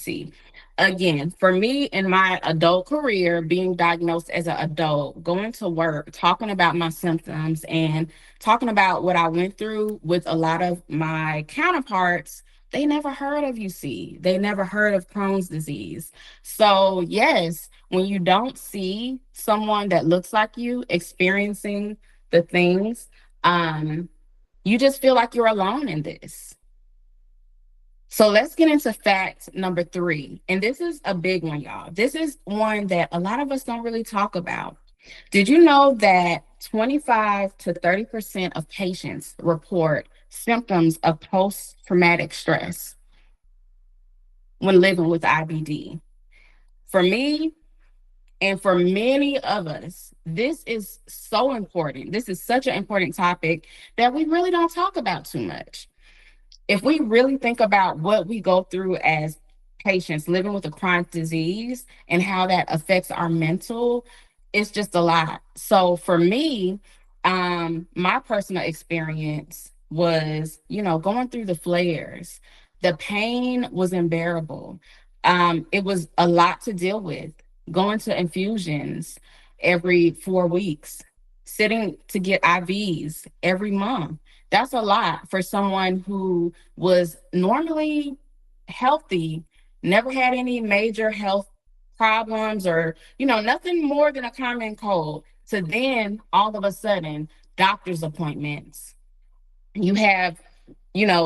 See, again, for me in my adult career, being diagnosed as an adult, going to work, talking about my symptoms, and talking about what I went through with a lot of my counterparts, they never heard of UC. They never heard of Crohn's disease. So, yes, when you don't see someone that looks like you experiencing the things, um, you just feel like you're alone in this. So let's get into fact number three. And this is a big one, y'all. This is one that a lot of us don't really talk about. Did you know that 25 to 30% of patients report symptoms of post traumatic stress when living with IBD? For me, and for many of us, this is so important. This is such an important topic that we really don't talk about too much. If we really think about what we go through as patients living with a chronic disease and how that affects our mental, it's just a lot. So for me, my personal experience was, going through the flares. The pain was unbearable. It was a lot to deal with. Going to infusions every 4 weeks, sitting to get IVs every month. That's a lot for someone who was normally healthy, never had any major health problems or, nothing more than a common cold, to then all of a sudden, doctor's appointments. You have,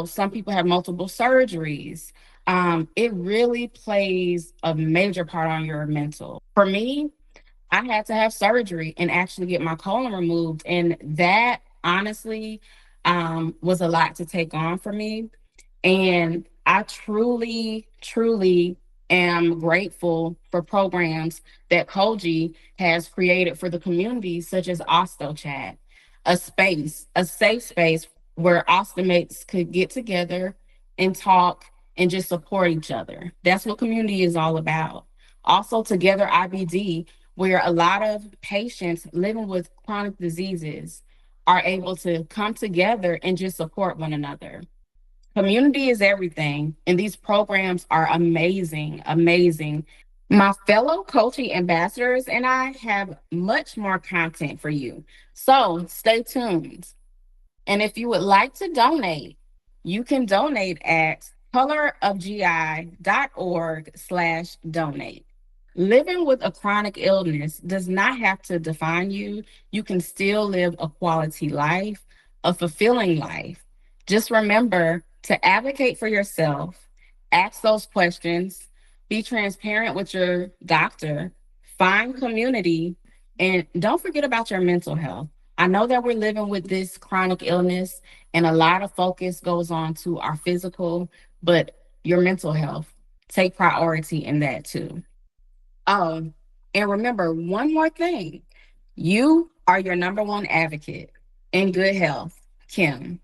some people have multiple surgeries. It really plays a major part on your mental. For me, I had to have surgery and actually get my colon removed. And that honestly was a lot to take on for me. And I truly, truly am grateful for programs that Koji has created for the community, such as OsteoChat, a safe space where ostomates could get together and talk and just support each other. That's what community is all about. Also, Together IBD, where a lot of patients living with chronic diseases are able to come together and just support one another. Community is everything, and these programs are amazing, amazing. My fellow coaching ambassadors and I have much more content for you. So stay tuned. And if you would like to donate, you can donate at colorofgi.org/donate. Living with a chronic illness does not have to define you. You can still live a quality life, a fulfilling life. Just remember to advocate for yourself, ask those questions, be transparent with your doctor, find community, and don't forget about your mental health. I know that we're living with this chronic illness, and a lot of focus goes on to our physical, but your mental health, take priority in that too. And remember one more thing, you are your number one advocate in good health, Kim.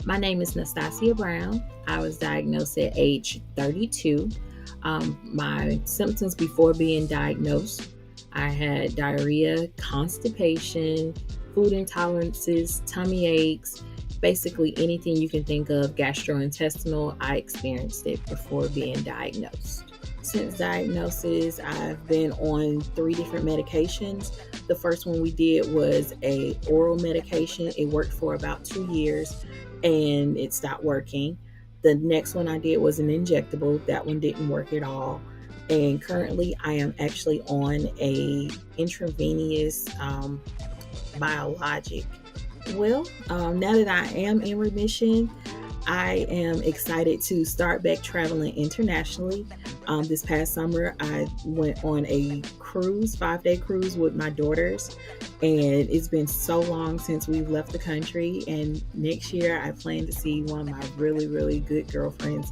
My name is Nastasia Brown. I was diagnosed at age 32. My symptoms before being diagnosed, I had diarrhea, constipation, food intolerances, tummy aches, basically anything you can think of gastrointestinal. I experienced it before being diagnosed. Since diagnosis, I've been on 3 different medications. The first one we did was a oral medication. It worked for about 2 years and it stopped working. The next one I did was an injectable. That one didn't work at all. And currently I am actually on a intravenous biologic. Well, now that I am in remission, I am excited to start back traveling internationally. This past summer, I went on a cruise, 5-day cruise with my daughters, and it's been so long since we've left the country. And next year, I plan to see one of my really, really good girlfriends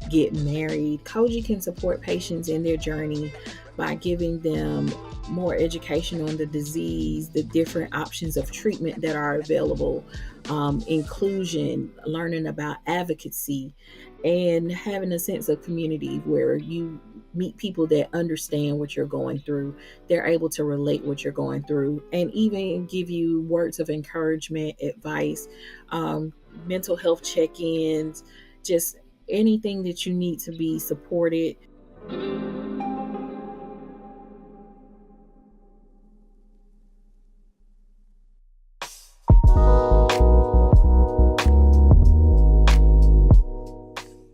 get married. Koji can support patients in their journey by giving them more education on the disease, the different options of treatment that are available, inclusion, learning about advocacy, and having a sense of community where you meet people that understand what you're going through. They're able to relate what you're going through and even give you words of encouragement, advice, mental health check-ins, just anything that you need to be supported.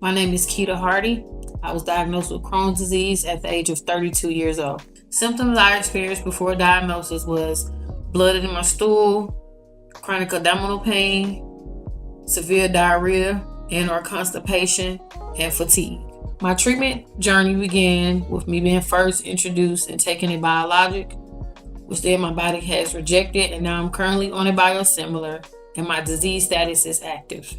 My name is Keita Hardy. I was diagnosed with Crohn's disease at the age of 32 years old. Symptoms I experienced before diagnosis was blood in my stool, chronic abdominal pain, severe diarrhea and/or constipation, and fatigue. My treatment journey began with me being first introduced and taking a biologic, which then my body has rejected, and now I'm currently on a biosimilar, and my disease status is active.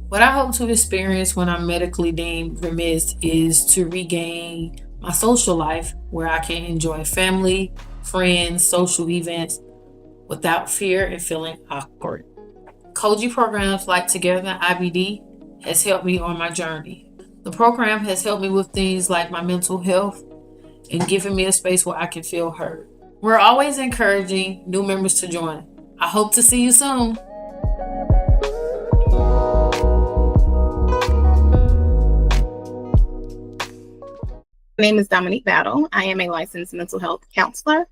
What I hope to experience when I'm medically deemed remiss is to regain my social life where I can enjoy family, friends, social events without fear and feeling awkward. Koji programs like Together IBD has helped me on my journey. The program has helped me with things like my mental health and given me a space where I can feel heard. We're always encouraging new members to join. I hope to see you soon. My name is Dominique Battle. I am a licensed mental health counselor,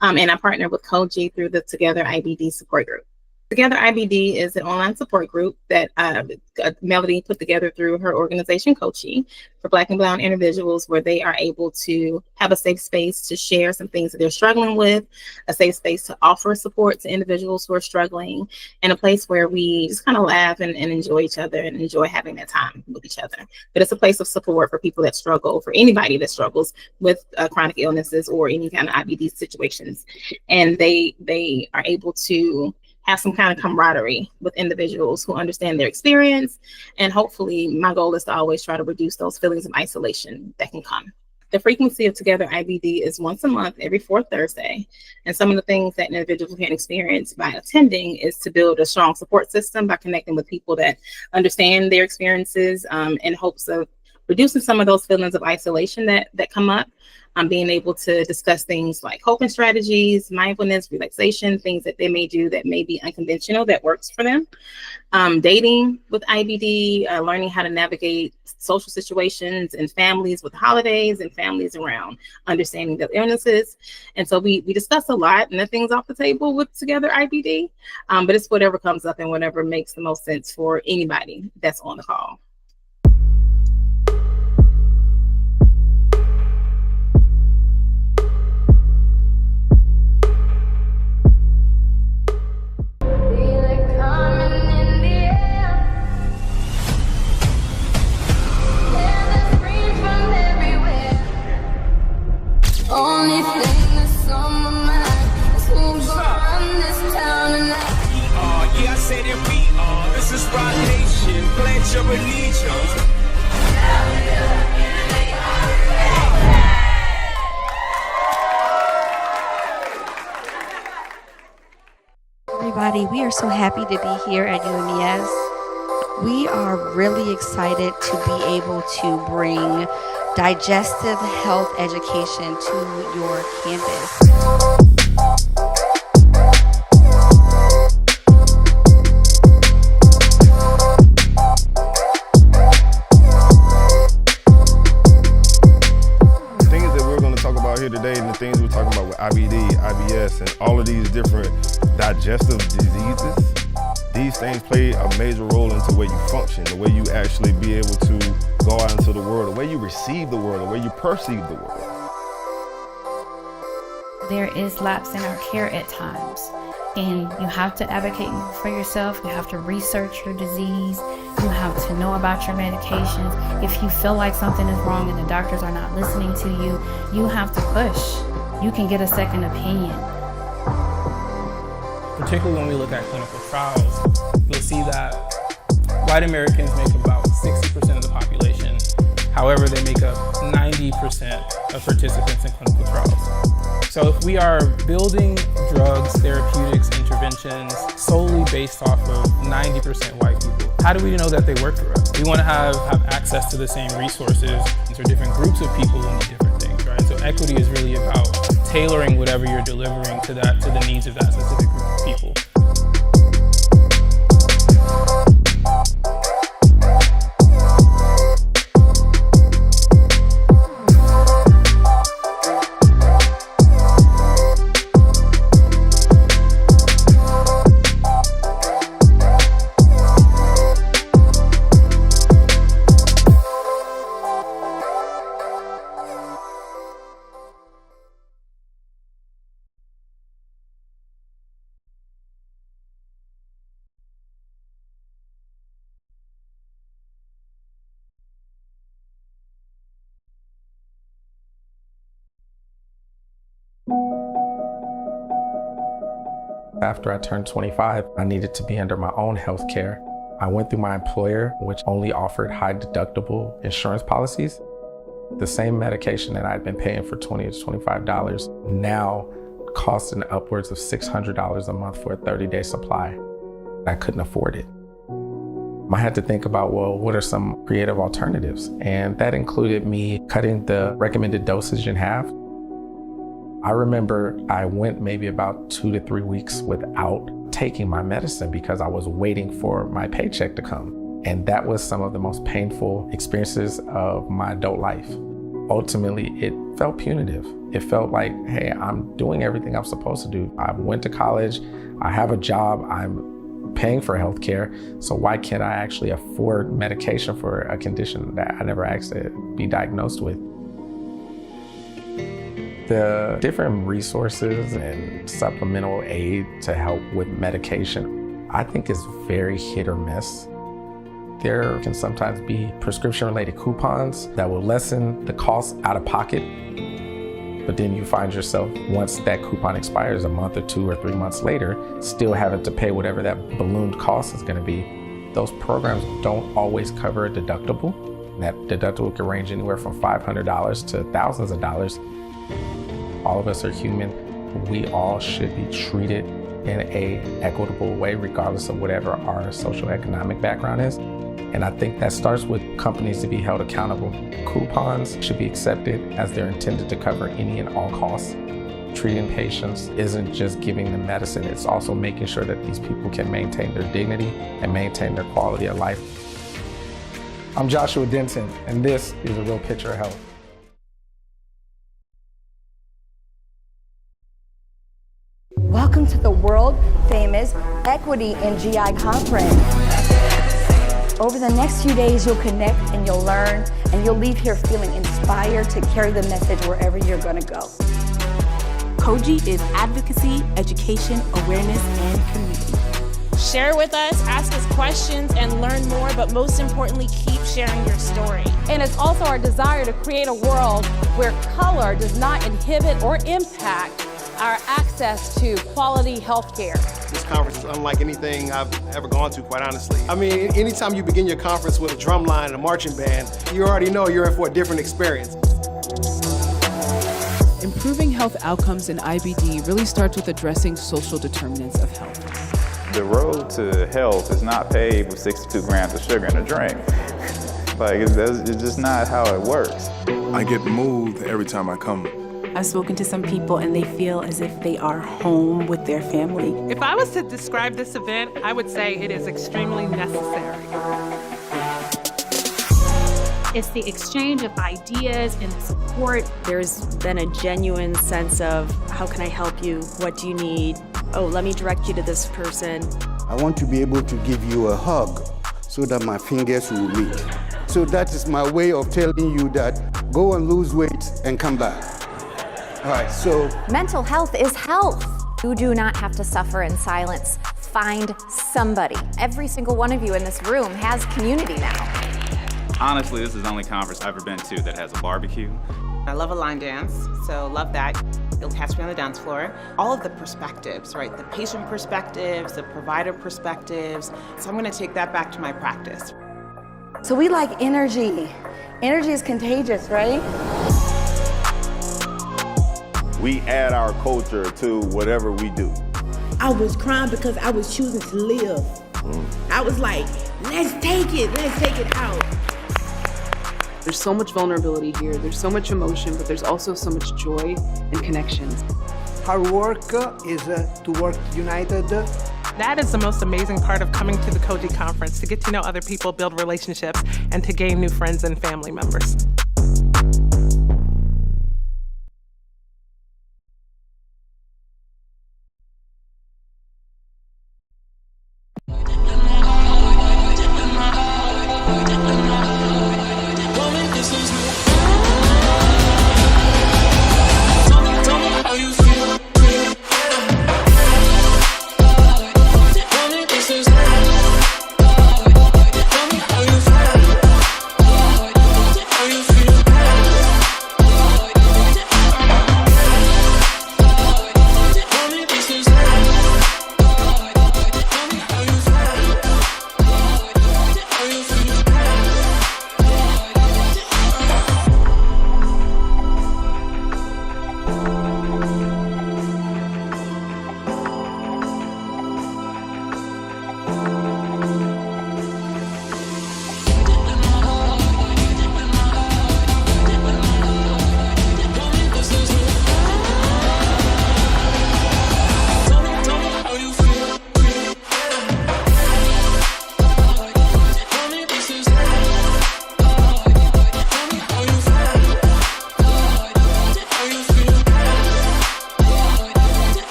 and I partner with Koji through the Together IBD support group. Together IBD is an online support group that Melody put together through her organization, Koji, for Black and Brown individuals, where they are able to have a safe space to share some things that they're struggling with, a safe space to offer support to individuals who are struggling, and a place where we just kind of laugh and enjoy each other and enjoy having that time with each other. But it's a place of support for people that struggle, for anybody that struggles with chronic illnesses or any kind of IBD situations. And they are able to have some kind of camaraderie with individuals who understand their experience. And hopefully my goal is to always try to reduce those feelings of isolation that can come. The frequency of Together IBD is once a month, every fourth Thursday. And some of the things that individuals can experience by attending is to build a strong support system by connecting with people that understand their experiences in hopes of reducing some of those feelings of isolation that come up. Being able to discuss things like coping strategies, mindfulness, relaxation, things that they may do that may be unconventional that works for them. Dating with IBD, learning how to navigate social situations and families with holidays and families around understanding their illnesses. And so we discuss a lot, nothing's off the table with Together IBD, but it's whatever comes up and whatever makes the most sense for anybody that's on the call. Only thing that's on my mind is who's gonna run this town tonight. Yeah, I say that we are. This is Rock Nation. Pledge your allegiance. Everybody, we are so happy to be here at UMES. We are really excited to be able to bring digestive health education to your campus. Things that we're going to talk about here today and the things we're talking about with IBD, IBS, and all of these different digestive diseases, these things play a major role into the way you function, the way you actually be able to go out into the world, the way you receive the world, the way you perceive the world. There is lapse in our care at times, and you have to advocate for yourself. You have to research your disease. You have to know about your medications. If you feel like something is wrong and the doctors are not listening to you, you have to push. You can get a second opinion. Particularly when we look at clinical trials, you'll see that white Americans make about 60% of the population. However, they make up 90% of participants in clinical trials. So if we are building drugs, therapeutics, interventions solely based off of 90% white people, how do we know that they work for us? We want to have access to the same resources. These are different groups of people who need different equity is really about tailoring whatever you're delivering to the needs of that specific group of people. After I turned 25, I needed to be under my own health care. I went through my employer, which only offered high deductible insurance policies. The same medication that I'd been paying for $20 to $25 now costing upwards of $600 a month for a 30-day supply. I couldn't afford it. I had to think about, well, what are some creative alternatives? And that included me cutting the recommended dosage in half. I remember I went maybe about 2 to 3 weeks without taking my medicine because I was waiting for my paycheck to come. And that was some of the most painful experiences of my adult life. Ultimately, it felt punitive. It felt like, hey, I'm doing everything I'm supposed to do. I went to college, I have a job, I'm paying for healthcare, so why can't I actually afford medication for a condition that I never asked to be diagnosed with? The different resources and supplemental aid to help with medication, I think is very hit or miss. There can sometimes be prescription-related coupons that will lessen the cost out of pocket, but then you find yourself, once that coupon expires a month or 2 or 3 months later, still having to pay whatever that ballooned cost is gonna be. Those programs don't always cover a deductible. That deductible can range anywhere from $500 to thousands of dollars. All of us are human. We all should be treated in an equitable way, regardless of whatever our socioeconomic background is. And I think that starts with companies to be held accountable. Coupons should be accepted as they're intended to cover any and all costs. Treating patients isn't just giving them medicine, it's also making sure that these people can maintain their dignity and maintain their quality of life. I'm Joshua Denton, and this is A Real Picture of Health. Welcome to the world-famous Equity in GI Conference. Over the next few days, you'll connect and you'll learn, and you'll leave here feeling inspired to carry the message wherever you're gonna go. COGI is advocacy, education, awareness, and community. Share with us, ask us questions, and learn more, but most importantly, keep sharing your story. And it's also our desire to create a world where color does not inhibit or impact our access to quality health care. This conference is unlike anything I've ever gone to, quite honestly. I mean, anytime you begin your conference with a drum line and a marching band, you already know you're in for a different experience. Improving health outcomes in IBD really starts with addressing social determinants of health. The road to health is not paved with 62 grams of sugar in a drink. Like, it's just not how it works. I get moved every time I come. I've spoken to some people and they feel as if they are home with their family. If I was to describe this event, I would say it is extremely necessary. It's the exchange of ideas and support. There's been a genuine sense of, how can I help you? What do you need? Oh, let me direct you to this person. I want to be able to give you a hug so that my fingers will meet. So that is my way of telling you that go and lose weight and come back. All right, so. Mental health is health. You do not have to suffer in silence. Find somebody. Every single one of you in this room has community now. Honestly, this is the only conference I've ever been to that has a barbecue. I love a line dance, so love that. You'll catch me on the dance floor. All of the perspectives, right? The patient perspectives, the provider perspectives. So I'm gonna take that back to my practice. So we like energy. Energy is contagious, right? We add our culture to whatever we do. I was crying because I was choosing to live. I was like, let's take it out. There's so much vulnerability here. There's so much emotion, but there's also so much joy and connections. Hard work is to work united. That is the most amazing part of coming to the Koji conference, to get to know other people, build relationships, and to gain new friends and family members. How you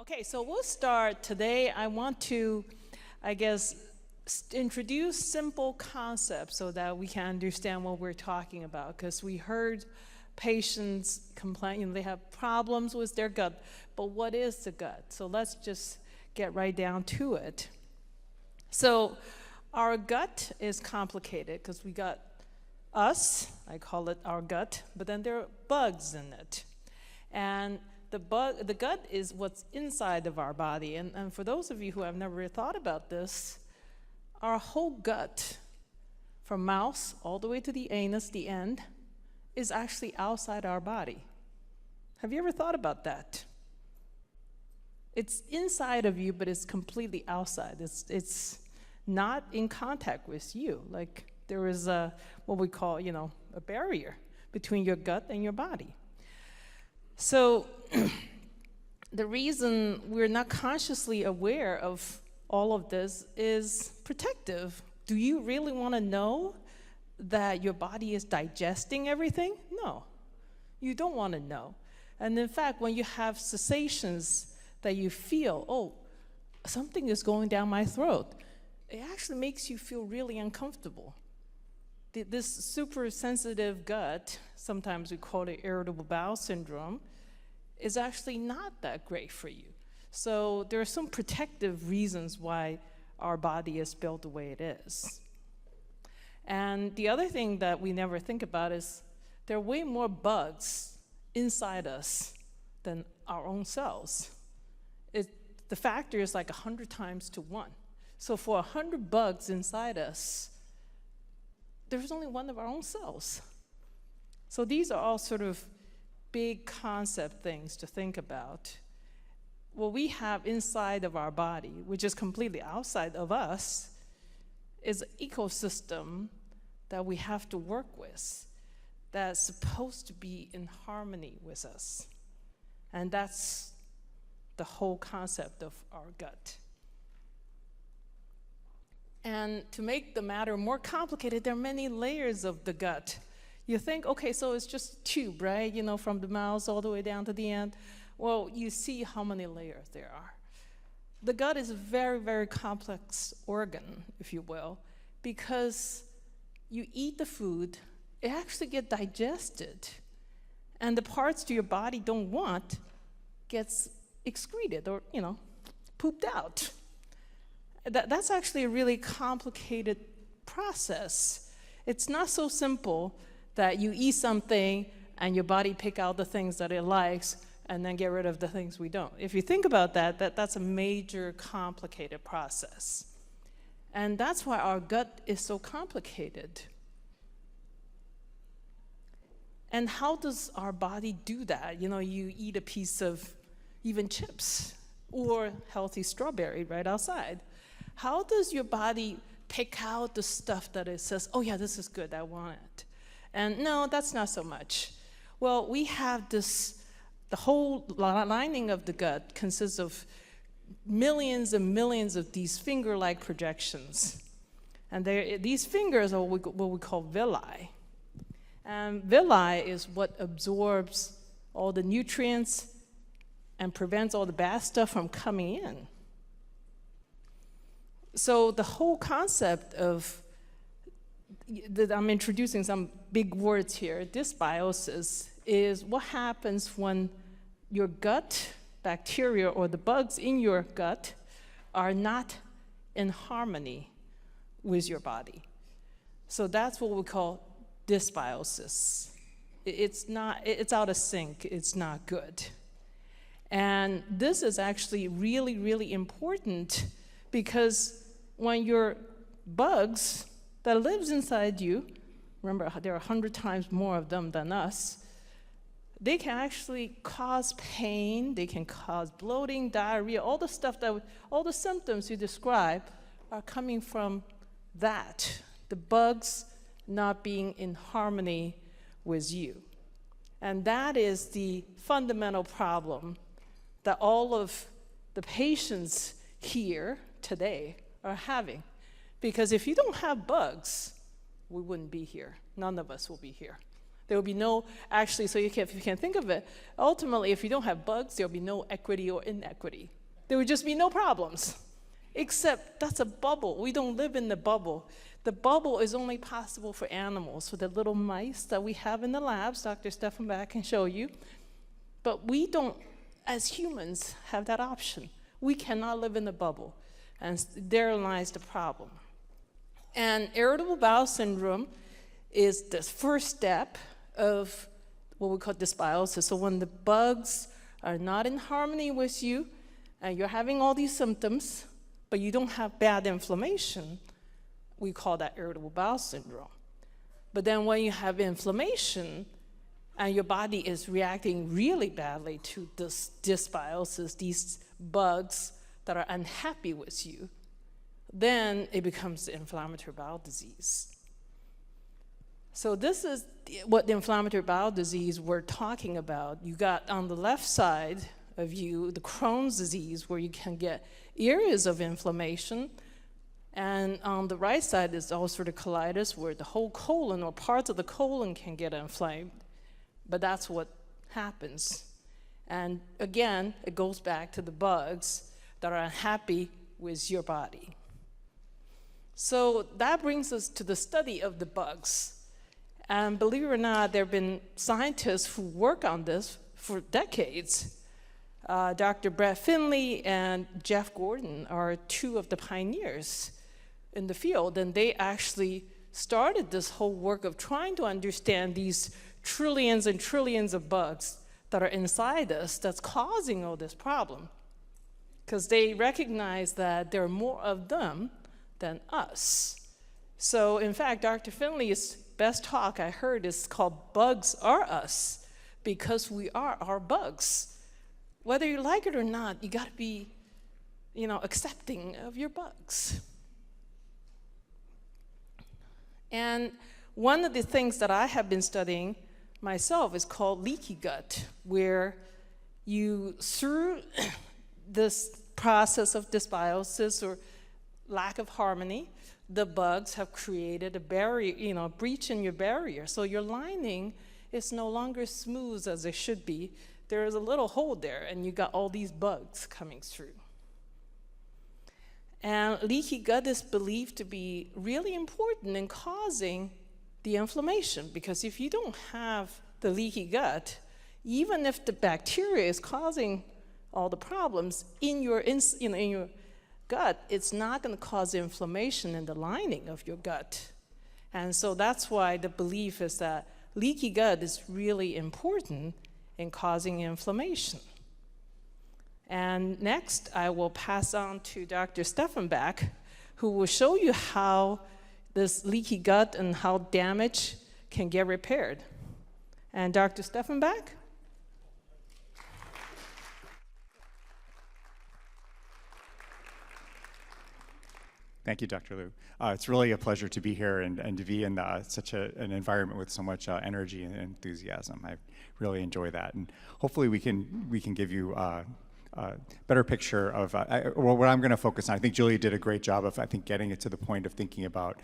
Okay, so we'll start today. I want to, introduce simple concepts so that we can understand what we're talking about, because we heard patients complain, they have problems with their gut, but what is the gut? So let's just get right down to it. So our gut is complicated because we got us, I call it our gut, but then there are bugs in it. And the gut is what's inside of our body. And for those of you who have never thought about this, our whole gut, from mouth all the way to the anus, the end, is actually outside our body. Have you ever thought about that? It's inside of you, but it's completely outside. It's not in contact with you. Like there is what we call, a barrier between your gut and your body. So the reason we're not consciously aware of all of this is protective. Do you really want to know that your body is digesting everything? No, you don't want to know. And in fact, when you have sensations that you feel, oh, something is going down my throat, it actually makes you feel really uncomfortable. This super sensitive gut, sometimes we call it irritable bowel syndrome, is actually not that great for you. So there are some protective reasons why our body is built the way it is. And the other thing that we never think about is there are way more bugs inside us than our own cells. The factor is like 100 times to 1. So for 100 bugs inside us, there's only one of our own cells. So these are all sort of big concept things to think about. What we have inside of our body, which is completely outside of us, is an ecosystem that we have to work with that's supposed to be in harmony with us. And that's the whole concept of our gut. And to make the matter more complicated, there are many layers of the gut. You think, okay, so it's just a tube, right? From the mouth all the way down to the end. Well, you see how many layers there are. The gut is a very, very complex organ, if you will, because you eat the food, it actually gets digested, and the parts to your body don't want gets excreted or, pooped out. That's actually a really complicated process. It's not so simple that you eat something and your body pick out the things that it likes and then get rid of the things we don't. If you think about that's a major complicated process. And that's why our gut is so complicated. And how does our body do that? You eat a piece of even chips or healthy strawberry right outside. How does your body pick out the stuff that it says, oh yeah, this is good, I want it? And no, that's not so much. Well, we have the whole lining of the gut consists of millions and millions of these finger-like projections. And these fingers are what we call villi. And villi is what absorbs all the nutrients and prevents all the bad stuff from coming in. So the whole concept of, I'm introducing some big words here, dysbiosis, is what happens when your gut bacteria or the bugs in your gut are not in harmony with your body. So that's what we call dysbiosis. It's out of sync, it's not good. And this is actually really, really important because when your bugs that lives inside you, remember there are 100 times more of them than us, they can actually cause pain, they can cause bloating, diarrhea, all the symptoms you describe are coming from that, the bugs not being in harmony with you. And that is the fundamental problem that all of the patients here today are having. Because if you don't have bugs, we wouldn't be here. None of us will be here. There will be no, actually, so if you can think of it, ultimately, if you don't have bugs, there will be no equity or inequity. There would just be no problems, except that's a bubble. We don't live in the bubble. The bubble is only possible for animals, for the little mice that we have in the labs. Dr. Steffenbach can show you. But we don't, as humans, have that option. We cannot live in the bubble, and there lies the problem. And irritable bowel syndrome is the first step of what we call dysbiosis. So when the bugs are not in harmony with you, and you're having all these symptoms, but you don't have bad inflammation, we call that irritable bowel syndrome. But then when you have inflammation, and your body is reacting really badly to this dysbiosis, these bugs that are unhappy with you, then it becomes the inflammatory bowel disease. So this is what the inflammatory bowel disease we're talking about. You got on the left side of you the Crohn's disease, where you can get areas of inflammation, and on the right side is ulcerative colitis, where the whole colon or parts of the colon can get inflamed. But that's what happens. And again, it goes back to the bugs that are unhappy with your body. So that brings us to the study of the bugs. And believe it or not, there have been scientists who work on this for decades. Dr. Brett Finley and Jeff Gordon are two of the pioneers in the field, and they actually started this whole work of trying to understand these trillions and trillions of bugs that are inside us that's causing all this problem. Because they recognize that there are more of them than us. So in fact, Dr. Finley's best talk I heard is called Bugs Are Us, because we are our bugs. Whether you like it or not, you gotta be, accepting of your bugs. And one of the things that I have been studying myself is called leaky gut, where you, through this process of dysbiosis or lack of harmony, the bugs have created a barrier, a breach in your barrier. So your lining is no longer smooth as it should be. There is a little hole there, and you got all these bugs coming through. And leaky gut is believed to be really important in causing the inflammation, because if you don't have the leaky gut, even if the bacteria is causing all the problems in your gut, it's not going to cause inflammation in the lining of your gut. And so that's why the belief is that leaky gut is really important in causing inflammation. And next, I will pass on to Dr. Steffenbach, who will show you how this leaky gut and how damage can get repaired. And Dr. Steffenbach? Thank you, Dr. Liu. It's really a pleasure to be here and to be in such an environment with so much energy and enthusiasm. I really enjoy that, and hopefully we can give you a better picture of what I'm going to focus on. I think Julia did a great job of getting it to the point of thinking about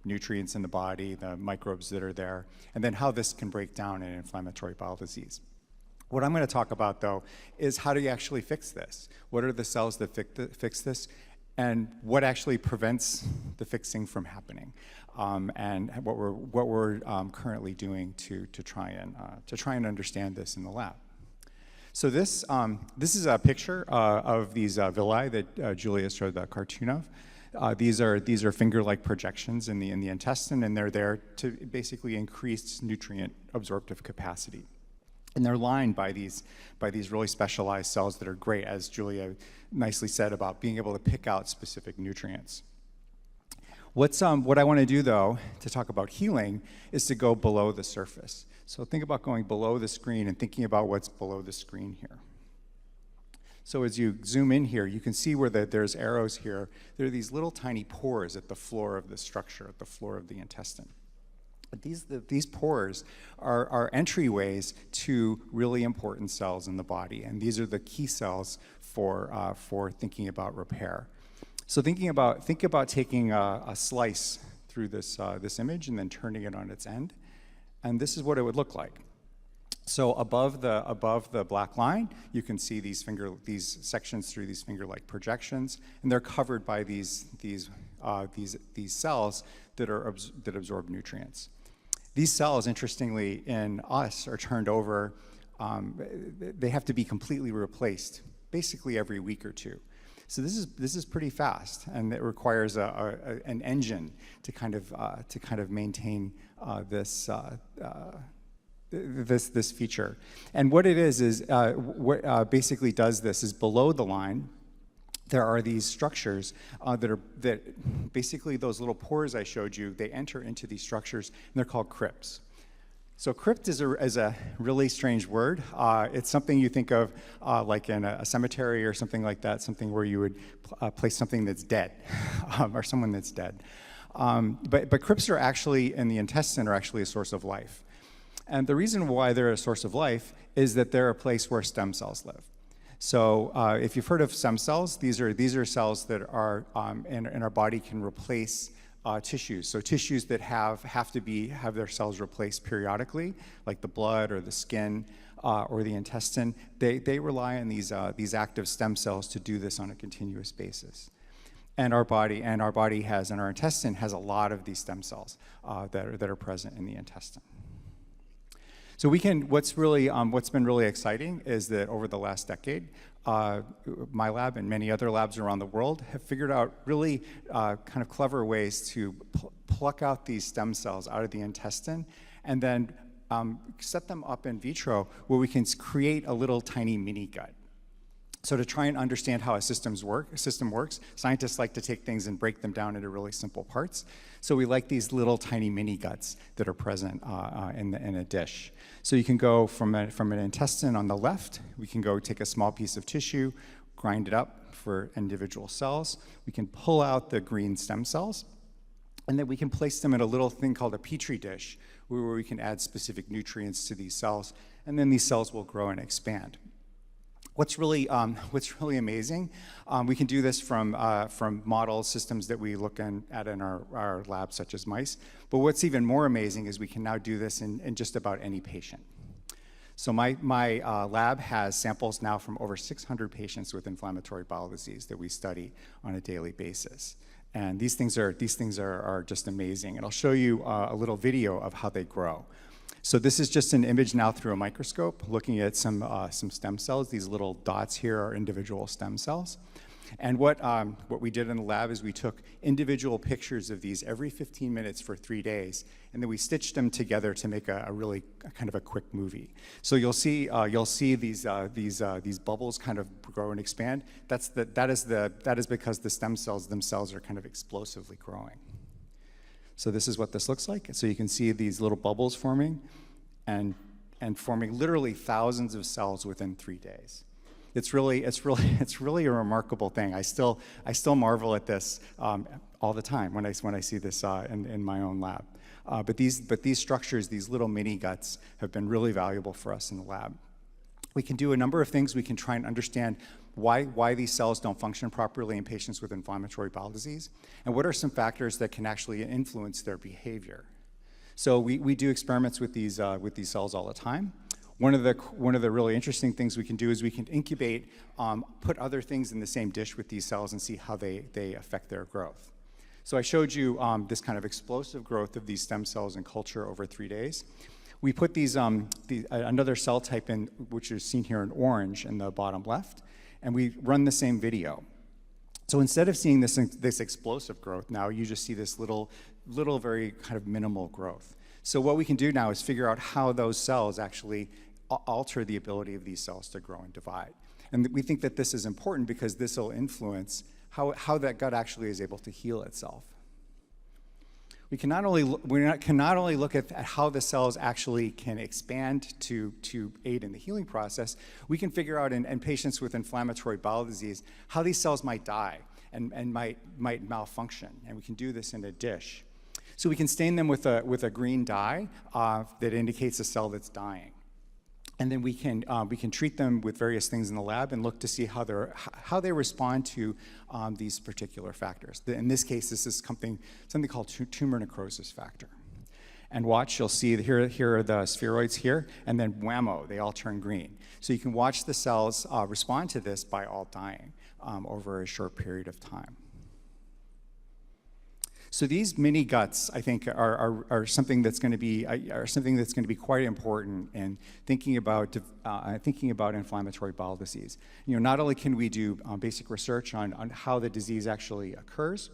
nutrients in the body, the microbes that are there, and then how this can break down in inflammatory bowel disease. What I'm going to talk about, though, is how do you actually fix this? What are the cells that fix this? And what actually prevents the fixing from happening, and what we're currently doing to try and understand this in the lab. So this is a picture of these villi that Julia showed the cartoon of. These are finger-like projections in the intestine, and they're there to basically increase nutrient absorptive capacity. And they're lined by these really specialized cells that are great, as Julia nicely said, about being able to pick out specific nutrients. What I want to do, though, to talk about healing, is to go below the surface. So think about going below the screen and thinking about what's below the screen here. So as you zoom in here, you can see where there's arrows here. There are these little tiny pores at the floor of the structure, at the floor of the intestine. These pores are entryways to really important cells in the body, and these are the key cells for thinking about repair. So think about taking a slice through this image and then turning it on its end, And this is what it would look like. So above the black line, you can see these sections through these finger-like projections, and they're covered by these cells that absorb nutrients. These cells, interestingly, in us are turned over. They have to be completely replaced, basically every week or two. So this is pretty fast, and it requires an engine to kind of maintain this feature. And what it is what basically does this is below the line, there are these structures that basically those little pores I showed you, they enter into these structures, and they're called crypts. So crypt is a really strange word. It's something you think of like in a cemetery or something like that, something where you would place something that's dead, or someone that's dead. But crypts are actually, in the intestine, are actually a source of life. And the reason why they're a source of life is that they're a place where stem cells live. So if you've heard of stem cells, these are cells that are in our body can replace tissues. So tissues that have their cells replaced periodically, like the blood or the skin or the intestine, they rely on these active stem cells to do this on a continuous basis. And our intestine has a lot of these stem cells that are present in the intestine. So what's been really exciting is that over the last decade, my lab and many other labs around the world have figured out really kind of clever ways to pluck out these stem cells out of the intestine and then set them up in vitro where we can create a little tiny mini gut. So to try and understand how a system works, scientists like to take things and break them down into really simple parts. So we like these little tiny mini guts that are present in a dish. So you can go from an intestine on the left, we can go take a small piece of tissue, grind it up for individual cells. We can pull out the green stem cells, and then we can place them in a little thing called a petri dish, where we can add specific nutrients to these cells, and then these cells will grow and expand. What's really amazing, we can do this from model systems that we look at in our labs, such as mice. But what's even more amazing is we can now do this in just about any patient. So my lab has samples now from over 600 patients with inflammatory bowel disease that we study on a daily basis. And these things are just amazing. And I'll show you a little video of how they grow. So this is just an image now through a microscope, looking at some stem cells. These little dots here are individual stem cells. And what we did in the lab is we took individual pictures of these every 15 minutes for 3 days, and then we stitched them together to make a really kind of a quick movie. So you'll see these bubbles kind of grow and expand. That is because the stem cells themselves are kind of explosively growing. So this is what this looks like. So you can see these little bubbles forming and forming literally thousands of cells within 3 days. It's really a remarkable thing. I still marvel at this all the time when I see this in my own lab. But these structures, these little mini guts, have been really valuable for us in the lab. We can do a number of things. We can try and understand why these cells don't function properly in patients with inflammatory bowel disease, and what are some factors that can actually influence their behavior. So we do experiments with these cells all the time. One of the really interesting things we can do is we can incubate, put other things in the same dish with these cells and see how they affect their growth. So I showed you this kind of explosive growth of these stem cells in culture over 3 days. We put another cell type in, which is seen here in orange in the bottom left, and we run the same video. So instead of seeing this explosive growth, now you just see this little very kind of minimal growth. So what we can do now is figure out how those cells actually alter the ability of these cells to grow and divide. And we think that this is important because this will influence how that gut actually is able to heal itself. We can not only look at how the cells actually can expand to aid in the healing process, we can figure out in patients with inflammatory bowel disease how these cells might die and might malfunction, and we can do this in a dish. So we can stain them with a green dye that indicates a cell that's dying. And then we can treat them with various things in the lab and look to see how they respond to these particular factors. In this case, this is something called tumor necrosis factor. And watch, you'll see here are the spheroids here, and then whammo, they all turn green. So you can watch the cells respond to this by all dying over a short period of time. So these mini guts, I think, are something that's going to be quite important in thinking about inflammatory bowel disease. Not only can we do basic research on how the disease actually occurs,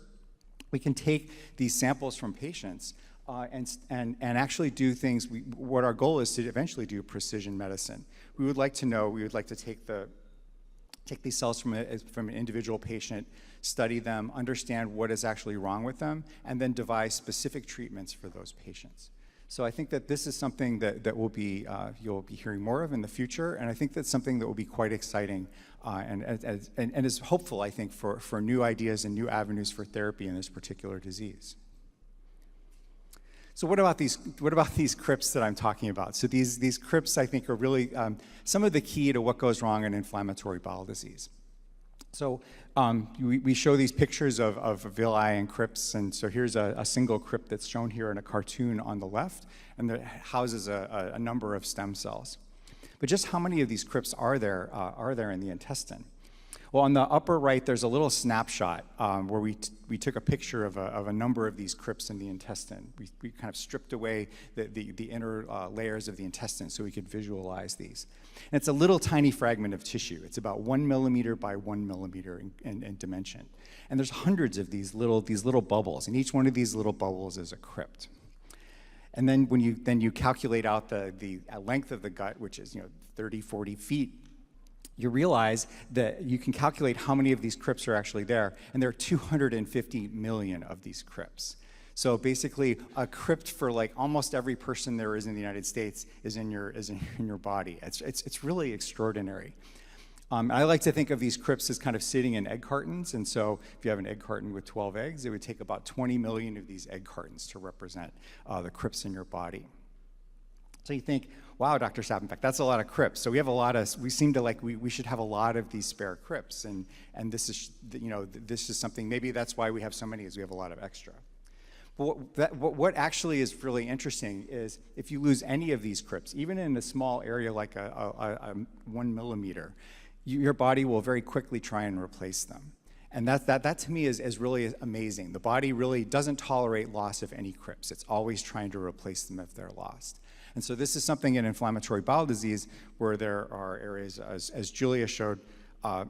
we can take these samples from patients and actually do things. What our goal is to eventually do precision medicine. We would like to take these cells from an individual patient, study them, understand what is actually wrong with them, and then devise specific treatments for those patients. So I think that this is something that you'll be hearing more of in the future, and I think that's something that will be quite exciting and is hopeful, I think, for new ideas and new avenues for therapy in this particular disease. So what about these crypts that I'm talking about? So these crypts, I think, are really some of the key to what goes wrong in inflammatory bowel disease. So we show these pictures of villi and crypts, and so here's a single crypt that's shown here in a cartoon on the left, and that houses a number of stem cells. But just how many of these crypts are there in the intestine? Well, on the upper right, there's a little snapshot where we took a picture of a number of these crypts in the intestine. We kind of stripped away the inner layers of the intestine so we could visualize these. And it's a little tiny fragment of tissue. It's about 1 millimeter by 1 millimeter in dimension. And there's hundreds of these little bubbles, and each one of these little bubbles is a crypt. And then when you calculate out the length of the gut, which is 30, 40 feet, you realize that you can calculate how many of these crypts are actually there, and there are 250 million of these crypts. So basically, a crypt for like almost every person there is in the United States is in your body. It's really extraordinary. I like to think of these crypts as kind of sitting in egg cartons, and so if you have an egg carton with 12 eggs, it would take about 20 million of these egg cartons to represent the crypts in your body. So you think, wow, Dr. Sappenbeck, that's a lot of crypts. So we seem to we should have a lot of these spare crypts, and this is something, maybe that's why we have so many, is we have a lot of extra. But what actually is really interesting is if you lose any of these crypts, even in a small area like a 1 millimeter, your body will very quickly try and replace them. And that to me is really amazing. The body really doesn't tolerate loss of any crypts. It's always trying to replace them if they're lost. And so this is something in inflammatory bowel disease where there are areas, as Julia showed,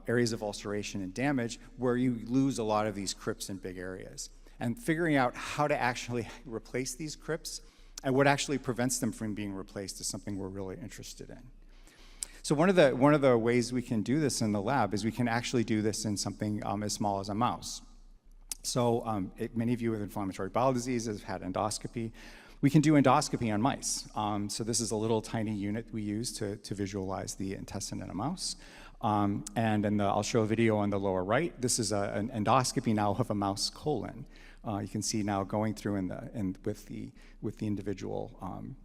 areas of ulceration and damage where you lose a lot of these crypts in big areas. And figuring out how to actually replace these crypts and what actually prevents them from being replaced is something we're really interested in. So one of the ways we can do this in the lab is we can actually do this in something as small as a mouse. So many of you with inflammatory bowel disease have had endoscopy. We can do endoscopy on mice. So this is a little tiny unit we use to visualize the intestine in a mouse. I'll show a video on the lower right. This is an endoscopy now of a mouse colon. You can see now going through with the individual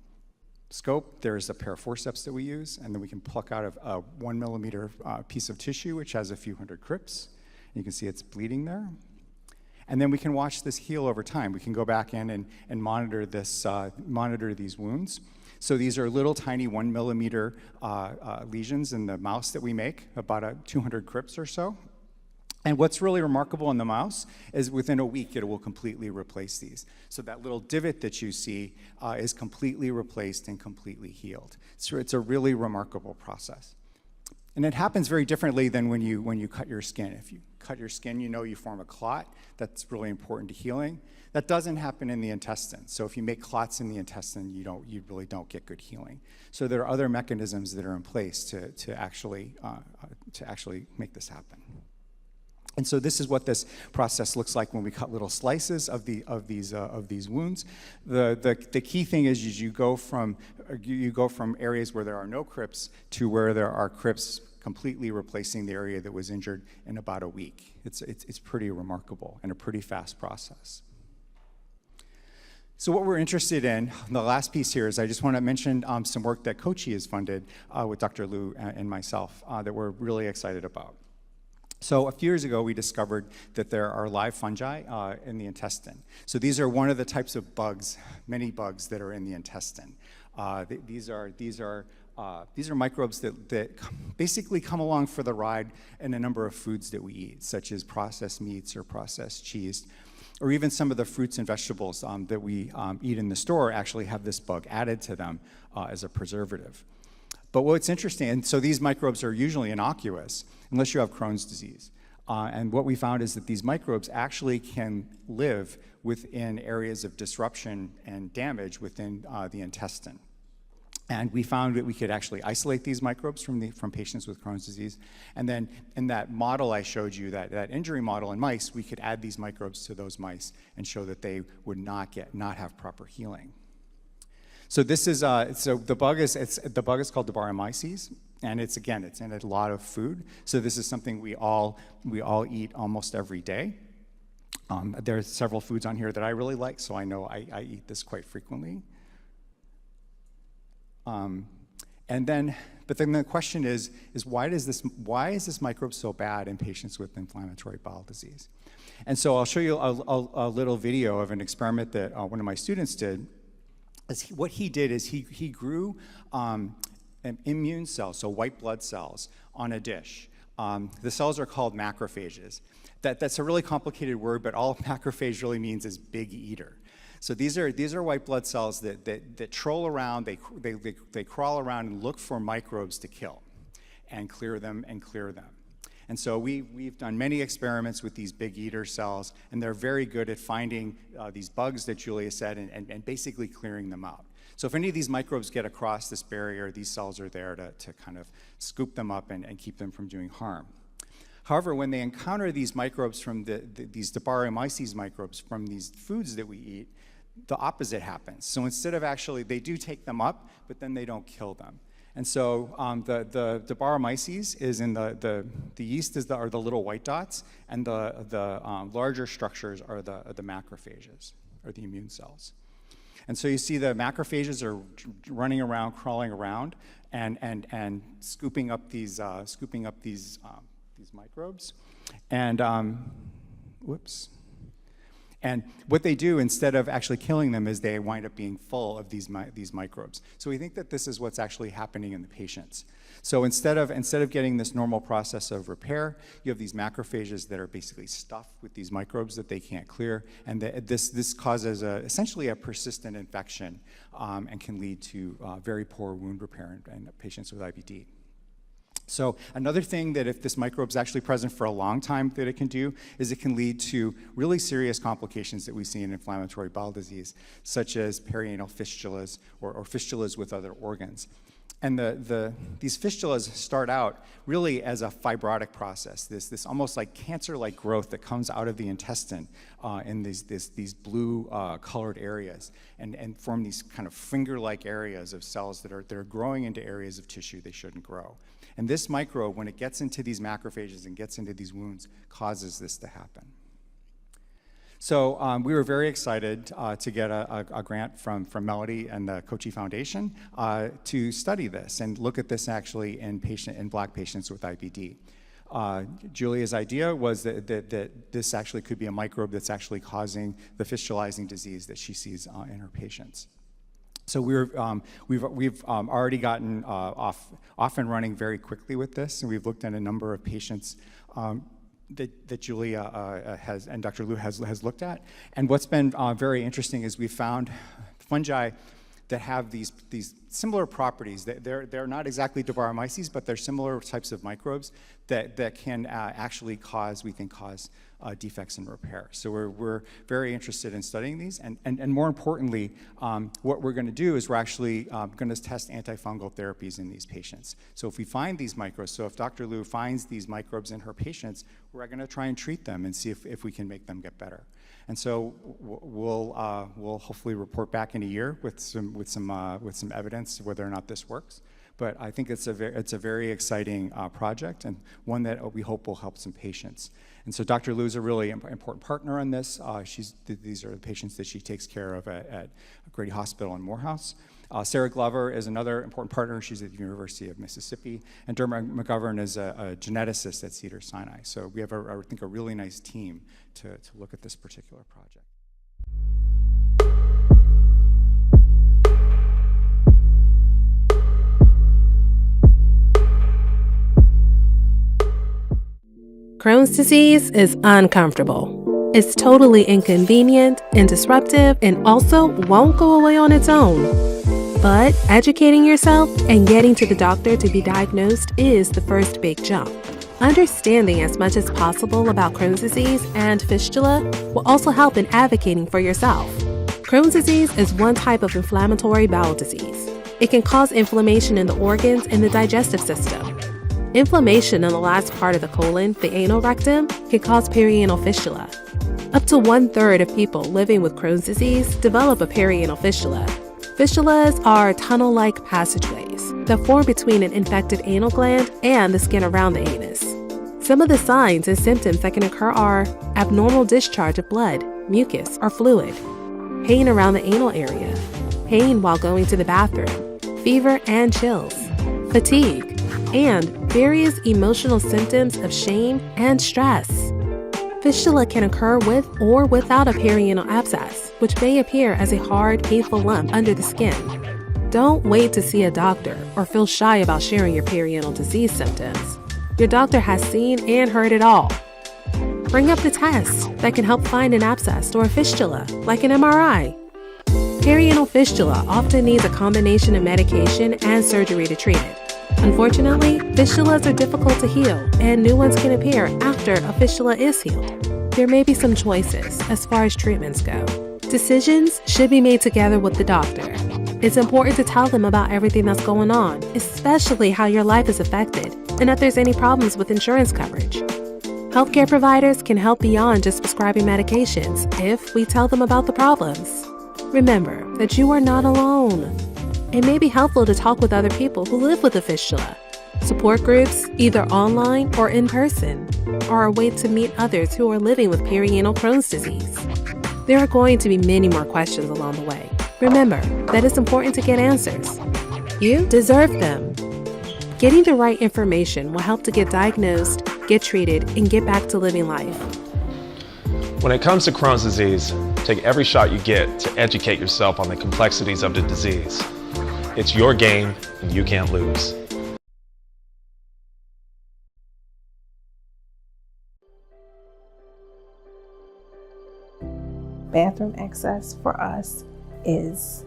scope. There's a pair of forceps that we use, and then we can pluck out a 1 millimeter piece of tissue, which has a few hundred crypts. You can see it's bleeding there. And then we can watch this heal over time. We can go back in and monitor these wounds. So these are little tiny 1 millimeter lesions in the mouse that we make, about 200 crypts or so. And what's really remarkable in the mouse is within a week it will completely replace these. So that little divot that you see is completely replaced and completely healed. So it's a really remarkable process. And it happens very differently than when you cut your skin. If you cut your skin, you form a clot. That's really important to healing. That doesn't happen in the intestine. So if you make clots in the intestine, you really don't get good healing. So there are other mechanisms that are in place to actually make this happen. And so this is what this process looks like when we cut little slices of these wounds. The key thing is you go from areas where there are no crypts to where there are crypts, completely replacing the area that was injured in about a week. It's pretty remarkable and a pretty fast process. So what we're interested in, the last piece here, is I just want to mention some work that Kochi has funded with Dr. Liu and myself that we're really excited about. So a few years ago, we discovered that there are live fungi in the intestine. So these are one of the types of bugs, many bugs that are in the intestine. These are microbes that basically come along for the ride in a number of foods that we eat, such as processed meats or processed cheese, or even some of the fruits and vegetables that we eat in the store actually have this bug added to them as a preservative. But what's interesting, and so these microbes are usually innocuous, unless you have Crohn's disease. And what we found is that these microbes actually can live within areas of disruption and damage within the intestine. And we found that we could actually isolate these microbes from patients with Crohn's disease. And then in that model I showed you, that injury model in mice, we could add these microbes to those mice and show that they would not have proper healing. So this is the bug is called Debaromyces, and it's in a lot of food. So this is something we all eat almost every day. There are several foods on here that I really like, so I know I eat this quite frequently. But then the question is why is this microbe so bad in patients with inflammatory bowel disease? And so I'll show you a little video of an experiment that one of my students did. What he did is he grew immune cells, so white blood cells, on a dish. The cells are called macrophages. That's a really complicated word, but all macrophage really means is big eater. So these are white blood cells that troll around, they crawl around and look for microbes to kill and clear them. And so we've done many experiments with these big eater cells, and they're very good at finding these bugs that Julia said and basically clearing them out. So if any of these microbes get across this barrier, these cells are there to kind of scoop them up and keep them from doing harm. However, when they encounter these microbes from these Debaromyces microbes from these foods that we eat, the opposite happens. So instead of they do take them up, but then they don't kill them. And so the Debaromyces is in the yeast are the little white dots, and the larger structures are the macrophages, or the immune cells. And so you see the macrophages are running around, crawling around, and scooping up these microbes. And whoops. And what they do, instead of actually killing them, is they wind up being full of these microbes. So we think that this is what's actually happening in the patients. So instead of getting this normal process of repair, you have these macrophages that are basically stuffed with these microbes that they can't clear, and this causes essentially a persistent infection and can lead to very poor wound repair in patients with IBD. So another thing that if this microbe is actually present for a long time that it can do is it can lead to really serious complications that we see in inflammatory bowel disease, such as perianal fistulas or fistulas with other organs. And these fistulas start out really as a fibrotic process, this almost like cancer-like growth that comes out of the intestine in these blue colored areas and form these kind of finger-like areas of cells that are growing into areas of tissue they shouldn't grow. And this microbe, when it gets into these macrophages and gets into these wounds, causes this to happen. So we were very excited to get a grant from Melody and the Kochi Foundation to study this and look at this actually in Black patients with IBD. Julia's idea was that this actually could be a microbe that's actually causing the fistulizing disease that she sees in her patients. So we've already gotten off and running very quickly with this, and we've looked at a number of patients that Julia has and Dr. Liu has looked at. And what's been very interesting is we found fungi that have these similar properties. They're not exactly Debaromyces, but they're similar types of microbes that can actually cause defects in repair. So we're very interested in studying these, and more importantly, what we're going to do is we're actually going to test antifungal therapies in these patients. So if we find these microbes, so if Dr. Liu finds these microbes in her patients, we're going to try and treat them and see if we can make them get better. And so we'll hopefully report back in a year with some evidence of whether or not this works. but I think it's a very exciting project, and one that we hope will help some patients. And so Dr. Liu is a really important partner on this. These are the patients that she takes care of at Grady Hospital in Morehouse. Sarah Glover is another important partner. She's at the University of Mississippi. And Dermot McGovern is a geneticist at Cedars-Sinai. So we have, I think, a really nice team to look at this particular project. Crohn's disease is uncomfortable. It's totally inconvenient and disruptive and also won't go away on its own. But educating yourself and getting to the doctor to be diagnosed is the first big jump. Understanding as much as possible about Crohn's disease and fistula will also help in advocating for yourself. Crohn's disease is one type of inflammatory bowel disease. It can cause inflammation in the organs and the digestive system. Inflammation in the last part of the colon, the anal rectum, can cause perianal fistula. Up to 1/3 of people living with Crohn's disease develop a perianal fistula. Fistulas are tunnel-like passageways that form between an infected anal gland and the skin around the anus. Some of the signs and symptoms that can occur are abnormal discharge of blood, mucus, or fluid, pain around the anal area, pain while going to the bathroom, fever and chills, fatigue, and various emotional symptoms of shame and stress. Fistula can occur with or without a perianal abscess, which may appear as a hard, painful lump under the skin. Don't wait to see a doctor or feel shy about sharing your perianal disease symptoms. Your doctor has seen and heard it all. Bring up the test that can help find an abscess or a fistula, like an MRI. Perianal fistula often needs a combination of medication and surgery to treat it. Unfortunately, fistulas are difficult to heal, and new ones can appear after a fistula is healed. There may be some choices as far as treatments go. Decisions should be made together with the doctor. It's important to tell them about everything that's going on, especially how your life is affected, and if there's any problems with insurance coverage. Healthcare providers can help beyond just prescribing medications if we tell them about the problems. Remember that you are not alone. It may be helpful to talk with other people who live with a fistula. Support groups, either online or in person, are a way to meet others who are living with perianal Crohn's disease. There are going to be many more questions along the way. Remember that it's important to get answers. You deserve them. Getting the right information will help to get diagnosed, get treated, and get back to living life. When it comes to Crohn's disease, take every shot you get to educate yourself on the complexities of the disease. It's your game, and you can't lose. Bathroom access for us is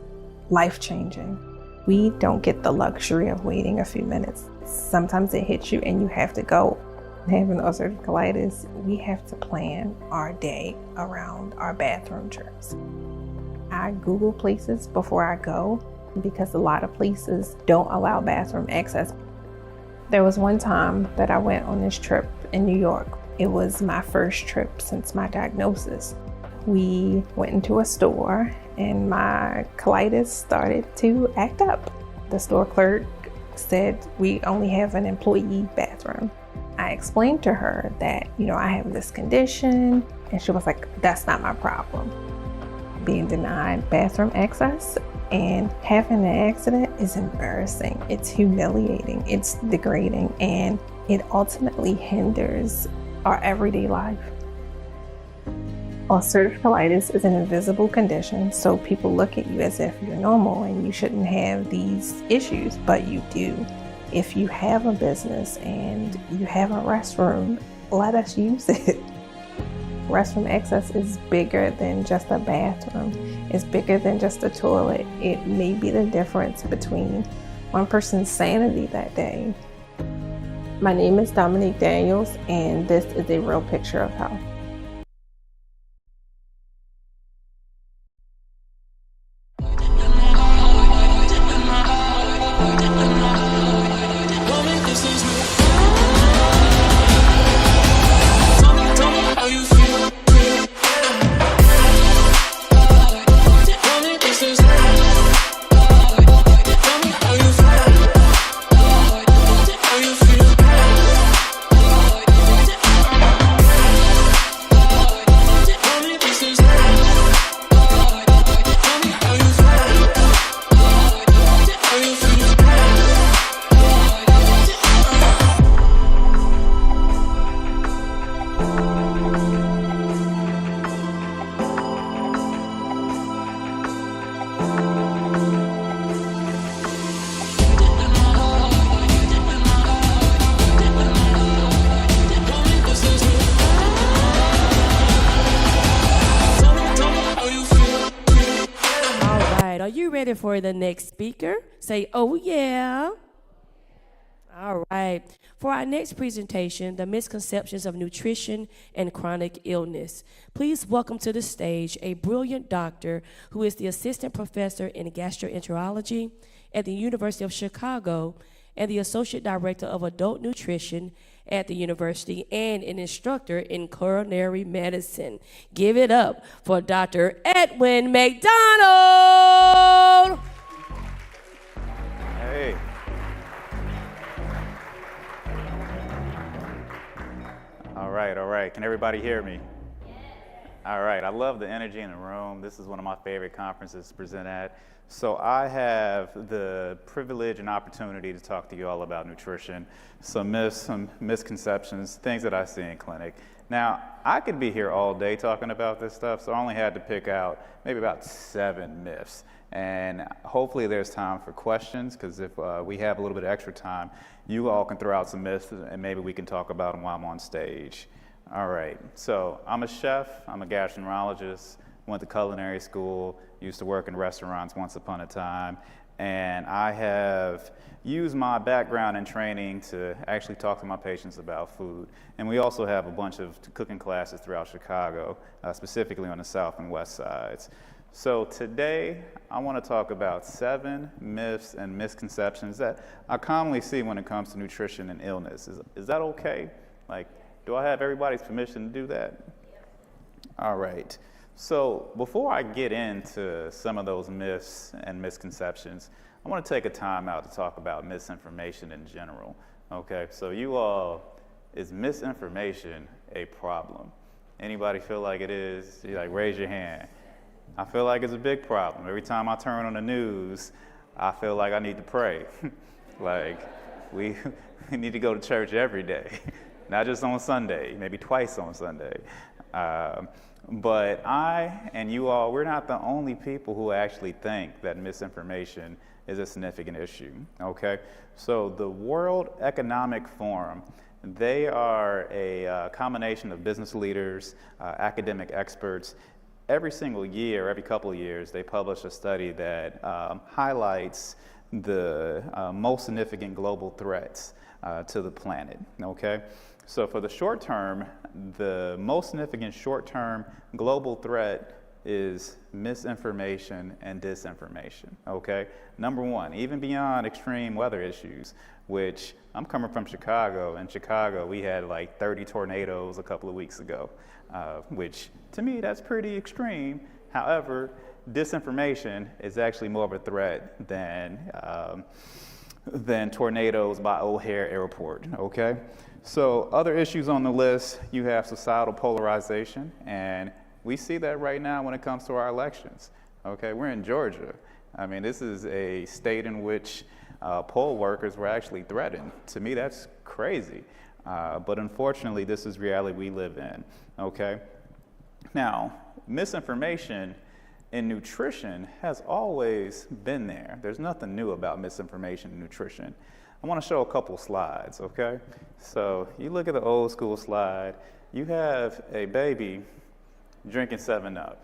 life-changing. We don't get the luxury of waiting a few minutes. Sometimes it hits you and you have to go. Having ulcerative colitis, we have to plan our day around our bathroom trips. I Google places before I go, because a lot of places don't allow bathroom access. There was one time that I went on this trip in New York. It was my first trip since my diagnosis. We went into a store and my colitis started to act up. The store clerk said, "We only have an employee bathroom." I explained to her that, I have this condition, and she was like, "That's not my problem." Being denied bathroom access and having an accident is embarrassing. It's humiliating, it's degrading, and it ultimately hinders our everyday life. Ulcerative colitis is an invisible condition, so people look at you as if you're normal and you shouldn't have these issues, but you do. If you have a business and you have a restroom, let us use it. Restroom access is bigger than just a bathroom. It's bigger than just a toilet. It may be the difference between one person's sanity that day. My name is Dominique Daniels, and this is a real picture of health. Are you ready for the next speaker? Say, oh yeah. All right. For our next presentation, the misconceptions of nutrition and chronic illness. Please welcome to the stage a brilliant doctor who is the assistant professor in gastroenterology at the University of Chicago and the associate director of adult nutrition at the university and an instructor in culinary medicine. Give it up for Dr. Edwin McDonald. Hey. All right. Can everybody hear me? All right, I love the energy in the room. This is one of my favorite conferences to present at. So I have the privilege and opportunity to talk to you all about nutrition, some myths, some misconceptions, things that I see in clinic. Now, I could be here all day talking about this stuff, so I only had to pick out maybe about 7 myths. And hopefully there's time for questions, because if we have a little bit of extra time, you all can throw out some myths and maybe we can talk about them while I'm on stage. All right, so I'm a chef, I'm a gastroenterologist, went to culinary school, used to work in restaurants once upon a time, and I have used my background and training to actually talk to my patients about food. And we also have a bunch of cooking classes throughout Chicago, specifically on the south and west sides. So today, I want to talk about 7 myths and misconceptions that I commonly see when it comes to nutrition and illness. Is that okay? Like, do I have everybody's permission to do that? All right. So before I get into some of those myths and misconceptions, I want to take a time out to talk about misinformation in general. Okay, so you all, is misinformation a problem? Anybody feel like it is? You like raise your hand. I feel like it's a big problem. Every time I turn on the news, I feel like I need to pray. Like, we need to go to church every day, not just on Sunday, maybe twice on Sunday. But I and you all, we're not the only people who actually think that misinformation is a significant issue, okay? So the World Economic Forum, they are a combination of business leaders, academic experts. Every single year, every couple of years, they publish a study that highlights the most significant global threats to the planet, okay? So for the short term, the most significant short-term global threat is misinformation and disinformation, okay? Number one, even beyond extreme weather issues, which I'm coming from Chicago. In Chicago, we had like 30 tornadoes a couple of weeks ago, which to me, that's pretty extreme. However, disinformation is actually more of a threat than tornadoes by O'Hare Airport, okay? So other issues on the list, you have societal polarization, and we see that right now when it comes to our elections, okay? We're in Georgia. I mean, this is a state in which poll workers were actually threatened. To me, that's crazy. But unfortunately, this is reality we live in, okay? Now, misinformation in nutrition has always been there. There's nothing new about misinformation in nutrition. I want to show a couple slides, okay? So you look at the old school slide, you have a baby drinking 7-Up,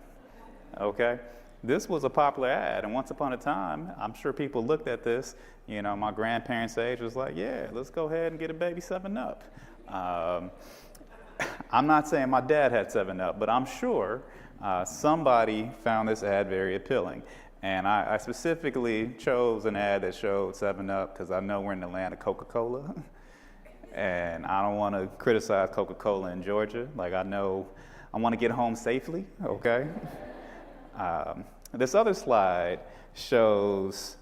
okay? This was a popular ad, and once upon a time, I'm sure people looked at this, you know, my grandparents' age was like, yeah, let's go ahead and get a baby 7-Up. I'm not saying my dad had 7-Up, but I'm sure somebody found this ad very appealing. And I specifically chose an ad that showed 7-Up because I know we're in the land of Coca-Cola. And I don't want to criticize Coca-Cola in Georgia. Like, I know I want to get home safely, okay? This other slide shows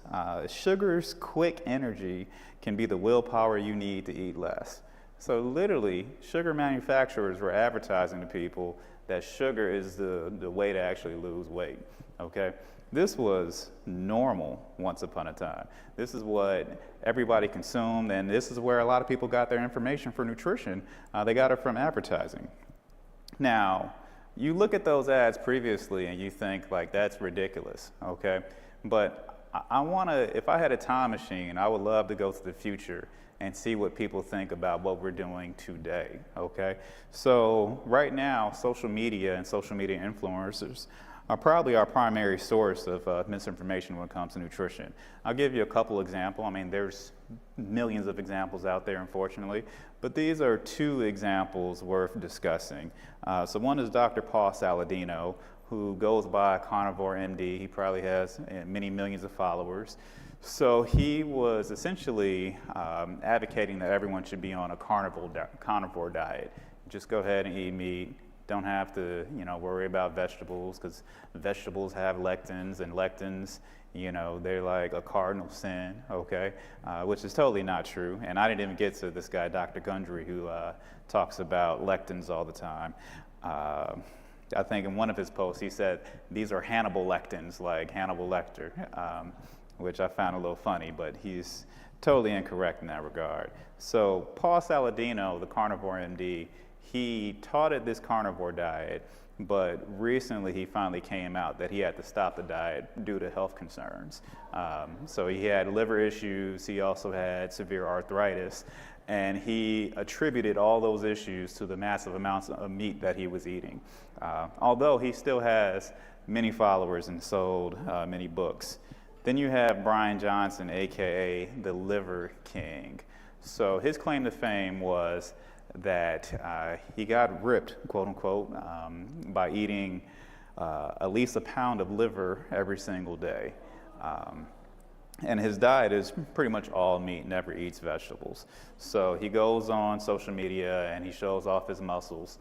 sugar's quick energy can be the willpower you need to eat less. So literally, sugar manufacturers were advertising to people that sugar is the way to actually lose weight, okay? This was normal once upon a time. This is what everybody consumed, and this is where a lot of people got their information for nutrition. They got it from advertising. Now, you look at those ads previously and you think, like, that's ridiculous, okay? But I want to, if I had a time machine, I would love to go to the future and see what people think about what we're doing today, okay? So right now, social media and social media influencers are probably our primary source of misinformation when it comes to nutrition. I'll give you a couple examples. I mean, there's millions of examples out there, unfortunately, but these are two examples worth discussing. So one is Dr. Paul Saladino, who goes by Carnivore MD. He probably has many millions of followers. So he was essentially advocating that everyone should be on a carnivore diet. Just go ahead and eat meat. Don't have to, worry about vegetables, because vegetables have lectins, and lectins, they're like a cardinal sin, okay? Which is totally not true. And I didn't even get to this guy, Dr. Gundry, who talks about lectins all the time. I think in one of his posts, he said, these are Hannibal lectins, like Hannibal Lecter, which I found a little funny, but he's totally incorrect in that regard. So Paul Saladino, the Carnivore MD, he taught at this carnivore diet, but recently he finally came out that he had to stop the diet due to health concerns. So he had liver issues, he also had severe arthritis, and he attributed all those issues to the massive amounts of meat that he was eating. Although he still has many followers and sold many books. Then you have Brian Johnson, AKA the Liver King. So his claim to fame was that he got ripped, quote unquote, by eating at least a pound of liver every single day. And his diet is pretty much all meat, never eats vegetables. So he goes on social media and he shows off his muscles.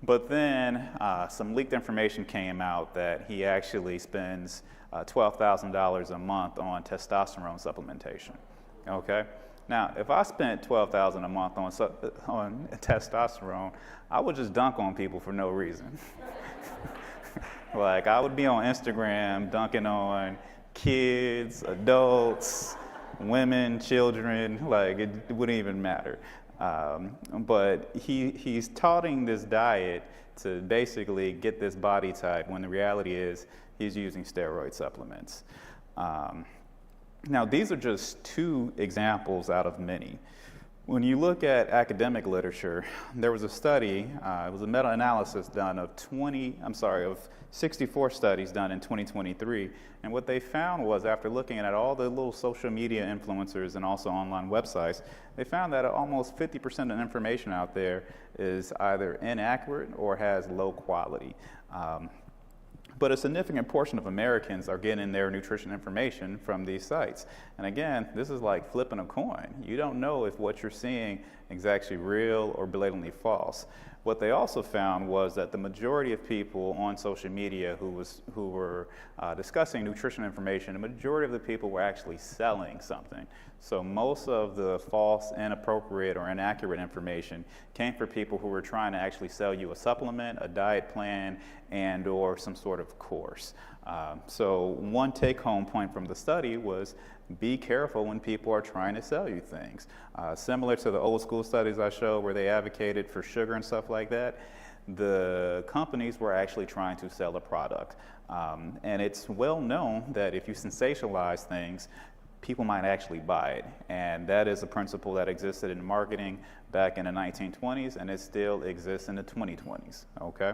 But then some leaked information came out that he actually spends $12,000 a month on testosterone supplementation, okay? Now, if I spent $12,000 a month on testosterone, I would just dunk on people for no reason. Like, I would be on Instagram dunking on kids, adults, women, children, like it wouldn't even matter. But he's touting this diet to basically get this body type when the reality is he's using steroid supplements. Now, these are just two examples out of many. When you look at academic literature, there was a study, it was a meta-analysis done of 64 studies done in 2023, and what they found was, after looking at all the little social media influencers and also online websites, they found that almost 50% of information out there is either inaccurate or has low quality. But a significant portion of Americans are getting their nutrition information from these sites. And again, this is like flipping a coin. You don't know if what you're seeing is actually real or blatantly false. What they also found was that the majority of people on social media who were discussing nutrition information, the majority of the people were actually selling something. So most of the false, inappropriate, or inaccurate information came from people who were trying to actually sell you a supplement, a diet plan, and or some sort of course. So one take-home point from the study was, be careful when people are trying to sell you things. Similar to the old school studies I showed where they advocated for sugar and stuff like that, the companies were actually trying to sell a product. And it's well known that if you sensationalize things, people might actually buy it. And that is a principle that existed in marketing back in the 1920s, and it still exists in the 2020s, okay?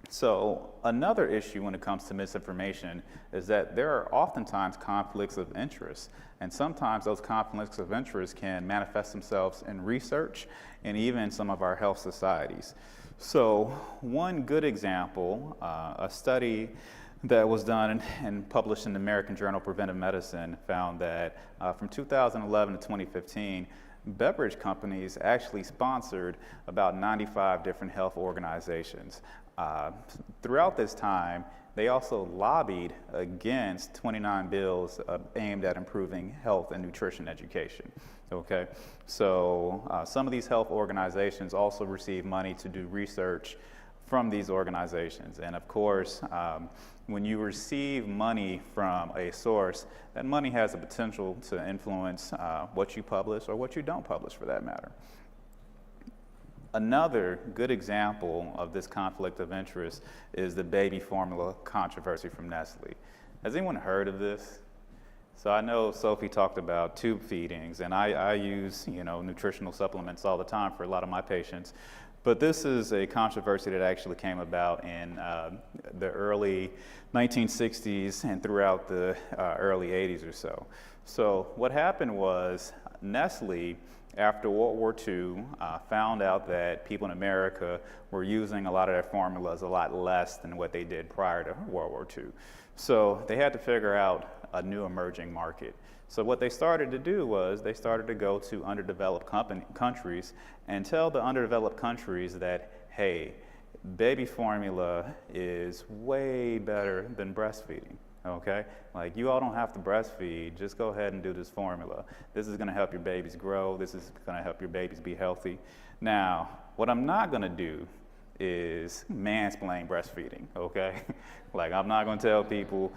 So another issue when it comes to misinformation is that there are oftentimes conflicts of interest, and sometimes those conflicts of interest can manifest themselves in research and even some of our health societies. So one good example, a study that was done and published in the American Journal of Preventive Medicine found that from 2011 to 2015, beverage companies actually sponsored about 95 different health organizations. Throughout this time, they also lobbied against 29 bills aimed at improving health and nutrition education. Okay, so some of these health organizations also receive money to do research from these organizations. And of course, when you receive money from a source, that money has the potential to influence what you publish or what you don't publish for that matter. Another good example of this conflict of interest is the baby formula controversy from Nestle. Has anyone heard of this? So I know Sophie talked about tube feedings, and I use nutritional supplements all the time for a lot of my patients. But this is a controversy that actually came about in the early 1960s and throughout the early 80s or so. So what happened was Nestle, after World War II, found out that people in America were using a lot of their formulas a lot less than what they did prior to World War II. So they had to figure out a new emerging market. So what they started to do was they started to go to underdeveloped countries and tell the underdeveloped countries that, hey, baby formula is way better than breastfeeding. Okay, like you all don't have to breastfeed, just go ahead and do this formula. This is gonna help your babies grow, this is gonna help your babies be healthy. Now, what I'm not gonna do is mansplain breastfeeding, okay? Like I'm not gonna tell people,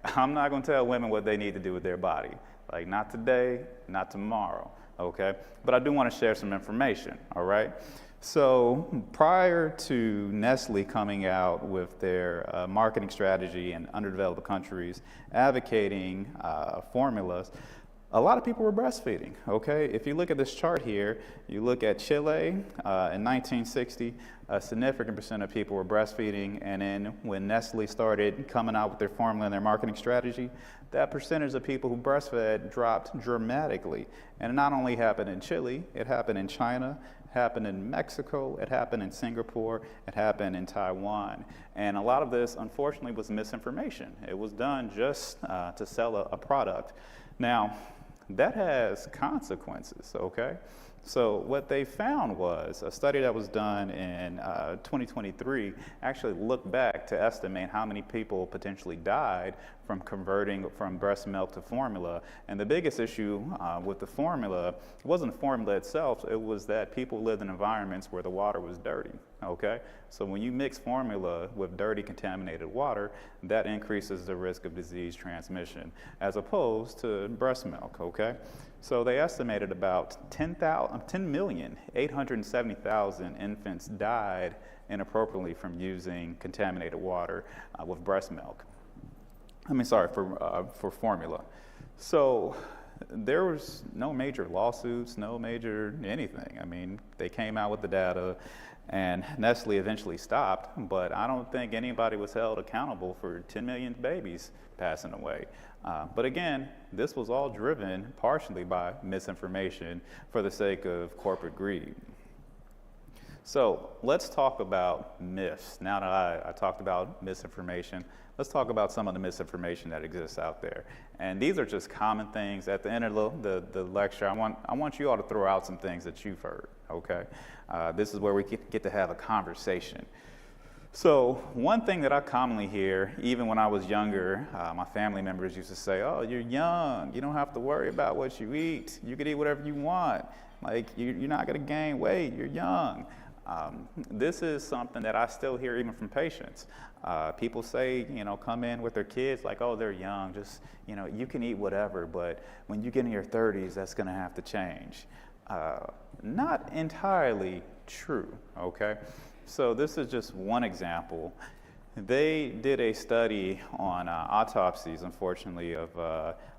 I'm not gonna tell women what they need to do with their body. Like not today, not tomorrow, okay? But I do wanna share some information, all right? So prior to Nestle coming out with their marketing strategy in underdeveloped countries advocating formulas, a lot of people were breastfeeding, okay? If you look at this chart here, you look at Chile in 1960, a significant percent of people were breastfeeding, and then when Nestle started coming out with their formula and their marketing strategy, that percentage of people who breastfed dropped dramatically. And it not only happened in Chile, it happened in China, happened in Mexico, it happened in Singapore, it happened in Taiwan. And a lot of this, unfortunately, was misinformation. It was done just to sell a product. Now, that has consequences, okay? So what they found was a study that was done in 2023 actually looked back to estimate how many people potentially died from converting from breast milk to formula. And the biggest issue with the formula wasn't the formula itself, it was that people lived in environments where the water was dirty, okay? So when you mix formula with dirty, contaminated water, that increases the risk of disease transmission as opposed to breast milk, okay? So they estimated about 10,870,000 infants died inappropriately from using contaminated water with breast milk. For formula. So there was no major lawsuits, no major anything. I mean, they came out with the data and Nestle eventually stopped, but I don't think anybody was held accountable for 10 million babies passing away. But again, this was all driven partially by misinformation for the sake of corporate greed. So let's talk about myths. Now that I talked about misinformation, let's talk about some of the misinformation that exists out there. And these are just common things. At the end of the lecture, I want you all to throw out some things that you've heard, okay? This is where we get to have a conversation. So one thing that I commonly hear, even when I was younger, my family members used to say, oh, you're young, you don't have to worry about what you eat. You can eat whatever you want. Like, you're not gonna gain weight, you're young. This is something that I still hear even from patients. People say, come in with their kids like, oh, they're young, just, you can eat whatever, but when you get in your 30s, that's gonna have to change. Not entirely true, okay? So this is just one example. They did a study on autopsies, unfortunately, of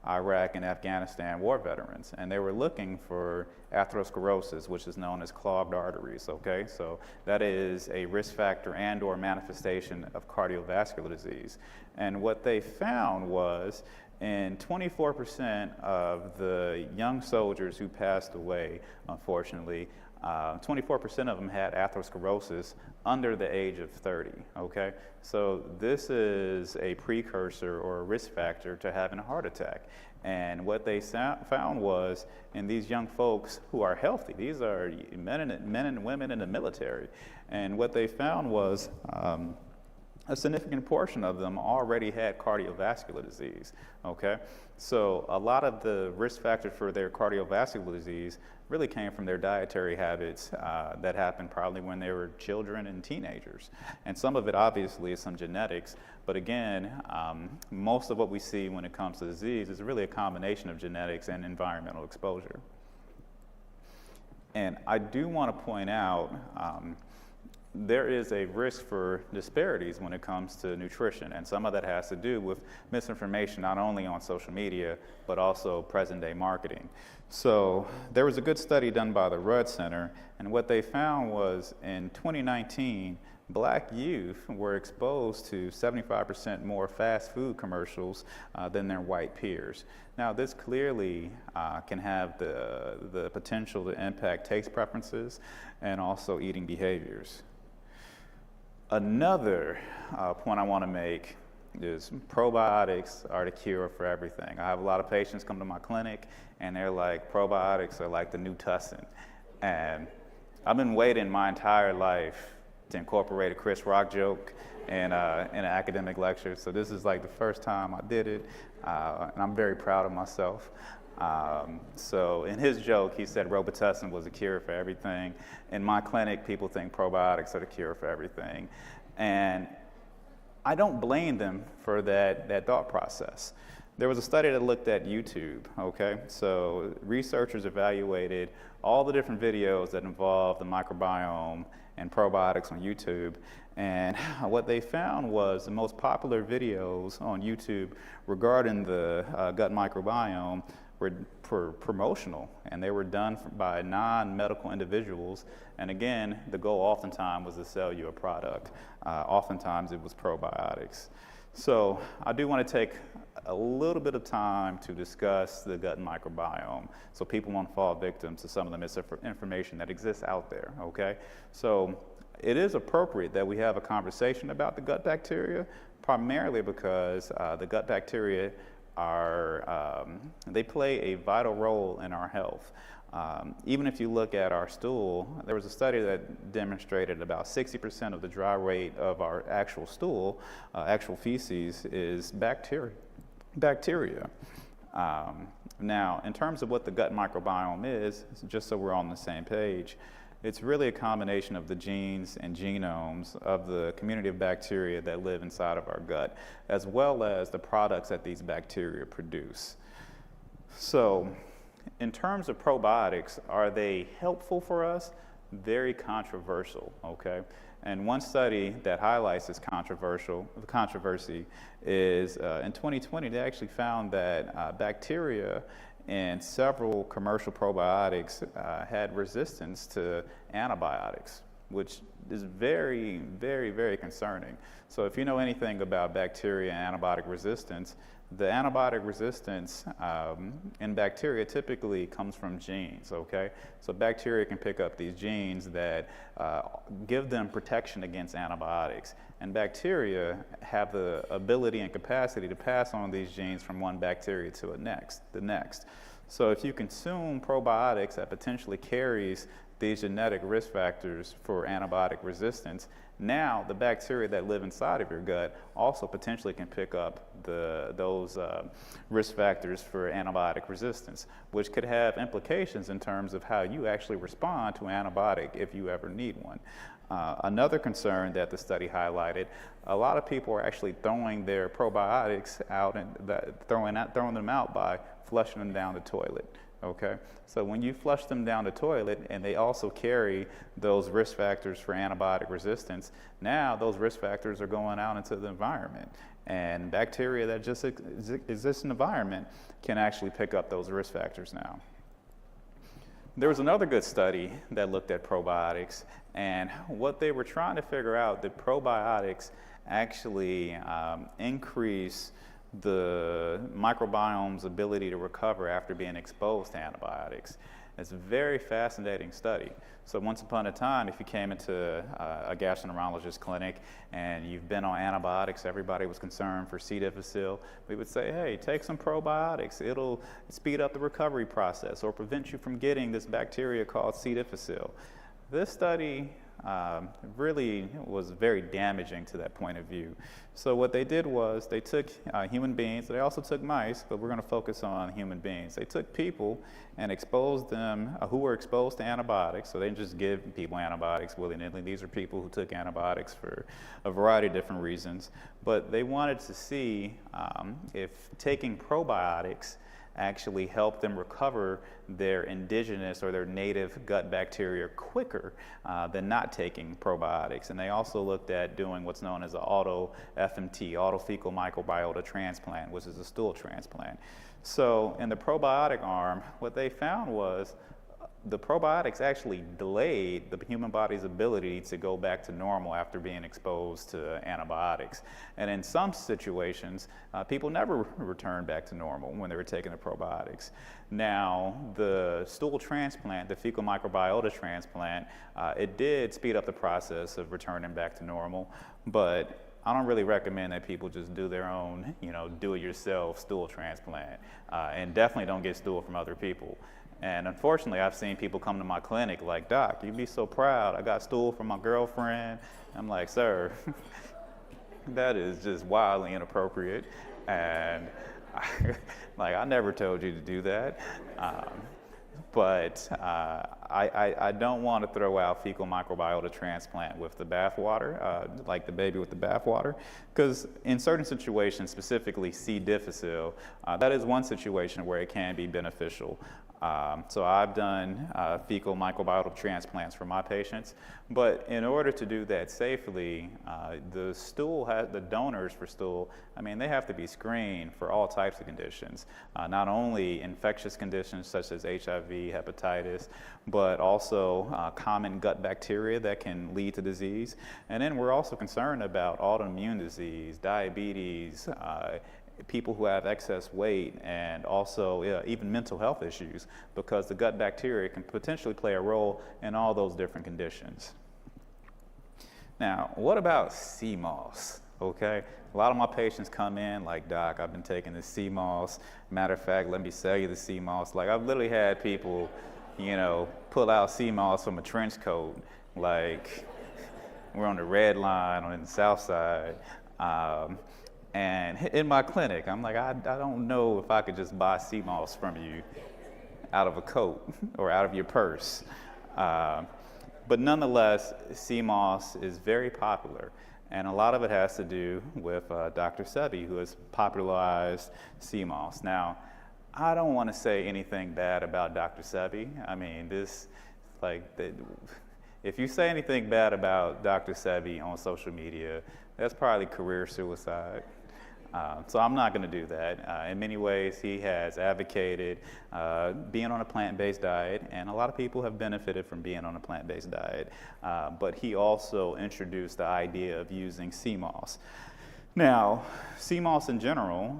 Iraq and Afghanistan war veterans, and they were looking for atherosclerosis, which is known as clogged arteries, okay? So that is a risk factor and or manifestation of cardiovascular disease. And what they found was in 24% of the young soldiers who passed away, unfortunately, 24% of them had atherosclerosis under the age of 30, okay? So this is a precursor or a risk factor to having a heart attack. And what they found was in these young folks who are healthy, these are men and women in the military, and what they found was a significant portion of them already had cardiovascular disease, okay? So a lot of the risk factors for their cardiovascular disease really came from their dietary habits that happened probably when they were children and teenagers. And some of it obviously is some genetics, but again, most of what we see when it comes to disease is really a combination of genetics and environmental exposure. And I do want to point out, there is a risk for disparities when it comes to nutrition, and some of that has to do with misinformation not only on social media but also present-day marketing. So there was a good study done by the Rudd Center, and what they found was in 2019, Black youth were exposed to 75% more fast food commercials than their white peers. Now, this clearly can have the potential to impact taste preferences and also eating behaviors. Another point I want to make is probiotics are the cure for everything. I have a lot of patients come to my clinic and they're like, probiotics are like the new tussin. And I've been waiting my entire life to incorporate a Chris Rock joke in an academic lecture. So this is like the first time I did it, and I'm very proud of myself. So in his joke, he said Robitussin was a cure for everything. In my clinic, people think probiotics are the cure for everything. And I don't blame them for that thought process. There was a study that looked at YouTube, okay? So researchers evaluated all the different videos that involve the microbiome and probiotics on YouTube. And what they found was the most popular videos on YouTube regarding the gut microbiome were promotional, and they were done by non-medical individuals. And again, the goal oftentimes was to sell you a product. Oftentimes it was probiotics. So I do want to take a little bit of time to discuss the gut microbiome so people won't fall victim to some of the misinformation that exists out there, okay? So it is appropriate that we have a conversation about the gut bacteria, primarily because the gut bacteria they play a vital role in our health. Even if you look at our stool, there was a study that demonstrated about 60% of the dry rate of our actual stool, actual feces, is bacteria. Now, in terms of what the gut microbiome is, just so we're on the same page, it's really a combination of the genes and genomes of the community of bacteria that live inside of our gut, as well as the products that these bacteria produce. So, in terms of probiotics, are they helpful for us? Very controversial, okay? And one study that highlights this controversy is in 2020, they actually found that bacteria and several commercial probiotics had resistance to antibiotics, which is very, very, very concerning. So if you know anything about bacteria and antibiotic resistance, the antibiotic resistance in bacteria typically comes from genes, okay? So bacteria can pick up these genes that give them protection against antibiotics. And bacteria have the ability and capacity to pass on these genes from one bacteria to the next. So if you consume probiotics that potentially carries these genetic risk factors for antibiotic resistance, now the bacteria that live inside of your gut also potentially can pick up those risk factors for antibiotic resistance, which could have implications in terms of how you actually respond to an antibiotic if you ever need one. Another concern that the study highlighted, a lot of people are actually throwing their probiotics out and throwing them out by flushing them down the toilet. Okay, so when you flush them down the toilet and they also carry those risk factors for antibiotic resistance, now those risk factors are going out into the environment, and bacteria that just exist in the environment can actually pick up those risk factors now. There was another good study that looked at probiotics, and what they were trying to figure out, that probiotics actually increase the microbiome's ability to recover after being exposed to antibiotics. It's a very fascinating study. So once upon a time, if you came into a gastroenterologist clinic and you've been on antibiotics, everybody was concerned for C. difficile. We would say, hey, take some probiotics. It'll speed up the recovery process or prevent you from getting this bacteria called C. difficile. This study really was very damaging to that point of view. So what they did was they took human beings, they also took mice, but we're going to focus on human beings. They took people and exposed them who were exposed to antibiotics, so they didn't just give people antibiotics willy-nilly. These are people who took antibiotics for a variety of different reasons, but they wanted to see if taking probiotics actually help them recover their indigenous or their native gut bacteria quicker than not taking probiotics. And they also looked at doing what's known as an auto-FMT, auto-fecal microbiota transplant, which is a stool transplant. So in the probiotic arm, what they found was the probiotics actually delayed the human body's ability to go back to normal after being exposed to antibiotics. And in some situations, people never returned back to normal when they were taking the probiotics. Now, the stool transplant, the fecal microbiota transplant, it did speed up the process of returning back to normal, but I don't really recommend that people just do their own, do-it-yourself stool transplant, and definitely don't get stool from other people. And unfortunately, I've seen people come to my clinic like, "Doc, you'd be so proud. I got stool from my girlfriend." I'm like, "Sir, that is just wildly inappropriate." And I never told you to do that. But I don't want to throw out fecal microbiota transplant with the bathwater, like the baby with the bathwater, because in certain situations, specifically C. difficile, that is one situation where it can be beneficial. So I've done fecal microbiota transplants for my patients, but in order to do that safely, the donors for stool, they have to be screened for all types of conditions, not only infectious conditions such as HIV, hepatitis, but also common gut bacteria that can lead to disease. And then we're also concerned about autoimmune disease, diabetes, people who have excess weight, and also even mental health issues, because the gut bacteria can potentially play a role in all those different conditions. Now, what about CMOS? Okay, a lot of my patients come in like, "Doc, I've been taking this CMOS. Matter of fact, let me sell you the CMOS." Like, I've literally had people, pull out CMOS from a trench coat, like we're on the red line on the south side. And in my clinic, I'm like, I don't know if I could just buy CMOS from you out of a coat or out of your purse. But nonetheless, CMOS is very popular. And a lot of it has to do with Dr. Sebi, who has popularized CMOS. Now, I don't want to say anything bad about Dr. Sebi. If you say anything bad about Dr. Sebi on social media, that's probably career suicide. So I'm not going to do that. In many ways, he has advocated being on a plant-based diet, and a lot of people have benefited from being on a plant-based diet. But he also introduced the idea of using CMOS. Now, CMOS in general,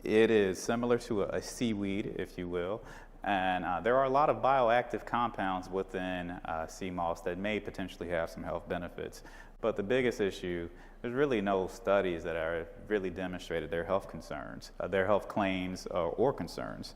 it is similar to a seaweed, if you will. And there are a lot of bioactive compounds within CMOS that may potentially have some health benefits. But the biggest issue, there's really no studies that are really demonstrated their health concerns, their health claims or concerns.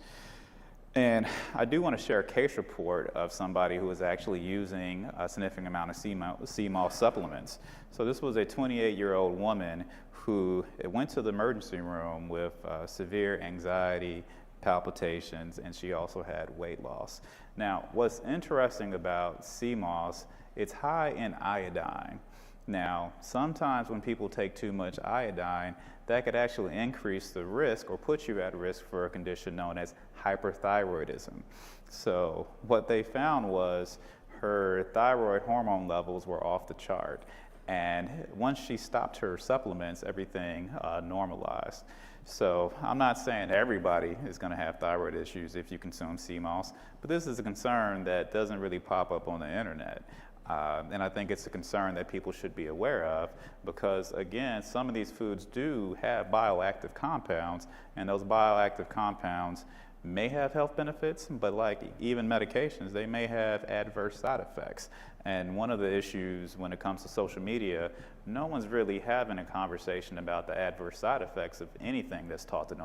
And I do want to share a case report of somebody who was actually using a significant amount of CMOS supplements. So this was a 28-year-old woman who went to the emergency room with severe anxiety, palpitations, and she also had weight loss. Now, what's interesting about CMOS, it's high in iodine. Now, sometimes when people take too much iodine, that could actually increase the risk or put you at risk for a condition known as hyperthyroidism. So what they found was her thyroid hormone levels were off the chart. And once she stopped her supplements, everything normalized. So I'm not saying everybody is going to have thyroid issues if you consume CMOS, but this is a concern that doesn't really pop up on the internet. And I think it's a concern that people should be aware of because, again, some of these foods do have bioactive compounds, and those bioactive compounds may have health benefits, but like even medications, they may have adverse side effects. And one of the issues when it comes to social media, no one's really having a conversation about the adverse side effects of anything that's touted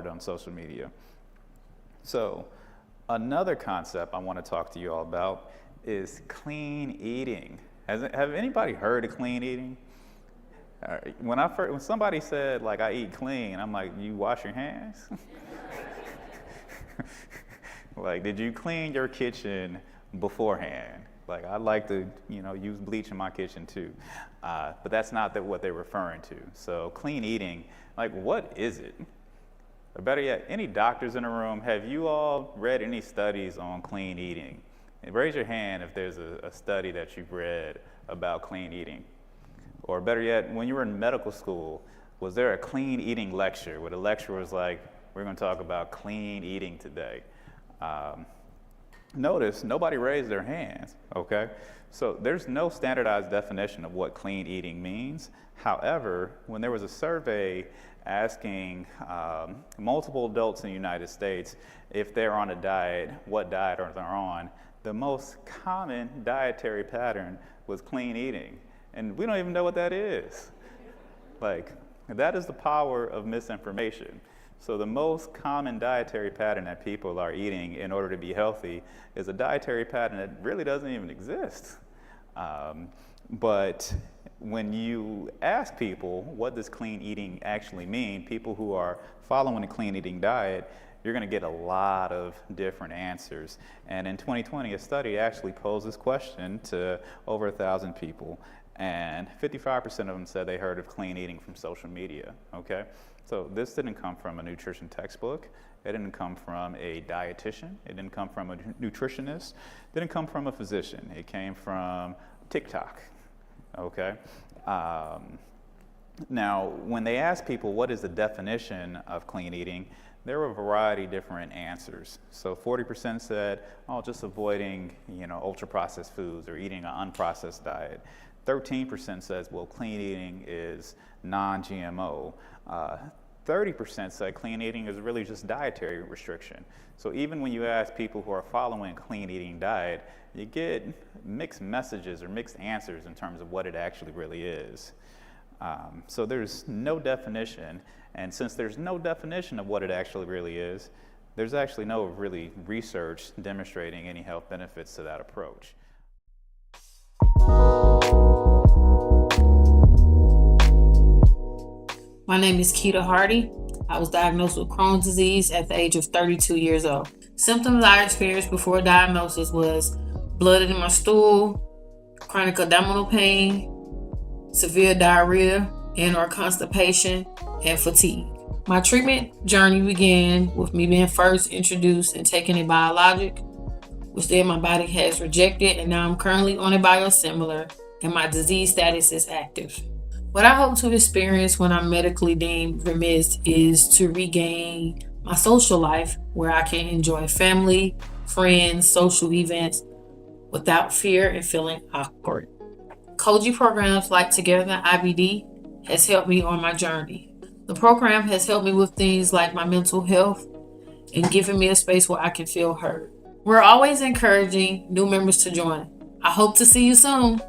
on social media. So another concept I want to talk to you all about is clean eating. Have anybody heard of clean eating? When somebody said, like, I eat clean, I'm like, you wash your hands? Like, did you clean your kitchen beforehand? Like, I like to, use bleach in my kitchen too. But that's not what they're referring to. So clean eating, like, what is it? Or better yet, any doctors in the room, have you all read any studies on clean eating? And raise your hand if there's a study that you've read about clean eating. Or better yet, when you were in medical school, was there a clean eating lecture where the lecturer was like, we're going to talk about clean eating today? Notice nobody raised their hands, okay? So there's no standardized definition of what clean eating means. However, when there was a survey asking multiple adults in the United States if they're on a diet, what diet are they on, the most common dietary pattern was clean eating. And we don't even know what that is. Like, that is the power of misinformation. So the most common dietary pattern that people are eating in order to be healthy is a dietary pattern that really doesn't even exist. But when you ask people, what does clean eating actually mean, people who are following a clean eating diet, you're going to get a lot of different answers. And in 2020, a study actually posed this question to over 1,000 people, and 55% of them said they heard of clean eating from social media, okay? So this didn't come from a nutrition textbook. It didn't come from a dietitian. It didn't come from a nutritionist. It didn't come from a physician. It came from TikTok, okay? Now, when they asked people what is the definition of clean eating, there were a variety of different answers. So 40% said, oh, just avoiding, ultra-processed foods or eating an unprocessed diet. 13% says, well, clean eating is non-GMO. 30% said clean eating is really just dietary restriction. So even when you ask people who are following a clean eating diet, you get mixed messages or mixed answers in terms of what it actually really is. So there's no definition, and since there's no definition of what it actually really is, there's actually no really research demonstrating any health benefits to that approach. My name is Keita Hardy. I was diagnosed with Crohn's disease at the age of 32 years old. Symptoms I experienced before diagnosis was blood in my stool, chronic abdominal pain, severe diarrhea and/or constipation, and fatigue. My treatment journey began with me being first introduced and taking a biologic, which then my body has rejected, and now I'm currently on a biosimilar, and my disease status is active. What I hope to experience when I'm medically deemed remitted is to regain my social life where I can enjoy family, friends, social events without fear and feeling awkward. Koji programs like Together IBD has helped me on my journey. The program has helped me with things like my mental health and given me a space where I can feel heard. We're always encouraging new members to join. I hope to see you soon.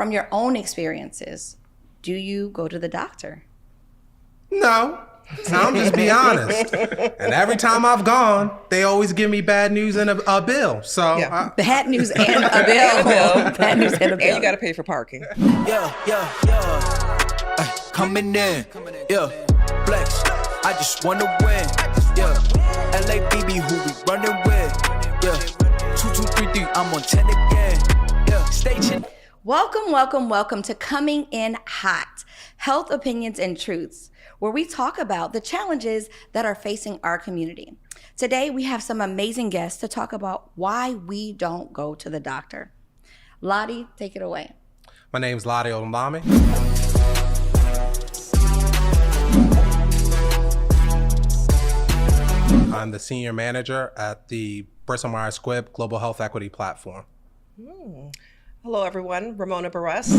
From your own experiences, do you go to the doctor? No. I'm just be honest. And every time I've gone, they always give me bad news and a bill. So bad news and a bill. Bad news and a bill. And you got to pay for parking. Coming in, flex. I just wanna win, LABB, who we running with, 2, 2, 3, 3. I'm on 10 again. Station. Welcome to Coming in Hot, Health Opinions and Truths, where we talk about the challenges that are facing our community. Today, we have some amazing guests to talk about why we don't go to the doctor. Lottie, take it away. My name's Lottie Olumami. I'm the senior manager at the Bristol Myers Squibb Global Health Equity Platform. Hello, everyone. Ramona Barres.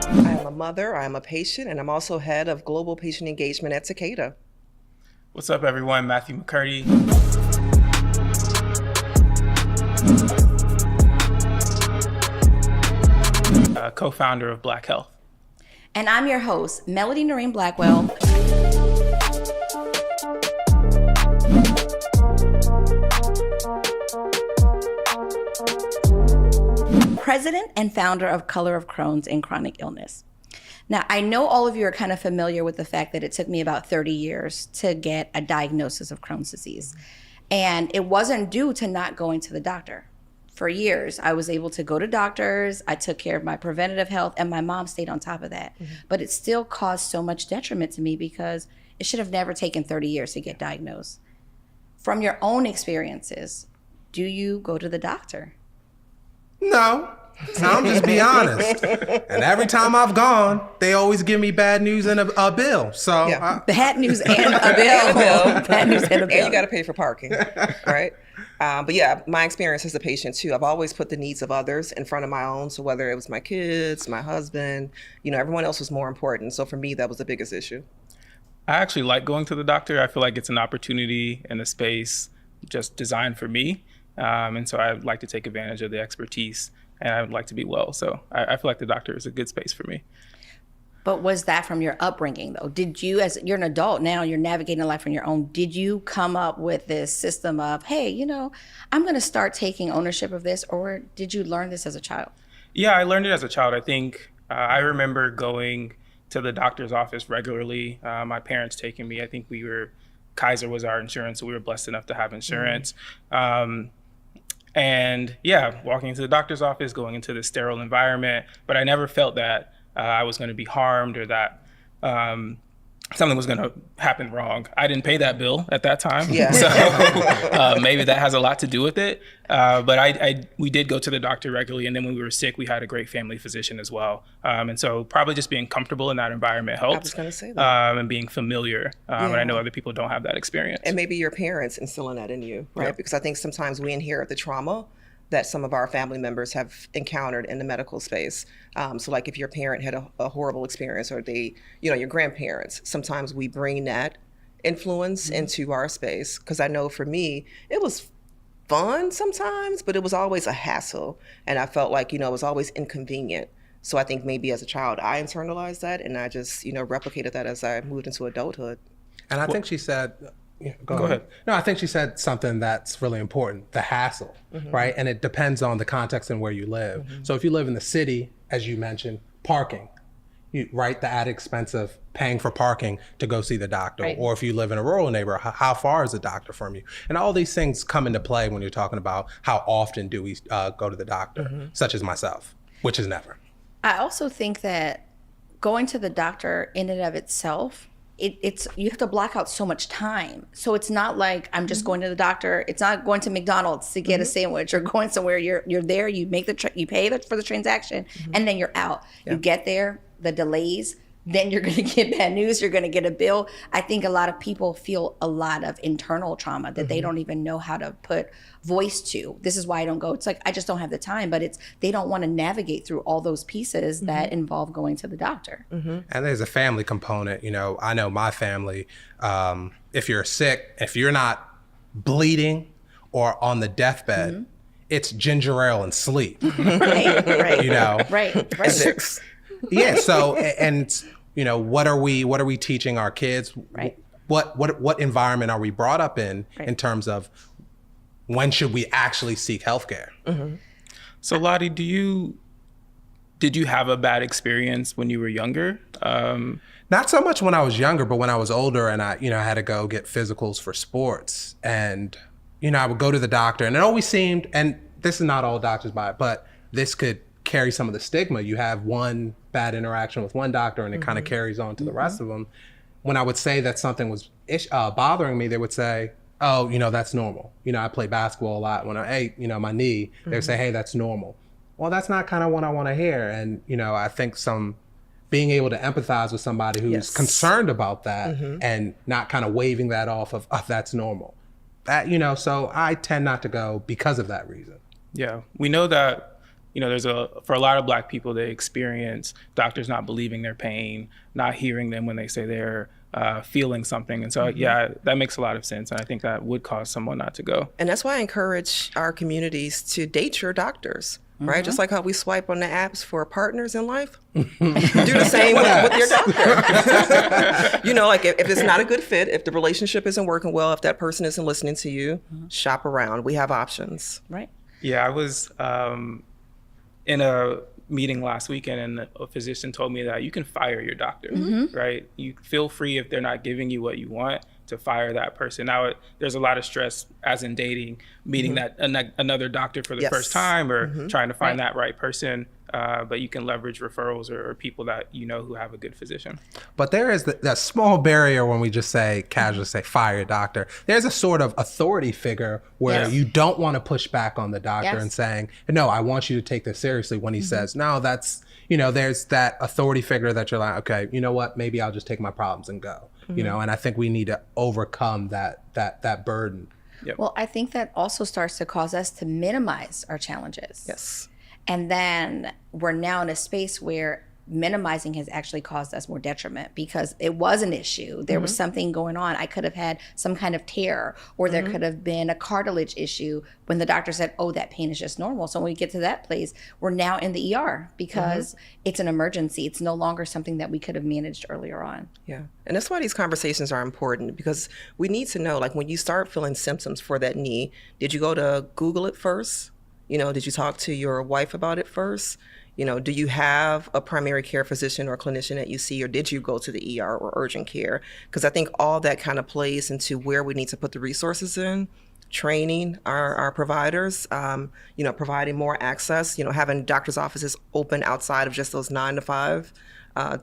I am a mother, I am a patient, and I'm also head of global patient engagement at Takeda. What's up, everyone? Matthew McCurdy. Co-founder of Black Health. And I'm your host, Melody Noreen Blackwell. President and founder of Color of Crohn's and Chronic Illness. Now, I know all of you are kind of familiar with the fact that it took me about 30 years to get a diagnosis of Crohn's disease. And it wasn't due to not going to the doctor. For years, I was able to go to doctors, I took care of my preventative health, and my mom stayed on top of that. But it still caused so much detriment to me because it should have never taken 30 years to get diagnosed. From your own experiences, do you go to the doctor? No. I'm just be honest. And every time I've gone, they always give me bad news and a bill. So bad news and a bill. Bad news and a bill. And you got to pay for parking, right? But yeah, my experience as a patient too, I've always put the needs of others in front of my own. So whether it was my kids, my husband, everyone else was more important. So for me, that was the biggest issue. I actually like going to the doctor. I feel like it's an opportunity and a space just designed for me. And so I'd like to take advantage of the expertise, and I would like to be well. So I feel like the doctor is a good space for me. But was that from your upbringing, though? Did you, as you're an adult now, you're navigating life on your own, did you come up with this system of, hey, I'm going to start taking ownership of this, or did you learn this as a child? Yeah, I learned it as a child. I think I remember going to the doctor's office regularly. My parents taking me. I think Kaiser was our insurance, so we were blessed enough to have insurance. And yeah, walking into the doctor's office, going into the sterile environment, but I never felt that I was going to be harmed or that something was going to happen wrong. I didn't pay that bill at that time, so maybe that has a lot to do with it. But we did go to the doctor regularly, and then when we were sick, we had a great family physician as well. And so probably just being comfortable in that environment helped. I was going to say that. And being familiar. And I know other people don't have that experience. And maybe your parents instilling that in you, right? Because I think sometimes we inherit the trauma that some of our family members have encountered in the medical space. So like if your parent had a horrible experience, or your grandparents, sometimes we bring that influence into our space. Because I know for me, it was fun sometimes, but it was always a hassle. And I felt like, it was always inconvenient. So I think maybe as a child, I internalized that, and I just, replicated that as I moved into adulthood. And I think she said, go ahead. No, I think she said something that's really important, the hassle, right? And it depends on the context and where you live. So if you live in the city, as you mentioned, parking, right? The added expense of paying for parking to go see the doctor. Right. Or if you live in a rural neighborhood, how far is the doctor from you? And all these things come into play when you're talking about how often do we go to the doctor, such as myself, which is never. I also think that going to the doctor in and of itself, it's you have to block out so much time. So it's not like I'm just going to the doctor. It's not going to McDonald's to get a sandwich or going somewhere. You're there. You make you pay for the transaction, and then you're out. You get there. The delays then you're going to get bad news, you're going to get a bill. I think a lot of people feel a lot of internal trauma that they don't even know how to put voice to. This is why I don't go. It's like, I just don't have the time, but it's, they don't want to navigate through all those pieces that involve going to the doctor. And there's a family component. You know, I know my family, if you're sick, if you're not bleeding or on the deathbed, it's ginger ale and sleep. Right. You know? Right. Yeah. So, and you know, what are we teaching our kids? Right. What environment are we brought up in terms of when should we actually seek healthcare? So Lottie, did you have a bad experience when you were younger? Not so much when I was younger, but when I was older and I had to go get physicals for sports, and I would go to the doctor, and it always seemed, and this is not all doctors by it, but this could carry some of the stigma. You have one bad interaction with one doctor and it kind of carries on to the rest of them. When I would say that something was bothering me, they would say, oh, that's normal. I play basketball a lot. When my knee, they would say, hey, that's normal. Well, that's not kind of what I want to hear. And, I think being able to empathize with somebody who's concerned about that and not kind of waving that off of, oh, that's normal. That, so I tend not to go because of that reason. Yeah, we know that, for a lot of Black people, they experience doctors not believing their pain, not hearing them when they say they're feeling something. And so, yeah, that makes a lot of sense. And I think that would cause someone not to go. And that's why I encourage our communities to date your doctors, right? Just like how we swipe on the apps for partners in life. Do the same with your doctor. Like if it's not a good fit, if the relationship isn't working well, if that person isn't listening to you, shop around. We have options. Right. Yeah, I was in a meeting last weekend, and a physician told me that you can fire your doctor, right? You feel free, if they're not giving you what you want, to fire that person. Now, there's a lot of stress, as in dating, meeting another doctor for the first time, or trying to find that right person. But you can leverage referrals or people that who have a good physician. But there is that small barrier when we just casually say, fire your doctor. There's a sort of authority figure where you don't want to push back on the doctor and saying, no, I want you to take this seriously, when he says, no, that's, there's that authority figure that you're like, okay, you know what, maybe I'll just take my problems and go. And I think we need to overcome that burden. Yep. Well, I think that also starts to cause us to minimize our challenges. Yes. And then we're now in a space where minimizing has actually caused us more detriment, because it was an issue. There was something going on. I could have had some kind of tear, or there could have been a cartilage issue, when the doctor said, oh, that pain is just normal. So when we get to that place, we're now in the ER because it's an emergency. It's no longer something that we could have managed earlier on. Yeah. And that's why these conversations are important, because we need to know, like, when you start feeling symptoms for that knee, did you go to Google it first? Did you talk to your wife about it first? Do you have a primary care physician or clinician that you see, or did you go to the ER or urgent care? Because I think all that kind of plays into where we need to put the resources in, training our providers, providing more access, having doctor's offices open outside of just those 9 to 5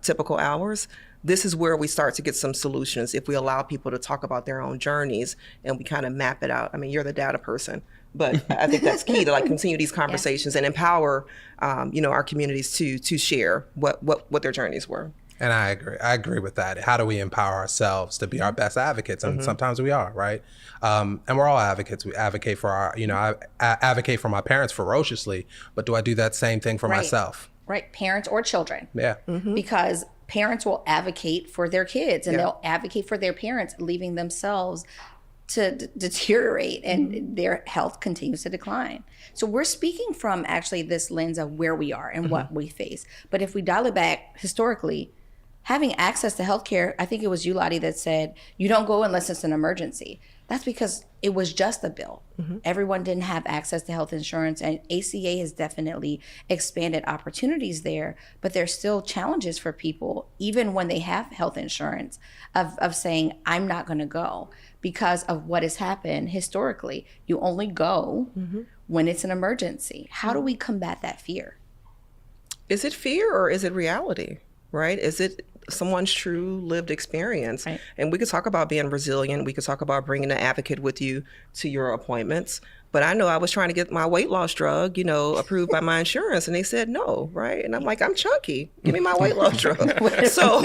typical hours. This is where we start to get some solutions if we allow people to talk about their own journeys and we kind of map it out. I mean, you're the data person, but I think that's key to continue these conversations and empower, our communities to share what their journeys were. And I agree with that. How do we empower ourselves to be our best advocates? And sometimes we are, right? And we're all advocates. We advocate for I advocate for my parents ferociously, but do I do that same thing for myself? Right, parents or children. Yeah. Because parents will advocate for their kids, and they'll advocate for their parents, leaving themselves to deteriorate, and their health continues to decline. So we're speaking from actually this lens of where we are and what we face. But if we dial it back historically, having access to healthcare, I think it was you, Lottie, that said, you don't go unless it's an emergency. That's because it was just a bill. Everyone didn't have access to health insurance, and ACA has definitely expanded opportunities there, but there's still challenges for people, even when they have health insurance, of saying, I'm not gonna go because of what has happened historically. You only go when it's an emergency. How do we combat that fear? Is it fear or is it reality, right? Is it someone's true lived experience? Right. And we could talk about being resilient. We could talk about bringing an advocate with you to your appointments. But I know I was trying to get my weight loss drug, approved by my insurance, and they said no, right? And I'm like, I'm chunky. Give me my weight loss drug. So,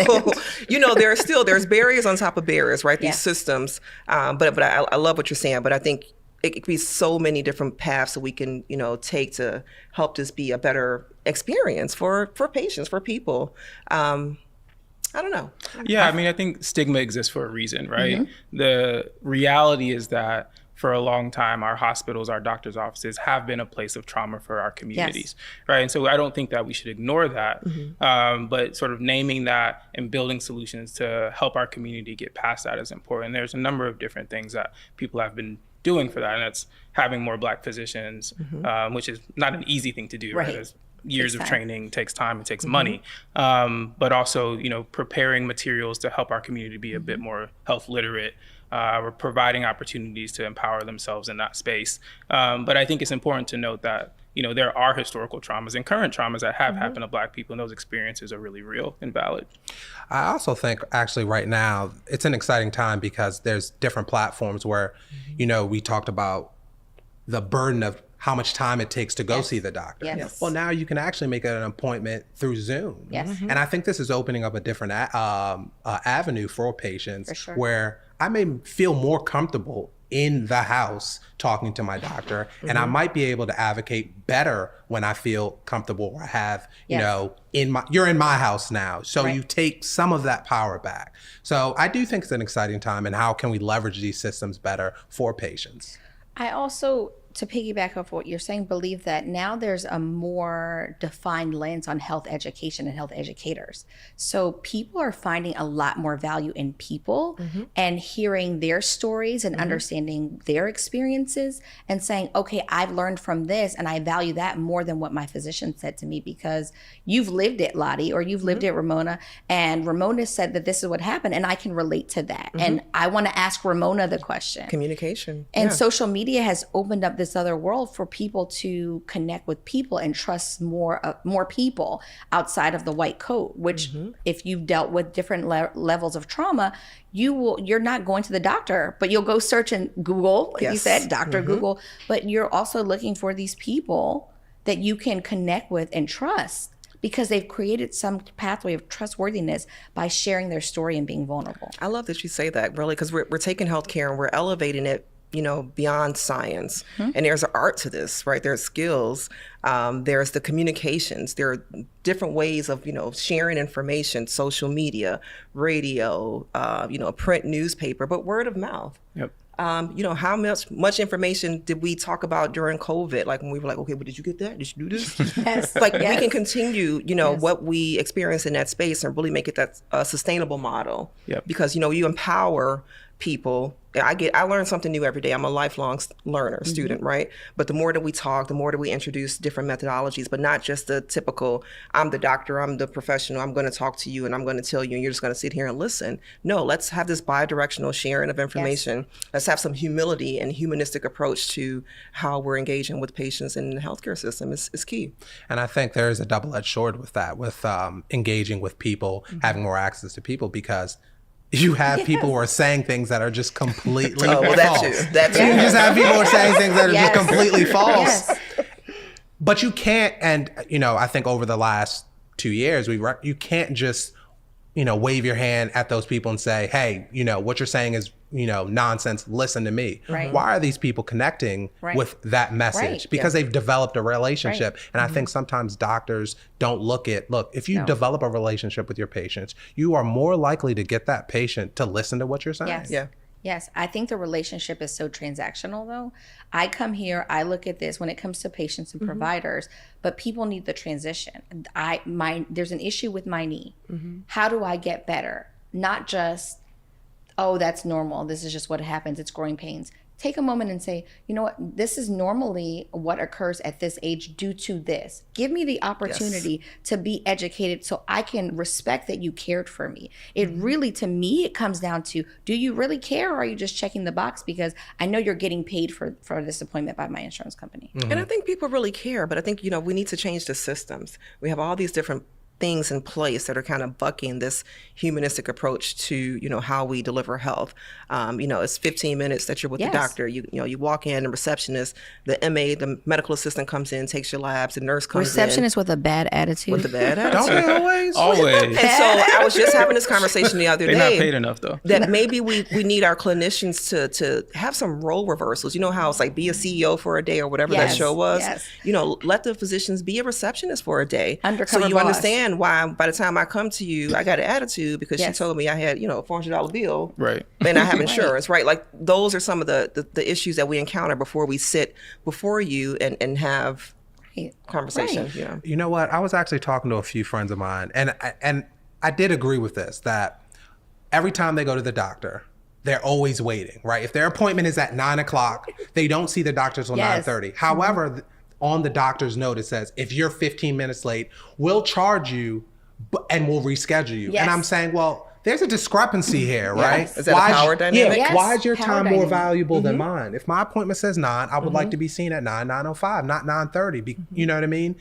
there's barriers on top of barriers, right? These systems. But I love what you're saying. But I think it could be so many different paths that we can, take to help this be a better experience for patients, for people. I don't know. Yeah, I mean, I think stigma exists for a reason, right? The reality is that for a long time, our hospitals, our doctors' offices have been a place of trauma for our communities, right? And so I don't think that we should ignore that, but sort of naming that and building solutions to help our community get past that is important. There's a number of different things that people have been doing for that, and that's having more Black physicians, which is not an easy thing to do, right? There's years of training, takes time, it takes money, but also, preparing materials to help our community be a bit more health literate. We're providing opportunities to empower themselves in that space. But I think it's important to note that, there are historical traumas and current traumas that have happened to Black people, and those experiences are really real and valid. I also think actually right now, it's an exciting time because there's different platforms where, we talked about the burden of how much time it takes to go see the doctor. Well, now you can actually make an appointment through Zoom. And I think this is opening up a different avenue for patients where I may feel more comfortable in the house talking to my doctor, and I might be able to advocate better when I feel comfortable or I have, you're in my house now. So you take some of that power back. So I do think it's an exciting time, and how can we leverage these systems better for patients? I also, to piggyback off what you're saying, believe that now there's a more defined lens on health education and health educators. So people are finding a lot more value in people and hearing their stories and understanding their experiences and saying, okay, I've learned from this and I value that more than what my physician said to me, because you've lived it, Lottie, or you've lived it, Ramona, and Ramona said that this is what happened and I can relate to that. And I want to ask Ramona the question. Communication. And social media has opened up this other world for people to connect with people and trust more people outside of the white coat, which if you've dealt with different levels of trauma, you're not going to the doctor, but you'll go search in Google, like you said, Dr. Google, but you're also looking for these people that you can connect with and trust, because they've created some pathway of trustworthiness by sharing their story and being vulnerable. I love that you say that, really, because we're taking healthcare and we're elevating it, beyond science. And there's an art to this, right? There's skills. There's the communications. There are different ways of, sharing information, social media, radio, print newspaper, but word of mouth. How much information did we talk about during COVID? Like when we were like, okay, but did you get that? Did you do this? We can continue, what we experience in that space and really make it that sustainable model. Because, you empower people. I learn something new every day. I'm a lifelong learner, student, right? But the more that we talk, the more that we introduce different methodologies, but not just the typical, I'm the doctor, I'm the professional, I'm going to talk to you and I'm going to tell you and you're just going to sit here and listen. No, let's have this bi-directional sharing of information. Let's have some humility and humanistic approach to how we're engaging with patients in the healthcare system is key. And I think there's a double-edged sword with that, with engaging with people, having more access to people, because you have people who are saying things that are just completely false. That too. You just have people who are saying things that are just completely false. But you can't, and I think over the last 2 years, you can't just, wave your hand at those people and say, hey, what you're saying is, nonsense, listen to me. Why are these people connecting with that message? Because they've developed a relationship. And I think sometimes doctors don't look, if you develop a relationship with your patients, you are more likely to get that patient to listen to what you're saying. Yes, I think the relationship is so transactional though. I come here, I look at this when it comes to patients and providers, but people need the transition. There's an issue with my knee. How do I get better? Not just, oh, that's normal. This is just what happens. It's growing pains. Take a moment and say, you know what? This is normally what occurs at this age due to this. Give me the opportunity to be educated so I can respect that you cared for me. It really, to me, it comes down to, do you really care, or are you just checking the box because I know you're getting paid for this appointment by my insurance company? And I think people really care, but I think, we need to change the systems. We have all these different things in place that are kind of bucking this humanistic approach to, you know, how we deliver health. You know, it's 15 minutes that you're with the doctor. You know, you walk in, the receptionist, the MA, the medical assistant comes in, takes your labs, the nurse comes Receptionist with a bad attitude. With a bad attitude. Don't they always? Always. And so I was just having this conversation the other day. They're not paid enough, though. That maybe we need our clinicians to have some role reversals. You know how it's like be a CEO for a day or whatever that show was? Yes. You know, let the physicians be a receptionist for a day. Undercover so you boss. understand why by the time I come to you, I got an attitude because she told me I had, you know, a $400 bill. Right. And I have insurance, right? Like those are some of the issues that we encounter before we sit before you and have conversation. Right. Yeah. You know what? I was actually talking to a few friends of mine, and I did agree with this, that every time they go to the doctor, they're always waiting, right? If their appointment is at 9 o'clock, they don't see the doctor till 9:30. However, on the doctor's note, it says, if you're 15 minutes late, we'll charge you and we'll reschedule you. And I'm saying, well, there's a discrepancy here, right? Is that a power dynamic? Yeah, why is your power time more dynamic. valuable than mine? If my appointment says 9, I would like to be seen at 9:05, not 9:30. You know what I mean?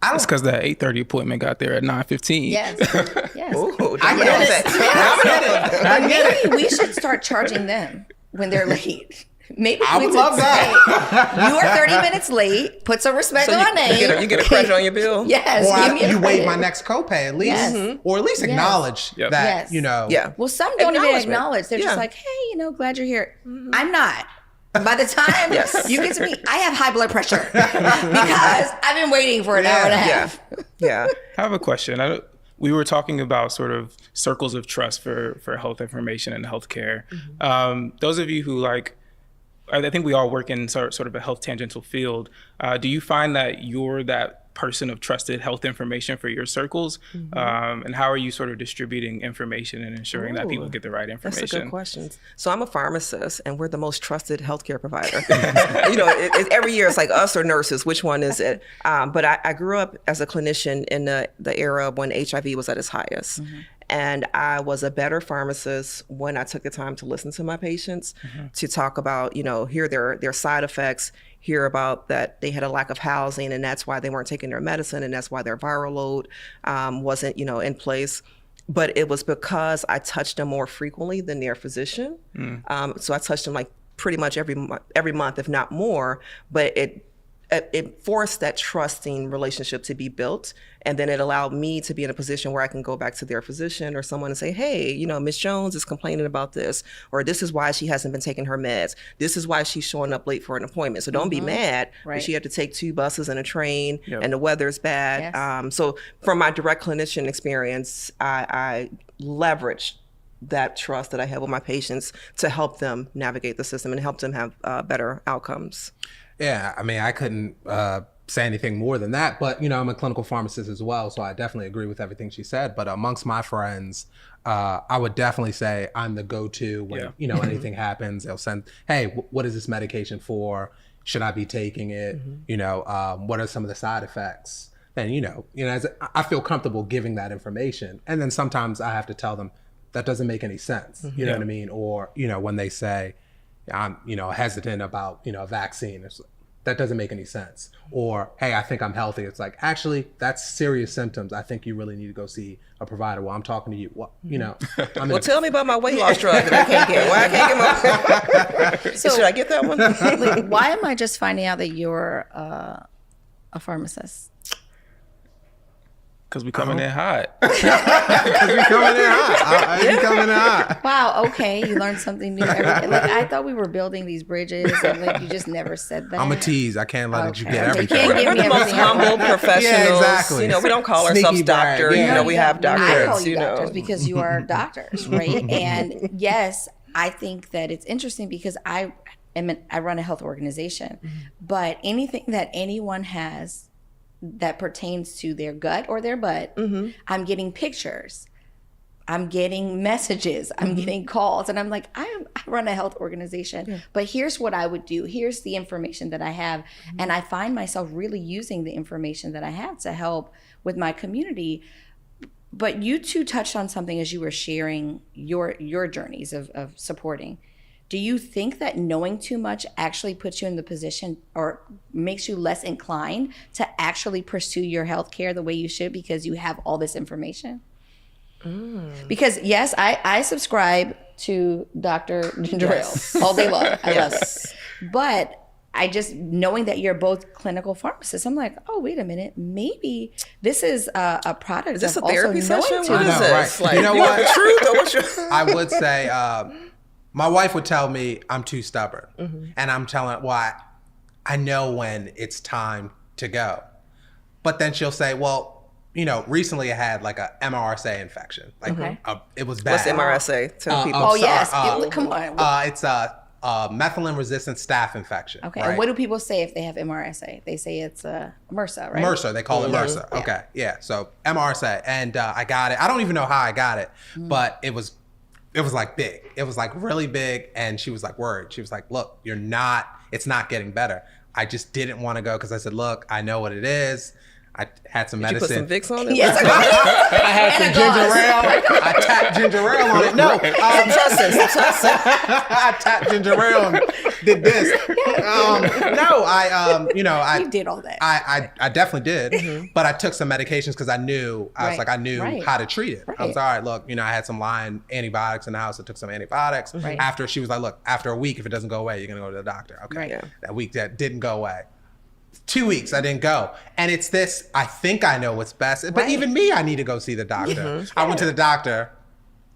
It's because that 8:30 appointment got there at 9:15. Yes. Yes. Ooh, I get it. But maybe we should start charging them when they're late. Maybe I we would should love that. say, you are 30 minutes late. Put some respect on my name. You get a credit on your bill. Yes. Or give me a you waive credit. my next copay at least, Yes. or at least acknowledge Yep. that, Yes. you know. Yeah. Well, some don't even Acknowledgement. acknowledge. They're Yeah. just like, hey, you know, glad you're here. I'm not. By the time you get to me, I have high blood pressure because I've been waiting for an hour and a half. Yeah. I have a question. We were talking about sort of circles of trust for health information and healthcare. Those of you who I think we all work in sort of a health tangential field. Do you find that you're that person of trusted health information for your circles? And how are you sort of distributing information and ensuring that people get the right information? That's a good question. So I'm a pharmacist, and we're the most trusted healthcare provider. You know, every year it's like us or nurses. Which one is it? But I grew up as a clinician in the era when HIV was at its highest. And I was a better pharmacist when I took the time to listen to my patients, to talk about, you know, hear their side effects, hear about that they had a lack of housing, and that's why they weren't taking their medicine, and that's why their viral load wasn't, you know, in place. But it was because I touched them more frequently than their physician. So I touched them like pretty much every month, if not more. But it forced that trusting relationship to be built. And then it allowed me to be in a position where I can go back to their physician or someone and say, hey, you know, Miss Jones is complaining about this, or this is why she hasn't been taking her meds. This is why she's showing up late for an appointment. So don't be mad that she had to take 2 buses and a train and the weather's bad. Yes. So from my direct clinician experience, I leveraged that trust that I have with my patients to help them navigate the system and help them have better outcomes. Yeah, I mean, I couldn't say anything more than that, but you know, I'm a clinical pharmacist as well, so I definitely agree with everything she said. But amongst my friends, I would definitely say I'm the go-to when you know anything happens. They'll send, hey, what is this medication for? Should I be taking it? You know, what are some of the side effects? Then I feel comfortable giving that information, and then sometimes I have to tell them that doesn't make any sense. You know what I mean? Or you know, when they say I'm hesitant about a vaccine, it's, that doesn't make any sense. Or, hey, I think I'm healthy. It's like, actually, that's serious symptoms. I think you really need to go see a provider. Well, I'm talking to you. Well, Well, tell me about my weight loss drug that I can't get. Why I can't get my... So, should I get that one? Like, why am I just finding out that you're a pharmacist? Because we coming in hot. Because we coming in hot. You coming in hot. Wow, okay. You learn something new every day. Like, I thought we were building these bridges, and like you just never said that. I'm a tease. I can't let you get You everything. can't give me We're the most everything. humble professionals. Yeah, exactly. You know, we don't call Sneaky ourselves brag. doctor. Yeah. You know, we have doctors. I call you know. doctors because you are doctors, right? And yes, I think that it's interesting because I run a health organization, but anything that anyone has that pertains to their gut or their butt, I'm getting pictures, I'm getting messages, I'm getting calls, and I'm like, I run a health organization, but here's what I would do. Here's the information that I have, and I find myself really using the information that I have to help with my community. But you two touched on something as you were sharing your journeys of supporting. Do you think that knowing too much actually puts you in the position or makes you less inclined to actually pursue your health care the way you should because you have all this information? Because yes, I subscribe to Dr. Ginger Ale all day long. I love it. But I just, knowing that you're both clinical pharmacists, I'm like, oh, wait a minute, maybe this is a product. Is this of a therapy also session? knowing What too is much. this? Right. Like, You know you what? want the truth or what's your... I would say, my wife would tell me I'm too stubborn. And I'm telling her, well, I know when it's time to go. But then she'll say, well, you know, recently I had like a MRSA infection. Like it was bad. What's MRSA? Tell people. Oh, yes. Come on. It's a methicillin-resistant staph infection. Okay. Right? And what do people say if they have MRSA? They say it's MRSA, right? MRSA, they call it MRSA. Okay, yeah. So MRSA, and I got it. I don't even know how I got it, but it was like big. It was like really big, and she was like worried. She was like, "Look, it's not getting better." I just didn't want to go because I said, "Look, I know what it is." I had some medicine. Did you put some Vicks on it? Yes. I had some ginger ale. I tapped ginger ale on it. No, I tapped ginger ale and did this. You did all that. I definitely did, but I took some medications because I knew how to treat it. I was all right. Look, I had some lying antibiotics in the house. I took some antibiotics. After she was like, look, after a week, if it doesn't go away, you're gonna go to the doctor. Okay, that week that didn't go away. 2 weeks, I didn't go. And it's this, I think I know what's best, but even me, I need to go see the doctor. I went to the doctor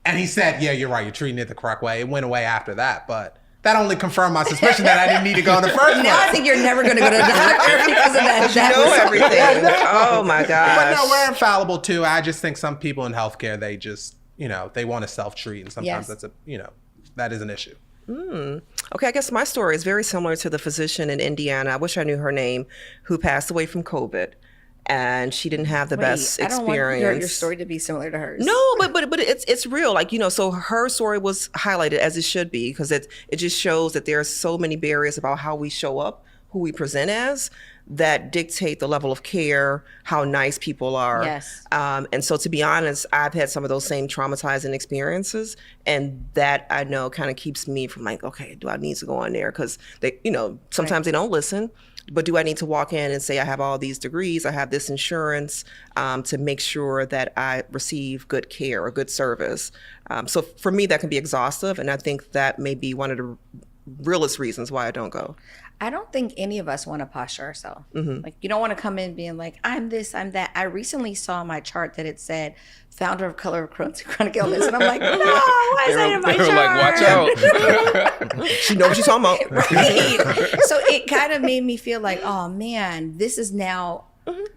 and he said, yeah, you're right, you're treating it the correct way. It went away after that, but that only confirmed my suspicion that I didn't need to go in the first place. Now I think you're never going to go to the doctor because of that. You know everything. Oh my gosh. But no, we're infallible too. I just think some people in healthcare, they just, they want to self-treat, and sometimes that's that is an issue. Okay, I guess my story is very similar to the physician in Indiana. I wish I knew her name, who passed away from COVID, and she didn't have the best experience. I don't want your story to be similar to hers. No, but it's real. Like, so her story was highlighted as it should be, because it just shows that there are so many barriers about how we show up, who we present as, that dictate the level of care, how nice people are. Yes. And so, to be honest, I've had some of those same traumatizing experiences, and that I know kind of keeps me from like, okay, do I need to go on there? Because they, sometimes they don't listen. But do I need to walk in and say I have all these degrees, I have this insurance, to make sure that I receive good care or good service? So for me, that can be exhaustive, and I think that may be one of the realest reasons why I don't go. I don't think any of us want to posture ourselves. Like, you don't want to come in being like, I'm this, I'm that. I recently saw my chart that it said founder of color of Crohn's and chronic illness. And I'm like, no, why is that in my chart? They were like, watch out. She knows what she's talking about. Right. So it kind of made me feel like, oh man, this is now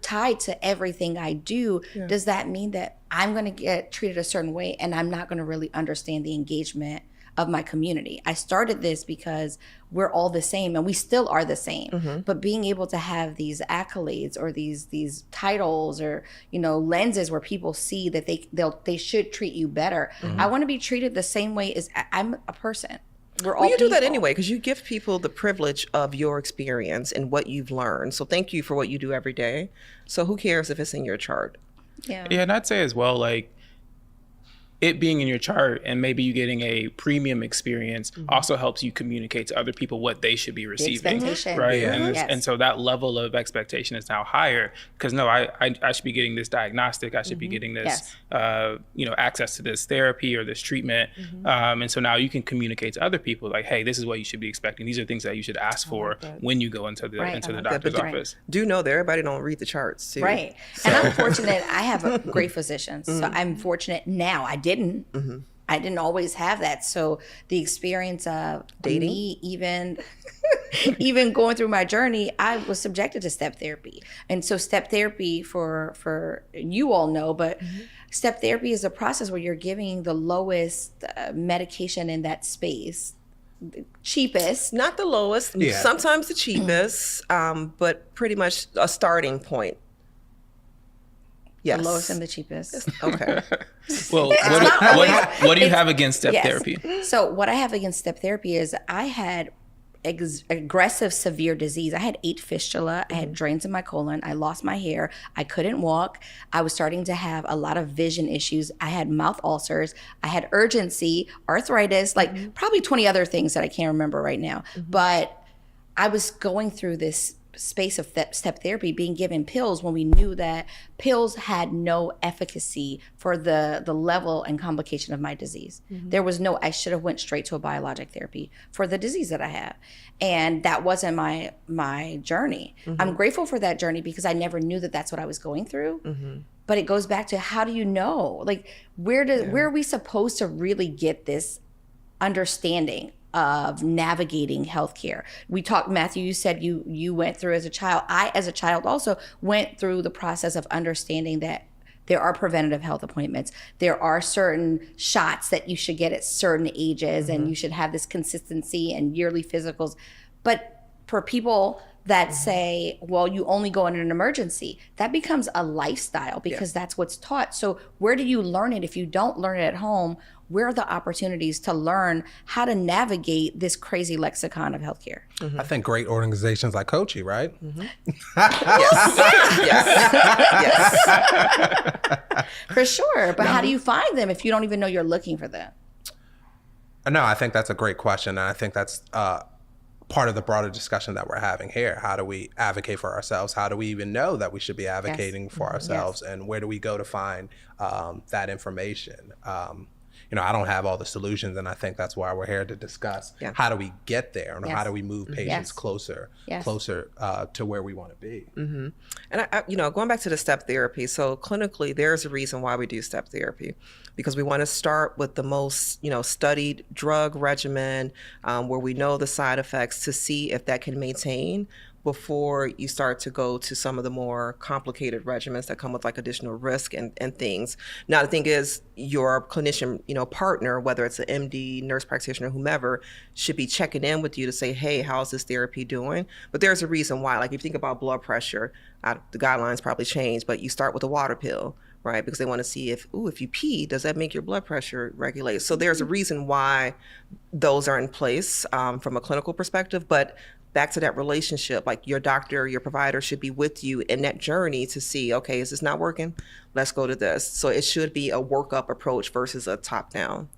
tied to everything I do. Yeah. Does that mean that I'm going to get treated a certain way and I'm not going to really understand the engagement of my community? I started this because we're all the same, and we still are the same. But being able to have these accolades or these titles or lenses where people see that they should treat you better. I want to be treated the same way as I'm a person. We're all you do that people. anyway, because you give people the privilege of your experience and what you've learned. So thank you for what you do every day. So who cares if it's in your chart? Yeah, and I'd say as well, like, it being in your chart and maybe you getting a premium experience also helps you communicate to other people what they should be receiving, right? Yes. And so that level of expectation is now higher, because no, I should be getting this diagnostic, I should be getting this, access to this therapy or this treatment, and so now you can communicate to other people like, hey, this is what you should be expecting. These are things that you should ask for when you go into the doctor's office. Do know that everybody don't read the charts too. Right. So. And I'm fortunate. I have great physicians, so I'm fortunate now. I didn't always have that. So the experience of dating, me even going through my journey, I was subjected to step therapy. And so step therapy, for you all know, but step therapy is a process where you're giving the lowest medication in that space. Cheapest. Not the lowest, sometimes the cheapest, but pretty much a starting point. Yes. The lowest and the cheapest. Okay. Well, what do you have against step therapy? So what I have against step therapy is I had aggressive, severe disease. I had 8 fistula. I had drains in my colon. I lost my hair. I couldn't walk. I was starting to have a lot of vision issues. I had mouth ulcers. I had urgency, arthritis, like probably 20 other things that I can't remember right now. But I was going through this space of step therapy, being given pills when we knew that pills had no efficacy for the level and complication of my disease. There was no, I should have went straight to a biologic therapy for the disease that I have. And that wasn't my journey. I'm grateful for that journey because I never knew that that's what I was going through. But it goes back to, how do you know? Like, where are we supposed to really get this understanding of navigating healthcare? We talked, Matthew, you said you went through as a child. I, as a child, also went through the process of understanding that there are preventative health appointments. There are certain shots that you should get at certain ages, and you should have this consistency and yearly physicals. But for people that say, well, you only go in an emergency, that becomes a lifestyle because that's what's taught. So where do you learn it if you don't learn it at home? Where are the opportunities to learn how to navigate this crazy lexicon of healthcare? I think great organizations like Coachy, right? Yes. For sure. But how do you find them if you don't even know you're looking for them? No, I think that's a great question. And I think that's part of the broader discussion that we're having here. How do we advocate for ourselves? How do we even know that we should be advocating for ourselves? And where do we go to find that information? I don't have all the solutions, and I think that's why we're here to discuss how do we get there, and how do we move patients closer to where we want to be. And I, going back to the step therapy, so clinically, there's a reason why we do step therapy, because we want to start with the most, studied drug regimen where we know the side effects to see if that can maintain before you start to go to some of the more complicated regimens that come with like additional risk and things. Now, the thing is, your clinician, partner, whether it's an MD, nurse practitioner, whomever, should be checking in with you to say, hey, how's this therapy doing? But there's a reason why. Like, if you think about blood pressure, the guidelines probably change, but you start with a water pill, right? Because they want to see if you pee, does that make your blood pressure regulate? So there's a reason why those are in place from a clinical perspective. But back to that relationship, like your doctor, your provider should be with you in that journey to see, okay, is this not working? Let's go to this. So it should be a workup approach versus a top down.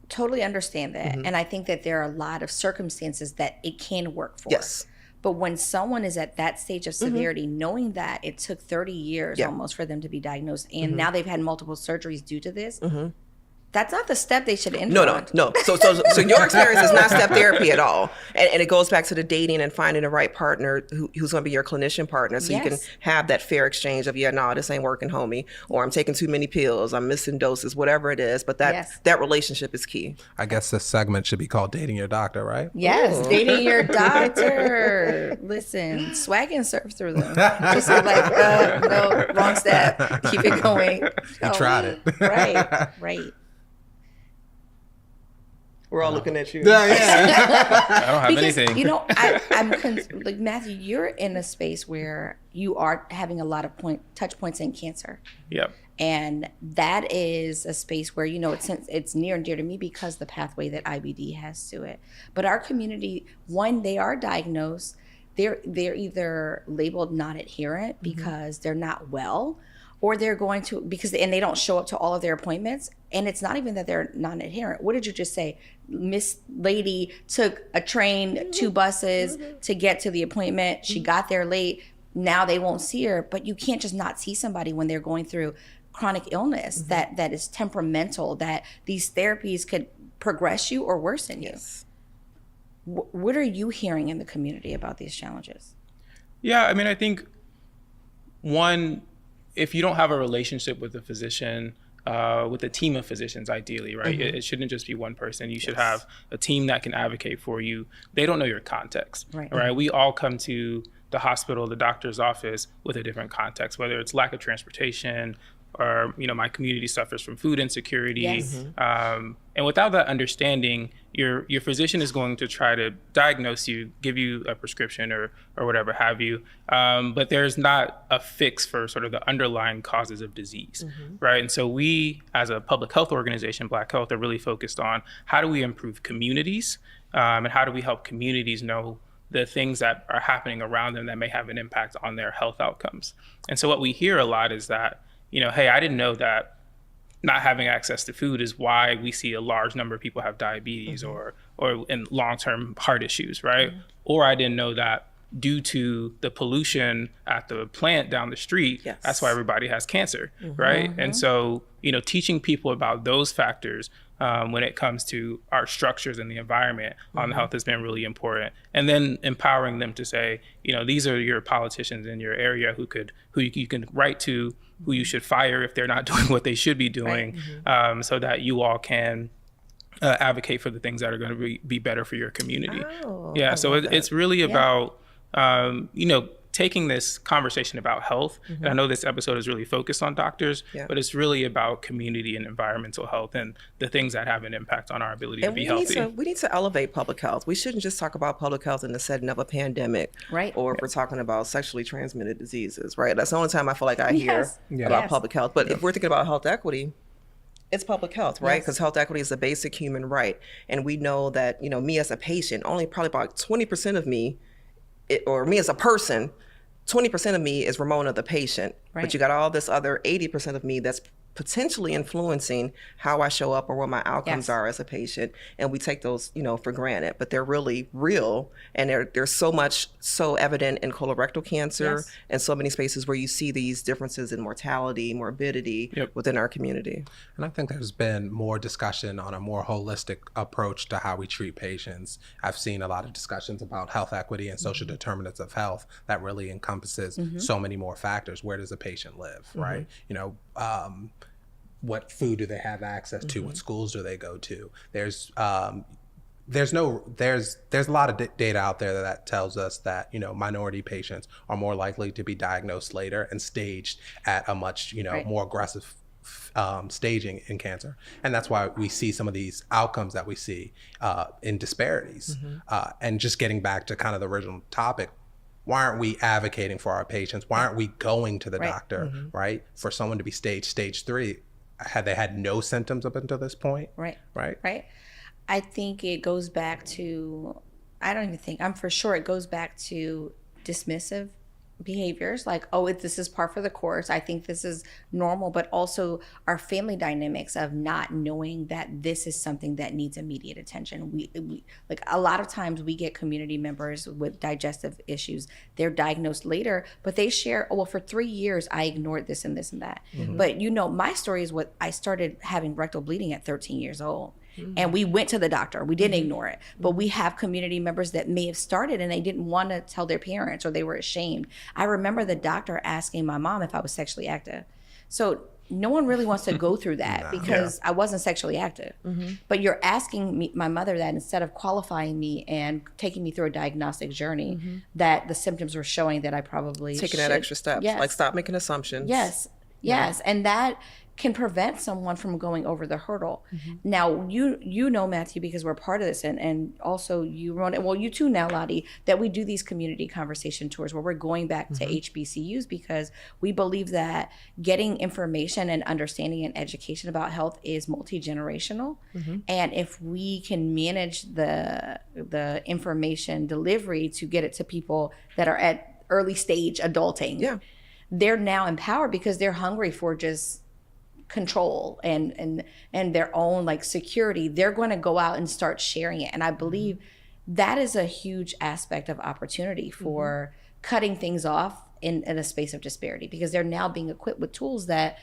Totally understand that. And I think that there are a lot of circumstances that it can work for. Yes. But when someone is at that stage of severity, knowing that it took 30 years almost for them to be diagnosed, and now they've had multiple surgeries due to this, that's not the step they should enter on. No. So your experience is not step therapy at all. And it goes back to the dating and finding the right partner who's going to be your clinician partner. So you can have that fair exchange of, no, this ain't working, homie. Or I'm taking too many pills. I'm missing doses, whatever it is. But that relationship is key. I guess this segment should be called Dating Your Doctor, right? Yes, dating your doctor. Listen, swag and surf through them. Just like, no, wrong step. Keep it going. You tried it. Right. We're all looking at you. I don't have anything. I'm like, Matthew, you're in a space where you are having a lot of touch points in cancer. Yep. And that is a space where, it's near and dear to me because the pathway that IBD has to it. But our community, when they are diagnosed, they're either labeled not adherent because they're not well, or they're going to, and they don't show up to all of their appointments. And it's not even that they're non-adherent. What did you just say? Miss Lady took a train, 2 buses to get to the appointment. She got there late. Now they won't see her. But you can't just not see somebody when they're going through chronic illness that is temperamental, that these therapies could progress you or worsen you. What are you hearing in the community about these challenges? Yeah, I mean, I think, one, if you don't have a relationship with a physician, with a team of physicians, ideally, right? It shouldn't just be one person. You should have a team that can advocate for you. They don't know your context, right? We all come to the hospital, the doctor's office with a different context, whether it's lack of transportation, or my community suffers from food insecurity. And without that understanding, your physician is going to try to diagnose you, give you a prescription or whatever have you. But there's not a fix for sort of the underlying causes of disease, right? And so we, as a public health organization, Black Health, are really focused on how do we improve communities And how do we help communities know the things that are happening around them that may have an impact on their health outcomes? And so what we hear a lot is that, hey, I didn't know that not having access to food is why we see a large number of people have diabetes or in long-term heart issues, right? Or I didn't know that due to the pollution at the plant down the street, that's why everybody has cancer, right? And so, teaching people about those factors when it comes to our structures and the environment on health has been really important. And then empowering them to say, these are your politicians in your area who you can write to, who you should fire if they're not doing what they should be doing, so that you all can advocate for the things that are going to be better for your community. So it's really about, taking this conversation about health, and I know this episode is really focused on doctors, but it's really about community and environmental health and the things that have an impact on our ability to be healthy. We need to elevate public health. We shouldn't just talk about public health in the setting of a pandemic, or if we're talking about sexually transmitted diseases, right? That's the only time I feel like I hear about public health. But if we're thinking about health equity, it's public health, right? Because health equity is a basic human right. And we know that, me as a patient, only probably about 20% of me, or me as a person, 20% of me is Ramona the patient, but you got all this other 80% of me that's potentially influencing how I show up or what my outcomes are as a patient. And we take those, for granted, but they're really real. And they're so evident in colorectal cancer and so many spaces where you see these differences in mortality, morbidity within our community. And I think there's been more discussion on a more holistic approach to how we treat patients. I've seen a lot of discussions about health equity and social determinants of health that really encompasses so many more factors. Where does a patient live, right? What food do they have access to? What schools do they go to? There's a lot of data out there that tells us that minority patients are more likely to be diagnosed later and staged at a much more aggressive staging in cancer. And that's why we see some of these outcomes that we see in disparities. And just getting back to kind of the original topic, why aren't we advocating for our patients? Why aren't we going to the doctor, right? For someone to be stage 3, had they had no symptoms up until this point? Right. I think it goes back to, I'm for sure it goes back to dismissive behaviors, like, this is par for the course. I think this is normal, but also our family dynamics of not knowing that this is something that needs immediate attention. We like a lot of times we get community members with digestive issues. They're diagnosed later, but they share, for 3 years I ignored this and this and that. But my story is what I started having rectal bleeding at 13 years old. And we went to the doctor. We didn't ignore it. But we have community members that may have started and they didn't want to tell their parents or they were ashamed. I remember the doctor asking my mom if I was sexually active. So no one really wants to go through that because I wasn't sexually active. But you're asking my mother that instead of qualifying me and taking me through a diagnostic journey, that the symptoms were showing that I probably taking that extra step, like stop making assumptions. Yes. And that can prevent someone from going over the hurdle. Now, you know, Matthew, because we're part of this, and also you run it, well, you too now, Lottie, that we do these community conversation tours where we're going back to HBCUs because we believe that getting information and understanding and education about health is multi-generational. And if we can manage the information delivery to get it to people that are at early stage adulting, they're now empowered because they're hungry for just control and their own like security. They're going to go out and start sharing it. And I believe that is a huge aspect of opportunity for cutting things off in a space of disparity, because they're now being equipped with tools that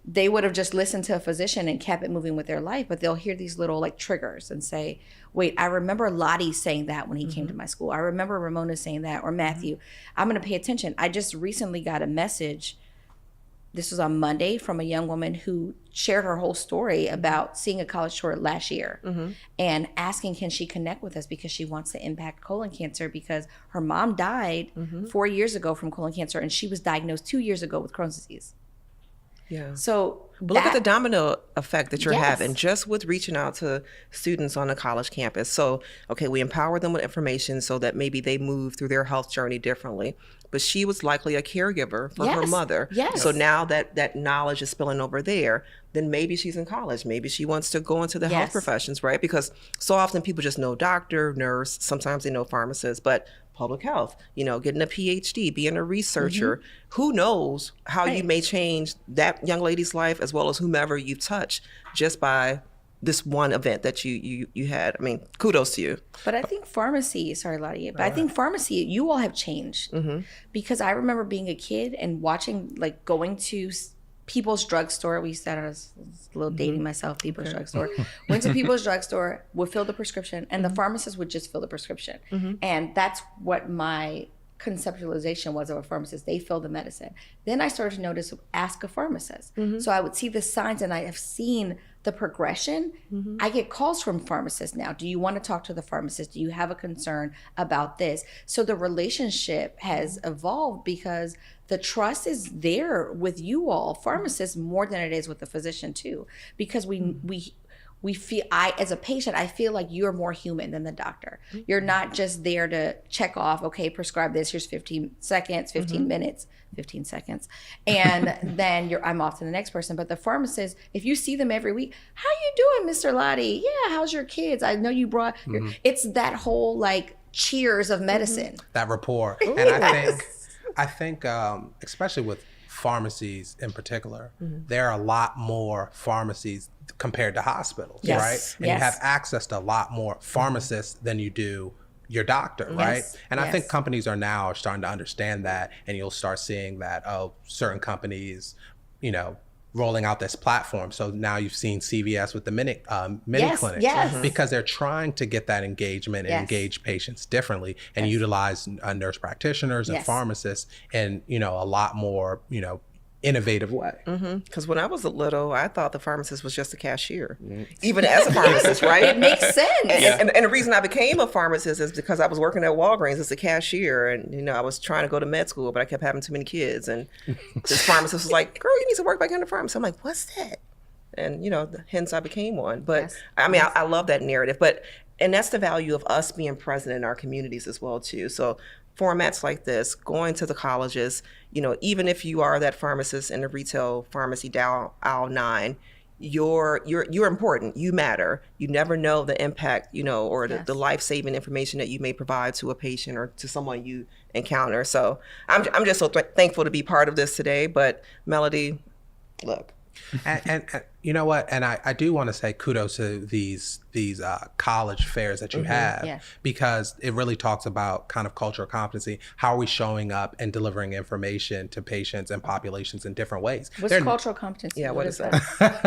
they would have just listened to a physician and kept it moving with their life, but they'll hear these little like triggers and say, wait, I remember Lottie saying that when he came to my school. I remember Ramona saying that, or Matthew. I'm going to pay attention. I just recently got a message, this was on Monday, from a young woman who shared her whole story about seeing a college tour last year and asking, can she connect with us because she wants to impact colon cancer, because her mom died 4 years ago from colon cancer and she was diagnosed 2 years ago with Crohn's disease. So But look at the domino effect that you're Yes. having just with reaching out to students on a college campus. So, okay, we empower them with information so that maybe they move through their health journey differently. But she was likely a caregiver for her Yes. mother. Yes. So now that knowledge is spilling over there, then maybe she's in college. Maybe she wants to go into the health Yes. professions, right? Because so often people just know doctor, nurse, sometimes they know pharmacist, but public health, getting a PhD, being a researcher, who knows how you may change that young lady's life as well as whomever you touch just by this one event that you had. I mean, kudos to you. But I think pharmacy, sorry, Lottie, but I think pharmacy, you all have changed. Because I remember being a kid and watching, like, going to People's Drugstore. We said, I was a little dating myself, People's Drugstore. Went to People's Drugstore, would fill the prescription, and the pharmacist would just fill the prescription. And that's what my conceptualization was of a pharmacist. They fill the medicine. Then I started to notice, ask a pharmacist. So I would see the signs, and I have seen the progression. I get calls from pharmacists now. Do you want to talk to the pharmacist? Do you have a concern about this? So the relationship has evolved because the trust is there with you all, pharmacists, more than it is with the physician too. Because we feel, as a patient, I feel like you're more human than the doctor. You're not just there to check off, okay, prescribe this, here's 15 seconds, 15 minutes, 15 seconds. And then I'm off to the next person. But the pharmacist, if you see them every week, how you doing, Mr. Lottie? Yeah, how's your kids? I know you brought, it's that whole like cheers of medicine. That rapport. Ooh. And I think especially with pharmacies in particular, there are a lot more pharmacies compared to hospitals, right? And you have access to a lot more pharmacists than you do your doctor, right? And I think companies are now starting to understand that, and you'll start seeing that, certain companies, rolling out this platform. So now you've seen CVS with the mini clinics, because they're trying to get that engagement and engage patients differently and utilize nurse practitioners and pharmacists in, a lot more, innovative way. Because when I was little, I thought the pharmacist was just a cashier, even as a pharmacist, right? It makes sense. And the reason I became a pharmacist is because I was working at Walgreens as a cashier, and I was trying to go to med school, but I kept having too many kids. And this pharmacist was like, "Girl, you need to work back in the pharmacy." I'm like, "What's that?" And hence I became one. But I mean, I love that narrative. And that's the value of us being present in our communities as well too. So formats like this, going to the colleges, even if you are that pharmacist in the retail pharmacy down aisle 9, you're important. You matter. You never know the impact, or the life-saving information that you may provide to a patient or to someone you encounter. So I'm just so thankful to be part of this today. But Melody, look. And you know what? And I do want to say kudos to these college fairs that you have, because it really talks about kind of cultural competency. How are we showing up and delivering information to patients and populations in different ways? What's cultural competency? Yeah, what is that?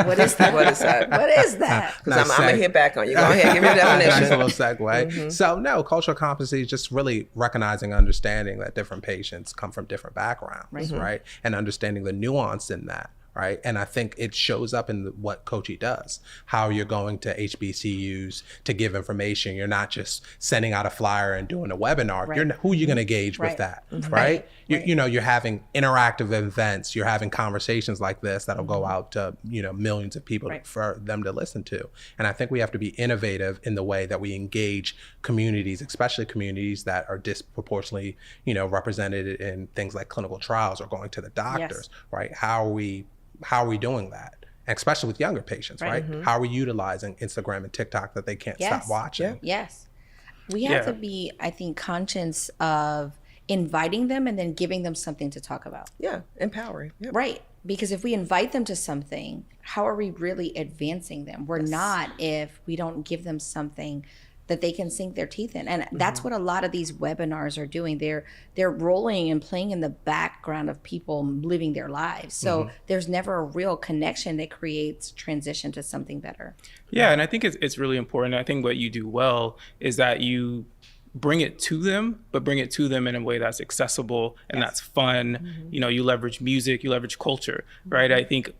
What is that? What is that? What is that? Because I'm going to hit back on you. Go ahead, give me the definition. Nice little segue. So no, cultural competency is just really recognizing, understanding that different patients come from different backgrounds, right? And understanding the nuance in that. Right. And I think it shows up in what Coachy does, how you're going to HBCUs to give information. You're not just sending out a flyer and doing a webinar. Right. Who are you going to engage with that? Right. You're having interactive events. You're having conversations like this that'll go out to, millions of people for them to listen to. And I think we have to be innovative in the way that we engage communities, especially communities that are disproportionately, represented in things like clinical trials or going to the doctors. Right. How are we doing that? And especially with younger patients, right? How are we utilizing Instagram and TikTok that they can't stop watching? Yes. We have to be, I think, conscious of inviting them and then giving them something to talk about. Yeah, empowering. Yep. Right. Because if we invite them to something, how are we really advancing them? We're not if we don't give them something that they can sink their teeth in. And that's what a lot of these webinars are doing. They're rolling and playing in the background of people living their lives. So there's never a real connection that creates transition to something better. Yeah, and I think it's really important. I think what you do well is that you bring it to them, but bring it to them in a way that's accessible and that's fun. You leverage music, you leverage culture, right? I think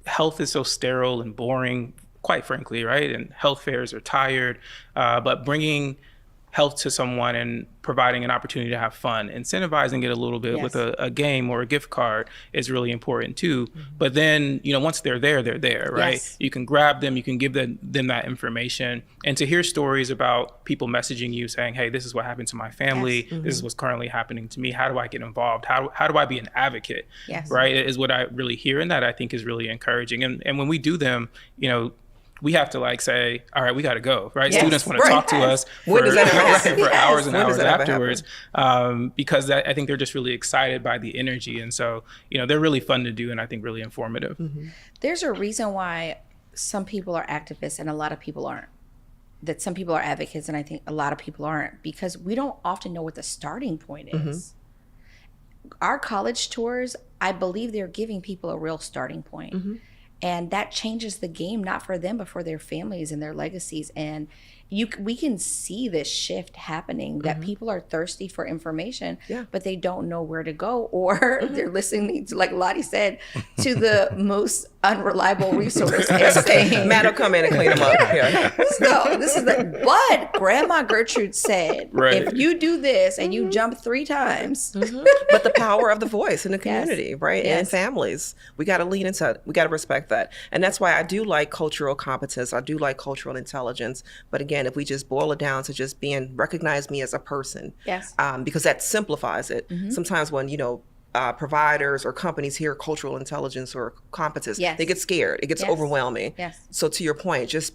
health is so sterile and boring, quite frankly, right? And health fairs are tired, but bringing health to someone and providing an opportunity to have fun, incentivizing it a little bit with a game or a gift card is really important too. But then, once they're there, right? Yes. You can grab them, you can give them that information. And to hear stories about people messaging you saying, hey, this is what happened to my family. This is what's currently happening to me. How do I get involved? How do I be an advocate? Right? Is what I really hear. And that I think is really encouraging. And when we do them, we have to say, all right, we got to go, right? Students want to talk to us for hours and hours afterwards, because I think they're just really excited by the energy. And so, they're really fun to do and I think really informative. There's a reason why some people are activists and a lot of people aren't. That some people are advocates and I think a lot of people aren't, because we don't often know what the starting point is. Our college tours, I believe they're giving people a real starting point. And that changes the game, not for them, but for their families and their legacies. And we can see this shift happening, that people are thirsty for information, but they don't know where to go, or they're listening to, like Lottie said, to the most unreliable resource. Matt will come in and clean them up. So this is but Grandma Gertrude said, if you do this and you jump 3 times. But the power of the voice in the community, right? And families, we got to lean into it. We got to respect that. And that's why I do like cultural competence. I do like cultural intelligence. But again, if we just boil it down to just recognize me as a person, because that simplifies it. Sometimes when, providers or companies hear cultural intelligence or competence, they get scared. It gets overwhelming. So to your point, just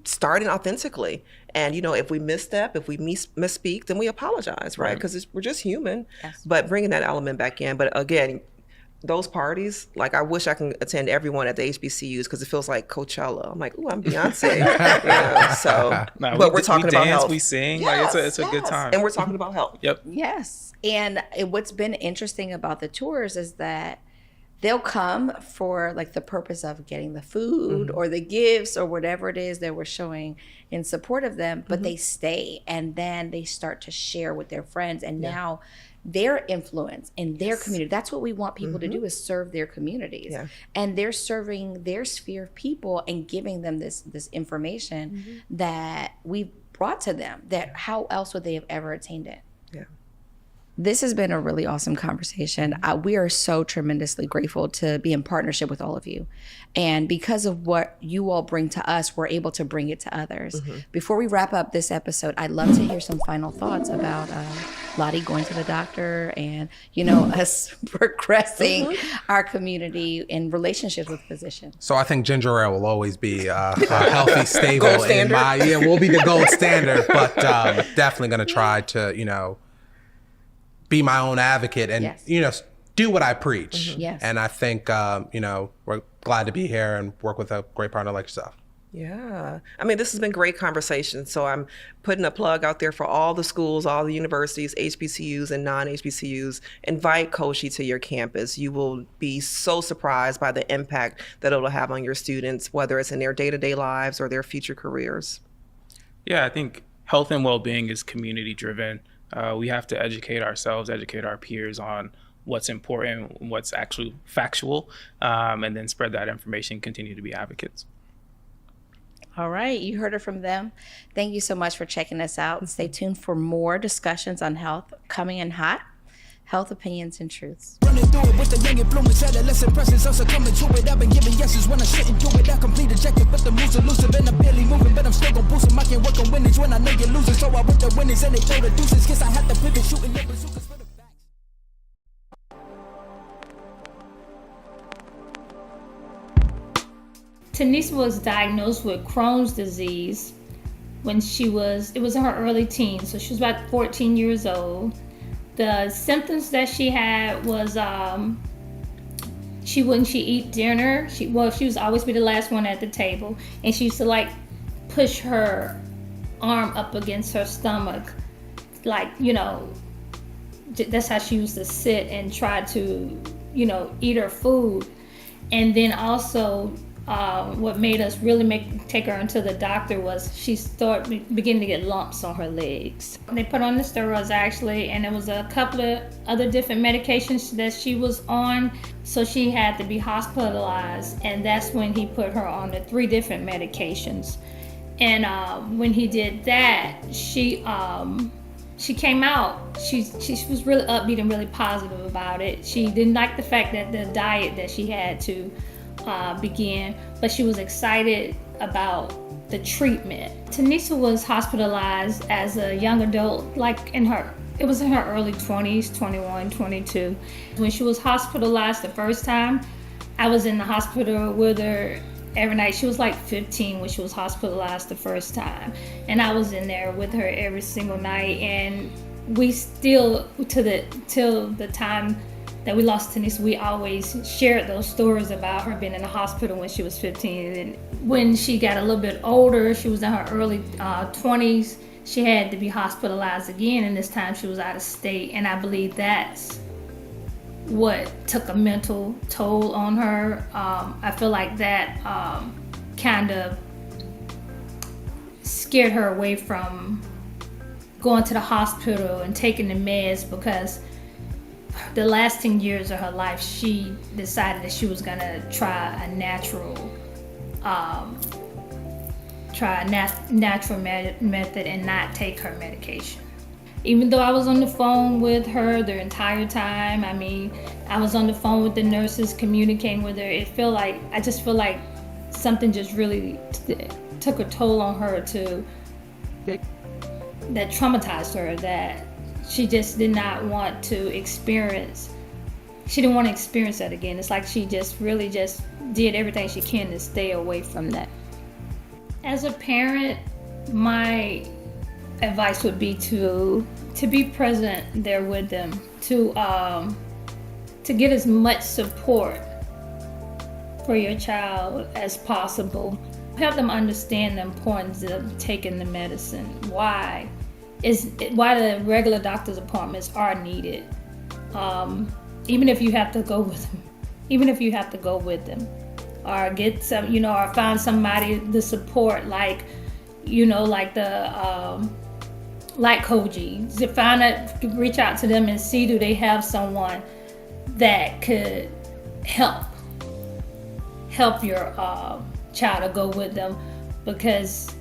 starting authentically. And, if we misstep, if we misspeak, then we apologize, right? Because we're just human. But bringing that element back in. But again, those parties, I wish I can attend everyone at the HBCUs because it feels like Coachella. I'm like, ooh, I'm Beyonce. But we're talking about health. We sing. It's a good time. And we're talking about health. Yes. And what's been interesting about the tours is that they'll come for the purpose of getting the food or the gifts or whatever it is that we're showing in support of them, but they stay and then they start to share with their friends. And now their influence in their community. That's what we want people to do, is serve their communities. And they're serving their sphere of people and giving them this information that we brought to them, that how else would they have ever attained it? This has been a really awesome conversation. We are so tremendously grateful to be in partnership with all of you. And because of what you all bring to us, we're able to bring it to others. Before we wrap up this episode, I'd love to hear some final thoughts about Lottie going to the doctor and, us progressing our community in relationships with physicians. So I think ginger ale will always be a healthy staple. We'll be the gold standard, but definitely going to try to, be my own advocate and, do what I preach. And I think, we're glad to be here and work with a great partner like yourself. Yeah. I mean, this has been great conversation. So I'm putting a plug out there for all the schools, all the universities, HBCUs and non-HBCUs. Invite Koshi to your campus. You will be so surprised by the impact that it'll have on your students, whether it's in their day-to-day lives or their future careers. Yeah, I think health and well-being is community driven. We have to educate ourselves, educate our peers on what's important, what's actually factual, and then spread that information, continue to be advocates. All right, you heard it from them. Thank you so much for checking us out. Stay tuned for more discussions on health coming in hot. Health opinions and truths. Running through it with the young influence, adolescent presence, also coming to it. I've been giving yeses when I shouldn't do it. I complete ejected, but the moves elusive and I'm barely moving, but I'm still gon' boost them. I can work on winnings when I know you're losing, so I with the winnings and they throw the deuces. Guess I had to pivot, shooting the bazookas for the Tanisa was diagnosed with Crohn's disease when it was in her early teens, so she was about 14 years old. The symptoms that she had was she wouldn't eat dinner. She was always be the last one at the table, and she used to push her arm up against her stomach, that's how she used to sit and try to eat her food. And then also what made us really take her into the doctor was she started beginning to get lumps on her legs. They put on the steroids actually, and there was a couple of other different medications that she was on, so she had to be hospitalized, and that's when he put her on the 3 different medications. And when he did that, she came out. She was really upbeat and really positive about it. She didn't like the fact that the diet that she had to begin, but she was excited about the treatment. Tanisha was hospitalized as a young adult, it was in her early 20s, 21, 22. When she was hospitalized the first time, I was in the hospital with her every night. She was like 15 when she was hospitalized the first time. And I was in there with her every single night. And we still, till the time that we lost Tanisha, we always shared those stories about her being in the hospital when she was 15. And when she got a little bit older, she was in her early 20s, she had to be hospitalized again, and this time she was out of state. And I believe that's what took a mental toll on her. I feel like that kind of scared her away from going to the hospital and taking the meds, because the last 10 years of her life, she decided that she was gonna try a natural method and not take her medication. Even though I was on the phone with her the entire time, I mean, I was on the phone with the nurses communicating with her. I just feel like something just really took a toll on her that traumatized her, that she just did not want to experience. She didn't want to experience that again. It's like she just really just did everything she can to stay away from that. As a parent, my advice would be to be present there with them, to get as much support for your child as possible. Help them understand the importance of taking the medicine, why the regular doctor's appointments are needed. Even if you have to go with them, or get some, or find somebody to support, like Koji, to reach out to them and see, do they have someone that could help your child to go with them, because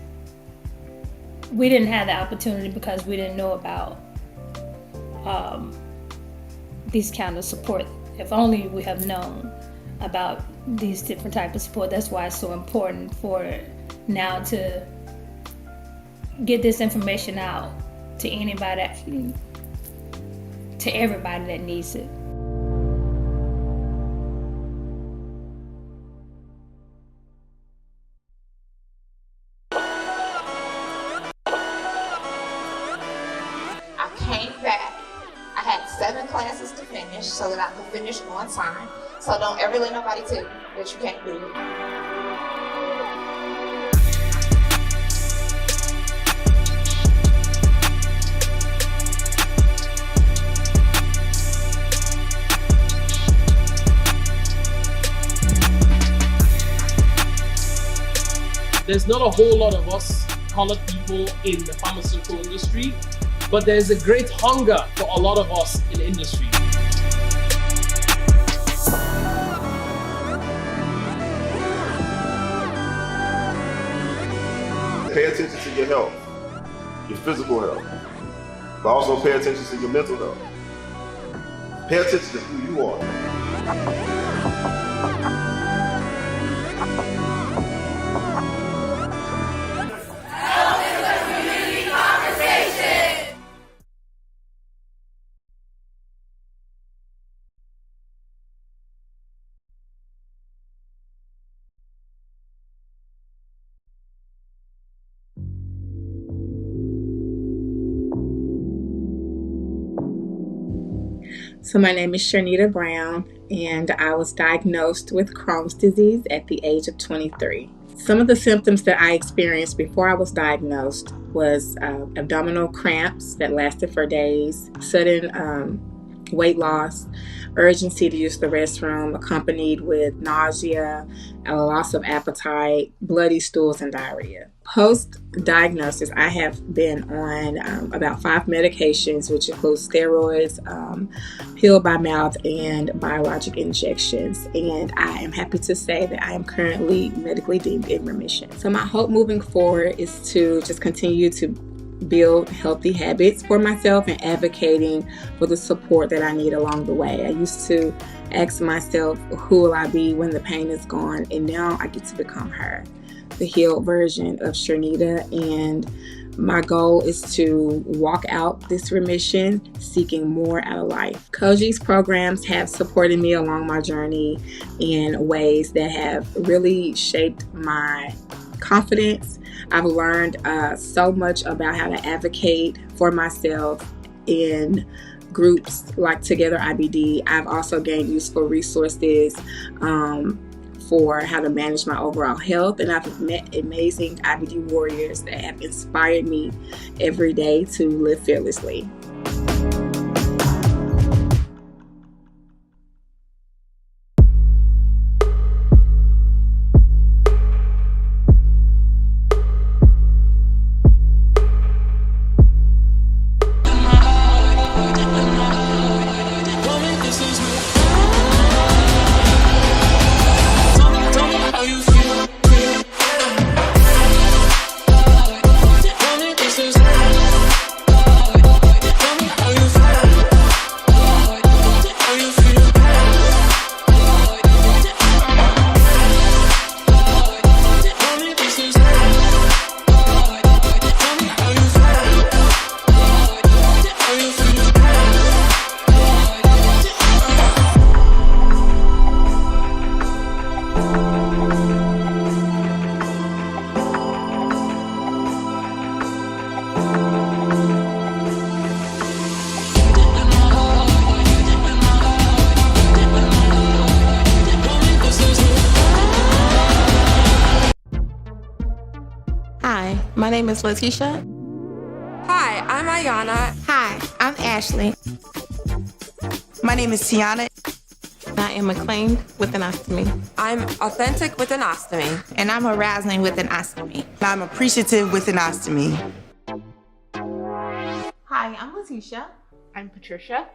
we didn't have the opportunity because we didn't know about these kind of support. If only we have known about these different types of support. That's why it's so important for now to get this information out to everybody that needs it. I came back. I had 7 classes to finish so that I could finish on time. So don't ever let nobody tell you that you can't do it. There's not a whole lot of us colored people in the pharmaceutical industry, but there's a great hunger for a lot of us in the industry. Pay attention to your health, your physical health, but also pay attention to your mental health. Pay attention to who you are. So my name is Sharnita Brown, and I was diagnosed with Crohn's disease at the age of 23. Some of the symptoms that I experienced before I was diagnosed was abdominal cramps that lasted for days, sudden weight loss, urgency to use the restroom, accompanied with nausea, a loss of appetite, bloody stools, and diarrhea. Post-diagnosis, I have been on about 5 medications, which include steroids, pill by mouth, and biologic injections. And I am happy to say that I am currently medically deemed in remission. So my hope moving forward is to just continue to build healthy habits for myself and advocating for the support that I need along the way. I used to ask myself, who will I be when the pain is gone? And now I get to become her, the healed version of Sharnita. And my goal is to walk out this remission seeking more out of life. Koji's programs have supported me along my journey in ways that have really shaped my confidence. I've learned so much about how to advocate for myself in groups like Together IBD. I've also gained useful resources for how to manage my overall health, and I've met amazing IBD warriors that have inspired me every day to live fearlessly. Hi, my name is Letitia. Hi, I'm Ayana. Hi, I'm Ashley. My name is Tiana. I am acclaimed with an ostomy. I'm authentic with an ostomy. And I'm arousing with an ostomy. I'm appreciative with an ostomy. Hi, I'm Letitia. I'm Patricia.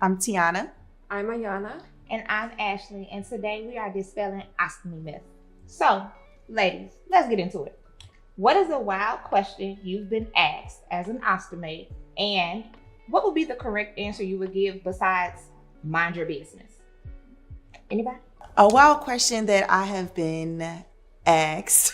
I'm Tiana. I'm Ayana. And I'm Ashley, and today we are dispelling ostomy myth. So, ladies, let's get into it. What is a wild question you've been asked as an ostomate, and what would be the correct answer you would give besides mind your business? Anybody? A wild question that I have been asked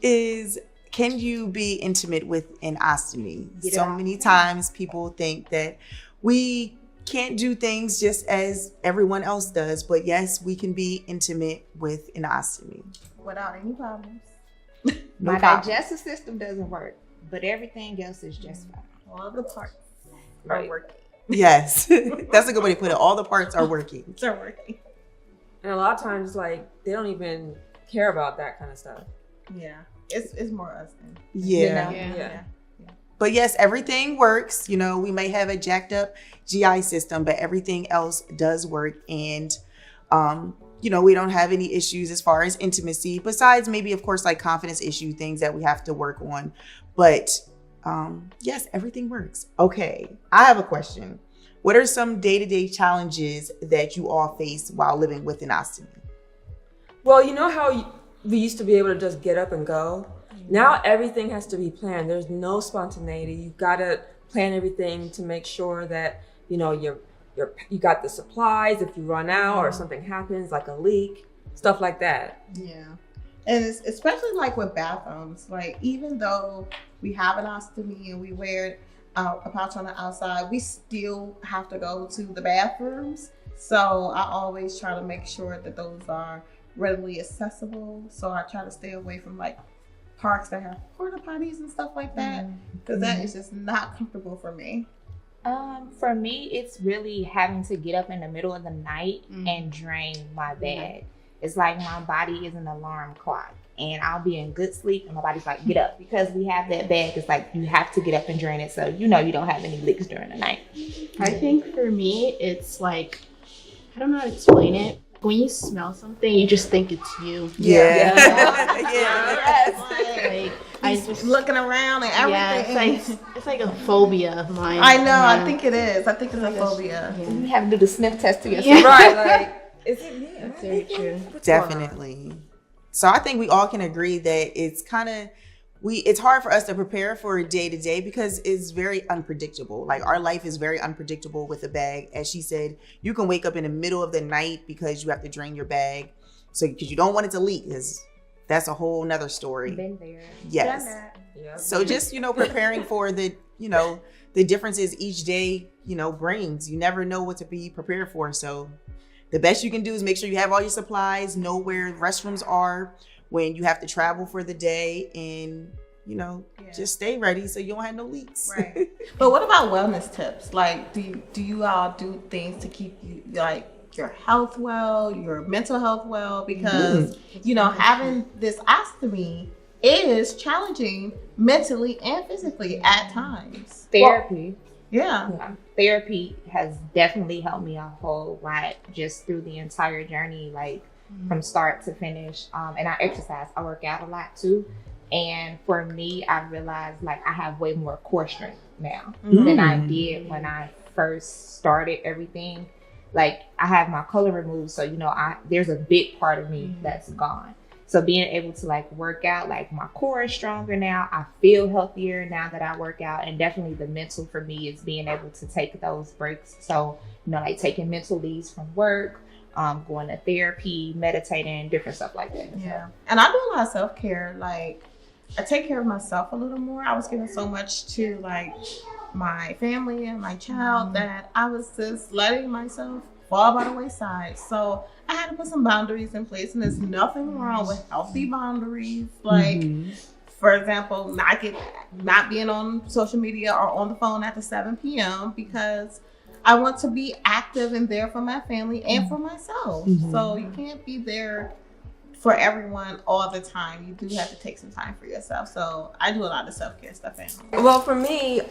is, can you be intimate with an ostomy? So many times people think that we can't do things just as everyone else does, but yes, we can be intimate with an ostomy. Without any problems. No My problem. digestive system doesn't work, but everything else is just fine. All the parts are working. Yes, that's a good way to put it. All the parts are working. They're working. And a lot of times, like, they don't even care about that kind of stuff. Yeah, it's more us than Yeah. Yeah. But yes, everything works. You know, we may have a jacked up GI system, but everything else does work. And, you know, we don't have any issues as far as intimacy, besides maybe, of course, like confidence issue, things that we have to work on. But yes, everything works. Okay, I have a question. What are some day-to-day challenges that you all face while living with an ostomy? Well, you know how we used to be able to just get up and go? Now everything has to be planned. There's no spontaneity. You've got to plan everything to make sure that, you know, you got the supplies if you run out or something happens, like a leak, stuff like that. Yeah. And it's especially like with bathrooms, like even though we have an ostomy and we wear a pouch on the outside, we still have to go to the bathrooms. So I always try to make sure that those are readily accessible. So I try to stay away from like parks that have porta potties and stuff like that, because that is just not comfortable for me. For me, it's really having to get up in the middle of the night and drain my bag. It's like my body is an alarm clock, and I'll be in good sleep and my body's like, get up. Because we have that bag, it's like you have to get up and drain it so you know you don't have any leaks during the night. I think for me, it's like, I don't know how to explain it. When you smell something, you just think it's you. Yeah. Like, I just looking around and everything. Yeah, it's like a phobia of mine. I know. I think it is. I think it's a phobia. You have to do the sniff test to yourself. Yeah. Right, like, is it me? That's very true. Definitely. So I think we all can agree that it's kind of it's hard for us to prepare for day to day because it's very unpredictable. Like our life is very unpredictable with a bag. As she said, you can wake up in the middle of the night because you have to drain your bag. So because you don't want it to leak, because that's a whole nother story. Been there. Yes. So just, preparing for the differences each day, brings. You never know what to be prepared for. So the best you can do is make sure you have all your supplies, know where restrooms are when you have to travel for the day, and just stay ready so you don't have no leaks. Right. But what about wellness tips? Like, do you all do things to keep you your health well, your mental health well? Because having this ostomy is challenging mentally and physically at times. Therapy. Yeah. Therapy has definitely helped me a whole lot just through the entire journey, like from start to finish. And I exercise. I work out a lot too. And for me, I realized like I have way more core strength now than I did when I first started everything. Like I have my color removed, so there's a big part of me that's gone. So being able to like work out, like my core is stronger now. I feel healthier now that I work out. And definitely the mental for me is being able to take those breaks. So, like taking mental leaves from work, going to therapy, meditating, different stuff like that. Yeah. And I do a lot of self-care. Like I take care of myself a little more. I was giving so much to like my family and my child that I was just letting myself fall by the wayside. So I had to put some boundaries in place, and there's nothing wrong with healthy boundaries. Like, for example, not being on social media or on the phone after 7 p.m. because I want to be active and there for my family and for myself. So you can't be there for everyone all the time. You do have to take some time for yourself. So I do a lot of self-care stuff at home. Well, for me,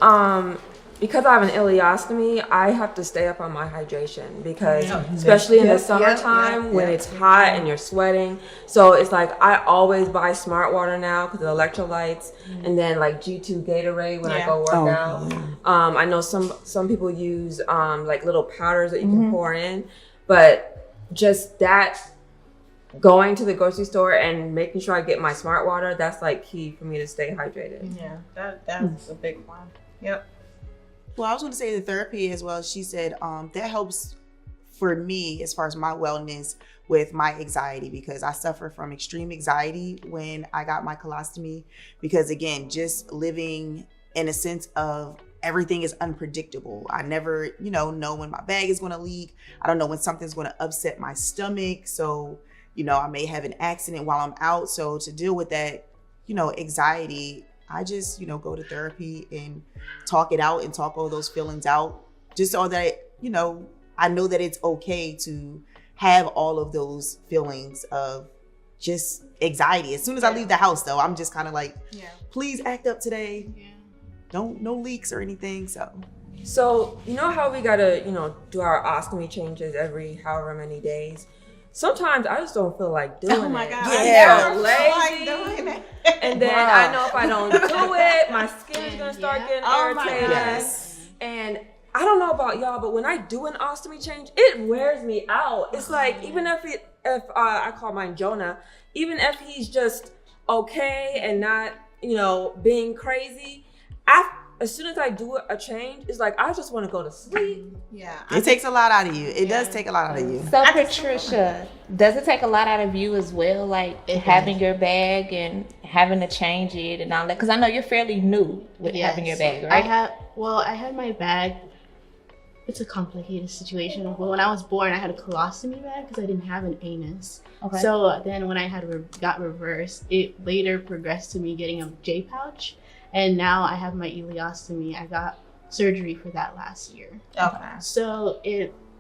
because I have an ileostomy, I have to stay up on my hydration because especially in the summertime when it's hot and you're sweating. So it's like I always buy smart water now because of the electrolytes, and then like G2 Gatorade when I go work out. I know some people use like little powders that you can pour in, but just that going to the grocery store and making sure I get my smart water, that's like key for me to stay hydrated. Yeah, that's a big one. Yep. Well, I was going to say the therapy as well. She said that helps for me as far as my wellness with my anxiety, because I suffer from extreme anxiety when I got my colostomy, because again, just living in a sense of everything is unpredictable. I never, know when my bag is going to leak. I don't know when something's going to upset my stomach. So, I may have an accident while I'm out. So to deal with that, anxiety, I just, go to therapy and talk it out and talk all those feelings out, just so that, I know that it's okay to have all of those feelings of just anxiety. As soon as I leave the house, though, I'm just kind of like, please act up today. No leaks or anything. So, how we got to, do our ostomy changes every however many days? Sometimes I just don't feel like doing it. Oh my God. Yeah. I'm Lazy. like doing it. And then I know if I don't do it, my skin is going to start getting irritated. Yes. And I don't know about y'all, but when I do an ostomy change, it wears me out. It's like, even if I call mine Jonah, even if he's just okay and not, being crazy, as soon as I do a change, it's like I just want to go to sleep. Yeah. It takes a lot out of you. It does take a lot out of you. So Patricia, does it take a lot out of you as well, like having your bag and having to change it and all that? Because I know you're fairly new with having your bag, right? I had my bag. It's a complicated situation. Well, when I was born, I had a colostomy bag because I didn't have an anus. Okay. So then when I got reversed, it later progressed to me getting a J pouch. And now I have my ileostomy. I got surgery for that last year. Okay. So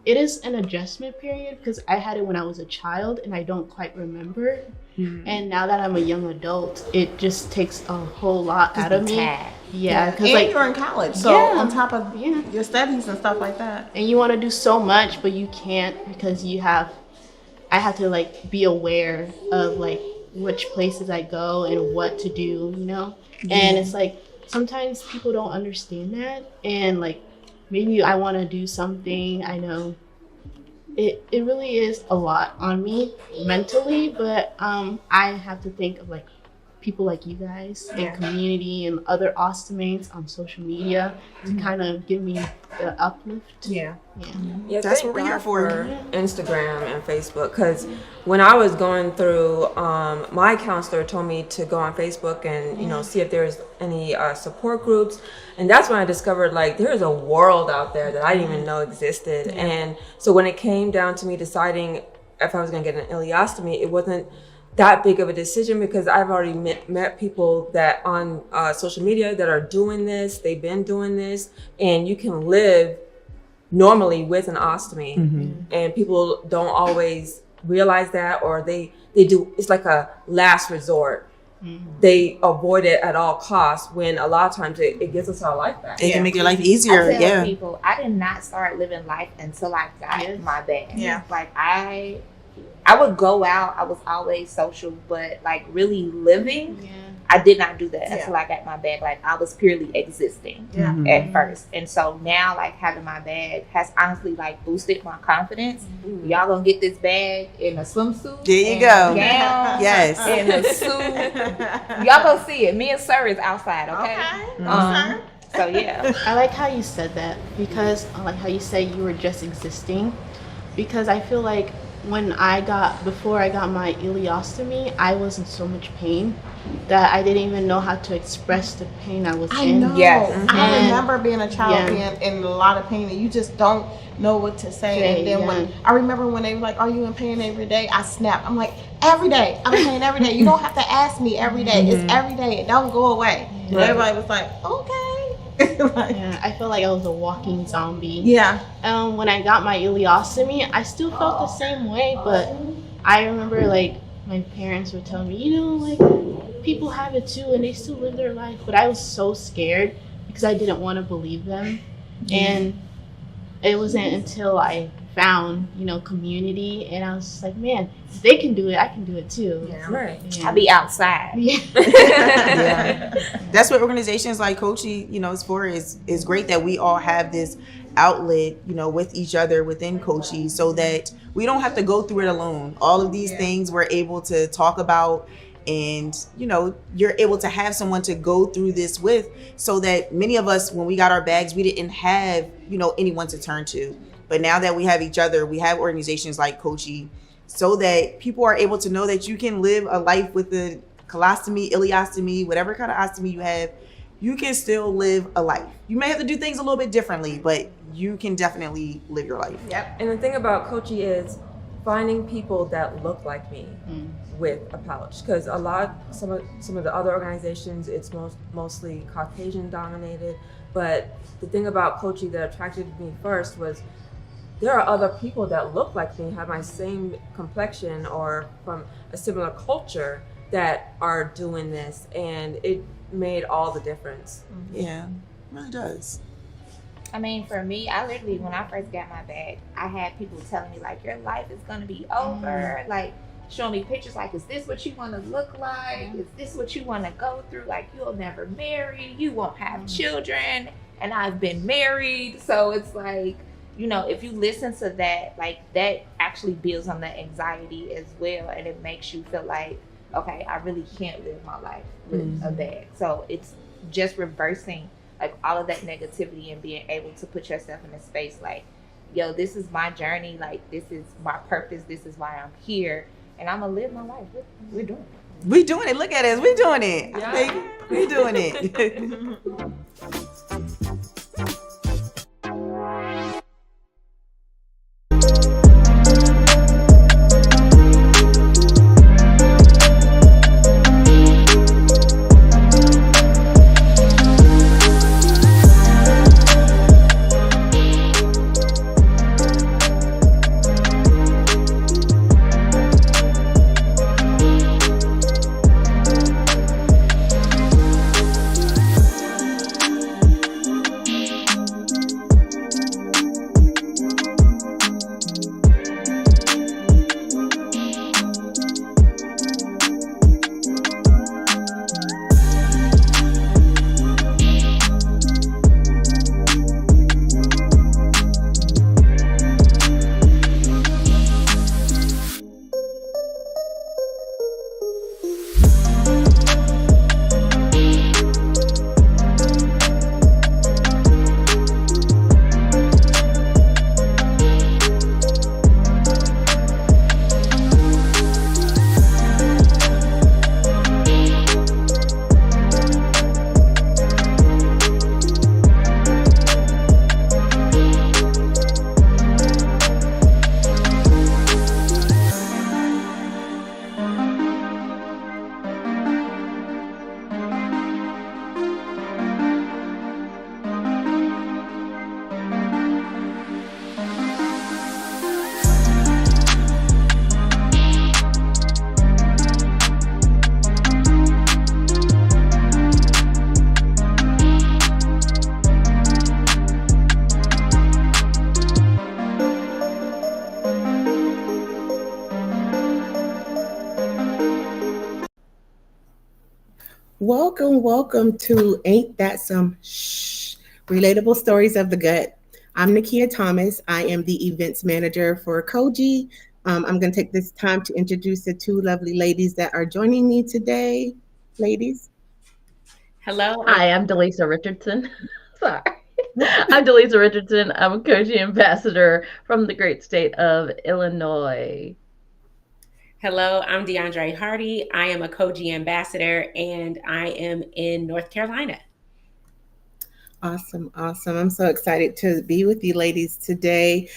it is an adjustment period because I had it when I was a child and I don't quite remember. And now that I'm a young adult, it just takes a whole lot out of me. Yeah, because and you're in college, so Yeah. on top of your studies and stuff like that. And you want to do so much, but you can't because I have to like be aware of like which places I go and what to do, you know? And it's like sometimes people don't understand that, and like maybe I want to do something. I know it really is a lot on me mentally, but I have to think of like people like you guys and community and other Ostomates on social media to kind of give me the uplift. Yeah, That's thank what we're here God for. Instagram and Facebook, because when I was going through, my counselor told me to go on Facebook and, you know, see if there's any support groups. And that's when I discovered like there is a world out there that I didn't even know existed. And so when it came down to me deciding if I was going to get an ileostomy, it wasn't that big of a decision because I've already met people that on social media that are doing this. They've been doing this, and you can live normally with an ostomy. And people don't always realize that, or they do. It's like a last resort. They avoid it at all costs when a lot of times it gives us our life back. It can make your life easier. I tell people I did not start living life until I got my bag. Like I would go out. I was always social, but like really living, I did not do that until I got my bag. Like I was purely existing at first. And so now like having my bag has honestly like boosted my confidence. Y'all gonna get this bag in a swimsuit. There you and go. a gown, Yes. in a suit. Y'all gonna see it. Me and Sir is outside, okay? So yeah. I like how you said that because I like how you say you were just existing, because I feel like before I got my ileostomy, I was in so much pain that I didn't even know how to express the pain I was in. Know. I remember being a child being in a lot of pain and you just don't know what to say. And then when I remember when they were like, "Are you in pain every day?" I snapped. I'm like, "Every day. I'm in pain every day. You don't have to ask me every day. It's every day. It don't go away." And everybody was like, "Okay." I feel like I was a walking zombie. When I got my ileostomy, I still felt the same way, but I remember like my parents would tell me, you know, like people have it too and they still live their life, but I was so scared because I didn't want to believe them. And it wasn't until I found, you know, community, and I was just like, man, if they can do it, I can do it too. I'll be outside. That's what organizations like Coachy, you know, is for. Is great that we all have this outlet, you know, with each other within Coachy, so that we don't have to go through it alone. All of these things we're able to talk about, and you know, you're able to have someone to go through this with, so that many of us, when we got our bags, we didn't have, you know, anyone to turn to. But now that we have each other, we have organizations like Coachy, so that people are able to know that you can live a life with the colostomy, ileostomy, whatever kind of ostomy you have. You can still live a life. You may have to do things a little bit differently, but you can definitely live your life. And the thing about Coachy is finding people that look like me with a pouch, because some of the other organizations, it's mostly Caucasian dominated. But the thing about Coachy that attracted me first was there are other people that look like me, have my same complexion or from a similar culture that are doing this, and it made all the difference. Yeah, it really does. I mean, for me, I literally, when I first got my bag, I had people telling me like, your life is gonna be over. Like, showing me pictures like, is this what you want to look like? Is this what you want to go through? Like, you'll never marry, you won't have children, and I've been married. So it's like, you know, if you listen to that, like that actually builds on the anxiety as well, and it makes you feel like, okay, I really can't live my life with a bag. So it's just reversing like all of that negativity and being able to put yourself in a space like, yo, this is my journey, like this is my purpose, this is why I'm here, and I'm gonna live my life. We're doing it. We doing it. Look at us. We doing it. Yeah. We doing it. Welcome to Ain't That Some Shh, Relatable Stories of the Gut. I'm Nakia Thomas. I am the events manager for Koji. I'm going to take this time to introduce the two lovely ladies that are joining me today. Ladies. Hello, hi, I'm Delisa Richardson. Sorry. I'm Delisa Richardson. I'm a Koji ambassador from the great state of Illinois. Hello, I'm DeAndre Hardy. I am a Koji ambassador and I am in North Carolina. Awesome. I'm so excited to be with you ladies today.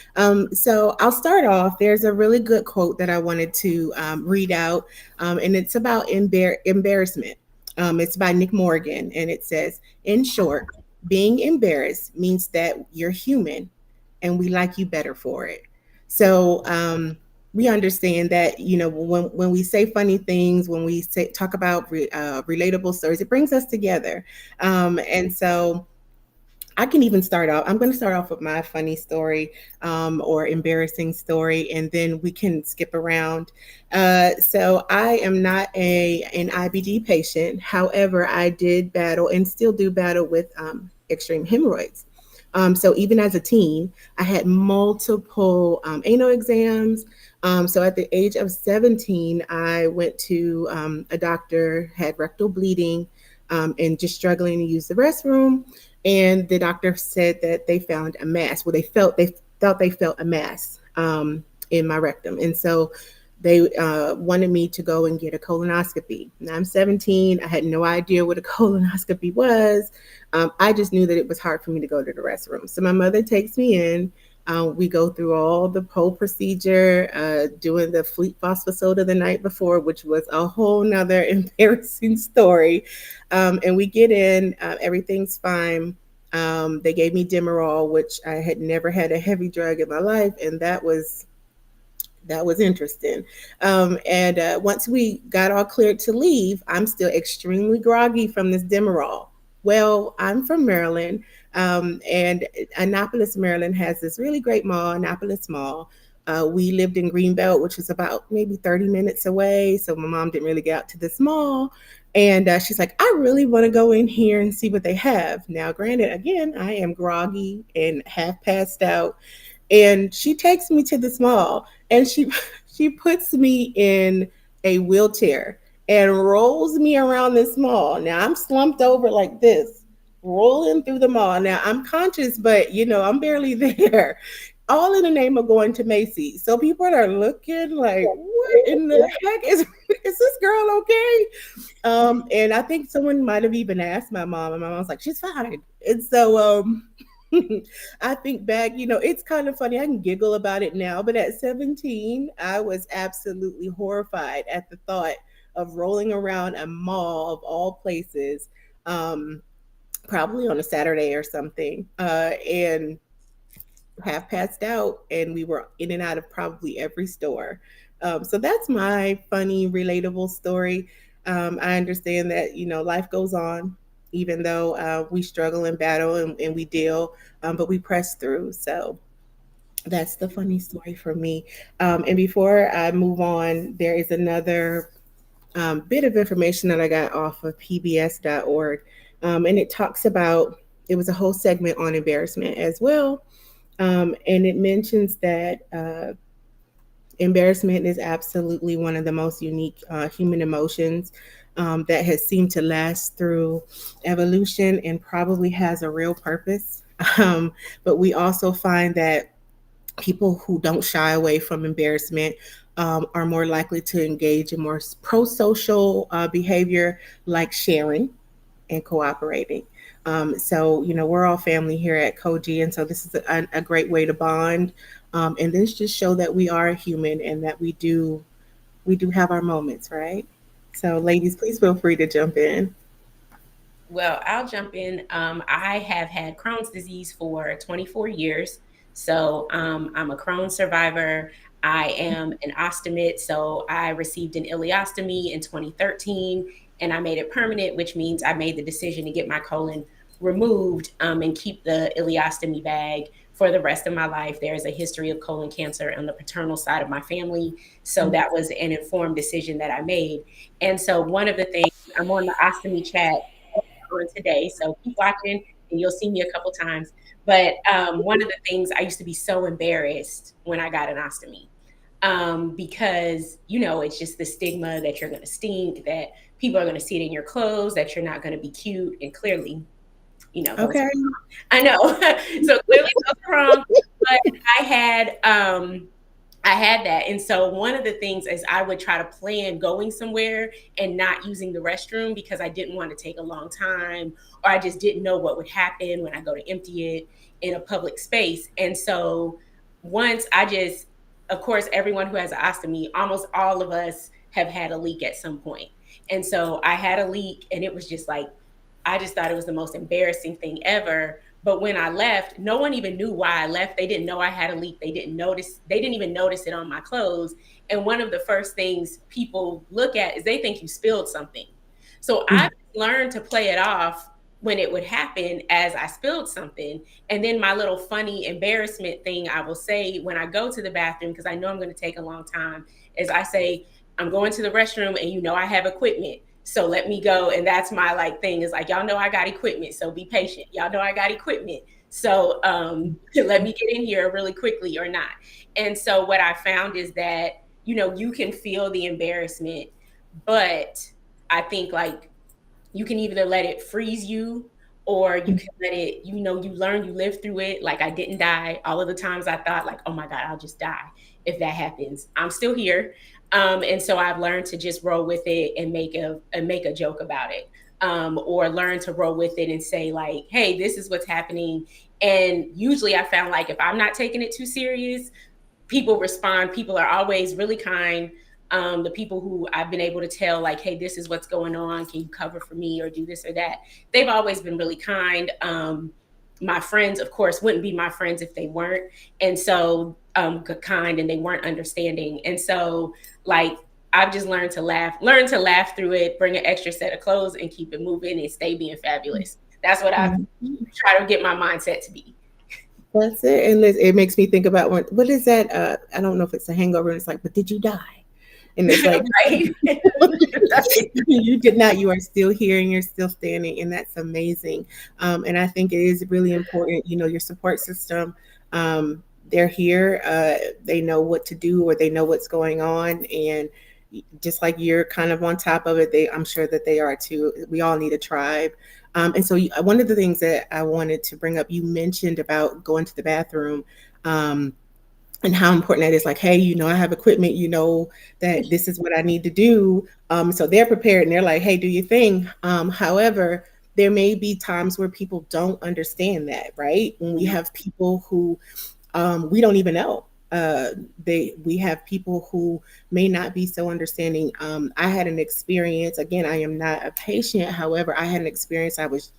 So I'll start off. There's a really good quote that I wanted to read out, and it's about embarrassment. It's by Nick Morgan, and it says, in short, being embarrassed means that you're human and we like you better for it. So we understand that, when we say funny things, when we talk about relatable stories, it brings us together. And so I can even start off. I'm going to start off with my funny story or embarrassing story, and then we can skip around. So I am not an IBD patient. However, I did battle and still do battle with extreme hemorrhoids. So even as a teen, I had multiple anal exams. So at the age of 17, I went to a doctor, had rectal bleeding, and just struggling to use the restroom. And the doctor said that they found a mass. Well, they thought they felt a mass in my rectum, and so they wanted me to go and get a colonoscopy. Now I'm 17. I had no idea what a colonoscopy was. I just knew that it was hard for me to go to the restroom. So my mother takes me in. We go through all the whole procedure, doing the fleet phosphosoda the night before, which was a whole nother embarrassing story. And we get in, everything's fine. They gave me Demerol, which I had never had a heavy drug in my life, and that was interesting. And once we got all cleared to leave, I'm still extremely groggy from this Demerol. Well, I'm from Maryland, and Annapolis, Maryland has this really great mall, Annapolis Mall. We lived in Greenbelt, which was about maybe 30 minutes away. So my mom didn't really get out to this mall. And she's like, I really want to go in here and see what they have. Now, granted, again, I am groggy and half passed out. And she takes me to this mall and she puts me in a wheelchair and rolls me around this mall. Now I'm slumped over like this, rolling through the mall. Now I'm conscious, but I'm barely there. All in the name of going to Macy's. So people are looking like, what in the heck is this girl okay? And I think someone might have even asked my mom, and my mom's like, she's fine. And so I think back, it's kind of funny. I can giggle about it now, but at 17, I was absolutely horrified at the thought of rolling around a mall of all places, probably on a Saturday or something, and have passed out, and we were in and out of probably every store. So that's my funny, relatable story. I understand that, life goes on, even though we struggle and battle and we deal, but we press through. So that's the funny story for me. And before I move on, there is another bit of information that I got off of pbs.org. And it talks about, it was a whole segment on embarrassment as well. And it mentions that embarrassment is absolutely one of the most unique human emotions that has seemed to last through evolution and probably has a real purpose. But we also find that people who don't shy away from embarrassment are more likely to engage in more pro-social behavior like sharing and cooperating. So, we're all family here at Koji, and so this is a great way to bond. And this just show that we are human and that we do have our moments, right? So, ladies, please feel free to jump in. Well, I'll jump in. I have had Crohn's disease for 24 years. So I'm a Crohn's survivor. I am an ostomate. So I received an ileostomy in 2013 and I made it permanent, which means I made the decision to get my colon removed and keep the ileostomy bag for the rest of my life. There's a history of colon cancer on the paternal side of my family. So that was an informed decision that I made. And so one of the things, I'm on the ostomy chat on today, so keep watching and you'll see me a couple times. But one of the things, I used to be so embarrassed when I got an ostomy. Because, you know, it's just the stigma that you're going to stink, that people are going to see it in your clothes, that you're not going to be cute. And clearly, you know, Okay. I know. So clearly those are wrong. But I had that. And so one of the things is I would try to plan going somewhere and not using the restroom because I didn't want to take a long time, or I just didn't know what would happen when I go to empty it in a public space. And so once of course, everyone who has an ostomy, almost all of us have had a leak at some point. And so I had a leak, and it was just like, I just thought it was the most embarrassing thing ever. But when I left, no one even knew why I left. They didn't know I had a leak. They didn't even notice it on my clothes. And one of the first things people look at is they think you spilled something. So I learned to play it off when it would happen as I spilled something. And then my little funny embarrassment thing I will say when I go to the bathroom, because I know I'm going to take a long time, is I say, I'm going to the restroom and you know I have equipment, so let me go. And that's my like thing is like, y'all know I got equipment, so be patient. Y'all know I got equipment, so let me get in here really quickly or not. And so what I found is that, you know, you can feel the embarrassment, but I think like you can either let it freeze you, or you can let it, you know, you learn, you live through it. Like I didn't die. All of the times I thought like, oh my God, I'll just die if that happens. I'm still here. And so I've learned to just roll with it and make a joke about it. Or learn to roll with it and say like, hey, this is what's happening. And usually I found like if I'm not taking it too serious, people respond. People are always really kind. The people who I've been able to tell like, hey, this is what's going on. Can you cover for me or do this or that? They've always been really kind. My friends, of course, wouldn't be my friends if they weren't. And so kind, and they weren't understanding. And so like, I've just learn to laugh through it, bring an extra set of clothes and keep it moving and stay being fabulous. That's what I try to get my mindset to be. That's it. And it makes me think about what is that? I don't know if it's a hangover. And it's like, but did you die? And it's like, you did not. You are still here and you're still standing. And that's amazing. And I think it is really important, you know, your support system. They're here. They know what to do, or they know what's going on. And just like you're kind of on top of it, I'm sure that they are too. We all need a tribe. And so one of the things that I wanted to bring up, you mentioned about going to the bathroom, and how important that is. Like, hey, you know, I have equipment, you know, that this is what I need to do. So they're prepared and they're like, hey, do your thing. However, there may be times where people don't understand that, right? When we have people who we don't even know. We have people who may not be so understanding. I had an experience, again, I am not a patient. However, I had an experience. I was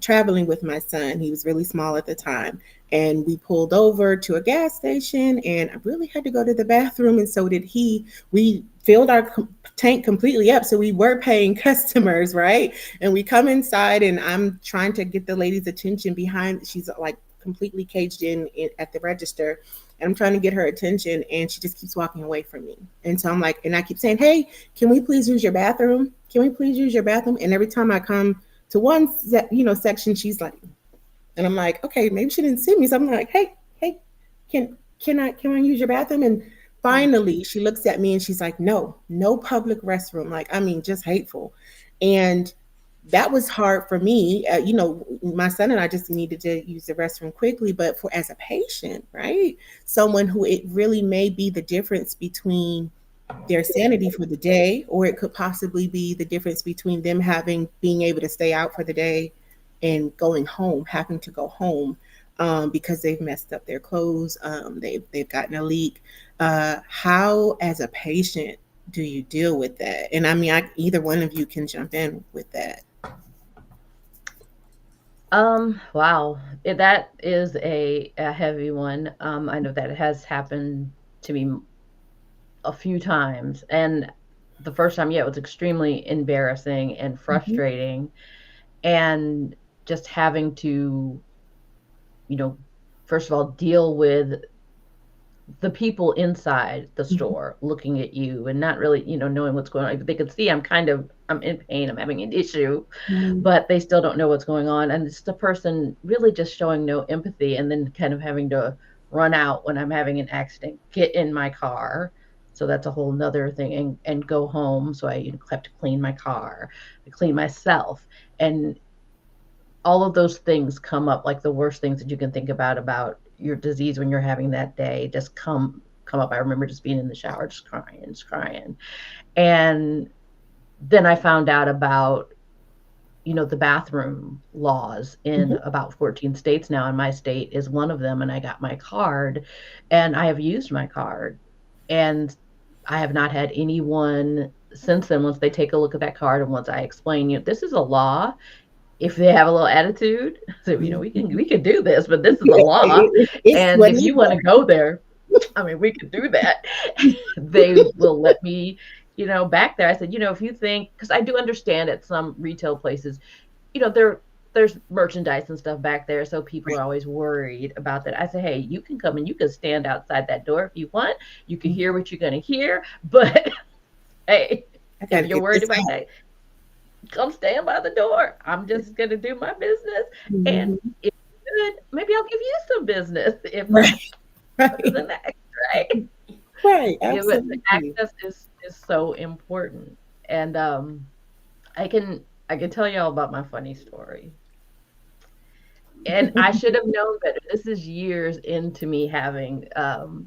traveling with my son. He was really small at the time. And we pulled over to a gas station and I really had to go to the bathroom. And so did he. We filled our tank completely up. So we were paying customers, right? And we come inside and I'm trying to get the lady's attention behind. She's like completely caged in at the register. And I'm trying to get her attention and she just keeps walking away from me. And so I'm like, and I keep saying, hey, can we please use your bathroom? Can we please use your bathroom? And every time I come to one section, she's like, and I'm like, okay, maybe she didn't see me. So I'm like, hey, can I use your bathroom? And finally she looks at me and she's like, no public restroom. Like, I mean, just hateful. And that was hard for me. My son and I just needed to use the restroom quickly, but as a patient, right? Someone who it really may be the difference between their sanity for the day, or it could possibly be the difference between them being able to stay out for the day and having to go home because they've messed up their clothes. They've gotten a leak. How, as a patient, do you deal with that? And I mean, either one of you can jump in with that. Wow. That is a heavy one. I know that it has happened to me a few times. And the first time, it was extremely embarrassing and frustrating. And just having to, first of all, deal with the people inside the store looking at you and not really, knowing what's going on. They can see I'm in pain, I'm having an issue, but they still don't know what's going on. And it's the person really just showing no empathy, and then kind of having to run out when I'm having an accident, get in my car. So that's a whole nother thing, and go home. So I have to clean my car, clean myself. And all of those things come up, like the worst things that you can think about your disease when you're having that day, just come up. I remember just being in the shower, just crying. And then I found out about, the bathroom laws in about 14 states now, and my state is one of them. And I got my card, and I have used my card, and I have not had anyone since then, once they take a look at that card and once I explain, this is a law. If they have a little attitude, so we can do this, but this is a law. And if you want to go there, we could do that. They will let me, back there. I said, if you think, because I do understand at some retail places, there's merchandise and stuff back there, so people are always worried about that. I said, hey, you can come and you can stand outside that door if you want. You can hear what you're going to hear, but hey, if you're worried about that, come stand by the door. I'm just going to do my business. And if good, maybe I'll give you some business. If the next, right? Right. Absolutely. Access is so important. And I can tell you all about my funny story. And I should have known better. This is years into me having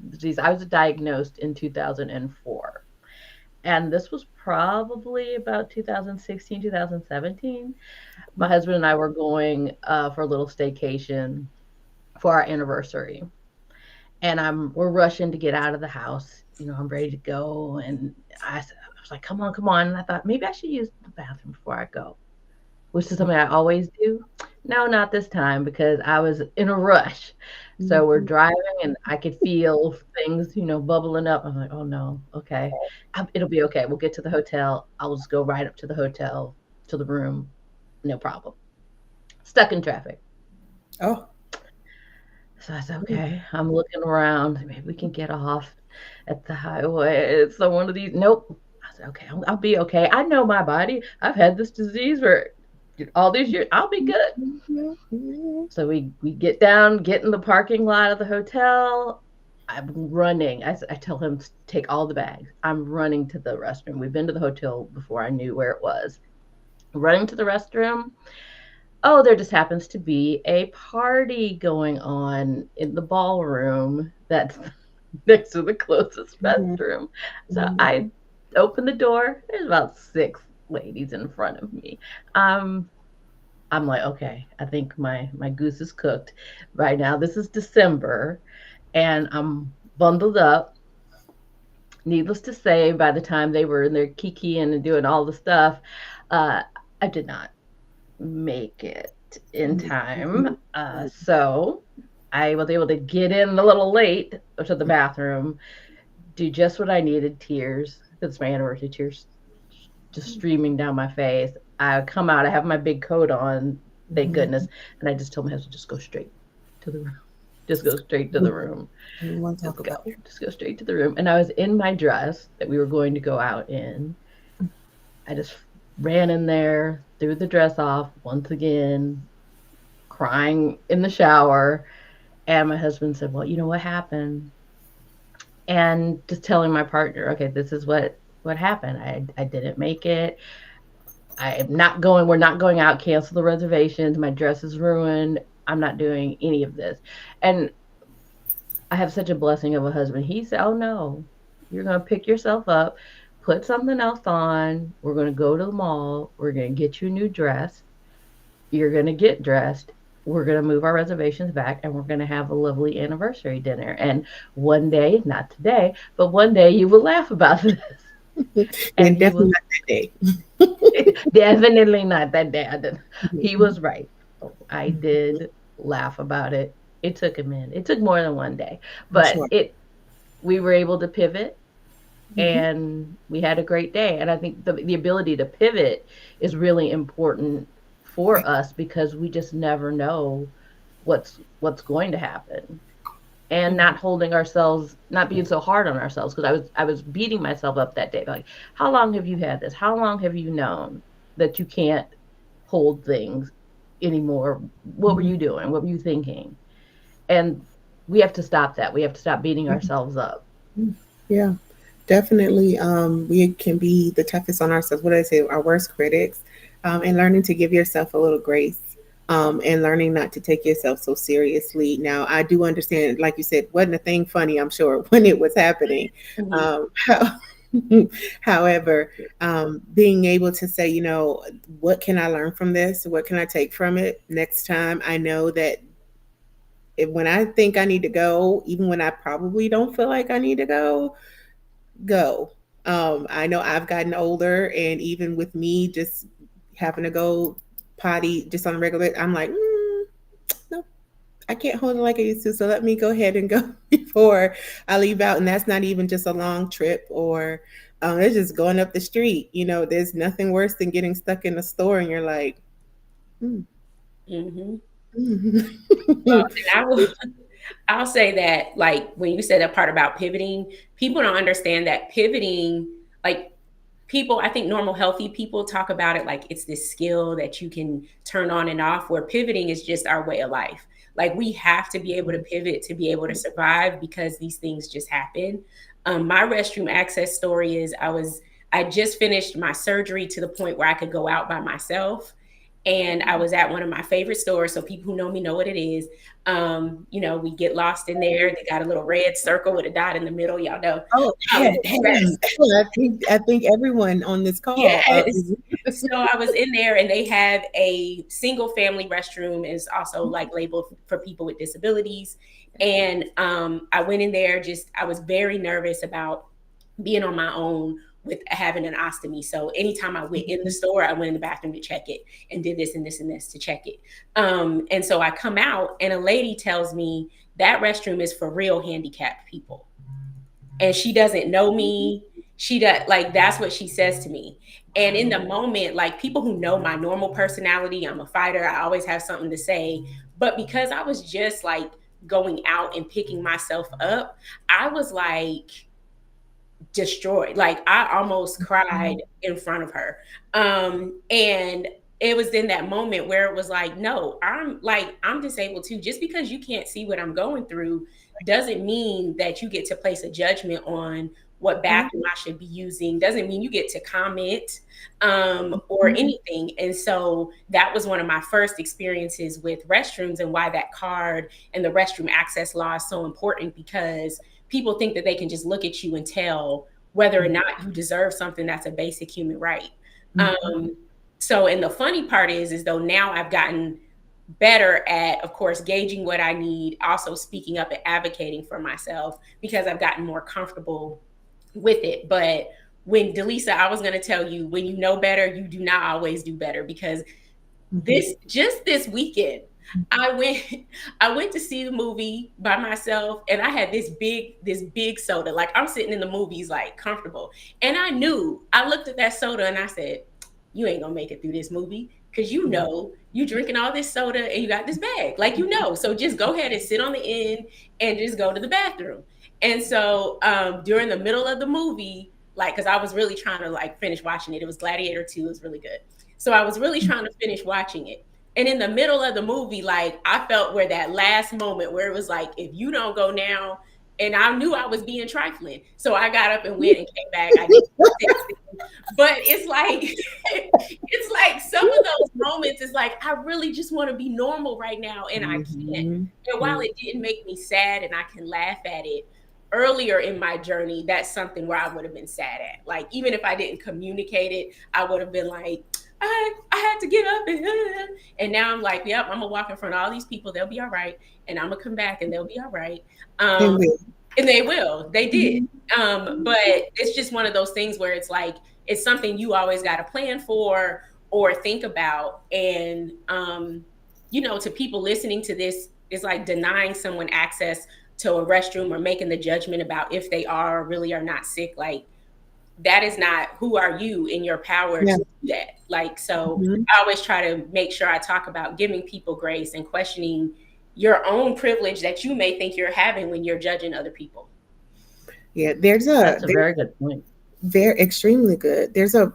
disease. I was diagnosed in 2004. And this was probably about 2016, 2017. My husband and I were going for a little staycation for our anniversary. And we're rushing to get out of the house. I'm ready to go. And I was like, come on. And I thought maybe I should use the bathroom before I go, which is something I always do. No, not this time, because I was in a rush. So we're driving, and I could feel things, bubbling up. I'm like, oh no, okay. It'll be okay. We'll get to the hotel. I'll just go right up to the hotel, to the room. No problem. Stuck in traffic. Oh. So I said, okay, I'm looking around. Maybe we can get off at the highway. So one of these, nope. I said, okay, I'll be okay. I know my body. I've had this disease for all these years. I'll be good. So we get in the parking lot of the hotel. I'm running. I tell him to take all the bags. I'm running to the restroom. We've been to the hotel before I knew where it was. Running to the restroom. Oh, there just happens to be a party going on in the ballroom that's next to the closest restroom. So I open the door. There's about 6 ladies in front of me. I'm like, okay, I think my goose is cooked. Right now, this is December, and I'm bundled up. Needless to say, by the time they were in there kikiing and doing all the stuff, I did not make it in time. So I was able to get in a little late to the bathroom, do just what I needed. Tears, it's my anniversary, tears just streaming down my face. I come out, I have my big coat on, thank goodness. And I just told my husband, just go straight to the room. Just go straight to the room. Just go straight to the room. And I was in my dress that we were going to go out in. I just ran in there, threw the dress off once again, crying in the shower. And my husband said, well, you know what happened? And just telling my partner, okay, this is what happened. I didn't make it. we're not going out, cancel the reservations. My dress is ruined. I'm not doing any of this. And I have such a blessing of a husband. He said, oh no, you're going to pick yourself up, put something else on. We're going to go to the mall. We're going to get you a new dress. You're going to get dressed. We're going to move our reservations back, and we're going to have a lovely anniversary dinner. And one day, not today, but one day you will laugh about this. And definitely not that day. Definitely not that day. He was right. I did laugh about it. It took a minute. It took more than one day, but we were able to pivot, and we had a great day. And I think the ability to pivot is really important for us, because we just never know what's going to happen, and not holding ourselves, not being so hard on ourselves. Because I was beating myself up that day, like, how long have you had this? How long have you known that you can't hold things anymore? What were you doing? What were you thinking? And we have to stop that. We have to stop beating ourselves up. Yeah, definitely. We can be the toughest on ourselves. What do I say? Our worst critics, and learning to give yourself a little grace, and learning not to take yourself so seriously. Now, I do understand, like you said, wasn't a thing funny, I'm sure, when it was happening. However, being able to say, you know, what can I learn from this? What can I take from it next time? I know that when I think I need to go, even when I probably don't feel like I need to go. I know I've gotten older, and even with me just having to go potty just on a regular, I'm like, no, I can't hold it like I used to. So let me go ahead and go before I leave out. And that's not even just a long trip, or it's just going up the street. You know, there's nothing worse than getting stuck in the store and you're like, Well, and I'll say that, like, when you said that part about pivoting, people don't understand that pivoting, like, people, I think normal, healthy people talk about it like it's this skill that you can turn on and off, where pivoting is just our way of life. Like, we have to be able to pivot to be able to survive, because these things just happen. My restroom access story is I just finished my surgery to the point where I could go out by myself. And I was at one of my favorite stores. So people who know me know what it is. You know, we get lost in there. They got a little red circle with a dot in the middle. Y'all know. Oh, yes. I think everyone on this call. Yes. So I was in there, and they have a single family restroom, is also like labeled for people with disabilities. And I went in there, I was very nervous about being on my own with having an ostomy. So anytime I went in the store, I went in the bathroom to check it and did this and this and this to check it. And so I come out, and a lady tells me that restroom is for real handicapped people. And she doesn't know me. That's what she says to me. And in the moment, like, people who know my normal personality, I'm a fighter, I always have something to say. But because I was just like going out and picking myself up, I was like destroyed. Like, I almost cried in front of her. And it was in that moment where it was like, no, I'm disabled too. Just because you can't see what I'm going through doesn't mean that you get to place a judgment on what bathroom I should be using. Doesn't mean you get to comment or anything. And so that was one of my first experiences with restrooms, and why that card and the restroom access law is so important, because people think that they can just look at you and tell whether or not you deserve something that's a basic human right. So, and the funny part is though, now I've gotten better at, of course, gauging what I need, also speaking up and advocating for myself, because I've gotten more comfortable with it. But when Delisa, I was going to tell you, when you know better, you do not always do better, because this weekend, I went to see the movie by myself, and I had this big soda. Like, I'm sitting in the movies, like, comfortable. And I looked at that soda and I said, you ain't gonna make it through this movie, because you know you drinking all this soda and you got this bag. Like, you know, so just go ahead and sit on the end and just go to the bathroom. And so during the middle of the movie, like, because I was really trying to like finish watching it. It was Gladiator 2, it was really good. So I was really trying to finish watching it. And in the middle of the movie, like, I felt where that last moment where it was like, if you don't go now, and I knew I was being trifling. So I got up and went and came back. But it's like some of those moments, it's like, I really just want to be normal right now, and I can't. And while it didn't make me sad and I can laugh at it, earlier in my journey, that's something where I would have been sad at. Like, even if I didn't communicate it, I would have been like, I had to get up and now I'm like, yep, I'm gonna walk in front of all these people, they'll be all right, and I'm gonna come back and they'll be all right. And they will. They did. But it's just one of those things where it's like, it's something you always got to plan for or think about. And you know, to people listening to this, it's like denying someone access to a restroom or making the judgment about if they are or really are not sick. Like, that is not, who are you in your power to do that? Like, so I always try to make sure I talk about giving people grace and questioning your own privilege that you may think you're having when you're judging other people. Yeah, That's a very good point. Very extremely good. There's a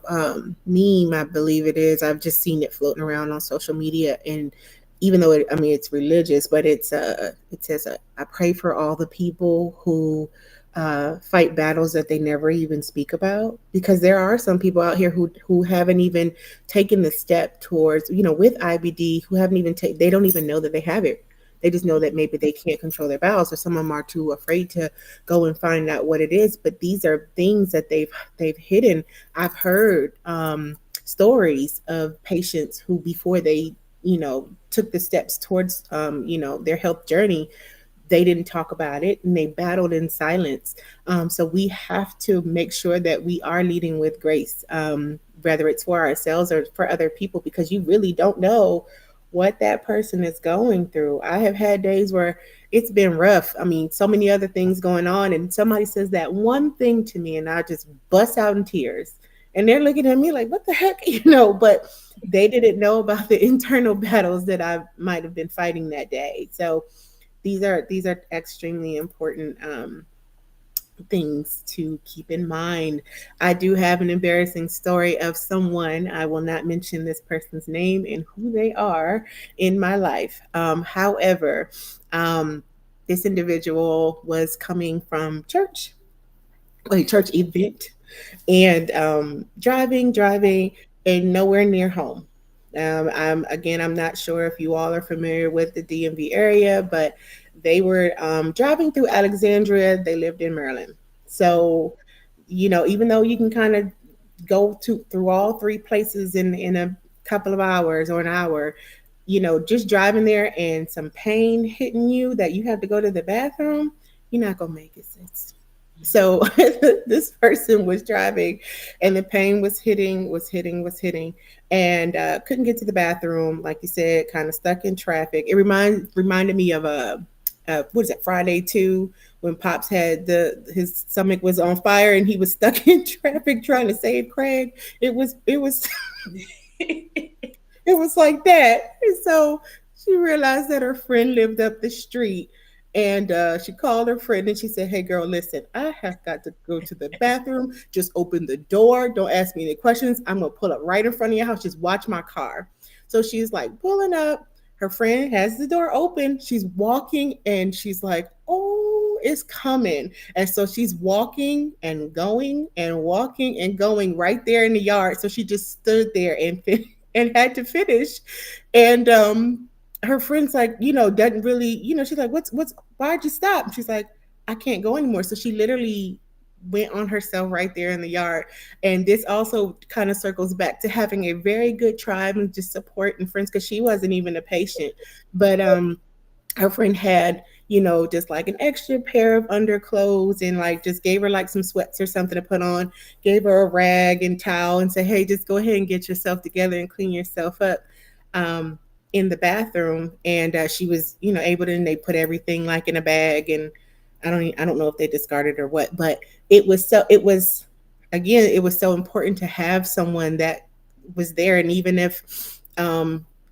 meme, I believe it is. I've just seen it floating around on social media, and even though it's religious, but it says, I pray for all the people who fight battles that they never even speak about, because there are some people out here who haven't even taken the step towards, with IBD, who haven't even they don't even know that they have it. They just know that maybe they can't control their bowels, or some of them are too afraid to go and find out what it is. But these are things that they've hidden. I've heard stories of patients who, before they, took the steps towards, their health journey, they didn't talk about it and they battled in silence. So we have to make sure that we are leading with grace, whether it's for ourselves or for other people, because you really don't know what that person is going through. I have had days where it's been rough. So many other things going on, and somebody says that one thing to me and I just bust out in tears. And they're looking at me like, what the heck? But they didn't know about the internal battles that I might have been fighting that day. So these are extremely important things to keep in mind. I do have an embarrassing story of someone, I will not mention this person's name and who they are, in my life. However, this individual was coming from church, a church event, and driving and nowhere near home. I'm not sure if you all are familiar with the DMV area, but they were driving through Alexandria. They lived in Maryland. So, even though you can kind of go through all three places in a couple of hours or an hour, just driving there and some pain hitting you that you have to go to the bathroom, you're not going to make it. So this person was driving and the pain was hitting, and couldn't get to the bathroom. Like you said, kind of stuck in traffic. It reminded me of what is it, Friday 2, when Pops had his stomach was on fire and he was stuck in traffic trying to save Craig. It was it was like that. And so she realized that her friend lived up the street. And she called her friend and she said, hey, girl, listen, I have got to go to the bathroom. Just open the door. Don't ask me any questions. I'm going to pull up right in front of your house. Just watch my car. So she's like pulling up. Her friend has the door open. She's walking and she's like, oh, it's coming. And so she's walking and going and walking and going right there in the yard. So she just stood there and had to finish. And her friend's like, doesn't really, she's like, why'd you stop? And she's like, I can't go anymore. So she literally went on herself right there in the yard. And this also kind of circles back to having a very good tribe and just support and friends, because she wasn't even a patient. But her friend had, just like an extra pair of underclothes and like just gave her like some sweats or something to put on, gave her a rag and towel and said, hey, just go ahead and get yourself together and clean yourself up. In the bathroom, and she was, able to, and they put everything like in a bag, and I don't know if they discarded or what, but it was so important to have someone that was there. And even if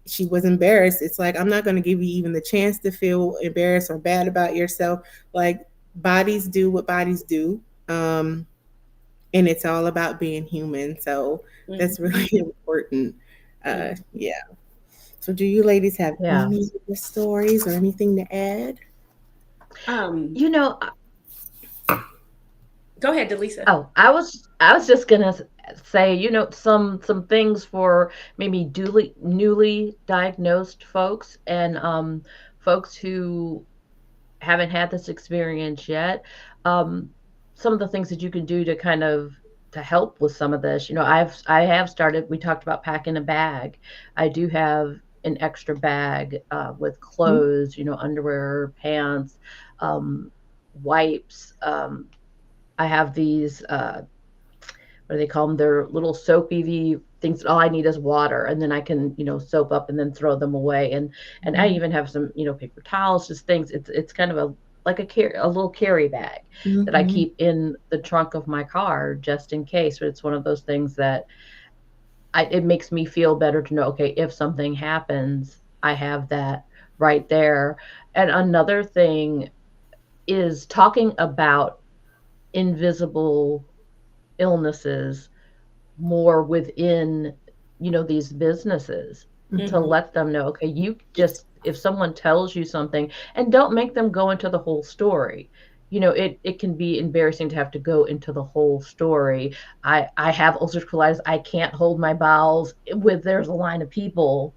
she was embarrassed, it's like, I'm not going to give you even the chance to feel embarrassed or bad about yourself. Like, bodies do what bodies do. And it's all about being human. So that's really important. Yeah. So do you ladies have any stories or anything to add? Go ahead, Delisa. Oh, I was just gonna say, some things for maybe newly diagnosed folks and folks who haven't had this experience yet. Some of the things that you can do to kind of to help with some of this. I have started. We talked about packing a bag. I do have an extra bag with clothes, underwear, pants, wipes. I have these, what do they call them? They're little soapy things. All I need is water, and then I can, soap up and then throw them away. And I even have some, paper towels, just things. It's kind of a little carry bag that I keep in the trunk of my car just in case. But it's one of those things that it makes me feel better to know, okay, if something happens, I have that right there. And another thing is talking about invisible illnesses more within, these businesses, to Mhm. let them know, okay, you just, if someone tells you something, and don't make them go into the whole story. It can be embarrassing to have to go into the whole story. I have ulcerative colitis. I can't hold my bowels with there's a line of people,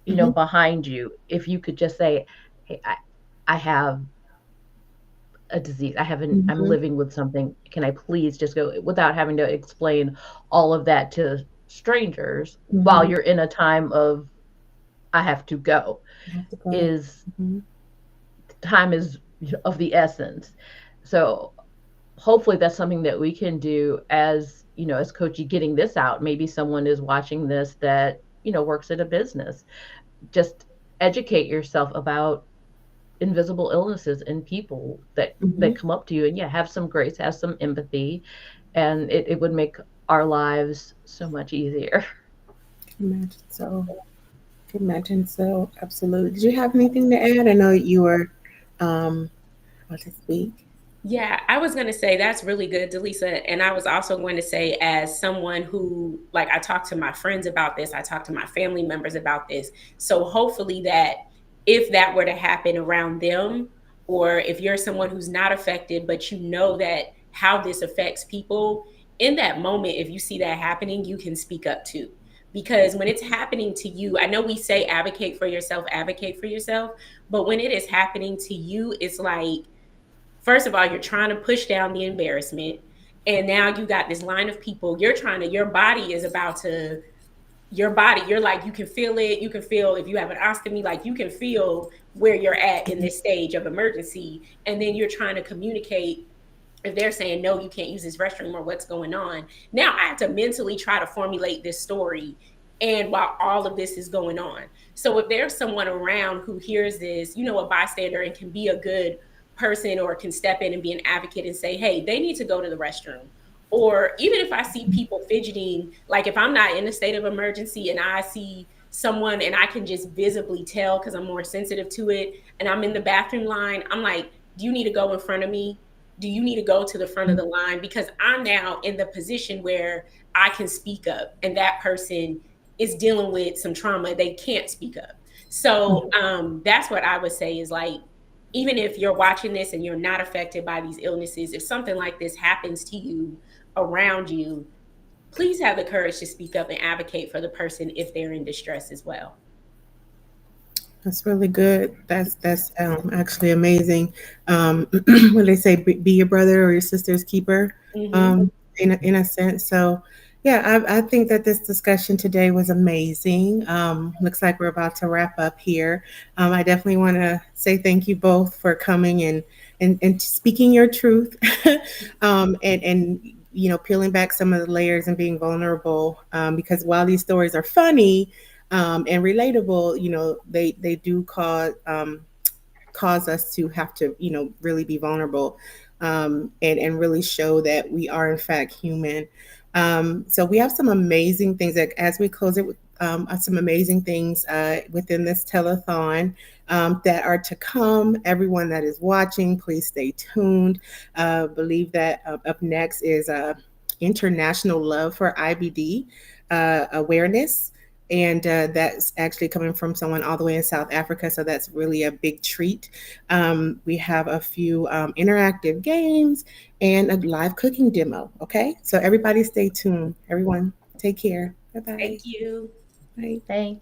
Mhm. behind you. If you could just say, hey, I have a disease. I'm Mhm. living with something. Can I please just go, without having to explain all of that to strangers while Mhm. you're in a time of I have to go, I have to go. is Mhm. time is of the essence. So hopefully that's something that we can do as, as coachy, getting this out. Maybe someone is watching this that, works at a business. Just educate yourself about invisible illnesses in people that Mhm. come up to you, and yeah, have some grace, have some empathy, and it would make our lives so much easier. Can imagine so. Can imagine so. Absolutely. Did you have anything to add? I know you were about to speak. Yeah, I was going to say that's really good, Delisa. And I was also going to say, as someone who, like, I talk to my friends about this, I talk to my family members about this. So hopefully, that if that were to happen around them, or if you're someone who's not affected, but you know that how this affects people, in that moment, if you see that happening, you can speak up too. Because when it's happening to you, I know we say advocate for yourself, but when it is happening to you, it's like, first of all, you're trying to push down the embarrassment. And now you got this line of people. Your body is about to, you're like, you can feel it. You can feel if you have an ostomy, like you can feel where you're at in this stage of emergency. And then you're trying to communicate if they're saying, no, you can't use this restroom or what's going on. Now I have to mentally try to formulate this story. And while all of this is going on. So if there's someone around who hears this, a bystander, and can be a good person or can step in and be an advocate and say, hey, they need to go to the restroom. Or even if I see people fidgeting, like if I'm not in a state of emergency and I see someone and I can just visibly tell because I'm more sensitive to it and I'm in the bathroom line, I'm like, do you need to go in front of me? Do you need to go to the front of the line? Because I'm now in the position where I can speak up and that person is dealing with some trauma. They can't speak up. So that's what I would say is like, even if you're watching this and you're not affected by these illnesses, if something like this happens to you around you, please have the courage to speak up and advocate for the person if they're in distress as well. That's really good. That's actually amazing. When they say be your brother or your sister's keeper, Mm-hmm. in a sense. So, yeah, I think that this discussion today was amazing. Looks like we're about to wrap up here. I definitely want to say thank you both for coming and speaking your truth, and peeling back some of the layers and being vulnerable. Because while these stories are funny, and relatable, they do cause us to have to, really be vulnerable, and really show that we are in fact human. So we have some amazing things that as we close it with some amazing things within this telethon that are to come. Everyone that is watching, please stay tuned. Believe that up next is International Love for IBD awareness. And that's actually coming from someone all the way in South Africa. So that's really a big treat. We have a few interactive games and a live cooking demo. Okay. So everybody stay tuned. Everyone take care. Bye-bye. Thank you. Bye. Thanks.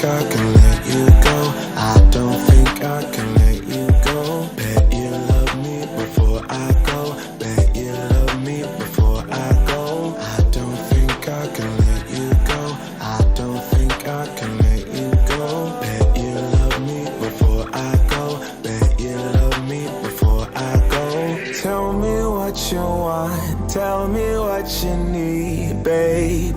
think I can let you go. I don't think I can let you go. Bet you love me before I go. Bet you love me before I go. I don't think I can let you go. I don't think I can let you go. Bet you love me before I go. Bet you love me before I go. Tell me what you want. Tell me what you need, baby.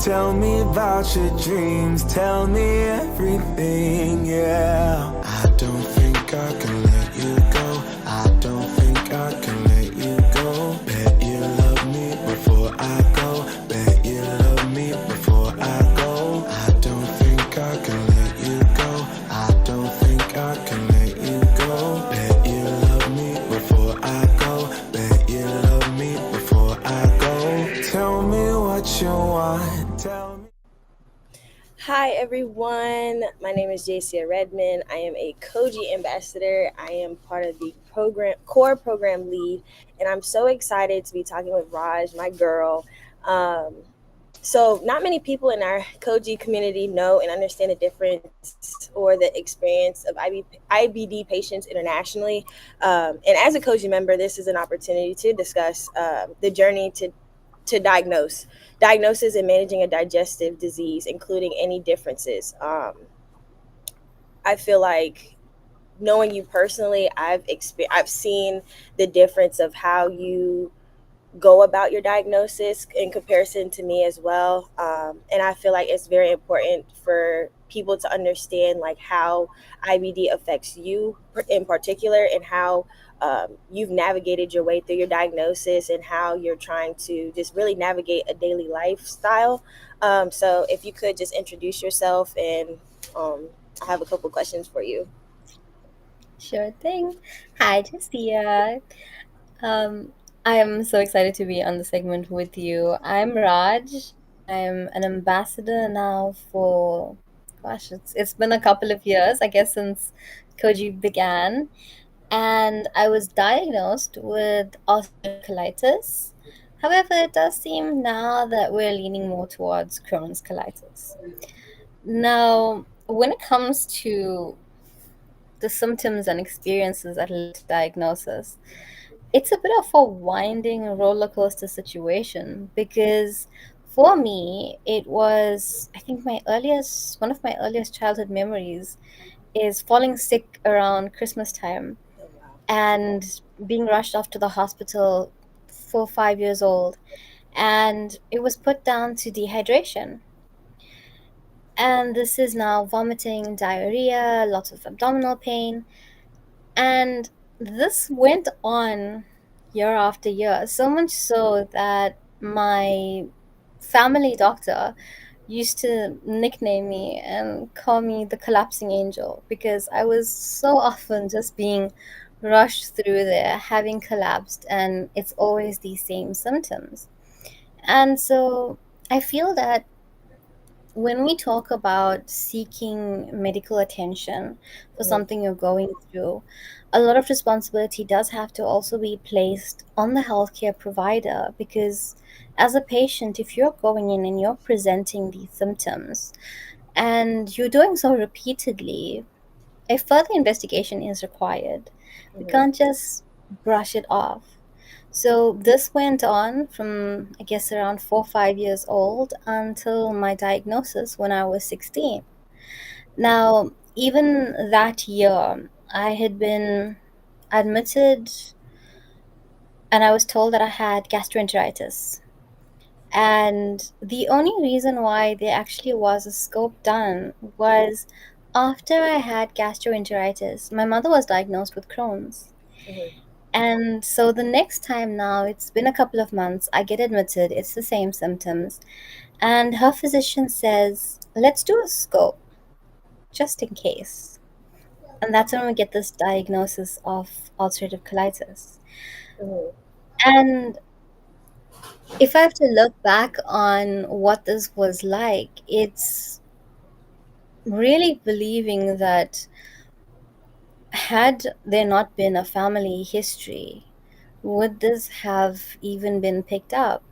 Tell me about your dreams. Tell me everything, yeah. I don't think I can let you go. I don't think I can let you go. Bet you love me before I go. Bet you love me before I go. I don't think I can let you go. I don't think I can let you go. Bet you love me before I go. Bet you love me before I go. Tell me what you want. Tell me. Hi everyone, my name is Jacia Redmond. I am a Koji ambassador. I am part of the core program lead, and I'm so excited to be talking with Raj, my girl. So not many people in our Koji community know and understand the difference or the experience of IBD patients internationally. And as a Koji member, this is an opportunity to discuss the journey to diagnosis and managing a digestive disease, including any differences. I feel like knowing you personally, I've seen the difference of how you go about your diagnosis in comparison to me as well. And I feel like it's very important for people to understand like how IBD affects you in particular, and how you've navigated your way through your diagnosis, and how you're trying to just really navigate a daily lifestyle. So if you could just introduce yourself, and I have a couple questions for you. Sure thing. Hi, Jessia. I am so excited to be on the segment with you. I'm Raj. I'm an ambassador now for, gosh, it's been a couple of years, I guess, since Koji began. And I was diagnosed with ulcerative colitis. However, it does seem now that we're leaning more towards Crohn's colitis. Now, when it comes to the symptoms and experiences that led to diagnosis, it's a bit of a winding roller coaster situation, because for me, it was, I think one of my earliest childhood memories is falling sick around Christmas time and being rushed off to the hospital 4 or 5 years old. And it was put down to dehydration. And this is now vomiting, diarrhea, lots of abdominal pain. And this went on year after year, so much so that my family doctor used to nickname me and call me the collapsing angel, because I was so often just being rushed through there, having collapsed, and it's always these same symptoms. And so I feel that when we talk about seeking medical attention for something you're going through, a lot of responsibility does have to also be placed on the healthcare provider, because as a patient, if you're going in and you're presenting these symptoms and you're doing so repeatedly, a further investigation is required. We can't just brush it off. So this went on from, I guess, around 4 or 5 years old until my diagnosis when I was 16. Now, even that year, I had been admitted and I was told that I had gastroenteritis. And the only reason why there actually was a scope done was after I had gastroenteritis, my mother was diagnosed with Crohn's. And so the next time now, it's been a couple of months, I get admitted, it's the same symptoms. And her physician says, let's do a scope, just in case. And that's when we get this diagnosis of ulcerative colitis. And if I have to look back on what this was like, it's really believing that had there not been a family history, would this have even been picked up?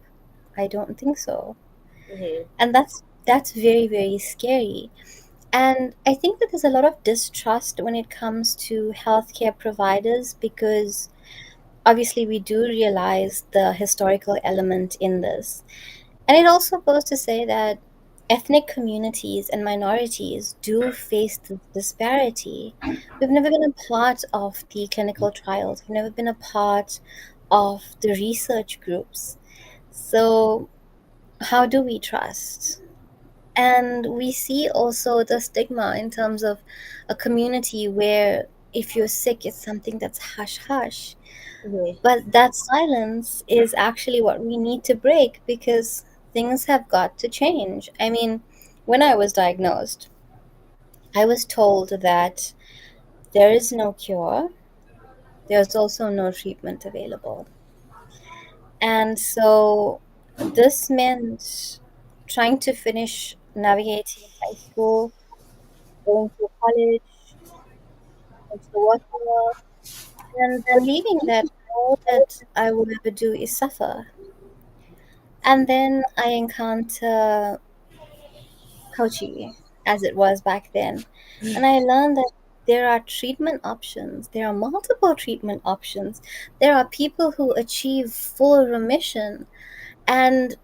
I don't think so. And that's very, very scary. And I think that there's a lot of distrust when it comes to healthcare providers because obviously we do realize the historical element in this. And it also goes to say that ethnic communities and minorities do face this disparity. We've never been a part of the clinical trials, we've never been a part of the research groups. So, how do we trust? And we see also the stigma in terms of a community where if you're sick, it's something that's hush hush. But that silence is actually what we need to break because things have got to change. I mean, when I was diagnosed, I was told that there is no cure, there's also no treatment available. And so this meant trying to finish navigating high school, going to college, into the working world, and believing that all that I will ever do is suffer. And then I encounter Kochi, as it was back then, and I learned that there are treatment options. There are multiple treatment options. There are people who achieve full remission. And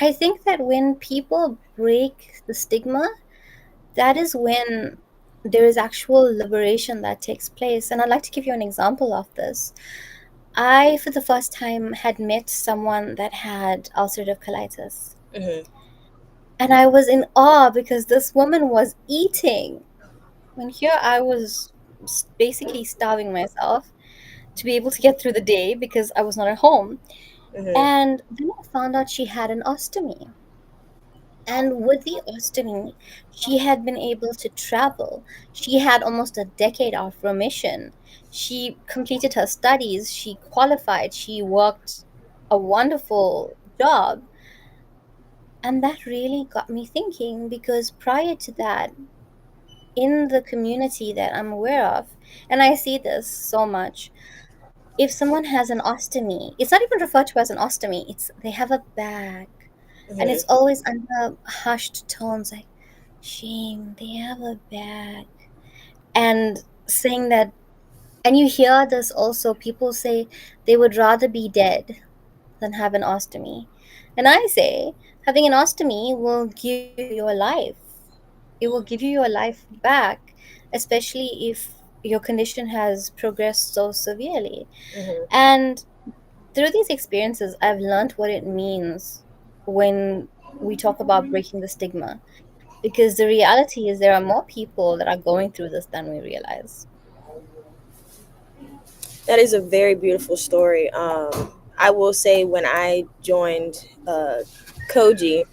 I think that when people break the stigma, that is when there is actual liberation that takes place. And I'd like to give you an example of this. I, for the first time, had met someone that had ulcerative colitis. And I was in awe because this woman was eating. When here I was basically starving myself to be able to get through the day because I was not at home. And then I found out she had an ostomy. And with the ostomy, she had been able to travel. She had almost a decade of remission. She completed her studies. She qualified. She worked a wonderful job. And that really got me thinking because prior to that, in the community that I'm aware of, and I see this so much, if someone has an ostomy, it's not even referred to as an ostomy, it's they have a bag. And it's always under hushed tones like, shame, they have a bag. And saying that, and you hear this also, people say they would rather be dead than have an ostomy. And I say, having an ostomy will give you your life. It will give you your life back, especially if your condition has progressed so severely. And through these experiences, I've learned what it means when we talk about breaking the stigma. Because the reality is there are more people that are going through this than we realize. That is a very beautiful story. I will say when I joined Koji,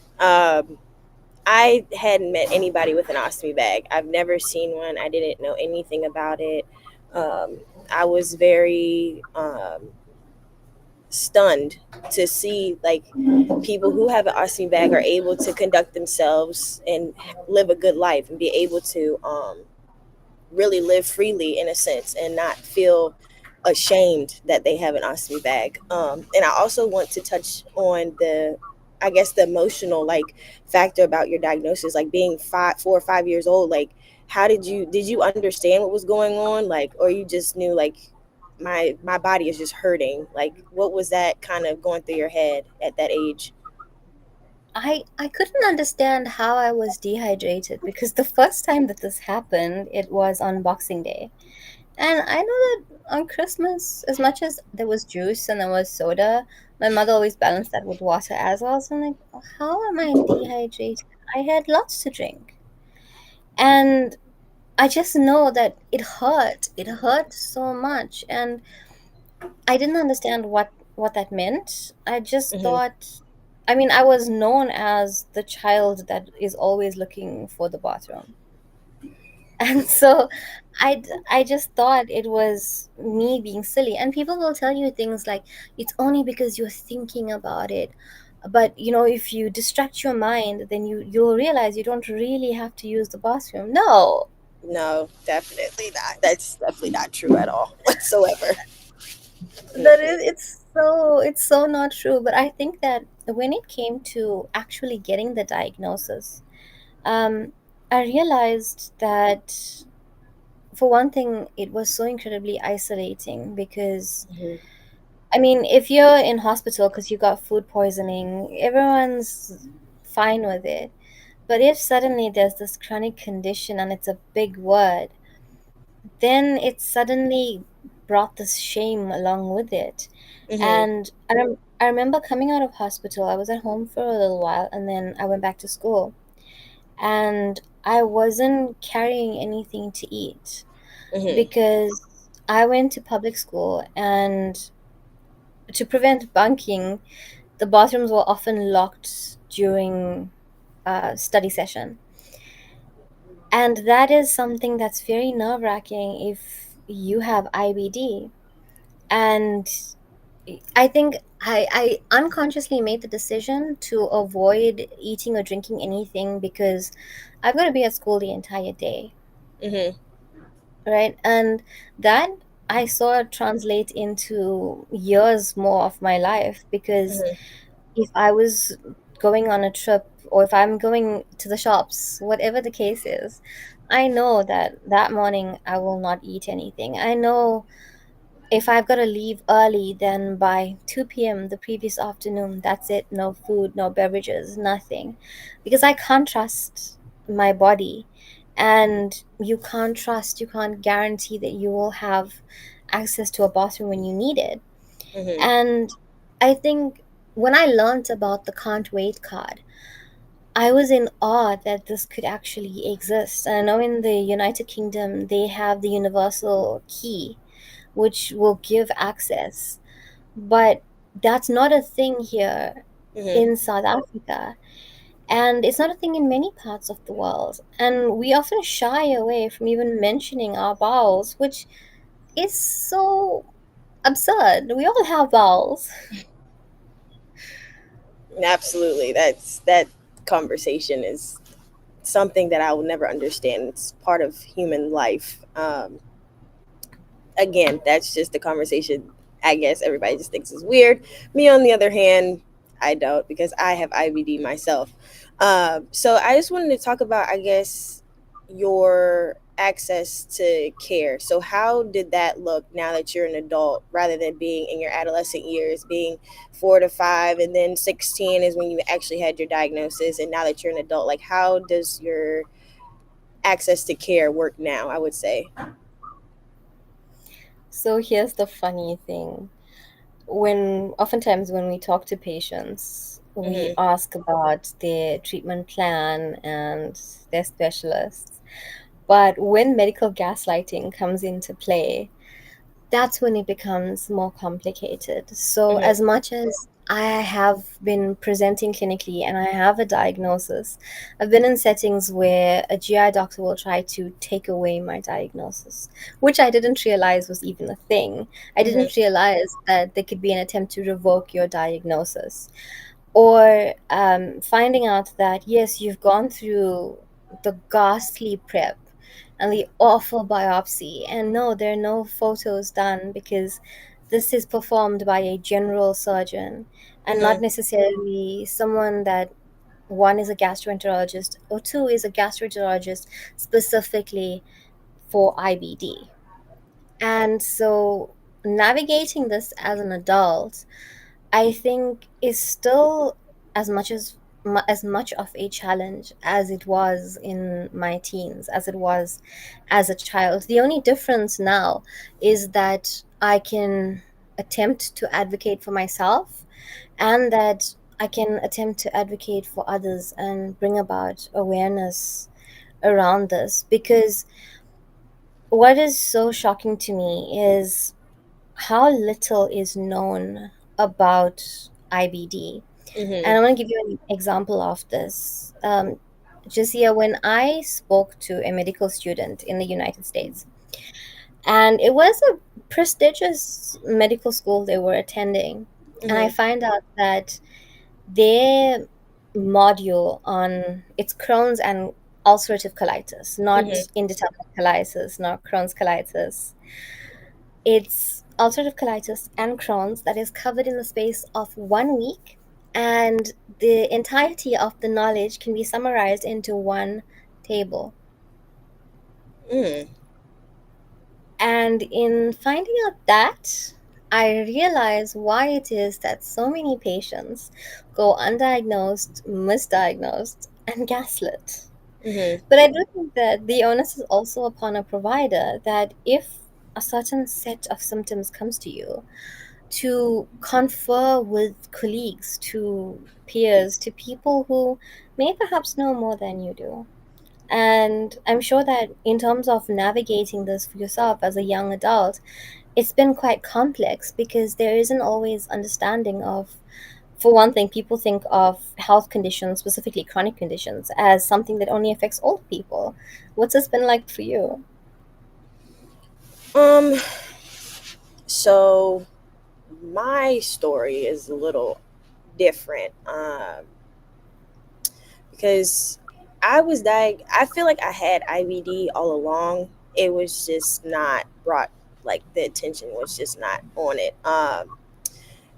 I hadn't met anybody with an ostomy bag. I've never seen one. I didn't know anything about it. I was very stunned to see like people who have an ostomy bag are able to conduct themselves and live a good life and be able to really live freely in a sense and not feel ashamed that they have an ostomy bag. And I also want to touch on I guess the emotional like factor about your diagnosis, like being 4 or 5 years old. Like, how did you understand what was going on, like, or you just knew like my body is just hurting? Like, what was that kind of going through your head at that age? I couldn't understand how I was dehydrated because the first time that this happened, it was on Boxing Day. And I know that on Christmas, as much as there was juice and there was soda, my mother always balanced that with water as well. So I'm like, "Oh, how am I dehydrated? I had lots to drink." And I just know that it hurt. It hurt so much. And I didn't understand what that meant. I just thought, I mean, I was known as the child that is always looking for the bathroom. And so I just thought it was me being silly. And people will tell you things like, it's only because you're thinking about it. But, you know, if you distract your mind, then you'll realize you don't really have to use the bathroom. No, definitely not. That's definitely not true at all whatsoever. It's so not true. But I think that when it came to actually getting the diagnosis, um, I realized that, for one thing, it was so incredibly isolating because, I mean, if you're in hospital because you got food poisoning, everyone's fine with it. But if suddenly there's this chronic condition and it's a big word, then it suddenly brought this shame along with it. And I remember coming out of hospital, I was at home for a little while and then I went back to school. And I wasn't carrying anything to eat because I went to public school, and to prevent bunking, the bathrooms were often locked during study session. And that is something that's very nerve wracking if you have IBD. And I think I unconsciously made the decision to avoid eating or drinking anything because I've got to be at school the entire day. Right? And that I saw it translate into years more of my life because if I was going on a trip or if I'm going to the shops, whatever the case is, I know that that morning I will not eat anything. I know if I've got to leave early, then by 2 p.m. the previous afternoon, that's it. No food, no beverages, nothing. Because I can't trust my body. And you can't guarantee that you will have access to a bathroom when you need it. And I think when I learned about the can't wait card, I was in awe that this could actually exist. And I know in the United Kingdom, they have the universal key, which will give access. But that's not a thing here in South Africa. And it's not a thing in many parts of the world. And we often shy away from even mentioning our bowels, which is so absurd. We all have bowels. Absolutely. That conversation is something that I will never understand. It's part of human life. Again, that's just the conversation I guess everybody just thinks is weird. Me, on the other hand, I don't, because I have IBD myself. So I just wanted to talk about, I guess, your access to care. So how did that look now that you're an adult rather than being in your adolescent years, being 4 to 5, and then 16 is when you actually had your diagnosis, and now that you're an adult, like how does your access to care work now, I would say? So here's the funny thing. Oftentimes when we talk to patients, we ask about their treatment plan and their specialists. But when medical gaslighting comes into play, that's when it becomes more complicated. So as much as I have been presenting clinically and I have a diagnosis, I've been in settings where a GI doctor will try to take away my diagnosis, which I didn't realize was even a thing. I didn't realize that there could be an attempt to revoke your diagnosis. Or finding out that, yes, you've gone through the ghastly prep and the awful biopsy, and no, there are no photos done because this is performed by a general surgeon and not necessarily someone that, one, is a gastroenterologist, or two, is a gastroenterologist specifically for IBD. And so navigating this as an adult, I think, is still as much of a challenge as it was in my teens, as it was as a child. The only difference now is that I can attempt to advocate for myself, and that I can attempt to advocate for others and bring about awareness around this. Because what is so shocking to me is how little is known about IBD. And I want to give you an example of this. Jisia, when I spoke to a medical student in the United States, and it was a prestigious medical school they were attending, and I find out that their module on it's Crohn's and ulcerative colitis, not indeterminate colitis, not Crohn's colitis. It's ulcerative colitis and Crohn's that is covered in the space of 1 week, and the entirety of the knowledge can be summarized into one table. Mm. And in finding out that, I realize why it is that so many patients go undiagnosed, misdiagnosed, and gaslit. Mm-hmm. But I do think that the onus is also upon a provider that if a certain set of symptoms comes to you, to confer with colleagues, to peers, to people who may perhaps know more than you do. And I'm sure that in terms of navigating this for yourself as a young adult, it's been quite complex because there isn't always understanding of, for one thing, people think of health conditions, specifically chronic conditions, as something that only affects old people. What's this been like for you? So my story is a little different. Because I feel like I had IBD all along. It was just not brought, like the attention was just not on it.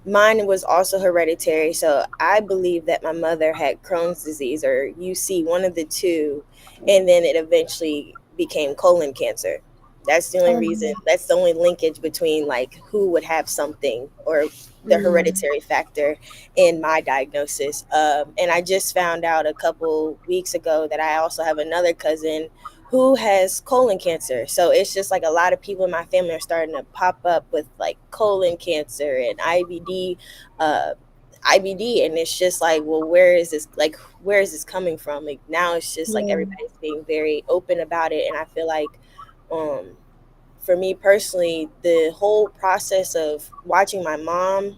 Mine was also hereditary, so I believe that my mother had Crohn's disease or UC, one of the two, and then it eventually became colon cancer. That's the only reason. That's the only linkage between like who would have something or the hereditary factor in my diagnosis. And I just found out a couple weeks ago that I also have another cousin who has colon cancer. So it's just like a lot of people in my family are starting to pop up with like colon cancer and IBD, and it's just like, well, where is this coming from? Like now it's just like everybody's being very open about it, and I feel like for me personally, the whole process of watching my mom,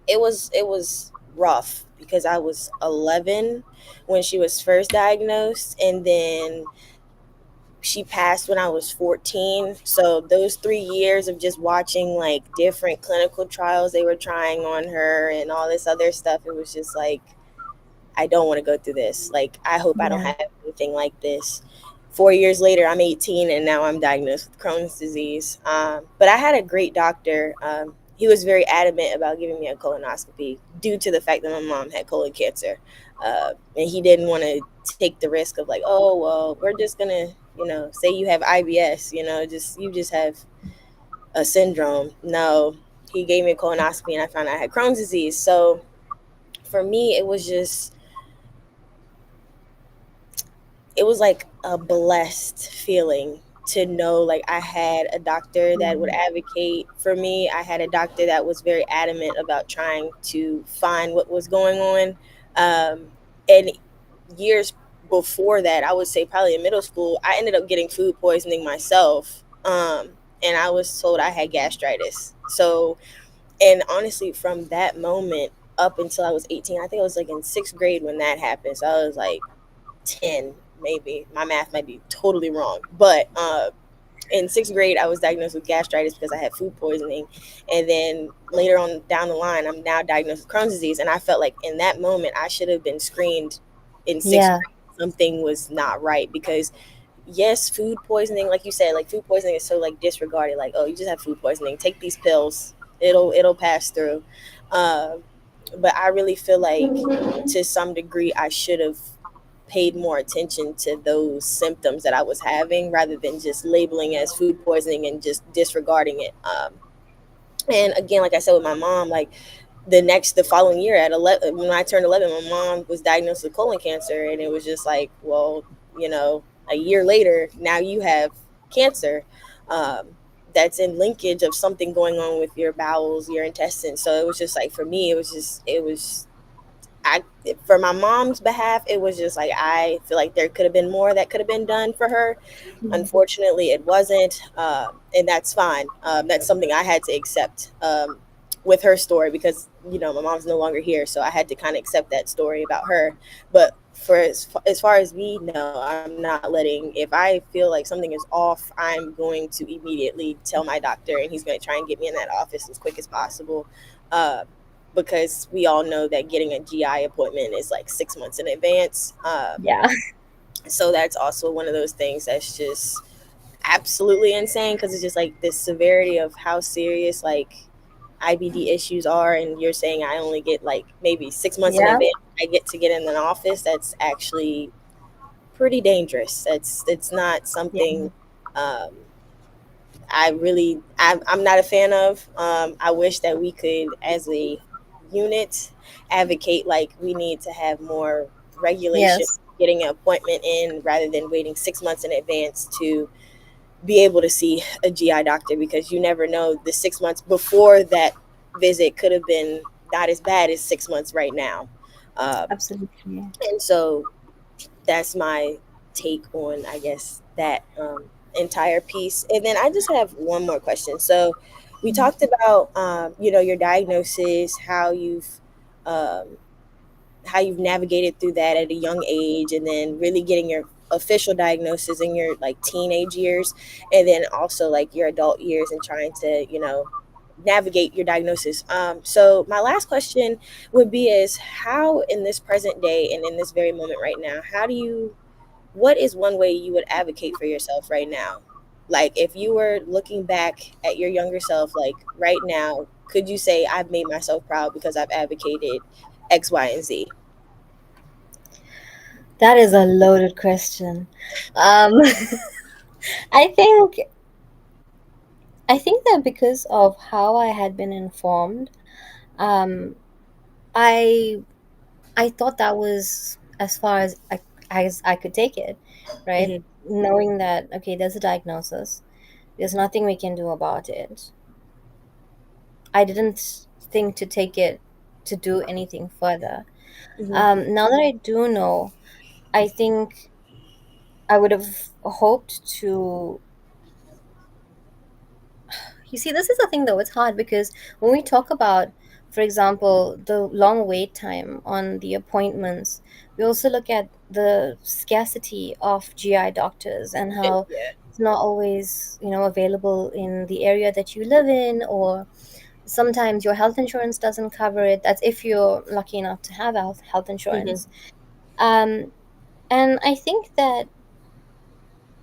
it was rough because I was 11 when she was first diagnosed, and then she passed when I was 14. So those 3 years of just watching like different clinical trials they were trying on her and all this other stuff, it was just like, I don't want to go through this. Like, I hope I don't have anything like this. 4 years later, I'm 18 and now I'm diagnosed with Crohn's disease. But I had a great doctor. He was very adamant about giving me a colonoscopy due to the fact that my mom had colon cancer. And he didn't want to take the risk of like, oh, well, we're just going to, say you have IBS, you just have a syndrome. No, he gave me a colonoscopy and I found out I had Crohn's disease. So for me, it was like a blessed feeling to know like I had a doctor that would advocate for me. I had a doctor that was very adamant about trying to find what was going on. And years before that, I would say probably in middle school, I ended up getting food poisoning myself. And I was told I had gastritis. So, and honestly, from that moment up until I was 18, I think I was like in 6th grade when that happened. So I was like 10, maybe. My math might be totally wrong. But in 6th grade, I was diagnosed with gastritis because I had food poisoning. And then later on down the line, I'm now diagnosed with Crohn's disease. And I felt like in that moment, I should have been screened in 6th grade. Something was not right because yes, food poisoning, like you said, like food poisoning is so like disregarded. Like, oh, you just have food poisoning. Take these pills. It'll pass through. But I really feel like to some degree, I should have paid more attention to those symptoms that I was having rather than just labeling as food poisoning and just disregarding it. And again, like I said with my mom, like the following year at 11, when I turned 11, my mom was diagnosed with colon cancer, and it was just like, well, a year later, now you have cancer. That's in linkage of something going on with your bowels, your intestines. So it was just like, for me, for my mom's behalf, it was just like, I feel like there could have been more that could have been done for her. Unfortunately, it wasn't. And that's fine. That's something I had to accept with her story because, my mom's no longer here. So I had to kind of accept that story about her. But for as far as me, no, I'm not if I feel like something is off, I'm going to immediately tell my doctor, and he's going to try and get me in that office as quick as possible. Because we all know that getting a GI appointment is like 6 months in advance. So that's also one of those things that's just absolutely insane because it's just like the severity of how serious like IBD issues are. And you're saying I only get like maybe 6 months in advance, I get to get in an office. That's actually pretty dangerous. It's not something I'm not a fan of. I wish that we could, as a unit, advocate like we need to have more regulation, Yes. getting an appointment in rather than waiting 6 months in advance to be able to see a GI doctor, because you never know, the 6 months before that visit could have been not as bad as 6 months right now. Absolutely. And so that's my take on, I guess, that entire piece. And then I just have one more question. So we talked about your diagnosis, um, how you've navigated through that at a young age, and then really getting your official diagnosis in your like teenage years, and then also like your adult years and trying to navigate your diagnosis. So my last question would be is, how in this present day and in this very moment right now, what is one way you would advocate for yourself right now? Like if you were looking back at your younger self, like right now, could you say I've made myself proud because I've advocated X, Y, and Z? That is a loaded question. Um, I think I think that because of how I had been informed, um, I I thought that was as far as I could take it, right? Knowing that okay, there's a diagnosis, there's nothing we can do about it. I didn't think to take it to do anything further. Now that I do know, I think I would have hoped to. You see, this is the thing though, it's hard because when we talk about, for example, the long wait time on the appointments, we also look at the scarcity of GI doctors and how it's not always, available in the area that you live in, or sometimes your health insurance doesn't cover it. That's if you're lucky enough to have health insurance. Um, and I think that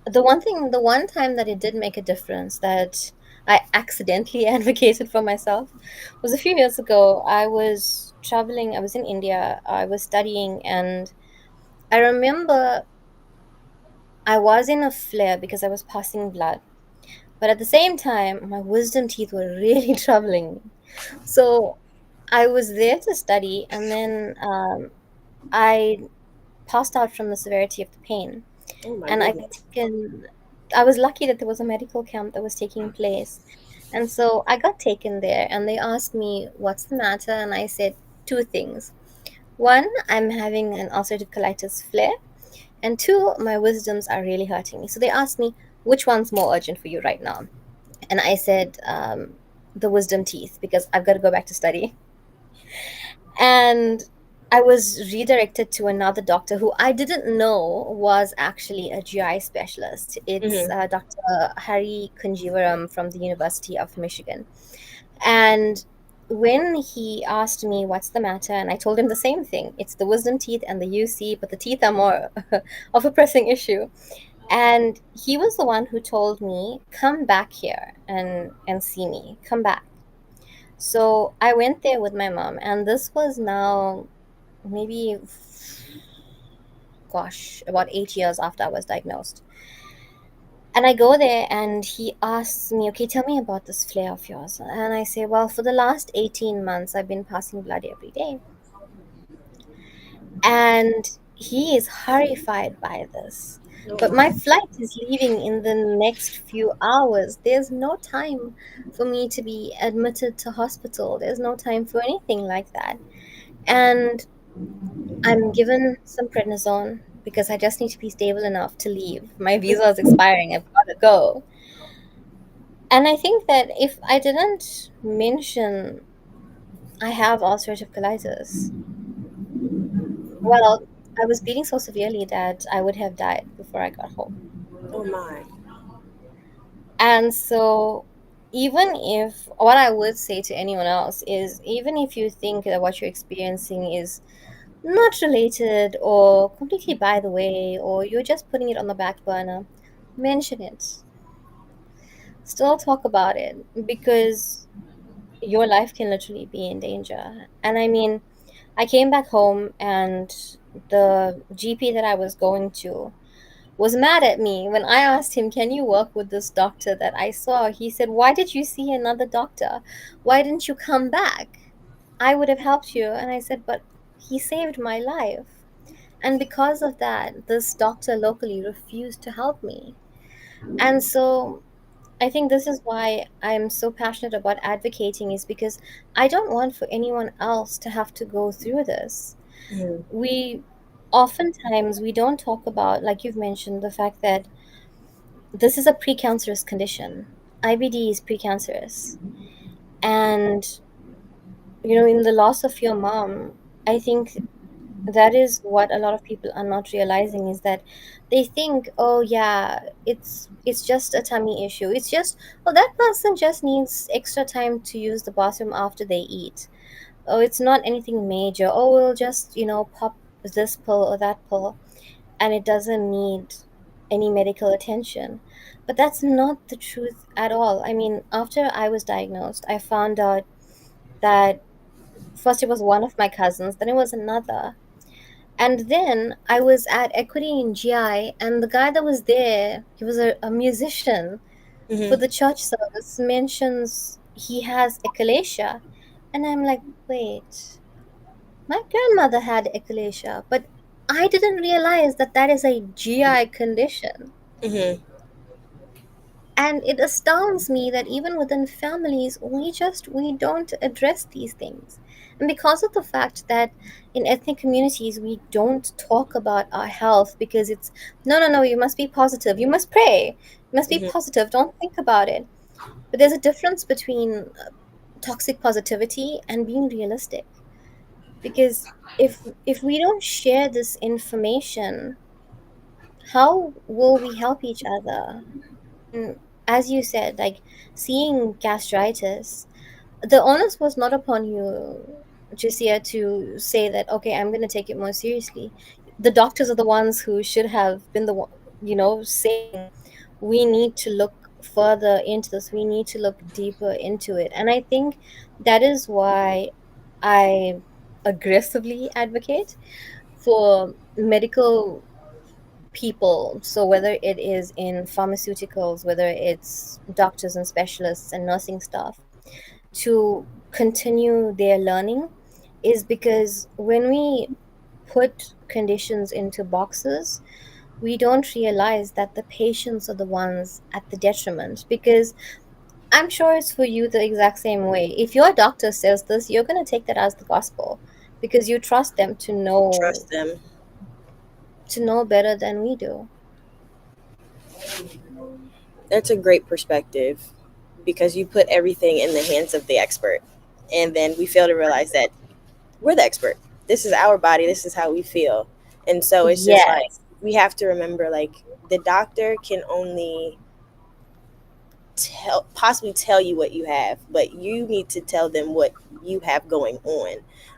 the one time that it did make a difference that I accidentally advocated for myself was a few years ago. I was traveling, I was in India, I was studying, and I remember I was in a flare because I was passing blood. But at the same time, my wisdom teeth were really troubling me. So I was there to study, and then I passed out from the severity of the pain. Oh my And I goodness. got taken. I was lucky that there was a medical camp that was taking place. And so I got taken there, and they asked me, "What's the matter?" And I said two things. One, I'm having an ulcerative colitis flare. And two, my wisdoms are really hurting me. So they asked me, which one's more urgent for you right now? And I said, the wisdom teeth, because I've got to go back to study. And I was redirected to another doctor who I didn't know was actually a GI specialist. It's Dr. Hari Kunjivaram from the University of Michigan. And when he asked me what's the matter, and I told him the same thing, it's the wisdom teeth and the UC, but the teeth are more of a pressing issue. And he was the one who told me, come back here and see me, come back. So I went there with my mom, and this was now maybe, about 8 years after I was diagnosed. And I go there, and he asks me, okay, tell me about this flare of yours. And I say, well, for the last 18 months, I've been passing blood every day. And he is horrified by this. But my flight is leaving in the next few hours. There's no time for me to be admitted to hospital. There's no time for anything like that. And I'm given some prednisone because I just need to be stable enough to leave. My visa is expiring. I've got to go. And I think that if I didn't mention I have ulcerative colitis, well, I was bleeding so severely that I would have died before I got home. Oh my. And so, even if what I would say to anyone else is, even if you think that what you're experiencing is not related or completely by the way, or you're just putting it on the back burner, mention it. Still talk about it, because your life can literally be in danger. And I mean, I came back home, and the GP that I was going to, was mad at me when I asked him, "Can you work with this doctor that I saw?" He said, "Why did you see another doctor? Why didn't you come back? I would have helped you." And I said, "But he saved my life." And because of that, this doctor locally refused to help me. And so I think this is why I'm so passionate about advocating, is because I don't want for anyone else to have to go through this. We oftentimes we don't talk about, like you've mentioned, the fact that this is a precancerous condition. IBD is precancerous. And in the loss of your mom, I think that is what a lot of people are not realizing, is that they think, oh yeah, it's just a tummy issue. It's just, oh, that person just needs extra time to use the bathroom after they eat. Oh, it's not anything major. Oh, we'll just pop this pill or that pill, and it doesn't need any medical attention. But that's not the truth at all. I mean, after I was diagnosed, I found out that first it was one of my cousins, then it was another. And then I was at Equity in GI, and the guy that was there, he was a musician for the church service, mentions he has echolalia. And I'm like, wait, my grandmother had echolalia, but I didn't realize that that is a GI condition. And it astounds me that even within families, we don't address these things. And because of the fact that in ethnic communities we don't talk about our health, because it's no, no, no, you must be positive, you must pray, you must be positive, don't think about it. But there's a difference between toxic positivity and being realistic. Because if we don't share this information, how will we help each other? And as you said, like seeing gastritis, the onus was not upon you, Jisia, to say that, okay, I'm going to take it more seriously. The doctors are the ones who should have been the one, saying, we need to look further into this, we need to look deeper into it. And I think that is why I aggressively advocate for medical people. So whether it is in pharmaceuticals, whether it's doctors and specialists and nursing staff, to continue their learning, is because when we put conditions into boxes, we don't realize that the patients are the ones at the detriment. Because I'm sure it's for you the exact same way. If your doctor says this, you're going to take that as the gospel, because you trust them to know better than we do. That's a great perspective, because you put everything in the hands of the expert. And then we fail to realize that we're the expert. This is our body. This is how we feel. And so it's just like, Yes. we have to remember, like, the doctor can only possibly tell you what you have, but you need to tell them what you have going on.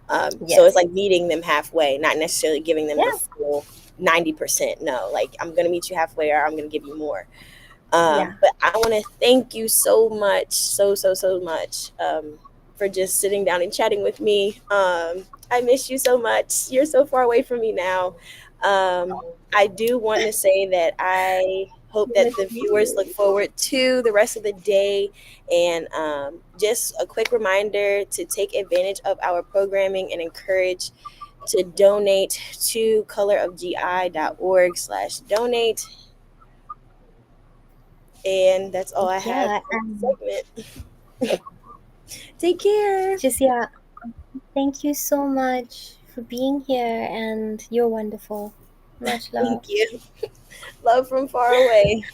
So it's like meeting them halfway, not necessarily giving them the full 90%. No, like, I'm going to meet you halfway, or I'm going to give you more. But I want to thank you so much, so much, for just sitting down and chatting with me. I miss you so much. You're so far away from me now. I do want to say that I hope that the viewers look forward to the rest of the day. And just a quick reminder to take advantage of our programming and encourage to donate to colorofgi.org/donate. And that's all I have for this segment. Take care. Jisia, thank you so much for being here, and you're wonderful. Much love. Thank you. Love from far away.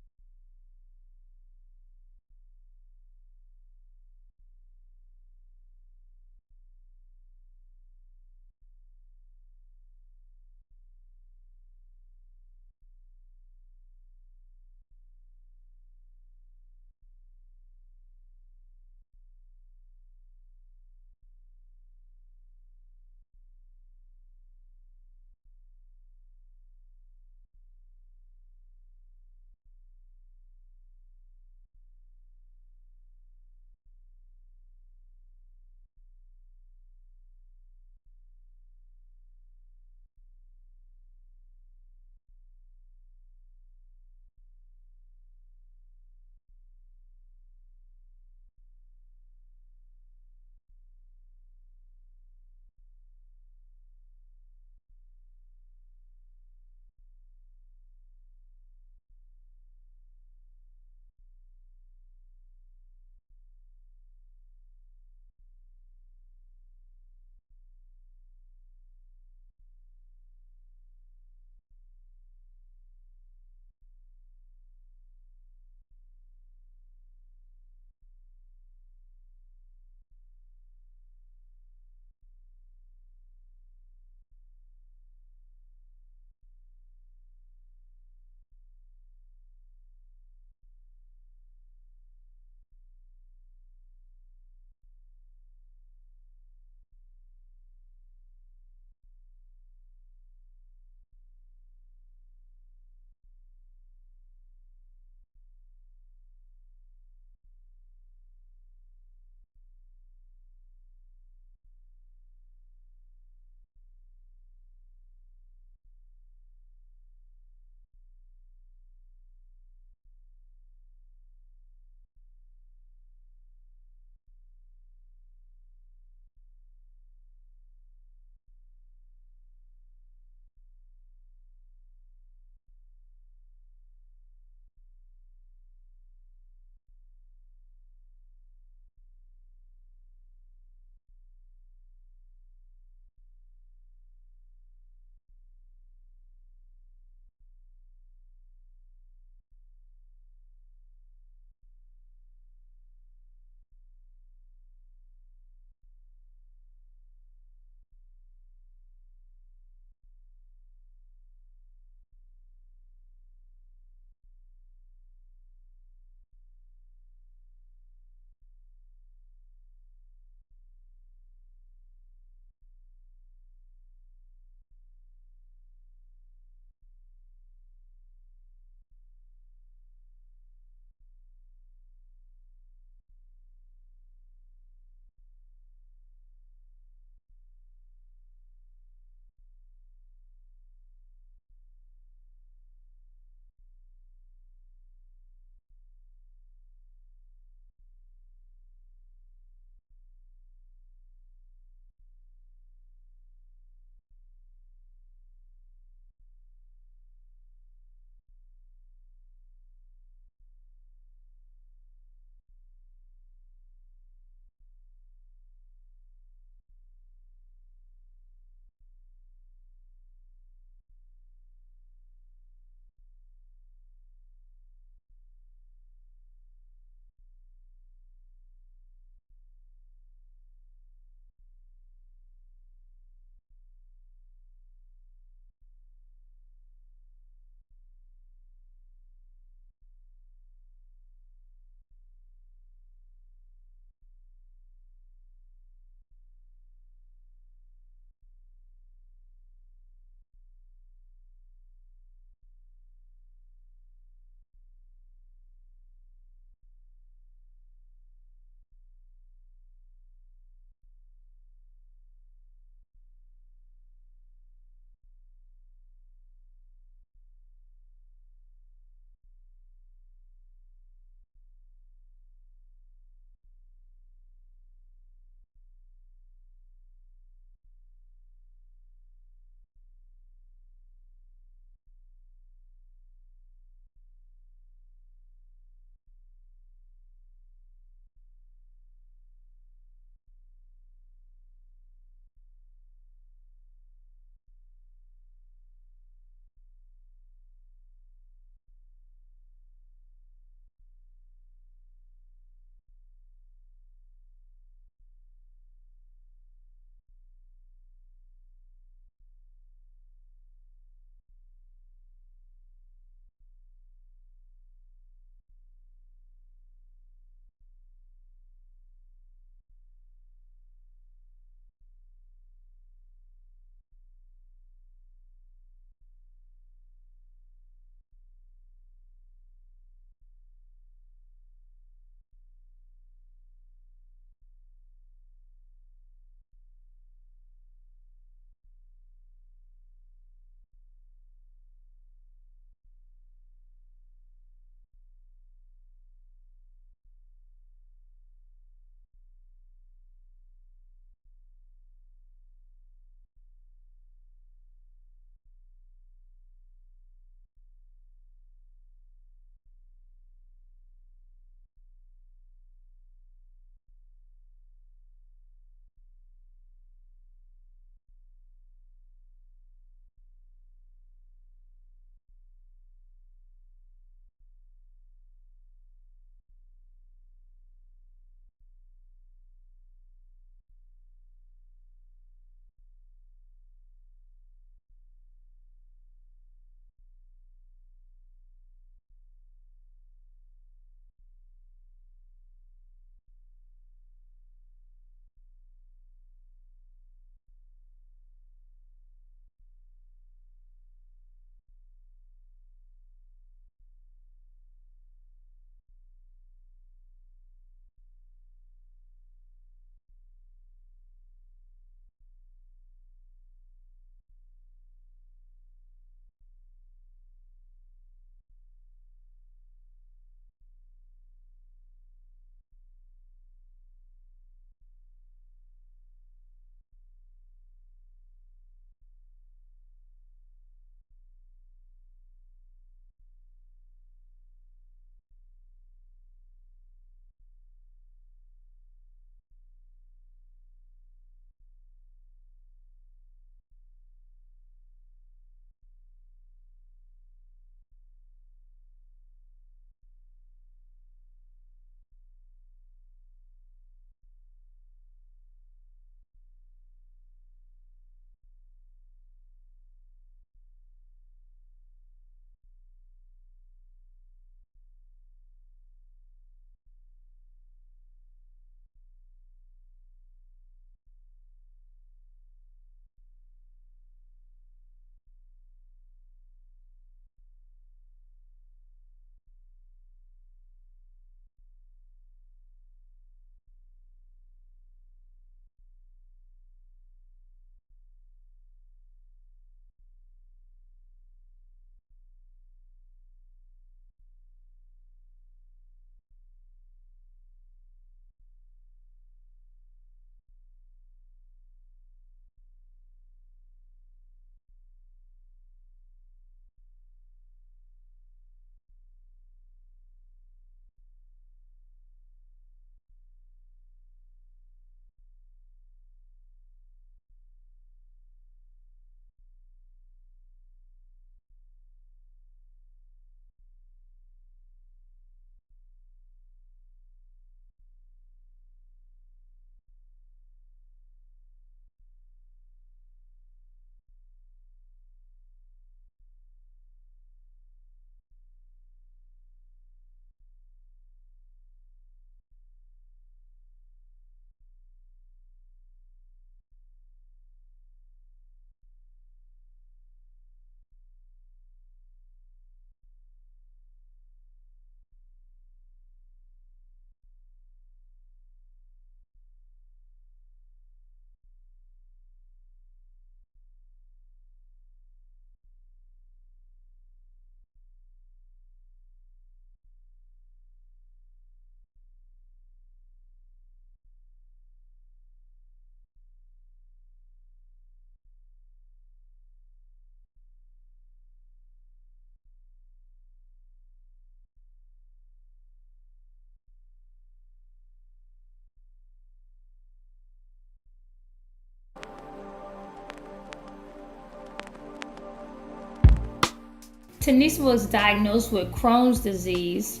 Tanisha was diagnosed with Crohn's disease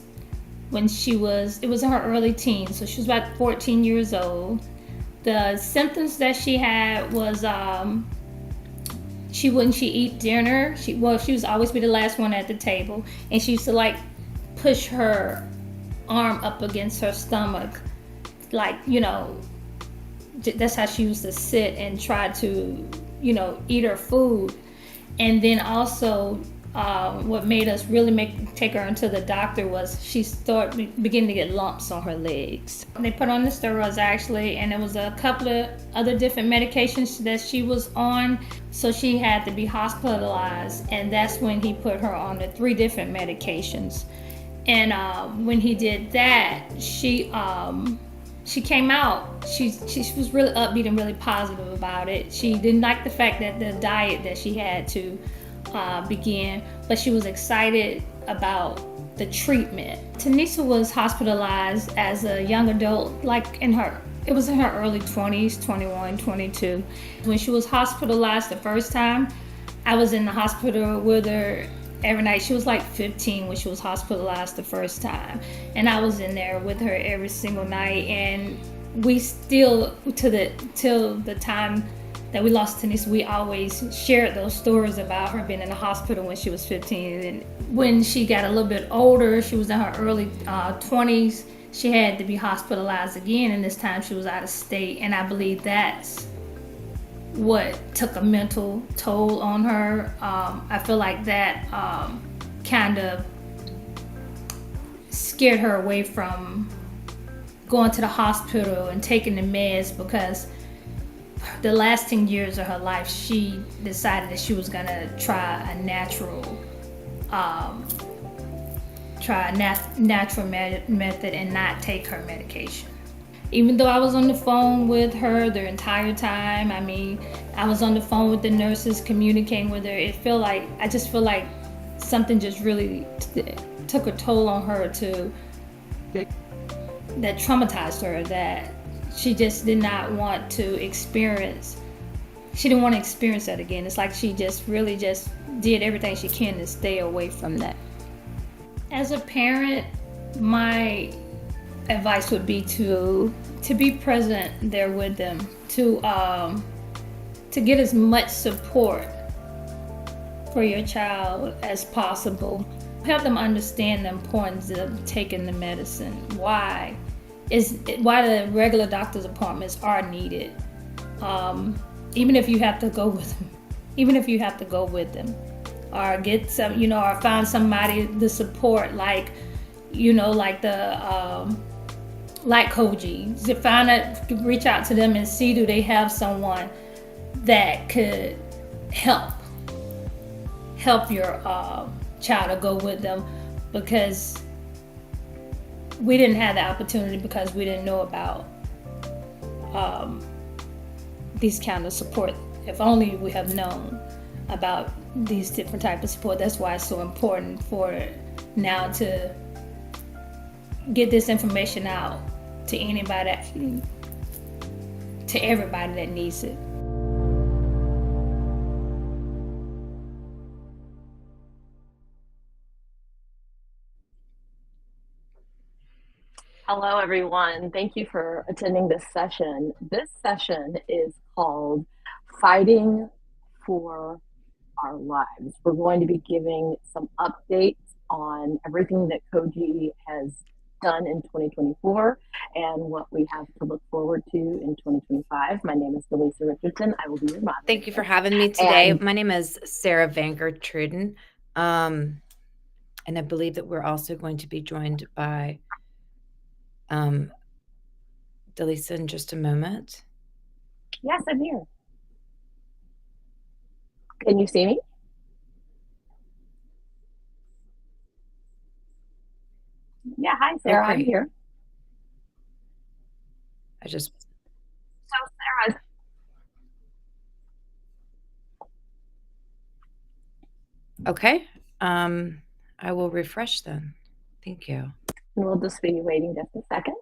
when it was in her early teens, so she was about 14 years old. The symptoms that she had was when she eat dinner, she was always be the last one at the table, and she used to like push her arm up against her stomach, like, that's how she used to sit and try to, eat her food. And then also, what made us really take her into the doctor was she started beginning to get lumps on her legs. They put her on the steroids actually, and there was a couple of other different medications that she was on, so she had to be hospitalized, and that's when he put her on the 3 different medications. And when he did that, she came out. She was really upbeat and really positive about it. She didn't like the fact that the diet that she had to begin, but she was excited about the treatment. Tanisha was hospitalized as a young adult, it was in her early 20s, 21, 22. When she was hospitalized the first time, I was in the hospital with her every night. She was like 15 when she was hospitalized the first time, and I was in there with her every single night. And we still, till the time that we lost Tanisha, we always shared those stories about her being in the hospital when she was 15. And when she got a little bit older, she was in her early 20s, she had to be hospitalized again, and this time she was out of state. And I believe that's what took a mental toll on her. I feel like that kind of scared her away from going to the hospital and taking the meds, because the last 10 years of her life, she decided that she was gonna try a natural method and not take her medication. Even though I was on the phone with her the entire time, I was on the phone with the nurses communicating with her. I just feel like something just really took a toll on her that traumatized her, that she just did not want to experience. She didn't want to experience that again. It's like she just really just did everything she can to stay away from that. As a parent, my advice would be to be present there with them, to get as much support for your child as possible. Help them understand the importance of taking the medicine, why the regular doctor's appointments are needed. Even if you have to go with them, or get some, or find somebody to support, like Koji. To reach out to them and see, do they have someone that could help your child to go with them, because we didn't have the opportunity, because we didn't know about these kind of support. If only we have known about these different types of support. That's why it's so important for now to get this information out to everybody that needs it. Hello, everyone. Thank you for attending this session. This session is called Fighting for Our Lives. We're going to be giving some updates on everything that Koji has done in 2024 and what we have to look forward to in 2025. My name is Delisa Richardson. I will be your moderator. Thank you for having me today. My name is Sarah Vanker Truden. And I believe that we're also going to be joined by Delisa in just a moment. Yes, I'm here. Can you see me? Yeah, hi, Sarah. Okay. I'm here. So Sarah. Okay. I will refresh then. Thank you. We'll just be waiting just a second.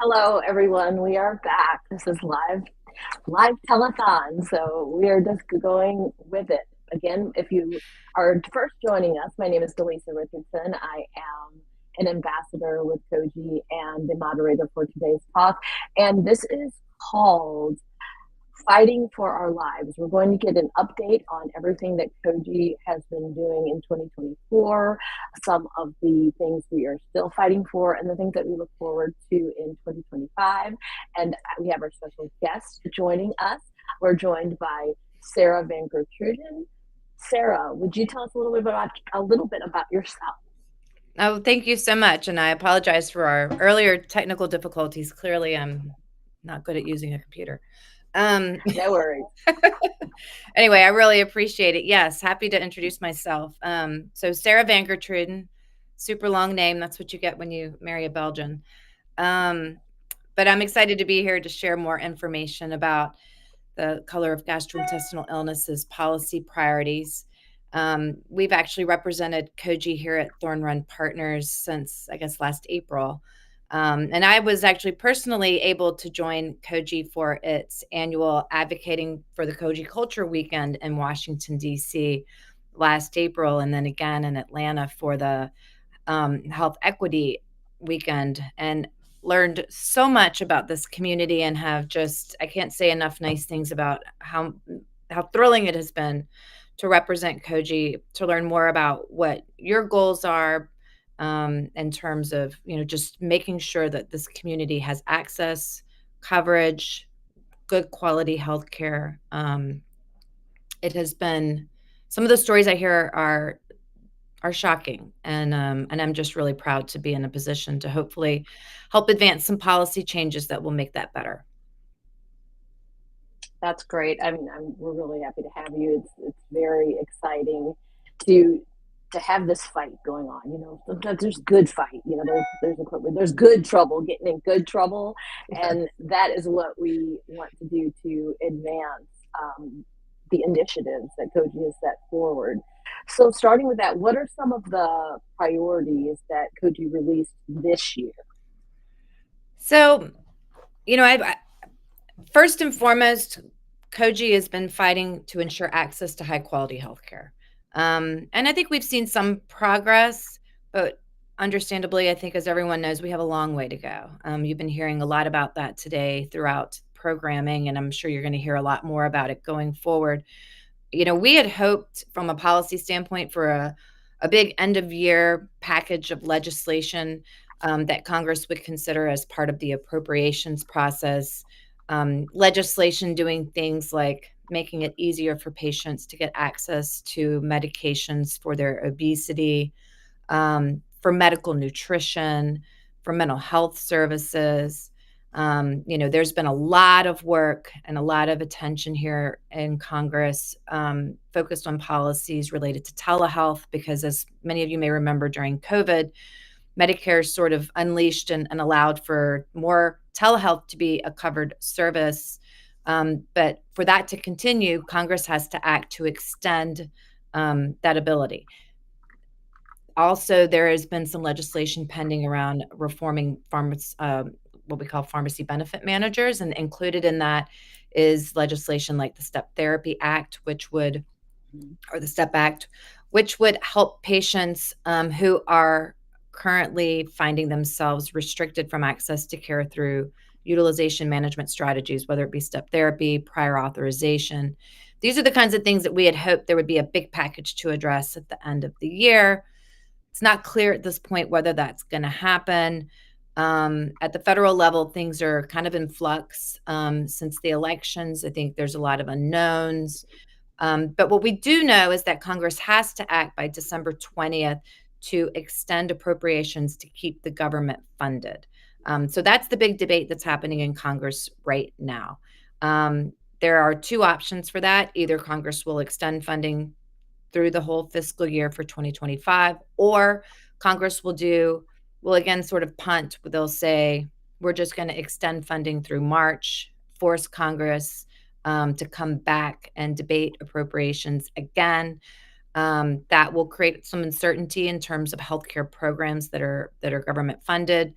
Hello, everyone. We are back. This is live telethon. So we are just going with it. Again, if you are first joining us, my name is Delisa Richardson. I am an ambassador with Koji and the moderator for today's talk. And this is called Fighting for Our Lives. We're going to get an update on everything that Koji has been doing in 2024, some of the things we are still fighting for, and the things that we look forward to in 2025. And we have our special guest joining us. We're joined by Sarah Van Gertruden. Sarah, would you tell us a little bit about yourself? Oh, thank you so much. And I apologize for our earlier technical difficulties. Clearly, I'm not good at using a computer. No worries. Anyway, I really appreciate it. Yes, happy to introduce myself. So Sarah Van Gertruden, super long name. That's what you get when you marry a Belgian. But I'm excited to be here to share more information about the color of gastrointestinal illnesses policy priorities. We've actually represented Koji here at Thorn Run Partners since, I guess, last April. And I was actually personally able to join Koji for its annual Advocating for the Koji Culture Weekend in Washington, D.C. last April, and then again in Atlanta for the Health Equity Weekend, and learned so much about this community and have just, I can't say enough nice things about how thrilling it has been to represent Koji, to learn more about what your goals are, in terms of, just making sure that this community has access, coverage, good quality healthcare. It has been, some of the stories I hear are shocking, and I'm just really proud to be in a position to hopefully help advance some policy changes that will make that better. That's great. I mean, we're really happy to have you. It's very exciting to have this fight going on. Sometimes there's good fight. There's good trouble, getting in good trouble, and that is what we want to do to advance the initiatives that Koji has set forward. So, starting with that, what are some of the priorities that Koji released this year? So, first and foremost, Koji has been fighting to ensure access to high quality healthcare. And I think we've seen some progress, but understandably, I think, as everyone knows, we have a long way to go. You've been hearing a lot about that today throughout programming, and I'm sure you're going to hear a lot more about it going forward. We had hoped from a policy standpoint for a big end of year package of legislation that Congress would consider as part of the appropriations process. Legislation doing things like making it easier for patients to get access to medications for their obesity, for medical nutrition, for mental health services. There's been a lot of work and a lot of attention here in Congress focused on policies related to telehealth, because as many of you may remember, during COVID, Medicare sort of unleashed and allowed for more telehealth to be a covered service. But for that to continue, Congress has to act to extend that ability. Also, there has been some legislation pending around reforming what we call pharmacy benefit managers, and included in that is legislation like the Step Therapy Act, or the Step Act, which would help patients who are currently finding themselves restricted from access to care through utilization management strategies, whether it be step therapy, prior authorization. These are the kinds of things that we had hoped there would be a big package to address at the end of the year. It's not clear at this point whether that's going to happen. At the federal level, things are kind of in flux since the elections. I think there's a lot of unknowns. But what we do know is that Congress has to act by December 20th to extend appropriations to keep the government funded. So that's the big debate that's happening in Congress right now. There are two options for that. Either Congress will extend funding through the whole fiscal year for 2025, or Congress will again sort of punt. They'll say, we're just going to extend funding through March, force Congress to come back and debate appropriations again. That will create some uncertainty in terms of healthcare programs that are government funded.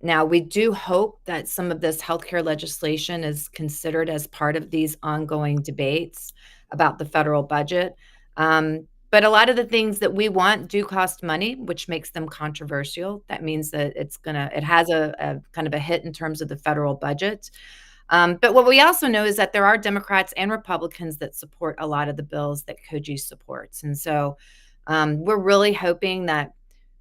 Now, we do hope that some of this healthcare legislation is considered as part of these ongoing debates about the federal budget. But a lot of the things that we want do cost money, which makes them controversial. That means that it has a kind of a hit in terms of the federal budget. But what we also know is that there are Democrats and Republicans that support a lot of the bills that Koji supports. And so we're really hoping that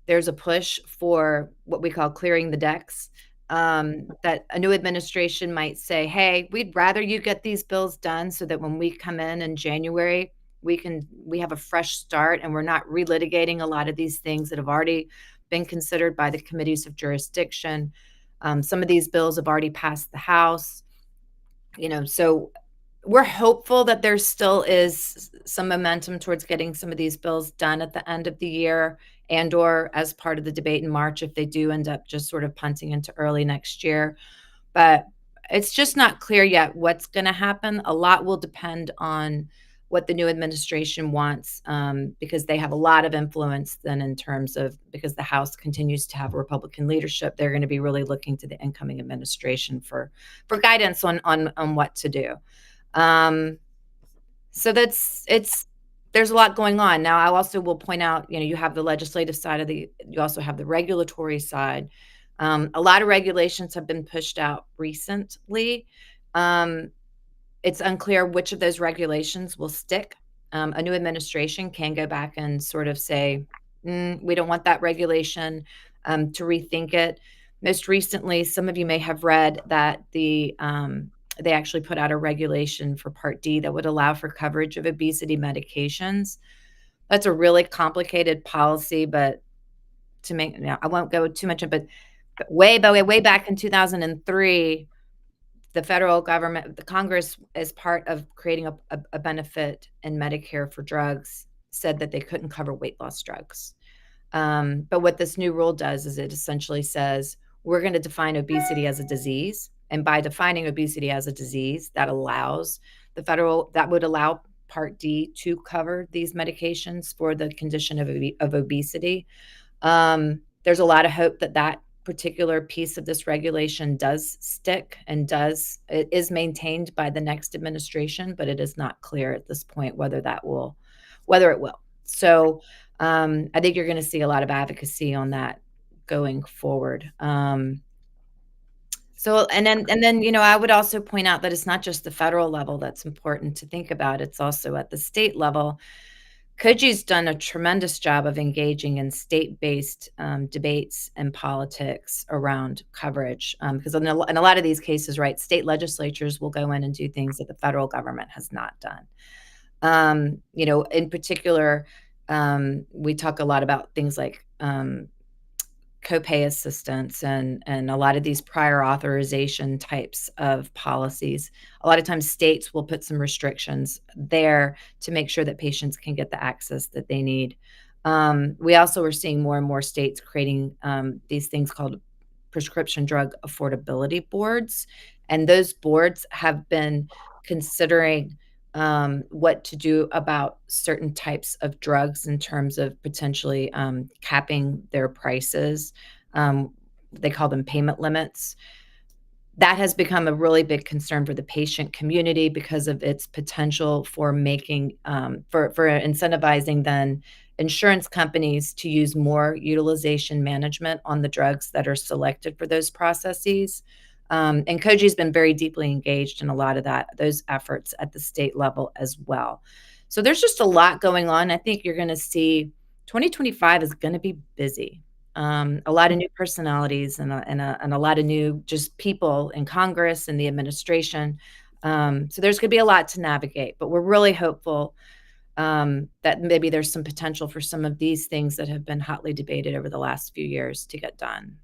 there's a push for what we call clearing the decks, that a new administration might say, hey, we'd rather you get these bills done so that when we come in January, we have a fresh start and we're not relitigating a lot of these things that have already been considered by the committees of jurisdiction. Some of these bills have already passed the House. So we're hopeful that there still is some momentum towards getting some of these bills done at the end of the year and/or as part of the debate in March if they do end up just sort of punting into early next year. But it's just not clear yet what's going to happen. A lot will depend on what the new administration wants, because they have a lot of influence then in terms of, because the House continues to have Republican leadership, they're going to be really looking to the incoming administration for guidance on what to do. So there's a lot going on. Now, I also will point out, you have the legislative side you also have the regulatory side. A lot of regulations have been pushed out recently. It's unclear which of those regulations will stick. A new administration can go back and sort of say, we don't want that regulation, to rethink it. Most recently, some of you may have read that they actually put out a regulation for Part D that would allow for coverage of obesity medications. That's a really complicated policy, but I won't go too much, but way back in 2003, the federal government, the Congress, as part of creating a benefit in Medicare for drugs, said that they couldn't cover weight loss drugs. But what this new rule does is it essentially says, we're going to define obesity as a disease. And by defining obesity as a disease, that would allow Part D to cover these medications for the condition of obesity. There's a lot of hope that particular piece of this regulation does stick and it is maintained by the next administration, but it is not clear at this point whether it will. So I think you're going to see a lot of advocacy on that going forward. And then I would also point out that it's not just the federal level that's important to think about. It's also at the state level. Koji's done a tremendous job of engaging in state-based debates and politics around coverage, because in a lot of these cases, right, state legislatures will go in and do things that the federal government has not done. In particular, we talk a lot about things like copay assistance and a lot of these prior authorization types of policies. A lot of times states will put some restrictions there to make sure that patients can get the access that they need. We also are seeing more and more states creating these things called prescription drug affordability boards. And those boards have been considering what to do about certain types of drugs in terms of potentially capping their prices. They call them payment limits. That has become a really big concern for the patient community because of its potential for making, for incentivizing then insurance companies to use more utilization management on the drugs that are selected for those processes. And Koji's been very deeply engaged in a lot of those efforts at the state level as well. So there's just a lot going on. I think you're going to see 2025 is going to be busy. A lot of new personalities and a lot of new just people in Congress and the administration. So there's going to be a lot to navigate, but we're really hopeful that maybe there's some potential for some of these things that have been hotly debated over the last few years to get done.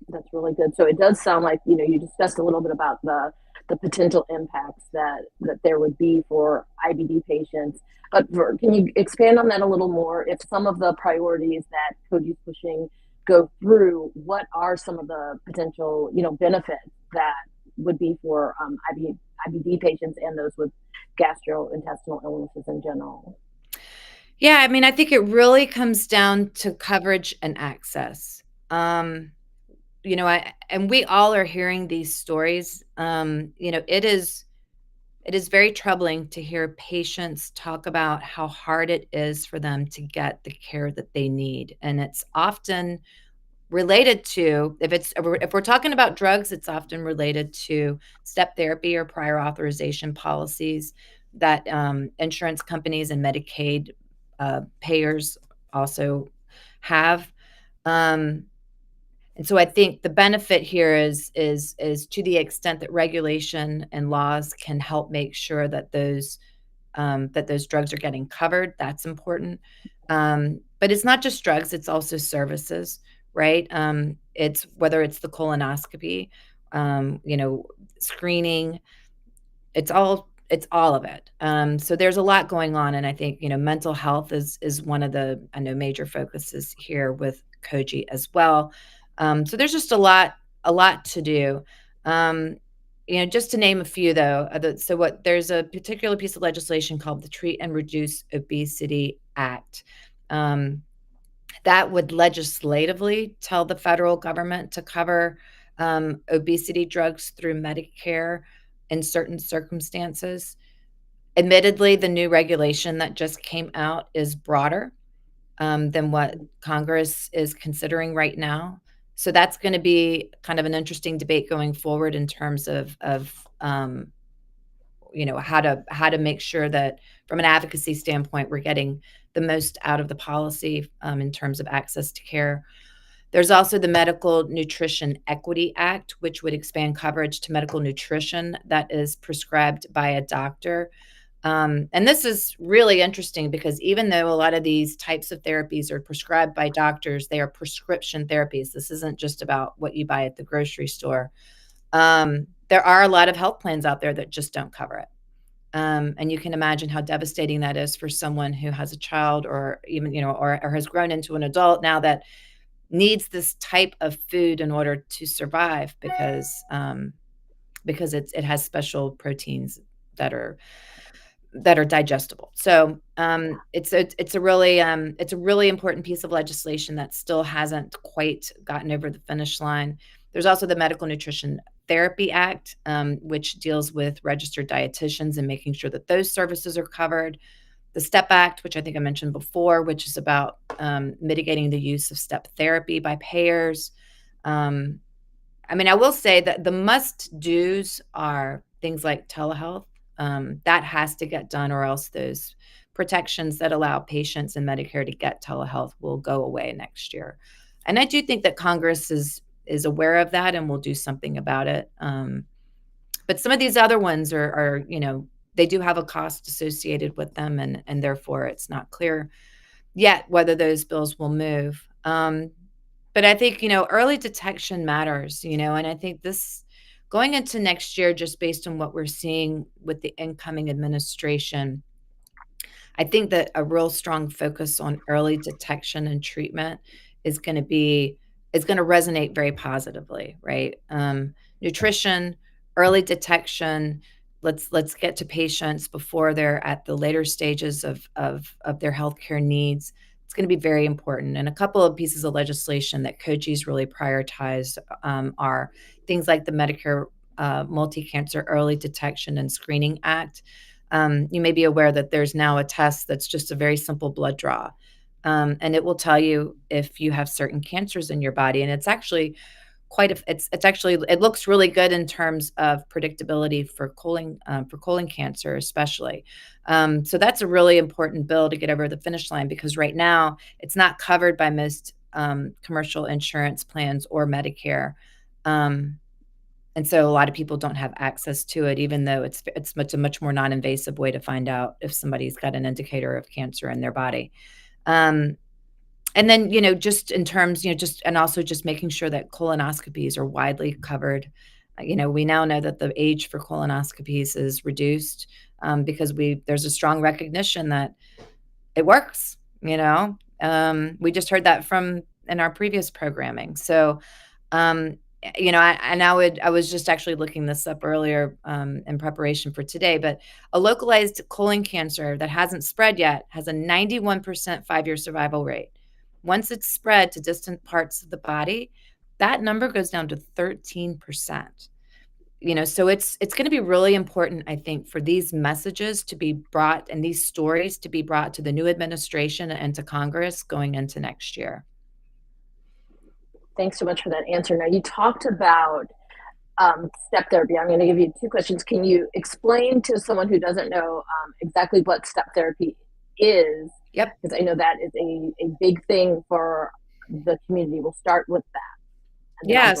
That's really good. So it does sound like, you discussed a little bit about the potential impacts that there would be for IBD patients. But can you expand on that a little more? If some of the priorities that Koji's pushing go through, what are some of the potential, benefits that would be for IBD patients and those with gastrointestinal illnesses in general? Yeah, I mean, I think it really comes down to coverage and access. And we all are hearing these stories. It is very troubling to hear patients talk about how hard it is for them to get the care that they need. And it's often related to, if we're talking about drugs, it's often related to step therapy or prior authorization policies that insurance companies and Medicaid payers also have. And so I think the benefit here is to the extent that regulation and laws can help make sure that those drugs are getting covered. That's important. But it's not just drugs; it's also services, right? It's whether it's the colonoscopy, screening. It's all of it. So there's a lot going on, and I think mental health is one of the major focuses here with Koji as well. So there's just a lot to do. Just to name a few, though. There's a particular piece of legislation called the Treat and Reduce Obesity Act. That would legislatively tell the federal government to cover obesity drugs through Medicare in certain circumstances. Admittedly, the new regulation that just came out is broader than what Congress is considering right now. So that's going to be kind of an interesting debate going forward in terms of how to make sure that from an advocacy standpoint, we're getting the most out of the policy in terms of access to care. There's also the Medical Nutrition Equity Act, which would expand coverage to medical nutrition that is prescribed by a doctor. And this is really interesting because even though a lot of these types of therapies are prescribed by doctors, they are prescription therapies. This isn't just about what you buy at the grocery store. There are a lot of health plans out there that just don't cover it. And you can imagine how devastating that is for someone who has a child or even, or has grown into an adult now that needs this type of food in order to survive because it has special proteins that are digestible. So it's a really important piece of legislation that still hasn't quite gotten over the finish line. There's also the Medical Nutrition Therapy Act, which deals with registered dietitians and making sure that those services are covered. The STEP Act, which I think I mentioned before, which is about mitigating the use of step therapy by payers. I will say that the must-dos are things like telehealth. That has to get done, or else those protections that allow patients in Medicare to get telehealth will go away next year. And I do think that Congress is aware of that and will do something about it. But some of these other ones are they do have a cost associated with them, and therefore it's not clear yet whether those bills will move. But I think, early detection matters, and I think this going into next year, just based on what we're seeing with the incoming administration, I think that a real strong focus on early detection and treatment is going to resonate very positively, right? Nutrition, early detection. Let's get to patients before they're at the later stages of their healthcare needs. It's going to be very important. And a couple of pieces of legislation that Koji's really prioritized are things like the Medicare Multi-Cancer Early Detection and Screening Act. You may be aware that there's now a test that's just a very simple blood draw. And it will tell you if you have certain cancers in your body. And it's actually it looks really good in terms of predictability for colon cancer, especially. So that's a really important bill to get over the finish line, because right now it's not covered by most commercial insurance plans or Medicare. And so a lot of people don't have access to it, even though it's a much more non-invasive way to find out if somebody's got an indicator of cancer in their body. And then, just in terms, and also just making sure that colonoscopies are widely covered. We now know that the age for colonoscopies is reduced because there's a strong recognition that it works. We just heard that in our previous programming. So, I was just actually looking this up earlier in preparation for today, but a localized colon cancer that hasn't spread yet has a 91% 5-year survival rate, once it's spread to distant parts of the body, that number goes down to 13%. So it's going to be really important, I think, for these messages to be brought and these stories to be brought to the new administration and to Congress going into next year. Thanks so much for that answer. Now, you talked about step therapy. I'm going to give you 2 questions. Can you explain to someone who doesn't know exactly what step therapy is? Yep. Because I know that is a big thing for the community. We'll start with that. Yeah.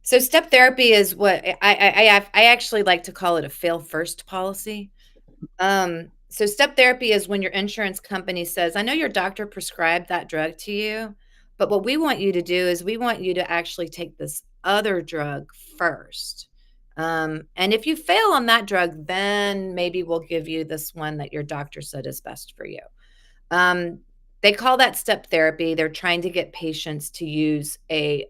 So step therapy is what I actually like to call it a fail first policy. So step therapy is when your insurance company says, I know your doctor prescribed that drug to you, but what we want you to do is we want you to actually take this other drug first. And if you fail on that drug, then maybe we'll give you this one that your doctor said is best for you. They call that step therapy. They're trying to get patients to use a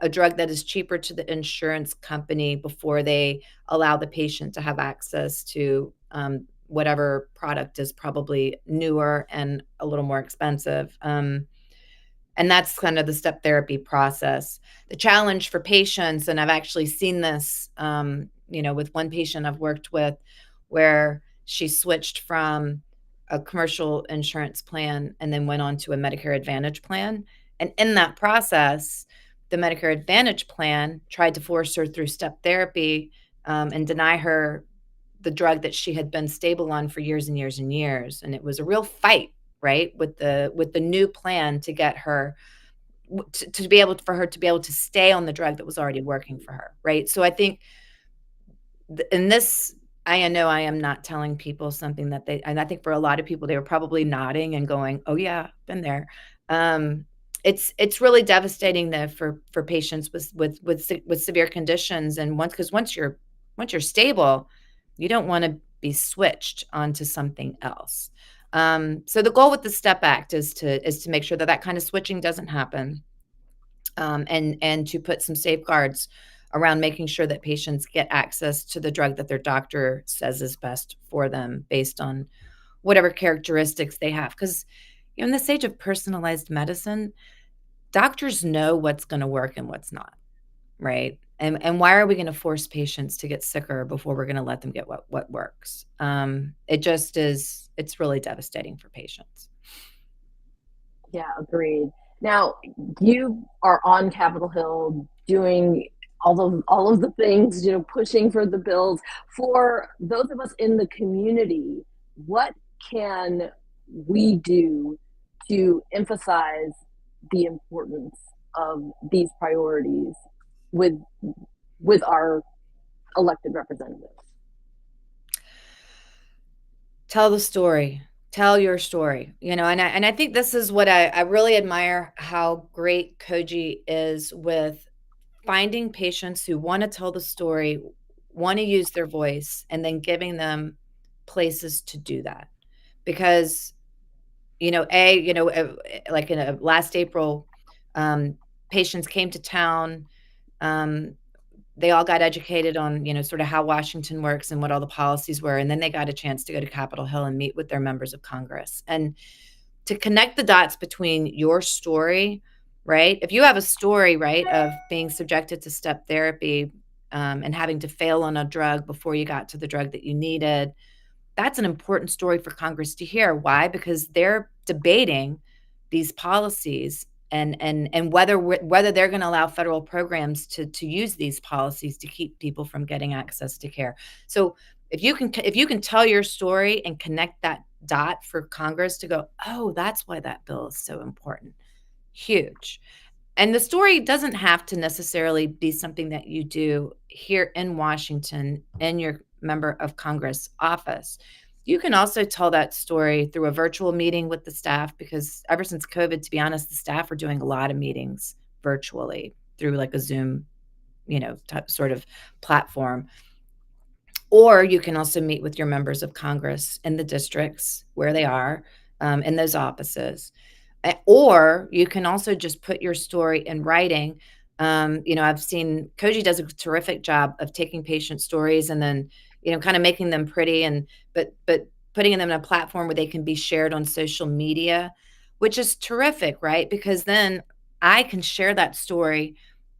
drug that is cheaper to the insurance company before they allow the patient to have access to whatever product is probably newer and a little more expensive. And that's kind of the step therapy process. The challenge for patients, and I've actually seen this, with one patient I've worked with where she switched from a commercial insurance plan and then went on to a Medicare Advantage plan. And in that process, the Medicare Advantage plan tried to force her through step therapy and deny her the drug that she had been stable on for years and years and years. And it was a real fight, right, with the new plan to get her to be able to stay on the drug that was already working for her, right? So I think in this, I know I am not telling people something that and I think for a lot of people, they were probably nodding and going, oh yeah, been there. It's really devastating though for patients with severe conditions. And once you're stable, you don't want to be switched onto something else. So the goal with the STEP Act is to make sure that kind of switching doesn't happen, and to put some safeguards around making sure that patients get access to the drug that their doctor says is best for them based on whatever characteristics they have. Because in this age of personalized medicine, doctors know what's going to work and what's not, right? And why are we going to force patients to get sicker before we're going to let them get what works? It just is, it's really devastating for patients. Yeah, agreed. Now, you are on Capitol Hill doing all of the things, pushing for the bills. For those of us in the community, what can we do to emphasize the importance of these priorities with our elected representatives? Tell the story. Tell your story. And I think this is what I really admire how great Koji is with finding patients who want to tell the story, want to use their voice, and then giving them places to do that. Because, like in last April, patients came to town. They all got educated on, sort of how Washington works and what all the policies were. And then they got a chance to go to Capitol Hill and meet with their members of Congress. And to connect the dots between your story, right? If you have a story, right, of being subjected to step therapy and having to fail on a drug before you got to the drug that you needed, that's an important story for Congress to hear. Why? Because they're debating these policies and whether they're going to allow federal programs to use these policies to keep people from getting access to care. So if you can tell your story and connect that dot for Congress to go, oh, that's why that bill is so important. Huge. And the story doesn't have to necessarily be something that you do here in Washington in your member of Congress office. You can also tell that story through a virtual meeting with the staff, because ever since COVID, to be honest, the staff are doing a lot of meetings virtually through like a Zoom, sort of platform. Or you can also meet with your members of Congress in the districts where they are, in those offices. Or you can also just put your story in writing. I've seen Koji does a terrific job of taking patient stories and then, kind of making them pretty but putting them in a platform where they can be shared on social media. which is terrific, right? Because then I can share that story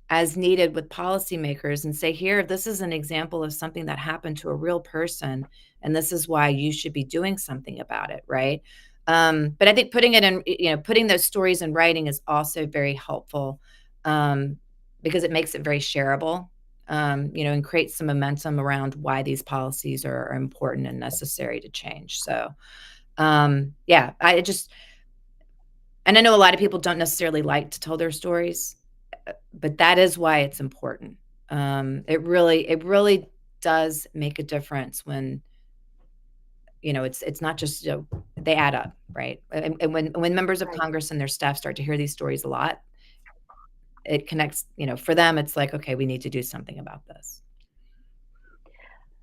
as needed with policymakers and say, here, this is an example of something that happened to a real person, and this is why you should be doing something about it, right? But I think putting it in, putting those stories in writing is also very helpful, because it makes it very shareable, and creates some momentum around why these policies are important and necessary to change. So, yeah, and I know a lot of people don't necessarily like to tell their stories, but that is why it's important. It really does make a difference when, it's not just, they add up, right? And when members of Congress and their staff start to hear these stories a lot, it connects, for them, it's like, okay, we need to do something about this.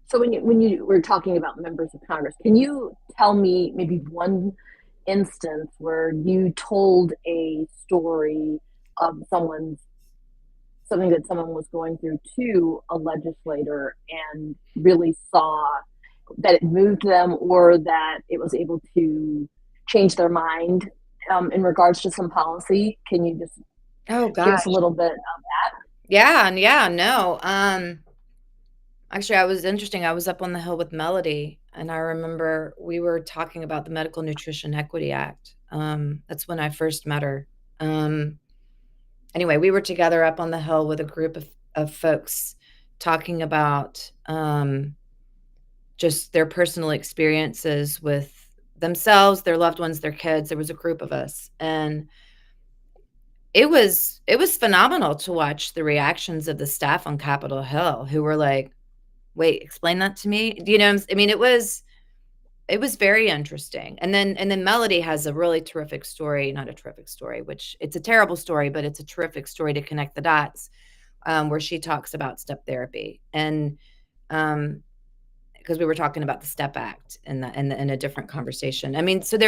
So when you were talking about members of Congress, can you tell me maybe one instance where you told a story of something that someone was going through to a legislator and really saw that it moved them, or that it was able to change their mind in regards to some policy? Can you just give us a little bit of that? Yeah, no. Actually, I was up on the Hill with Melody, and I remember we were talking about the Medical Nutrition Equity Act. That's when I first met her. Anyway, we were together up on the Hill with a group of folks talking about just their personal experiences with themselves, their loved ones, their kids. There was a group of us, and it was phenomenal to watch the reactions of the staff on Capitol Hill, who were like, wait, explain that to me. I mean, it was very interesting. And then Melody has a really terrific story, not a terrific story, which it's a terrible story, but it's a terrific story to connect the dots, where she talks about step therapy. And because we were talking about the STEP Act in a different conversation. I mean, so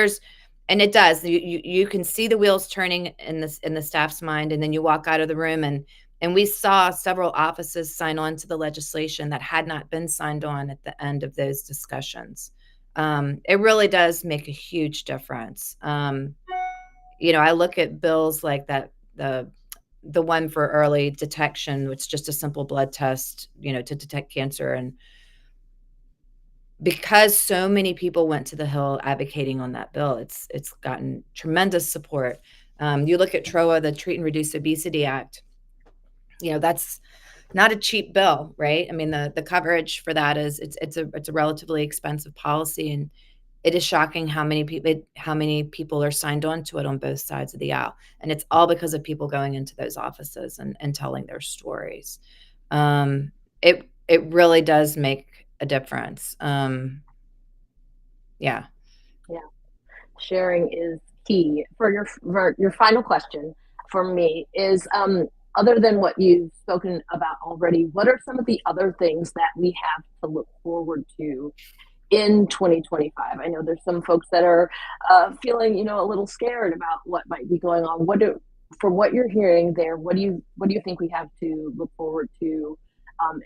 and it does, you can see the wheels turning in the staff's mind, and then you walk out of the room, and we saw several offices sign on to the legislation that had not been signed on at the end of those discussions. It really does make a huge difference. I look at bills like that, the one for early detection, which is just a simple blood test, to detect cancer. And because so many people went to the Hill advocating on that bill, it's gotten tremendous support. You look at TROA, the Treat and Reduce Obesity Act. That's not a cheap bill, right? I mean, the coverage for that is it's a relatively expensive policy, and it is shocking how many people are signed on to it on both sides of the aisle, and it's all because of people going into those offices and telling their stories. It really does make a difference. Yeah. Sharing is key. For your final question for me is, other than what you've spoken about already, what are some of the other things that we have to look forward to in 2025? I know there's some folks that are feeling, a little scared about what might be going on. From what you're hearing there, what do you think we have to look forward to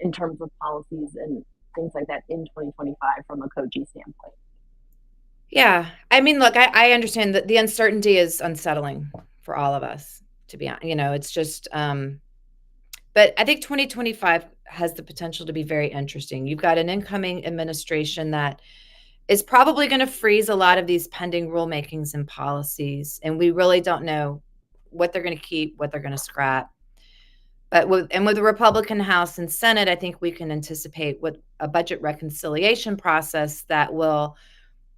in terms of policies and things like that in 2025 from a COGI standpoint? Yeah. I mean, look, I understand that the uncertainty is unsettling for all of us, to be honest. It's just, but I think 2025 has the potential to be very interesting. You've got an incoming administration that is probably going to freeze a lot of these pending rulemakings and policies. And we really don't know what they're going to keep, what they're going to scrap. But with the Republican House and Senate, I think we can anticipate what a budget reconciliation process that will,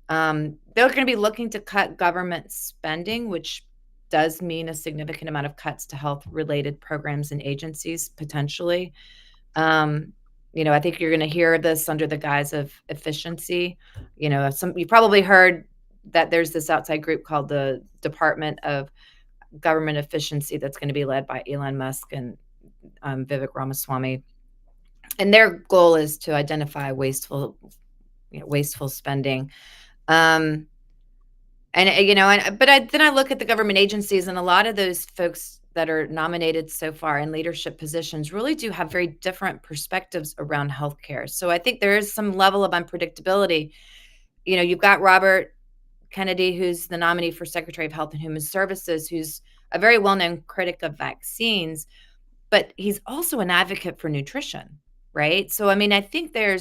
they're going to be looking to cut government spending, which does mean a significant amount of cuts to health-related programs and agencies, potentially. I think you're going to hear this under the guise of efficiency. You probably heard that there's this outside group called the Department of Government Efficiency that's going to be led by Elon Musk and Vivek Ramaswamy. And their goal is to identify wasteful spending. Then I look at the government agencies, and a lot of those folks that are nominated so far in leadership positions really do have very different perspectives around healthcare. So I think there is some level of unpredictability. You've got Robert Kennedy, who's the nominee for Secretary of Health and Human Services, who's a very well-known critic of vaccines, but he's also an advocate for nutrition, right? So, I mean, I think there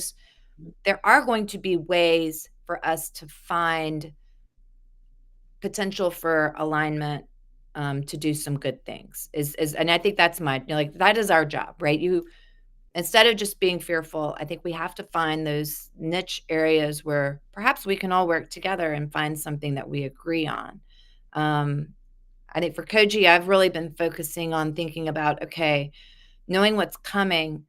are going to be ways for us to find potential for alignment to do some good things. And I think that's that is our job, right? Instead of just being fearful, I think we have to find those niche areas where perhaps we can all work together and find something that we agree on. I think for Koji, I've really been focusing on thinking about, okay, knowing what's coming,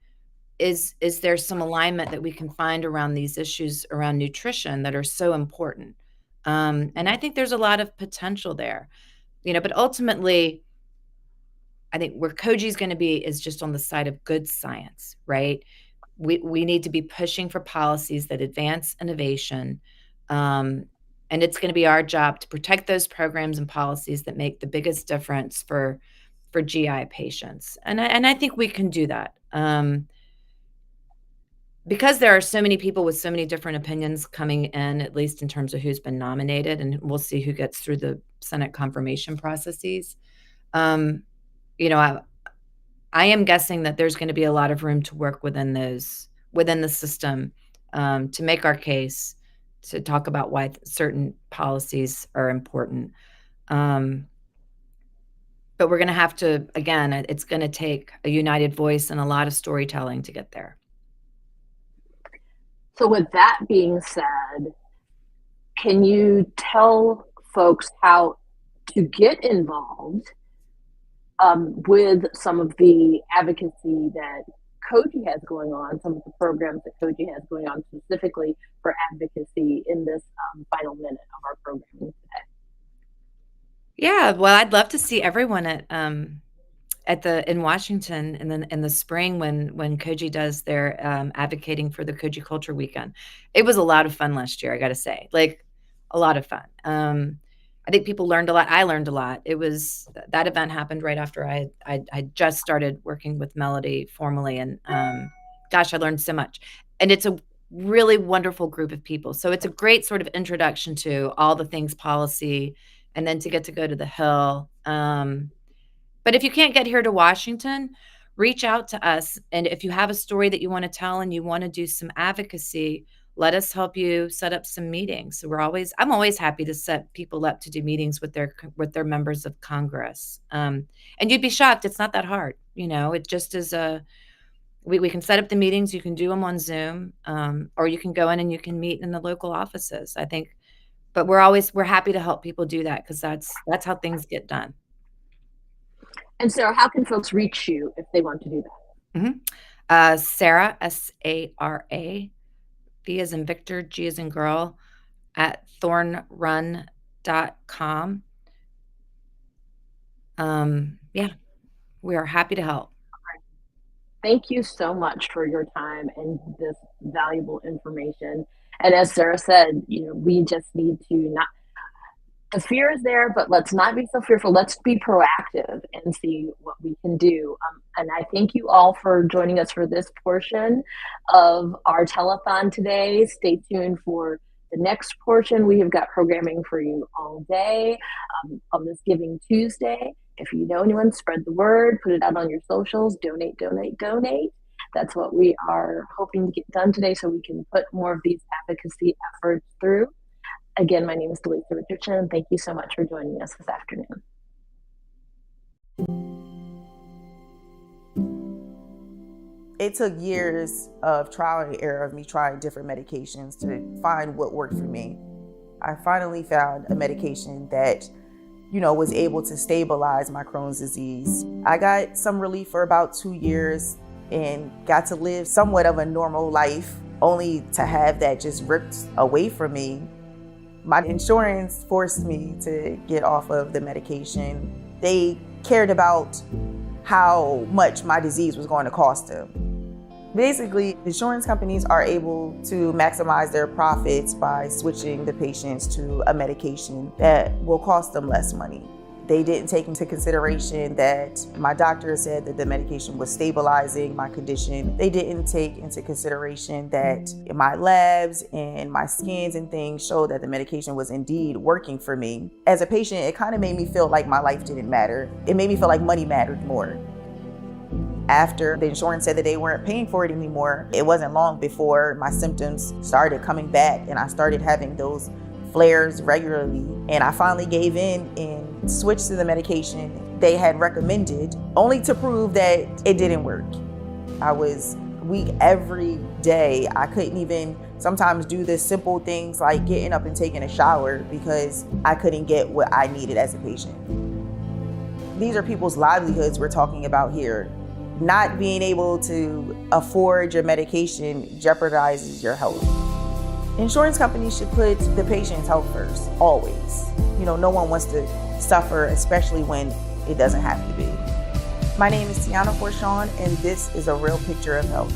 is there some alignment that we can find around these issues around nutrition that are so important? And I think there's a lot of potential there, but ultimately, I think where Koji's going to be is just on the side of good science, right? We need to be pushing for policies that advance innovation. And it's going to be our job to protect those programs and policies that make the biggest difference for GI patients. And I think we can do that. Because there are so many people with so many different opinions coming in, at least in terms of who's been nominated, and we'll see who gets through the Senate confirmation processes. I am guessing that there's going to be a lot of room to work within the system to make our case, to talk about why certain policies are important. But we're going to have to, again, it's going to take a united voice and a lot of storytelling to get there. So with that being said, can you tell folks how to get involved with some of the advocacy that Koji has going on, some of the programs that Koji has going on specifically for advocacy in this final minute of our programming today? Yeah, well, I'd love to see everyone in Washington in the spring when Koji does their advocating for the Koji Culture Weekend. It was a lot of fun last year, I got to say, a lot of fun. I think people learned a lot. I learned a lot. That event happened right after I just started working with Melody formally, and gosh, I learned so much. And it's a really wonderful group of people. So it's a great sort of introduction to all the things policy, and then to get to go to the Hill. But if you can't get here to Washington, reach out to us. And if you have a story that you want to tell and you want to do some advocacy, let us help you set up some meetings. So I'm always happy to set people up to do meetings with their members of Congress. And you'd be shocked, it's not that hard. It just is we can set up the meetings, you can do them on Zoom, or you can go in and you can meet in the local offices, I think. But we're happy to help people do that, because that's how things get done. And Sarah, how can folks reach you if they want to do that? Mm-hmm. Sarah, Sara, V as in Victor, G as in girl, at thornrun.com. Yeah, we are happy to help. Thank you so much for your time and this valuable information. And as Sarah said, we just need to the fear is there, but let's not be so fearful. Let's be proactive and see what we can do. And I thank you all for joining us for this portion of our telethon today. Stay tuned for the next portion. We have got programming for you all day on this Giving Tuesday. If you know anyone, spread the word, put it out on your socials, donate, donate, donate. That's what we are hoping to get done today, so we can put more of these advocacy efforts through. Again, my name is Delisa Richardson, and thank you so much for joining us this afternoon. It took years of trial and error of me trying different medications to find what worked for me. I finally found a medication that, was able to stabilize my Crohn's disease. I got some relief for about 2 years and got to live somewhat of a normal life, only to have that just ripped away from me. My insurance forced me to get off of the medication. They cared about how much my disease was going to cost them. Basically, insurance companies are able to maximize their profits by switching the patients to a medication that will cost them less money. They didn't take into consideration that my doctor said that the medication was stabilizing my condition. They didn't take into consideration that my labs and my scans and things showed that the medication was indeed working for me. As a patient, it kind of made me feel like my life didn't matter. It made me feel like money mattered more. After the insurance said that they weren't paying for it anymore, it wasn't long before my symptoms started coming back and I started having those flares regularly. And I finally gave in and switched to the medication they had recommended, only to prove that it didn't work. I was weak every day. I couldn't even sometimes do the simple things like getting up and taking a shower because I couldn't get what I needed as a patient. These are people's livelihoods we're talking about here. Not being able to afford your medication jeopardizes your health. Insurance companies should put the patient's health first, always. No one wants to suffer, especially when it doesn't have to be. My name is Tiana Forshawn, and this is a real picture of health.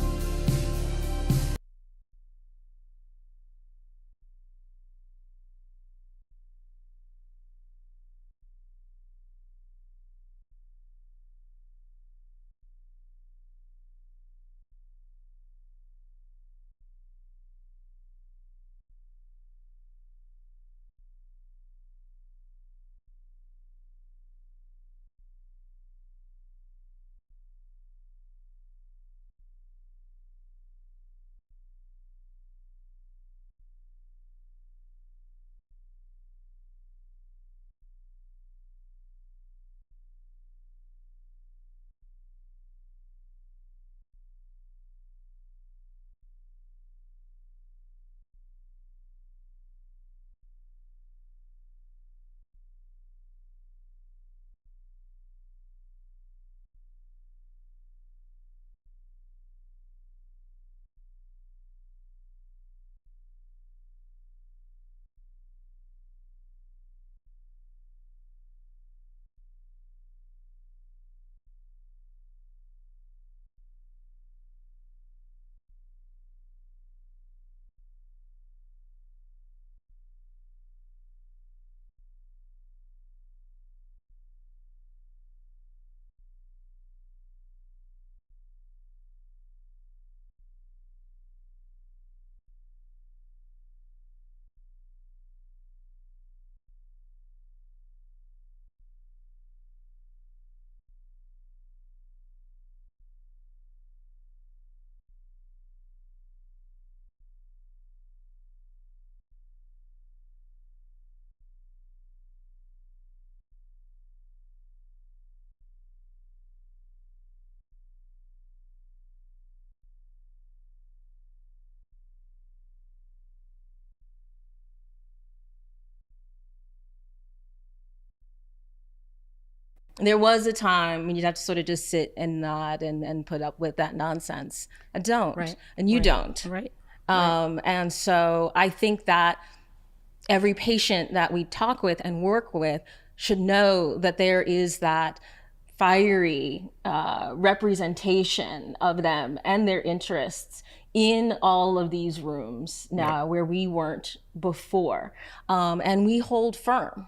There was a time when you'd have to sort of just sit and nod and put up with that nonsense. I don't. Right. And you Right. don't. Right. And so I think that every patient that we talk with and work with should know that there is that fiery representation of them and their interests in all of these rooms now where we weren't before. And we hold firm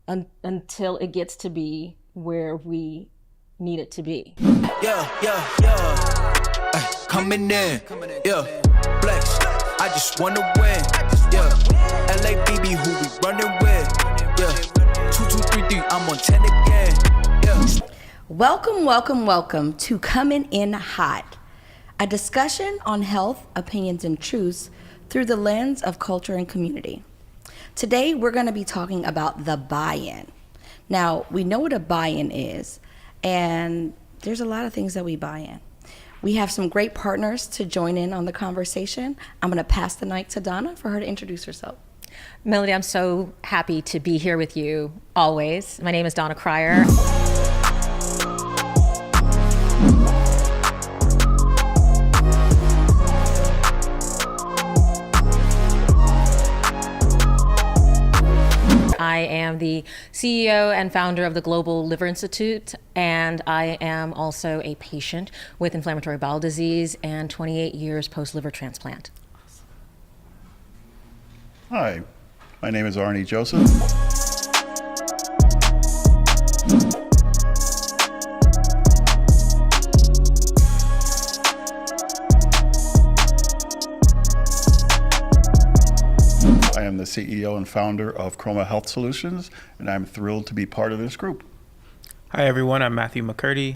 until it gets to be where we need it to be. Coming in, flex. I just wanna win, LABB, who we running with, 2, 2, 3, 3, I'm on 10 again, Welcome, welcome, welcome to Coming In Hot, a discussion on health, opinions, and truths through the lens of culture and community. Today, we're going to be talking about the buy-in. Now, we know what a buy-in is, and there's a lot of things that we buy in. We have some great partners to join in on the conversation. I'm going to pass the mic to Donna for her to introduce herself. Melody, I'm so happy to be here with you always. My name is Donna Cryer. I am the CEO and founder of the Global Liver Institute, and I am also a patient with inflammatory bowel disease and 28 years post-liver transplant. Hi, my name is Arnie Joseph. the CEO and founder of Chroma Health Solutions, and I'm thrilled to be part of this group. Hi, everyone. I'm Matthew McCurdy.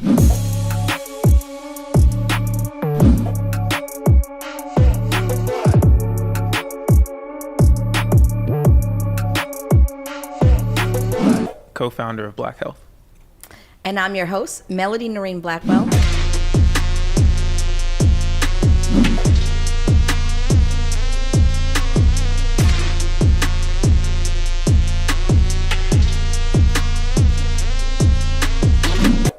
Co-founder of Black Health. And I'm your host, Melody Noreen Blackwell.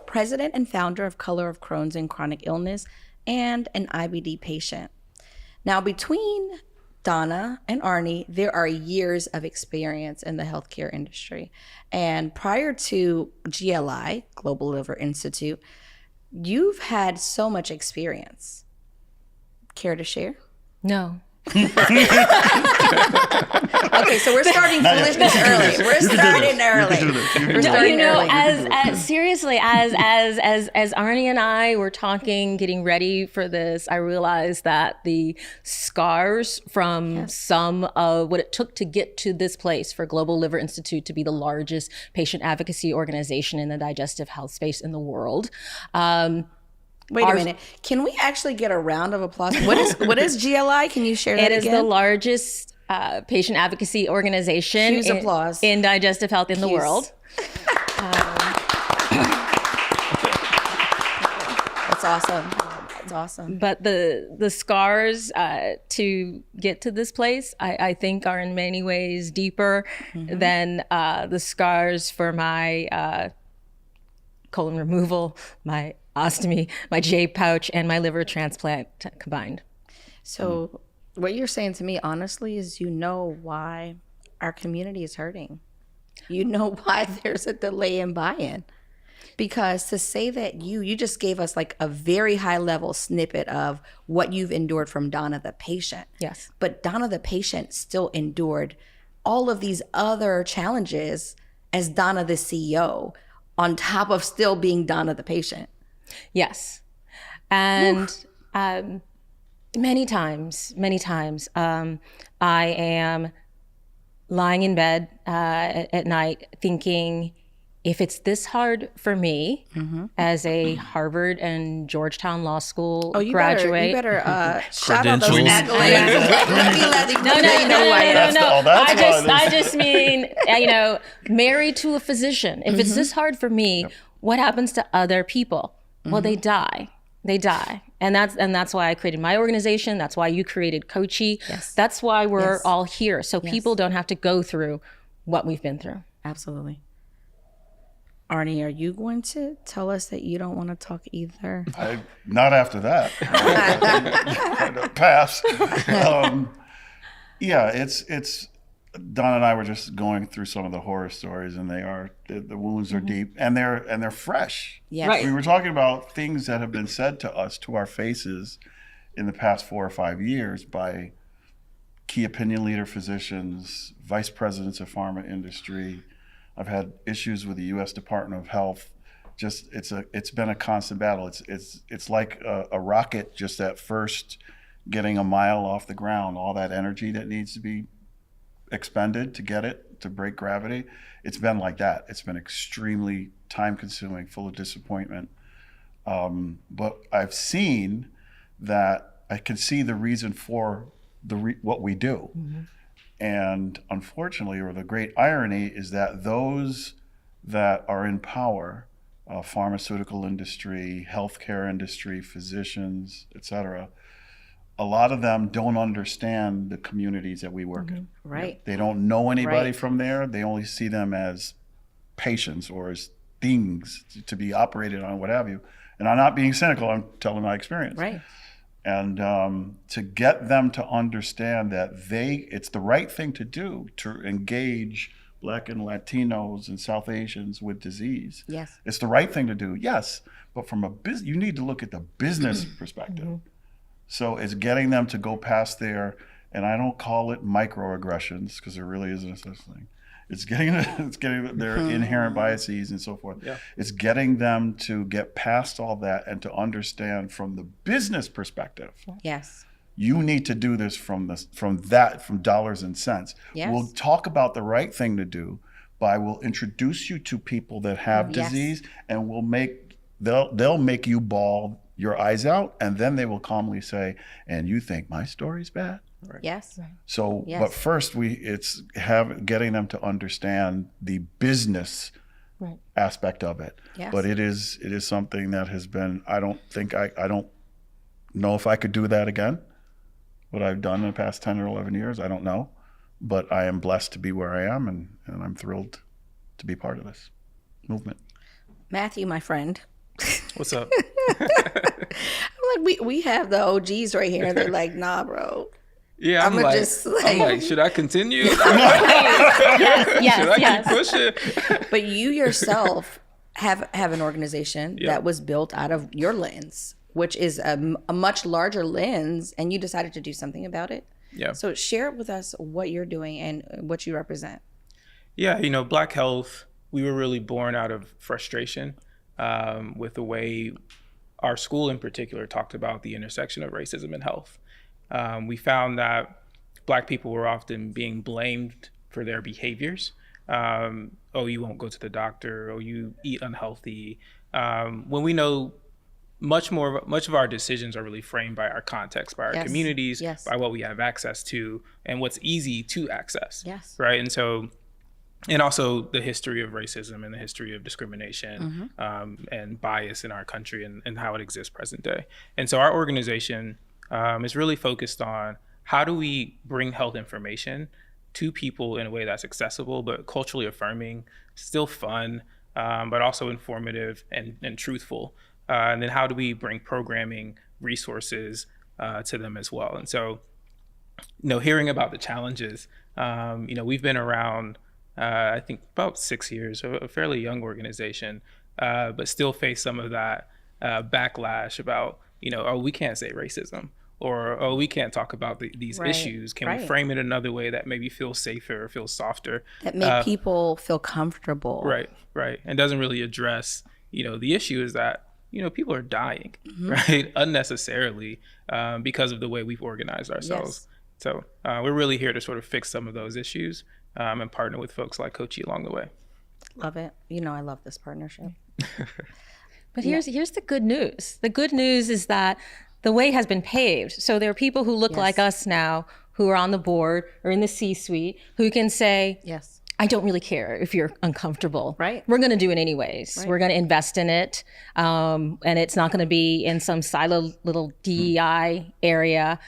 President and founder of Color of Crohn's and Chronic Illness, and an IBD patient. Now, between Donna and Arnie, there are years of experience in the healthcare industry. And prior to GLI, Global Liver Institute, you've had so much experience. Care to share? No. Okay, so we're starting foolishness early. We're starting early. No, you know, as seriously as Arnie and I were talking, getting ready for this, I realized that the scars from some of what it took to get to this place for Global Liver Institute to be the largest patient advocacy organization in the digestive health space in the world. Wait a minute. Can we actually get a round of applause? What is GLI? Can you share that again? It is the largest patient advocacy organization in digestive health in the world. That's awesome. That's awesome. But the scars to get to this place, I think, are in many ways deeper than the scars for my colon removal, my ostomy, my J pouch, and my liver transplant combined. So what you're saying to me, honestly, is you know why our community is hurting. You know why there's a delay in buy-in. Because to say that you just gave us like a very high level snippet of what you've endured from Donna the patient. Yes. But Donna the patient still endured all of these other challenges as Donna the CEO, on top of still being Donna the patient. Yes. And many times, I am lying in bed at night thinking, if it's this hard for me as a Harvard and Georgetown Law School graduate. You better shout out those accolades. No. I just mean, married to a physician. If it's this hard for me, what happens to other people? Well, they die. And that's why I created my organization. That's why you created Coachy. Yes. That's why we're all here. So people don't have to go through what we've been through. Absolutely. Arnie, are you going to tell us that you don't want to talk either? Not after that. Pass. It's Don and I were just going through some of the horror stories, and the wounds are deep, and they're fresh. Yes. Right. We were talking about things that have been said to us to our faces in the past 4 or 5 years by key opinion leader physicians, vice presidents of pharma industry. I've had issues with the U.S. Department of Health. It's been a constant battle. It's like a rocket just at first getting a mile off the ground. All that energy that needs to be expended to get it to break gravity. It's been like that. It's been extremely time-consuming, full of disappointment. But I've seen that I can see the reason for what we do. And unfortunately, or the great irony, is that those that are in power, pharmaceutical industry, healthcare industry, physicians, et cetera, a lot of them don't understand the communities that we work in. Right. They don't know anybody from there. They only see them as patients or as things to be operated on, what have you. And I'm not being cynical, I'm telling my experience. Right. And to get them to understand that it's the right thing to do to engage Black and Latinos and South Asians with disease. Yes. It's the right thing to do, yes. But from you need to look at the business perspective. So it's getting them to go past their, and I don't call it microaggressions because there really isn't such thing. It's getting their inherent biases and so forth. Yeah. It's getting them to get past all that and to understand from the business perspective. Yes. You need to do this from dollars and cents. Yes. We'll talk about the right thing to do we'll introduce you to people that have Yes. disease, and they'll make you bawl your eyes out, and then they will calmly say, and you think my story's bad? Right. Yes. So, Yes. but first it's getting them to understand the business aspect of it. Yes. But it is something that has been, I don't know if I could do that again. What I've done in the past 10 or 11 years, I don't know. But I am blessed to be where I am, and I'm thrilled to be part of this movement. Matthew, my friend. What's up? I'm like, we have the OGs right here, and they're like, nah, bro. Yeah, I'm like, should I continue? Should I keep pushing? But you yourself have an organization that was built out of your lens, which is a much larger lens, and you decided to do something about it. Yeah. So share with us what you're doing and what you represent. Yeah, Black Health, we were really born out of frustration with the way our school in particular talked about the intersection of racism and health. We found that Black people were often being blamed for their behaviors. Oh, you won't go to the doctor, or you eat unhealthy. When we know much of our decisions are really framed by our context, by our communities, by what we have access to, and what's easy to access. Yes. Right. And so, and also the history of racism and the history of discrimination and bias in our country and how it exists present day. And so our organization is really focused on how do we bring health information to people in a way that's accessible, but culturally affirming, still fun, but also informative and truthful. And then how do we bring programming resources to them as well? And so, hearing about the challenges, we've been around, I think about 6 years, a fairly young organization, but still face some of that backlash about, oh, we can't say racism, or, oh, we can't talk about these issues. Can we frame it another way that maybe feels safer or feels softer? That make people feel comfortable. Right. And doesn't really address, the issue is that, people are dying, right? Unnecessarily because of the way we've organized ourselves. Yes. So we're really here to sort of fix some of those issues and partner with folks like Kochi along the way. Love it. I love this partnership. But here's the good news. The good news is that the way has been paved. So there are people who look like us now who are on the board or in the C-suite who can say, yes, I don't really care if you're uncomfortable. Right. We're going to do it anyways. Right. We're going to invest in it. And it's not going to be in some siloed little DEI area.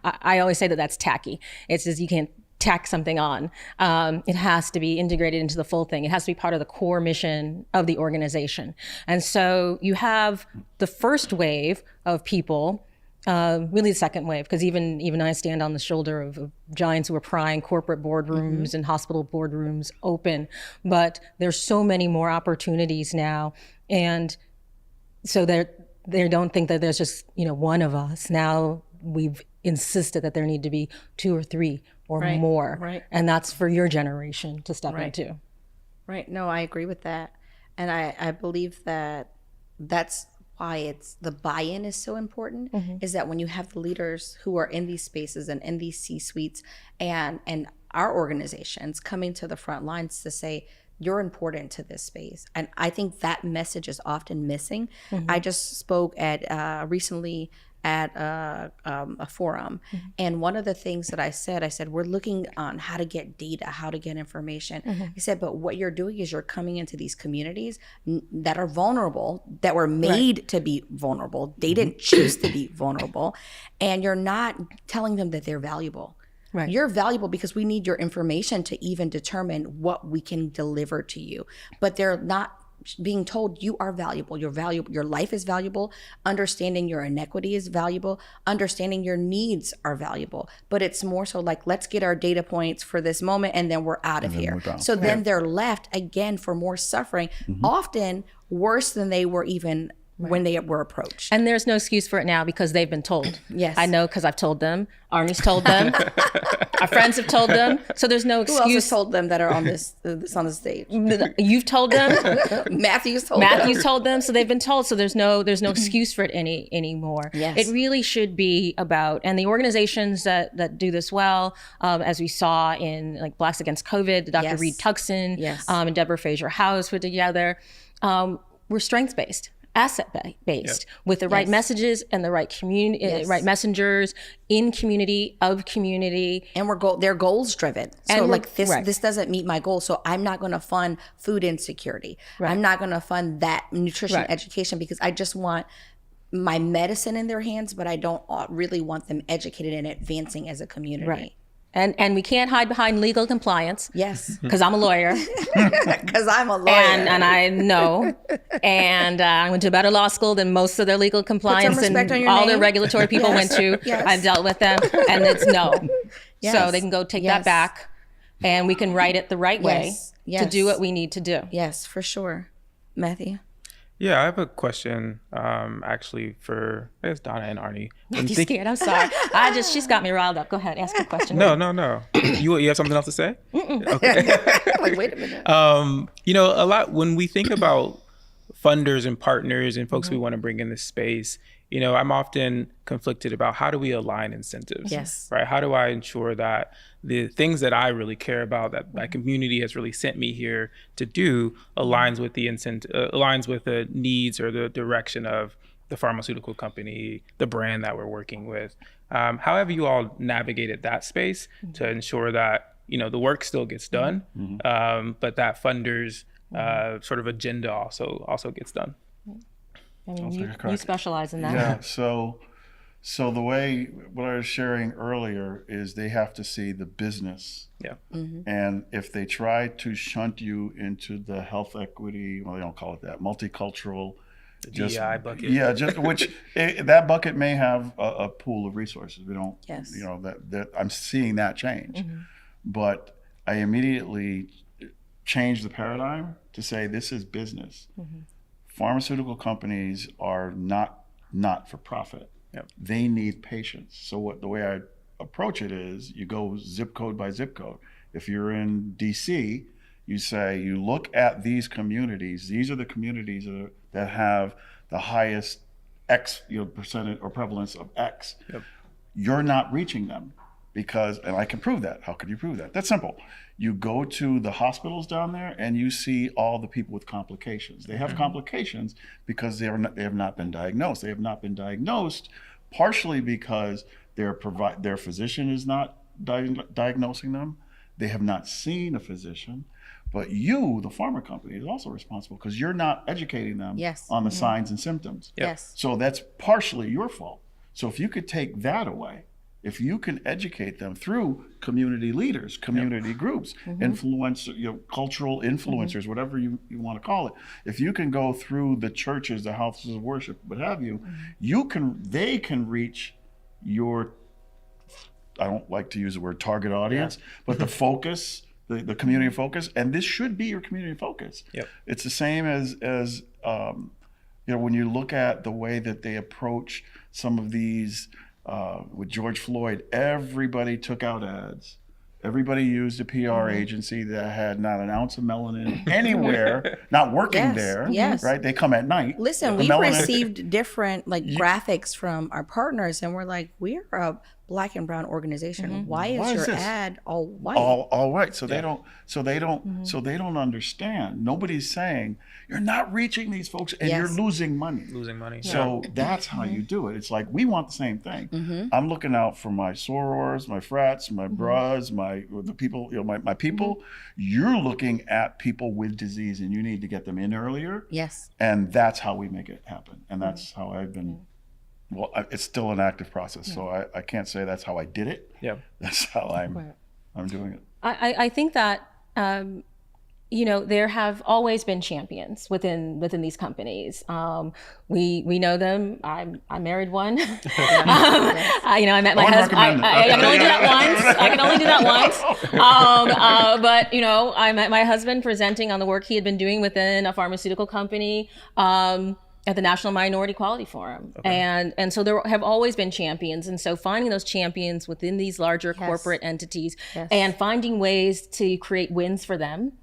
I always say that that's tacky. It's just you can't tack something on. It has to be integrated into the full thing. It has to be part of the core mission of the organization. And so you have the first wave of people, really the second wave, because even I stand on the shoulder of giants who are prying corporate boardrooms and hospital boardrooms open. But there's so many more opportunities now. And so they don't think that there's just, one of us. Now we've insisted that there need to be 2 or 3 or more. Right. And that's for your generation to step into. Right. No, I agree with that. And I believe that that's why it's the buy-in is so important, is that when you have the leaders who are in these spaces and in these C-suites and our organizations coming to the front lines to say, you're important to this space. And I think that message is often missing. I just spoke recently at a forum. And one of the things that I said, we're looking on how to get data, how to get information. I said, but what you're doing is you're coming into these communities that are vulnerable, that were made to be vulnerable. They didn't choose to be vulnerable. And you're not telling them that they're valuable. Right. You're valuable because we need your information to even determine what we can deliver to you. But they're not being told you are valuable, you're valuable, your life is valuable, understanding your inequity is valuable, understanding your needs are valuable. But it's more so like, let's get our data points for this moment and then we're out of here. So then they're left again for more suffering, often worse than they were even when they were approached. And there's no excuse for it now because they've been told. Yes. I know because I've told them. Arnie's told them. Our friends have told them. So there's no excuse. Who else has told them that are on this on the stage? You've told them. Matthew's told them. So they've been told. So there's no excuse for it anymore. Yes. It really should be about, and the organizations that do this well, as we saw in like Blacks Against COVID, the Dr. Yes. Reed Tuckson, Yes. And Deborah Fraser House put together. We're strengths-based, asset-based, with the right messages and the right community, right messengers in community, of community, and they're goals driven. So like this doesn't meet my goal, so I'm not going to fund food insecurity. Right. I'm not going to fund that nutrition Right. education because I just want my medicine in their hands, but I don't really want them educated and advancing as a community. Right. And we can't hide behind legal compliance. Yes. Because I'm a lawyer. Because I'm a lawyer. And I know. And I went to a better law school than most of their legal compliance and all their regulatory people went to. Yes. I dealt with them. And it's no. Yes. So they can go take that back and we can write it the right way to do what we need to do. Yes, for sure. Matthew? Yeah, I have a question actually for, I guess, Donna and Arnie. I'm scared. I'm sorry. She's got me riled up. Go ahead. Ask a question. No. You have something else to say? Okay. Like, wait a minute. A lot, when we think about funders and partners and folks we want to bring in this space, I'm often conflicted about how do we align incentives? Yes. Right? How do I ensure that the things that I really care about, that my community has really sent me here to do, aligns with the aligns with the needs or the direction of the pharmaceutical company, the brand that we're working with. How have you all navigated that space to ensure that the work still gets done, but that funders sort of agenda also gets done? I mean, you specialize in that. Yeah. So the way what I was sharing earlier is they have to see the business. Yeah. And if they try to shunt you into the health equity, well, they don't call it that, multicultural. The DEI bucket. Yeah, that bucket may have a pool of resources. We don't, Yes. that I'm seeing that change. But I immediately changed the paradigm to say this is business. Pharmaceutical companies are not for profit. Yep. They need patients. So the way I approach it is you go zip code by zip code. If you're in DC, you say you look at these communities. These are the communities that have the highest X percentage or prevalence of X. Yep. You're not reaching them because, and I can prove that. How could you prove that? That's simple. You go to the hospitals down there and you see all the people with complications. They have complications because they have not been diagnosed. They have not been diagnosed partially because their physician is not diagnosing them. They have not seen a physician. But you, the pharma company, is also responsible because you're not educating them on the signs and symptoms. Yes. So that's partially your fault. So if you could take that away, if you can educate them through community leaders, community groups, cultural influencers, whatever you want to call it, if you can go through the churches, the houses of worship, what have you, they can reach your, I don't like to use the word target audience, but the focus, the community focus, and this should be your community focus. Yep. It's the same as when you look at the way that they approach some of these. With George Floyd, everybody took out ads. Everybody used a PR agency that had not an ounce of melanin anywhere, not working there. Yes. Right? They come at night. Listen, we've received different graphics from our partners, and we're like, we're a Black and brown organization. Why is your ad all white? All white. So they don't. So they don't understand. Nobody's saying you're not reaching these folks, and you're losing money. So that's how you do it. It's like we want the same thing. I'm looking out for my sorors, my frats, my bras, the people. My people. You're looking at people with disease, and you need to get them in earlier. Yes. And that's how we make it happen. And that's how I've been. Well, it's still an active process, so I can't say that's how I did it. Yeah, that's how I'm doing it. I think that there have always been champions within these companies. We know them. I married one. I met my husband. I can only do that once. But I met my husband presenting on the work he had been doing within a pharmaceutical company. at the National Minority Quality Forum. Okay. And so there have always been champions. And so finding those champions within these larger corporate entities and finding ways to create wins for them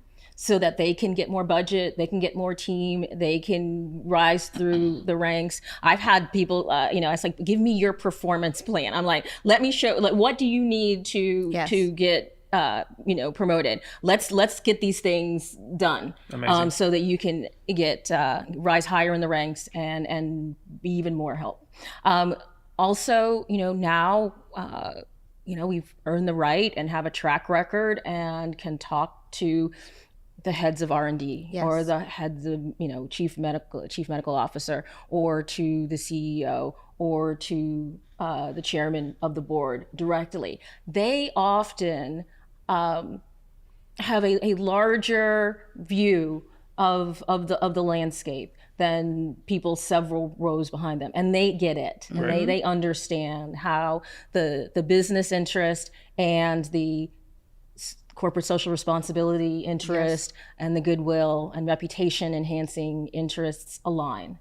so that they can get more budget, they can get more team, they can rise through the ranks. I've had people, it's like, give me your performance plan. I'm like, let me show, like, what do you need to get promoted? Let's get these things done, so that you can get rise higher in the ranks and be even more help. Also, now we've earned the right and have a track record and can talk to the heads of R&D or the heads of chief medical officer, or to the CEO, or to the chairman of the board directly. They often have a larger view of the landscape than people several rows behind them, and they get it, and they understand how the business interest and the corporate social responsibility interest and the goodwill and reputation enhancing interests align.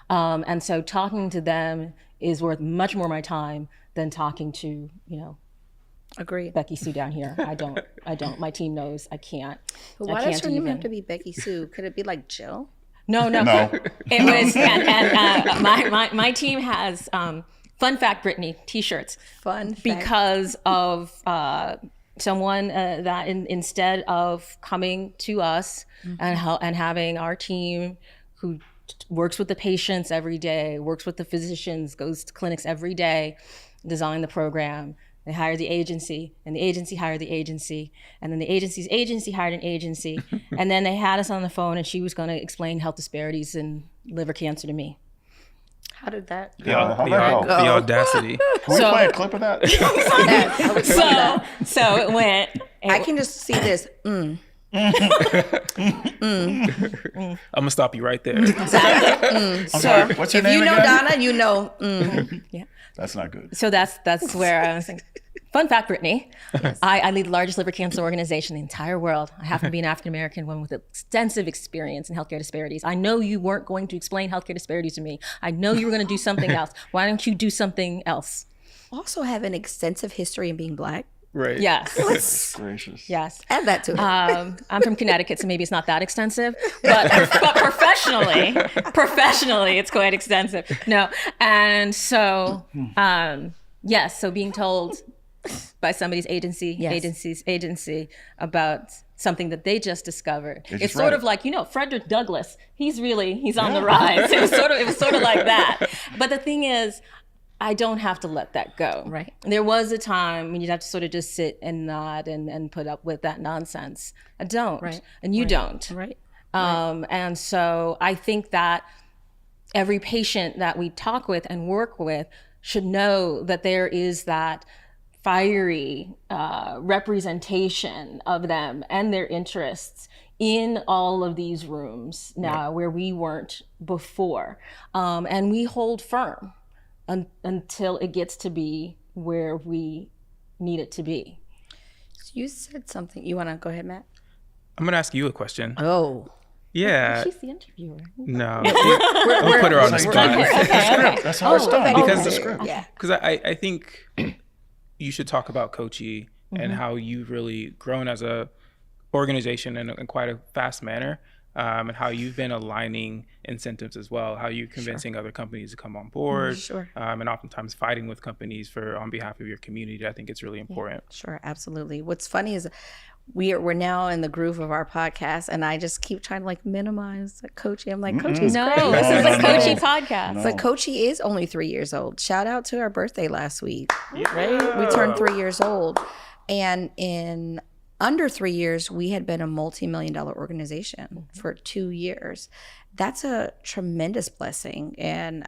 And so talking to them is worth much more of my time than talking to Agreed. Becky Sue down here. I don't. My team knows I can't. But why does her name have to be Becky Sue? Could it be like Jill? No. It was, and my team has Fun Fact Brittany T-shirts. Fun fact. Because of someone that instead of coming to us and having our team who works with the patients every day, works with the physicians, goes to clinics every day, design the program. They hired the agency, and the agency hired the agency, and then the agency's agency hired an agency, and then they had us on the phone, and she was going to explain health disparities in liver cancer to me. How did that go? The audacity. Can we play a clip of that? So it went. I can just see this. I'm gonna stop you right there. So what's your name again? Donna, you know. Yeah. That's not good. So that's where I was thinking. Fun fact, Brittany, I lead the largest liver cancer organization in the entire world. I happen to be an African-American woman with extensive experience in healthcare disparities. I know you weren't going to explain healthcare disparities to me. I know you were going to do something else. Why don't you do something else? Also have an extensive history in being Black. Right. Yes. Goodness gracious. Yes. Add that to it. I'm from Connecticut, so maybe it's not that extensive, but professionally, it's quite extensive. No. And so, yes, so being told by somebody's agency about something that they just discovered. It's sort of like, Frederick Douglass, he's on the rise. It was sort of like that. But the thing is, I don't have to let that go. Right. There was a time when you'd have to sort of just sit and nod and put up with that nonsense. I don't. Right. And you don't. Right. And so I think that every patient that we talk with and work with should know that there is that fiery representation of them and their interests in all of these rooms now where we weren't before. And we hold firm until it gets to be where we need it to be. So you said something. You want to go ahead, Matt? I'm gonna ask you a question. Oh. Yeah. She's the interviewer. No. I'll put her on the spot. Okay. That's how it's done. Because the script. Because I think you should talk about Coachy and how you've really grown as a organization in quite a fast manner, and how you've been aligning incentives as well, how you're convincing other companies to come on board, and oftentimes fighting with companies on behalf of your community. I think it's really important. Sure, absolutely. What's funny is we're now in the groove of our podcast, and I just keep trying to minimize Coachy. I'm like, Coachy's great. This is a Coachy podcast. But Coachy is only 3 years old. Shout out to our birthday last week. Right? We turned 3 years old. And in under 3 years, we had been a multi-million-dollar organization for 2 years. That's a tremendous blessing. And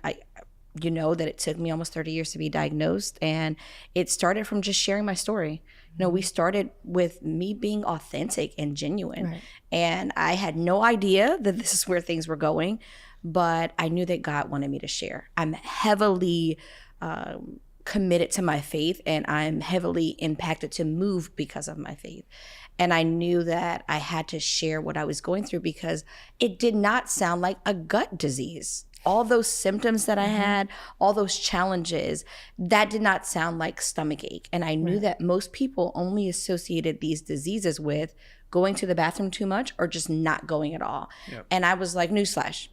you know that it took me almost 30 years to be diagnosed. And it started from just sharing my story. We started with me being authentic and genuine. Right. And I had no idea that this is where things were going, but I knew that God wanted me to share. I'm heavily committed to my faith, and I'm heavily impacted to move because of my faith. And I knew that I had to share what I was going through because it did not sound like a gut disease. All those symptoms that I had, all those challenges, that did not sound like stomach ache. And I knew that most people only associated these diseases with going to the bathroom too much or just not going at all. Yep. And I was like, newsflash,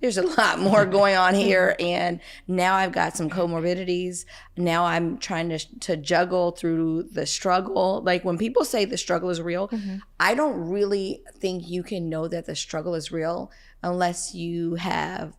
there's a lot more going on here. And now I've got some comorbidities. Now I'm trying to juggle through the struggle. Like when people say the struggle is real, I don't really think you can know that the struggle is real unless you have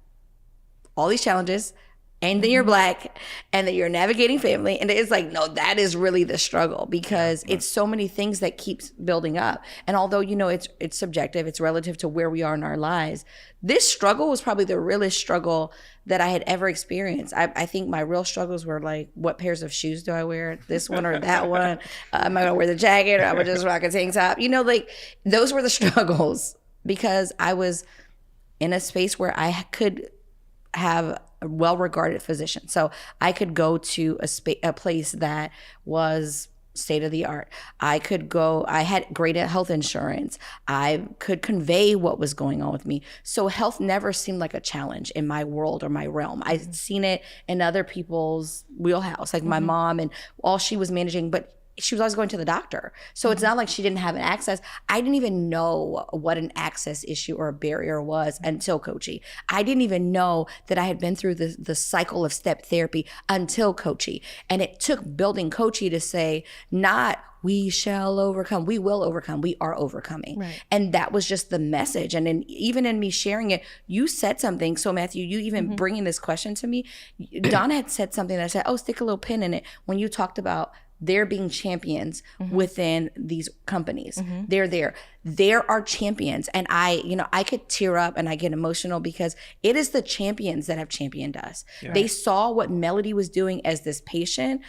all these challenges and then you're Black and then you're navigating family. And it's like, no, that is really the struggle because it's so many things that keeps building up. And although, you know, it's subjective, it's relative to where we are in our lives. This struggle was probably the realest struggle that I had ever experienced. I think my real struggles were like, what pairs of shoes do I wear? This one or that one? Am I gonna wear the jacket or am I just rock a tank top? You know, like those were the struggles because I was in a space where I could have a well-regarded physician. So I could go to a place that was state of the art. I had great health insurance. I could convey what was going on with me. So health never seemed like a challenge in my world or my realm. I'd seen it in other people's wheelhouse, like my mom and all she was managing, but she was always going to the doctor. So it's not like she didn't have an access. I didn't even know what an access issue or a barrier was until Coachy. I didn't even know that I had been through the cycle of step therapy until Coachy. And it took building Coachy to say, not we shall overcome, we will overcome, we are overcoming. Right. And that was just the message. And then even in me sharing it, you said something. So Matthew, you even bringing this question to me, Donna had said something that I said, oh, stick a little pin in it. When you talked about they're being champions within these companies. They're there. There are champions. And I could tear up and I get emotional because it is the champions that have championed us. Yeah. They saw what Melody was doing as this patient.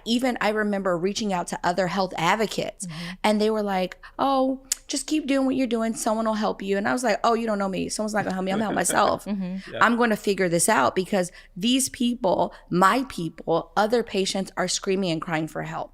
Even I remember reaching out to other health advocates and they were like, oh, just keep doing what you're doing. Someone will help you. And I was like, oh, you don't know me. Someone's not gonna help me. I'm gonna help myself. I'm going to figure this out because these people, my people, other patients are screaming and crying for help.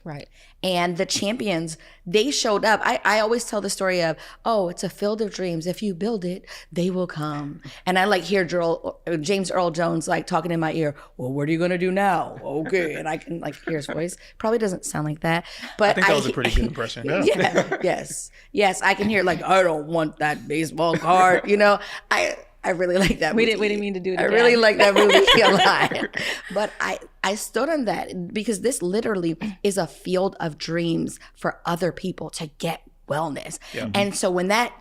Right. And the champions, they showed up. I always tell the story of, oh, it's a field of dreams. If you build it, they will come. And I like hear James Earl Jones like talking in my ear, well, what are you going to do now? Okay. And I can like hear his voice. Probably doesn't sound like that. But I think that was a pretty good impression. Yes. I can hear like, I don't want that baseball card. You know, I really like that movie. We didn't mean to do it I again. really like that movie a lot. But I stood on that because this literally is a field of dreams for other people to get wellness. Yeah. And so when that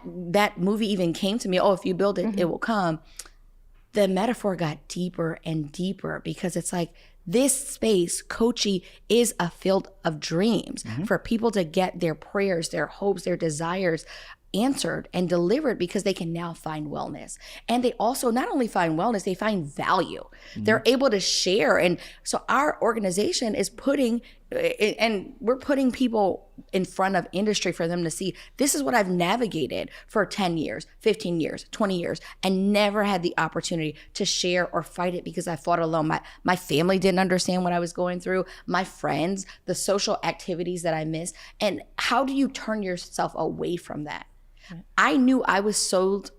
movie even came to me, oh, if you build it, it will come. The metaphor got deeper and deeper because it's like this space, Coachy, is a field of dreams for people to get their prayers, their hopes, their desires answered and delivered because they can now find wellness. And they also not only find wellness, they find value. They're able to share. And so our organization is we're putting people in front of industry for them to see, this is what I've navigated for 10 years, 15 years, 20 years, and never had the opportunity to share or fight it because I fought alone. My family didn't understand what I was going through, my friends, the social activities that I missed. And how do you turn yourself away from that? I knew I was sold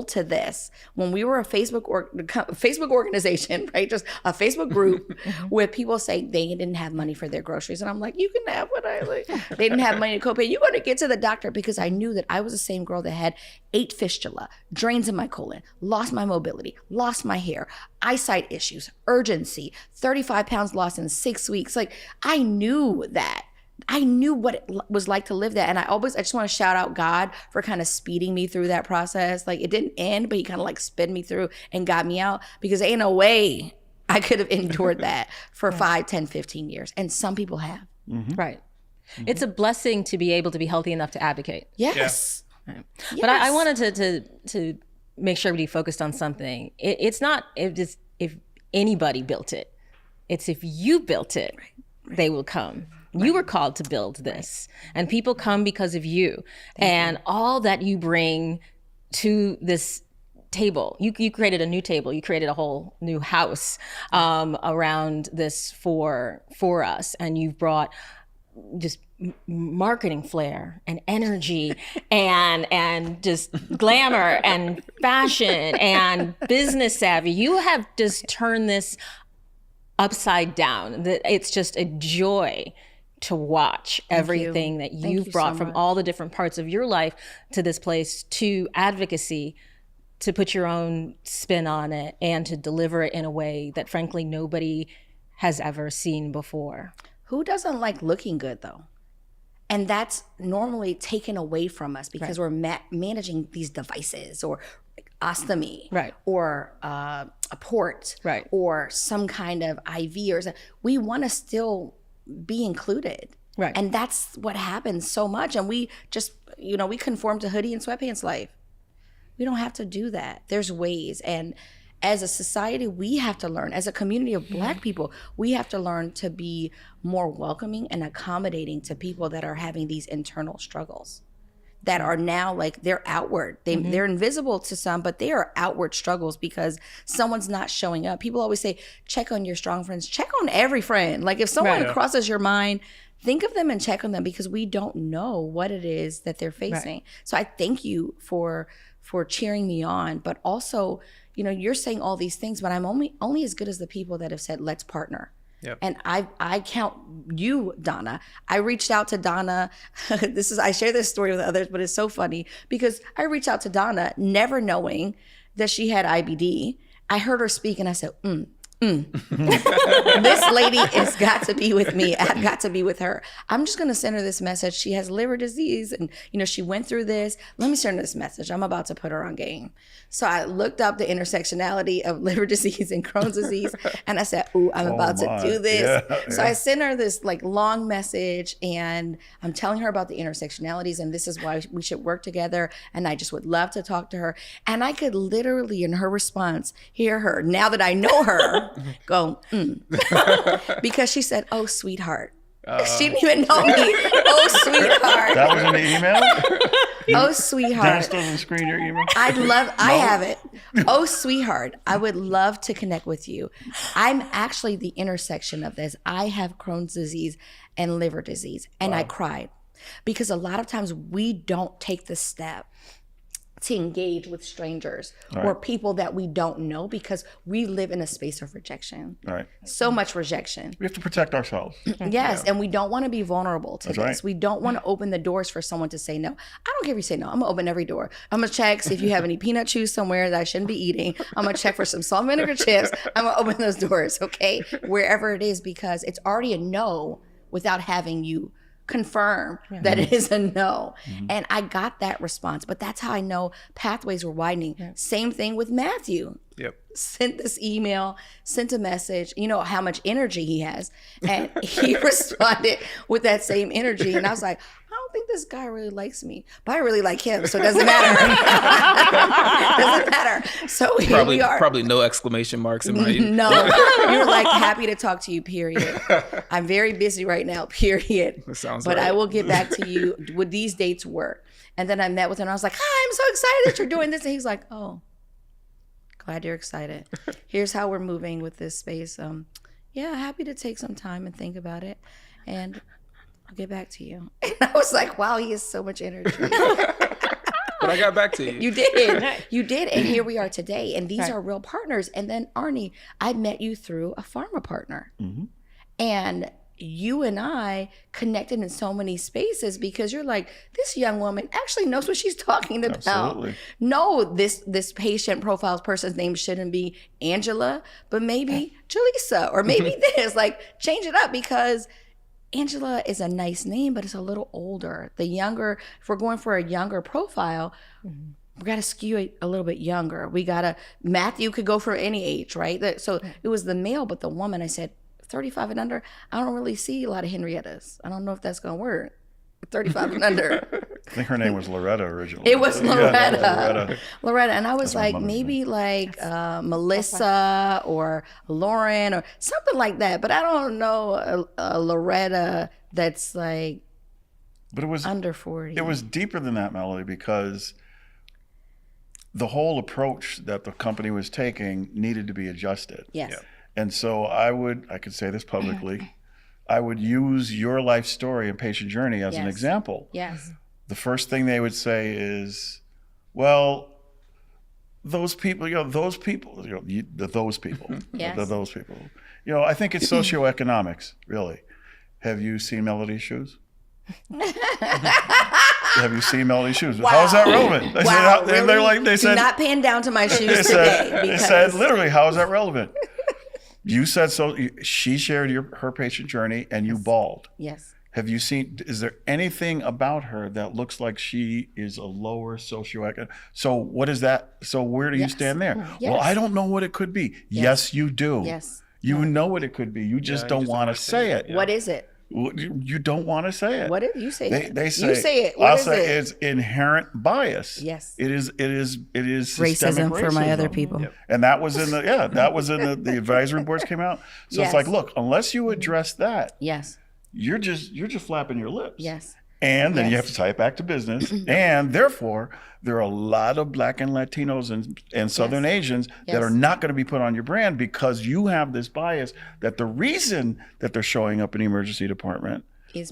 to this when we were a Facebook organization, right? Just a Facebook group with people saying they didn't have money for their groceries. And I'm like, you can have what I like. They didn't have money to copay. You're going to get to the doctor because I knew that I was the same girl that had 8 fistula, drains in my colon, lost my mobility, lost my hair, eyesight issues, urgency, 35 pounds lost in 6 weeks. Like I knew that. I knew what it was like to live that. And I just want to shout out God for kind of speeding me through that process. Like it didn't end, but he kind of like sped me through and got me out because ain't no way I could have endured that for 5, 10, 15 years. And some people have. Right. It's a blessing to be able to be healthy enough to advocate. Yes. Right. Yes. But I wanted to make sure everybody focused on something. It's not if anybody built it. It's if you built it, they will come. You were called to build this, and people come because of you. And all that you bring to this table, you created a new table, you created a whole new house around this for us, and you've brought just marketing flair and energy and just glamour and fashion and business savvy. You have just turned this upside down. It's just a joy to watch everything that you've brought from all the different parts of your life to this place, to advocacy, to put your own spin on it and to deliver it in a way that frankly nobody has ever seen before. Who doesn't like looking good though? And that's normally taken away from us because we're managing these devices or ostomy, or a port, or some kind of IV, or we want to still be included. And that's what happens so much. And we just, we conform to hoodie and sweatpants life. We don't have to do that. There's ways. And as a society, we have to learn, as a community of Black people, we have to learn to be more welcoming and accommodating to people that are having these internal struggles that are now like they're outward. They're invisible to some, but they are outward struggles because someone's not showing up. People always say, check on your strong friends. Check on every friend. Like if someone crosses your mind, think of them and check on them because we don't know what it is that they're facing. So I thank you for cheering me on, but also, you're saying all these things, but I'm only as good as the people that have said, let's partner. And I count you, Donna. I reached out to Donna. I share this story with others, but it's so funny because I reached out to Donna never knowing that she had IBD. I heard her speak and I said, this lady has got to be with me. I've got to be with her. I'm just going to send her this message. She has liver disease and, she went through this. Let me send her this message. I'm about to put her on game. So I looked up the intersectionality of liver disease and Crohn's disease. And I said, I'm about to do this. So I sent her this long message and I'm telling her about the intersectionalities and this is why we should work together. And I just would love to talk to her. And I could literally in her response, hear her, now that I know her, go, because she said, oh, sweetheart. She didn't even know me. Oh, sweetheart. That was in the email? Oh, sweetheart. Dennis doesn't screen your email? I have it. Oh, sweetheart, I would love to connect with you. I'm actually the intersection of this. I have Crohn's disease and liver disease. And I cried because a lot of times we don't take the step to engage with strangers or people that we don't know because we live in a space of rejection. So much rejection. We have to protect ourselves. Yes, and we don't want to be vulnerable to this. We don't want to open the doors for someone to say no. I don't care if you say no. I'm gonna open every door. I'm gonna check, see if you have any peanut chews somewhere that I shouldn't be eating. I'm gonna check for some salt and vinegar chips. I'm gonna open those doors, okay? Wherever it is, because it's already a no without having you confirm that it is a no. And I got that response, but that's how I know pathways were widening. Same thing with Matthew. Sent this email, sent a message, how much energy he has. And he responded with that same energy. And I was like, I don't think this guy really likes me, but I really like him. So it doesn't matter. Doesn't matter. So here we are. Probably no exclamation marks in my email. No, you're like, happy to talk to you, period. I'm very busy right now, period. That sounds but right. I will get back to you. Would these dates work? And then I met with him and I was like, hi, I'm so excited that you're doing this. And he's like, oh, glad you're excited. Here's how we're moving with this space. Happy to take some time and think about it. And I'll get back to you. And I was like, wow, he has so much energy. But I got back to you. You did. You did. And here we are today. And these are real partners. And then Arnie, I met you through a pharma partner. And you and I connected in so many spaces because you're like, this young woman actually knows what she's talking about. Absolutely. No, this patient profile's person's name shouldn't be Angela, but maybe Jaleesa, or maybe this. Like, change it up because Angela is a nice name, but it's a little older. The younger, if we're going for a younger profile, we got to skew it a little bit younger. Matthew could go for any age, right? So it was the male, but the woman, I said, 35 and under, I don't really see a lot of Henriettas. I don't know if that's going to work. 35 and under. I think her name was Loretta originally. It was Loretta. Yeah, Loretta. And I was like, maybe like Melissa or Lauren or something like that. But I don't know a Loretta that's like under 40. It was deeper than that, Melody, because the whole approach that the company was taking needed to be adjusted. Yes. And so I could say this publicly, I would use your life story and patient journey as an Yes. example. Yes. The first thing they would say is, well, those people, those people. Yes. Those people. I think it's socioeconomics, really. Have you seen Melody's shoes? Have you seen Melody's shoes? Wow. How is that relevant? Wow, They're really? like, they Do said, not pan down to my shoes they today. said, Because... they said literally, how is that relevant? You said so. She shared her patient journey, and you bawled. Yes. Have you seen? Is there anything about her that looks like she is a lower socioeconomic? So what is that? So where do you stand there? Yes. Well, I don't know what it could be. Yes, you do. Yes. You know what it could be. You just don't want to say it. What is it? You don't want to say it. What is you say? They say you say it. What I'll is say it? it's inherent bias. Yes. It is Racism for my other people. Yep. And that was in the advisory boards came out. So Yes. it's like, look, unless you address that, Yes. you're just flapping your lips. Yes. And then you Yes. have to tie it back to business. And therefore, there are a lot of Black and Latinos and Southern Asians that are not going to be put on your brand because you have this bias that the reason that they're showing up in the emergency department is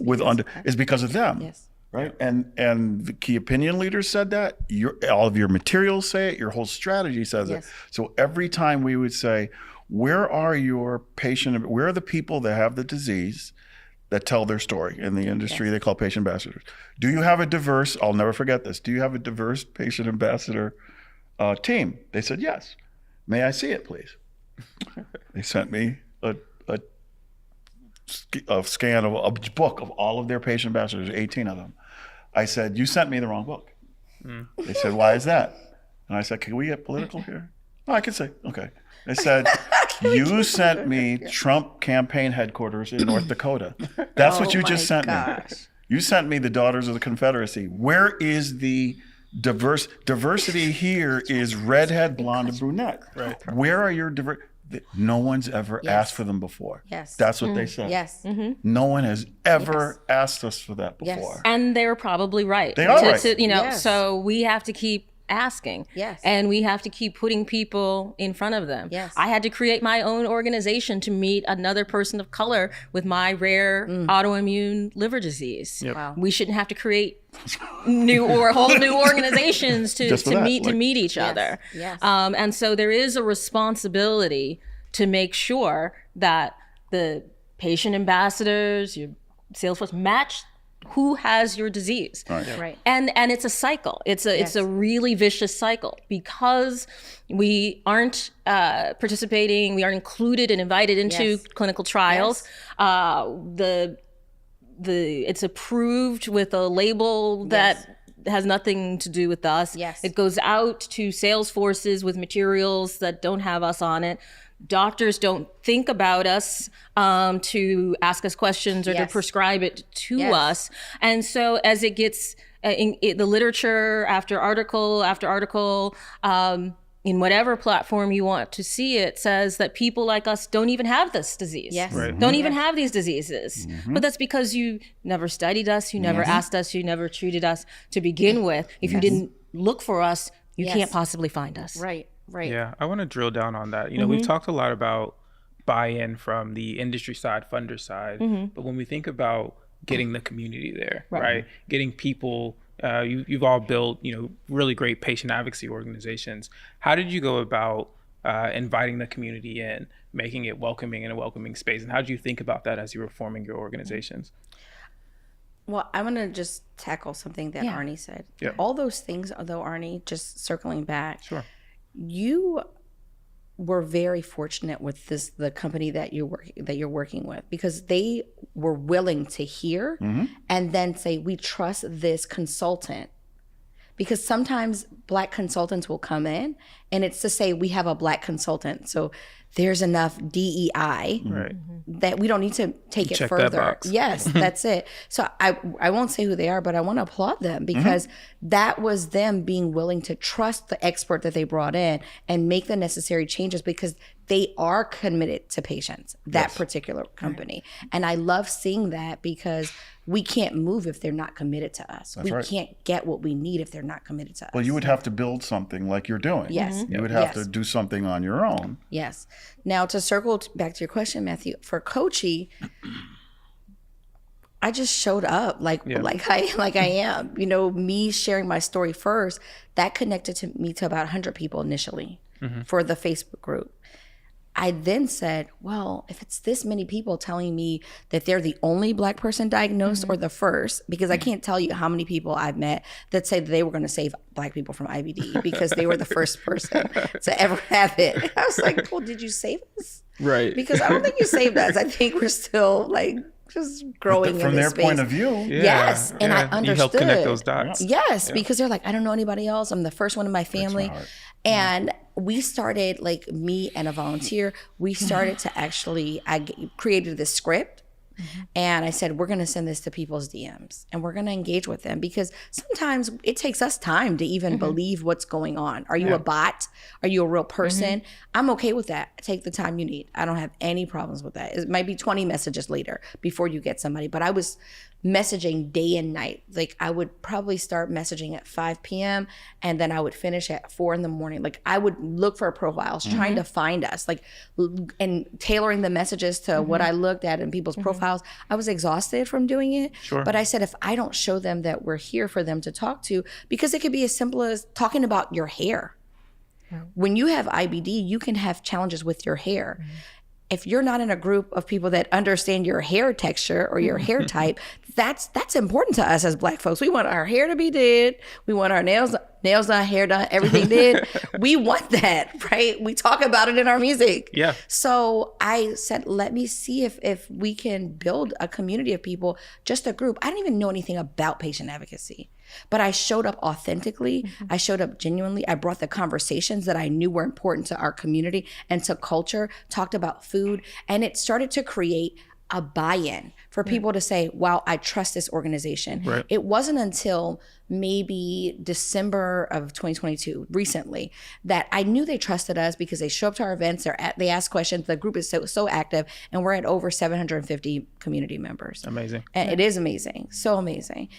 because of them. Yes. Right. And the key opinion leaders said that. All of your materials say it. Your whole strategy says it. So every time we would say, where are the people that have the disease that tell their story in the industry? They call patient ambassadors. Do you have a diverse, I'll never forget this, do you have a diverse patient ambassador team? They said, yes. May I see it, please? They sent me a scan of a book of all of their patient ambassadors, 18 of them. I said, you sent me the wrong book. They said, why is that? And I said, can we get political here? Oh, I can say, okay. They said, you sent me Trump campaign headquarters in North Dakota. That's what you just sent me. You sent me the Daughters of the Confederacy. Where is the diversity here is redhead, blonde, and brunette. Right. Where are your no one's ever asked for them before. Yes. That's what they said. Yes. No one has ever asked us for that before. Yes. And they're probably right. They are right. So we have to keep asking. Yes. And we have to keep putting people in front of them. Yes. I had to create my own organization to meet another person of color with my rare autoimmune liver disease. Yep. Wow. We shouldn't have to create whole new organizations to meet each other. Yes. And so there is a responsibility to make sure that the patient ambassadors, your sales force match who has your disease. Right. And it's a cycle. It's a really vicious cycle because we aren't participating, we aren't included and invited into clinical trials. It's approved with a label that has nothing to do with us. Yes. It goes out to sales forces with materials that don't have us on it. Doctors don't think about us to ask us questions or to prescribe it to us. And so as it gets in the literature after article, in whatever platform you want to see it, says that people like us don't even have this disease. Yes. Right. Don't even have these diseases. But that's because you never studied us, you never asked us, you never treated us to begin with. If you didn't look for us, you can't possibly find us. Right. Right. Yeah, I want to drill down on that. We've talked a lot about buy-in from the industry side, funder side, but when we think about getting the community there, right? Getting people, you've all built, really great patient advocacy organizations. How did you go about inviting the community in, making it welcoming in a welcoming space? And how did you think about that as you were forming your organizations? Well, I want to just tackle something that Arnie said. Yeah. All those things, though, Arnie, just circling back. Sure. You were very fortunate with the company that you're working with, because they were willing to hear and then say, we trust this consultant. Because sometimes Black consultants will come in and it's to say we have a Black consultant, so there's enough DEI that we don't need to take it Check further. that box. Yes, that's it. So I won't say who they are, but I want to applaud them, because that was them being willing to trust the expert that they brought in and make the necessary changes, because they are committed to patients, that particular company. And I love seeing that, because we can't move if they're not committed to us. That's we right. can't get what we need if they're not committed to us. Well, you would have to build something like you're doing. Yes. You would have to do something on your own. Yes. Now, to circle back to your question, Matthew, for Coachy, I just showed up like I am. You know, me sharing my story first, that connected to me to about 100 people initially for the Facebook group. I then said, well, if it's this many people telling me that they're the only Black person diagnosed or the first, because I can't tell you how many people I've met that say that they were going to save Black people from IBD because they were the first person to ever have it. I was like, well, did you save us? Right. Because I don't think you saved us. I think we're still like just growing from in this their point space. of view. Yes. And I understood. You help connect those dots. Yes, because they're like, I don't know anybody else. I'm the first one in my family. And we started, like me and a volunteer, we started to actually, I created this script. And I said, we're going to send this to people's DMs and we're going to engage with them because sometimes it takes us time to even believe what's going on. Are you a bot? Are you a real person? I'm okay with that. Take the time you need. I don't have any problems with that. It might be 20 messages later before you get somebody, but I was messaging day and night. Like I would probably start messaging at 5 p.m. and then I would finish at 4 in the morning. Like I would look for profiles, trying to find us, like, and tailoring the messages to what I looked at in people's profiles. I was exhausted from doing it. But I said, if I don't show them that we're here for them to talk to, because it could be as simple as talking about your hair. When you have IBD, you can have challenges with your hair. If you're not in a group of people that understand your hair texture or your hair type, that's important to us as Black folks. We want our hair to be did. We want our nails done, hair done, everything did. We want that, right? We talk about it in our music. Yeah. So I said, let me see if we can build a community of people, just a group. I didn't even know anything about patient advocacy. But I showed up authentically. I showed up genuinely. I brought the conversations that I knew were important to our community and to culture, talked about food, and it started to create a buy-in for people to say, wow, I trust this organization. Right. It wasn't until maybe December of 2022, recently, that I knew they trusted us because they show up to our events, they ask questions, the group is so active, and we're at over 750 community members. Amazing. And it is amazing, so amazing.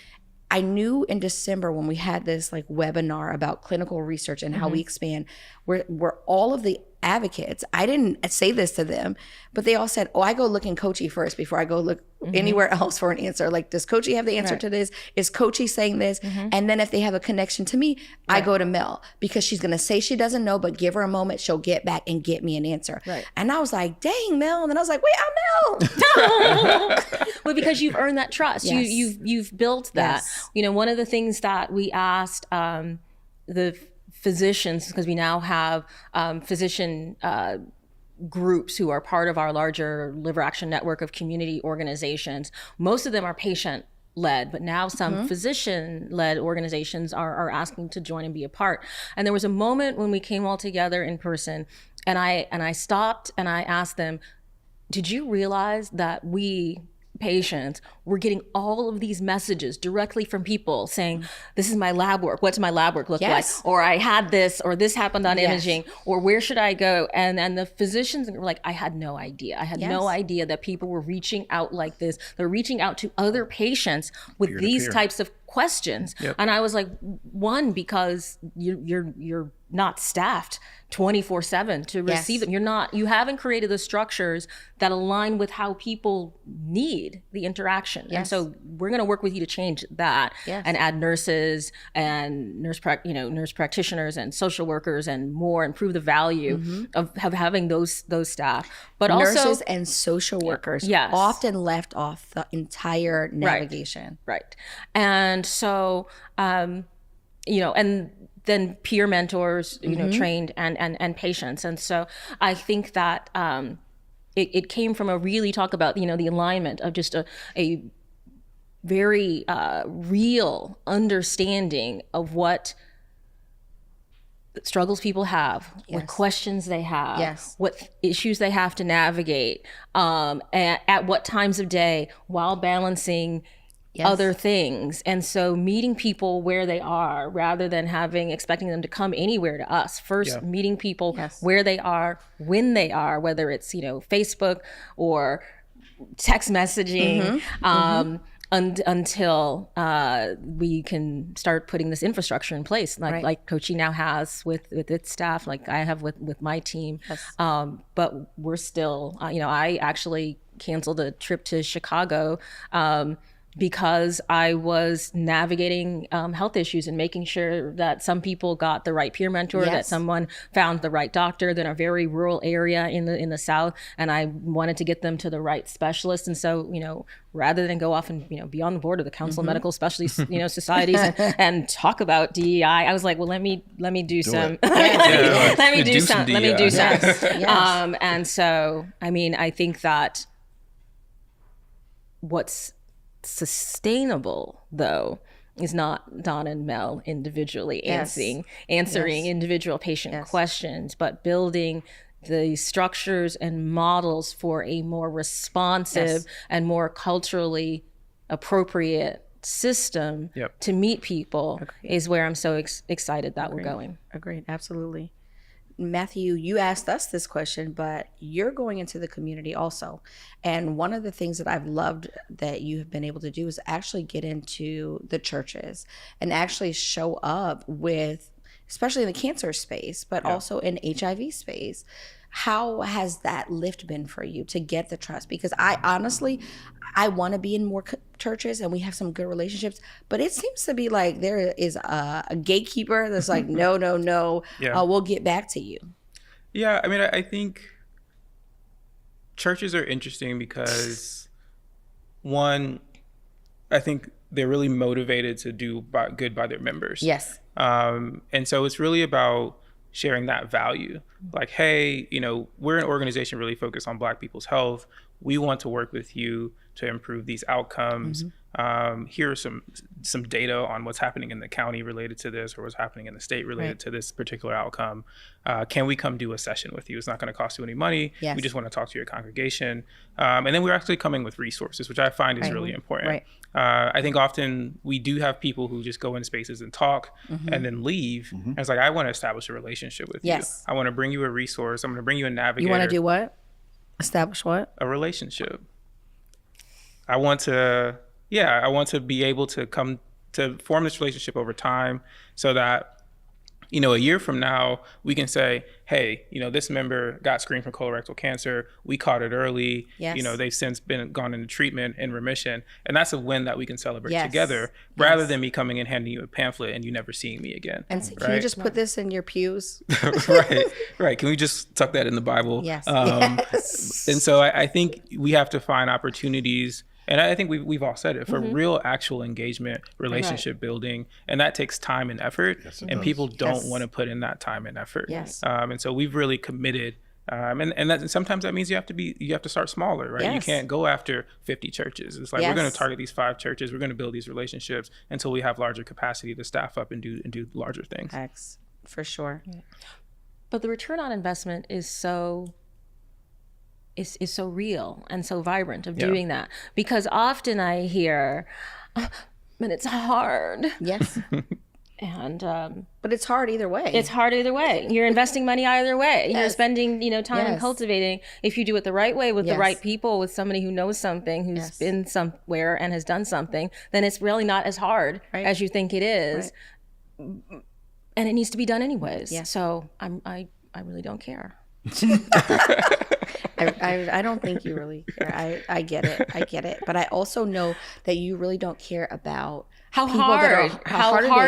I knew in December when we had this like webinar about clinical research and how we expand, where all of the advocates, I didn't say this to them, but they all said, oh, I go look in Coachy first before I go look anywhere else for an answer. Like, does Coachy have the answer to this? Is Coachy saying this? And then if they have a connection to me, I go to Mel because she's going to say she doesn't know, but give her a moment. She'll get back and get me an answer. And I was like, dang, Mel. And then I was like, wait, I'm Mel. Well, because you've earned that trust. Yes. You've built that. You know, one of the things that we asked the physicians, because we now have physician groups who are part of our larger Liver Action Network of community organizations. Most of them are patient-led, but now some physician-led organizations are asking to join and be a part. And there was a moment when we came all together in person, and I stopped and I asked them, did you realize that we patients were getting all of these messages directly from people saying, this is my lab work, what's my lab work look like, or I had this, or this happened on imaging, or where should I go? And the physicians were like, I had no idea. I had no idea that people were reaching out like this. They're reaching out to other patients with these types of questions. And I was like, one, because you're not staffed 24/7 to receive them. You haven't created the structures that align with how people need the interaction. And so we're going to work with you to change that and add nurses and nurse practitioners and social workers and more, improve the value of having those staff. But nurses also and social workers often left off the entire navigation. Right. And so, and then peer mentors, trained and patients. And so I think that it came from a really talk about, the alignment of just a very real understanding of what struggles people have, what questions they have, what issues they have to navigate, at what times of day while balancing other things. And so meeting people where they are rather than expecting them to come anywhere to us. First, meeting people where they are, when they are, whether it's, Facebook or text messaging, until we can start putting this infrastructure in place, like Coachy now has with its staff, like I have with my team. But we're still, I actually canceled a trip to Chicago because I was navigating health issues and making sure that some people got the right peer mentor, that Yes. someone found the right doctor in a very rural area in the South, and I wanted to get them to the right specialist. And so, rather than go off and be on the board of the Council of Medical Specialties, societies and talk about DEI, I was like, well, let me do some. Let me do some. Let me do some. Yes. And so, I think that what's sustainable, though, is not Don and Mel individually answering individual patient questions, but building the structures and models for a more responsive and more culturally appropriate system to meet people is where I'm so excited that we're going. Agreed. Absolutely. Matthew, you asked us this question, but you're going into the community also. And one of the things that I've loved that you have been able to do is actually get into the churches and actually show up with, especially in the cancer space, but also in HIV space. How has that lift been for you to get the trust? Because I honestly want to be in more churches and we have some good relationships, but it seems to be like there is a gatekeeper that's like, no, we'll get back to you. Yeah, I think churches are interesting because, one, I think they're really motivated to do good by their members. Yes. And so it's really about sharing that value. Like, hey, we're an organization really focused on Black people's health. We want to work with you to improve these outcomes. Here are some data on what's happening in the county related to this, or what's happening in the state related to this particular outcome. Can we come do a session with you? It's not going to cost you any money. Yes. We just want to talk to your congregation. And then we're actually coming with resources, which I find is really important. I think often we do have people who just go in spaces and talk and then leave. And it's like, I want to establish a relationship with you. I want to bring you a resource. I'm going to bring you a navigator. You want to do what? Establish what? A relationship. I want to be able to come to form this relationship over time so that, a year from now, we can say, hey, this member got screened for colorectal cancer. We caught it early. Yes. They've since gone into treatment and remission. And that's a win that we can celebrate together rather than me coming and handing you a pamphlet and you never seeing me again. And so can you just put this in your pews? Right. Can we just tuck that in the Bible? Yes. And so I think we have to find opportunities. And I think we've all said it, for real actual engagement, relationship building, and that takes time and effort, and people don't want to put in that time and effort. And so we've really committed, and that sometimes that means you have to start smaller, right? You can't go after 50 churches. It's like we're going to target these 5 churches, we're going to build these relationships until we have larger capacity to staff up and do larger things. For sure. But the return on investment is so real and so vibrant of doing that, because often I hear, but it's hard. Yes. And but it's hard either way. It's hard either way. You're investing money either way. You're spending time cultivating. If you do it the right way with the right people, with somebody who knows something, who's been somewhere and has done something, then it's really not as hard as you think it is. And it needs to be done anyways. So I really don't care. I don't think you really care. I get it. But I also know that you really don't care about how hard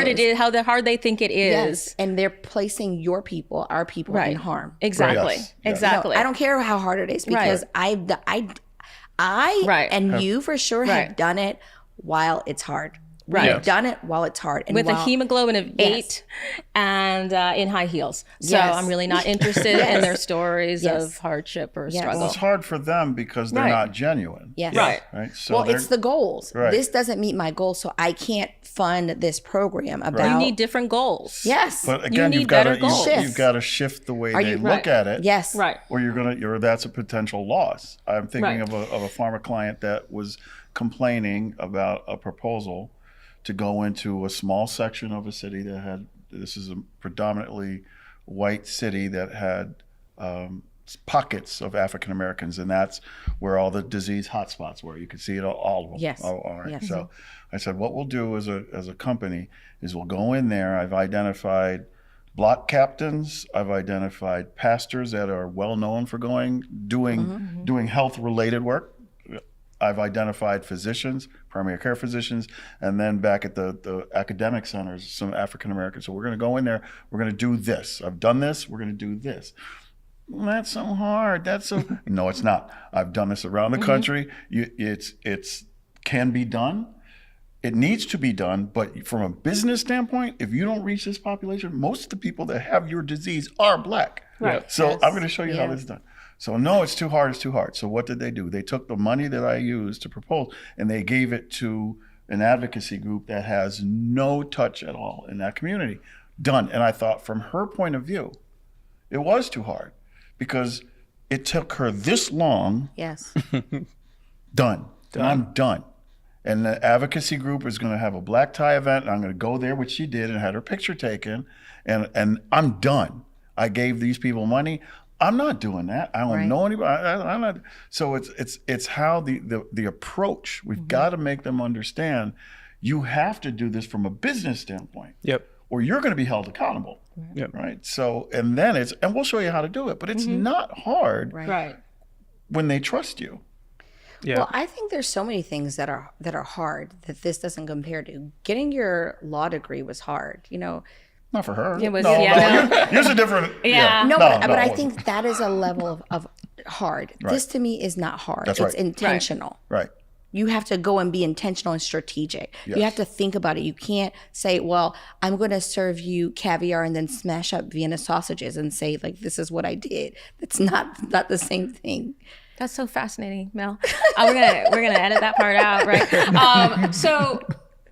it is, how hard they think it is. Yes. And they're placing our people in harm. Exactly. No, I don't care how hard it is, because I and you for sure have done it while it's hard. You've done it while it's hard. And with a hemoglobin of 8 and in high heels. So I'm really not interested in their stories of hardship or struggle. Well, it's hard for them because they're not genuine. Right. So it's the goals. This doesn't meet my goals, so I can't fund this program about... You need different goals. Yes. But again, you've got to shift the way they look at it. Yes. Or that's a potential loss. I'm thinking of a pharma client that was complaining about a proposal to go into a small section of a city that had, this is a predominantly white city that had pockets of African Americans, and that's where all the disease hotspots were. You could see it all of them. Yes. All right. So I said, what we'll do as a company is we'll go in there. I've identified block captains. I've identified pastors that are well known for doing health related work. I've identified physicians, primary care physicians, and then back at the academic centers, some African Americans. So we're going to go in there. We're going to do this. I've done this. We're going to do this. Well, that's so hard. That's so. No, it's not. I've done this around the country. It's can be done. It needs to be done, but from a business standpoint, if you don't reach this population, most of the people that have your disease are Black. Right. So Yes. I'm going to show you how this is done. So no, it's too hard. It's too hard. So what did they do? They took the money that I used to propose and they gave it to an advocacy group that has no touch at all in that community. Done. And I thought from her point of view, it was too hard because it took her this long. Yes. Done. And I'm done. And the advocacy group is going to have a black tie event. And I'm going to go there, which she did, and had her picture taken. And I'm done. I gave these people money. I'm not doing that. I don't know anybody. I'm not. So it's how the approach. We've got to make them understand. You have to do this from a business standpoint. Yep. Or you're going to be held accountable. Yep. Right. So and we'll show you how to do it. But it's not hard. Right. When they trust you. Yeah. Well, I think there's so many things that are hard that this doesn't compare to. Getting your law degree was hard, you know. Not for her. It was, no, yours are different. But I think that is a level of hard. Right. This to me is not hard. That's It's right. intentional. Right. You have to go and be intentional and strategic. Yes. You have to think about it. You can't say, well, I'm going to serve you caviar and then smash up Vienna sausages and say, like, this is what I did. It's not the same thing. That's so fascinating, Mel. We're gonna edit that part out, right? So,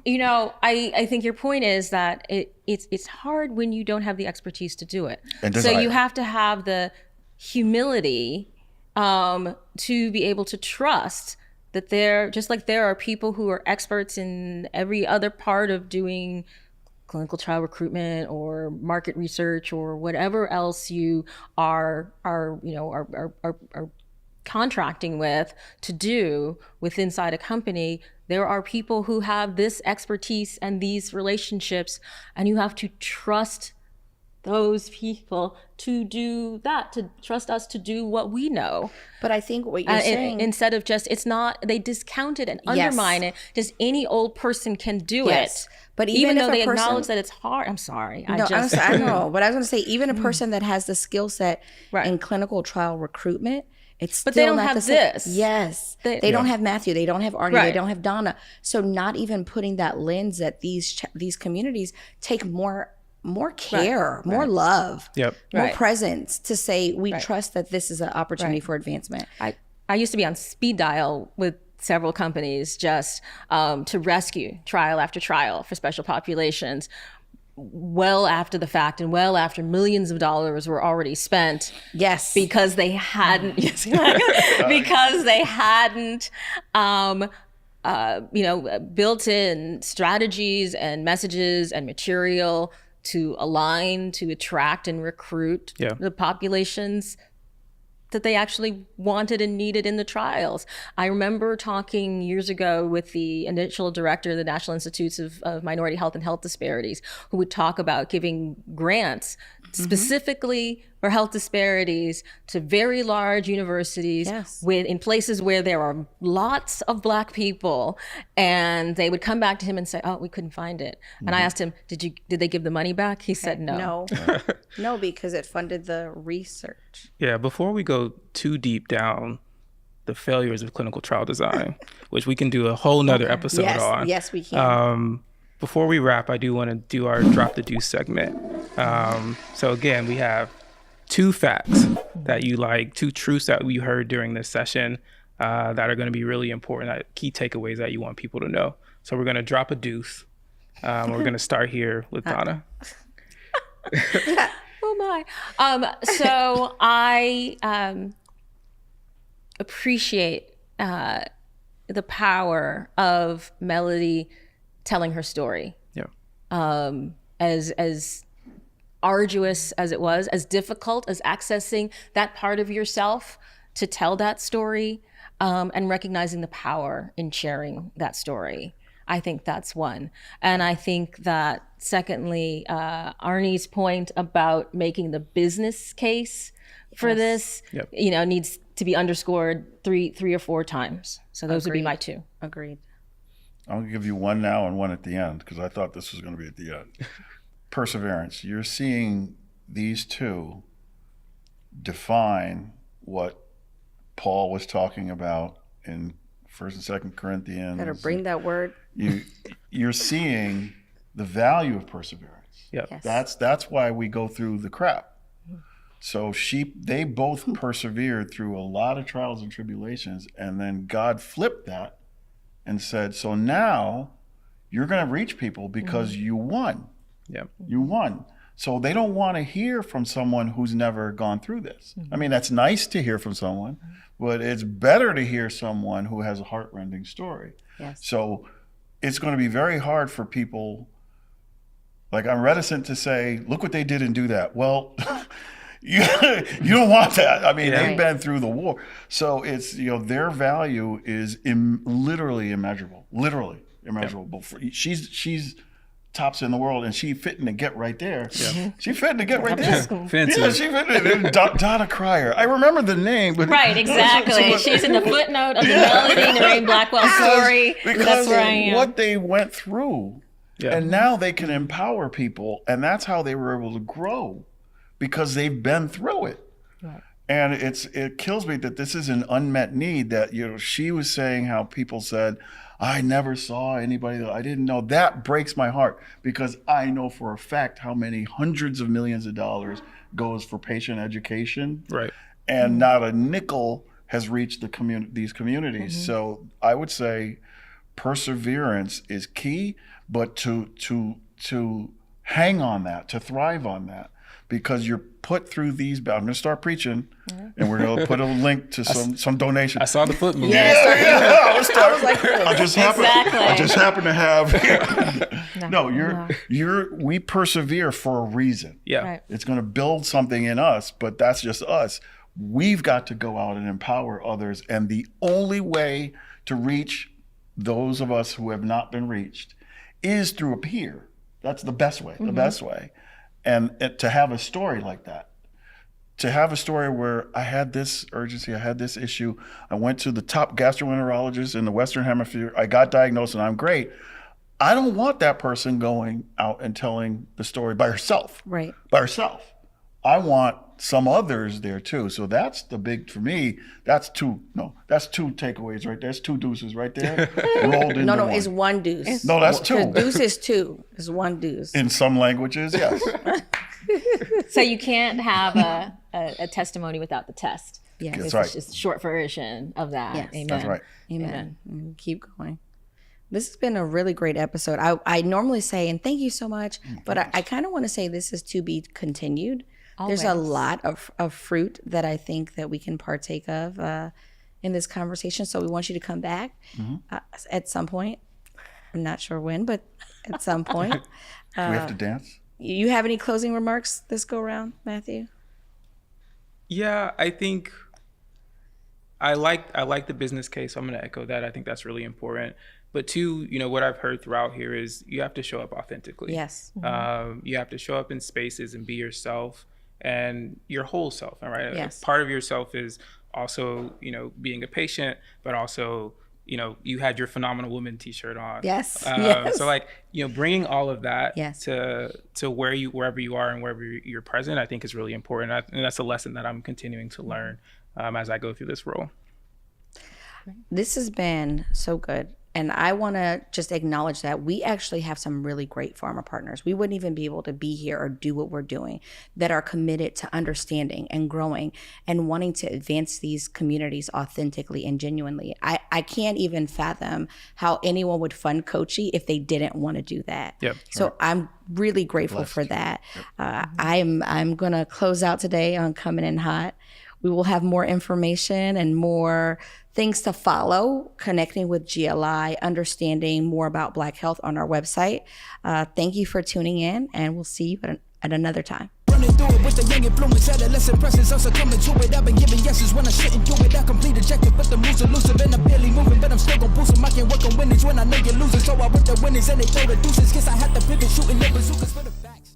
you know, I think your point is that it's hard when you don't have the expertise to do it. So you have to have the humility to be able to trust that there are people who are experts in every other part of doing clinical trial recruitment or market research or whatever else you are contracting with to do with inside a company. There are people who have this expertise and these relationships, and you have to trust those people to do that, to trust us to do what we know. But I think what you're saying, instead of just, it's not, they discount it and undermine it. Just any old person can do it. But even though they person, acknowledge that it's hard. I'm sorry. I know. But I was going to say, even a person that has the skill set in clinical trial recruitment, it's but still they don't not have the same. this. Yes. They don't have Matthew. They don't have Arnie. They don't have Donna. So not even putting that lens that these communities take more care, more love, more presence to say we trust that this is an opportunity for advancement. I used to be on speed dial with several companies just to rescue trial after trial for special populations, well after the fact and well after millions of dollars were already spent. Yes, because they hadn't. Because they hadn't. Built in strategies and messages and material to align, to attract and recruit the populations that they actually wanted and needed in the trials. I remember talking years ago with the initial director of the National Institutes of Minority Health and Health Disparities, who would talk about giving grants specifically for health disparities to very large universities in places where there are lots of Black people. And they would come back to him and say, oh, we couldn't find it. And I asked him, did they give the money back? He said no. No, because it funded the research. Yeah, before we go too deep down the failures of clinical trial design, which we can do a whole nother episode on. Yes, we can. Before we wrap, I do want to do our Drop the Deuce segment. So again, we have 2 facts that you like, 2 truths that we heard during this session that are going to be really important, key takeaways that you want people to know. So we're going to drop a deuce. We're going to start here with Donna. Oh my. So I appreciate the power of Melody telling her story. As arduous as it was, as difficult as accessing that part of yourself to tell that story, and recognizing the power in sharing that story. I think that's one. And I think that secondly, Arnie's point about making the business case for this, needs to be underscored three or four times. So those would be my two. Agreed. I'll give you one now and one at the end because I thought this was going to be at the end. Perseverance. You're seeing these two define what Paul was talking about in 1st and 2nd Corinthians. Better bring that word. You're seeing the value of perseverance. Yep. Yes. That's why we go through the crap. So they both persevered through a lot of trials and tribulations, and then God flipped that and said, so now you're going to reach people because you won. Yep. You won. So they don't want to hear from someone who's never gone through this. I mean, that's nice to hear from someone, but it's better to hear someone who has a heart-rending story. Yes. So it's going to be very hard for people. Like, I'm reticent to say, look what they did and do that. Well, you don't want that. I mean, they've been through the war. So it's, their value is literally immeasurable. Literally immeasurable. Yep. She's tops in the world, and she fitting to get right there. Yeah. She fitting to get right there. Fancy. Yeah, she fitting to Donna Cryer. I remember the name, but right, exactly. She's in the footnote of the Melody Lorraine Blackwell story. Because that's where I am. What they went through, and now they can empower people, and that's how they were able to grow, because they've been through it. Right. And it kills me that this is an unmet need. That she was saying how people said, I never saw anybody that I didn't know. That breaks my heart, because I know for a fact how many hundreds of millions of dollars goes for patient education. Right. And not a nickel has reached these communities. So I would say perseverance is key, but to hang on that, to thrive on that, because you're put through these. I'm going to start preaching, and we're going to put a link to some donation. I saw the footnote. I just happen to have. We persevere for a reason. Yeah, right. It's going to build something in us, but that's just us. We've got to go out and empower others, and the only way to reach those of us who have not been reached is through a peer. That's the best way. The best way. And to have a story like that, to have a story where I had this urgency, I had this issue, I went to the top gastroenterologist in the Western Hemisphere, I got diagnosed and I'm great. I don't want that person going out and telling the story by herself. Right. By herself. I want some others there too. So that's the big, for me, that's two takeaways right there. That's two deuces right there. Rolled into No, one. it's one deuce. No, that's two. Deuce is two. It's one deuce. In some languages, yes. So you can't have a testimony without the test. Yes. That's right. It's just short version of that. Yes. Amen. That's right. Amen. Keep going. This has been a really great episode. I normally say, and thank you so much, but I kind of want to say this is to be continued. Always. There's a lot of fruit that I think that we can partake of in this conversation. So we want you to come back at some point. I'm not sure when, but at some point. Do we have to dance? You have any closing remarks this go around, Matthew? Yeah, I think I like the business case. So I'm going to echo that. I think that's really important. But two, what I've heard throughout here is you have to show up authentically. Yes. You have to show up in spaces and be yourself and your whole self. All right. Yes. Part of yourself is also, being a patient, but also, you had your Phenomenal Woman t-shirt on. Yes. So bringing all of that Yes. to wherever you are and wherever you're present, I think is really important. And that's a lesson that I'm continuing to learn as I go through this role. This has been so good. And I want to just acknowledge that we actually have some really great pharma partners. We wouldn't even be able to be here or do what we're doing that are committed to understanding and growing and wanting to advance these communities authentically and genuinely. I can't even fathom how anyone would fund Coachy if they didn't want to do that. Yep. So I'm really grateful for that. I'm going to close out today on Coming in Hot. We will have more information and more things to follow, connecting with GLI, understanding more about Black health on our website. Thank you for tuning in, and we'll see you at another time. Running through it with the young influence, adolescent presence, I'm succumbing to it. I've been giving yeses when I shouldn't do it. I complete ejected, but the moves elusive, and I'm barely moving, but I'm still gon' boost them. I can work on winnings when I know you're losing, so I with the winnings and they throw the deuces. Guess I had to pivot, shooting your bazookas for the facts.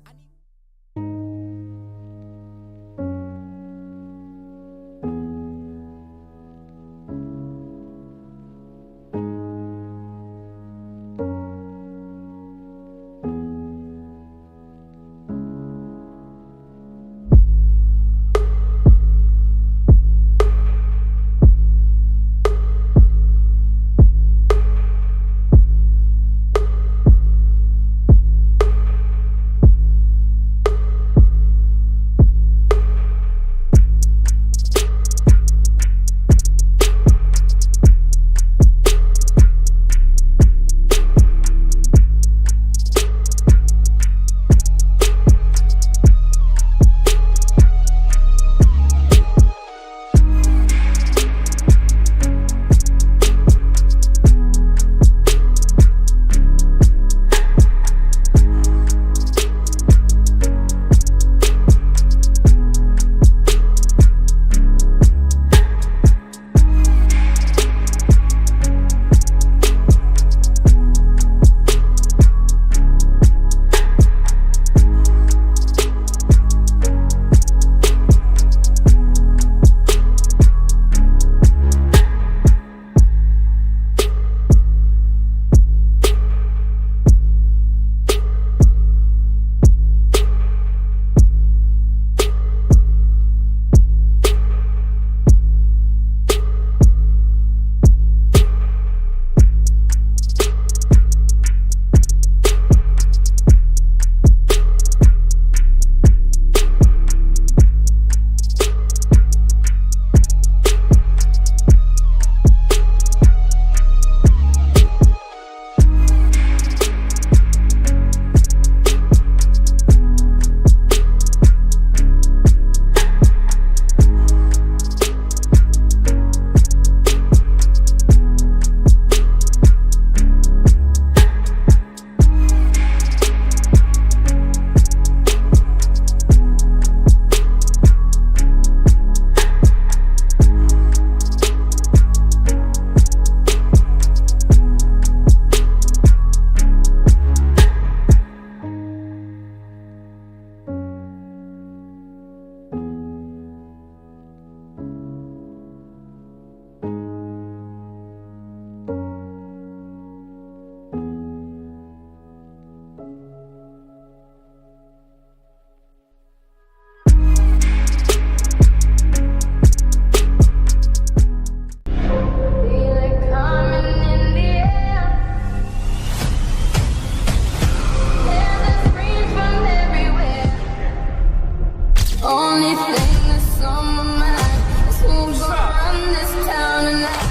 Anything that's on my mind is who's gonna run this town tonight.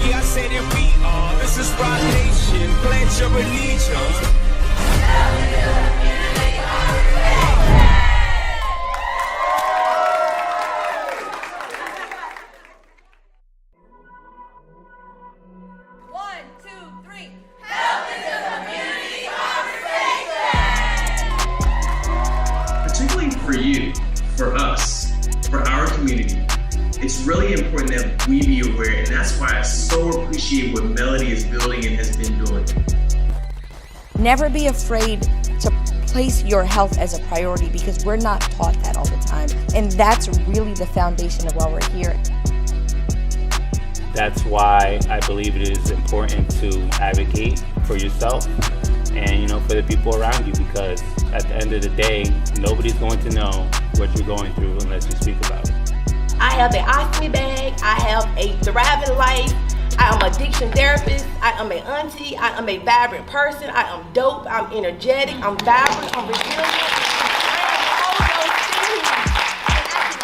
Yeah, I said it, we are. This is Rock Nation. Pledge your allegiance. Particularly for you, for us, for our community, it's really important that we be aware, and that's why I so appreciate what Melody is building and has been doing. Never be afraid to place your health as a priority, because we're not taught that all the time. And that's really the foundation of why we're here. That's why I believe it is important to advocate for yourself and, for the people around you, because at the end of the day, nobody's going to know what you're going through unless you speak about it. I have an ostomy bag. I have a thriving life. I am an addiction therapist. I am an auntie. I am a vibrant person. I am dope. I'm energetic. I'm vibrant. I'm resilient. I am all those things.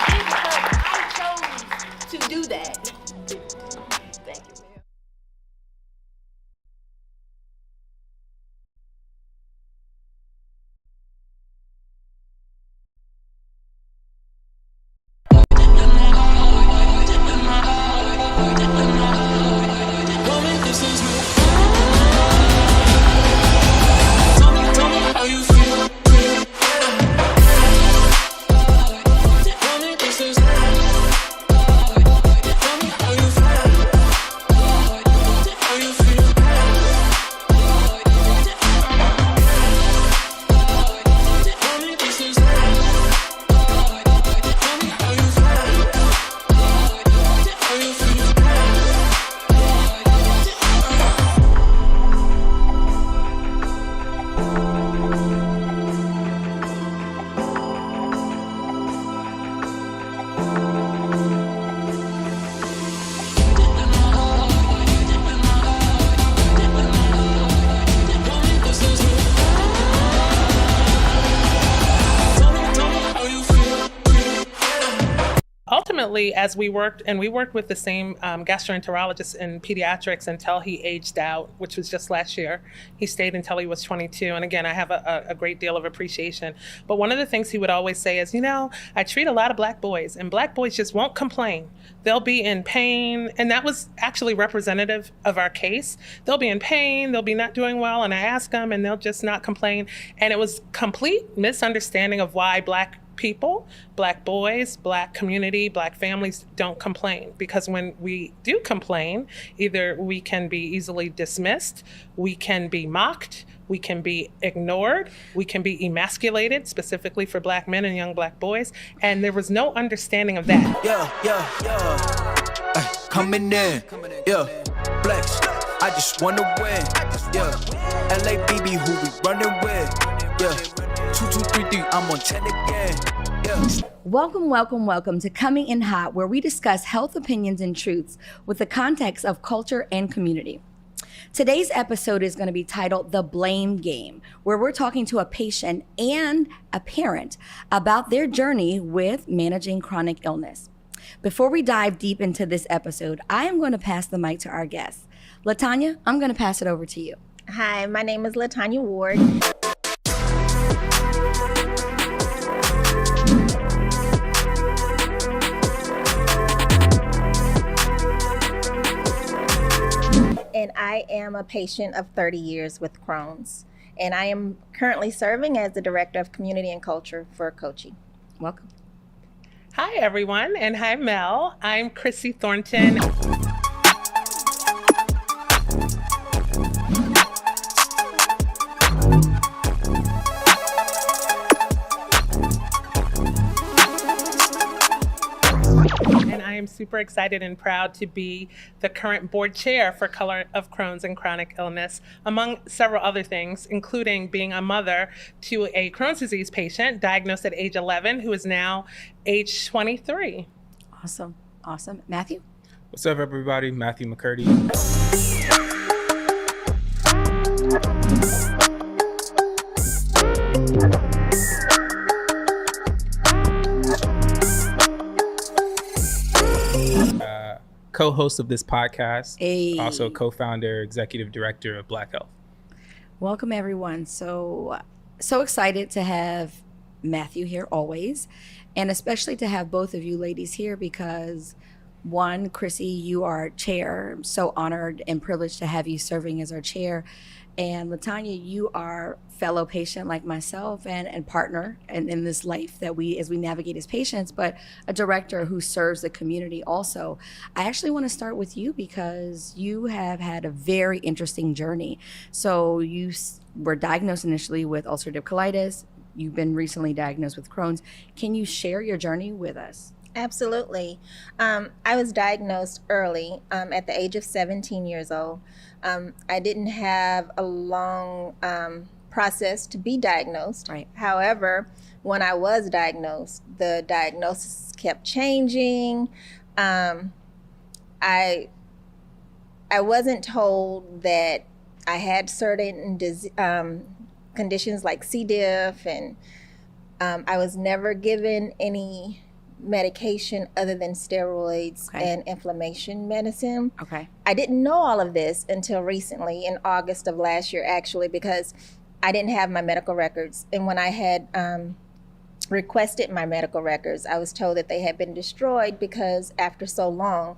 And I chose to do that. Thank you. Ultimately, as we worked with the same gastroenterologist in pediatrics until he aged out, which was just last year. He stayed until he was 22. And again, I have a great deal of appreciation. But one of the things he would always say is, I treat a lot of Black boys, and Black boys just won't complain. They'll be in pain. And that was actually representative of our case. They'll be in pain. They'll be not doing well. And I ask them, and they'll just not complain. And it was complete misunderstanding of why Black people, Black boys, Black community, Black families don't complain. Because when we do complain, either we can be easily dismissed, we can be mocked, we can be ignored, we can be emasculated, specifically for Black men and young Black boys. And there was no understanding of that. Coming in, flex. I just wanna win, LA BB, who we running with, 2233, I'm on 10 again. Welcome to Coming in Hot, where we discuss health opinions and truths with the context of culture and community. Today's episode is going to be titled The Blame Game, where we're talking to a patient and a parent about their journey with managing chronic illness. Before we dive deep into this episode, I am going to pass the mic to our guest. LaTanya, I'm going to pass it over to you. Hi, my name is LaTanya Ward. And I am a patient of 30 years with Crohn's. And I am currently serving as the Director of Community and Culture for Kochi. Welcome. Hi, everyone, and hi, Mel. I'm Chrissy Thornton. And I am super excited and proud to be the current board chair for Color of Crohn's and Chronic Illness, among several other things, including being a mother to a Crohn's disease patient diagnosed at age 11, who is now age 23. Awesome. Matthew? What's up, everybody? Matthew McCurdy. co-host of this podcast, Hey. also co-founder, executive director of Black Health. Welcome, everyone. So excited to have Matthew here always, and especially to have both of you ladies here because, one, Chrissy, you are chair. I'm so honored and privileged to have you serving as our chair. And LaTanya, you are fellow patient like myself and partner in this life that as we navigate as patients, but a director who serves the community also. I actually want to start with you because you have had a very interesting journey. So you were diagnosed initially with ulcerative colitis. You've been recently diagnosed with Crohn's. Can you share your journey with us? Absolutely. I was diagnosed early at the age of 17 years old. I didn't have a long process to be diagnosed. Right. However, when I was diagnosed, the diagnosis kept changing. I wasn't told that I had certain conditions like C. diff, and I was never given any medication other than steroids and inflammation medicine. Okay. I didn't know all of this until recently, in August of last year, actually, because I didn't have my medical records. And when I had requested my medical records, I was told that they had been destroyed because after so long,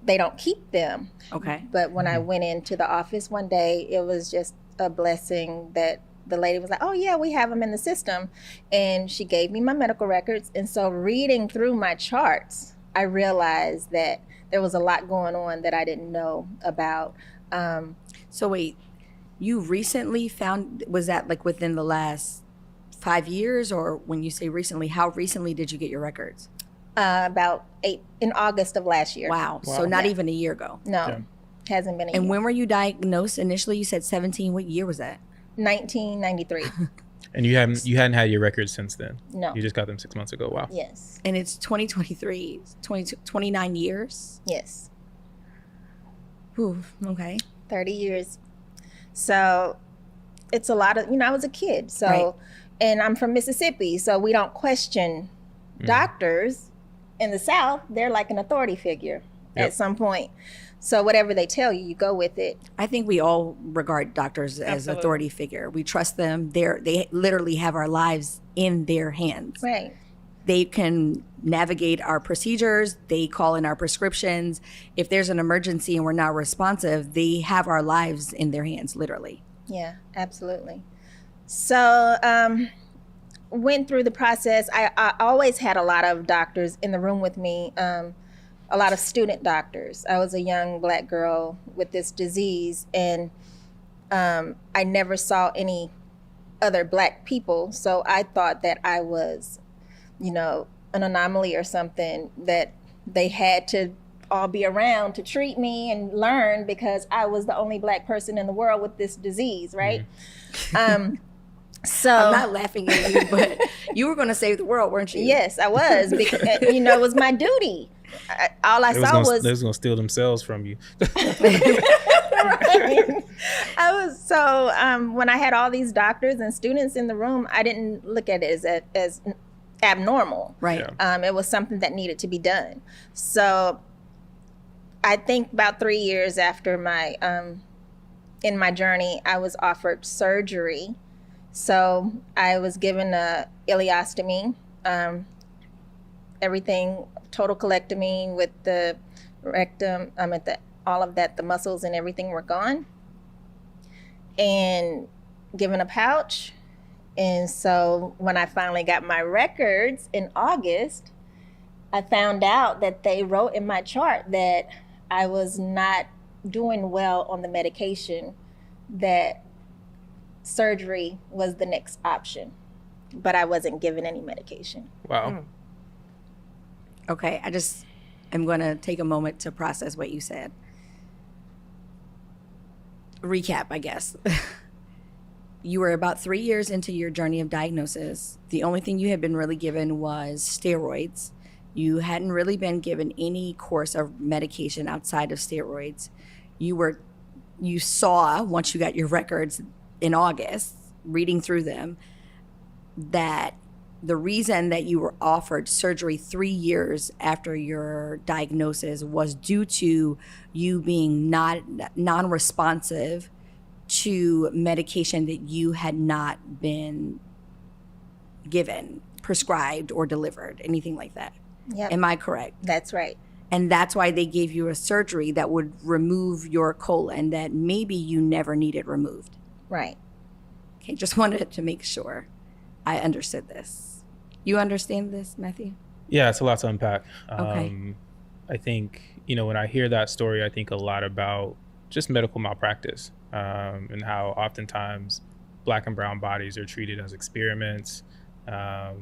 they don't keep them. Okay. But when I went into the office one day, it was just a blessing that the lady was like, oh yeah, we have them in the system. And she gave me my medical records. And so reading through my charts, I realized that there was a lot going on that I didn't know about. So wait, you recently found, was that like within the last 5 years, or when you say recently, how recently did you get your records? About in August of last year. Wow. So not even a year ago. No, hasn't been a year. And when were you diagnosed initially? You said 17. What year was that? 1993. And you hadn't had your records since then? No. You just got them 6 months ago. Wow. Yes. And it's 2023, 29 years? Yes. Ooh, okay. 30 years. So it's a lot of, I was a kid. So, and I'm from Mississippi, so we don't question doctors in the South. They're like an authority figure at some point. So whatever they tell you, you go with it. I think we all regard doctors as authority figure. We trust them. They literally have our lives in their hands. Right. They can navigate our procedures. They call in our prescriptions. If there's an emergency and we're not responsive, they have our lives in their hands, literally. Yeah, absolutely. So went through the process. I always had a lot of doctors in the room with me. A lot of student doctors. I was a young Black girl with this disease, and I never saw any other Black people. So I thought that I was, an anomaly or something, that they had to all be around to treat me and learn because I was the only Black person in the world with this disease, right? So I'm not laughing at you, but you were going to save the world, weren't you? Yes, I was, because it was my duty. All I saw was they was gonna steal themselves from you. I was so when I had all these doctors and students in the room, I didn't look at it as abnormal. Right. It was something that needed to be done. So I think about 3 years after my in my journey, I was offered surgery. So I was given a ileostomy, everything. Total colectomy with the rectum, all of that, the muscles and everything were gone, and given a pouch. And so when I finally got my records in August, I found out that they wrote in my chart that I was not doing well on the medication, that surgery was the next option, but I wasn't given any medication. Wow. Okay, I'm going to take a moment to process what you said. Recap, I guess. You were about 3 years into your journey of diagnosis. The only thing you had been really given was steroids. You hadn't really been given any course of medication outside of steroids. You saw, once you got your records in August, reading through them, that the reason that you were offered surgery 3 years after your diagnosis was due to you being non-responsive to medication that you had not been given, prescribed, or delivered, anything like that. Yep. Am I correct? That's right. And that's why they gave you a surgery that would remove your colon that maybe you never needed removed. Right. Okay, just wanted to make sure I understood this. You understand this, Matthew? Yeah, it's a lot to unpack. Okay. I think, when I hear that story, I think a lot about just medical malpractice, and how oftentimes Black and brown bodies are treated as experiments. So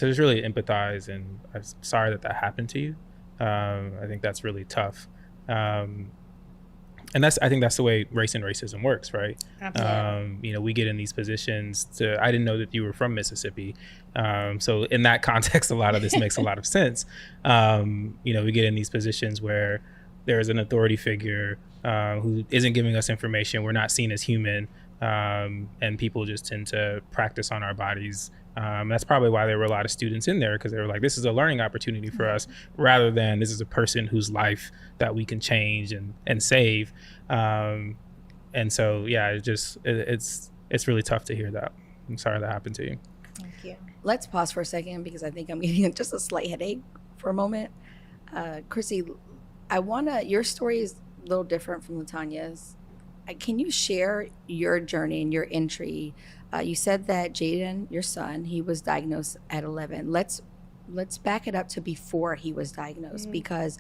just really empathize, and I'm sorry that happened to you. I think that's really tough. And I think that's the way race and racism works, right? Absolutely. We get in these positions I didn't know that you were from Mississippi. So in that context, a lot of this makes a lot of sense. We get in these positions where there's an authority figure who isn't giving us information. We're not seen as human. And people just tend to practice on our bodies. That's probably why there were a lot of students in there, because they were like, this is a learning opportunity for us, rather than this is a person whose life that we can change and save. And so, yeah, it's really tough to hear that. I'm sorry that happened to you. Thank you. Let's pause for a second, because I think I'm getting just a slight headache for a moment. Chrissy, your story is a little different from LaTanya's. Can you share your journey and your entry? You said that Jaden, your son, he was diagnosed at 11. Let's back it up to before he was diagnosed, because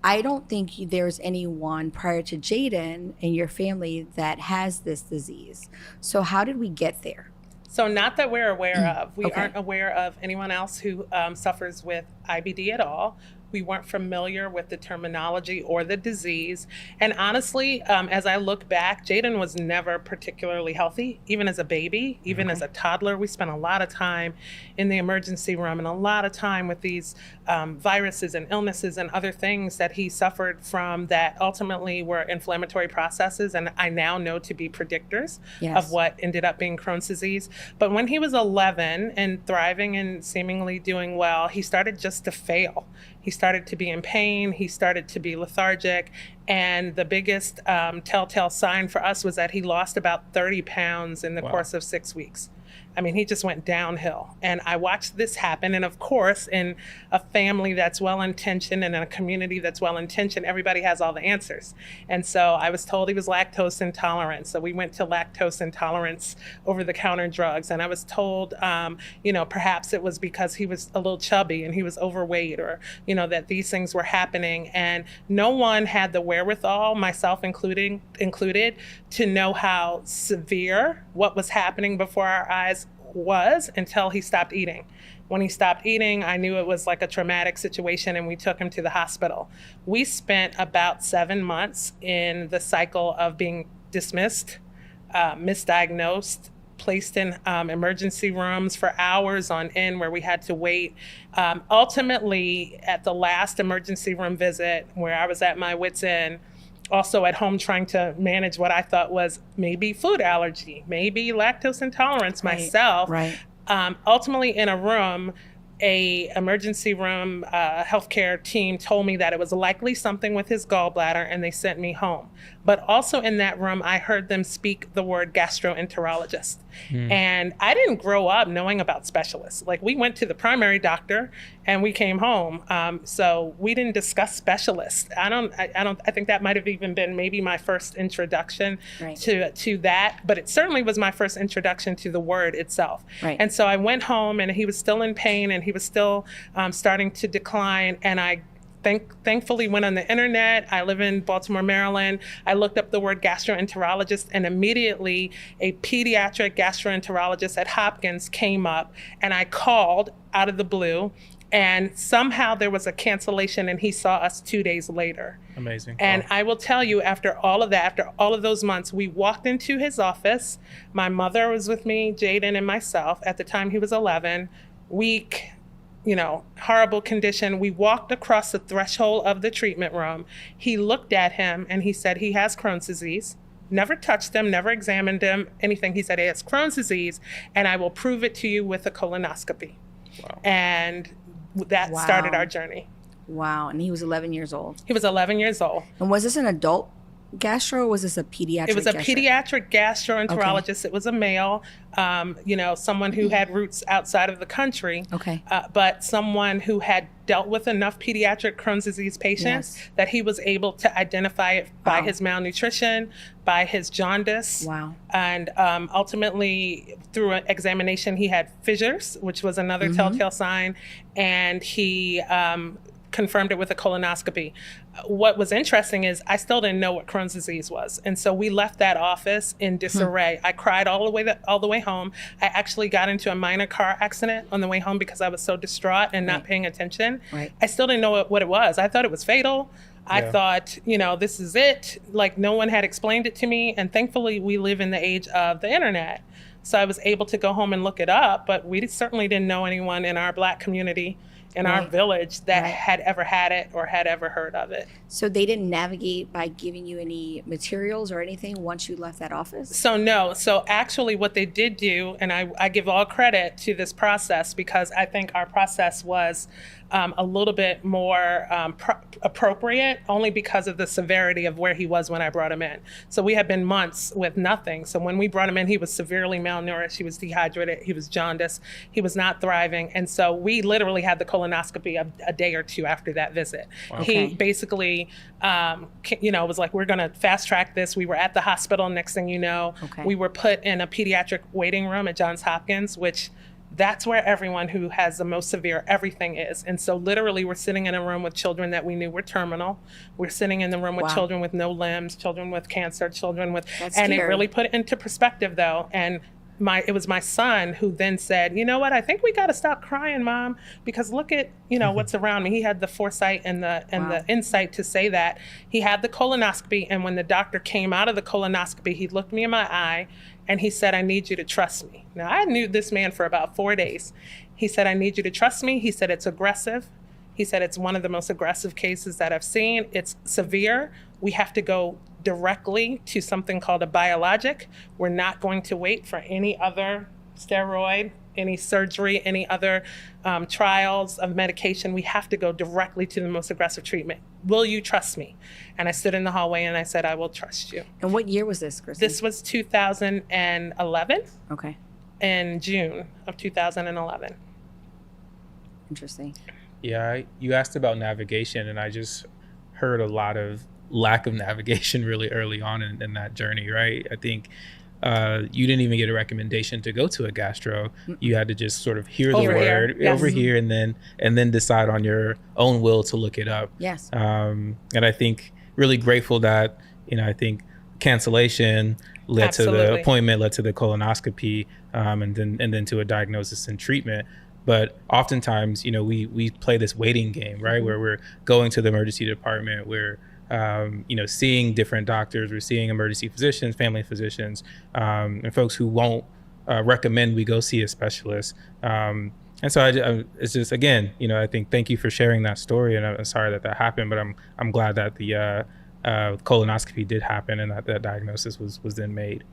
I don't think there's anyone prior to Jaden in your family that has this disease. So how did we get there? So not that we're aware of. We Okay. aren't aware of anyone else who suffers with IBD at all. We weren't familiar with the terminology or the disease. And honestly, as I look back, Jaden was never particularly healthy, even as a baby, even as a toddler. We spent a lot of time in the emergency room and a lot of time with these viruses and illnesses and other things that he suffered from that ultimately were inflammatory processes, and I now know to be predictors of what ended up being Crohn's disease. But when he was 11 and thriving and seemingly doing well, he started just to fail. He started to be in pain. He started to be lethargic. And the biggest telltale sign for us was that he lost about 30 pounds in the course of 6 weeks. I mean, he just went downhill. And I watched this happen. And of course, in a family that's well-intentioned and in a community that's well-intentioned, everybody has all the answers. And so I was told he was lactose intolerant. So we went to lactose intolerance over-the-counter drugs. And I was told, perhaps it was because he was a little chubby and he was overweight, or, that these things were happening. And no one had the wherewithal, myself included, to know how severe what was happening before our eyes was until he stopped eating. When he stopped eating, I knew it was like a traumatic situation, and we took him to the hospital. We spent about 7 months in the cycle of being dismissed, misdiagnosed, placed in emergency rooms for hours on end where we had to wait. Ultimately, at the last emergency room visit, where I was at my wit's end, also at home trying to manage what I thought was maybe food allergy, maybe lactose intolerance myself. Right. Ultimately, in a room, a emergency room healthcare team told me that it was likely something with his gallbladder, and they sent me home. But also in that room, I heard them speak the word gastroenterologist. And I didn't grow up knowing about specialists. Like, we went to the primary doctor and we came home. So we didn't discuss specialists. I think that might have even been maybe my first introduction to that, but it certainly was my first introduction to the word itself. Right. And so I went home, and he was still in pain, and he was still starting to decline. And I thankfully went on the internet. I live in Baltimore, Maryland. I looked up the word gastroenterologist, and immediately a pediatric gastroenterologist at Hopkins came up, and I called out of the blue, and somehow there was a cancellation, and he saw us 2 days later. Amazing. And I will tell you, after all of that, after all of those months, we walked into his office. My mother was with me, Jaden and myself. At the time, he was 11, weak, horrible condition. We walked across the threshold of the treatment room. He looked at him and he said, he has Crohn's disease. never touched him, never examined him, anything. He said he has Crohn's disease, and I will prove it to you with a colonoscopy. Wow. And that started our journey. Wow. And he was 11 years old. He was 11 years old. And was this an adult gastro, or was this a pediatric? It was a pediatric gastroenterologist. Okay. It was a male, someone who had roots outside of the country. Okay. But someone who had dealt with enough pediatric Crohn's disease patients that he was able to identify it by his malnutrition, by his jaundice. Wow. And ultimately, through an examination, he had fissures, which was another telltale sign, and he confirmed it with a colonoscopy. What was interesting is I still didn't know what Crohn's disease was. And so we left that office in disarray. I cried all the way home. I actually got into a minor car accident on the way home because I was so distraught and not paying attention. Right. I still didn't know what it was. I thought it was fatal. I thought, this is it. Like, no one had explained it to me. And thankfully, we live in the age of the internet. So I was able to go home and look it up, but we certainly didn't know anyone in our Black community, in our village, that had ever had it or had ever heard of it. So they didn't navigate by giving you any materials or anything once you left that office? So no. So actually what they did do, and I give all credit to this process because I think our process was a little bit more appropriate only because of the severity of where he was when I brought him in. So we had been months with nothing. So when we brought him in, he was severely malnourished, he was dehydrated, he was jaundiced, he was not thriving. And so we literally had the colonoscopy a day or two after that visit. Wow. He basically, was like, we're gonna fast track this. We were at the hospital, next thing you know, we were put in a pediatric waiting room at Johns Hopkins, which that's where everyone who has the most severe everything is. And so literally we're sitting in a room with children that we knew were terminal. We're sitting in the room with children with no limbs, children with cancer, children with, and it really put it into perspective though. And it was my son who then said, you know what, I think we got to stop crying, Mom, because look at, what's around me. He had the foresight and the insight to say that. He had the colonoscopy, and when the doctor came out of the colonoscopy, he looked me in my eye and he said, I need you to trust me. Now, I knew this man for about 4 days. He said, I need you to trust me. He said, it's aggressive. He said, it's one of the most aggressive cases that I've seen. It's severe. We have to go directly to something called a biologic. We're not going to wait for any other steroid, any surgery, any other trials of medication. We have to go directly to the most aggressive treatment. Will you trust me? And I stood in the hallway and I said, I will trust you. And what year was this, Kristen? This was 2011. Okay. In June of 2011. Interesting. Yeah, you asked about navigation, and I just heard a lot of lack of navigation really early on in that journey, right? I think you didn't even get a recommendation to go to a gastro. You had to just sort of hear the word over here and then decide on your own will to look it up. Yes. And I think really grateful that, I think cancellation led to the appointment, led to the colonoscopy, and then to a diagnosis and treatment. But oftentimes, we play this waiting game, right? Where we're going to the emergency department, we're seeing different doctors, we're seeing emergency physicians, family physicians, and folks who won't recommend we go see a specialist. And so it's just, again, I think thank you for sharing that story, and I'm sorry that happened, but I'm glad that the colonoscopy did happen and that diagnosis was then made.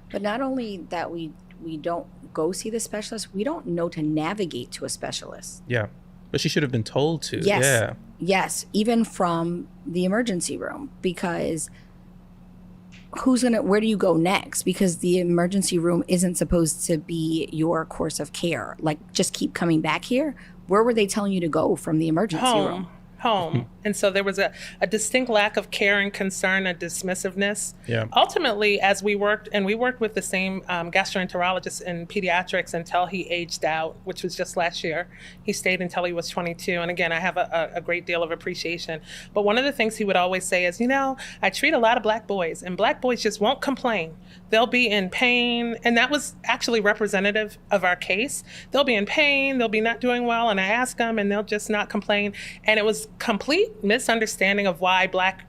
But not only that we don't go see the specialist, we don't know to navigate to a specialist. Yeah. But she should have been told to. Yes. Yeah. Yes. Even from the emergency room, because where do you go next? Because the emergency room isn't supposed to be your course of care. Like, just keep coming back here. Where were they telling you to go from the emergency room? Home. And so there was a distinct lack of care and concern, a dismissiveness. Yeah. Ultimately, as we worked with the same gastroenterologist in pediatrics until he aged out, which was just last year. He stayed until he was 22. And again, I have a great deal of appreciation. But one of the things he would always say is, I treat a lot of Black boys, and Black boys just won't complain. They'll be in pain. And that was actually representative of our case. They'll be in pain, they'll be not doing well, and I ask them, and they'll just not complain. And it was complete misunderstanding of why Black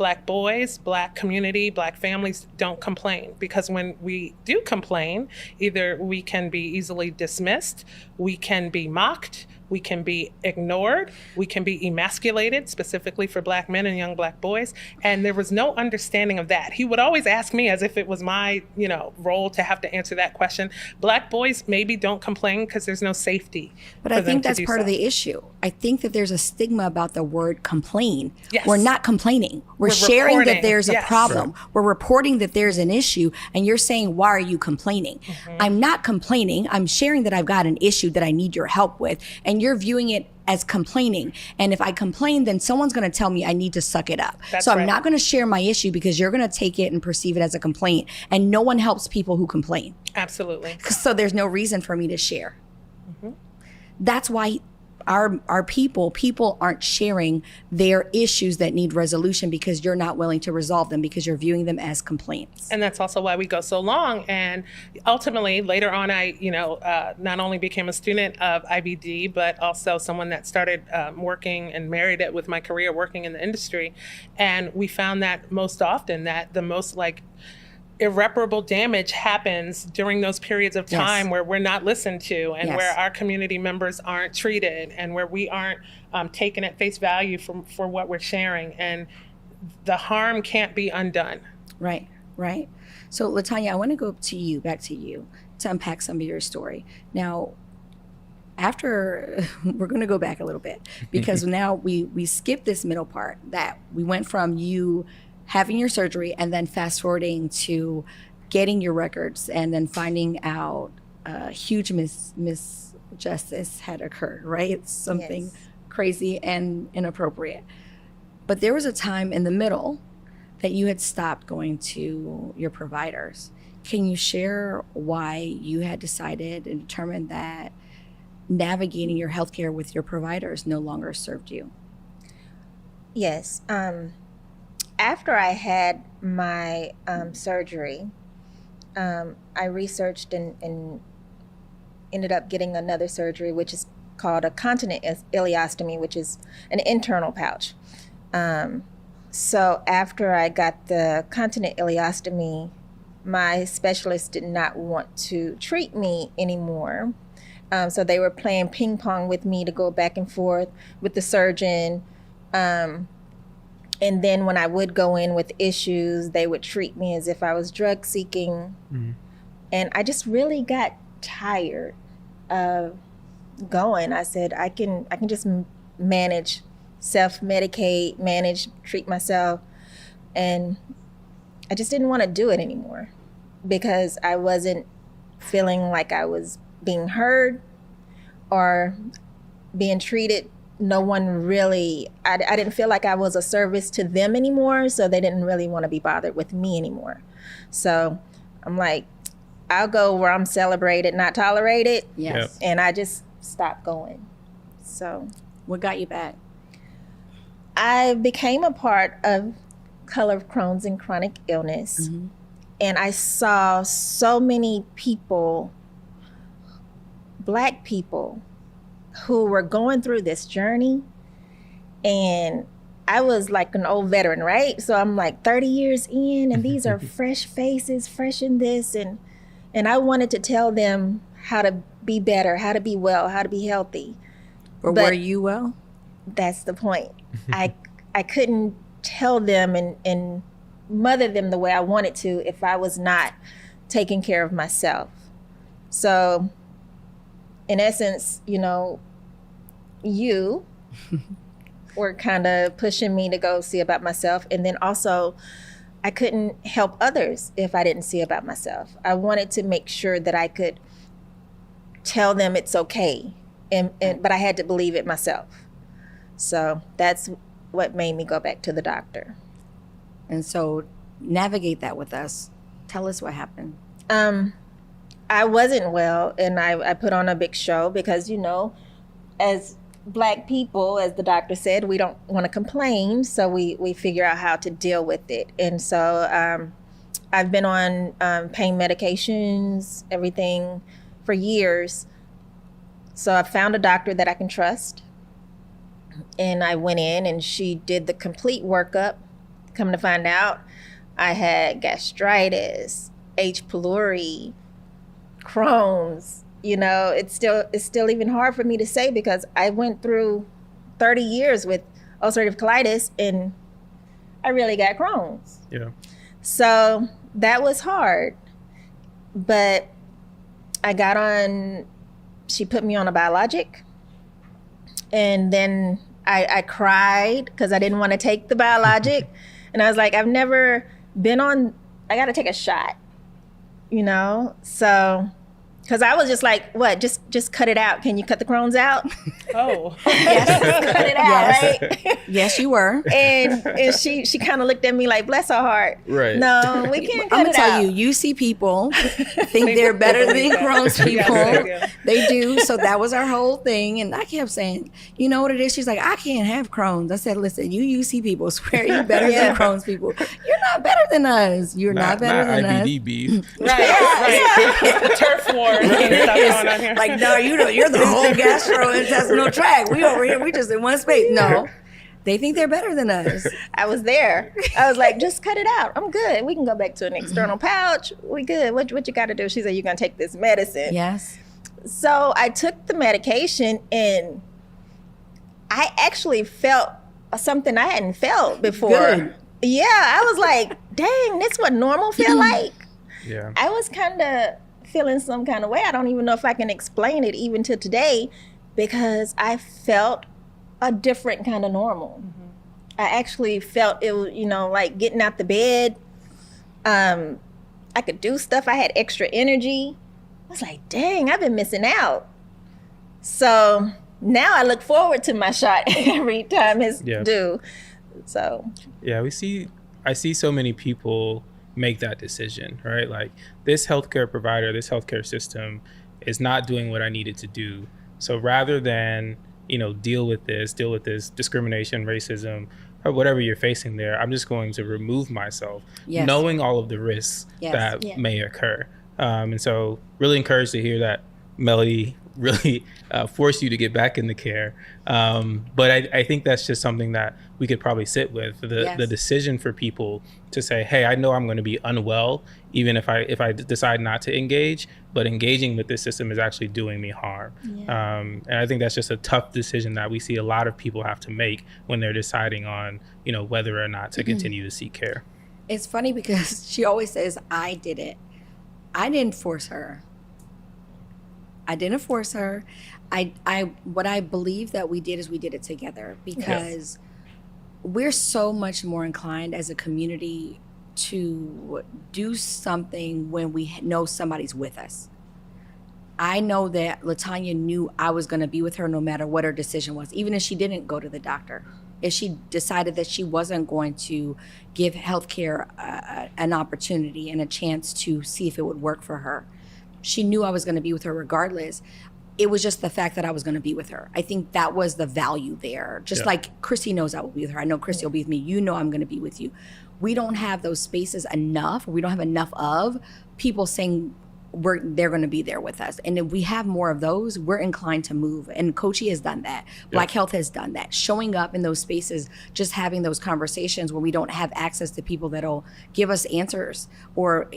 Black boys, Black community, Black families don't complain, because when we do complain, either we can be easily dismissed, we can be mocked, we can be ignored, we can be emasculated, specifically for Black men and young Black boys. And there was no understanding of that. He would always ask me as if it was my, role to have to answer that question. Black boys maybe don't complain because there's no safety. But I think that's part of the issue. I think that there's a stigma about the word complain. Yes. We're not complaining. We're sharing that reporting. there's a Yes. problem. We're reporting that there's an issue, and you're saying, why are you complaining? I'm not complaining. I'm sharing that I've got an issue that I need your help with, and you're viewing it as complaining. And if I complain, then someone's going to tell me I need to suck it up. That's so I'm right. not going to share my issue because you're going to take it and perceive it as a complaint. And no one helps people who complain. Absolutely. So there's no reason for me to share. That's why our people aren't sharing their issues that need resolution, because you're not willing to resolve them, because you're viewing them as complaints. And that's also why we go so long. And ultimately, later on, I, not only became a student of IBD, but also someone that started working and married it with my career working in the industry. And we found that most often that the most irreparable damage happens during those periods of time where we're not listened to, and where our community members aren't treated, and where we aren't taken at face value for what we're sharing. And the harm can't be undone. Right. So LaTanya, I want to go back to you to unpack some of your story. Now, after we're going to go back a little bit, because now we skipped this middle part, that we went from you having your surgery and then fast forwarding to getting your records and then finding out huge misjustice had occurred, right? Something crazy and inappropriate. But there was a time in the middle that you had stopped going to your providers. Can you share why you had decided and determined that navigating your healthcare with your providers no longer served you? Yes. After I had my surgery, I researched and ended up getting another surgery, which is called a continent ileostomy, which is an internal pouch. So after I got the continent ileostomy, my specialist did not want to treat me anymore. So they were playing ping pong with me to go back and forth with the surgeon. And then when I would go in with issues, they would treat me as if I was drug seeking. And I just really got tired of going. I said, I can just manage, self-medicate, treat myself. And I just didn't want to do it anymore, because I wasn't feeling like I was being heard or being treated. No one really, I didn't feel like I was a service to them anymore, so they didn't really want to be bothered with me anymore. So I'm like, I'll go where I'm celebrated, not tolerated. Yes. And I just stopped going. So what got you back? I became a part of Color of Crohn's and Chronic Illness. And I saw so many people, Black people, who were going through this journey. And I was like an old veteran, right? So I'm like 30 years in, and these are fresh faces, fresh in this. And I wanted to tell them how to be better, how to be well, how to be healthy. But were you well? That's the point. I couldn't tell them and mother them the way I wanted to if I was not taking care of myself. So in essence, you were kind of pushing me to go see about myself. And then also, I couldn't help others if I didn't see about myself. I wanted to make sure that I could tell them it's okay, but I had to believe it myself. So that's what made me go back to the doctor. And so navigate that with us. Tell us what happened. I wasn't well, and I put on a big show because, as Black people, as the doctor said, we don't want to complain, so we figure out how to deal with it. And so I've been on pain medications, everything, for years. So I found a doctor that I can trust, and I went in, and she did the complete workup, Come to find out, I had gastritis, H. pylori, Crohn's. You know, it's still even hard for me to say because I went through 30 years with ulcerative colitis and I really got Crohn's. Yeah. So that was hard. But I got on, she put me on a biologic. And then I cried because I didn't want to take the biologic. And I was like, I've never been on, I got to take a shot, you know? So, because I was just like, what, just cut it out. Can you cut the Crohn's out? Oh. Yes, cut it out, right? Yes, you were. And she kind of looked at me like, bless her heart. Right. No, we can't cut I'm gonna it tell out. you, UC people think they're better than Crohn's people. Yes, They do. So that was our whole thing. And I kept saying, you know what it is? She's like, I can't have Crohn's. I said, listen, you UC people swear you're better than Crohn's people. You're not better than us. You're not better than us. IBD beef. Right. Turf war and stuff going on here. Like, no, you're the whole gastrointestinal tract. We over here, we just in one space. No, they think they're better than us. I was there. I was like, just cut it out. I'm good. We can go back to an external pouch. We good. What you got to do? She said, you're going to take this medicine. Yes. So I took the medication and I actually felt something I hadn't felt before. Good. Yeah, I was like, dang, this what normal feel like. Yeah. I was kind of feeling some kind of way. I don't even know if I can explain it even to today because I felt a different kind of normal. Mm-hmm. I actually felt it was, you know, like getting out the bed. I could do stuff. I had extra energy. I was like, dang, I've been missing out. So now I look forward to my shot every time it's due. So yeah, I see so many people make that decision, right? Like this healthcare provider, this healthcare system is not doing what I needed to do. So rather than, you know, deal with this discrimination, racism, or whatever you're facing there, I'm just going to remove myself, knowing all of the risks that may occur. And so really encouraged to hear that Melody really forced you to get back into care. But I think that's just something that we could probably sit with, the decision for people to say, hey, I know I'm going to be unwell, even if I decide not to engage, but engaging with this system is actually doing me harm. Yeah. And I think that's just a tough decision that we see a lot of people have to make when they're deciding on, you know, whether or not to continue to seek care. It's funny because she always says, I did it. I didn't force her. I didn't force her. What I believe that we did is we did it together because we're so much more inclined as a community to do something when we know somebody's with us. I know that LaTanya knew I was going to be with her no matter what her decision was, even if she didn't go to the doctor. If she decided that she wasn't going to give healthcare an opportunity and a chance to see if it would work for her, she knew I was going to be with her regardless. It was just the fact that I was going to be with her. I think that was the value there. Just like Christy knows I will be with her. I know Christy will be with me. You know I'm going to be with you. We don't have those spaces enough. We don't have enough of people saying they're going to be there with us. And if we have more of those, we're inclined to move. And Coachy has done that. Black Health has done that. Showing up in those spaces, just having those conversations where we don't have access to people that'll give us answers or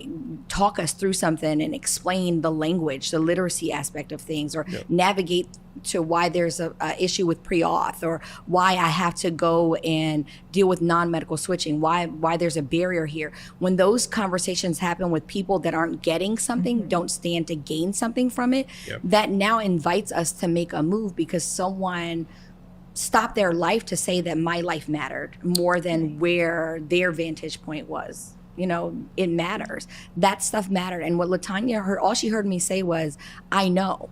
talk us through something and explain the language, the literacy aspect of things, or navigate to why there's a issue with pre-auth, or why I have to go and deal with non-medical switching, why there's a barrier here. When those conversations happen with people that aren't getting something, don't stand to gain something from it, that now invites us to make a move because someone stopped their life to say that my life mattered more than where their vantage point was. You know, it matters. That stuff mattered. And what LaTanya heard, all she heard me say was, I know.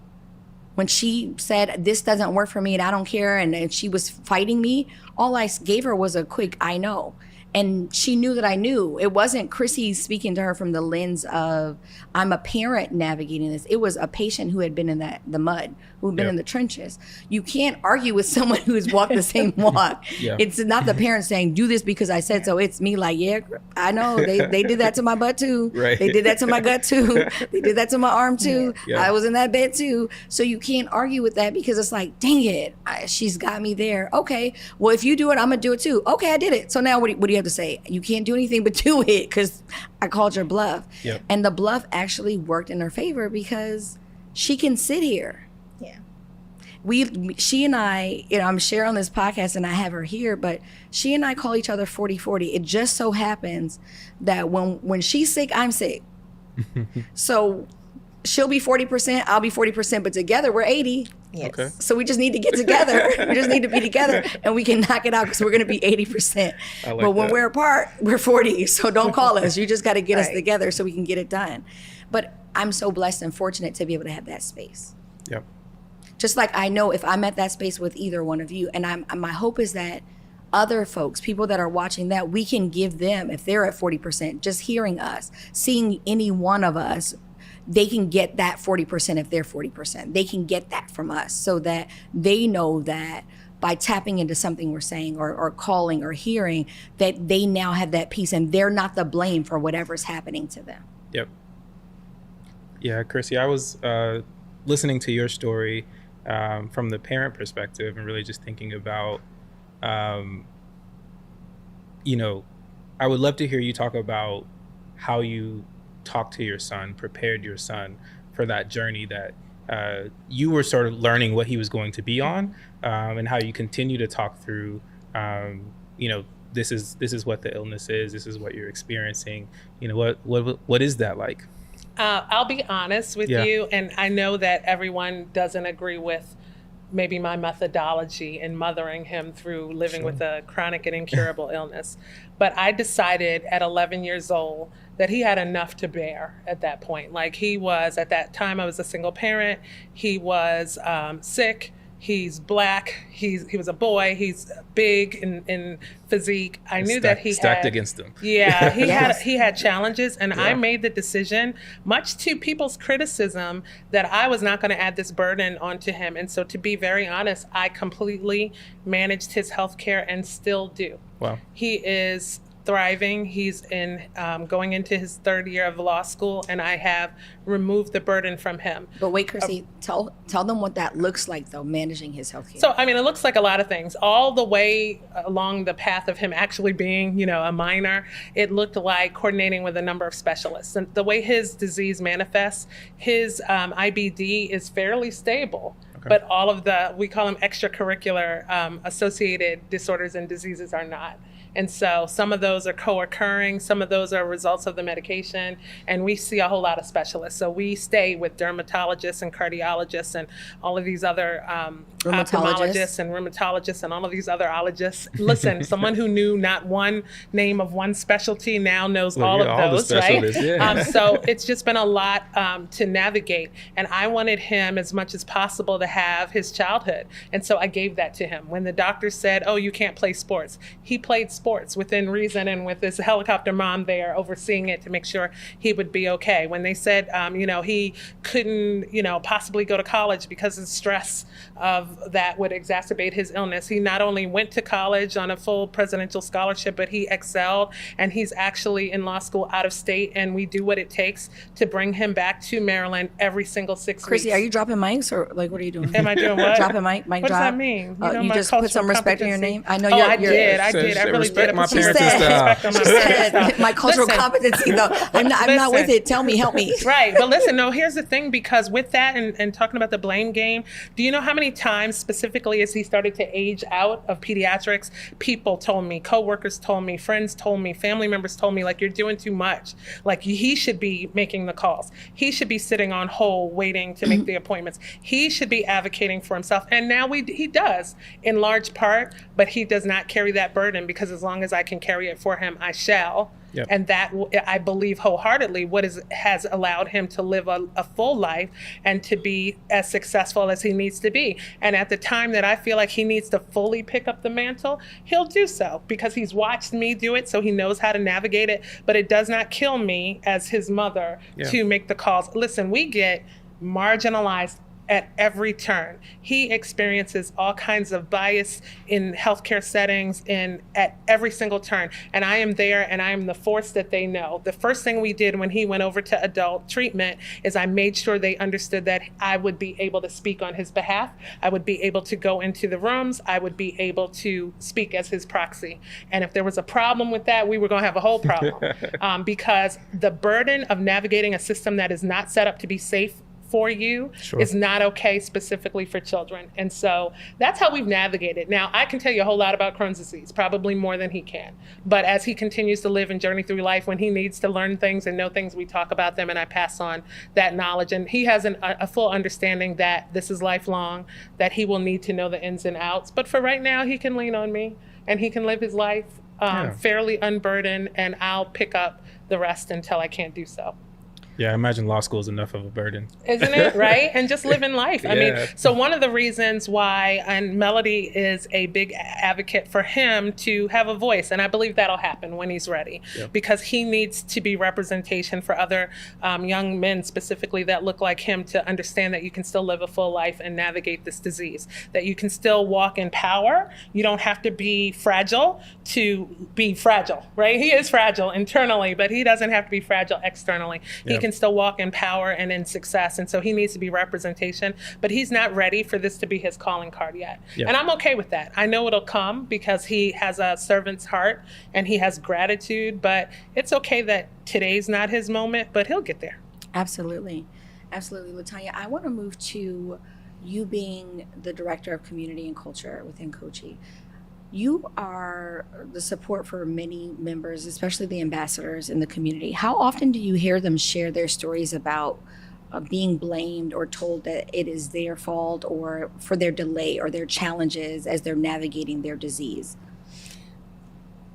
When she said, this doesn't work for me and I don't care, and she was fighting me, all I gave her was a quick, I know. And she knew that I knew. It wasn't Chrissy speaking to her from the lens of, I'm a parent navigating this. It was a patient who had been in the mud, who had been in the trenches. You can't argue with someone who's walked the same walk. It's not the parent saying, do this because I said so. It's me like, yeah, I know. They did that to my butt too. Right. They did that to my gut too. They did that to my arm too. I was in that bed too. So you can't argue with that because it's like, dang it, she's got me there. Okay, well, if you do it, I'm going to do it too. Okay, I did it. So now what do you have able to say, you can't do anything but do it because I called your bluff. Yep. And the bluff actually worked in her favor because she can sit here. Yeah. She and I, I'm sharing on this podcast and I have her here, but she and I call each other 40-40. It just so happens that when she's sick, I'm sick. So she'll be 40%, I'll be 40%, but together we're 80. Yes. Okay. So we just need to get together. We just need to be together and we can knock it out because we're going to be 80%. I like but when that. we're apart, we're 40. So don't call us. You just got to get us Right. together so we can get it done. But I'm so blessed and fortunate to be able to have that space. Yep. Just like I know if I'm at that space with either one of you, and my hope is that other folks, people that are watching that, we can give them, if they're at 40%, just hearing us, seeing any one of us, they can get that 40% if they're 40%. They can get that from us so that they know that by tapping into something we're saying or calling or hearing, that they now have that peace and they're not the blame for whatever's happening to them. Yep. Yeah, Chrissy, I was listening to your story from the parent perspective and really just thinking about, I would love to hear you talk about how you talked to your son, prepared your son for that journey that you were sort of learning what he was going to be on, and how you continue to talk through, this is what the illness is, this is what you're experiencing. What is that like? I'll be honest with you, and I know that everyone doesn't agree with maybe my methodology in mothering him through living with a chronic and incurable illness. But I decided at 11 years old that he had enough to bear at that point. Like he was, at that time, I was a single parent. He was sick. He's black. He was a boy. He's big in physique. I knew that he stacked had, against him. Yeah, Yes. he had challenges, and I made the decision, much to people's criticism, that I was not going to add this burden onto him. And so, to be very honest, I completely managed his health care and still do. Wow. He is thriving. He's going into his third year of law school, and I have removed the burden from him. But wait, Chrissy, tell them what that looks like, though, managing his health care. So, I mean, it looks like a lot of things. All the way along the path of him actually being, a minor, it looked like coordinating with a number of specialists. And the way his disease manifests, his IBD is fairly stable. Okay. But all of we call them extracurricular associated disorders and diseases are not. And so some of those are co-occurring, some of those are results of the medication, and we see a whole lot of specialists. So we stay with dermatologists and cardiologists and all of these other ophthalmologists and rheumatologists and all of these other ologists. Listen, someone who knew not one name of one specialty now knows all of those, right? Yeah. So it's just been a lot to navigate. And I wanted him as much as possible to have his childhood. And so I gave that to him. When the doctor said, oh, you can't play sports, he played sports within reason and with his helicopter mom there overseeing it to make sure he would be okay. When they said, he couldn't, possibly go to college because the stress of that would exacerbate his illness, he not only went to college on a full presidential scholarship, but he excelled, and he's actually in law school out of state, and we do what it takes to bring him back to Maryland every single 6 weeks. Chrissy, are you dropping mics or what are you doing? Am I doing what? Dropping mic What drop? does that mean? You just put some respect in your name? I know Oh, you're. I did. I really did. My Put some parents and respect on my parents' stuff. My cultural Listen. competency, though. I'm not with it. Tell me, help me. Right. But listen, no, here's the thing, because with that and talking about the blame game, do you know how many times specifically as he started to age out of pediatrics, people told me, coworkers told me, friends told me, family members told me, like, you're doing too much. Like, he should be making the calls. He should be sitting on hold waiting to make the appointments. He should be advocating for himself. And now he does in large part, but he does not carry that burden, because as long as I can carry it for him, I shall. Yep. And that, I believe wholeheartedly, has allowed him to live a full life and to be as successful as he needs to be. And at the time that I feel like he needs to fully pick up the mantle, he'll do so, because he's watched me do it, so he knows how to navigate it. But it does not kill me as his mother to make the calls. Listen, we get marginalized at every turn. He experiences all kinds of bias in healthcare settings and at every single turn. And I am there, and I am the force that they know. The first thing we did when he went over to adult treatment is I made sure they understood that I would be able to speak on his behalf. I would be able to go into the rooms. I would be able to speak as his proxy. And if there was a problem with that, we were going to have a whole problem because the burden of navigating a system that is not set up to be safe for you is not okay specifically for children. And so that's how we've navigated. Now, I can tell you a whole lot about Crohn's disease, probably more than he can. But as he continues to live and journey through life, when he needs to learn things and know things, we talk about them and I pass on that knowledge. And he has a full understanding that this is lifelong, that he will need to know the ins and outs. But for right now, he can lean on me and he can live his life fairly unburdened, and I'll pick up the rest until I can't do so. Yeah, I imagine law school is enough of a burden. Isn't it, right? And just living life. I mean, so one of the reasons why, and Melody is a big advocate for him to have a voice, and I believe that'll happen when he's ready, because he needs to be representation for other young men specifically that look like him, to understand that you can still live a full life and navigate this disease, that you can still walk in power. You don't have to be fragile to be fragile, right? He is fragile internally, but he doesn't have to be fragile externally. He can still walk in power and in success. And so he needs to be representation, but he's not ready for this to be his calling card yet. And I'm okay with that. I know it'll come because he has a servant's heart and he has gratitude, but it's okay that today's not his moment, but he'll get there. Absolutely. Absolutely. LaTanya, I want to move to you being the director of community and culture within COGI. You are the support for many members, especially the ambassadors in the community. How often do you hear them share their stories about being blamed or told that it is their fault or for their delay or their challenges as they're navigating their disease?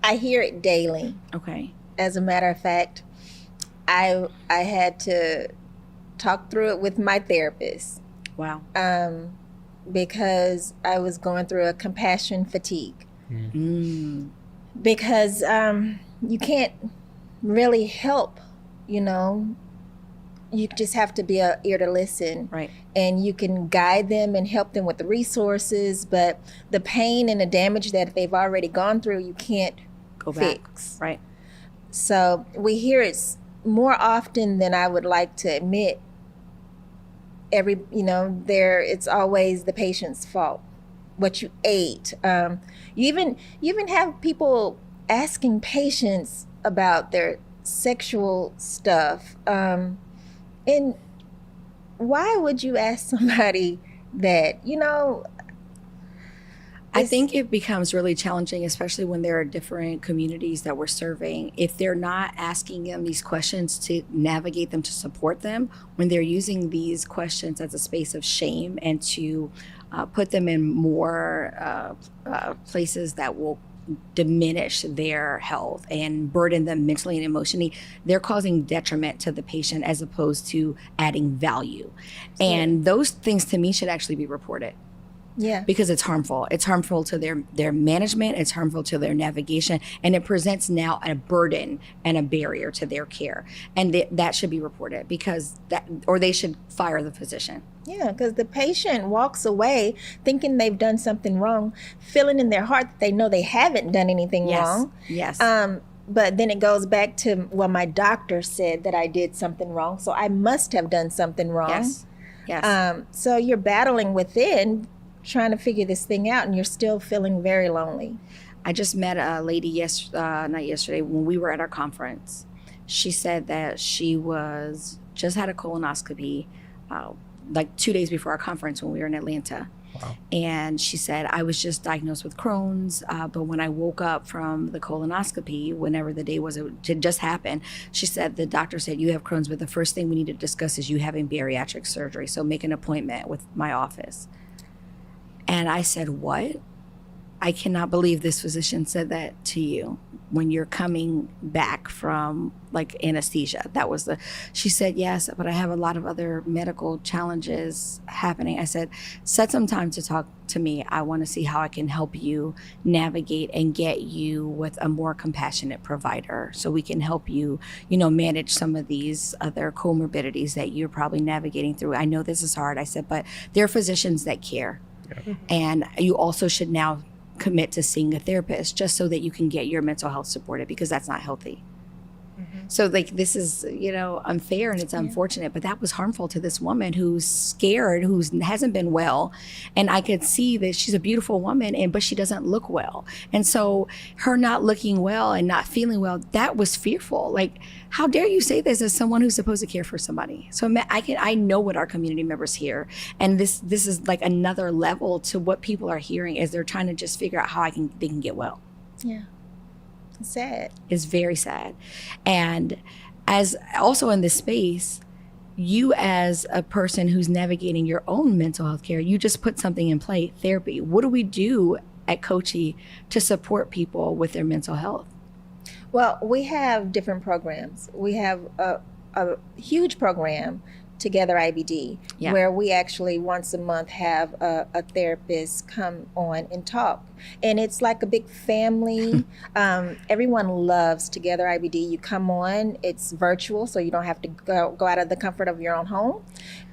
I hear it daily. Okay. As a matter of fact, I had to talk through it with my therapist. Wow. Because I was going through a compassion fatigue. Because you can't really help, you know. You just have to be an ear to listen. Right. And you can guide them and help them with the resources, but the pain and the damage that they've already gone through, you can't go fix. Back. Right. So we hear it more often than I would like to admit. It's always the patient's fault. What you ate. You even have people asking patients about their sexual stuff. And why would you ask somebody that? I think it becomes really challenging, especially when there are different communities that we're serving. If they're not asking them these questions to navigate them, to support them, when they're using these questions as a space of shame and to put them in more places that will diminish their health and burden them mentally and emotionally, they're causing detriment to the patient as opposed to adding value. And those things to me should actually be reported. Yeah. Because it's harmful. It's harmful to their management, it's harmful to their navigation, and it presents now a burden and a barrier to their care. And that should be reported or they should fire the physician. Yeah, because the patient walks away thinking they've done something wrong, feeling in their heart that they know they haven't done anything wrong. Yes. But then it goes back to, well, my doctor said that I did something wrong, so I must have done something wrong. Yes. So you're battling within, trying to figure this thing out, and you're still feeling very lonely. I just met a lady not yesterday when we were at our conference. She said that she just had a colonoscopy like 2 days before our conference when we were in Atlanta. Wow. And she said, I was just diagnosed with Crohn's, but when I woke up from the colonoscopy, whenever the day was, it just happened, she said, the doctor said, you have Crohn's, but the first thing we need to discuss is you having bariatric surgery, so make an appointment with my office. And I said, what? I cannot believe this physician said that to you when you're coming back from like anesthesia. She said, yes, but I have a lot of other medical challenges happening. I said, set some time to talk to me. I want to see how I can help you navigate and get you with a more compassionate provider so we can help you, manage some of these other comorbidities that you're probably navigating through. I know this is hard. I said, but there are physicians that care. Yeah. And you also should now commit to seeing a therapist just so that you can get your mental health supported, because that's not healthy. So like this is, unfair and it's unfortunate, but that was harmful to this woman who's scared, who hasn't been well. And I could see that she's a beautiful woman, but she doesn't look well. And so her not looking well and not feeling well, that was fearful. Like, how dare you say this as someone who's supposed to care for somebody? So I know what our community members hear. And this is like another level to what people are hearing as they're trying to just figure out how they can get well. Yeah. It's sad. It's very sad. And as also in this space, you as a person who's navigating your own mental health care, you just put something in play, therapy. What do we do at Coachy to support people with their mental health? Well, we have different programs. We have a huge program, Together IBD, where we actually once a month have a therapist come on and talk. And it's like a big family. Everyone loves Together IBD. You come on, it's virtual, so you don't have to go out of the comfort of your own home.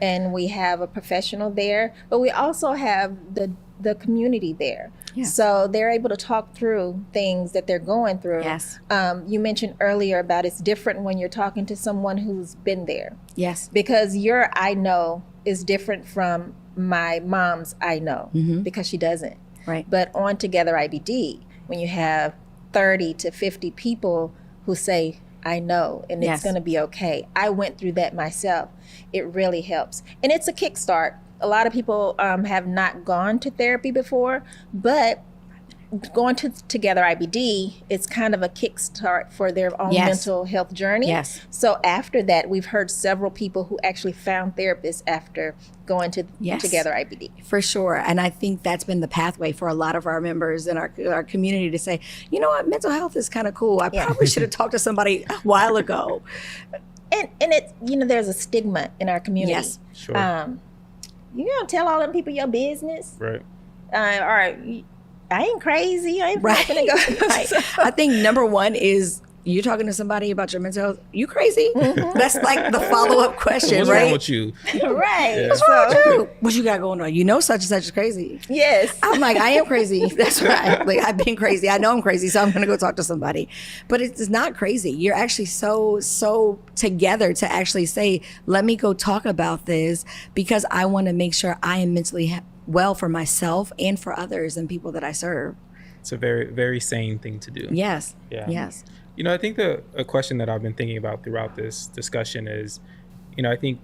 And we have a professional there, but we also have the community there. Yeah. So they're able to talk through things that they're going through. Yes. You mentioned earlier about it's different when you're talking to someone who's been there. Yes. Because your I know is different from my mom's I know, because she doesn't. Right. But on Together IBD, when you have 30 to 50 people who say, I know, and it's going to be okay. I went through that myself. It really helps. And it's a kickstart. A lot of people have not gone to therapy before, but going to Together IBD, it's kind of a kickstart for their own mental health journey. Yes. So after that, we've heard several people who actually found therapists after going to Together IBD. For sure. And I think that's been the pathway for a lot of our members in our community to say, you know what, mental health is kind of cool. I probably should have talked to somebody a while ago. And it, there's a stigma in our community. Yes. Sure. You gonna tell all them people your business? Right. All right. I ain't crazy. I ain't right. gonna go. Right. I think number one is you're talking to somebody about your mental health. You crazy? That's like the follow-up question, What's right? wrong with you? Right. Yeah. What's wrong with you? What you got going on? Such and such is crazy. Yes. I'm like, I am crazy. That's right. Like, I've been crazy. I know I'm crazy, so I'm going to go talk to somebody. But it's not crazy. You're actually so together to actually say, let me go talk about this because I want to make sure I am mentally well for myself and for others and people that I serve. It's a very, very sane thing to do. Yes. Yeah. Yes. I think a question that I've been thinking about throughout this discussion is, I think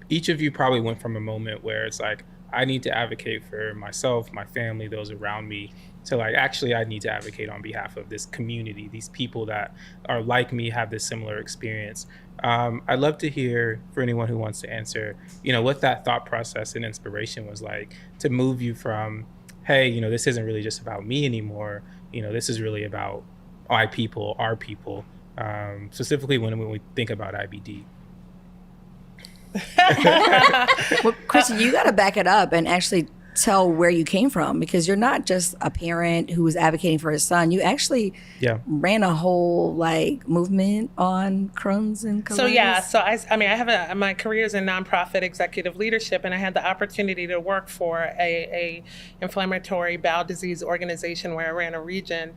each of you probably went from a moment where it's like, I need to advocate for myself, my family, those around me, to like, actually, I need to advocate on behalf of this community, these people that are like me, have this similar experience. I'd love to hear, for anyone who wants to answer, what that thought process and inspiration was like to move you from, hey, this isn't really just about me anymore. This is really about our people, specifically when we think about IBD. Well, Kristen, you got to back it up and actually tell where you came from, because you're not just a parent who was advocating for his son. You actually ran a whole movement on Crohn's and colitis. So I have my career is in nonprofit executive leadership, and I had the opportunity to work for a inflammatory bowel disease organization where I ran a region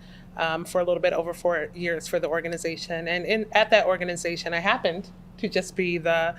for a little bit over 4 years for the organization. And at that organization, I happened to just be the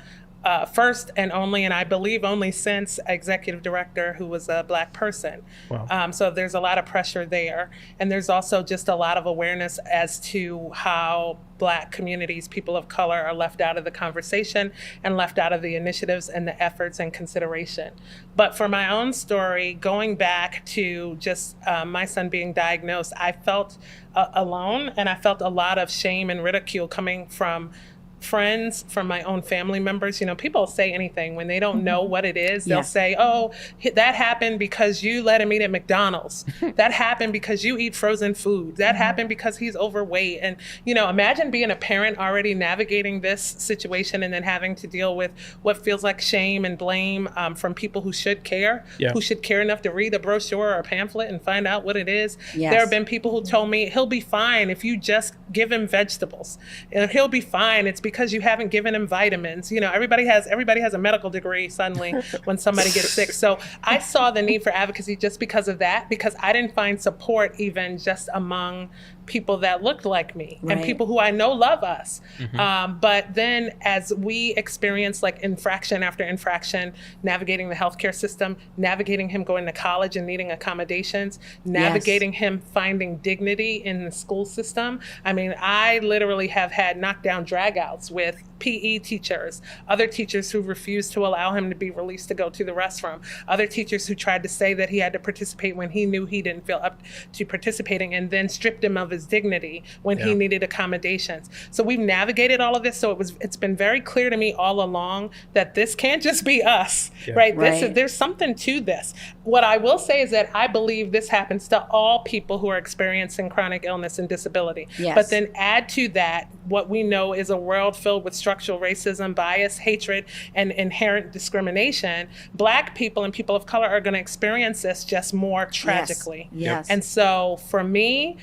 first and only, and I believe only since, executive director who was a Black person. Wow. So there's a lot of pressure there. And there's also just a lot of awareness as to how Black communities, people of color, are left out of the conversation and left out of the initiatives and the efforts and consideration. But for my own story, going back to just my son being diagnosed, I felt alone, and I felt a lot of shame and ridicule coming from friends, from my own family members. You know, people say anything when they don't know what it is. They'll say, oh, that happened because you let him eat at McDonald's. That happened because you eat frozen food. That happened because he's overweight. And, you know, imagine being a parent already navigating this situation and then having to deal with what feels like shame and blame from people who should care, who should care enough to read a brochure or a pamphlet and find out what it is. Yes. There have been people who told me he'll be fine if you just give him vegetables. And he'll be fine. It's because you haven't given him vitamins. You know, everybody has a medical degree suddenly when somebody gets sick. So I saw the need for advocacy just because of that, because I didn't find support even just among people that looked like me and people who I know love us. But then as we experience like infraction after infraction, navigating the healthcare system, navigating him going to college and needing accommodations, navigating him finding dignity in the school system. I mean, I literally have had knockdown dragouts with PE teachers, other teachers who refused to allow him to be released to go to the restroom, other teachers who tried to say that he had to participate when he knew he didn't feel up to participating, and then stripped him of his dignity when he needed accommodations. So we've navigated all of this. So it's been very clear to me all along that this can't just be us, right? There's something to this. What I will say is that I believe this happens to all people who are experiencing chronic illness and disability. But then add to that what we know is a world filled with structural racism, bias, hatred, and inherent discrimination. Black people and people of color are going to experience this just more tragically. And so for me,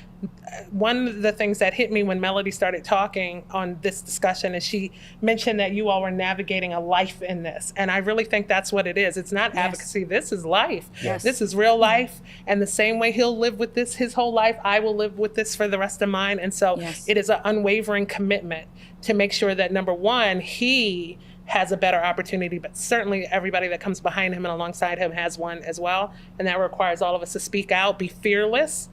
one of the things that hit me when Melody started talking on this discussion is she mentioned that you all were navigating a life in this. And I really think that's what it is. It's not advocacy. This is life. This is real life. And the same way he'll live with this his whole life, I will live with this for the rest of mine. And so it is an unwavering commitment to make sure that, number one, he has a better opportunity, but certainly everybody that comes behind him and alongside him has one as well. And that requires all of us to speak out, be fearless,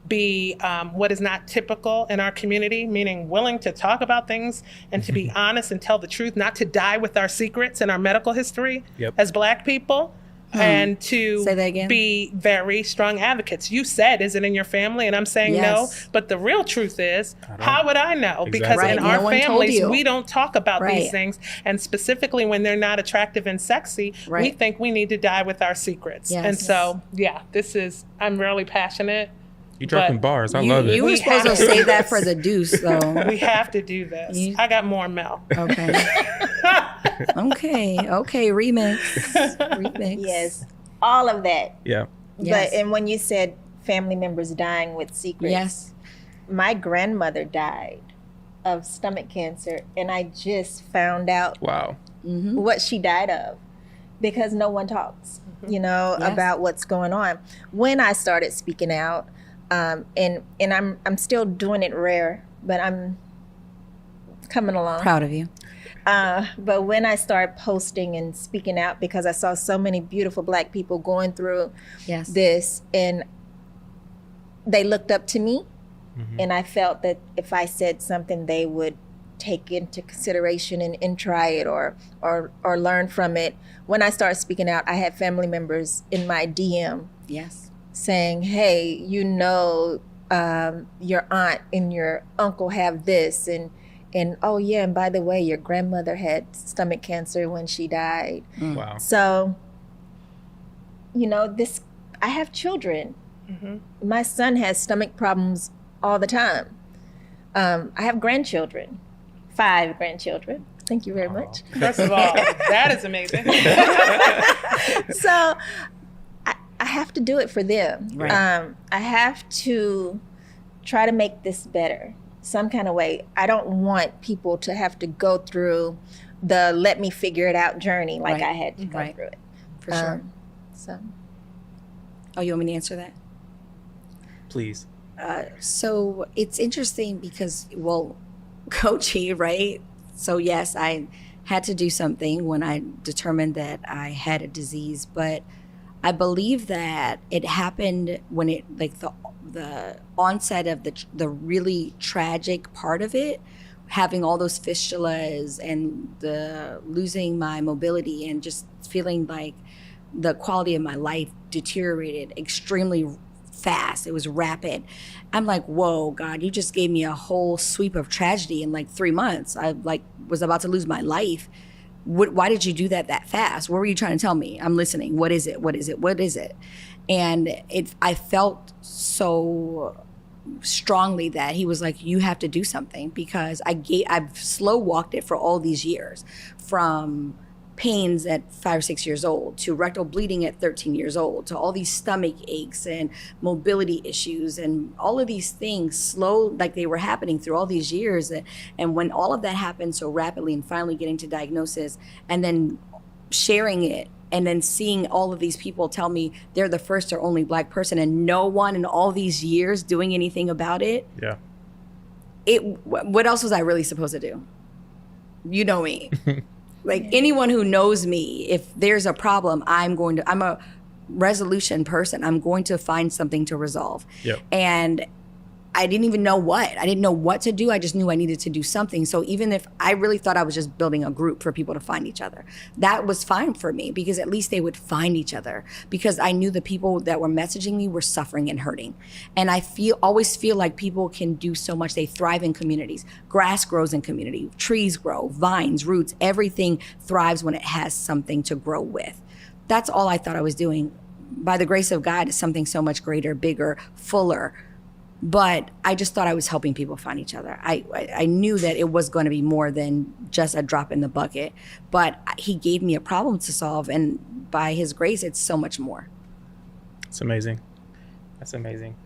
be what is not typical in our community, meaning willing to talk about things and to be honest and tell the truth, not to die with our secrets and our medical history as Black people, and to be very strong advocates. You said, is it in your family? And I'm saying no, but the real truth is, how would I know? Because in our families, we don't talk about these things. And specifically when they're not attractive and sexy, we think we need to die with our secrets. And so, I'm really passionate. You dropping bars. I love it. You were supposed to save that for the deuce, though. We have to do this. I got more, Mel. Okay. Okay. Remix. Yes. All of that. Yeah. But and when you said family members dying with secrets, my grandmother died of stomach cancer, and I just found out what she died of, because no one talks, about what's going on. When I started speaking out, and I'm still doing it rare, but I'm coming along. Proud of you. But when I started posting and speaking out, because I saw so many beautiful Black people going through this, and they looked up to me, and I felt that if I said something, they would take into consideration and try it or learn from it. When I started speaking out, I had family members in my DM saying, hey, your aunt and your uncle have this, and oh yeah, and by the way, your grandmother had stomach cancer when she died. Wow. So, I have children. My son has stomach problems all the time. I have grandchildren, 5 grandchildren. Thank you very much. First of all, that is amazing. So I have to do it for them. Right. I have to try to make this better some kind of way. I don't want people to have to go through the let me figure it out journey like I had to go through it. For sure. Oh, you want me to answer that? Please. So it's interesting because, coaching, right? So yes, I had to do something when I determined that I had a disease, but I believe that it happened when it, like the onset of the really tragic part of it, having all those fistulas and the losing my mobility and just feeling like the quality of my life deteriorated extremely fast. It was rapid. I'm like, whoa, God, you just gave me a whole sweep of tragedy in like 3 months. I like was about to lose my life. Why did you do that fast? What were you trying to tell me? I'm listening. What is it? What is it? What is it? And I felt so strongly that he was like, you have to do something, because I've slow walked it for all these years, from pains at 5 or 6 years old to rectal bleeding at 13 years old to all these stomach aches and mobility issues and all of these things slow, like they were happening through all these years. And when all of that happened so rapidly and finally getting to diagnosis and then sharing it and then seeing all of these people tell me they're the first or only Black person and no one in all these years doing anything about it. Yeah. What else was I really supposed to do? You know me. Like anyone who knows me, if there's a problem, I'm a resolution person. I'm going to find something to resolve. Yep. And I didn't even know what. I didn't know what to do. I just knew I needed to do something. So even if I really thought I was just building a group for people to find each other, that was fine for me, because at least they would find each other, because I knew the people that were messaging me were suffering and hurting. And I always feel like people can do so much. They thrive in communities. Grass grows in community. Trees grow, vines, roots, everything thrives when it has something to grow with. That's all I thought I was doing. By the grace of God, it's something so much greater, bigger, fuller. But I just thought I was helping people find each other. I knew that it was going to be more than just a drop in the bucket. But he gave me a problem to solve, and by his grace, it's so much more. It's amazing. That's amazing.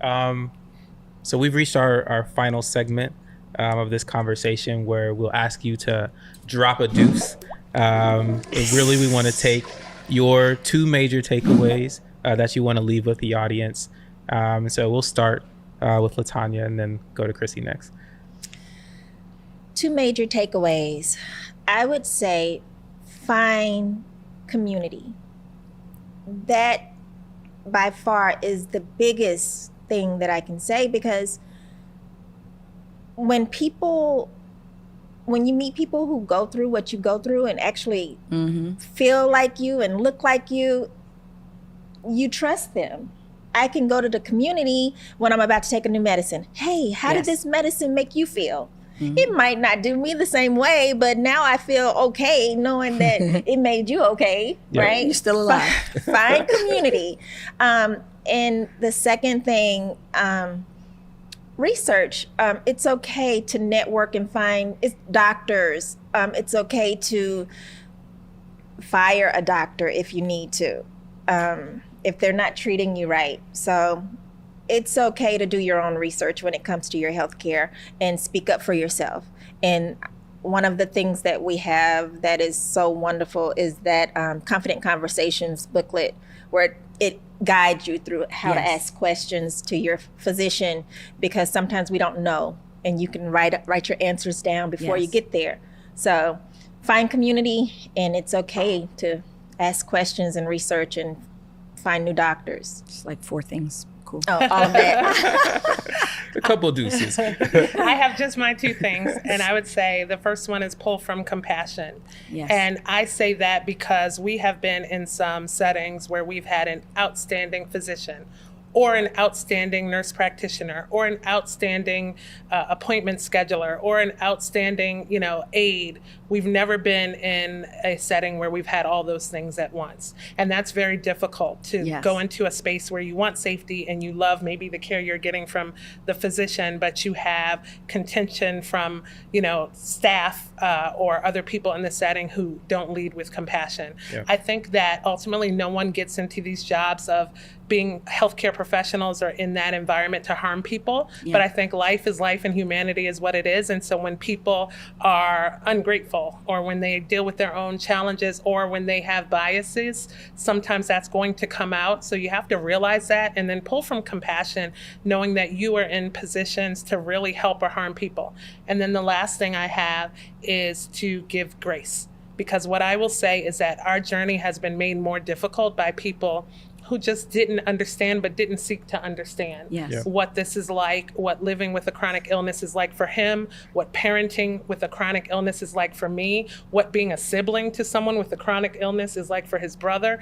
So we've reached our final segment of this conversation, where we'll ask you to drop a deuce. And really, we want to take your 2 major takeaways that you want to leave with the audience. So we'll start with LaTanya and then go to Chrissy next. 2 major takeaways. I would say find community. That by far is the biggest thing that I can say, because when you meet people who go through what you go through and actually feel like you and look like you trust them. I can go to the community when I'm about to take a new medicine. Hey, how did this medicine make you feel? It might not do me the same way, but now I feel okay knowing that it made you okay, right? You're still alive. Find community. And the second thing, research. It's okay to network and find doctors. It's okay to fire a doctor if you need to. If they're not treating you right. So it's okay to do your own research when it comes to your healthcare and speak up for yourself. And one of the things that we have that is so wonderful is that Confident Conversations booklet, where it guides you through how to ask questions to your physician, because sometimes we don't know, and you can write your answers down before you get there. So find community, and it's okay to ask questions and research and find new doctors. Just like 4 things. Cool. Oh, all of that. A couple deuces. I have just my 2 things, and I would say the first one is pull from compassion. Yes. And I say that because we have been in some settings where we've had an outstanding physician, or an outstanding nurse practitioner, or an outstanding appointment scheduler, or an outstanding, aide. We've never been in a setting where we've had all those things at once. And that's very difficult to go into a space where you want safety and you love maybe the care you're getting from the physician, but you have contention from, staff or other people in the setting who don't lead with compassion. Yeah. I think that ultimately no one gets into these jobs of being healthcare professionals or in that environment to harm people. Yeah. But I think life is life and humanity is what it is. And so when people are ungrateful, or when they deal with their own challenges, or when they have biases, sometimes that's going to come out. So you have to realize that and then pull from compassion, knowing that you are in positions to really help or harm people. And then the last thing I have is to give grace. Because what I will say is that our journey has been made more difficult by people who just didn't understand, but didn't seek to understand what this is like, what living with a chronic illness is like for him, what parenting with a chronic illness is like for me, what being a sibling to someone with a chronic illness is like for his brother.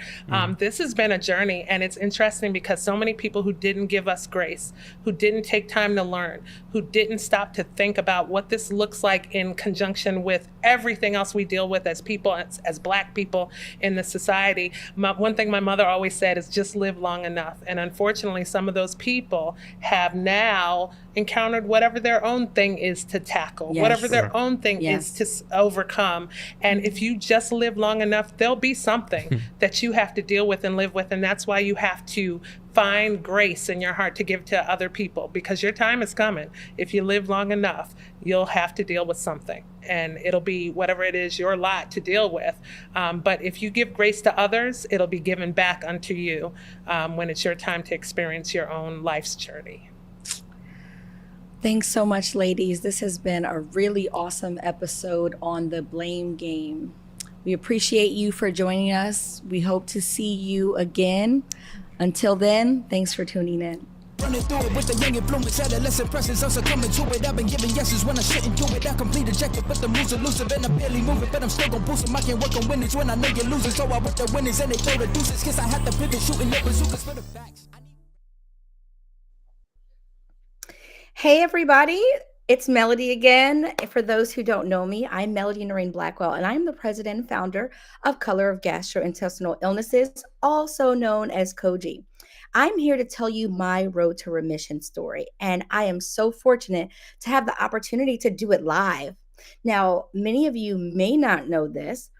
This has been a journey, and it's interesting because so many people who didn't give us grace, who didn't take time to learn, who didn't stop to think about what this looks like in conjunction with everything else we deal with as people, as Black people in the society. One thing my mother always said is just live long enough. And unfortunately, some of those people have now encountered whatever their own thing is to tackle, whatever their own thing is to overcome. And if you just live long enough, there'll be something that you have to deal with and live with. And that's why you have to find grace in your heart to give to other people, because your time is coming. If you live long enough, you'll have to deal with something, and it'll be whatever it is your lot to deal with. But if you give grace to others, it'll be given back unto you when it's your time to experience your own life's journey. Thanks so much, ladies. This has been a really awesome episode on the blame game. We appreciate you for joining us. We hope to see you again. Until then, thanks for tuning in. Running through it with the young influence, adolescent presence, I'm succumbing to it. I've been giving yeses when I shouldn't do it. I complete ejected, but the moves elusive and I'm barely moving, but I'm still gon' boost them. I can work on winnings when I know you're losing, so I work the winnings and they throw the deuces. Guess I have to pivot, shooting the bazookas for the facts. Hey, everybody. It's Melody again. For those who don't know me, I'm Melody Noreen Blackwell, and I'm the president and founder of Color of Gastrointestinal Illnesses, also known as COGI. I'm here to tell you my road to remission story, and I am so fortunate to have the opportunity to do it live. Now, many of you may not know this,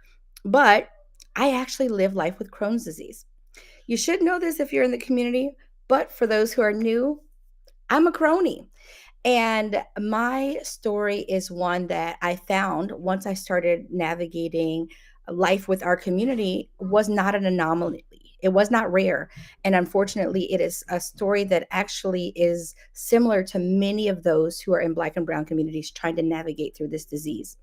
but I actually live life with Crohn's disease. You should know this if you're in the community, but for those who are new, I'm a crony. And my story is one that I found once I started navigating life with our community was not an anomaly. It was not rare. And unfortunately, it is a story that actually is similar to many of those who are in Black and Brown communities trying to navigate through this disease.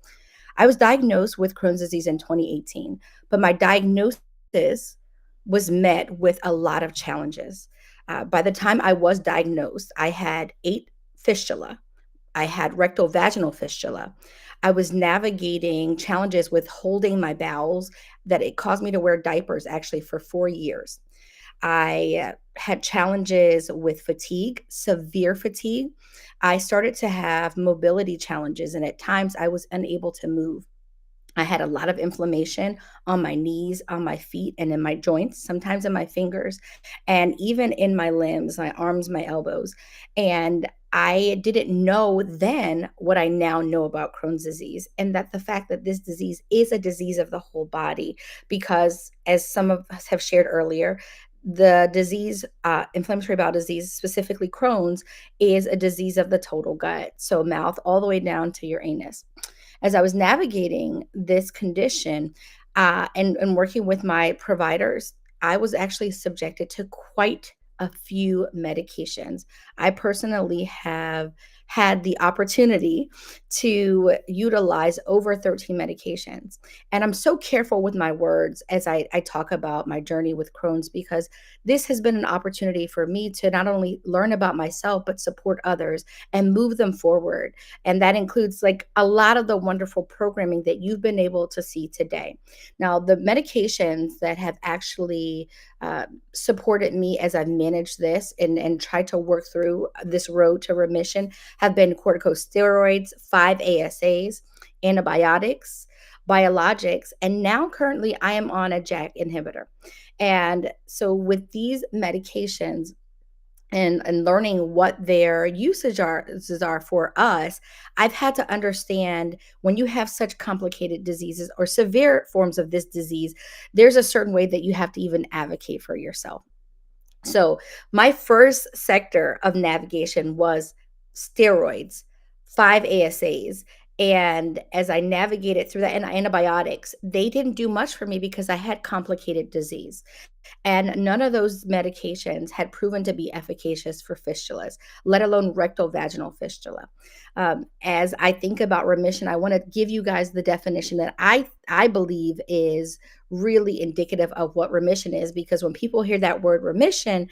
I was diagnosed with Crohn's disease in 2018, but my diagnosis was met with a lot of challenges. By the time I was diagnosed, I had 8 fistula. I had rectal vaginal fistula. I was navigating challenges with holding my bowels that it caused me to wear diapers actually for 4 years. I had challenges with fatigue, severe fatigue. I started to have mobility challenges, and at times I was unable to move. I had a lot of inflammation on my knees, on my feet, and in my joints, sometimes in my fingers, and even in my limbs, my arms, my elbows. And I didn't know then what I now know about Crohn's disease, and that the fact that this disease is a disease of the whole body, because as some of us have shared earlier, the disease, inflammatory bowel disease, specifically Crohn's, is a disease of the total gut. So mouth all the way down to your anus. As I was navigating this condition and working with my providers, I was actually subjected to quite a few medications. I personally have had the opportunity to utilize over 13 medications. And I'm so careful with my words as I talk about my journey with Crohn's, because this has been an opportunity for me to not only learn about myself, but support others and move them forward. And that includes like a lot of the wonderful programming that you've been able to see today. Now, the medications that have actually supported me as I've managed this and tried to work through this road to remission have been corticosteroids, 5 ASAs, antibiotics, biologics, and now currently I am on a JAK inhibitor. And so with these medications and learning what their usages are for us, I've had to understand when you have such complicated diseases or severe forms of this disease, there's a certain way that you have to even advocate for yourself. So my first sector of navigation was steroids, 5 ASAs. And as I navigated through that, and antibiotics, they didn't do much for me because I had complicated disease. And none of those medications had proven to be efficacious for fistulas, let alone rectal vaginal fistula. As I think about remission, I want to give you guys the definition that I believe is really indicative of what remission is, because when people hear that word remission,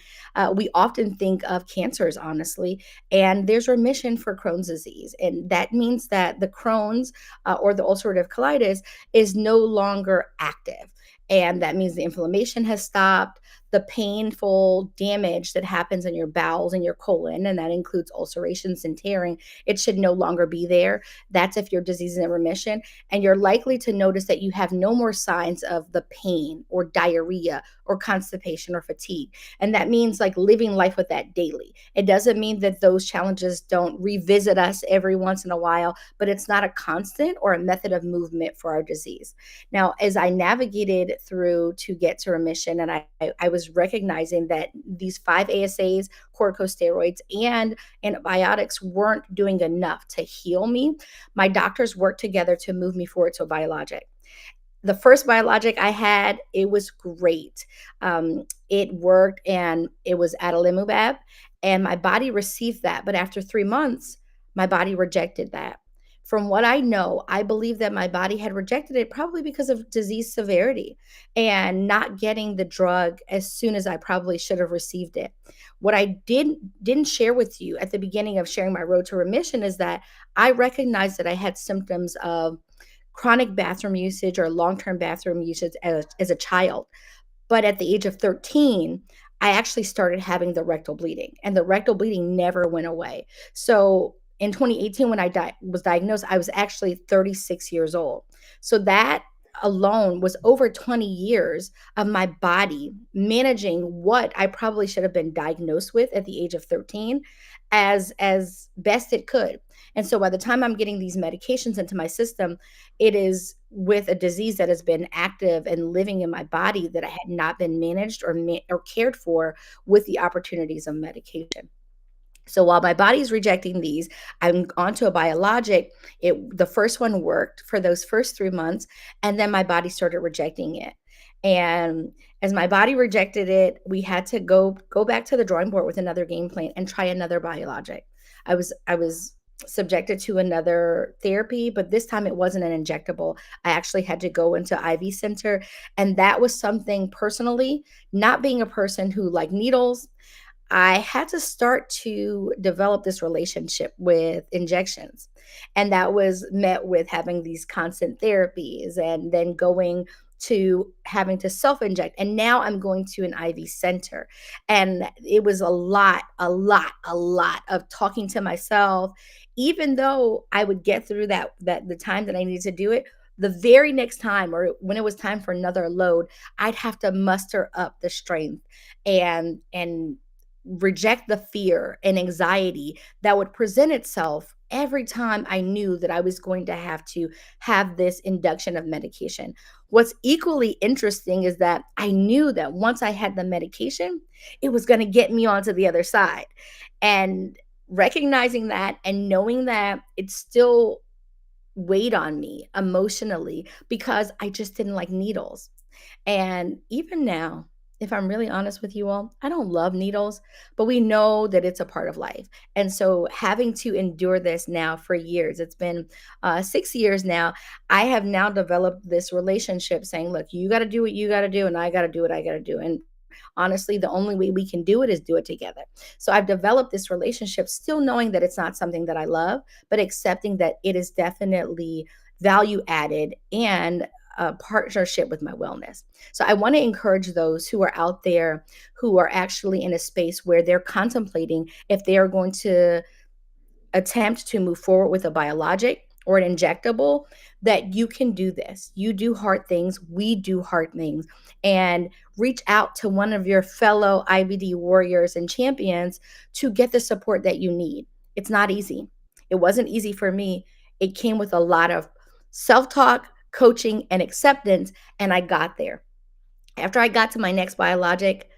we often think of cancers, honestly, and there's remission for Crohn's disease. And that means that the Crohn's or the ulcerative colitis is no longer active. And that means the inflammation has stopped, the painful damage that happens in your bowels and your colon, and that includes ulcerations and tearing, it should no longer be there. That's if your disease is in remission. And you're likely to notice that you have no more signs of the pain or diarrhea or constipation or fatigue. And that means like living life with that daily. It doesn't mean that those challenges don't revisit us every once in a while, but it's not a constant or a method of movement for our disease. Now, as I navigated through to get to remission, and I was recognizing that these 5 ASAs, corticosteroids, and antibiotics weren't doing enough to heal me, my doctors worked together to move me forward to a biologic. The first biologic I had, it was great. It worked, and it was adalimumab, and my body received that. But after 3 months, my body rejected that. From what I know, I believe that my body had rejected it probably because of disease severity and not getting the drug as soon as I probably should have received it. What I didn't share with you at the beginning of sharing my road to remission is that I recognized that I had symptoms of chronic bathroom usage or long-term bathroom usage as a child. But at the age of 13, I actually started having the rectal bleeding, and the rectal bleeding never went away. So in 2018, when I was diagnosed, I was actually 36 years old. So that alone was over 20 years of my body managing what I probably should have been diagnosed with at the age of 13 as best it could. And so by the time I'm getting these medications into my system, it is with a disease that has been active and living in my body that I had not been managed or cared for with the opportunities of medication. So while my body's rejecting these, I'm onto a biologic. The first one worked for those first 3 months, and then my body started rejecting it. And as my body rejected it, we had to go back to the drawing board with another game plan and try another biologic. I was subjected to another therapy, but this time it wasn't an injectable. I actually had to go into IV center, and that was something personally, not being a person who liked needles, I had to start to develop this relationship with injections. And that was met with having these constant therapies and then going to having to self inject. And now I'm going to an IV center. And it was a lot of talking to myself. Even though I would get through that the time that I needed to do it, the very next time or when it was time for another load, I'd have to muster up the strength and reject the fear and anxiety that would present itself every time I knew that I was going to have this induction of medication. What's equally interesting is that I knew that once I had the medication, it was going to get me onto the other side. And recognizing that and knowing that it still weighed on me emotionally because I just didn't like needles. And even now, if I'm really honest with you all, I don't love needles, but we know that it's a part of life. And so having to endure this now for years, it's been 6 years now, I have now developed this relationship saying, look, you got to do what you got to do, and I got to do what I got to do. And honestly, the only way we can do it is do it together. So I've developed this relationship, still knowing that it's not something that I love, but accepting that it is definitely value added and a partnership with my wellness. So I want to encourage those who are out there who are actually in a space where they're contemplating if they are going to attempt to move forward with a biologic or an injectable, that you can do this. You do hard things. We do hard things. And reach out to one of your fellow IBD warriors and champions to get the support that you need. It's not easy. It wasn't easy for me. It came with a lot of self-talk, coaching, and acceptance, and I got there. After I got to my next biologic,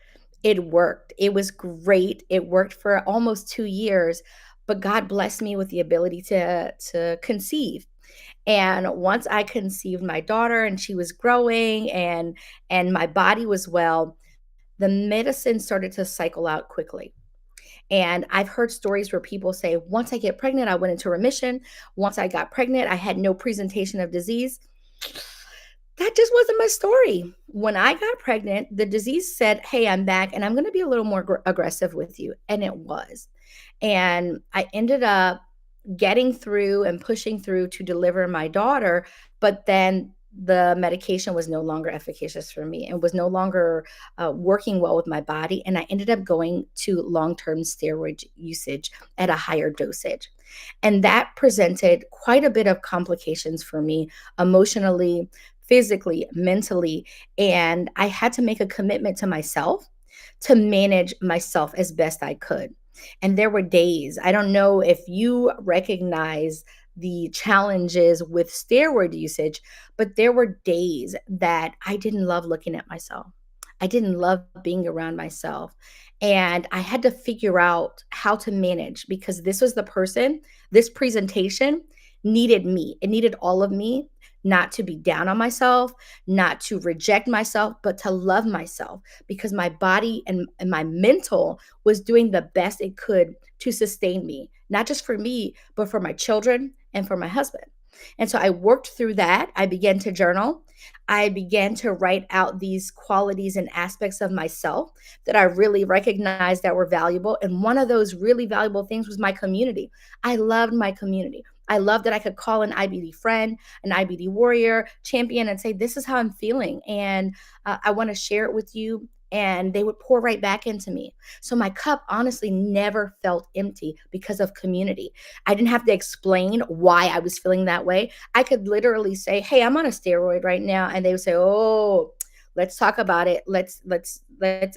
it worked. It was great. It worked for almost 2 years, but God blessed me with the ability to conceive. And once I conceived my daughter and she was growing and my body was well, the medicine started to cycle out quickly. And I've heard stories where people say, once I get pregnant, I went into remission. Once I got pregnant, I had no presentation of disease. That just wasn't my story. When I got pregnant, the disease said, hey, I'm back and I'm going to be a little more aggressive with you. And it was. And I ended up getting through and pushing through to deliver my daughter. But then the medication was no longer efficacious for me and was no longer working well with my body. And I ended up going to long-term steroid usage at a higher dosage. And that presented quite a bit of complications for me emotionally, physically, mentally. And I had to make a commitment to myself to manage myself as best I could. And there were days, I don't know if you recognize the challenges with steroid usage, but there were days that I didn't love looking at myself. I didn't love being around myself. And I had to figure out how to manage because this was the person, this presentation needed me. It needed all of me, not to be down on myself, not to reject myself, but to love myself because my body and my mental was doing the best it could to sustain me, not just for me, but for my children and for my husband. And so I worked through that. I began to journal. I began to write out these qualities and aspects of myself that I really recognized that were valuable. And one of those really valuable things was my community. I loved my community. I loved that I could call an IBD friend, an IBD warrior, champion, and say, this is how I'm feeling. And I want to share it with you. And they would pour right back into me. So my cup honestly never felt empty because of community. I didn't have to explain why I was feeling that way. I could literally say, hey, I'm on a steroid right now. And they would say, oh, let's talk about it. Let's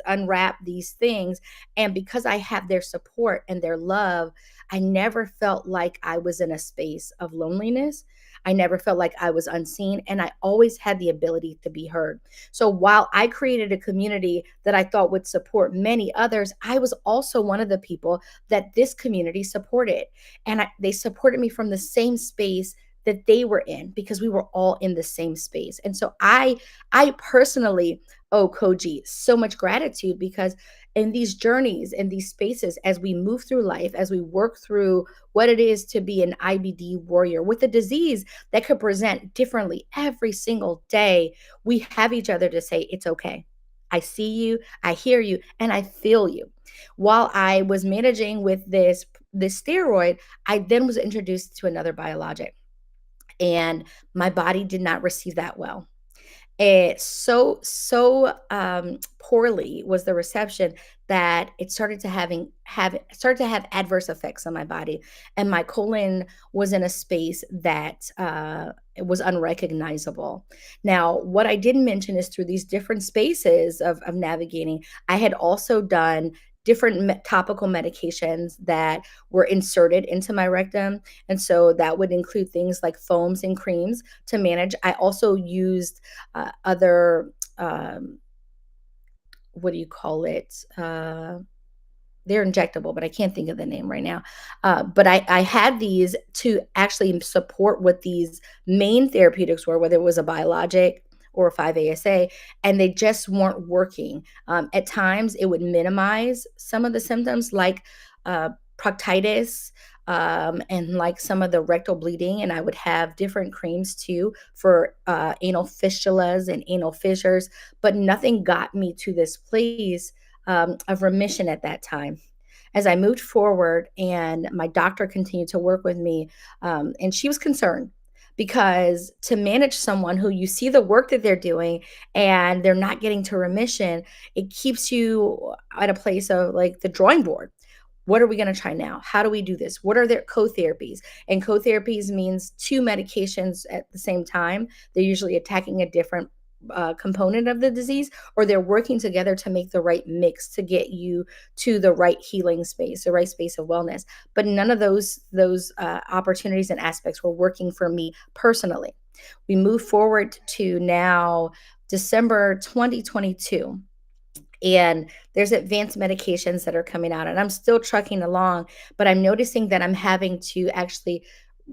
unwrap these things. And because I have their support and their love, I never felt like I was in a space of loneliness. I never felt like I was unseen, and I always had the ability to be heard. So while I created a community that I thought would support many others, I was also one of the people that this community supported. And they supported me from the same space that they were in because we were all in the same space. And so I personally owe Koji so much gratitude because in these journeys, in these spaces, as we move through life, as we work through what it is to be an IBD warrior with a disease that could present differently every single day, we have each other to say, it's okay. I see you, I hear you, and I feel you. While I was managing with this steroid, I then was introduced to another biologic. And my body did not receive that well. It so poorly was the reception that it started to have adverse effects on my body, and my colon was in a space that it was unrecognizable. Now, what I didn't mention is through these different spaces of navigating, I had also done different topical medications that were inserted into my rectum. And so that would include things like foams and creams to manage. I also used other, what do you call it? They're injectable, but I can't think of the name right now. But I had these to actually support what these main therapeutics were, whether it was a biologic or a 5-ASA, and they just weren't working. At times, it would minimize some of the symptoms like proctitis and like some of the rectal bleeding, and I would have different creams too for anal fistulas and anal fissures, but nothing got me to this place of remission at that time. As I moved forward and my doctor continued to work with me, and she was concerned because to manage someone who you see the work that they're doing and they're not getting to remission, it keeps you at a place of like the drawing board. What are we going to try now? How do we do this? What are their co-therapies? And co-therapies means two medications at the same time. They're usually attacking a different component of the disease, or they're working together to make the right mix to get you to the right healing space, the right space of wellness. But none of those opportunities and aspects were working for me personally. We move forward to now December 2022. And there's advanced medications that are coming out, and I'm still trucking along, but I'm noticing that I'm having to actually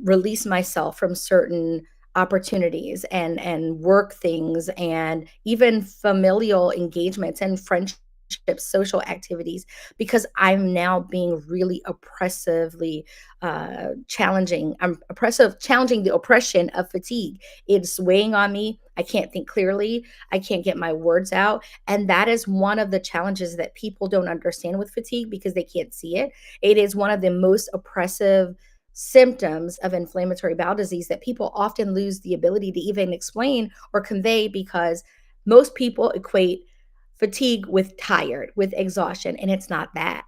release myself from certain opportunities and work things and even familial engagements and friendships social activities, because I'm now being really oppressively challenging. I'm challenging the oppression of fatigue. It's weighing on me. I can't think clearly. I can't get my words out. And that is one of the challenges that people don't understand with fatigue because they can't see it. It is one of the most oppressive symptoms of inflammatory bowel disease that people often lose the ability to even explain or convey, because most people equate fatigue with tired, with exhaustion, and it's not that.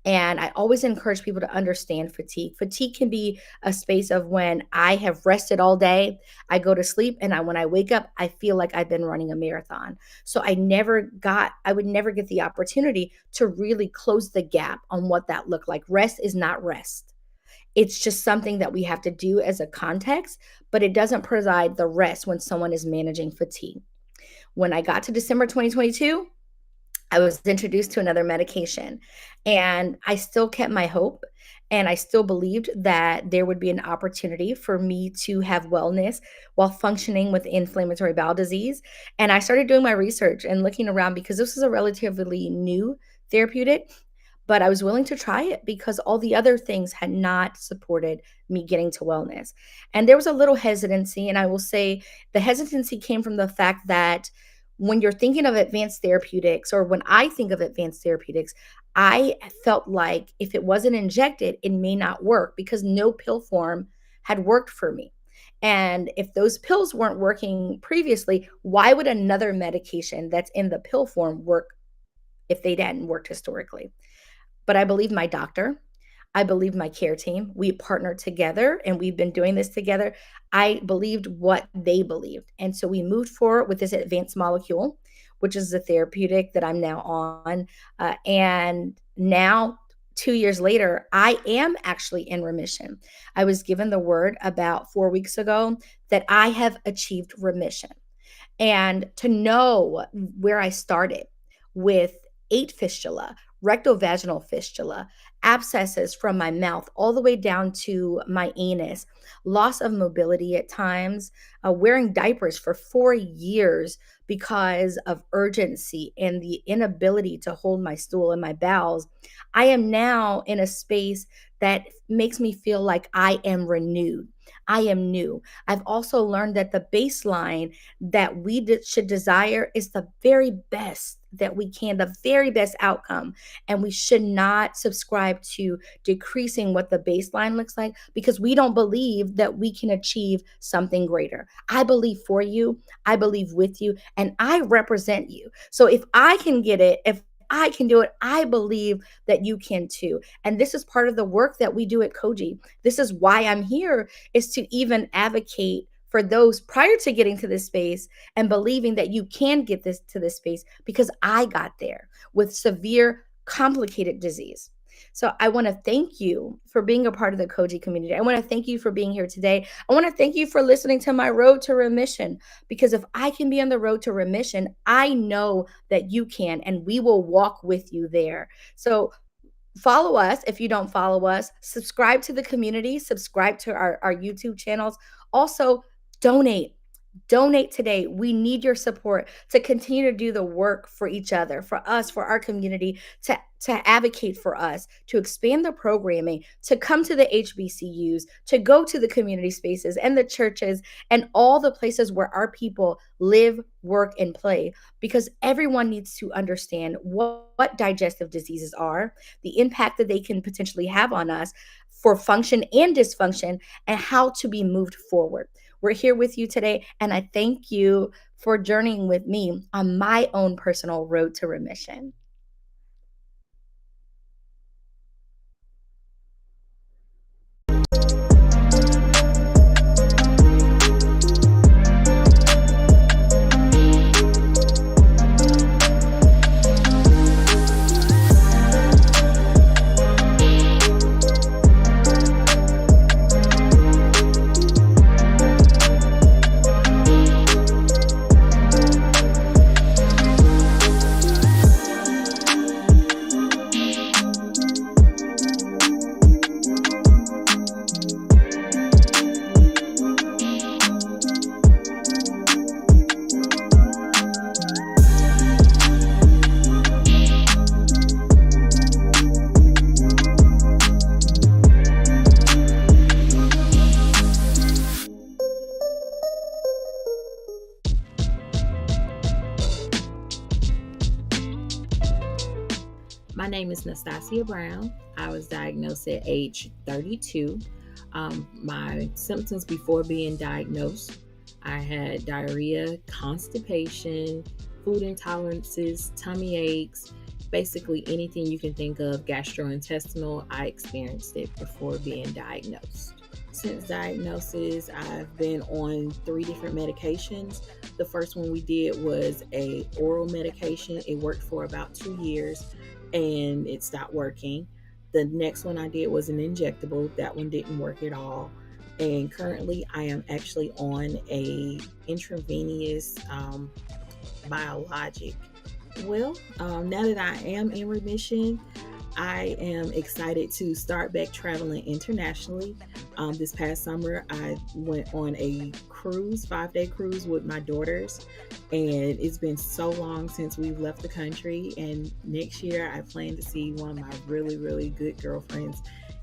And I always encourage people to understand fatigue. Fatigue can be a space of when I have rested all day, I go to sleep, and when I wake up, I feel like I've been running a marathon. So I would never get the opportunity to really close the gap on what that looked like. Rest is not rest. It's just something that we have to do as a context, but it doesn't provide the rest when someone is managing fatigue. When I got to December 2022, I was introduced to another medication, and I still kept my hope, and I still believed that there would be an opportunity for me to have wellness while functioning with inflammatory bowel disease. And I started doing my research and looking around because this is a relatively new therapeutic, but I was willing to try it because all the other things had not supported me getting to wellness. And there was a little hesitancy, and I will say the hesitancy came from the fact that when you're thinking of advanced therapeutics, or when I think of advanced therapeutics, I felt like if it wasn't injected, it may not work because no pill form had worked for me. And if those pills weren't working previously, why would another medication that's in the pill form work if they hadn't worked historically? But I believe my doctor. I believe my care team. We partnered together and we've been doing this together. I believed what they believed. And so we moved forward with this advanced molecule, which is the therapeutic that I'm now on. And now, 2 years later, I am actually in remission. I was given the word about 4 weeks ago that I have achieved remission. And to know where I started with 8 fistula, rectovaginal fistula, abscesses from my mouth all the way down to my anus, loss of mobility at times, wearing diapers for 4 years because of urgency and the inability to hold my stool and my bowels. I am now in a space that makes me feel like I am renewed. I am new. I've also learned that the baseline that we should desire is the very best that we can, the very best outcome. And we should not subscribe to decreasing what the baseline looks like because we don't believe that we can achieve something greater. I believe for you, I believe with you, and I represent you. So if I can get it, if I can do it, I believe that you can too. And this is part of the work that we do at Koji. This is why I'm here, is to even advocate for those prior to getting to this space and believing that you can get to this space, because I got there with severe, complicated disease. So I want to thank you for being a part of the Koji community. I want to thank you for being here today. I want to thank you for listening to my road to remission, because if I can be on the road to remission, I know that you can, and we will walk with you there. So follow us if you don't follow us. Subscribe to the community. Subscribe to our YouTube channels. Also, donate. Donate today. We need your support to continue to do the work for each other, for us, for our community, to advocate for us, to expand the programming, to come to the HBCUs, to go to the community spaces and the churches and all the places where our people live, work, and play, because everyone needs to understand what digestive diseases are, the impact that they can potentially have on us for function and dysfunction, and how to be moved forward. We're here with you today, and I thank you for journeying with me on my own personal road to remission. is Nastasia Brown. I was diagnosed at age 32. My symptoms before being diagnosed, I had diarrhea, constipation, food intolerances, tummy aches, basically anything you can think of gastrointestinal. I experienced it before being diagnosed. Since diagnosis, I've been on 3 different medications. The first one we did was a oral medication. It worked for about 2 years and it stopped working. The next one I did was an injectable. That one didn't work at all. And currently I am actually on a intravenous biologic. Well, now that I am in remission, I am excited to start back traveling internationally. This past summer, I went on a cruise, 5-day cruise with my daughters, and it's been so long since we've left the country. And next year, I plan to see one of my really, really good girlfriends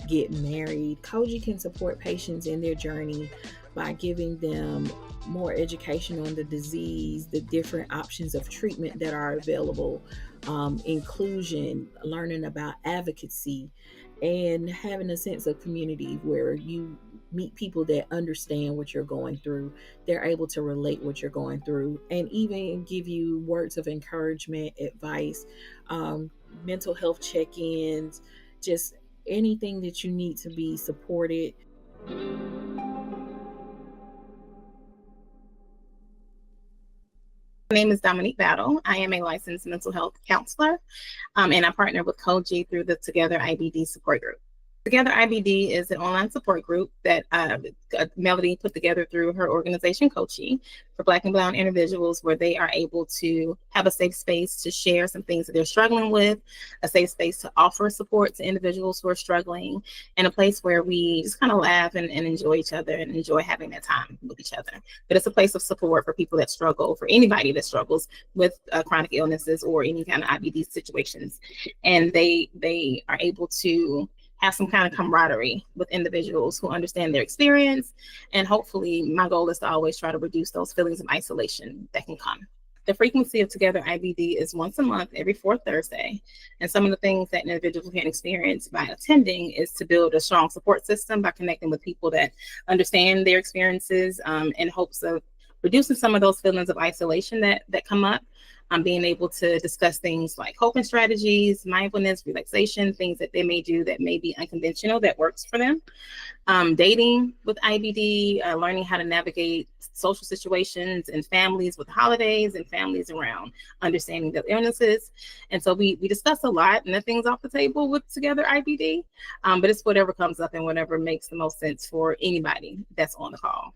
get married. Koji can support patients in their journey by giving them more education on the disease, the different options of treatment that are available, inclusion, learning about advocacy, and having a sense of community where you meet people that understand what you're going through. They're able to relate what you're going through and even give you words of encouragement, advice, mental health check-ins, just anything that you need to be supported. My name is Dominique Battle. I am a licensed mental health counselor, and I partner with Koji through the Together IBD support group. Together IBD is an online support group that Melody put together through her organization, Koji, for Black and Brown individuals, where they are able to have a safe space to share some things that they're struggling with, a safe space to offer support to individuals who are struggling, and a place where we just kind of laugh and enjoy each other and enjoy having that time with each other. But it's a place of support for people that struggle, for anybody that struggles with chronic illnesses or any kind of IBD situations. And they are able to have some kind of camaraderie with individuals who understand their experience. And hopefully my goal is to always try to reduce those feelings of isolation that can come. The frequency of Together IBD is once a month, every 4th Thursday. And some of the things that an individual can experience by attending is to build a strong support system by connecting with people that understand their experiences, in hopes of reducing some of those feelings of isolation that come up. Being able to discuss things like coping strategies, mindfulness, relaxation, things that they may do that may be unconventional that works for them. Dating with IBD, learning how to navigate social situations and families with holidays and families around understanding their illnesses. And so we discuss a lot, nothing's off the table with Together IBD, but it's whatever comes up and whatever makes the most sense for anybody that's on the call.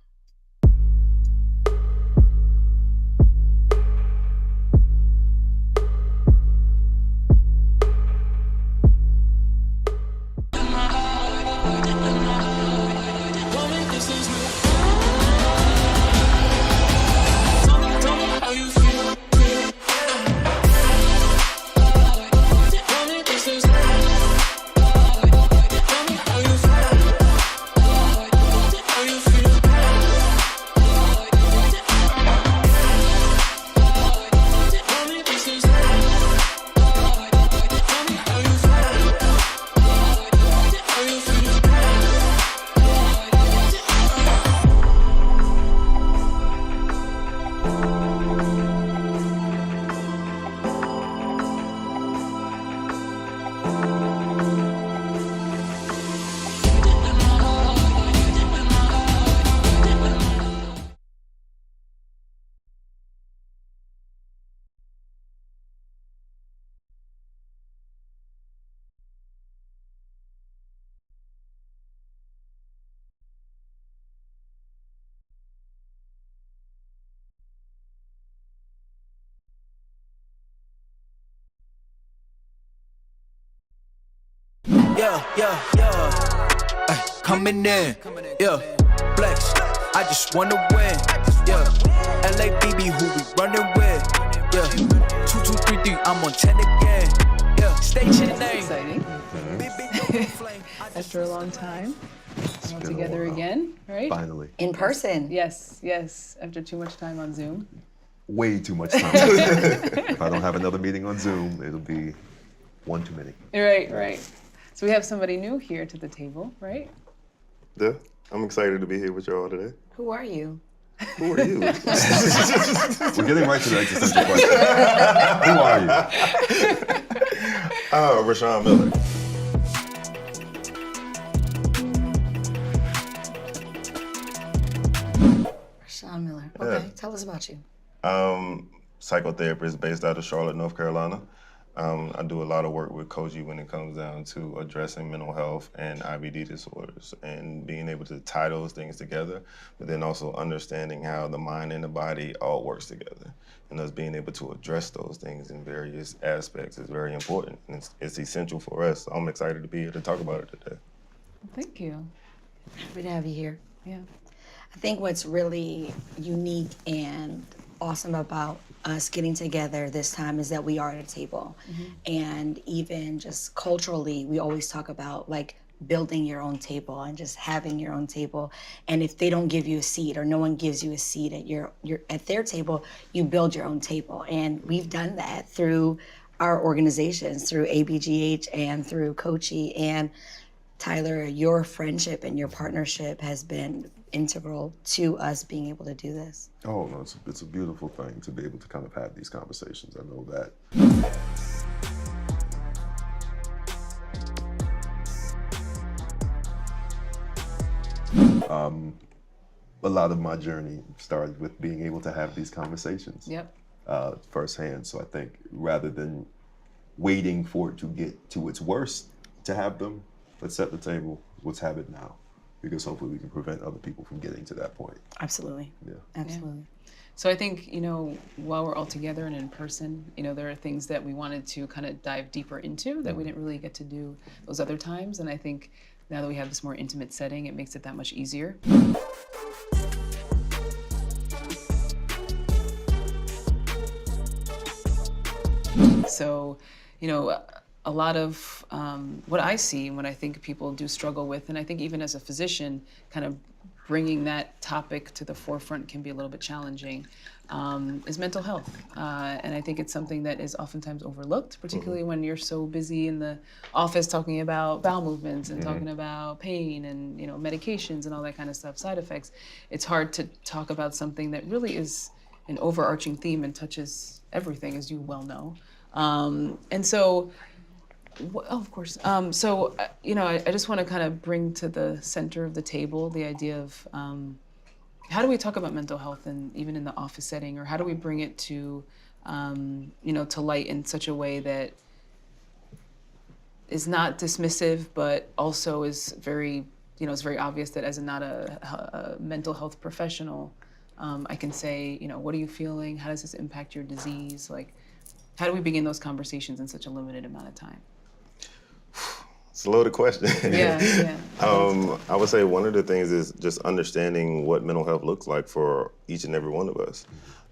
Ay, coming in, yeah, flex, I just wanna win, yeah, LABB who we running with, yeah, 2, 2, 3, 3, I'm on 10 again, yeah, state your name. Exciting. After a long time, all together again, right? Finally. In person. Yes, yes, after too much time on Zoom. Way too much time. If I don't have another meeting on Zoom, it'll be one too many. Right. So we have somebody new here to the table, right? Yeah, I'm excited to be here with y'all today. Who are you? Who are you? We're getting right to the existential question. Who are you? Rashawn Miller. Rashawn Miller. Okay, tell us about you. Psychotherapist based out of Charlotte, North Carolina. I do a lot of work with Koji when it comes down to addressing mental health and IBD disorders and being able to tie those things together, but then also understanding how the mind and the body all works together. And us being able to address those things in various aspects is very important. And it's essential for us. So I'm excited to be here to talk about it today. Thank you. Happy to have you here. Yeah. I think what's really unique and awesome about us getting together this time is that we are at a table. And even just culturally, we always talk about like building your own table and just having your own table. And if they don't give you a seat or no one gives you a seat at at their table, you build your own table. And we've done that through our organizations, through ABGH and through Kochi. And Tyler, your friendship and your partnership has been integral to us being able to do this. Oh, no, it's a beautiful thing to be able to kind of have these conversations. I know that. A lot of my journey started with being able to have these conversations firsthand. So I think rather than waiting for it to get to its worst to have them, let's set the table, let's have it now. Because hopefully we can prevent other people from getting to that point. Absolutely. Yeah. Absolutely. So I think, while we're all together and in person, there are things that we wanted to kind of dive deeper into that we didn't really get to do those other times. And I think now that we have this more intimate setting, it makes it that much easier. So, a lot of what I see and what I think people do struggle with, and I think even as a physician, kind of bringing that topic to the forefront can be a little bit challenging, is mental health. And I think it's something that is oftentimes overlooked, particularly when you're so busy in the office talking about bowel movements and talking about pain and medications and all that kind of stuff, side effects. It's hard to talk about something that really is an overarching theme and touches everything, as you well know. And so, of course. I just want to kind of bring to the center of the table the idea of how do we talk about mental health and even in the office setting, or how do we bring it to, to light in such a way that is not dismissive, but also is very, it's very obvious that as not a mental health professional, I can say, what are you feeling? How does this impact your disease? Like, how do we begin those conversations in such a limited amount of time? It's a loaded question. Yeah. I would say one of the things is just understanding what mental health looks like for each and every one of us.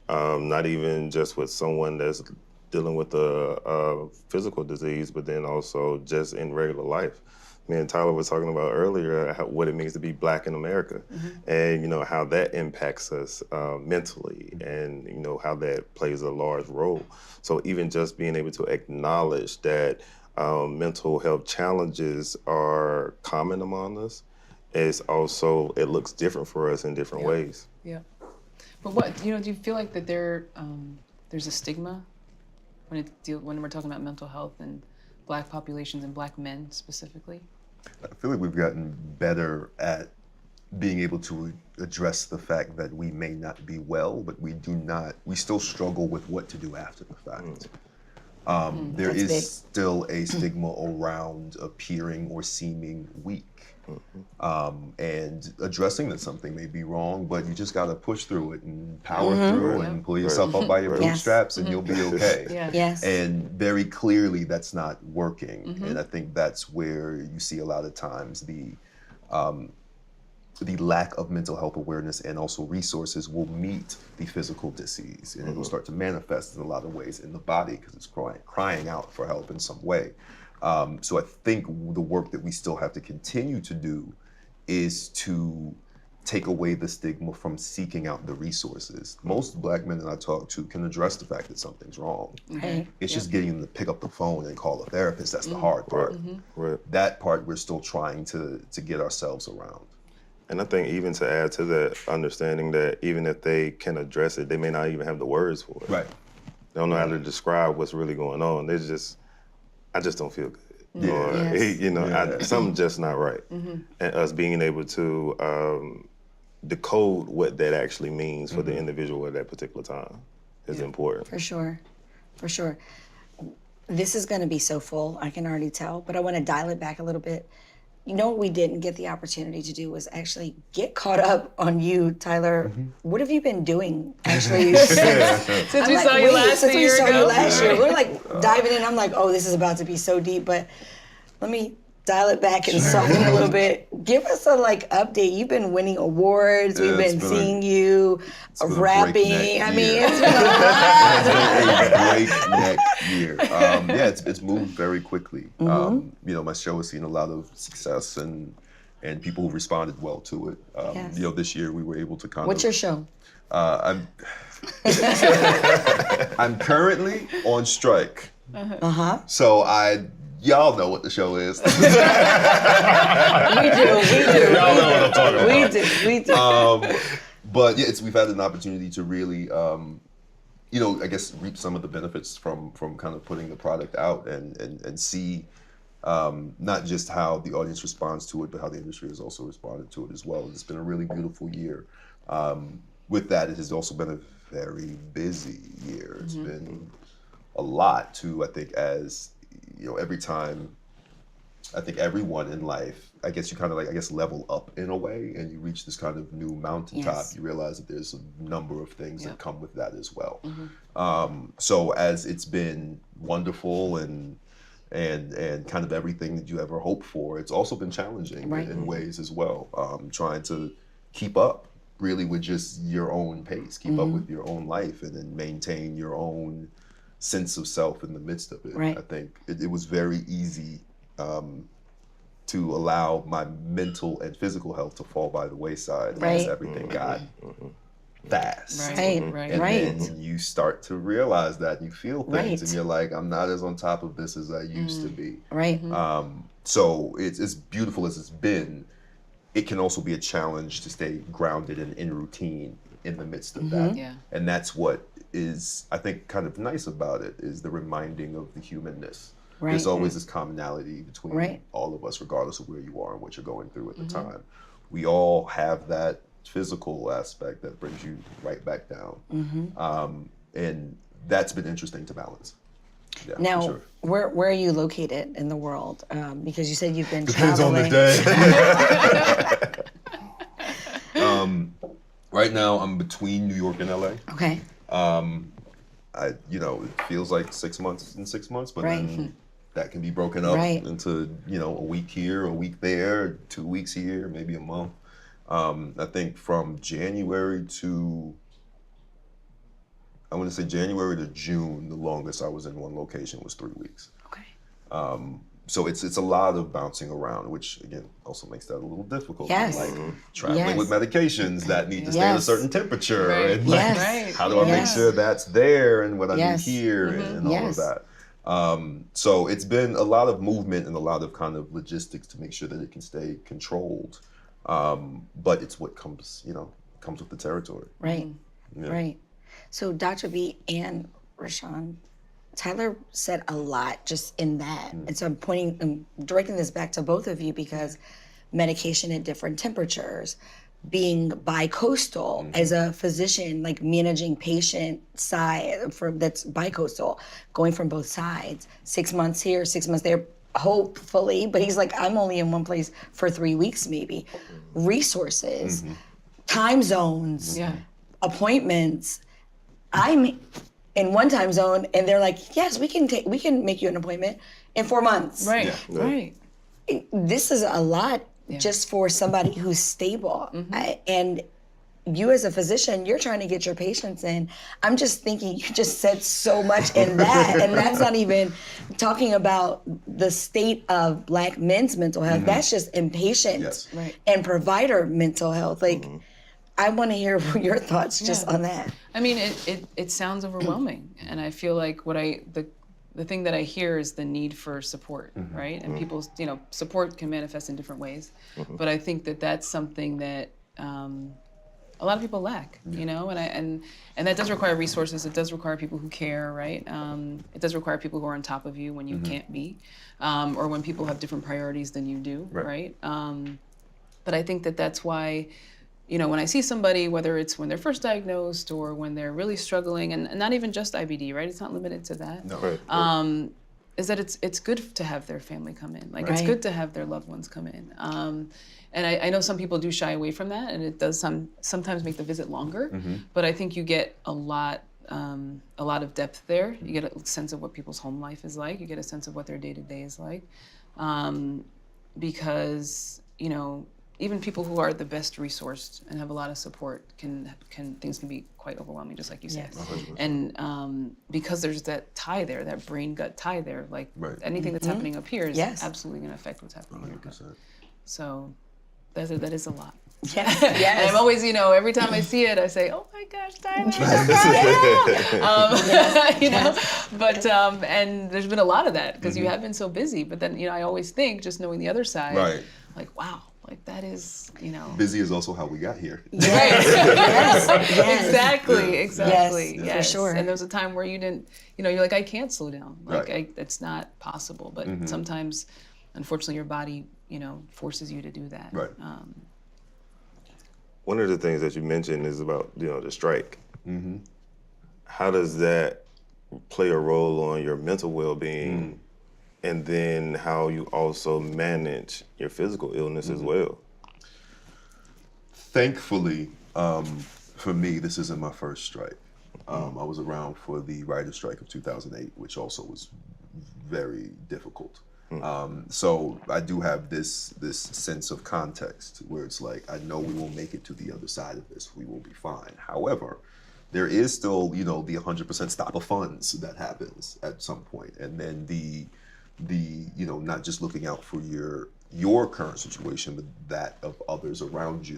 Not even just with someone that's dealing with a physical disease, but then also just in regular life. Me and Tyler was talking about earlier what it means to be Black in America, and how that impacts us mentally, and how that plays a large role. So even just being able to acknowledge that mental health challenges are common among us, is also, it looks different for us in different ways. Yeah. But what, do you feel like that there's a stigma when we're talking about mental health and Black populations and Black men specifically? I feel like we've gotten better at being able to address the fact that we may not be well, but we still struggle with what to do after the fact. There is still a stigma around appearing or seeming weak. And addressing that something may be wrong, but you just got to push through it and power through and pull yourself up by your bootstraps and you'll be okay. Yes. And very clearly that's not working. And I think that's where you see a lot of times the lack of mental health awareness and also resources will meet the physical disease, and it will start to manifest in a lot of ways in the body because it's crying out for help in some way. So I think the work that we still have to continue to do is to take away the stigma from seeking out the resources. Most Black men that I talk to can address the fact that something's wrong. Right. It's just getting them to pick up the phone and call a therapist. That's the hard part. Right. That part we're still trying to get ourselves around. And I think even to add to that, understanding that even if they can address it, they may not even have the words for it. Right. They don't know how to describe what's really going on. I just don't feel good. Yeah. Or, Yes. something's just not right. And us being able to decode what that actually means for the individual at that particular time is important. For sure. For sure. This is going to be so full, I can already tell, but I want to dial it back a little bit. You know what we didn't get the opportunity to do was actually get caught up on you, Tyler. What have you been doing actually Since we saw you last year. We're like diving in. I'm like, oh, this is about to be so deep, but let me dial it back and soften a little bit. Give us a update. You've been winning awards. We've been seeing you rapping. I mean, it's been a breakneck year. It's moved very quickly. My show has seen a lot of success and people who responded well to it. This year we were able to What's your show? I'm currently on strike. So y'all know what the show is. We do. Y'all know what I'm talking about. We do. But we've had an opportunity to really, I guess reap some of the benefits from kind of putting the product out and see not just how the audience responds to it, but how the industry has also responded to it as well. It's been a really beautiful year. With that, it has also been a very busy year. It's been a lot too, I think, as every time, I think everyone in life, I guess you kind of level up in a way and you reach this kind of new mountaintop. Yes. You realize that there's a number of things that come with that as well. So as it's been wonderful and kind of everything that you ever hope for, it's also been challenging in ways as well. Trying to keep up really with just your own pace, keep up with your own life and then maintain your own sense of self in the midst of it. Right. I think it was very easy to allow my mental and physical health to fall by the wayside as everything got fast. Right. And then you start to realize that and you feel things and you're like, I'm not as on top of this as I used to be. Right. So it's as beautiful as it's been, it can also be a challenge to stay grounded and in routine in the midst of that. Yeah. And that's what is, I think, kind of nice about it, is the reminding of the humanness. Right. There's always this commonality between all of us, regardless of where you are and what you're going through at the time. We all have that physical aspect that brings you right back down. And that's been interesting to balance. Yeah, Now, for sure. where are you located in the world? Because you said you've been Depends traveling. on the day. Right now, I'm between New York and LA. Okay. It feels like 6 months and 6 months, but then that can be broken up into, a week here, a week there, 2 weeks here, maybe a month. I think from January to June, the longest I was in one location was 3 weeks. Okay. So it's a lot of bouncing around, which again also makes that a little difficult. Yes. Like traveling with medications that need to stay at a certain temperature, Right. and Yes. how do I make sure that's there and what I Yes. need here and all of Yes. that. So it's been a lot of movement and a lot of kind of logistics to make sure that it can stay controlled. But it's what comes with the territory. Right. Yeah. Right. So Dr. B and Rashawn, Tyler said a lot just in that. And so I'm directing this back to both of you because medication at different temperatures, being bi-coastal as a physician, like managing patient side that's bi-coastal, going from both sides, 6 months here, 6 months there, hopefully, but he's like, I'm only in one place for 3 weeks maybe. Resources, time zones, appointments. I'm in one time zone and they're like, yes, we can make you an appointment in 4 months. Right. Right. This is a lot just for somebody who's stable. And you as a physician, you're trying to get your patients in. I'm just thinking you just said so much in that. And that's not even talking about the state of Black men's mental health. That's just inpatient and provider mental health. Like, I want to hear your thoughts just on that. I mean, it sounds overwhelming. And I feel like the thing that I hear is the need for support, right? And people's, support can manifest in different ways. But I think that that's something that a lot of people lack, and that does require resources. It does require people who care, right? It does require people who are on top of you when you can't be, or when people have different priorities than you do, right? But I think that that's why, when I see somebody, whether it's when they're first diagnosed or when they're really struggling, and not even just IBD, right? It's not limited to that. No. Is that it's good to have their family come in. Like, it's good to have their loved ones come in. And I know some people do shy away from that, and it does sometimes make the visit longer. But I think you get a lot of depth there. You get a sense of what people's home life is like. You get a sense of what their day-to-day is like. Because, even people who are the best resourced and have a lot of support things can be quite overwhelming, just like you said. Yes. And because there's that tie there, that brain-gut tie there, like anything that's happening up here is absolutely going to affect what's happening in your gut. So that is a lot. Yes. And I'm always, every time I see it, I say, "Oh my gosh, Tyler!" But and there's been a lot of that because you have been so busy. But then, I always think, just knowing the other side, like, wow. Like, that is, Busy is also how we got here. Yes. Exactly. Yes, for sure. And there was a time where you didn't, you're like, I can't slow down. Like, it's not possible. But sometimes, unfortunately, your body, forces you to do that. Right. One of the things that you mentioned is about, the strike. How does that play a role on your mental well-being? And then how you also manage your physical illness as well? Thankfully, for me, this isn't my first strike. I was around for the writer's strike of 2008, which also was very difficult. So I do have this sense of context where it's like, I know we will make it to the other side of this. We will be fine. However, there is still, the 100% stop of funds that happens at some point. And then the not just looking out for your current situation, but that of others around you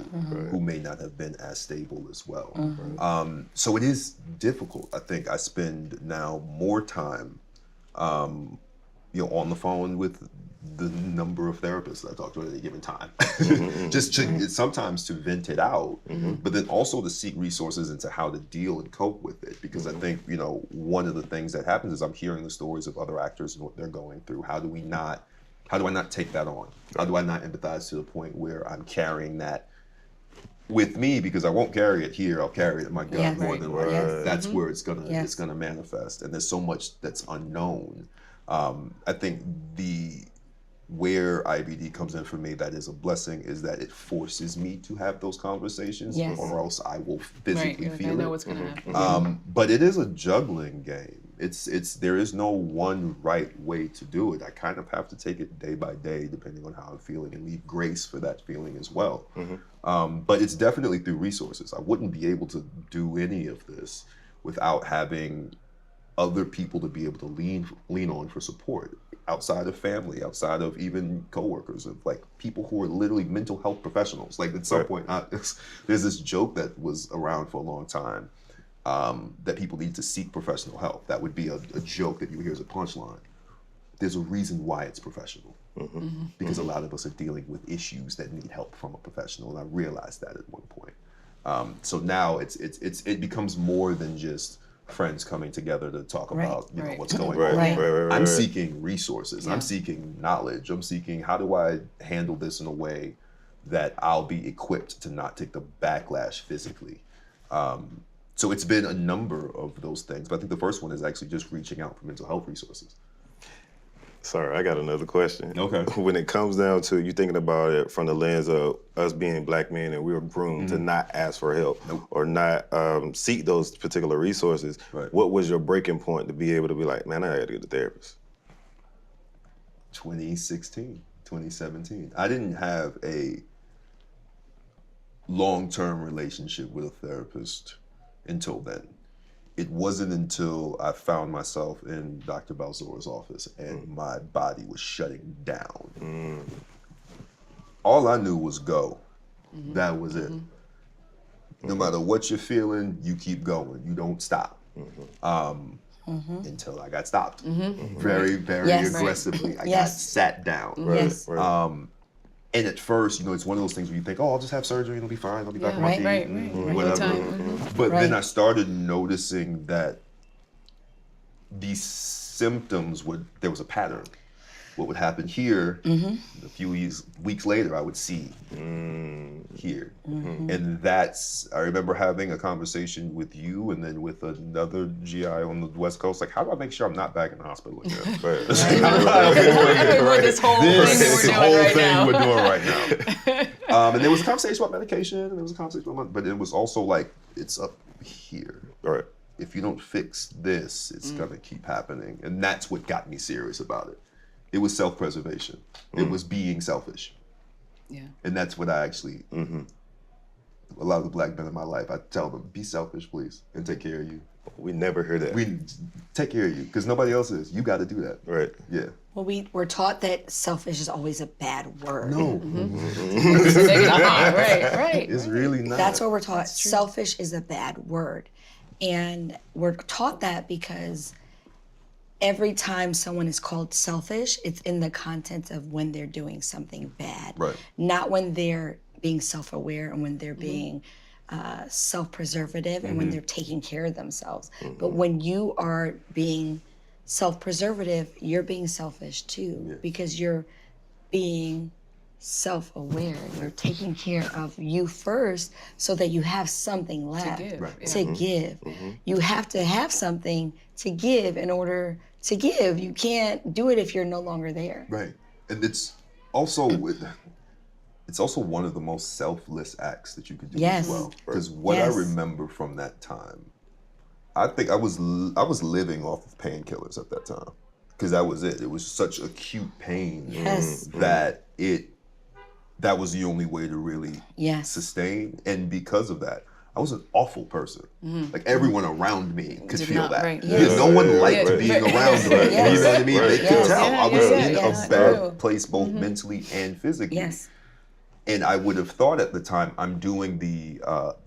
who may not have been as stable as well. So it is difficult. I think I spend now more time, on the phone with the number of therapists that I talk to at any given time, just sometimes to vent it out, but then also to seek resources into how to deal and cope with it. Because I think, one of the things that happens is I'm hearing the stories of other actors and what they're going through. How do I not take that on? How do I not empathize to the point where I'm carrying that with me? Because I won't carry it here. I'll carry it in my gut more than that's where it's gonna manifest. And there's so much that's unknown. I think where IBD comes in for me, that is a blessing, is that it forces me to have those conversations, or else I will physically feel I know it. what's going to happen. But it is a juggling game. There is no one right way to do it. I kind of have to take it day by day, depending on how I'm feeling, and leave grace for that feeling as well. But it's definitely through resources. I wouldn't be able to do any of this without having other people to be able to lean on for support, outside of family, outside of even coworkers, of like people who are literally mental health professionals. Like, at some point, there's this joke that was around for a long time, that people need to seek professional help. That would be a joke that you would hear as a punchline. There's a reason why it's professional, because a lot of us are dealing with issues that need help from a professional, and I realized that at one point. So now it becomes more than just friends coming together to talk about what's going on. I'm seeking resources. I'm seeking knowledge. I'm seeking, how do I handle this in a way that I'll be equipped to not take the backlash physically. So it's been a number of those things, but I think the first one is actually just reaching out for mental health resources. Sorry, I got another question. Okay. When it comes down to you thinking about it from the lens of us being Black men and we were groomed to not ask for help or not seek those particular resources, what was your breaking point to be able to be like, man, I got to get a therapist? 2016, 2017. I didn't have long-term relationship with a therapist until then. It wasn't until I found myself in Dr. Balzora's office and my body was shutting down. All I knew was go. That was it. No matter what you're feeling, you keep going. You don't stop. Until I got stopped. Very, very aggressively. I got sat down. And at first, you know, it's one of those things where you think, oh, I'll just have surgery and it'll be fine. I'll be back on my feet. Whatever. But then I started noticing that these symptoms there was a pattern. What would happen here, a few weeks later, I would see here. And I remember having a conversation with you and then with another GI on the West Coast, like, how do I make sure I'm not back in the hospital again? How do I avoid this whole thing we're doing right now? And there was a conversation about medication, and there was a conversation about, but it was also like, it's up here. Right. If you don't fix this, it's gonna keep happening. And that's what got me serious about it. It was self-preservation. It was being selfish. Yeah. And that's what I actually, a lot of the black men in my life, I tell them, be selfish, please, and take care of you. We never hear that. We take care of you, because nobody else is. You got to do that. Right. Yeah. Well, we're taught that selfish is always a bad word. No. Right. It's really not. That's what we're taught. Selfish is a bad word. And we're taught that because every time someone is called selfish, it's in the context of when they're doing something bad. Right. Not when they're being self-aware and when they're being self-preservative and when they're taking care of themselves. But when you are being self-preservative, you're being selfish too, because you're being self-aware. You're taking care of you first so that you have something left to give. You have to have something to give in order to give. You can't do it if you're no longer there. Right. And it's also one of the most selfless acts that you could do as well. Because what I remember from that time, I think I was living off of painkillers at that time. Because that was it. It was such acute pain that was the only way to really sustain. And because of that, I was an awful person. Like everyone around me could feel that. Right. No one liked being around me. You know what I mean? They could tell I was in a bad place, both mentally and physically. Yes. And I would have thought at the time, I'm doing the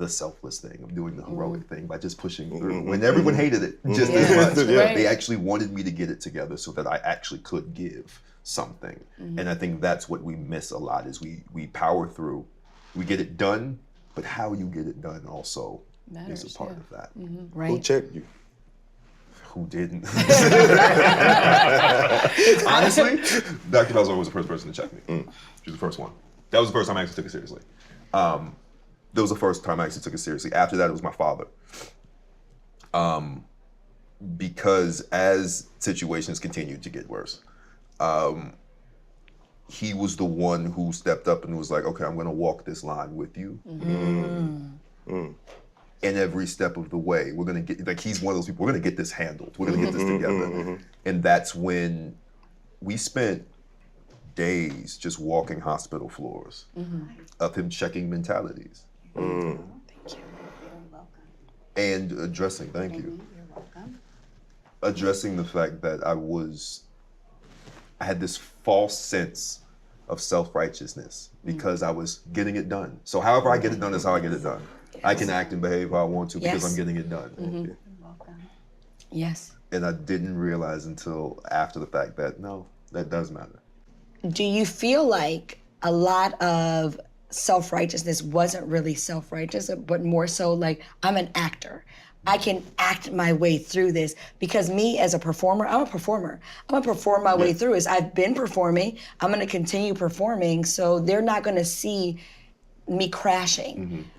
selfless thing. I'm doing the heroic thing by just pushing through. When everyone hated it just as much, they actually wanted me to get it together so that I actually could give something. And I think that's what we miss a lot is we power through. We get it done, but how you get it done also is a part of that. Right. Who checked you? Who didn't? Honestly, Dr. Balzora was the first person to check me. She was the first one. That was the first time I actually took it seriously. That was the first time I actually took it seriously. After that, it was my father. Because as situations continued to get worse, he was the one who stepped up and was like, okay, I'm gonna walk this line with you. And every step of the way, we're gonna get, like he's one of those people, we're gonna get this handled. We're gonna get this together. And that's when we spent days just walking hospital floors of him checking mentalities. Thank you. And addressing, thank you. Addressing the fact that I had this false sense of self-righteousness because I was getting it done. So however I get it done is how I get it done. I can act and behave how I want to because I'm getting it done. Yes. And I didn't realize until after the fact that no, that does matter. Do you feel like a lot of self-righteousness wasn't really self-righteous, but more so like, I'm an actor. I can act my way through this because me as a performer, I'm a performer. I'm gonna perform my way through this. I've been performing. I'm gonna continue performing. So they're not gonna see me crashing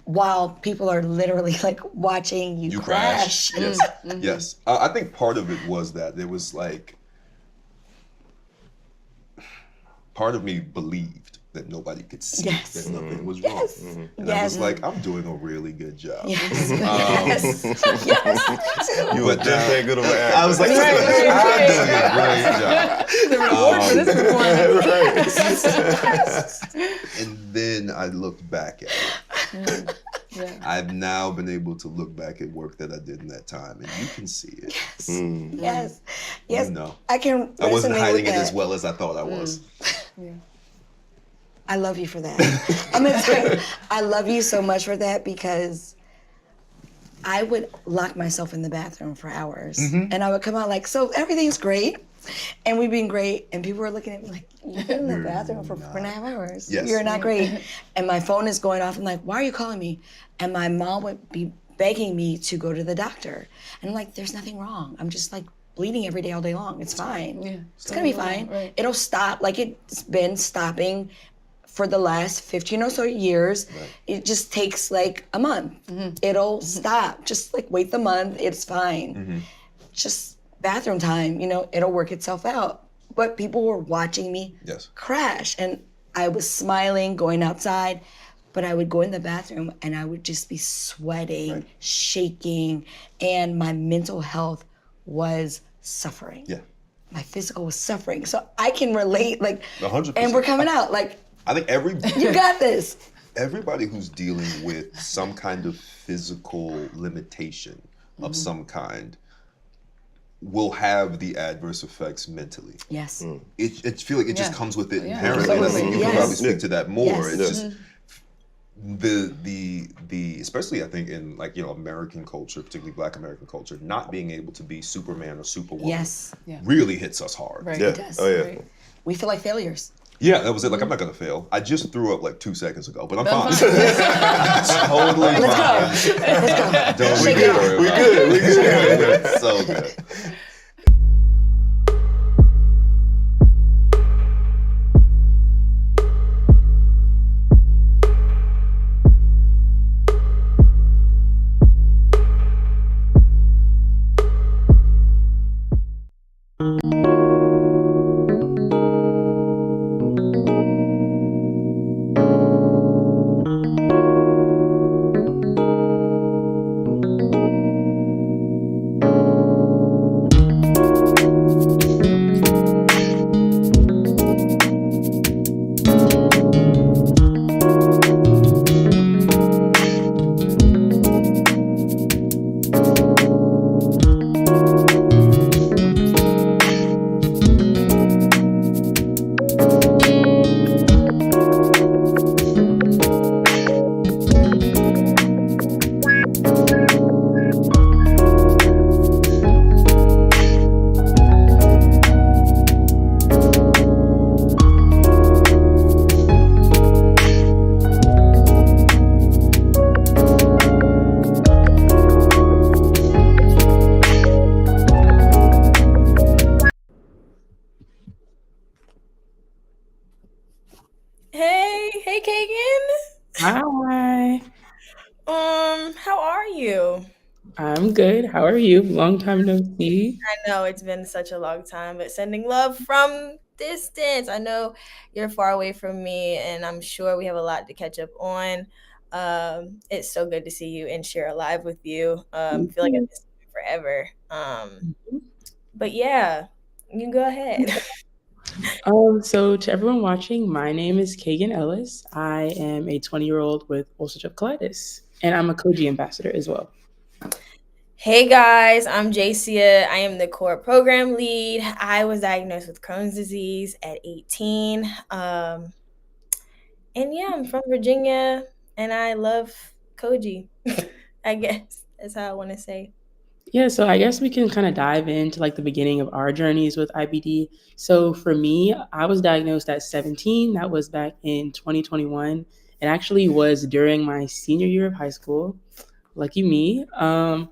while people are literally like watching you crash. Yes, yes. I think part of it was that there was like, part of me believed that nobody could see that nothing was wrong. And I was like, I'm doing a really good job. You were just that good of an actor. I was like, I'm doing a great job. The reward for this performance. And then I looked back at it Yeah. I've now been able to look back at work that I did in that time, and you can see it. Yes. Yes. You know, I can. I wasn't resonate hiding with it as that. well as I thought I was. Yeah. I love you for that. I'm gonna tell you, I love you so much for that because I would lock myself in the bathroom for hours, and I would come out like, so everything's great, and we've been great, and people were looking at me like, you've been in the bathroom for 4.5 hours. Yes. You're not great. And my phone is going off. I'm like, why are you calling me? And my mom would be begging me to go to the doctor, and I'm like, there's nothing wrong. I'm just like bleeding every day all day long. It's fine. Yeah. It's gonna be fine. Right. It'll stop. Like it's been stopping for the last 15 or so years. It just takes like a month. It'll stop. Just like wait the month, it's fine. Just bathroom time, it'll work itself out. But people were watching me crash, and I was smiling, going outside, but I would go in the bathroom and I would just be sweating, shaking, and my mental health was suffering. Yeah. My physical was suffering. So I can relate, like, 100%. and we're coming out, like, I think you got this. Everybody who's dealing with some kind of physical limitation of some kind will have the adverse effects mentally. Yes. It feel like it just comes with it Yeah. inherently. And I think you can probably Yes. speak to that more. Yes. It's just the especially I think in like American culture, particularly Black American culture, not being able to be Superman or Superwoman really hits us hard. Right. Yeah. It does. Oh yeah. Right. We feel like failures. Yeah, that was it. Like, I'm not gonna fail. I just threw up like 2 seconds ago, but I'm I'm fine. Totally fine. Let's go. Don't Shake we it off. good? We good. We good. So good. Hey, Kagan. Hi. How are you? I'm good. How are you? Long time no see. I know it's been such a long time, but sending love from distance. I know you're far away from me, and I'm sure we have a lot to catch up on. It's so good to see you and share a live with you. I feel like I've missed you forever. But yeah, you can go ahead. So to everyone watching, my name is Kagan Ellis. I am a 20-year-old with ulcerative colitis, and I'm a Koji ambassador as well. Hey guys, I'm Jacia. I am the core program lead. I was diagnosed with Crohn's disease at 18. And yeah, I'm from Virginia and I love Koji. I guess that's how I want to say. Yeah, so I guess we can kind of dive into like the beginning of our journeys with IBD. So for me, I was diagnosed at 17. That was back in 2021. It actually was during my senior year of high school. Lucky me. I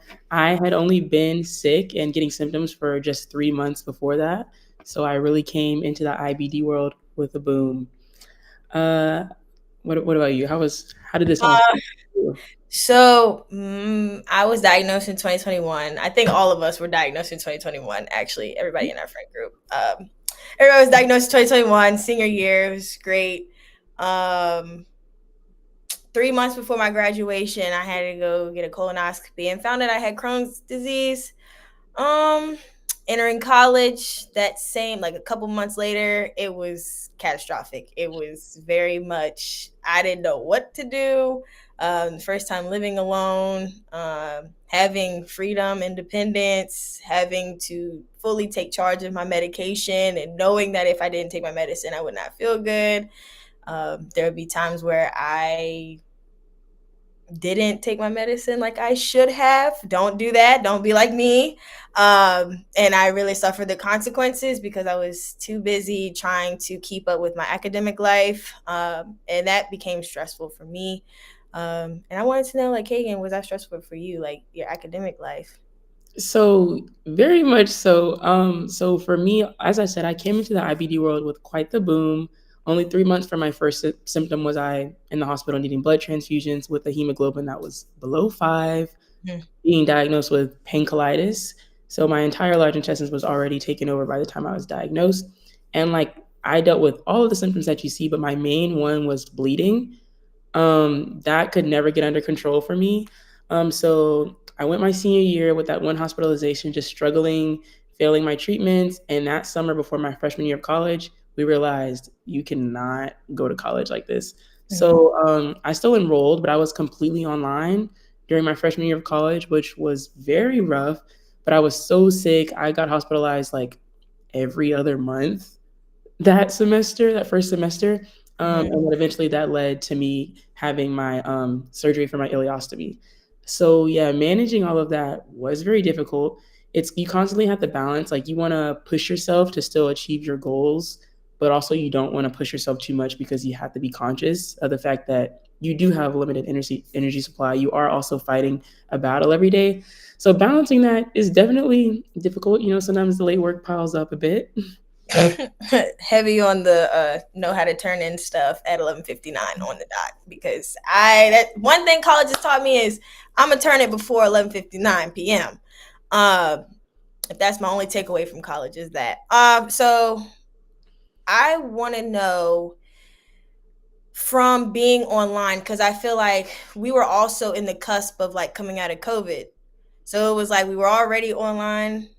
had only been sick and getting symptoms for just 3 months before that. So I really came into the IBD world with a boom. What about you? How did this all start for you? So I was diagnosed in 2021. I think all of us were diagnosed in 2021. Actually, everybody in our friend group. Everybody was diagnosed in 2021, senior year. It was great. 3 months before my graduation, I had to go get a colonoscopy and found that I had Crohn's disease. entering college, that same, like a couple months later, it was catastrophic. It was very much, I didn't know what to do. First time living alone, having freedom, independence, having to fully take charge of my medication, and knowing that if I didn't take my medicine, I would not feel good. There would be times where I didn't take my medicine like I should have. Don't do that. Don't be like me. And I really suffered the consequences because I was too busy trying to keep up with my academic life. And that became stressful for me. And I wanted to know, like, Kagan, was that stressful for you, like your academic life? So very much so. So for me, as I said, I came into the IBD world with quite the boom. Only 3 months from my first symptom was I in the hospital needing blood transfusions with a hemoglobin that was below 5, being diagnosed with pancolitis. So my entire large intestines was already taken over by the time I was diagnosed. And like I dealt with all of the symptoms that you see, but my main one was bleeding. That could never get under control for me. So I went my senior year with that one hospitalization, just struggling, failing my treatments. And that summer before my freshman year of college, we realized you cannot go to college like this. So I still enrolled, but I was completely online during my freshman year of college, which was very rough. But I was so sick. I got hospitalized like every other month that semester, that first semester. And then eventually that led to me having my surgery for my ileostomy. So yeah, managing all of that was very difficult. You constantly have to balance, like you want to push yourself to still achieve your goals, but also you don't want to push yourself too much because you have to be conscious of the fact that you do have limited energy supply. You are also fighting a battle every day. So balancing that is definitely difficult. You know, sometimes the late work piles up a bit. Heavy on the know how to turn in stuff at 11:59 on the dot, because that one thing college has taught me is I'm gonna turn it before 11:59 p.m. If that's my only takeaway from college is that. So I want to know, from being online, because I feel like we were also in the cusp of like coming out of COVID. So it was like we were already online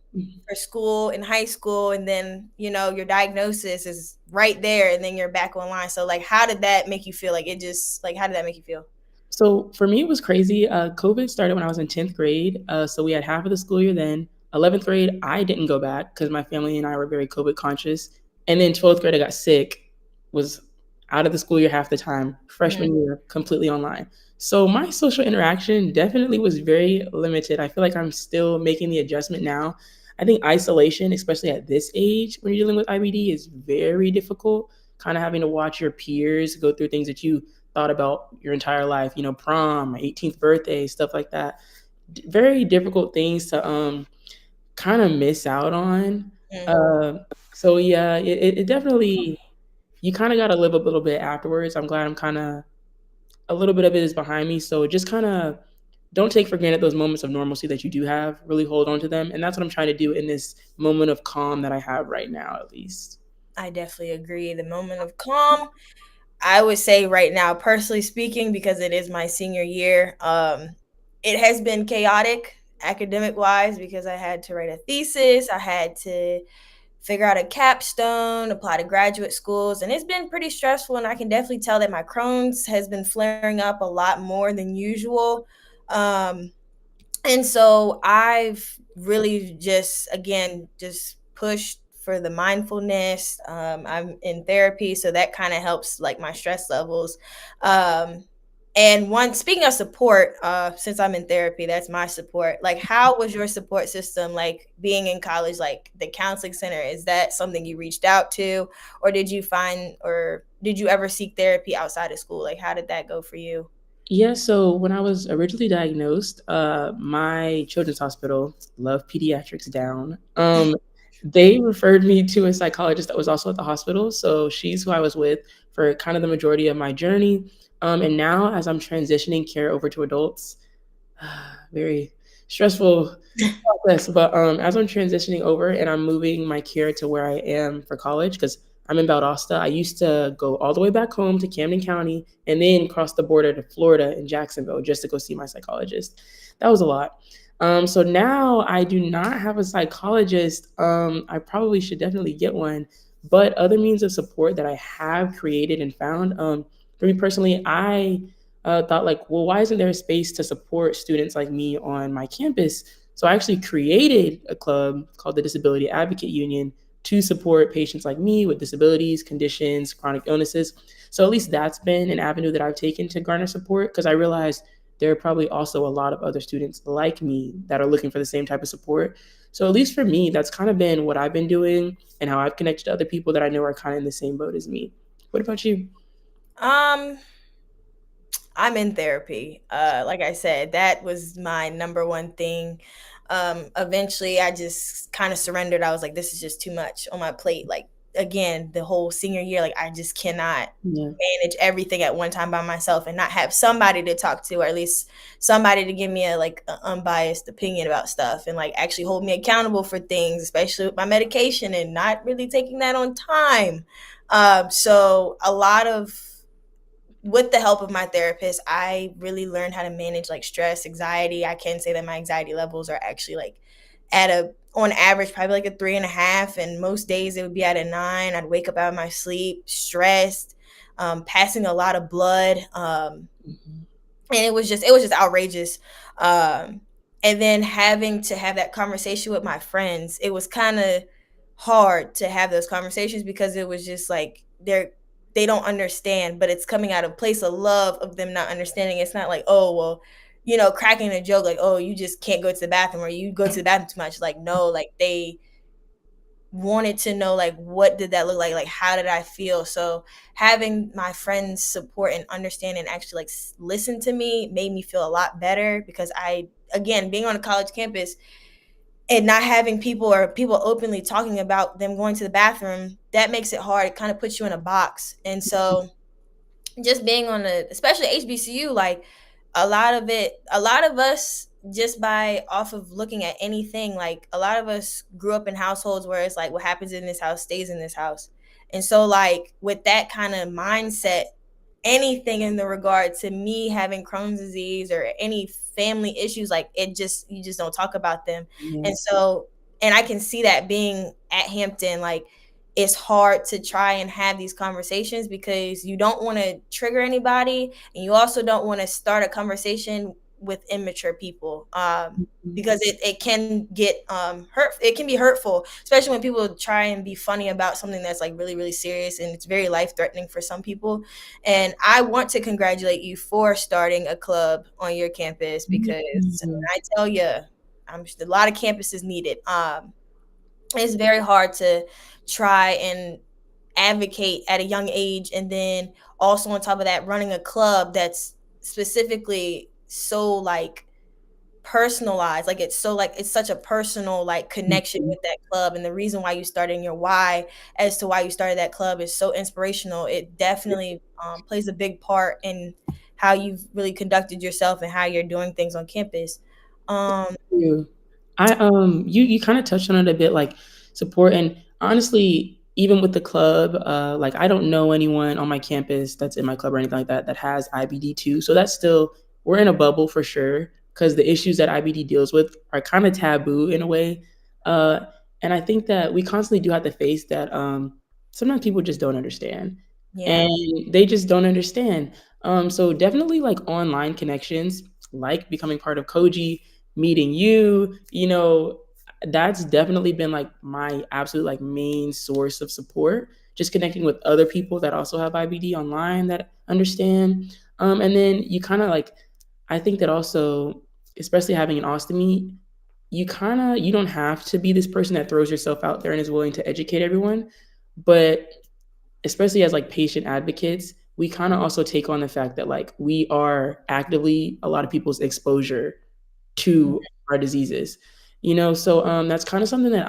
for school in high school, and then, you know, your diagnosis is right there, and then you're back online. So like, how did that make you feel? Like, it just, like, how did that make you feel? So for me, it was crazy. COVID started when I was in 10th grade. So we had half of the school year then. 11th grade, I didn't go back because my family and I were very COVID conscious. And then 12th grade, I got sick, was out of the school year half the time. Freshman year, completely online. So my social interaction definitely was very limited. I feel like I'm still making the adjustment now. I think isolation, especially at this age when you're dealing with IBD, is very difficult. Kind of having to watch your peers go through things that you thought about your entire life, you know, prom, my 18th birthday, stuff like that. Very difficult things to kind of miss out on. So yeah, it definitely, you kind of got to live a little bit afterwards. I'm glad I'm kind of, a little bit of it is behind me. So just kind of don't take for granted those moments of normalcy that you do have. Really hold on to them. And that's what I'm trying to do in this moment of calm that I have right now, at least. I definitely agree. The moment of calm, I would say right now, personally speaking, because it is my senior year, it has been chaotic academic wise, because I had to write a thesis. I had to figure out a capstone, apply to graduate schools, and it's been pretty stressful. And I can definitely tell that my Crohn's has been flaring up a lot more than usual. And so I've really just pushed for the mindfulness. I'm in therapy, so that kind of helps like my stress levels. And speaking of support, since I'm in therapy, that's my support. Like, how was your support system, like being in college, like the counseling center? Is that something you reached out to, or did you ever seek therapy outside of school? Like, how did that go for you? Yeah, so when I was originally diagnosed, my children's hospital, love pediatrics down, they referred me to a psychologist that was also at the hospital. So she's who I was with for kind of the majority of my journey. And now as I'm transitioning care over to adults, very stressful process. But as I'm transitioning over and I'm moving my care to where I am for college, because I'm in Valdosta. I used to go all the way back home to Camden County and then cross the border to Florida in Jacksonville just to go see my psychologist. That was a lot. So now I do not have a psychologist. I probably should definitely get one. But other means of support that I have created and found, for me personally, I thought like, well, why isn't there a space to support students like me on my campus? So I actually created a club called the Disability Advocate Union to support patients like me with disabilities, conditions, chronic illnesses. So at least that's been an avenue that I've taken to garner support, because I realized there are probably also a lot of other students like me that are looking for the same type of support. So at least for me, that's kind of been what I've been doing and how I've connected to other people that I know are kind of in the same boat as me. What about you? I'm in therapy. Like I said, that was my number one thing. Eventually I just kind of surrendered. I was like, this is just too much on my plate. Like, again, the whole senior year, like I just cannot manage everything at one time by myself and not have somebody to talk to, or at least somebody to give me a unbiased opinion about stuff and like actually hold me accountable for things, especially with my medication and not really taking that on time. So a lot of, with the help of my therapist, I really learned how to manage like stress, anxiety. I can say that my anxiety levels are actually like on average, probably like a 3.5. And most days it would be at a 9. I'd wake up out of my sleep, stressed, passing a lot of blood. And it was just outrageous. And then having to have that conversation with my friends, it was kind of hard to have those conversations because it was just like they don't understand, but it's coming out of a place of love of them not understanding. It's not like, oh, well, cracking a joke like, oh, you just can't go to the bathroom or you go to the bathroom too much. Like, no, like they wanted to know, like, what did that look like? Like, how did I feel? So having my friends support and understand and actually like listen to me made me feel a lot better, because again, being on a college campus and not having people openly talking about them going to the bathroom, that makes it hard. It kind of puts you in a box. And so just being especially HBCU, like a lot of us, just by off of looking at anything, like a lot of us grew up in households where it's like what happens in this house stays in this house. And so like with that kind of mindset, anything in the regard to me having Crohn's disease or any family issues, like you just don't talk about them. And I can see that being at Hampton, like it's hard to try and have these conversations because you don't want to trigger anybody, and you also don't want to start a conversation with immature people, because it can get it can be hurtful, especially when people try and be funny about something that's like really, really serious, and it's very life-threatening for some people. And I want to congratulate you for starting a club on your campus, because I tell you, a lot of campuses need it. It's very hard to try and advocate at a young age, and then also on top of that, running a club that's specifically so like personalized, like it's such a personal like connection with that club. And the reason why you started and your why as to why you started that club is so inspirational. It definitely plays a big part in how you've really conducted yourself and how you're doing things on campus. You kind of touched on it a bit, like support. And honestly, even with the club, like I don't know anyone on my campus that's in my club or anything like that that has IBD too. So that's still, we're in a bubble for sure, because the issues that IBD deals with are kind of taboo in a way. And I think that we constantly do have to face that sometimes people just don't understand. Yeah. And they just don't understand. So definitely like online connections, like becoming part of Koji, meeting you, that's definitely been like my absolute like main source of support, just connecting with other people that also have IBD online that understand. And then you kind of like, I think that also, especially having an ostomy, you don't have to be this person that throws yourself out there and is willing to educate everyone. But especially as like patient advocates, we kind of also take on the fact that like we are actively a lot of people's exposure to our diseases, so that's kind of something that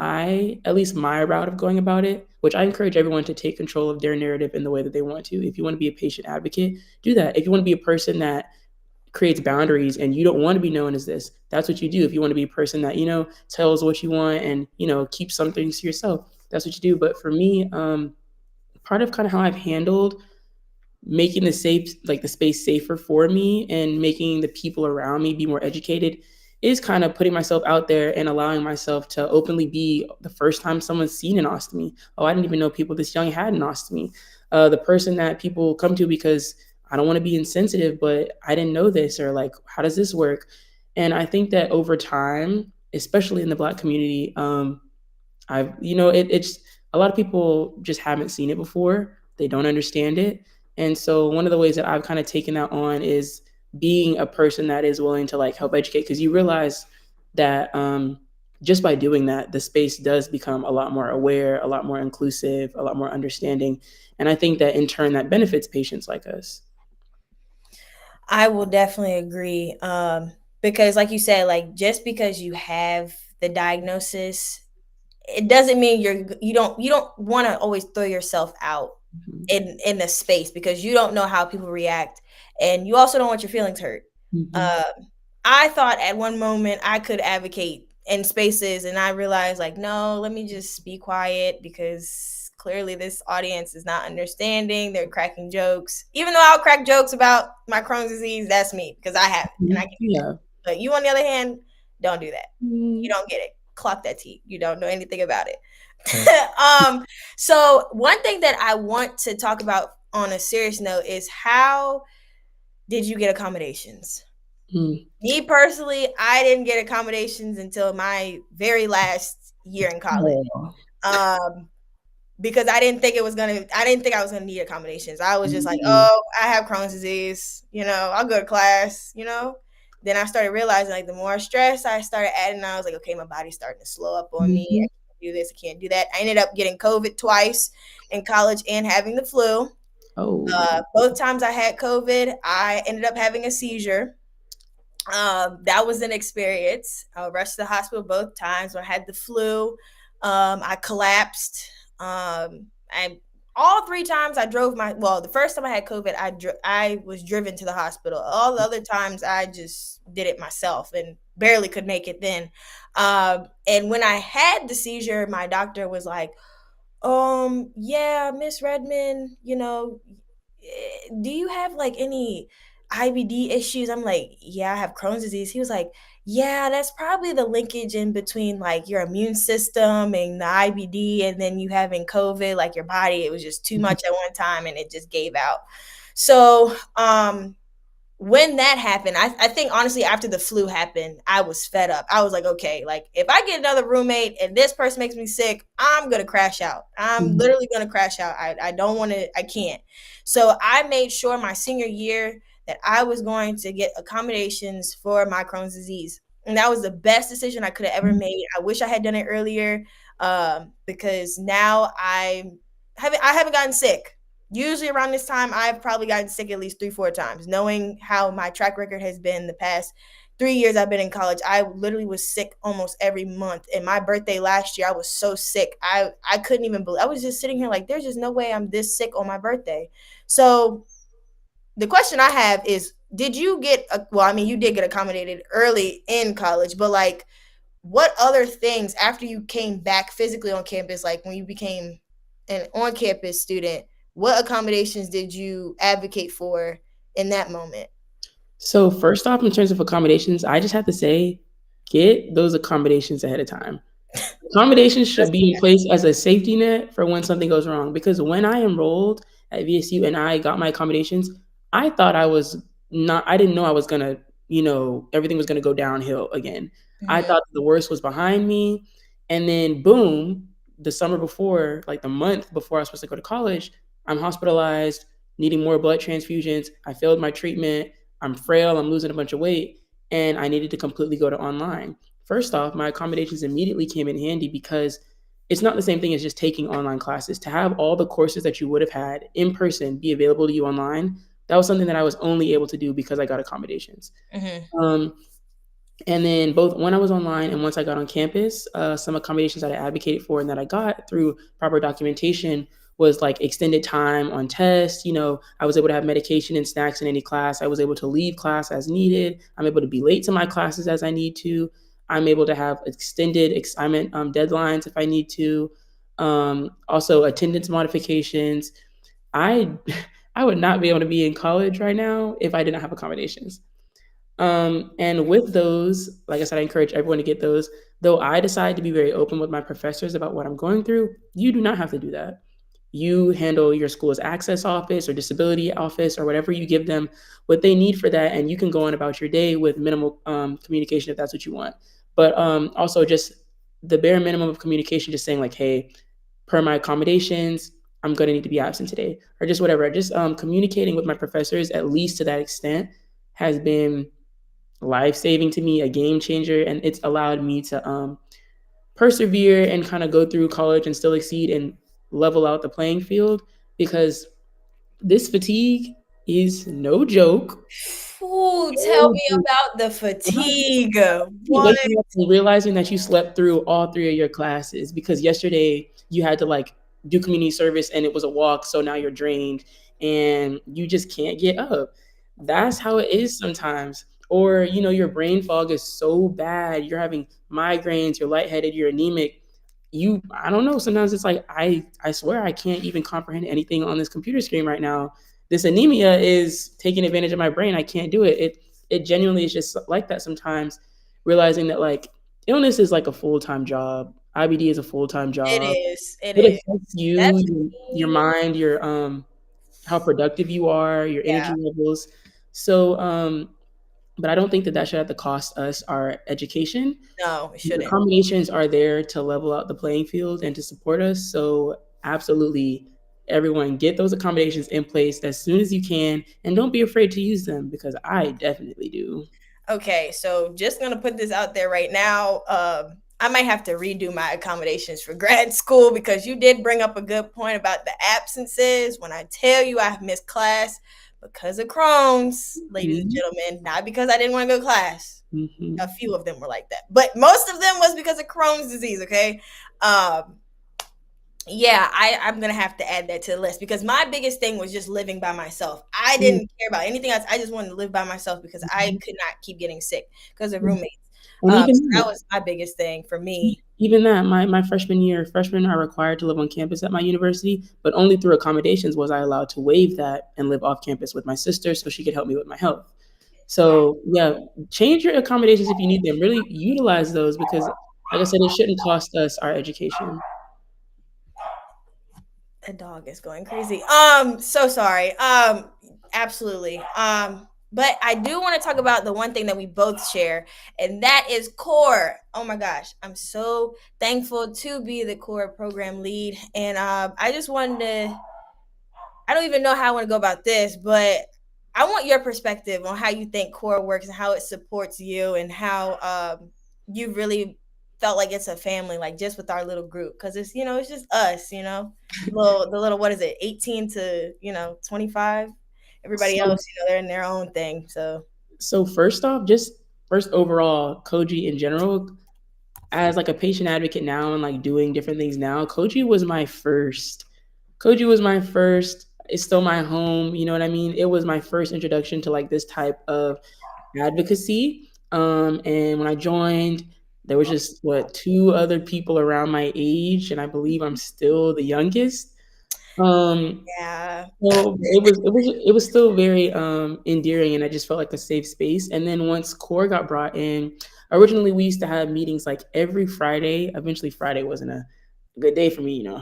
at least my route of going about it, which I encourage everyone to take control of their narrative in the way that they want to. If you want to be a patient advocate, do that. If you want to be a person that creates boundaries and you don't want to be known as this, that's what you do. If you want to be a person that, tells what you want and, keeps some things to yourself, that's what you do. But for me, part of kind of how I've handled making the space safer for me and making the people around me be more educated is kind of putting myself out there and allowing myself to openly be the first time someone's seen an ostomy. Oh, I didn't even know people this young had an ostomy. The person that people come to because I don't want to be insensitive, but I didn't know this, or like, how does this work? And I think that over time, especially in the Black community, it's a lot of people just haven't seen it before. They don't understand it. And so one of the ways that I've kind of taken that on is being a person that is willing to like help educate, because you realize that just by doing that, the space does become a lot more aware, a lot more inclusive, a lot more understanding. And I think that in turn, that benefits patients like us. I will definitely agree. Because like you said, like just because you have the diagnosis, it doesn't mean you don't want to always throw yourself out in the space, because you don't know how people react, and you also don't want your feelings hurt. I thought at one moment I could advocate in spaces, and I realized like, no, let me just be quiet, because clearly this audience is not understanding. They're cracking jokes, even though I'll crack jokes about my Crohn's disease. That's me, because I have it and I can do that. But you, on the other hand, don't do that. You don't get it. Clock that tea. You don't know anything about it. So one thing that I want to talk about on a serious note is, how did you get accommodations? Me personally, I didn't get accommodations until my very last year in college. Because I didn't think I was gonna need accommodations. I was just like, oh, I have Crohn's disease, I'll go to class, Then I started realizing, like, the more stress I started adding, I was like, okay, my body's starting to slow up on me. I can't do this, I can't do that. I ended up getting COVID twice in college and having the flu. Both times I had COVID, I ended up having a seizure. That was an experience. I rushed to the hospital both times. When I had the flu, I collapsed. And all 3 times I drove the first time I had COVID, I was driven to the hospital. All the other times I just did it myself and barely could make it then. And when I had the seizure, my doctor was like, yeah, Miss Redmond, do you have like any IBD issues? I'm like, yeah, I have Crohn's disease. He was like, yeah, that's probably the linkage in between like your immune system and the IBD, and then you having COVID, like your body, it was just too much at one time and it just gave out. So when that happened, I think honestly after the flu happened, I was fed up. I was like, okay, like if I get another roommate and this person makes me sick, I'm gonna crash out. I'm literally gonna crash out. I don't want to. I can't. So I made sure my senior year that I was going to get accommodations for my Crohn's disease. And that was the best decision I could have ever made. I wish I had done it earlier, because now I haven't gotten sick. Usually around this time, I've probably gotten sick at least 3-4 times. Knowing how my track record has been the past 3 years I've been in college, I literally was sick almost every month. And my birthday last year, I was so sick. I couldn't even believe. I was just sitting here like, there's just no way I'm this sick on my birthday. So the question I have is, did you get, you did get accommodated early in college, but like, what other things after you came back physically on campus, like when you became an on-campus student, what accommodations did you advocate for in that moment? So first off, in terms of accommodations, I just have to say, get those accommodations ahead of time. Accommodations should be in place as a safety net for when something goes wrong. Because when I enrolled at VSU and I got my accommodations, I thought I didn't know I was going to, everything was going to go downhill again. I thought the worst was behind me. And then boom, the summer before, like the month before I was supposed to go to college, I'm hospitalized, needing more blood transfusions. I failed my treatment. I'm frail. I'm losing a bunch of weight. And I needed to completely go to online. First off, my accommodations immediately came in handy, because it's not the same thing as just taking online classes. To have all the courses that you would have had in person be available to you online, that was something that I was only able to do because I got accommodations. And then both when I was online and once I got on campus, some accommodations that I advocated for and that I got through proper documentation was like extended time on tests. I was able to have medication and snacks in any class. I was able to leave class as needed. I'm able to be late to my classes as I need to. I'm able to have extended assignment deadlines if I need to. Also attendance modifications. I would not be able to be in college right now if I didn't have accommodations. And with those, like I said, I encourage everyone to get those. Though I decide to be very open with my professors about what I'm going through, you do not have to do that. You handle your school's access office or disability office or whatever you give them what they need for that, and you can go on about your day with minimal communication if that's what you want. But also just the bare minimum of communication, just saying like, hey, per my accommodations, I'm going to need to be absent today, or just whatever. Just communicating with my professors, at least to that extent, has been life-saving to me, a game changer, and it's allowed me to persevere and kind of go through college and still exceed and level out the playing field, because this fatigue is no joke. Ooh, tell me about the fatigue. What? Waking up and realizing that you slept through all 3 of your classes because yesterday you had to like do community service and it was a walk, so now you're drained and you just can't get up. That's how it is sometimes. Or, you know, your brain fog is so bad, you're having migraines, you're lightheaded, you're anemic. I don't know, sometimes it's like I swear I can't even comprehend anything on this computer screen right now. This anemia is taking advantage of my brain. I can't do it. It genuinely is just like that sometimes, realizing that like illness is like a full-time job. IBD is a full-time job. It is. It It is. affects you, your mind, your how productive you are, your energy levels. So but I don't think that that should have to cost us our education. No, it The shouldn't. accommodations are there to level out the playing field and to support us. So absolutely, everyone get those accommodations in place as soon as you can, and don't be afraid to use them because I definitely do. Okay, so just gonna put this out there right now. I might have to redo my accommodations for grad school because you did bring up a good point about the absences. When I tell you I missed class because of Crohn's, ladies and gentlemen, not because I didn't want to go to class. A few of them were like that, but most of them was because of Crohn's disease. Okay. Yeah, I'm gonna have to add that to the list because my biggest thing was just living by myself. I didn't care about anything else. I just wanted to live by myself because I could not keep getting sick because of roommates. And So even that was my biggest thing for me. even that, my freshman year, freshmen are required to live on campus at my university, but only through accommodations was I allowed to waive that and live off campus with my sister so she could help me with my health. So yeah, change your accommodations if you need them. Really utilize those because, like I said, it shouldn't cost us our education. The dog is going crazy. So sorry. Absolutely. But I do want to talk about the one thing that we both share, and that is core. Oh my gosh, I'm so thankful to be the core program lead. And I just wanted to, I don't even know how I want to go about this, but I want your perspective on how you think core works and how it supports you and how you really felt like it's a family, like just with our little group. Cause it's, it's just us, the little, what is it? 18 to, 25. Everybody else, they're in their own thing. So first off, just first overall, Koji in general, as like a patient advocate now and like doing different things now, Koji was my first. It's still my home. You know what I mean? It was my first introduction to like this type of advocacy. And when I joined, there was just 2 other people around my age, and I believe I'm still the youngest. Yeah. Well, it was still very endearing, and I just felt like a safe space. And then once core got brought in, originally we used to have meetings like every Friday. Eventually, Friday wasn't a good day for me. You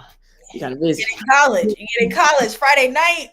kind of busy. You get in college Friday night.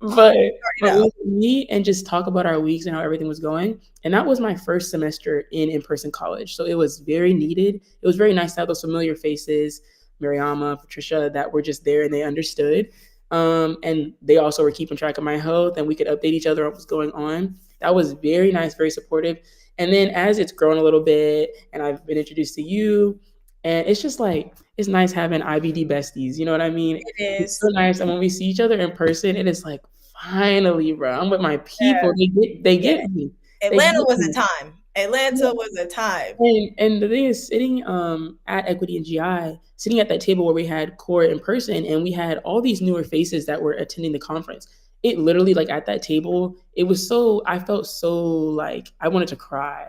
But we would meet and just talk about our weeks and how everything was going. And that was my first semester in-person college. So it was very needed. It was very nice to have those familiar faces, Mariama, Patricia, that were just there and they understood. And they also were keeping track of my health and we could update each other on what's going on. That was very nice, very supportive. And then as it's grown a little bit and I've been introduced to you, and it's just like, it's nice having IBD besties. You know what I mean? It is. It's so nice. And when we see each other in person, it is like, finally, bro, I'm with my people. Yeah. They get me. Atlanta was a time. And the thing is, sitting at Equity and GI, sitting at that table where we had core in person, and we had all these newer faces that were attending the conference. It literally, like at that table, I felt so like I wanted to cry.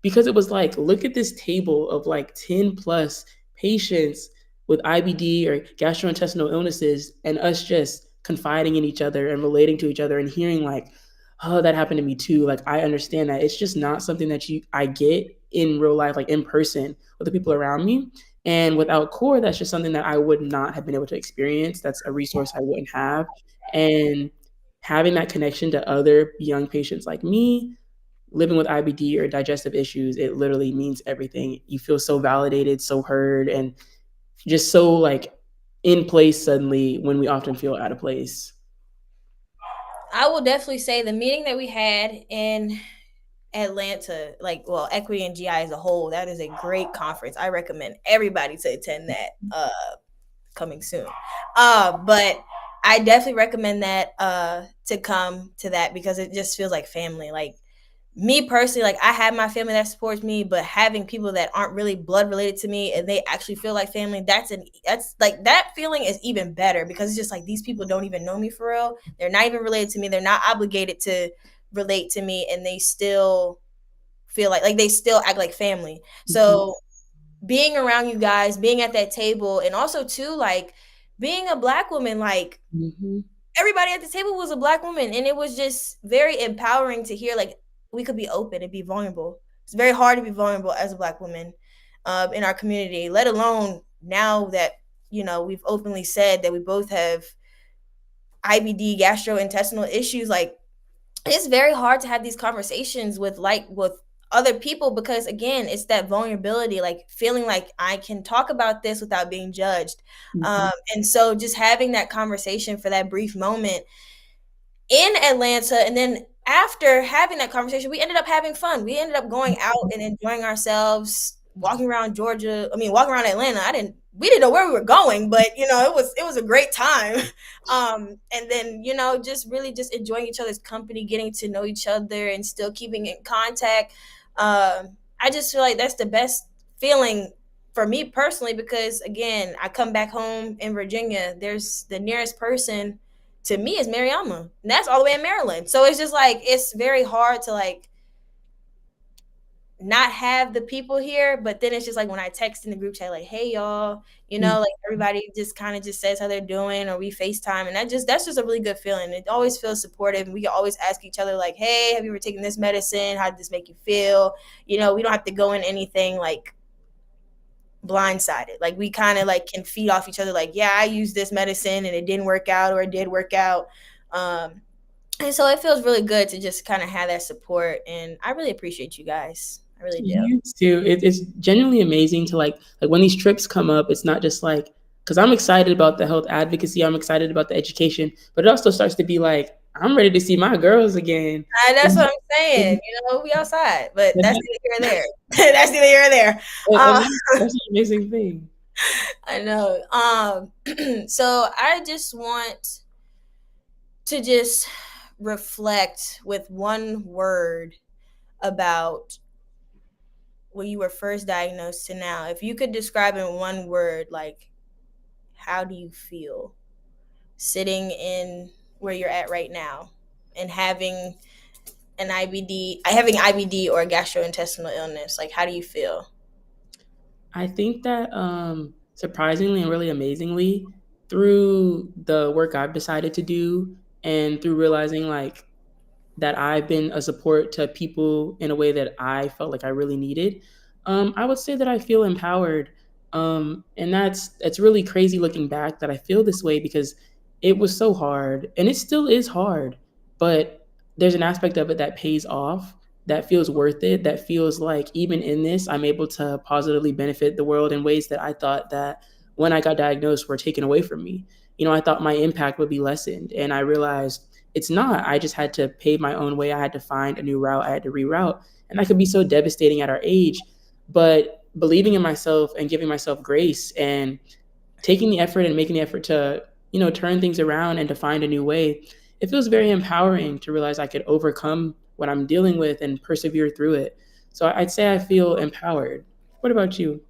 Because it was like, look at this table of like 10 plus patients with IBD or gastrointestinal illnesses and us just confiding in each other and relating to each other and hearing like, oh, that happened to me too. Like, I understand that. It's just not something that I get in real life, like in person with the people around me. And without CORE, that's just something that I would not have been able to experience. That's a resource I wouldn't have. And having that connection to other young patients like me, living with IBD or digestive issues, it literally means everything. You feel so validated, so heard, and just so like in place suddenly when we often feel out of place. I will definitely say the meeting that we had in Atlanta, like, well, Equity and GI as a whole, that is a great conference. I recommend everybody to attend that coming soon. But I definitely recommend that to come to that because it just feels like family. Like, me personally, like, I have my family that supports me, but having people that aren't really blood related to me and they actually feel like family, that's like, that feeling is even better because it's just like these people don't even know me for real. They're not even related to me. They're not obligated to relate to me, and they still feel like they still act like family. So being around you guys, being at that table, and also too, like, being a Black woman, like, everybody at the table was a Black woman, and it was just very empowering to hear, like, we could be open and be vulnerable. It's very hard to be vulnerable as a Black woman in our community, let alone now that, you know, we've openly said that we both have IBD, gastrointestinal issues. Like, it's very hard to have these conversations with other people because, again, it's that vulnerability, like feeling like I can talk about this without being judged. And so just having that conversation for that brief moment in Atlanta, and then after having that conversation, we ended up having fun. We ended up going out and enjoying ourselves, walking around Georgia. I mean, walking around Atlanta. We didn't know where we were going, but, you know, it was a great time. And then, you know, just really just enjoying each other's company, getting to know each other, and still keeping in contact. I just feel like that's the best feeling for me personally, because, again, I come back home in Virginia. There's the nearest person to me is Mariama, and that's all the way in Maryland. So it's just like, it's very hard to, like, not have the people here. But then it's just like when I text in the group chat, like, hey y'all, you know, like, everybody just kind of just says how they're doing, or we FaceTime, and that's just a really good feeling. It always feels supportive, and we can always ask each other, like, hey, have you ever taken this medicine? How did this make you feel? You know, we don't have to go in anything like blindsided. Like, we kind of like can feed off each other, like, yeah, I used this medicine and it didn't work out, or it did work out. And so it feels really good to just kind of have that support, and I really appreciate you guys. I really do. You too. It's genuinely amazing to like when these trips come up, it's not just like, because I'm excited about the health advocacy, I'm excited about the education, but it also starts to be like, I'm ready to see my girls again. That's what I'm saying. You know, we outside, but that's neither here or there. That's neither here or there. That's an amazing thing. I know. So I just want to just reflect with one word about when you were first diagnosed to now. If you could describe in one word, like, how do you feel sitting in where you're at right now and having IBD or a gastrointestinal illness? Like, how do you feel? I think that surprisingly and really amazingly, through the work I've decided to do and through realizing like that I've been a support to people in a way that I felt like I really needed, I would say that I feel empowered. And it's really crazy looking back that I feel this way, because it was so hard and it still is hard, but there's an aspect of it that pays off, that feels worth it, that feels like even in this, I'm able to positively benefit the world in ways that I thought that when I got diagnosed were taken away from me. You know, I thought my impact would be lessened, and I realized it's not. I just had to pave my own way. I had to find a new route. I had to reroute. And that could be so devastating at our age. But believing in myself and giving myself grace and taking the effort and making the effort to, you know, turn things around and to find a new way, it feels very empowering to realize I could overcome what I'm dealing with and persevere through it. So I'd say I feel empowered. What about you?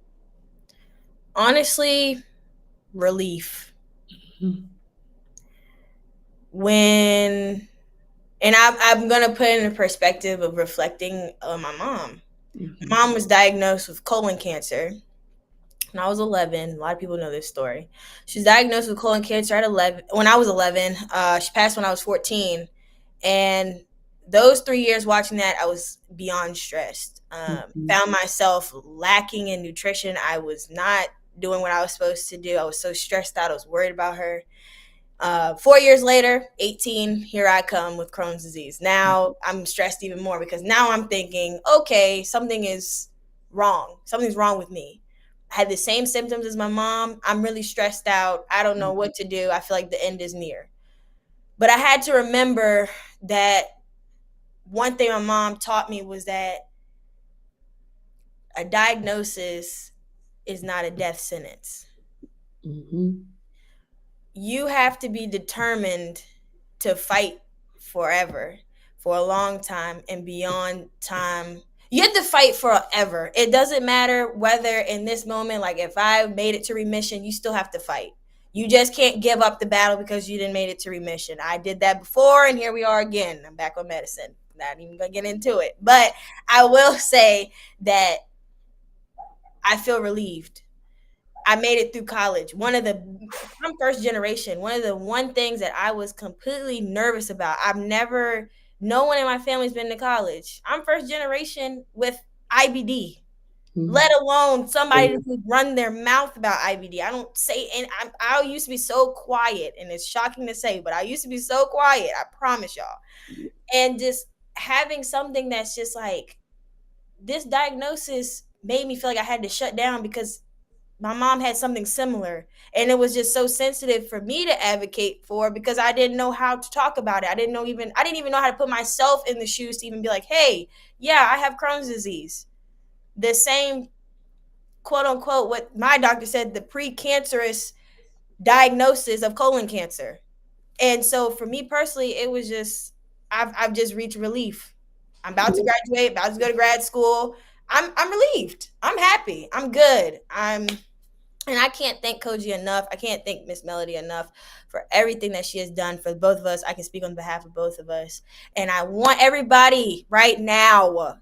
Honestly, relief. I'm going to put it in a perspective of reflecting on my mom. My mom was diagnosed with colon cancer when I was 11. A lot of people know this story. She was diagnosed with colon cancer at 11. When I was 11, she passed when I was 14. And those 3 years watching that, I was beyond stressed. Found myself lacking in nutrition. I was not doing what I was supposed to do. I was so stressed out. I was worried about her. 4 years later, 18, here I come with Crohn's disease. Now I'm stressed even more because now I'm thinking, okay, something is wrong. Something's wrong with me. I had the same symptoms as my mom. I'm really stressed out. I don't know what to do. I feel like the end is near. But I had to remember that one thing my mom taught me was that a diagnosis is not a death sentence. You have to be determined to fight forever, for a long time and beyond time. You have to fight forever. It doesn't matter whether in this moment, like if I made it to remission, you still have to fight. You just can't give up the battle because you didn't made it to remission. I did that before, and here we are again. I'm back on medicine. Not even gonna get into it, but I will say that I feel relieved. I made it through college. I'm first generation. One things that I was completely nervous about. No one in my family's been to college. I'm first generation with IBD, let alone somebody that could run their mouth about IBD. I don't say, and I used to be so quiet, and it's shocking to say, but I used to be so quiet. I promise y'all. And just having something that's just like, this diagnosis made me feel like I had to shut down because my mom had something similar, and it was just so sensitive for me to advocate for because I didn't know how to talk about it. I didn't even know how to put myself in the shoes to even be like, hey, yeah, I have Crohn's disease. The same, quote unquote, what my doctor said, the precancerous diagnosis of colon cancer. And so for me personally, it was just, I've just reached relief. I'm about to graduate, about to go to grad school. I'm relieved. I'm happy. I'm good. And I can't thank Koji enough. I can't thank Miss Melody enough for everything that she has done for both of us. I can speak on behalf of both of us. And I want everybody right now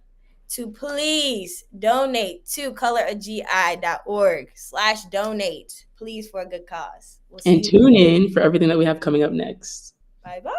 to please donate to coloragi.org/donate, please, for a good cause. We'll see And tune in for everything that we have coming up next. Bye-bye.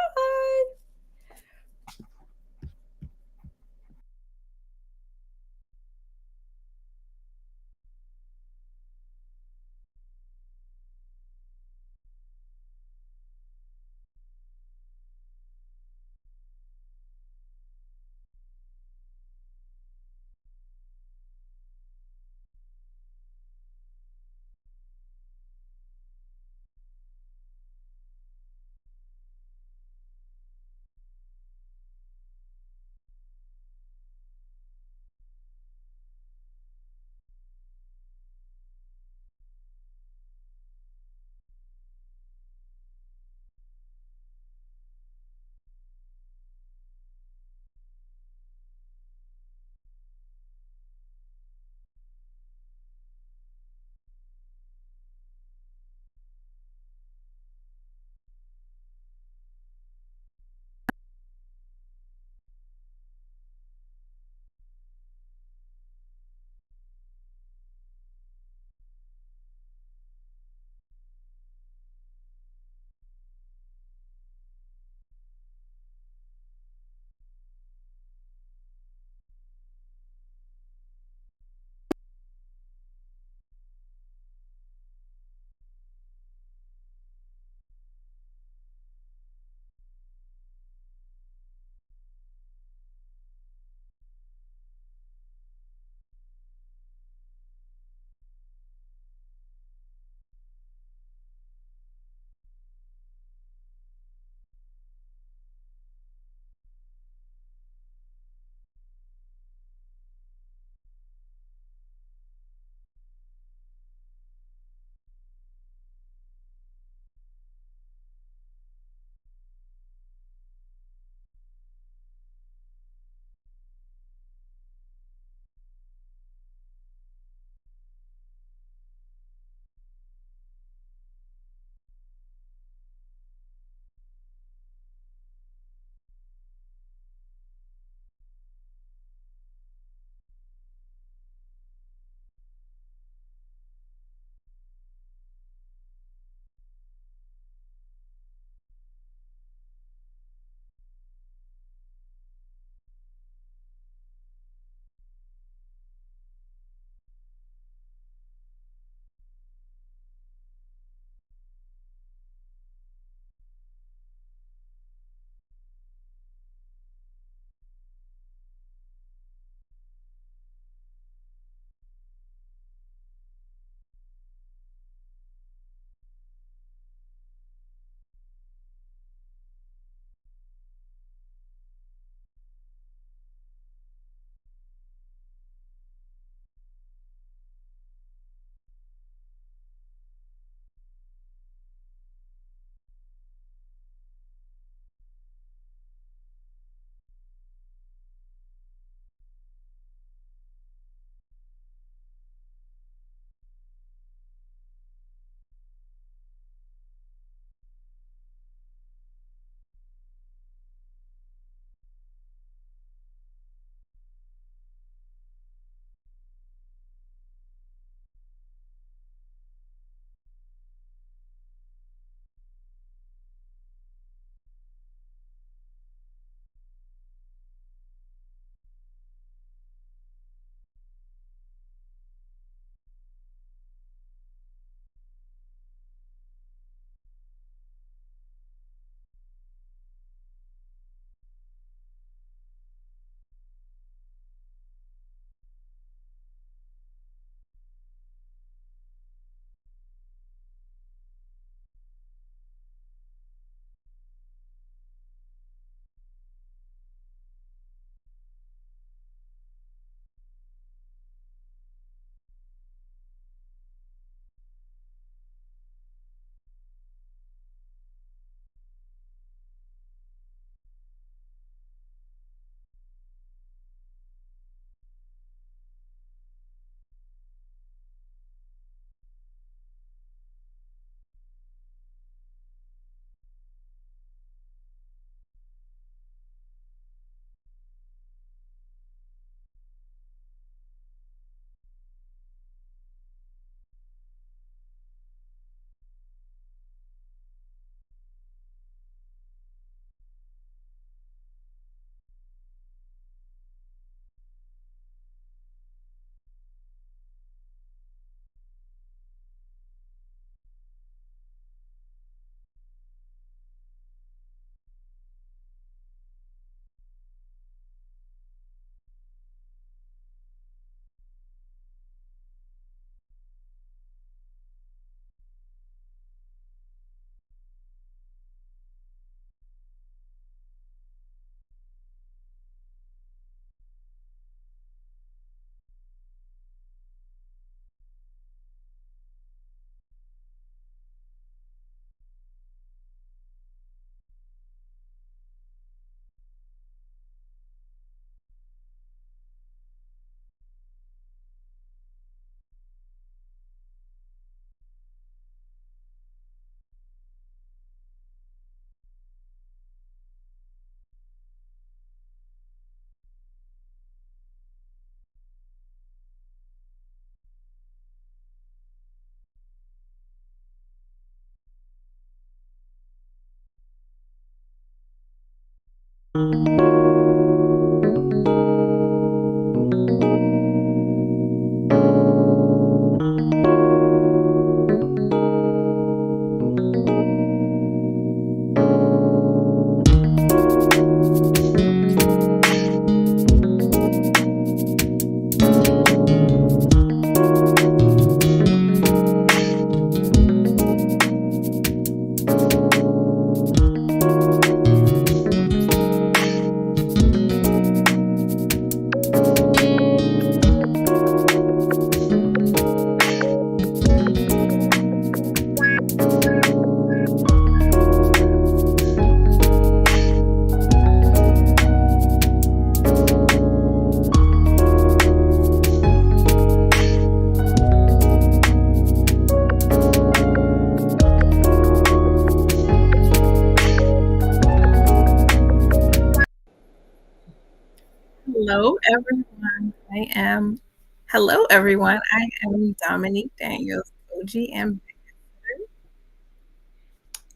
Hello, everyone. I am Dominique Daniels, OG Ambassador.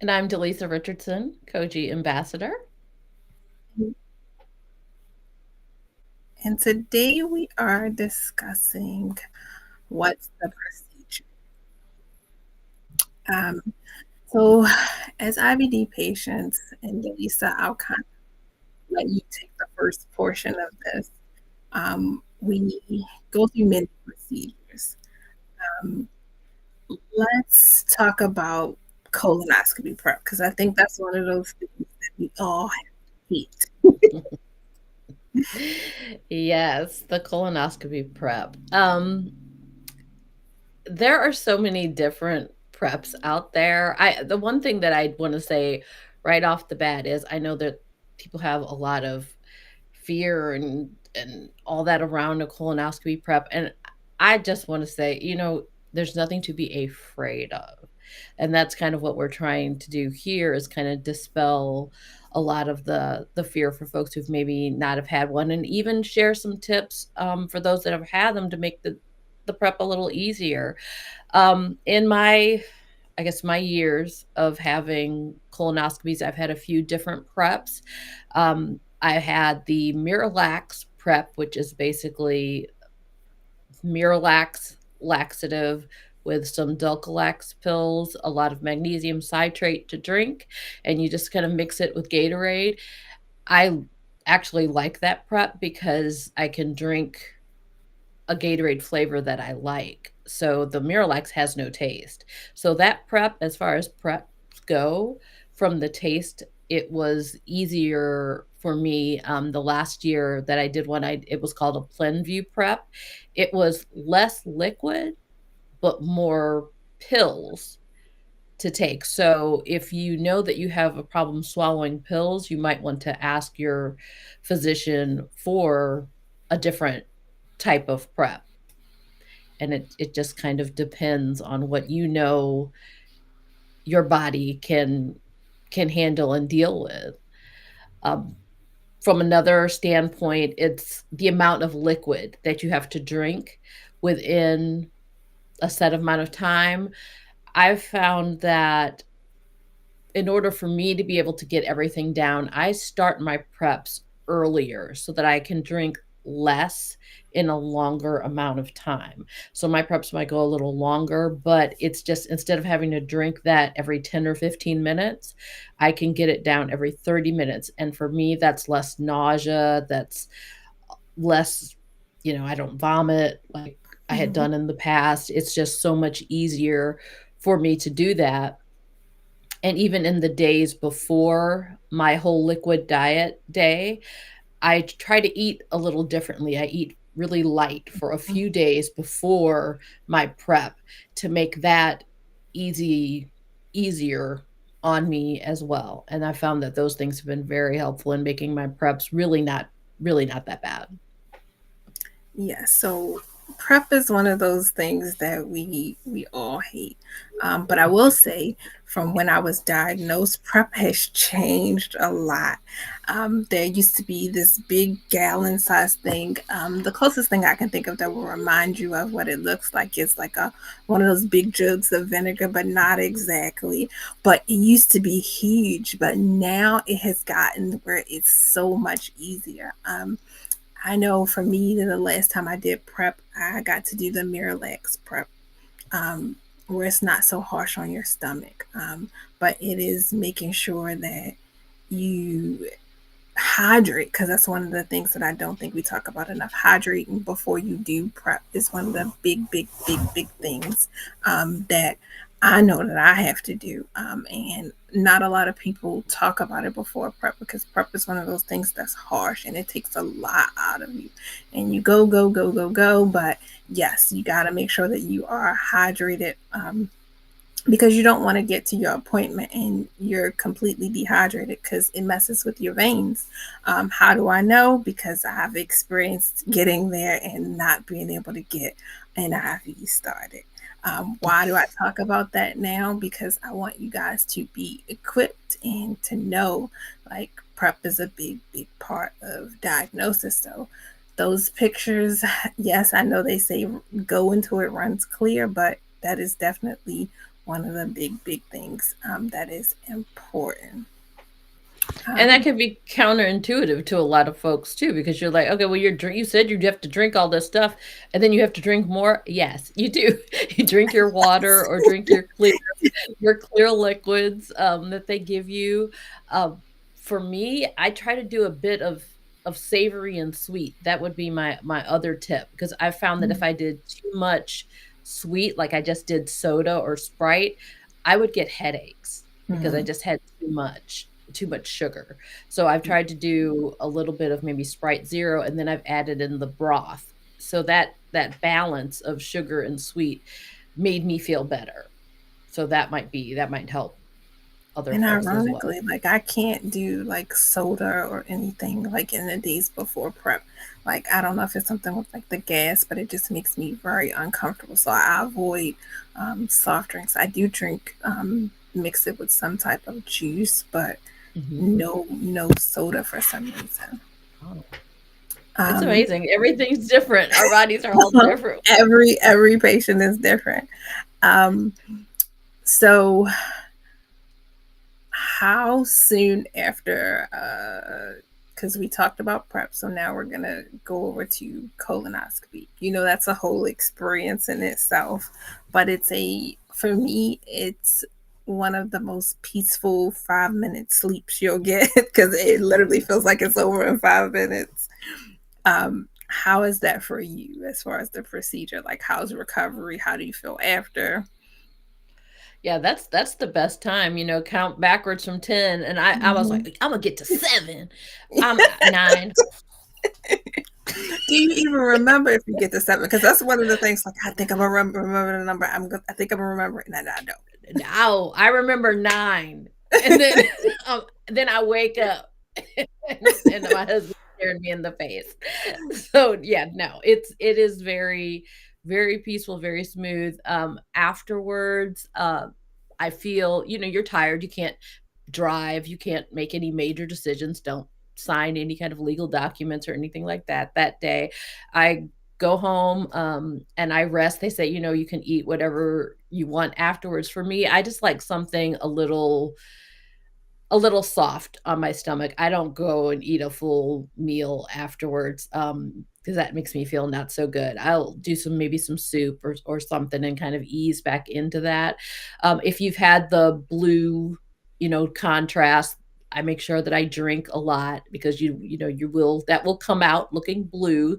And I'm Delisa Richardson, Koji Ambassador. And today we are discussing what's the procedure. So, as IBD patients, and Delisa, I'll kind of let you take the first portion of this. We go through many procedures. Let's talk about colonoscopy prep, because I think that's one of those things that we all hate. Yes, the colonoscopy prep. There are so many different preps out there. The one thing that I want to say right off the bat is I know that people have a lot of fear and all that around a colonoscopy prep, and I just want to say, there's nothing to be afraid of. And that's kind of what we're trying to do here, is kind of dispel a lot of the fear for folks who've maybe not have had one, and even share some tips for those that have had them to make the prep a little easier. In my years of having colonoscopies, I've had a few different preps. I had the Miralax prep, which is basically Miralax laxative with some Dulcolax pills, a lot of magnesium citrate to drink, and you just kind of mix it with Gatorade. I actually like that prep because I can drink a Gatorade flavor that I like. So the Miralax has no taste. So that prep, as far as preps go, from the taste, it was easier for me. The last year that I did one, it was called a Plenview prep. It was less liquid, but more pills to take. So if you know that you have a problem swallowing pills, you might want to ask your physician for a different type of prep. And it just kind of depends on what your body can handle and deal with. From another standpoint, it's the amount of liquid that you have to drink within a set amount of time. I've found that in order for me to be able to get everything down, I start my preps earlier so that I can drink less in a longer amount of time. So my preps might go a little longer, but it's just, instead of having to drink that every 10 or 15 minutes, I can get it down every 30 minutes. And for me, that's less nausea, that's less, I don't vomit like I had done in the past. It's just so much easier for me to do that. And even in the days before my whole liquid diet day, I try to eat a little differently. I eat really light for a few days before my prep to make that easier on me as well. And I found that those things have been very helpful in making my preps really not that bad. Yeah, so Prep is one of those things that we all hate. But I will say, from when I was diagnosed, prep has changed a lot. There used to be this big gallon-sized thing. The closest thing I can think of that will remind you of what it looks like is like one of those big jugs of vinegar, but not exactly. But it used to be huge, but now it has gotten where it's so much easier. I know for me, the last time I did prep, I got to do the Miralax prep, where it's not so harsh on your stomach. But it is making sure that you hydrate, because that's one of the things that I don't think we talk about enough. Hydrating before you do prep is one of the big things that I know that I have to do. And not a lot of people talk about it before prep, because prep is one of those things that's harsh and it takes a lot out of you. And you go. But yes, you got to make sure that you are hydrated. Because you don't want to get to your appointment and you're completely dehydrated, because it messes with your veins. How do I know? Because I've experienced getting there and not being able to get an IV started. Why do I talk about that now? Because I want you guys to be equipped and to know, like, prep is a big part of diagnosis. So those pictures, yes, I know they say go until it runs clear, but that is definitely one of the big things that is important. And that can be counterintuitive to a lot of folks too, because you're like, okay, well, you said you have to drink all this stuff, and then you have to drink more. Yes, you do. You drink your water or drink your clear liquids that they give you. For me, I try to do a bit of savory and sweet. That would be my other tip, because I found that if I did too much sweet, like I just did soda or Sprite, I would get headaches because I just had too much sugar. So I've tried to do a little bit of maybe Sprite Zero, and then I've added in the broth. So that balance of sugar and sweet made me feel better. So that might help other And folks as well. ironically, like, I can't do like soda or anything like in the days before prep. Like, I don't know if it's something with like the gas, but it just makes me very uncomfortable. So I avoid soft drinks. I do drink, mix it with some type of juice, but no soda for some reason. It's amazing. Everything's different. Our bodies are all different. Every patient is different. So how soon after, because we talked about prep, so now we're going to go over to colonoscopy. That's a whole experience in itself, but for me, it's one of the most peaceful 5-minute sleeps you'll get, because it literally feels like it's over in 5 minutes. How is that for you as far as the procedure? Like, how's recovery? How do you feel after? Yeah, that's the best time, count backwards from 10. And I was like, I'm gonna get to 7. I'm at 9. Do you even remember if you get to 7? Because that's one of the things, like, I think I'm gonna remember the number. I think I'm gonna remember it, and I don't. No, I remember 9. And then then I wake up and my husband staring me in the face. So yeah, no, it is very, very peaceful, very smooth. Afterwards, I feel, you're tired. You can't drive. You can't make any major decisions. Don't sign any kind of legal documents or anything like that day. I go home and I rest. They say, you can eat whatever you want afterwards. For me, I just like something a little soft on my stomach. I don't go and eat a full meal afterwards because that makes me feel not so good. I'll do maybe some soup or something and kind of ease back into that. If you've had the blue, contrast, I make sure that I drink a lot, because that will come out looking blue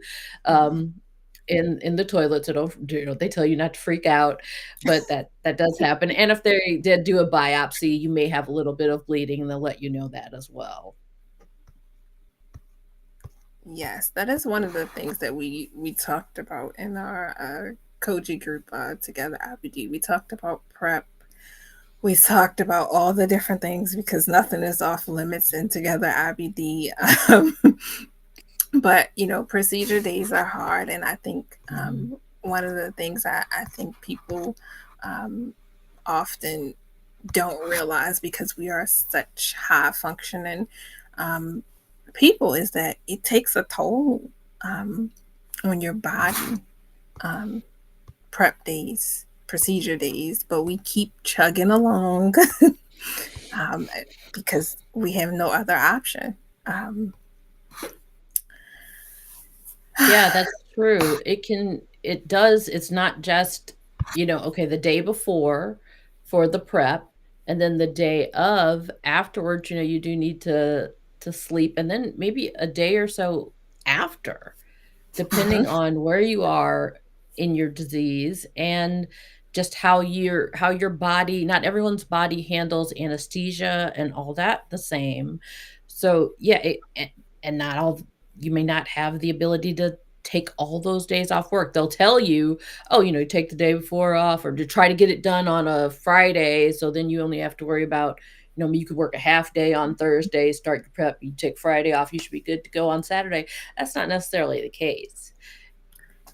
in the toilet. So they tell you not to freak out, but that does happen. And if they did do a biopsy, you may have a little bit of bleeding, and they'll let you know that as well. Yes, that is one of the things that we talked about in our Koji group together, IBD. We talked about prep. We talked about all the different things, because nothing is off limits in Together IBD. But, procedure days are hard. And I think one of the things I think people often don't realize, because we are such high functioning people, is that it takes a toll on your body. Prep days, procedure days, but we keep chugging along because we have no other option. Yeah, that's true. It's not just, okay, the day before for the prep, and then the day of afterwards, you do need to sleep, and then maybe a day or so after, depending on where you are in your disease and just how your body, not everyone's body handles anesthesia and all that the same. So yeah, and not all, you may not have the ability to take all those days off work. They'll tell you, oh, take the day before off, or to try to get it done on a Friday. So then you only have to worry about, you could work a half day on Thursday, start your prep, you take Friday off, you should be good to go on Saturday. That's not necessarily the case.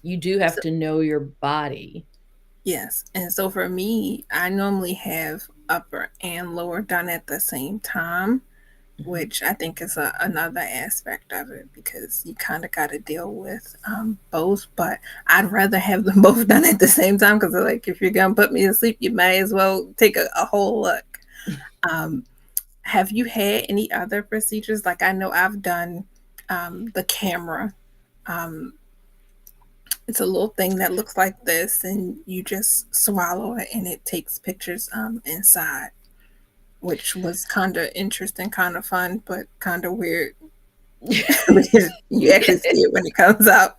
You do have to know your body. Yes. And so for me, I normally have upper and lower done at the same time, which I think is another aspect of it, because you kind of got to deal with both. But I'd rather have them both done at the same time, because if you're going to put me to sleep, you may as well take a whole look. Have you had any other procedures? Like, I know I've done the camera. It's a little thing that looks like this, and you just swallow it, and it takes pictures inside, which was kind of interesting, kind of fun, but kind of weird. You actually see it when it comes out.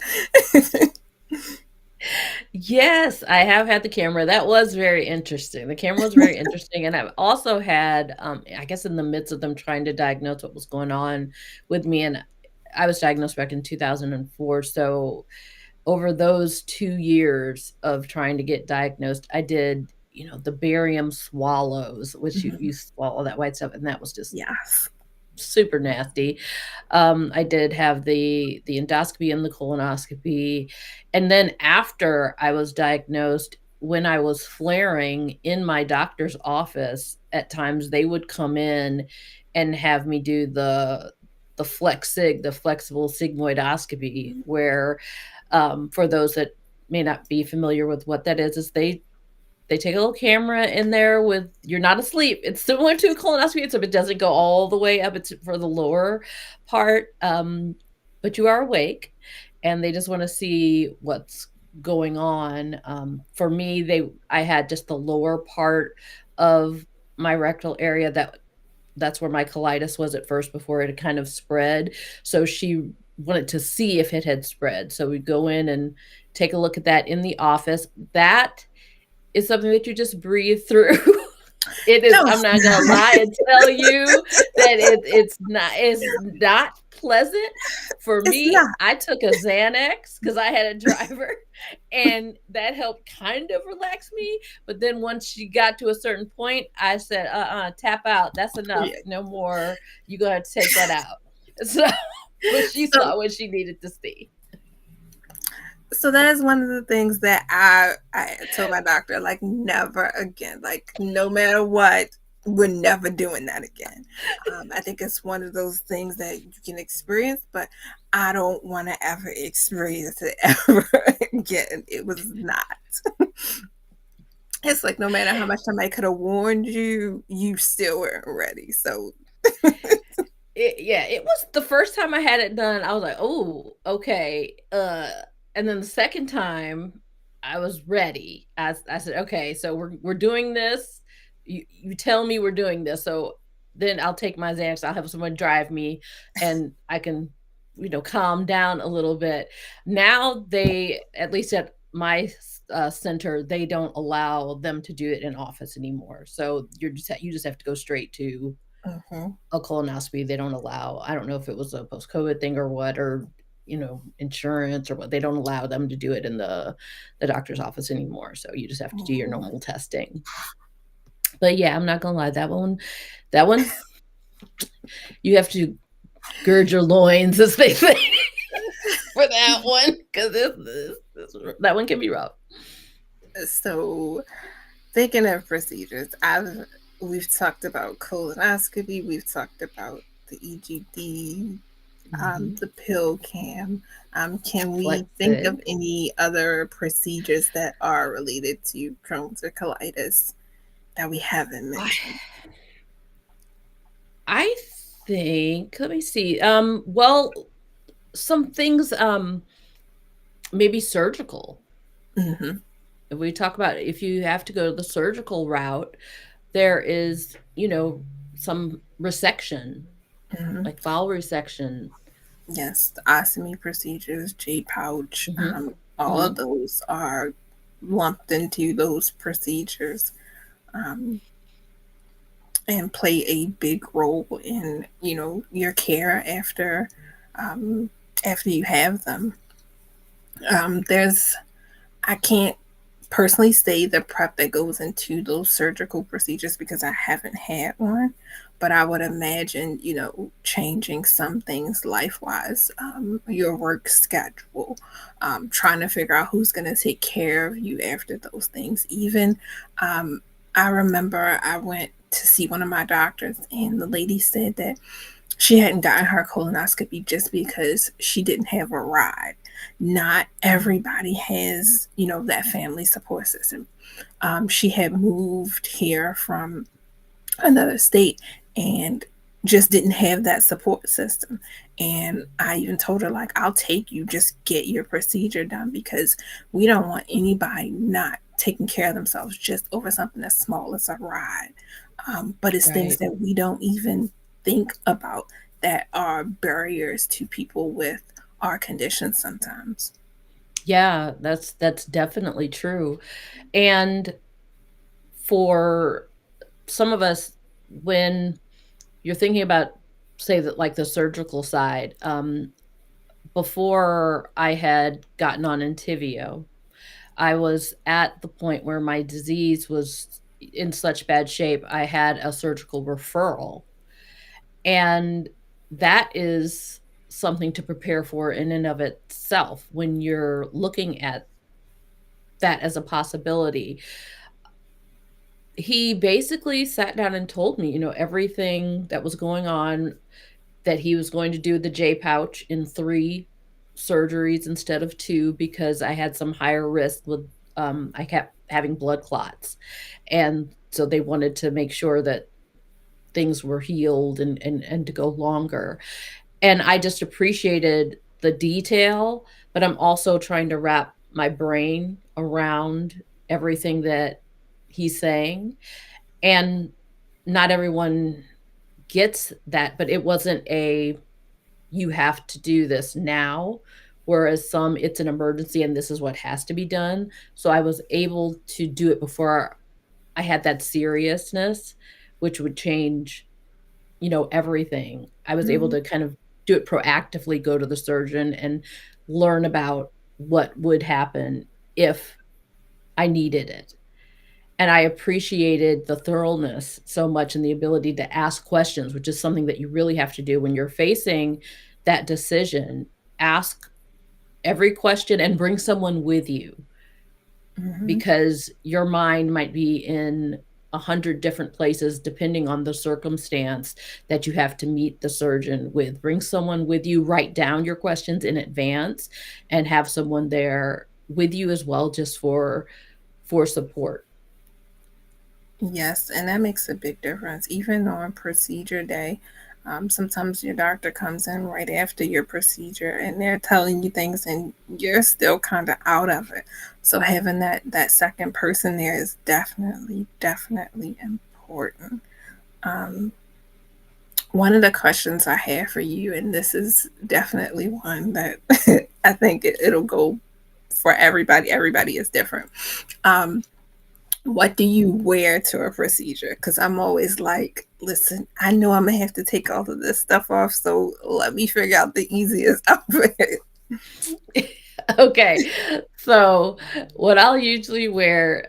Yes, I have had the camera. That was very interesting. The camera was very interesting. And I've also had, I guess in the midst of them trying to diagnose what was going on with me, and I was diagnosed back in 2004. So over those 2 years of trying to get diagnosed, I did, the barium swallows, which you swallow that white stuff, and that was just super nasty. I did have the endoscopy and the colonoscopy. And then after I was diagnosed, when I was flaring in my doctor's office, at times they would come in and have me do the FlexSig, the flexible sigmoidoscopy, where for those that may not be familiar with what that is they take a little camera in there with, you're not asleep. It's similar to a colonoscopy, except it doesn't go all the way up. It's for the lower part, but you are awake, and they just want to see what's going on. For me, I had just the lower part of my rectal area. That's where my colitis was at first before it had kind of spread. So she wanted to see if it had spread. So we'd go in and take a look at that in the office. That is something that you just breathe through. It is. No, I'm not going to lie and tell you that it's not pleasant for me. I took a Xanax because I had a driver, and that helped kind of relax me. But then once she got to a certain point, I said, tap out. That's enough. Yeah. No more. You're going to take that out. So, but she saw what she needed to see. So that is one of the things that I told my doctor, like, never again. Like, no matter what, we're never doing that again. I think it's one of those things that you can experience, but I don't want to ever experience it ever again. It was not. It's like, no matter how much somebody could have warned you, you still weren't ready. So it was the first time I had it done. I was like, oh, okay. And then the second time I was ready. I said, okay, so we're doing this. You tell me we're doing this. So then I'll take my Xanax. I'll have someone drive me, and I can, calm down a little bit. Now they, at least at my center, they don't allow them to do it in office anymore. So you just have to go straight to a colonoscopy. They don't allow, I don't know if it was a post-COVID thing or what, or insurance or what, they don't allow them to do it in the doctor's office anymore. So you just have to do your normal testing. But yeah, I'm not gonna lie, that one you have to gird your loins, as they say. for that one because that one can be rough. So, thinking of procedures, we've talked about colonoscopy, we've talked about the EGD, the pill cam. Can we think of any other procedures that are related to Crohn's or colitis that we haven't mentioned? I think, let me see. Well, some things, maybe surgical. If we talk about if you have to go the surgical route, there is, some resection, like bowel resection. Yes, the ostomy procedures, J pouch, all of those are lumped into those procedures, and play a big role in your care after you have them. I can't personally say the prep that goes into those surgical procedures because I haven't had one, but I would imagine, changing some things life-wise, your work schedule, trying to figure out who's going to take care of you after those things. Even, I remember I went to see one of my doctors and the lady said that she hadn't gotten her colonoscopy just because she didn't have a ride. Not everybody has, that family support system. She had moved here from another state and just didn't have that support system. And I even told her, like, I'll take you, just get your procedure done because we don't want anybody not taking care of themselves just over something as small as a ride. But it's things that we don't even think about that are barriers to people with our conditions sometimes. Yeah, that's definitely true. And for some of us, when you're thinking about, say, that like the surgical side, before I had gotten on Entyvio, I was at the point where my disease was in such bad shape, I had a surgical referral. And that is something to prepare for in and of itself when you're looking at that as a possibility. He basically sat down and told me, everything that was going on, that he was going to do the J pouch in 3 surgeries instead of 2 because I had some higher risk with, I kept having blood clots. And so they wanted to make sure that things were healed and to go longer. And I just appreciated the detail, but I'm also trying to wrap my brain around everything that he's saying. And not everyone gets that, but it wasn't you have to do this now, whereas some, it's an emergency and this is what has to be done. So I was able to do it before I had that seriousness, which would change, everything. I was able to kind of do it proactively, go to the surgeon and learn about what would happen if I needed it. And I appreciated the thoroughness so much and the ability to ask questions, which is something that you really have to do when you're facing that decision. Ask every question and bring someone with you, because your mind might be in 100 different places depending on the circumstance that you have to meet the surgeon with. Bring someone with you, write down your questions in advance, and have someone there with you as well, just for support. Yes, and that makes a big difference. Even on procedure day, sometimes your doctor comes in right after your procedure and they're telling you things and you're still kind of out of it. So having that second person there is definitely important. One of the questions I have for you, and this is definitely one that I think it'll go for everybody. Everybody is different. What do you wear to a procedure? Because I'm always like, listen, I know I'm going to have to take all of this stuff off, so let me figure out the easiest outfit. Okay, so what I'll usually wear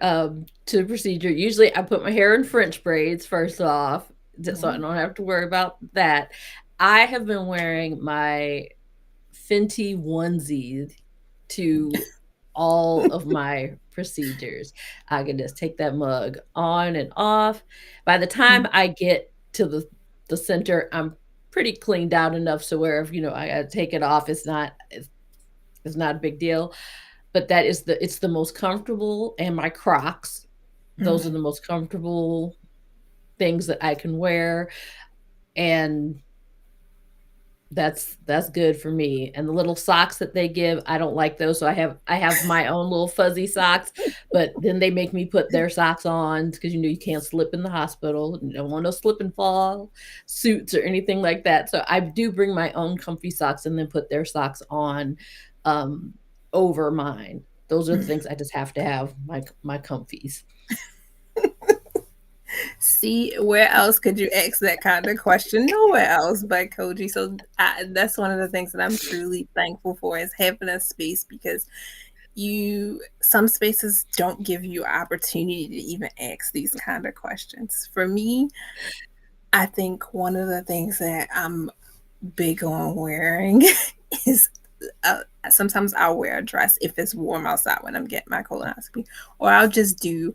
to a procedure, usually I put my hair in French braids first off, so I don't have to worry about that. I have been wearing my Fenty onesie to all of my procedures. I can just take that mug on and off. By the time I get to the center, I'm pretty cleaned out enough so where if I gotta take it off, it's not a big deal. But it's the most comfortable, and my Crocs, those are the most comfortable things that I can wear, and that's good for me. And the little socks that they give, I don't like those, so I have my own little fuzzy socks, but then they make me put their socks on because you can't slip in the hospital. You don't want no slip and fall suits or anything like that. So I do bring my own comfy socks and then put their socks on over mine. Those are the things I just have to have, my comfies. See, where else could you ask that kind of question? Nowhere else but Koji. So that's one of the things that I'm truly thankful for, is having a space, because some spaces don't give you opportunity to even ask these kind of questions. For me, I think one of the things that I'm big on wearing is sometimes I'll wear a dress if it's warm outside when I'm getting my colonoscopy, or I'll just do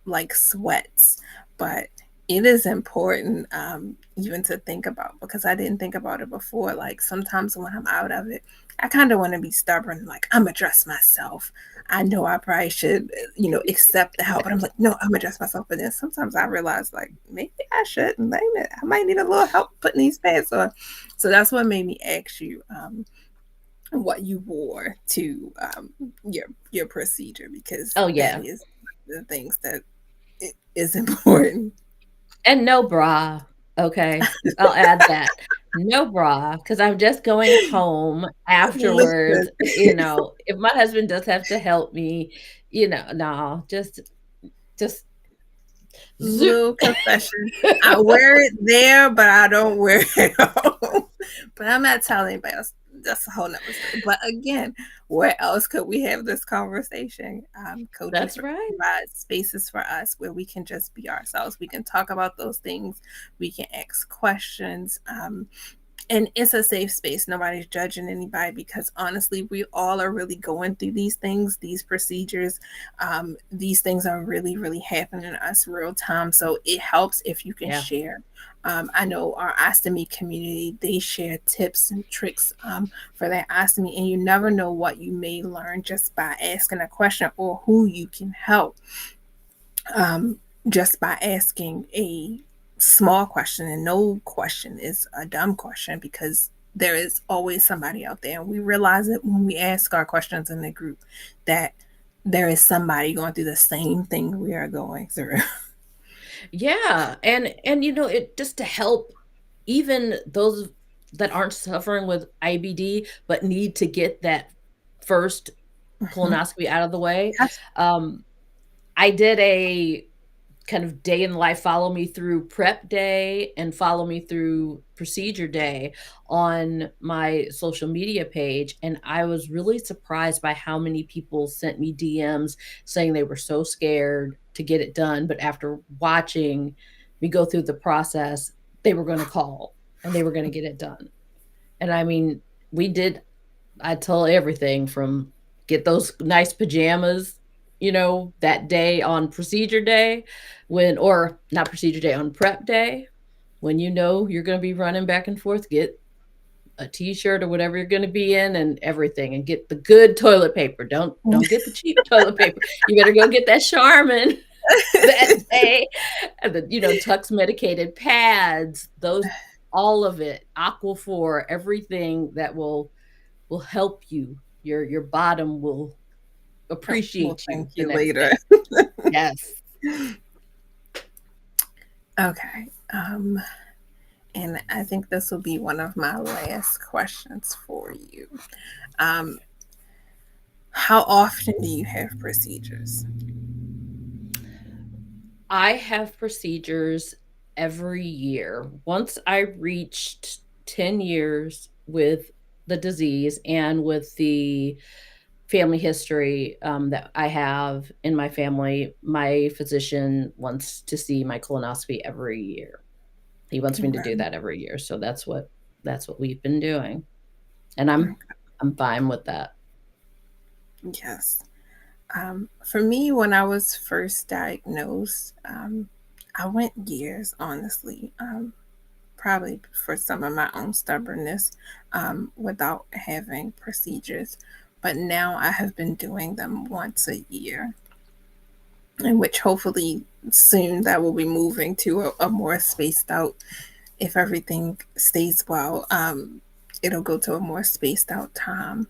like sweats. But it is important even to think about, because I didn't think about it before. Like sometimes when I'm out of it, I kind of want to be stubborn, like I'm gonna dress myself. I know I probably should, accept the help, but I'm like, no, I'm gonna dress myself. But then sometimes I realize, like, maybe I shouldn't. I might need a little help putting these pants on. So that's what made me ask you what you wore to your procedure, because that is the things that is important. And no bra. Okay, I'll add that. No bra, because I'm just going home afterwards. If my husband does have to help me, no, just little confession. I wear it there, but I don't wear it at home. But I'm not telling anybody else. That's a whole nother story. But again, where else could we have this conversation? Coach, that's right. Provide spaces for us where we can just be ourselves. We can talk about those things. We can ask questions. And it's a safe space. Nobody's judging anybody, because honestly, we all are really going through these things, these procedures. These things are really, really happening to us real time. So it helps if you can share. I know our ostomy community, they share tips and tricks for that ostomy, and you never know what you may learn just by asking a question, or who you can help just by asking a small question. And no question is a dumb question, because there is always somebody out there, and we realize it when we ask our questions in the group, that there is somebody going through the same thing we are going through. Yeah, and it just to help even those that aren't suffering with IBD but need to get that first colonoscopy out of the way. I did a kind of day in life, follow me through prep day and follow me through procedure day on my social media page. And I was really surprised by how many people sent me DMs saying they were so scared to get it done. But after watching me go through the process, they were going to call and they were going to get it done. And I mean, I told everything from get those nice pajamas, that day on procedure day, or not procedure day, on prep day, when you're going to be running back and forth, get a t-shirt or whatever you're going to be in and everything, and get the good toilet paper. Don't get the cheap toilet paper. You better go get that Charmin that day. And the, Tux medicated pads, all of it, Aquaphor, everything that will help you. Your bottom will appreciate thank you later. Yes. Okay. And I think this will be one of my last questions for you. How often do you have procedures? I have procedures every year. Once I reached 10 years with the disease and with the family history that I have in my family, my physician wants to see my colonoscopy every year. He wants me to do that every year. So that's what we've been doing. And I'm fine with that. Yes. For me, when I was first diagnosed, I went years, honestly, probably for some of my own stubbornness, without having procedures. But now I have been doing them once a year, in which hopefully soon that will be moving to a more spaced out, if everything stays well, it'll go to a more spaced out time.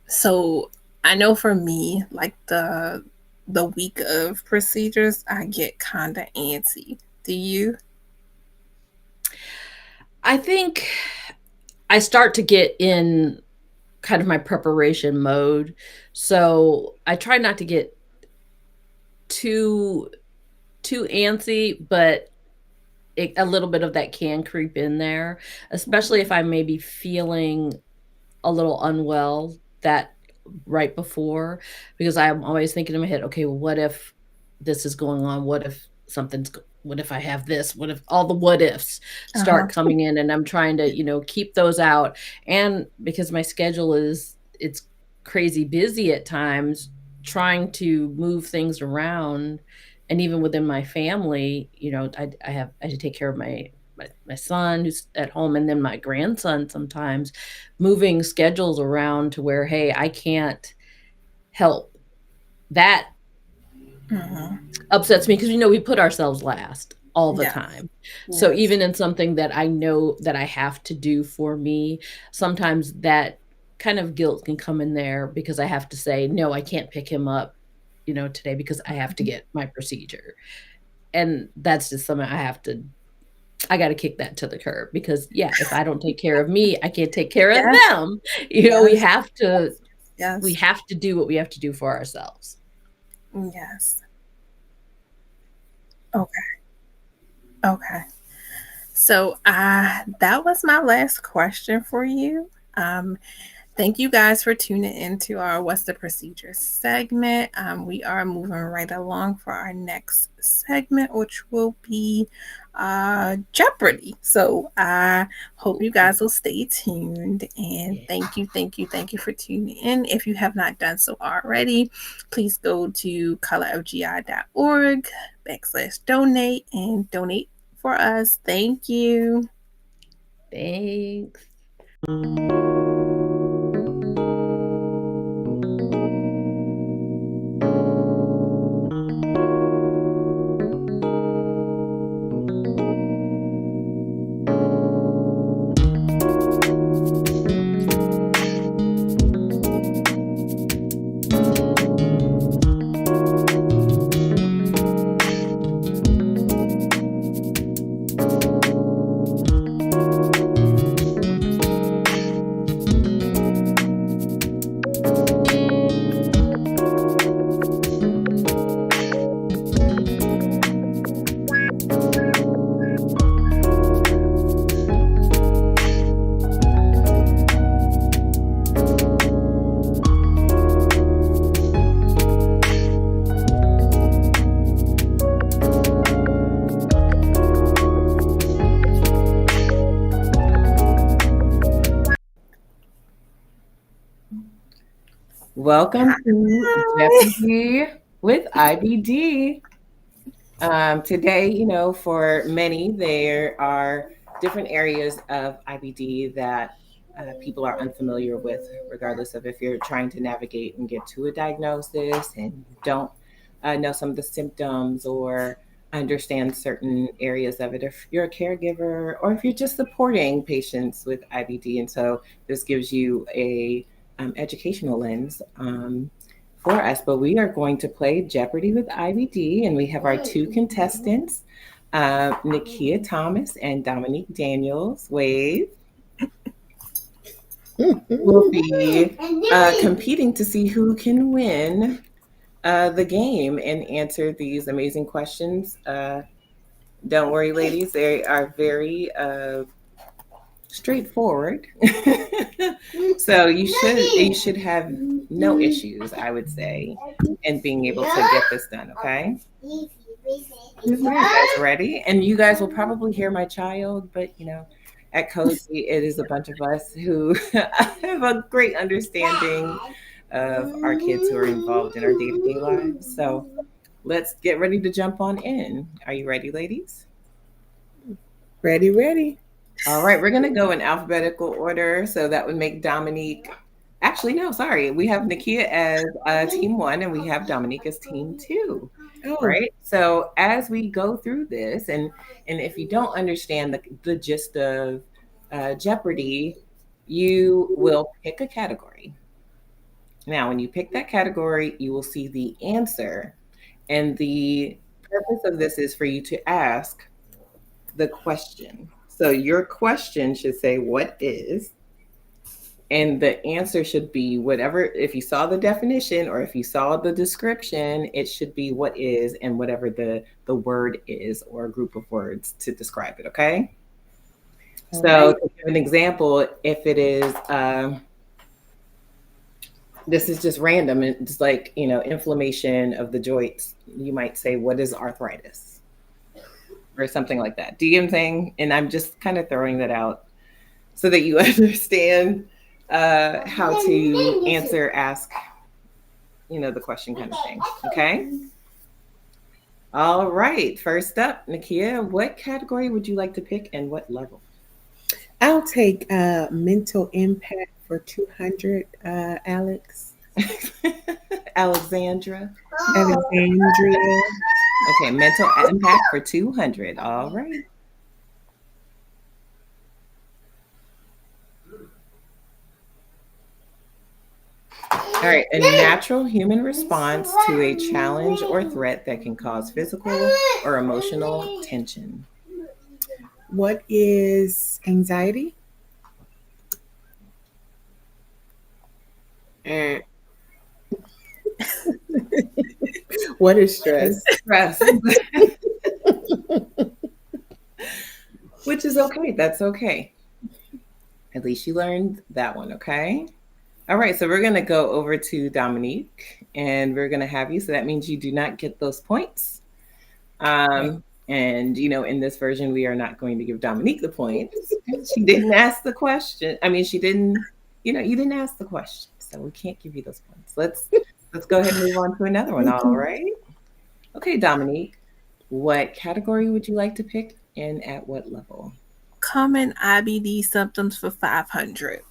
So I know for me, like the week of procedures, I get kind of antsy. Do you? I think I start to get in kind of my preparation mode. So I try not to get too antsy, but a little bit of that can creep in there, especially if I may be feeling a little unwell that right before, because I'm always thinking in my head, okay, well, what if this is going on? What if what if I have this? What if all the what ifs start coming in, and I'm trying to, keep those out. And because my schedule it's crazy busy at times, trying to move things around, and even within my family, I have to take care of my son who's at home, and then my grandson, sometimes moving schedules around to where, hey, I can't help. That upsets me, because we put ourselves last all the time. So even in something that I know that I have to do for me, sometimes that kind of guilt can come in there, because I have to say, no, I can't pick him up, today, because I have to get my procedure. And that's just something I got to kick that to the curb, because if I don't take care of me, I can't take care of them. We have to do what we have to do for ourselves. Yes. Okay. So that was my last question for you. Thank you guys for tuning into our What's the Procedure segment. We are moving right along for our next segment, which will be Jeopardy. So I hope you guys will stay tuned, and thank you for tuning in. If you have not done so already, please go to colorfgi.org/donate and donate for us. Thank you. Thanks. Welcome to Jeopardy with IBD. Today, for many, there are different areas of IBD that people are unfamiliar with, regardless of if you're trying to navigate and get to a diagnosis and you don't know some of the symptoms or understand certain areas of it, if you're a caregiver or if you're just supporting patients with IBD. And so this gives you a educational lens for us. But we are going to play Jeopardy with IBD, and we have our two contestants, Nakia Thomas and Dominique Daniels. Wave. Will be competing to see who can win the game and answer these amazing questions. Don't worry, ladies, they are very straightforward. So you should have no issues, I would say, in being able to get this done. Okay. You guys ready? And you guys will probably hear my child, but at Cozy, it is a bunch of us who have a great understanding of our kids who are involved in our day-to-day lives. So let's get ready to jump on in. Are you ready, ladies? Ready. All right, we're going to go in alphabetical order. So that would make Dominique. Actually, no, sorry. We have Nakia as team 1 and we have Dominique as team 2. Oh. Right. So as we go through this, and if you don't understand the gist of Jeopardy, you will pick a category. Now, when you pick that category, you will see the answer. And the purpose of this is for you to ask the question. So your question should say, what is? And the answer should be whatever, if you saw the definition or if you saw the description, it should be what is and whatever the word is or a group of words to describe it, okay? So to give an example, if it is, this is just random. It's like, inflammation of the joints. You might say, what is arthritis? Or something like that. Do you get what I'm saying? And I'm just kind of throwing that out so that you understand how to answer, ask, the question kind of thing. Okay. All right. First up, Nakia, what category would you like to pick and what level? I'll take mental impact for 200, Alex. Alexandria. Alexandria. Okay, mental impact for 200. All right. All right, a natural human response to a challenge or threat that can cause physical or emotional tension. What is anxiety? What is stress? Stress. Which is okay. That's okay. At least you learned that one, okay? All right, so we're going to go over to Dominique, and we're going to have you. So that means you do not get those points. And, in this version, we are not going to give Dominique the points. She didn't ask the question. I mean, she didn't, you didn't ask the question. So we can't give you those points. Let's go ahead and move on to another one. All right. Okay, Dominique, what category would you like to pick and at what level? Common IBD symptoms for 500.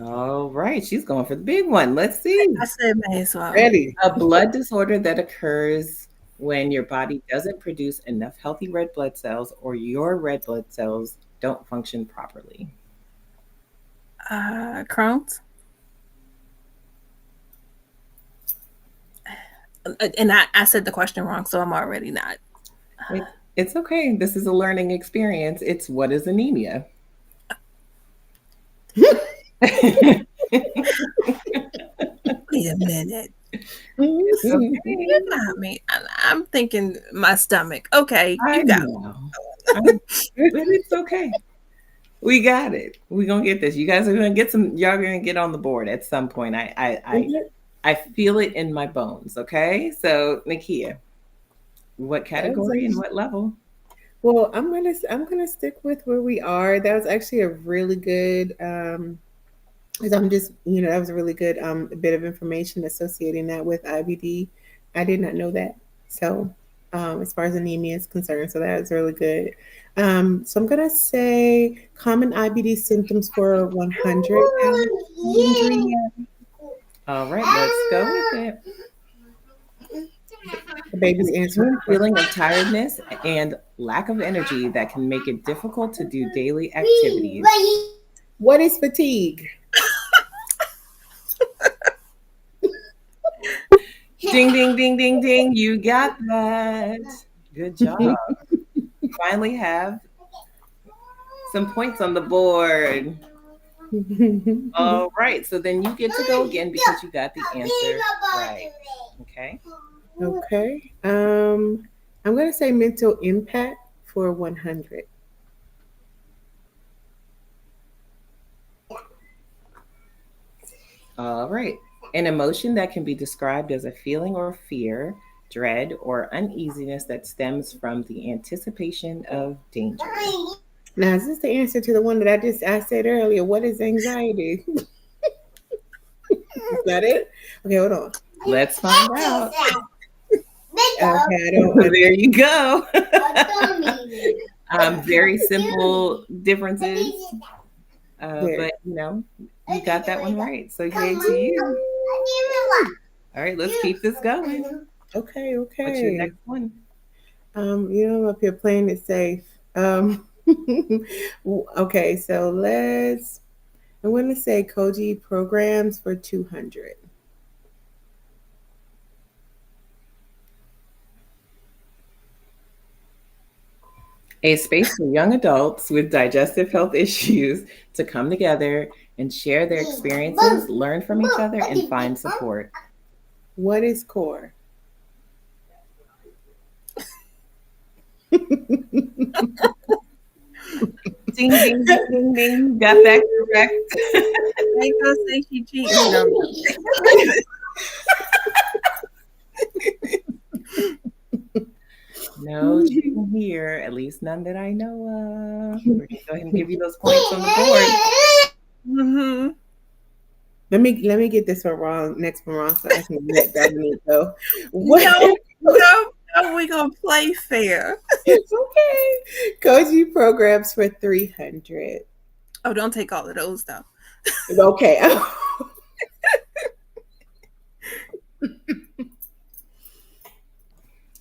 All right, she's going for the big one. Let's see. I said may as well. Ready. A blood disorder that occurs when your body doesn't produce enough healthy red blood cells or your red blood cells don't function properly. Crohn's. And I said the question wrong, so I'm already not. It's okay. This is a learning experience. It's what is anemia? Wait a minute. Okay. You got me. I'm thinking my stomach. Okay, you got But it's okay. We got it. We're gonna get this. You guys are gonna get y'all are gonna get on the board at some point. I feel it in my bones. Okay. So Nakia, what category and what level? Well, I'm gonna stick with where we are. That was actually a really good because I'm just, that was a really good bit of information associating that with IBD. I did not know that. So as far as anemia is concerned, so that was really good. So I'm gonna say common IBD symptoms for 100. All right, let's go with it. The baby's answering. Feeling of tiredness and lack of energy that can make it difficult to do daily activities. What is fatigue? Ding, ding, ding, ding, ding. You got that. Good job. You finally have some points on the board. All right. So then you get to go again because you got the answer right. Okay. Okay. I'm going to say mental impact for 100. All right. An emotion that can be described as a feeling or fear, dread, or uneasiness that stems from the anticipation of danger. Now, is this the answer to the one that I said earlier? What is anxiety? Is that it? Okay, hold on. Let's find out. Okay, there you go. Very simple differences. But you got that one right. So yay to you. All right, let's keep this going. Okay. What's your next one? I'm up here playing it safe. Okay, so I'm going to say Koji programs for 200. A space for young adults with digestive health issues to come together and share their experiences, learn from each other, and find support. What is core? Ding, ding, ding, ding, ding. Got that correct. I ain't gonna say she cheating. No cheating here, at least none that I know of. We're gonna go ahead and give you those points on the board. Mm-hmm. Let me get this one wrong, next one wrong, so I can let Dominique go. No, we're gonna play fair. It's okay. Koji programs for 300. Oh, don't take all of those though. Okay.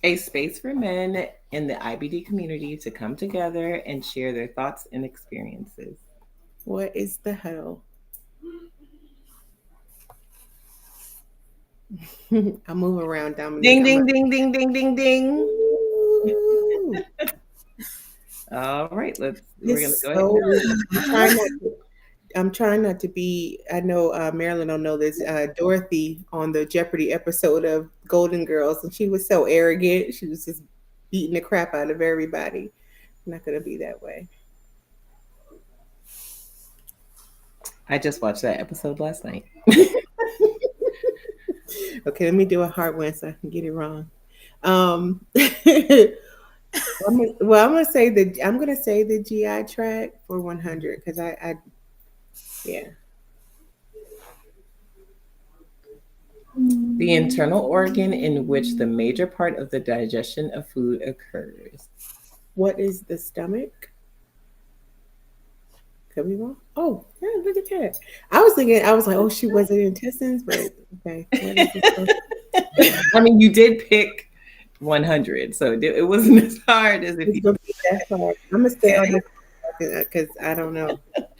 A space for men in the IBD community to come together and share their thoughts and experiences. What is the hell? I'll move around, Dominique. Ding, ding, ding, ding, ding, ding, ding. All right, we're gonna go ahead. I'm trying not to be. I know Marilyn don't know this. Dorothy on the Jeopardy episode of Golden Girls, and she was so arrogant. She was just beating the crap out of everybody. I'm not gonna be that way. I just watched that episode last night. Okay, let me do a hard one so I can get it wrong. I'm gonna say the GI tract for 100 because yeah. The internal organ in which the major part of the digestion of food occurs. What is the stomach? Could be wrong. Oh, yeah, look at that. I was like, oh, she was the intestines, but okay. I mean, you did pick 100, so it wasn't as hard as if you did that hard. I'm gonna stay on this because I don't know.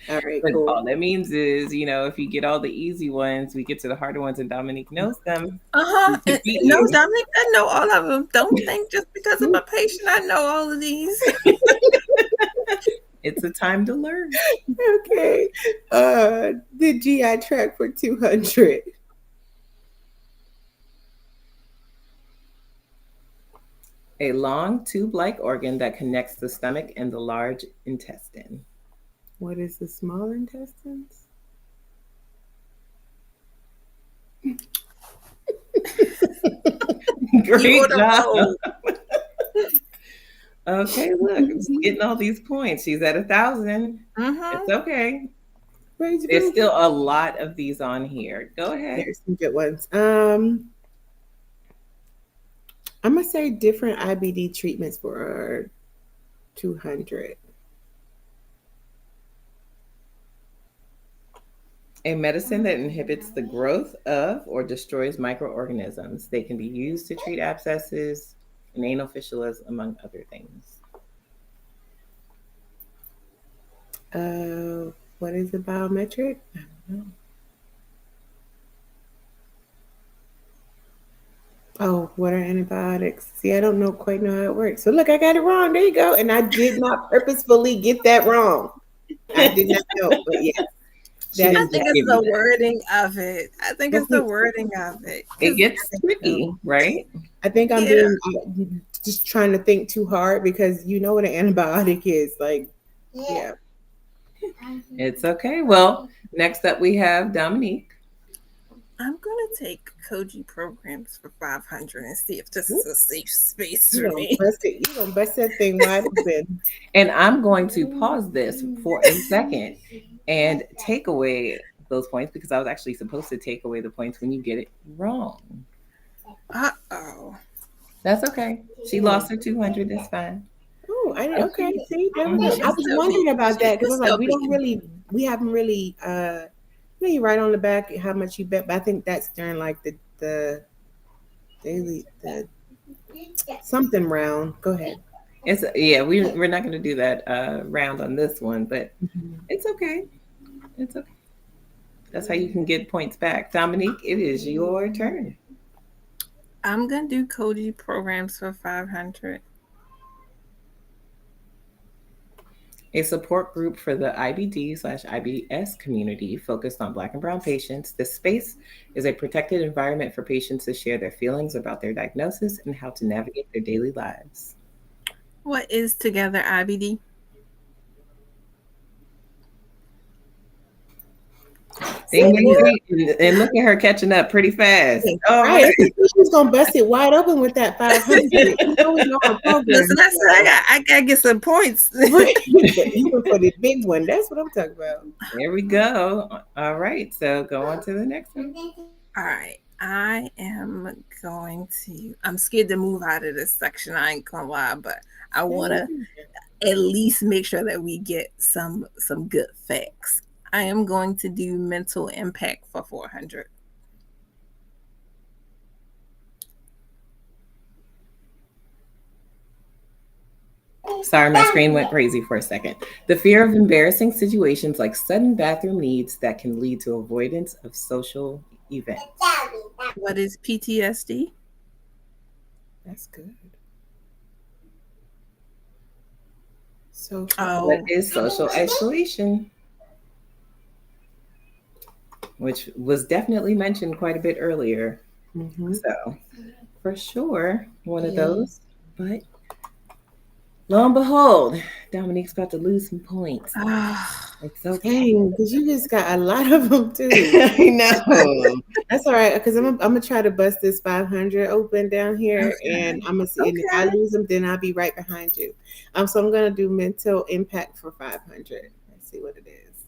All right, but cool. all that means is, if you get all the easy ones, we get to the harder ones, and Dominique knows them. No, Dominique, I know all of them. Don't think just because I'm a patient, I know all of these. It's a time to learn. Okay. The GI tract for 200. A long tube-like organ that connects the stomach and the large intestine. What is the small intestines? Great job. Okay, look, she's getting all these points. She's at 1,000. It's okay. There's still a lot of these on here. Go ahead. There's some good ones. I'm gonna say different IBD treatments for 200. A medicine that inhibits the growth of or destroys microorganisms. They can be used to treat abscesses and anal fistulas, among other things. What is a biometric? I don't know. Oh, what are antibiotics? See, I don't quite know how it works. So look, I got it wrong. There you go. And I did not purposefully get that wrong. I did not know, but yeah. I think it's the wording of it. It gets tricky, right? I think I'm just trying to think too hard because you know what an antibiotic is. Like, yeah. It's okay. Well, next up we have Dominique. I'm gonna take Koji programs for 500 and see if this is a safe space for me. You're gonna bust that thing wide open. And I'm going to pause this for a second and take away those points because I was actually supposed to take away the points when you get it wrong. Uh-oh. That's okay. She lost her 200. That's fine. Oh, okay. See, I was wondering about that because I was like, we haven't really right on the back how much you bet, but I think that's during like the daily something round. Go ahead. We're not going to do that round on this one, but it's okay. It's okay. That's how you can get points back. Dominique, it is your turn. I'm gonna do Koji programs for 500. A support group for the IBD/IBS community focused on Black and Brown patients. This space is a protected environment for patients to share their feelings about their diagnosis and how to navigate their daily lives. What is Together IBD? And look at her catching up pretty fast. Oh, right. She's gonna bust it wide open with that 500. Listen, I gotta get some points. Even for the big one, that's what I'm talking about. There we go. All right, so go on to the next one. All right, I am going to. I'm scared to move out of this section. I ain't gonna lie, but I want to at least make sure that we get some good facts. I am going to do mental impact for 400. Sorry, my screen went crazy for a second. The fear of embarrassing situations like sudden bathroom needs that can lead to avoidance of social events. What is PTSD? That's good. What is social isolation? Which was definitely mentioned quite a bit earlier. So, for sure, one of those. But lo and behold, Dominique's about to lose some points. It's okay. Because you just got a lot of them, too. I know. That's all right, because I'm going to try to bust this 500 open down here, and I'm going to see. And if I lose them, then I'll be right behind you. So I'm going to do mental impact for 500. Let's see what it is.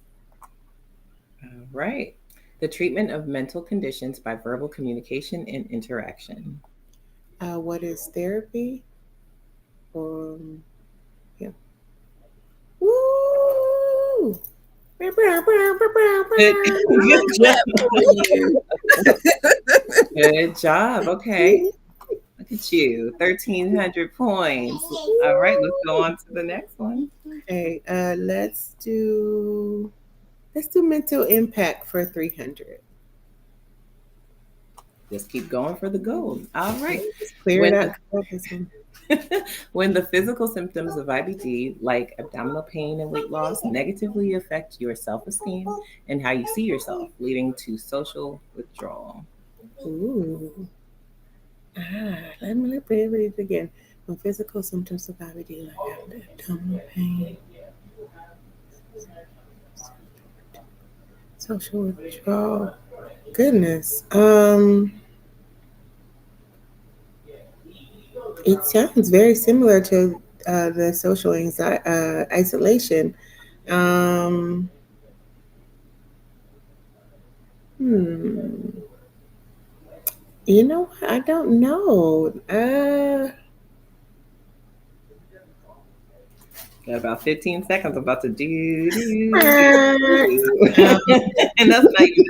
All right. The treatment of mental conditions by verbal communication and interaction. What is therapy? Yeah. Woo! Good job. Good job. Okay. Look at you. 1,300 points. All right, let's go on to the next one. Okay, let's do mental impact for 300. Just keep going for the gold. All right. Just clear it out. When the physical symptoms of IBD, like abdominal pain and weight loss, negatively affect your self-esteem and how you see yourself, leading to social withdrawal. Ooh. Let me read it again. When physical symptoms of IBD, like abdominal pain, social withdrawal. Goodness. It sounds very similar to the social isolation. You know what? I don't know. Got about 15 seconds. I'm about to do. And that's not even.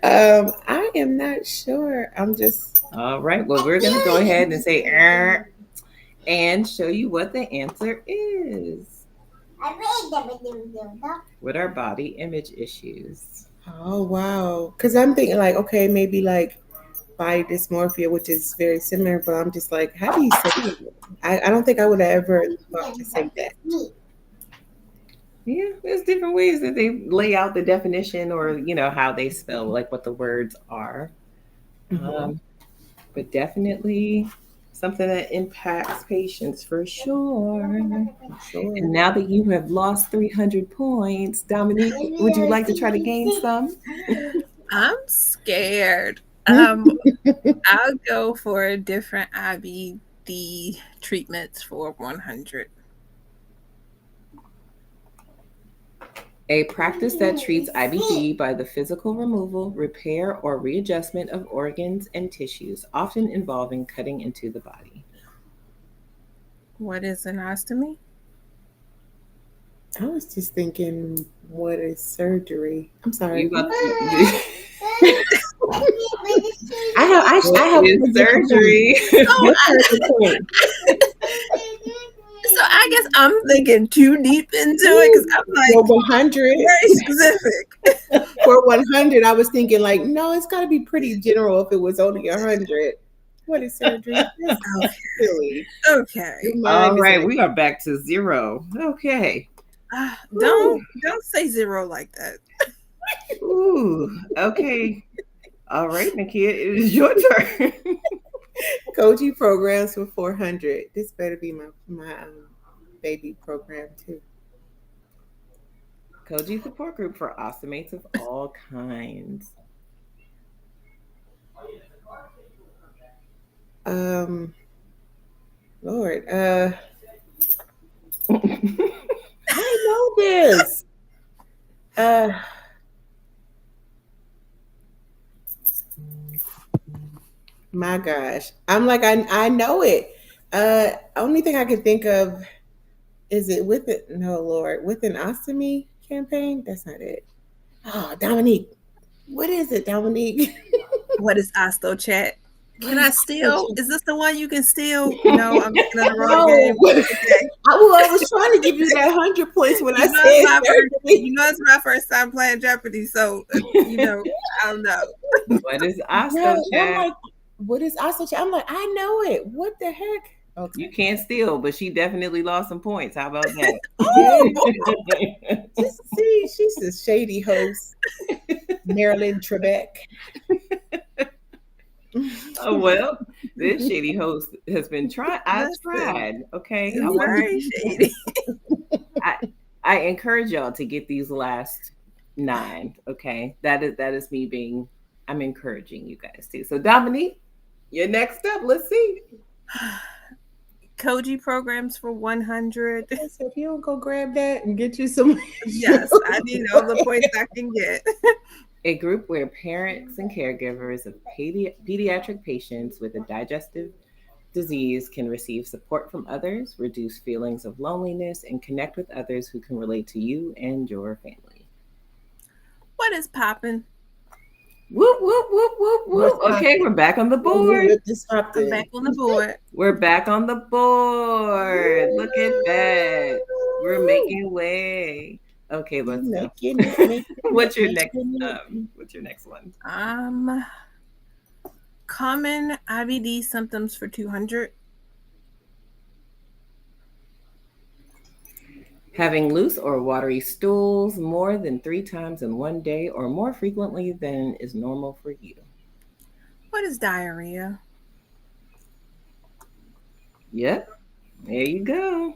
I am not sure. I'm just. All right. Well, we're going to go ahead and say and show you what the answer is. What are body image issues? Oh, wow. Because I'm thinking like, okay, maybe like body dysmorphia, which is very similar, but I'm just like, how do you say it? I don't think I would have ever thought to say that. Yeah, there's different ways that they lay out the definition or, how they spell, like what the words are. But definitely something that impacts patients for sure. And now that you have lost 300 points, Dominique, would you like to try to gain some? I'm scared. I'll go for different IBD treatments for 100. A practice that treats IBD by the physical removal, repair, or readjustment of organs and tissues, often involving cutting into the body. What is an ostomy? I was just thinking, what is surgery? I'm sorry. You got I have surgery. So I guess I'm thinking too deep into it because I'm like, for 100, very specific. For 100, I was thinking like, no, it's got to be pretty general if it was only 100. What is surgery? That's so silly. Okay. All right, we are back to 0. Okay. Don't say 0 like that. Ooh. Okay. All right, Nakia, it is your turn. Koji programs for 400. This better be my baby program too. Koji support group for ostomates of all kinds. Lord, I know this. My gosh, I'm like I know it. Only thing I can think of is it with it. No, Lord, with an ostomy campaign. That's not it. Oh, Dominique, what is it, Dominique? What is OstoChat? Can I steal? Is this the one you can steal? No, I'm looking at the wrong game. Okay. I was trying to give you that 100 points when I said it's my first time playing Jeopardy, so I don't know. What is OstoChat? Like, what is OstoChat? I'm like, I know it. What the heck? Okay. You can't steal, but she definitely lost some points. How about that? See, she's a shady host. Marilyn Trebek. Oh, well, this shady host has been trying. I tried. Okay. Very shady. I encourage y'all to get these last 9. Okay. That is me being, I'm encouraging you guys too. So Dominique, you're next up. Let's see. Koji programs for 100. So if you don't go grab that and get you some. Yes, I need all the points I can get. A group where parents and caregivers of pediatric patients with a digestive disease can receive support from others, reduce feelings of loneliness, and connect with others who can relate to you and your family. What is poppin'? Whoop, whoop, whoop, whoop, whoop. Okay, we're back on the board. I'm back on the board. We're back on the board. Look at that. We're making way. Okay, let's go. What's your next one? Common IBD symptoms for 200. Having loose or watery stools more than 3 times in one day or more frequently than is normal for you. What is diarrhea? Yep. There you go.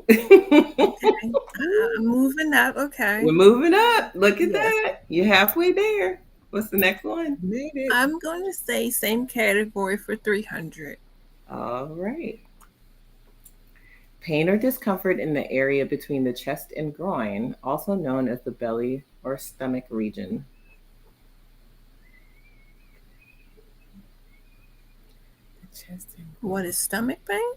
I'm moving up. Okay. We're moving up. Look at that. You're halfway there. What's the next one? Made it. I'm going to say same category for 300. All right. Pain or discomfort in the area between the chest and groin, also known as the belly or stomach region. What is stomach pain?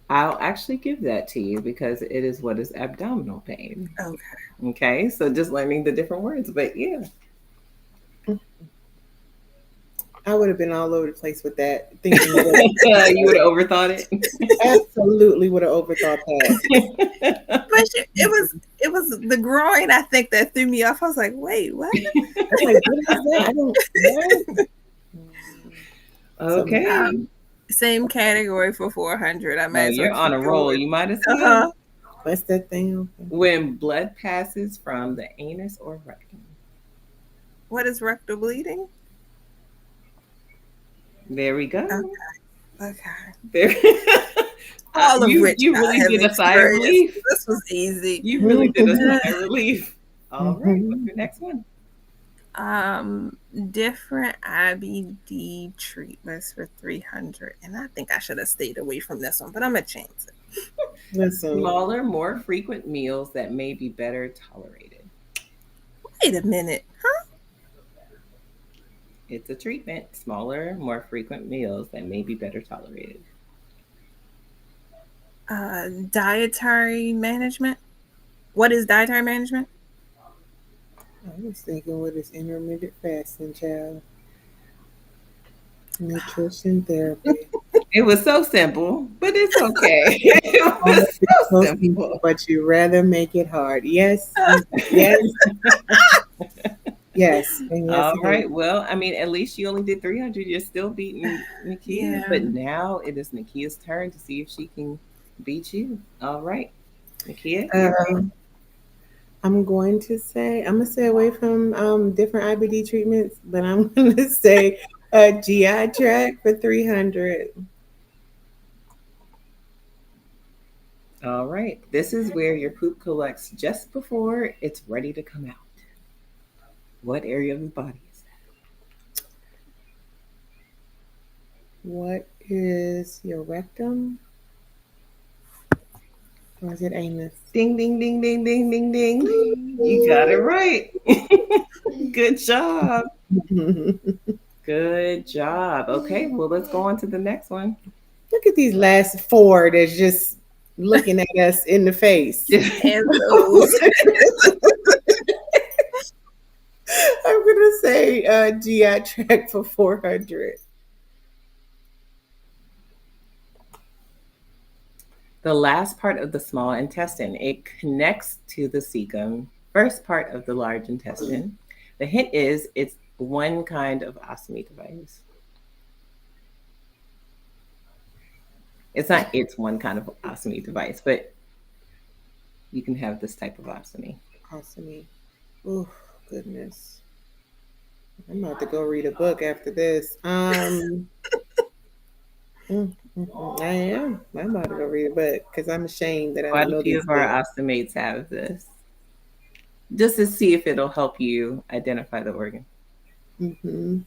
I'll actually give that to you because it is what is abdominal pain. Okay. Okay, so just learning the different words, but yeah. I would have been all over the place with that. Thinking you would have overthought it. Absolutely would have overthought that. But it was the groin, I think, that threw me off. I was like, wait, what? I'm like, what is that? I don't know. Okay. Same category for 400. I might you're on a roll. You might as well. What's that thing? When blood passes from the anus or rectum. What is rectal bleeding? There we go. Okay. There. All of which you really did a sigh of relief. This was easy. You really did a sigh of relief. All right. What's your next one? Different IBD treatments for 300, and I think I should have stayed away from this one, but I'm gonna change it. Listen. Smaller, more frequent meals that may be better tolerated. Wait a minute, huh? It's a treatment. Smaller, more frequent meals that may be better tolerated. Dietary management. What is dietary management? I was thinking, what is intermittent fasting, child? Nutrition therapy. It was so simple, but it's okay. It was so simple. But you rather make it hard. Yes. Yes. Yes. And yes. All right. Well, I mean, at least you only did 300. You're still beating Nakia. Yeah. But now it is Nakia's turn to see if she can beat you. All right. Nakia? I'm going to stay away from different IBD treatments, but I'm going to say a GI tract for 300. All right. This is where your poop collects just before it's ready to come out. What area of the body is that? What is your rectum? Or is it anus? Ding, ding, ding, ding, ding, ding, ding. You got it right. Good job. Good job. Okay, well, let's go on to the next one. Look at these last four that's just looking at us in the face. And those. I'm going to say GI tract for 400. The last part of the small intestine, it connects to the cecum, first part of the large intestine. The hint is it's one kind of ostomy device. It's not it's one kind of ostomy device, but you can have this type of ostomy. Ostomy. Oh, goodness. I'm about to go read a book after this. I am. I'm about to go read a book because I'm ashamed that I don't know Quite a few these of our things. ostomates have this. Just to see if it'll help you identify the organ. Mm-hmm.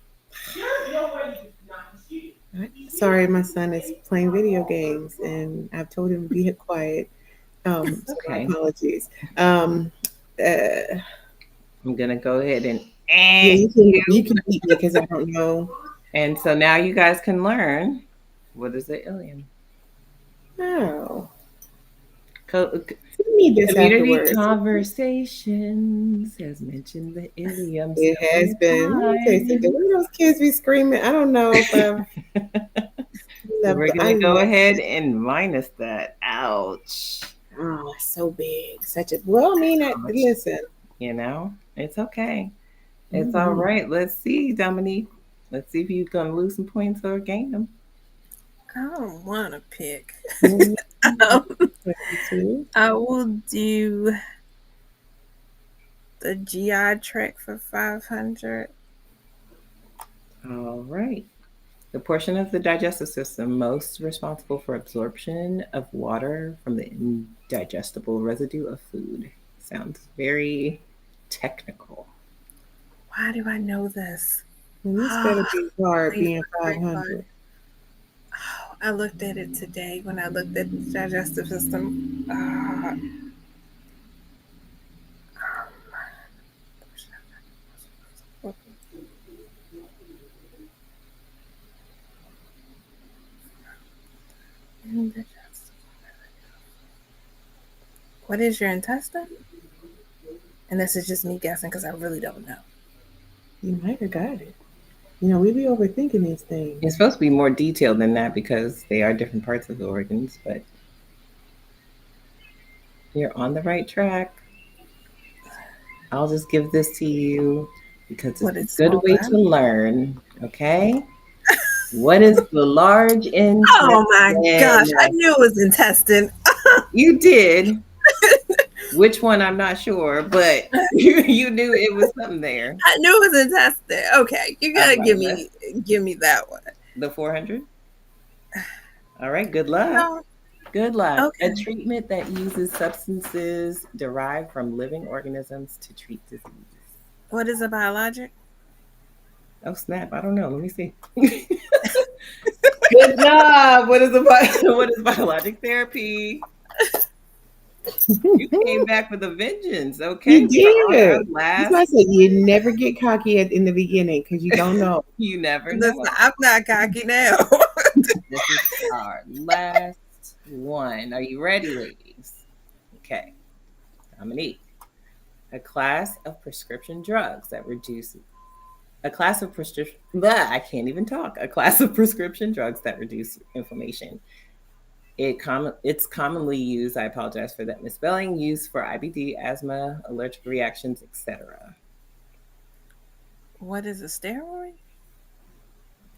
Sorry, my son is playing video games and I've told him to be quiet. So Okay. apologies. I'm gonna go ahead and Yeah, you can eat it because I don't know. And so now you guys can learn what is the ileum. Oh. Community afterwards. Conversations has mentioned the ileum. It has been. Okay, so the way those kids be screaming, I don't know if We're gonna go ahead and minus that. Ouch. Oh, it's so big. Such a well, I mean, listen. You know, it's okay. It's all right. Let's see, Dominique. Let's see if you're gonna lose some points or gain them. I don't want to pick. I will do the GI tract for 500. All right. The portion of the digestive system most responsible for absorption of water from the indigestible residue of food. Sounds very technical. Why do I know this? This better be hard being 500. Oh, I looked at it today when I looked at the digestive system. What is your intestine? And this is just me guessing because I really don't know. You might have got it. You know, we be overthinking these things. It's supposed to be more detailed than that because they are different parts of the organs, but you're on the right track. I'll just give this to you because it's a good way to learn, okay? What is the large intestine? Oh my gosh, I knew it was intestine. You did. Which one, I'm not sure, but you knew it was something there. I knew it was intestine. Okay, you gotta give me that one. The 400? All right, good luck. No. Good luck. Okay. A treatment that uses substances derived from living organisms to treat disease. What is a biologic? Oh snap! I don't know. Let me see. Good job. What is biologic therapy? You came back with a vengeance. Okay, You we're on our did. That's last. why I said you never get cocky in the beginning because you don't know. You never know. Listen, I'm not cocky now. This is our last one. Are you ready, ladies? Okay. Dominique. A class of prescription drugs that reduce a class of prescription. I can't even talk. A class of prescription drugs that reduce inflammation. It's commonly used. I apologize for that misspelling. Used for IBD, asthma, allergic reactions, etc. What is a steroid?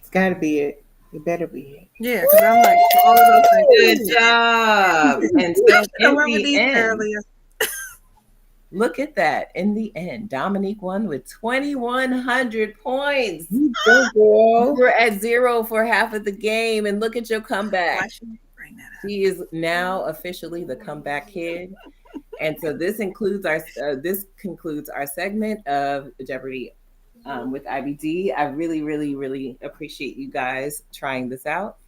It's got to be it. It better be it. Yeah, because I'm like all of those things. Good job. And so in the end, earlier. Look at that. In the end, Dominique won with 2,100 points. We're at 0 for half of the game, and look at your comeback. She is now officially the comeback kid. And so this concludes our segment of Jeopardy with IBD. I really, really, really appreciate you guys trying this out.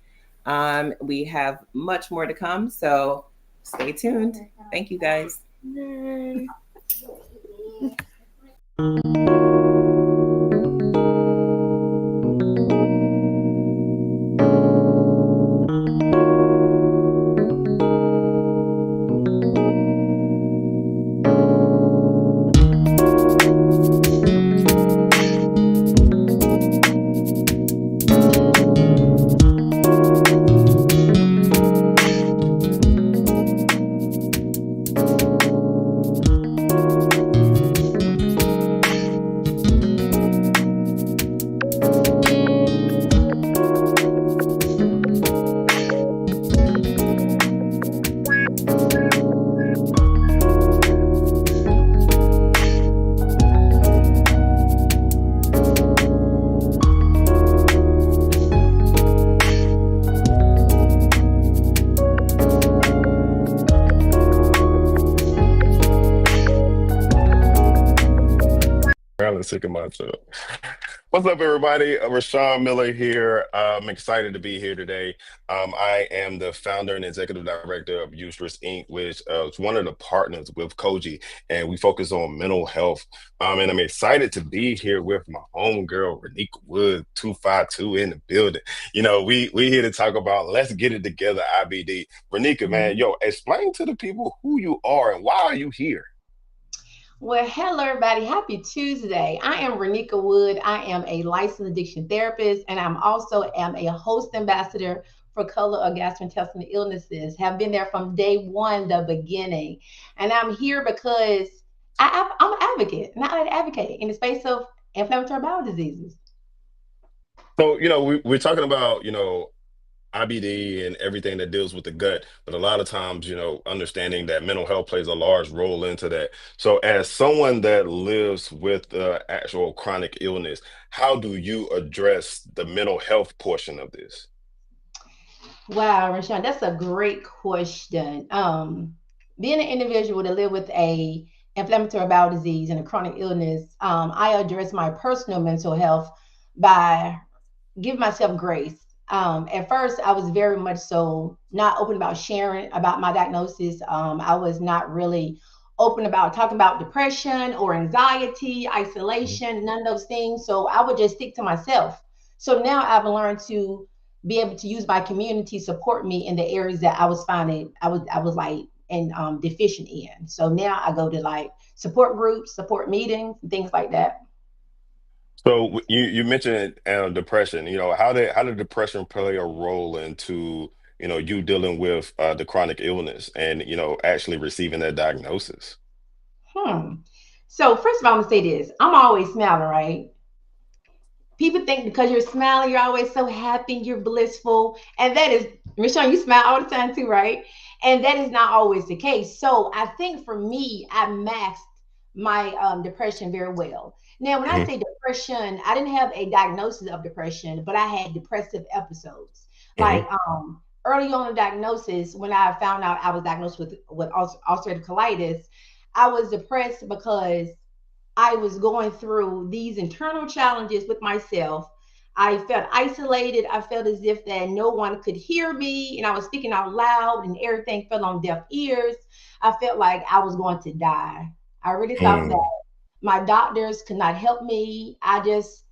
We have much more to come, so stay tuned. Thank you, guys. Yay. I'm sick of myself. What's up, everybody? Rashawn Miller here. I'm excited to be here today. I am the founder and executive director of Ustress Inc., which is one of the partners with Koji, and we focus on mental health. And I'm excited to be here with my homegirl, Renika Wood, 252 in the building. You know, we here to talk about Let's Get It Together IBD. Renika, man, yo, explain to the people who you are and why are you here? Well, hello, everybody. Happy Tuesday. I am Renika Wood. I am a licensed addiction therapist, and I'm also a host ambassador for Color of Gastrointestinal Illnesses. Have been there from day one, the beginning. And I'm here because I'm an advocate, not an advocate in the space of inflammatory bowel diseases. So, you know, we're talking about, you know, IBD and everything that deals with the gut, but a lot of times, you know, understanding that mental health plays a large role into that. So as someone that lives with actual chronic illness, how do you address the mental health portion of this? Wow, Rashawn, that's a great question. Being an individual that live with a inflammatory bowel disease and a chronic illness, I address my personal mental health by giving myself grace. At first, I was very much so not open about sharing about my diagnosis. I was not really open about talking about depression or anxiety, isolation, none of those things. So I would just stick to myself. So now I've learned to be able to use my community support me in the areas that I was finding I was like and deficient in. So now I go to like support groups, support meetings, and things like that. So you mentioned depression. You know, how did depression play a role into, you know, you dealing with the chronic illness and, you know, actually receiving that diagnosis? So first of all, I'm gonna say this: I'm always smiling, right? People think because you're smiling, you're always so happy, you're blissful, and that is, Michelle, you smile all the time too, right? And that is not always the case. So I think for me, I masked my depression very well. Now, when I say depression, I didn't have a diagnosis of depression, but I had depressive episodes. Like early on in diagnosis, when I found out I was diagnosed with ulcerative colitis, I was depressed because I was going through these internal challenges with myself. I felt isolated. I felt as if that no one could hear me, and I was speaking out loud, and everything fell on deaf ears. I felt like I was going to die. I really thought that my doctors could not help me. I just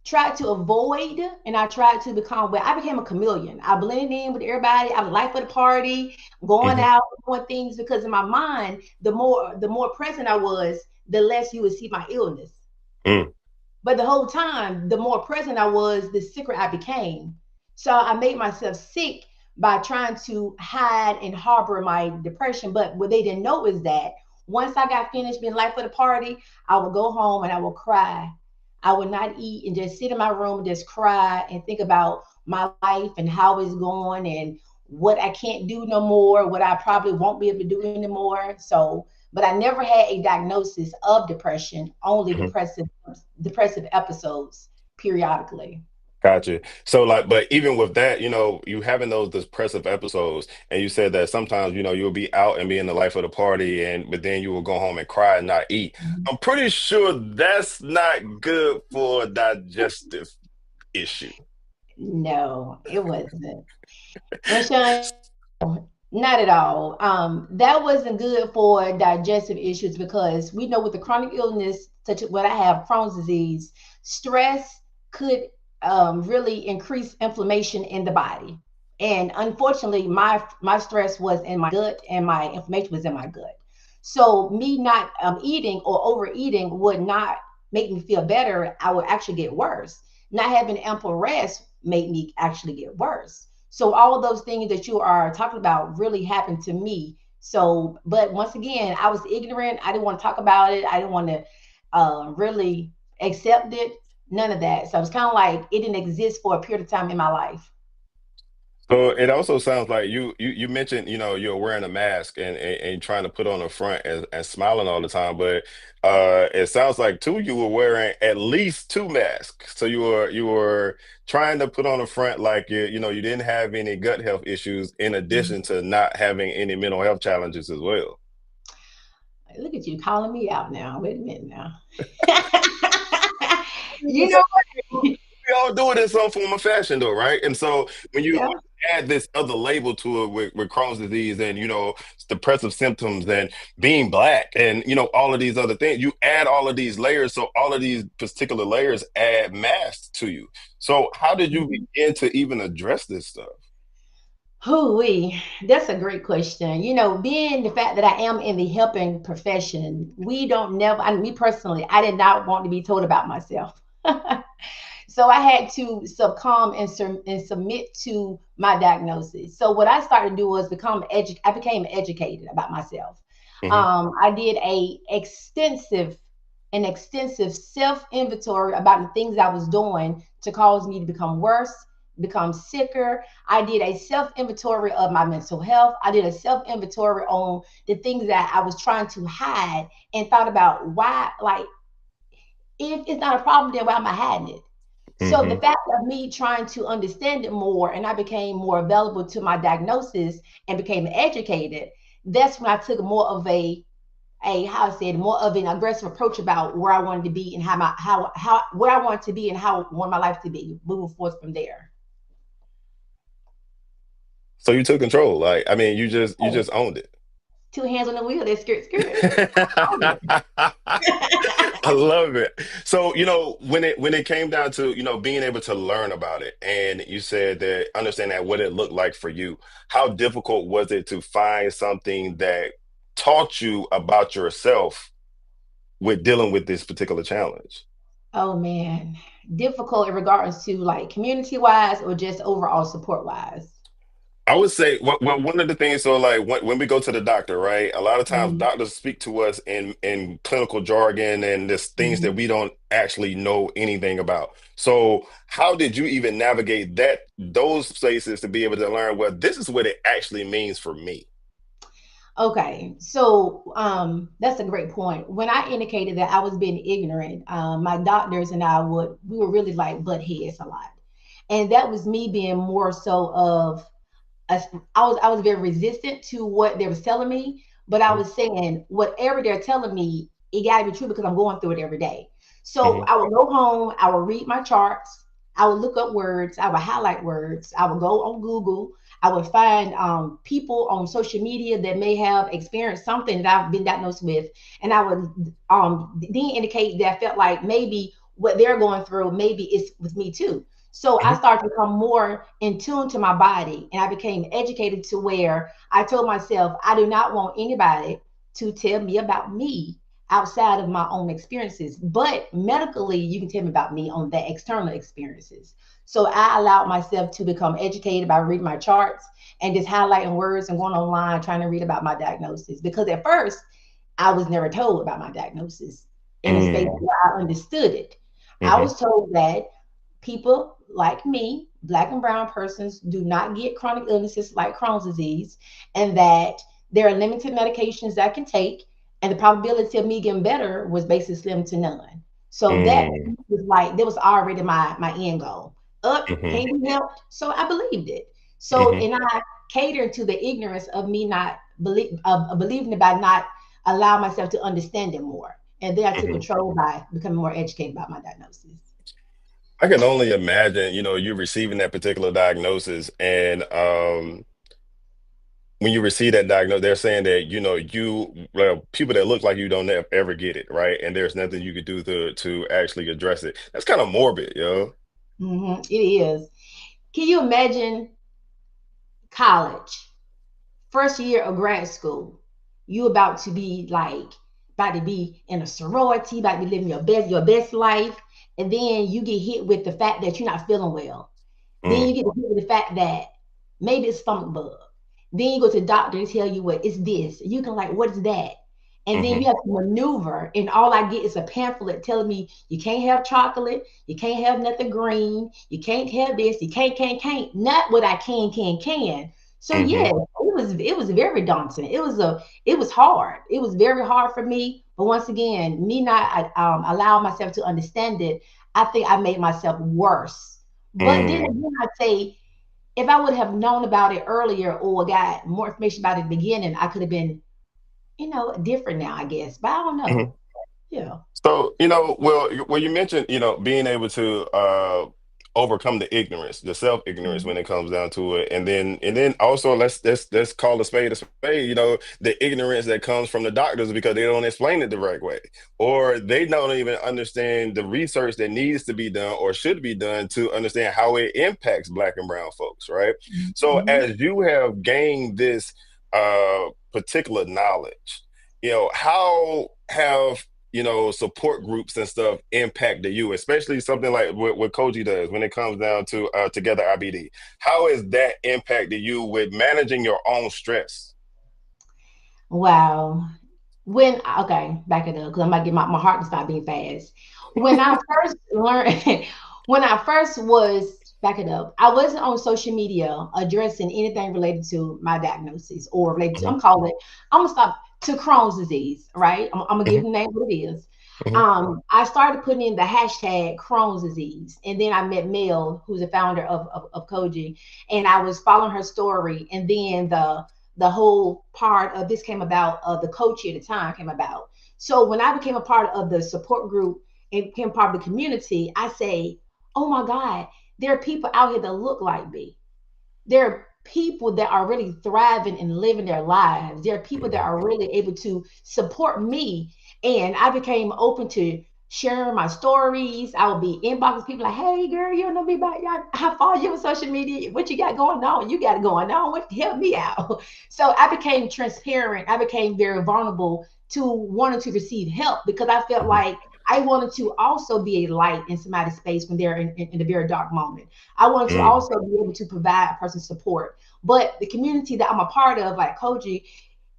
tried to avoid, and I tried to become, well, I became a chameleon. I blended in with everybody. I was the life of the party, going out, doing things, because in my mind, the more present I was, the less you would see my illness. But the whole time, the more present I was, the sicker I became. So I made myself sick by trying to hide and harbor my depression. But what they didn't know is that once I got finished being life of the party, I would go home and I would cry. I would not eat and just sit in my room and just cry and think about my life and how it's going and what I can't do no more, what I probably won't be able to do anymore. So, but I never had a diagnosis of depression, only depressive episodes periodically. Gotcha. So like, but even with that, you having those depressive episodes, and you said that sometimes, you'll be out and be in the life of the party, but then you will go home and cry and not eat. I'm pretty sure that's not good for a digestive issue. No, it wasn't. And Sean, not at all. That wasn't good for digestive issues, because we know with the chronic illness, such as what I have, Crohn's disease, stress could really increase inflammation in the body. And unfortunately, my stress was in my gut and my inflammation was in my gut. So me not eating or overeating would not make me feel better. I would actually get worse. Not having ample rest made me actually get worse. So all of those things that you are talking about really happened to me. So, but once again, I was ignorant. I didn't want to talk about it. I didn't want to really accept it. None of that. So it's kind of like it didn't exist for a period of time in my life. So it also sounds like you mentioned, you're wearing a mask and trying to put on a front and smiling all the time, but it sounds like too you were wearing at least two masks. So you were trying to put on a front like you didn't have any gut health issues, in addition to not having any mental health challenges as well. Look at you calling me out now. Wait a minute now. You know what? We all do it in some form of fashion, though, right? And so when you add this other label to it with Crohn's disease and depressive symptoms and being Black and all of these other things, you add all of these layers. So all of these particular layers add mass to you. So how did you begin to even address this stuff? That's a great question. Being the fact that I am in the helping profession, me personally, I did not want to be told about myself. So I had to succumb and submit to my diagnosis. So what I started to do was I became educated about myself. I did an extensive self-inventory about the things I was doing to cause me to become worse, become sicker. I did a self-inventory of my mental health. I did a self-inventory on the things that I was trying to hide, and thought about why, like, if it's not a problem, then why am I hiding it? So the fact of me trying to understand it more, and I became more available to my diagnosis and became educated, that's when I took more of more of an aggressive approach about where I wanted to be and where I wanted to be and how I want my life to be, moving forth from there. So you took control. Like, I mean, you just owned it. Two hands on the wheel, that's skirt. I love it. So, when it came down to, being able to learn about it, and you said that understand that what it looked like for you, how difficult was it to find something that taught you about yourself with dealing with this particular challenge? Oh man, difficult in regards to like community wise or just overall support wise? I would say, well, one of the things, so like when we go to the doctor, right? A lot of times doctors speak to us in clinical jargon and there's things that we don't actually know anything about. So how did you even navigate those places to be able to learn, well, this is what it actually means for me? Okay, so that's a great point. When I indicated that I was being ignorant, my doctors and we were really like butt heads a lot. And that was me being more so of, I was very resistant to what they was telling me, but I was saying whatever they're telling me, it got to be true because I'm going through it every day. So I would go home, I would read my charts, I would look up words, I would highlight words, I would go on Google, I would find people on social media that may have experienced something that I've been diagnosed with, and I would then indicate that I felt like maybe what they're going through, maybe it's with me too. So I started to become more in tune to my body, and I became educated to where I told myself, I do not want anybody to tell me about me outside of my own experiences. But medically, you can tell me about me on the external experiences. So I allowed myself to become educated by reading my charts and just highlighting words and going online trying to read about my diagnosis. Because at first, I was never told about my diagnosis in a space where I understood it. I was told that people like me, Black and brown persons, do not get chronic illnesses like Crohn's disease, and that there are limited medications that I can take, and the probability of me getting better was basically slim to none. So that was like, that was already my end goal. Can't be helped. So I believed it. So, and I catered to the ignorance of me not believing it by not allow myself to understand it more. And then I took control by becoming more educated about my diagnosis. I can only imagine, you receiving that particular diagnosis, and when you receive that diagnosis, they're saying that people that look like you don't ever get it, right? And there's nothing you could do to actually address it. That's kind of morbid, yo. It is. Can you imagine college, first year of grad school? You about to be in a sorority, about to be living your best life. And then you get hit with the fact that you're not feeling well. Then you get hit with the fact that maybe it's stomach bug. Then you go to the doctor and tell you what it's this. You can what is that? And then you have to maneuver. And all I get is a pamphlet telling me you can't have chocolate, you can't have nothing green, you can't have this, you can't. Not what I can. So yeah, it was very daunting. It was hard. It was very hard for me. But once again, me not allowing myself to understand it, I think I made myself worse. But then again, I say, if I would have known about it earlier or got more information about it at the beginning, I could have been, different now, I guess. But I don't know. Yeah. So, you mentioned, being able to overcome the ignorance, the self-ignorance when it comes down to it. And then also let's call a spade, the ignorance that comes from the doctors because they don't explain it the right way, or they don't even understand the research that needs to be done or should be done to understand how it impacts Black and brown folks, right? So as you have gained this particular knowledge, how have support groups and stuff impacted you, especially something like what Koji does when it comes down to Together IBD? How has that impacted you with managing your own stress? Wow. Back it up because I might get my heart to stop being fast. When I first learned, back it up, I wasn't on social media addressing anything related to my diagnosis or related to, I'm gonna stop to Crohn's disease, right? I'm gonna give the name what it is. I started putting in the hashtag Crohn's disease, and then I met Mel, who's the founder of Koji, and I was following her story, and then the whole part of this came about. The coach at the time came about. So when I became a part of the support group and became part of the community, I say, oh my God, there are people out here that look like me. There are people that are really thriving and living their lives. There are people that are really able to support me. And I became open to sharing my stories. I would be inboxing people like, hey girl, you don't know me about y'all. I follow you on social media. What you got going on? You got it going on. What, help me out. So I became transparent. I became very vulnerable to wanting to receive help because I felt like I wanted to also be a light in somebody's space when they're in a very dark moment. I wanted to also be able to provide a person support. But the community that I'm a part of, like Koji,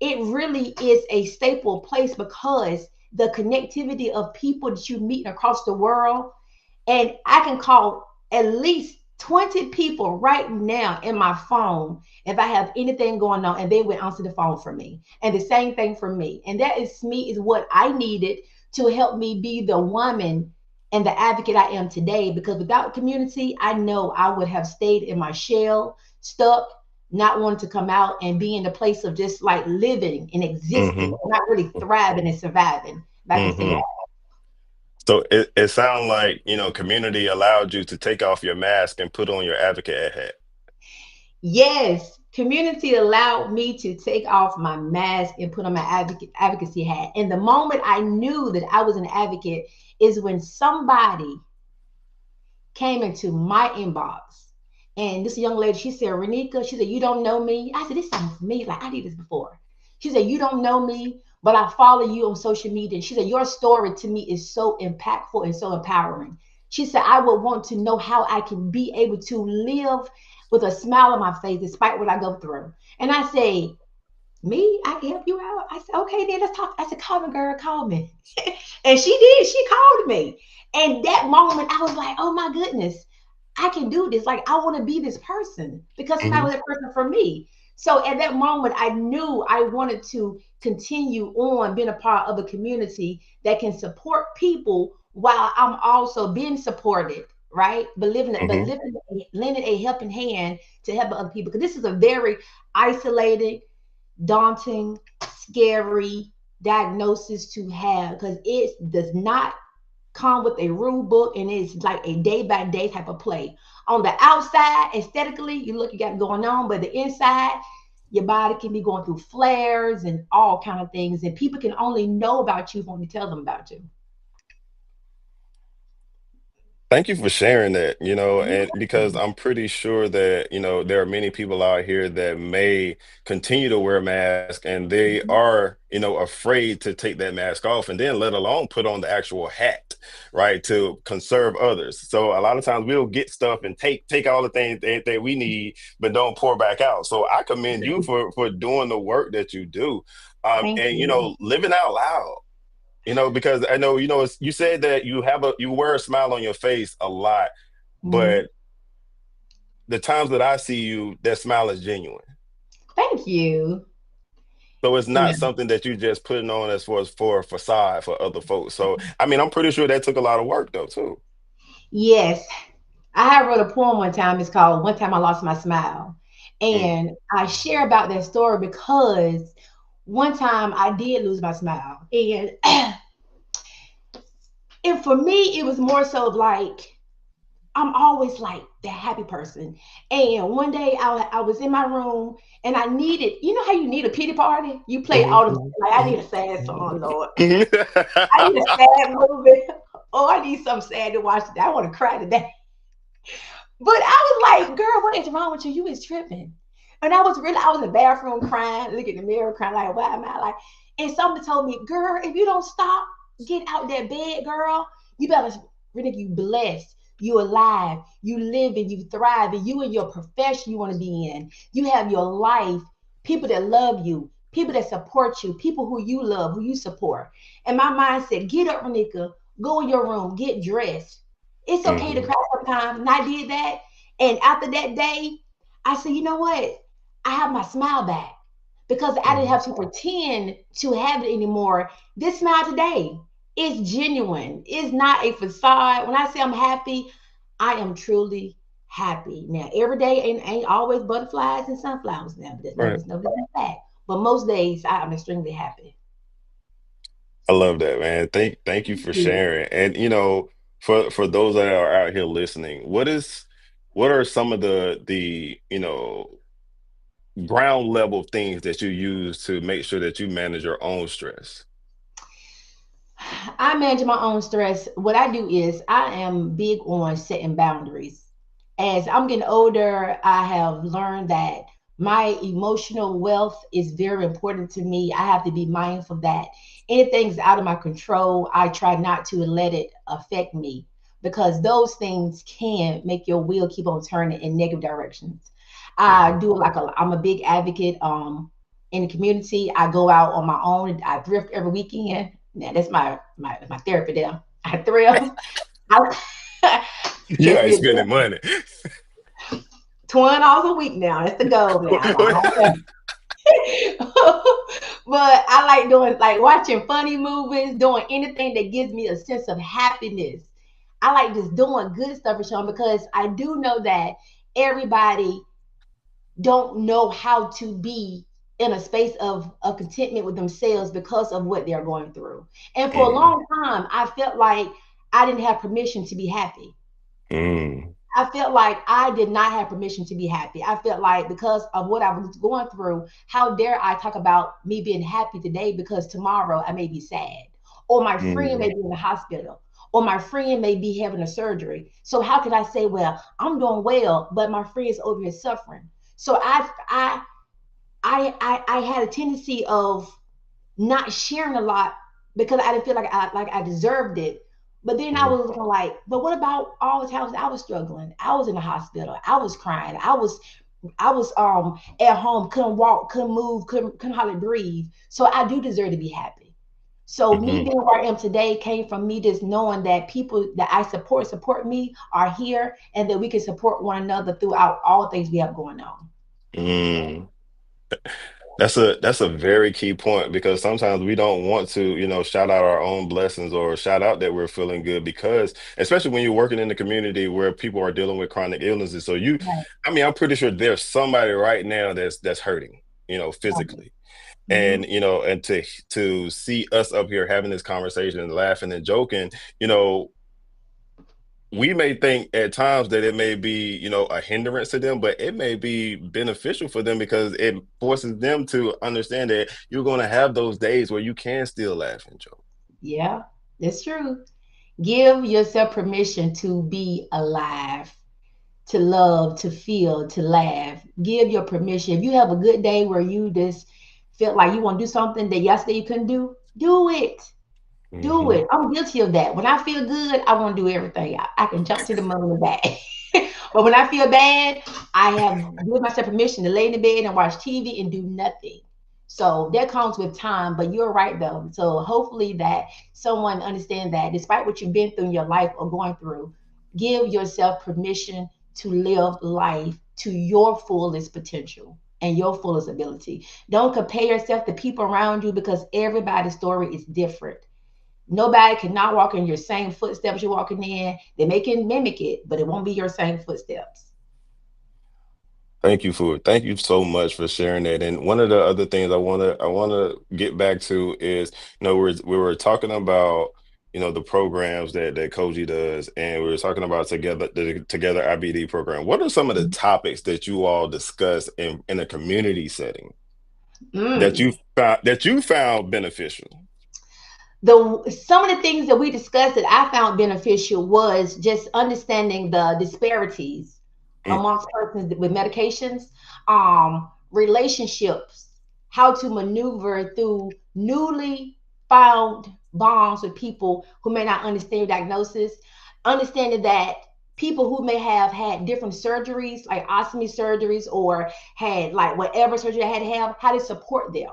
it really is a staple place because the connectivity of people that you meet across the world, and I can call at least 20 people right now in my phone if I have anything going on, and they would answer the phone for me. And the same thing for me. And that is what I needed to help me be the woman and the advocate I am today. Because without community, I know I would have stayed in my shell, stuck, not wanting to come out and be in the place of just like living and existing, not really thriving and surviving. if I can say that. So it sounds like, community allowed you to take off your mask and put on your advocate hat. Yes, community allowed me to take off my mask and put on my advocacy hat. And the moment I knew that I was an advocate is when somebody came into my inbox. And this young lady, she said, Renika, she said, you don't know me. I said, this sounds familiar. Like, I did this before. She said, you don't know me, but I follow you on social media. And she said, your story to me is so impactful and so empowering. She said, I would want to know how I can be able to live with a smile on my face despite what I go through. And I say, me, I can help you out. I said, okay, then let's talk. I said, call me, girl, call me. And she did. She called me. And that moment, I was like, oh my goodness, I can do this. Like, I want to be this person because somebody was that person for me. So at that moment, I knew I wanted to continue on being a part of a community that can support people while I'm also being supported, right? But lending a helping hand to help other people. Because this is a very isolated, daunting, scary diagnosis to have because it does not come with a rule book and it's like a day by day type of play. On the outside, aesthetically, you look, you got it going on, but the inside, your body can be going through flares and all kind of things, and people can only know about you when you tell them about you. Thank you for sharing that, and because I'm pretty sure that, there are many people out here that may continue to wear masks and they are, afraid to take that mask off and then let alone put on the actual hat, right, to conserve others. So a lot of times we'll get stuff and take all the things that we need, but don't pour back out. So I commend you for doing the work that you do. And, living out loud. Because I know, you said that you wear a smile on your face a lot, but the times that I see you, that smile is genuine. Thank you. So it's not something that you just putting on as far as for a facade for other folks. So, I mean, I'm pretty sure that took a lot of work though, too. Yes. I wrote a poem one time. It's called One Time I Lost My Smile. And I share about that story because one time I did lose my smile. And for me, it was more so like, I'm always like the happy person. And one day I was in my room and I needed, you know how you need a pity party? You play all the, like, I need a sad song, Lord. I need a sad movie. Oh, I need something sad to watch today. I want to cry today. But I was like, girl, what is wrong with you? You is tripping. And I was in the bathroom crying, looking in the mirror, crying like, why am I like? And somebody told me, girl, if you don't stop, get out that bed, girl. You better, really, you blessed. You alive. You live and you thrive. And you in your profession you want to be in. You have your life. People that love you. People that support you. People who you love, who you support. And my mind said, get up, Renika. Go in your room. Get dressed. It's okay to cry sometimes. And I did that. And after that day, I said, you know what? I have my smile back because I didn't have to pretend to have it anymore. This smile today is genuine. It's not a facade. When I say I'm happy, I am truly happy. Now, every day ain't always butterflies and sunflowers now, but there's no that. But most days I'm extremely happy. I love that, man. Thank you for sharing. And for those that are out here listening, what are some of the ground level things that you use to make sure that you manage your own stress? I manage my own stress. What I do is I am big on setting boundaries. As I'm getting older, I have learned that my emotional wealth is very important to me. I have to be mindful of that. Anything's out of my control, I try not to let it affect me because those things can make your wheel keep on turning in negative directions. I'm a big advocate in the community. I go out on my own. I thrift every weekend. Now that's my therapy there. I thrift. You ain't spending money. $20 a week now. That's the goal now. But I like doing watching funny movies, doing anything that gives me a sense of happiness. I like just doing good stuff for Sean because I do know that everybody don't know how to be in a space of contentment with themselves because of what they're going through. And for a Mm. long time, I felt like I didn't have permission to be happy. Mm. I felt like I did not have permission to be happy. I felt like because of what I was going through, how dare I talk about me being happy today because tomorrow I may be sad, or my friend may Mm. be in the hospital, or my friend may be having a surgery. So how can I say, well, I'm doing well, but my friend is over here suffering? So I had a tendency of not sharing a lot because I didn't feel like I deserved it. But then I was looking like, but what about all the times I was struggling? I was in the hospital. I was crying. I was at home, couldn't walk, couldn't move, couldn't hardly breathe. So I do deserve to be happy. So me Mhm. being where I am today came from me just knowing that people that I support me are here, and that we can support one another throughout all things we have going on. Mm. That's a very key point because sometimes we don't want to, shout out our own blessings or shout out that we're feeling good because especially when you're working in the community where people are dealing with chronic illnesses. So Right. I mean, I'm pretty sure there's somebody right now that's hurting, physically. Mhm. And and to see us up here having this conversation and laughing and joking, you know, we may think at times that it may be, a hindrance to them, but it may be beneficial for them because it forces them to understand that you're going to have those days where you can still laugh and joke. Yeah, that's true. Give yourself permission to be alive, to love, to feel, to laugh. Give your permission. If you have a good day where you just felt like you want to do something that yesterday you couldn't do it. Do Hmm. it. I'm guilty of that. When I feel good, I want to do everything. I can jump to the moon and back. But when I feel bad, I have give myself permission to lay in the bed and watch TV and do nothing. So that comes with time, but you're right though. So hopefully that someone understands that despite what you've been through in your life or going through, give yourself permission to live life to your fullest potential and your fullest ability. Don't compare yourself to people around you because everybody's story is different. Nobody cannot walk in your same footsteps you're walking in. They may can mimic it, but it won't be your same footsteps. Thank you so much for sharing that. And one of the other things I wanna get back to is, we were talking about, the programs that Koji does, and we were talking about the Together IBD program. What are some of the topics that you all discuss in a community setting Mm. that you found beneficial? Some of the things that we discussed that I found beneficial was just understanding the disparities Mm. amongst persons with medications, relationships, how to maneuver through newly found bonds with people who may not understand your diagnosis, understanding that people who may have had different surgeries, like ostomy surgeries, or had like whatever surgery they had to have, how to support them.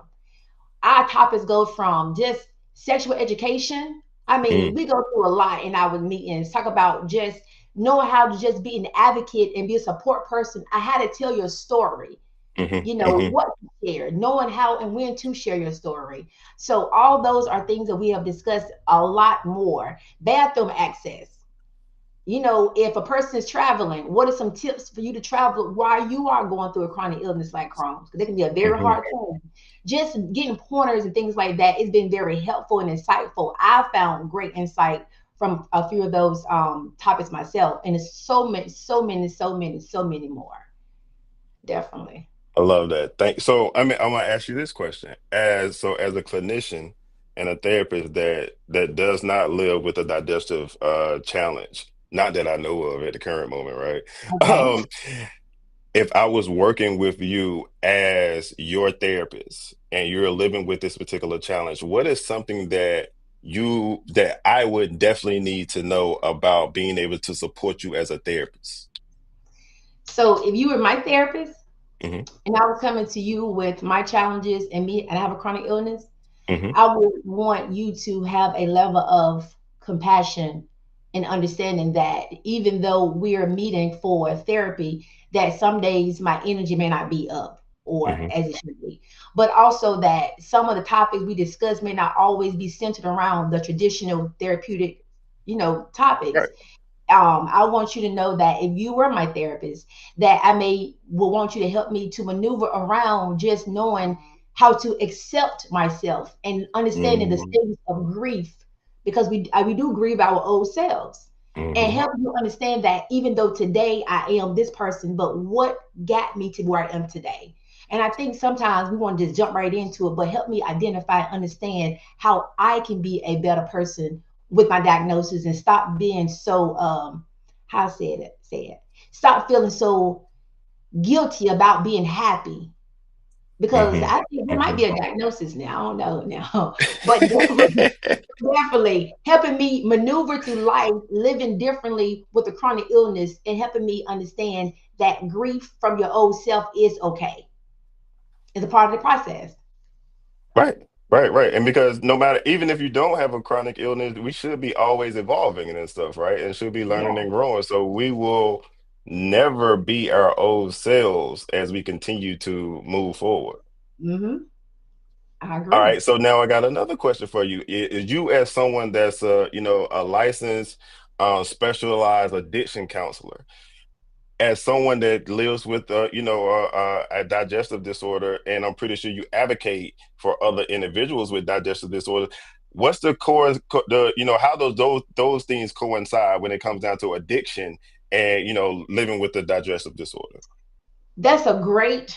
Our topics go from just sexual education. I mean, Mm. we go through a lot in our meetings, talk about just knowing how to just be an advocate and be a support person. I had to tell your story, Hmm. Hmm. what to share, knowing how and when to share your story. So all those are things that we have discussed a lot more. Bathroom access. If a person is traveling, what are some tips for you to travel while you are going through a chronic illness like Crohn's? Because it can be a very Hmm. hard time. Just getting pointers and things like that has been very helpful and insightful. I found great insight from a few of those topics myself, and it's so many, so many, so many, so many more. Definitely. I love that. So I mean, I'm gonna ask you this question. As a clinician and a therapist that does not live with a digestive challenge, not that I know of at the current moment, right? Okay. Um, if I was working with you as your therapist and you're living with this particular challenge, what is something that I would definitely need to know about being able to support you as a therapist? So if you were my therapist Hmm. and I was coming to you with my challenges and I have a chronic illness, Hmm. I would want you to have a level of compassion and understanding that even though we're meeting for therapy, that some days my energy may not be up or Hmm. as it should be. But also that some of the topics we discuss may not always be centered around the traditional therapeutic, topics. Right. I want you to know that if you were my therapist, that I will want you to help me to maneuver around just knowing how to accept myself and understanding the Mm-hmm. stages of grief, because we do grieve our old selves, and Mm-hmm. help you understand that even though today I am this person, but what got me to where I am today. And I think sometimes we want to just jump right into it, but help me identify and understand how I can be a better person with my diagnosis and stop being so how say it stop feeling so guilty about being happy, because Mm-hmm. I think there might Mm-hmm. be a diagnosis now. I don't know now, but definitely helping me maneuver through life, living differently with a chronic illness, and helping me understand that grief from your old self is okay. It's a part of the process. Right, right, right. And because no matter, even if you don't have a chronic illness, we should be always evolving and stuff, right? And should be learning Yeah. and growing. So we will never be our old selves as we continue to move forward. I All agree. right. So now I got another question for you. Is you as someone that's a licensed, specialized addiction counselor, as someone that lives with a digestive disorder, and I'm pretty sure you advocate for other individuals with digestive disorder, what's the core the how those things coincide when it comes down to addiction and living with the digestive disorder? That's a great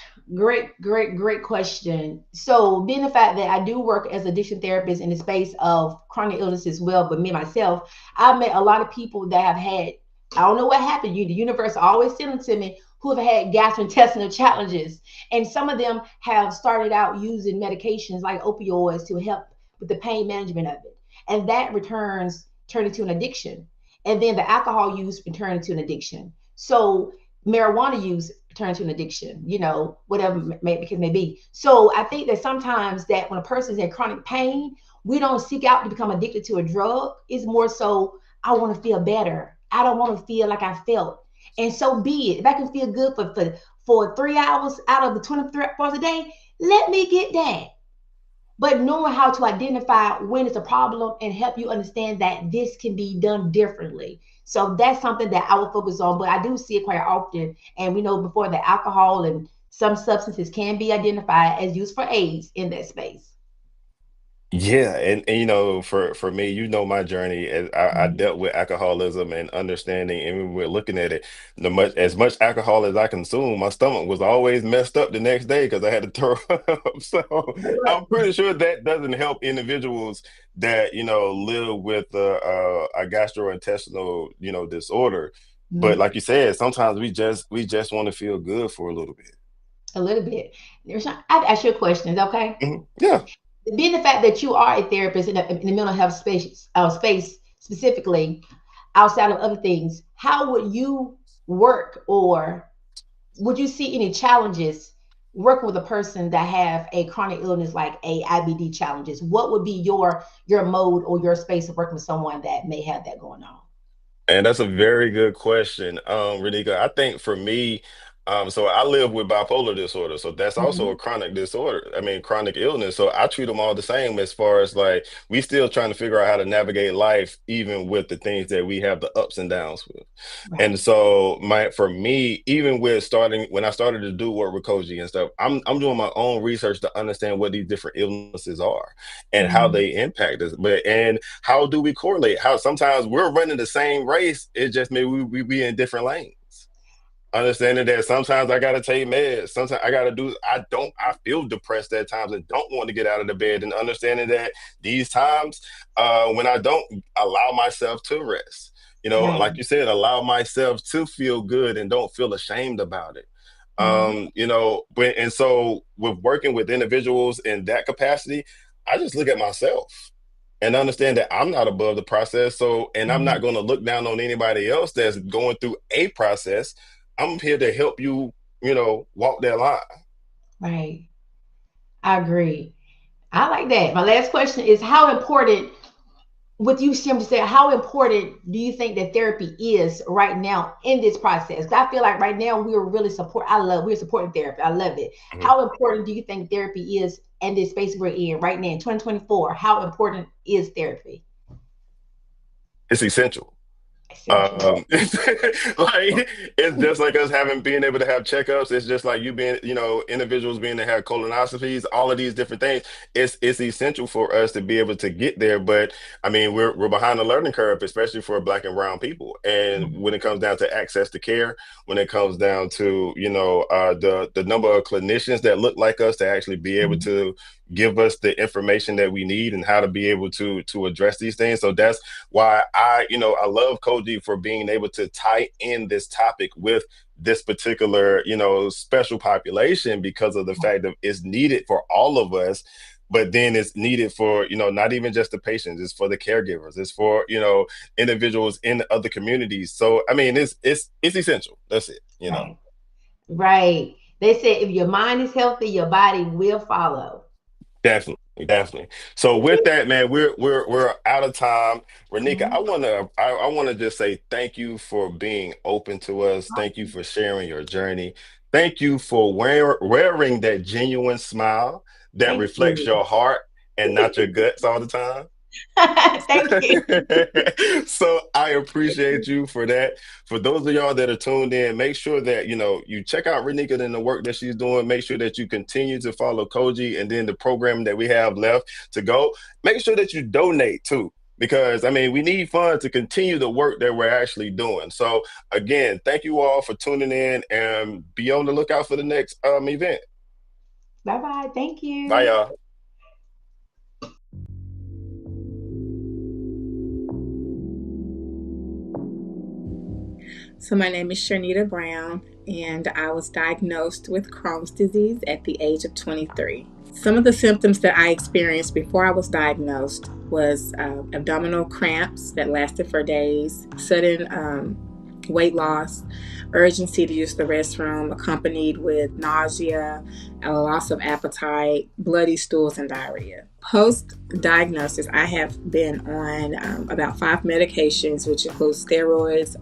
question. So, being the fact that I do work as addiction therapist in the space of chronic illness as well, but me myself, I've met a lot of people that have had, I don't know what happened. The universe always sent them to me, who have had gastrointestinal challenges, and some of them have started out using medications like opioids to help with the pain management of it, and that returns turn into an addiction, and then the alcohol use can turn into an addiction. So marijuana use turn to an addiction, whatever may be. So I think that sometimes that when a person's in chronic pain, we don't seek out to become addicted to a drug. It's more so, I want to feel better. I don't want to feel like I felt. And so be it. If I can feel good for 3 hours out of the 24 hours a day, let me get that. But knowing how to identify when it's a problem and help you understand that this can be done differently. So that's something that I will focus on. But I do see it quite often. And we know before that alcohol and some substances can be identified as used for AIDS in that space. Yeah, and for me, my journey. As I Mhm. dealt with alcoholism and understanding, and when we're looking at it, the much as much alcohol as I consumed, my stomach was always messed up the next day because I had to throw up. So I'm pretty sure that doesn't help individuals that live with a gastrointestinal disorder. But Mhm. like you said, sometimes we just want to feel good for a little bit. A little bit. I've asked you a question, okay? Yeah. Being the fact that you are a therapist in the mental health space specifically, outside of other things, how would you work, or would you see any challenges working with a person that have a chronic illness like a IBD challenges? What would be your mode or your space of working with someone that may have that going on? And that's a very good question, Renika. I think for me, so I live with bipolar disorder, so that's also a Mhm. chronic disorder. I mean, chronic illness. So I treat them all the same as far as like we still trying to figure out how to navigate life, even with the things that we have the ups and downs with. And Right. so for me, even with starting when I started to do work with Koji and stuff, I'm doing my own research to understand what these different illnesses are and how Mhm. they impact us. But and how do we correlate? How sometimes we're running the same race, it's just maybe we be in different lanes. Understanding that sometimes I gotta take meds, sometimes I feel depressed at times and don't want to get out of the bed, and understanding that these times when I don't allow myself to rest, Right. like you said, allow myself to feel good and don't feel ashamed about it. Mhm. And so with working with individuals in that capacity, I just look at myself and understand that I'm not above the process. So, and I'm not Mhm. going to look down on anybody else that's going through a process. I'm here to help you, walk that line. Right. I agree. I like that. My last question is, how important, with you simply say, how important do you think that therapy is right now in this process? 'Cause I feel like right now we're supporting therapy. I love it. Mhm. How important do you think therapy is in this space we're in right now in 2024? How important is therapy? It's essential. Like it's just like us being able to have checkups. It's just like you being, individuals being to have colonoscopies, all of these different things. It's essential for us to be able to get there. But I mean, we're behind the learning curve, especially for Black and brown people. And when it comes down to access to care, when it comes down to the number of clinicians that look like us to actually be able to give us the information that we need and how to be able to address these things. So that's why I love Koji for being able to tie in this topic with this particular, special population, because of the fact that it's needed for all of us. But then it's needed for, not even just the patients, it's for the caregivers, it's for, individuals in other communities. So I mean, it's essential. That's it, Right. They said if your mind is healthy, your body will follow. Definitely, definitely. So with that, man, we're out of time. Renika, I wanna just say thank you for being open to us. Thank you for sharing your journey. Thank you for wearing that genuine smile that Thank reflects you. your heart and not your guts all the time. Thank you. So I appreciate you for that. For those of y'all that are tuned in, make sure that you check out Renika and the work that she's doing. Make sure that you continue to follow Koji and then the program that we have left to go. Make sure that you donate too, because I mean we need funds to continue the work that we're actually doing. So again, thank you all for tuning in and be on the lookout for the next event. Bye-bye. Thank you. Bye, y'all. So my name is Sharnita Brown, and I was diagnosed with Crohn's disease at the age of 23. Some of the symptoms that I experienced before I was diagnosed was abdominal cramps that lasted for days, sudden weight loss, urgency to use the restroom, accompanied with nausea, a loss of appetite, bloody stools, and diarrhea. Post-diagnosis, I have been on about 5 medications, which include steroids,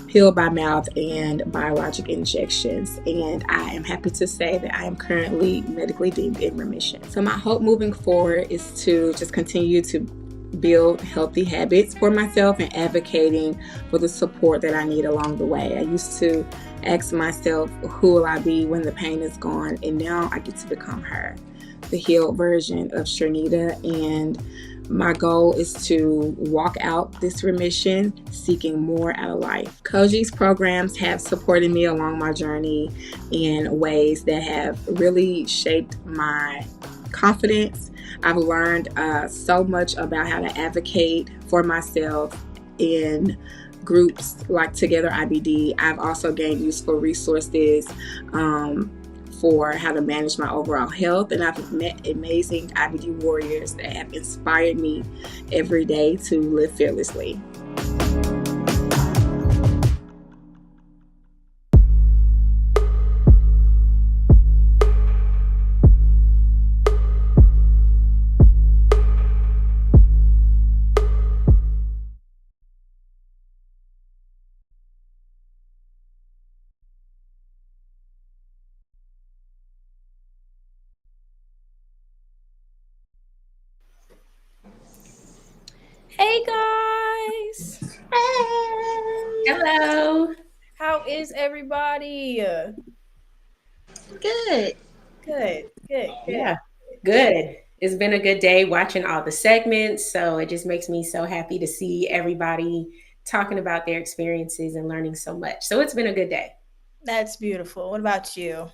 pill by mouth, and biologic injections. And I am happy to say that I am currently medically deemed in remission. So my hope moving forward is to just continue to build healthy habits for myself and advocating for the support that I need along the way. I used to ask myself, who will I be when the pain is gone? And now I get to become her, the healed version of Sharnita. And my goal is to walk out this remission seeking more out of life. Koji's programs have supported me along my journey in ways that have really shaped my confidence. I've learned so much about how to advocate for myself in groups like Together IBD. I've also gained useful resources for how to manage my overall health, and I've met amazing IBD warriors that have inspired me every day to live fearlessly. Hey guys. Hey. Hello. How is everybody? Good. Good. Yeah, good. It's been a good day watching all the segments. So it just makes me so happy to see everybody talking about their experiences and learning so much. So it's been a good day. That's beautiful. What about you?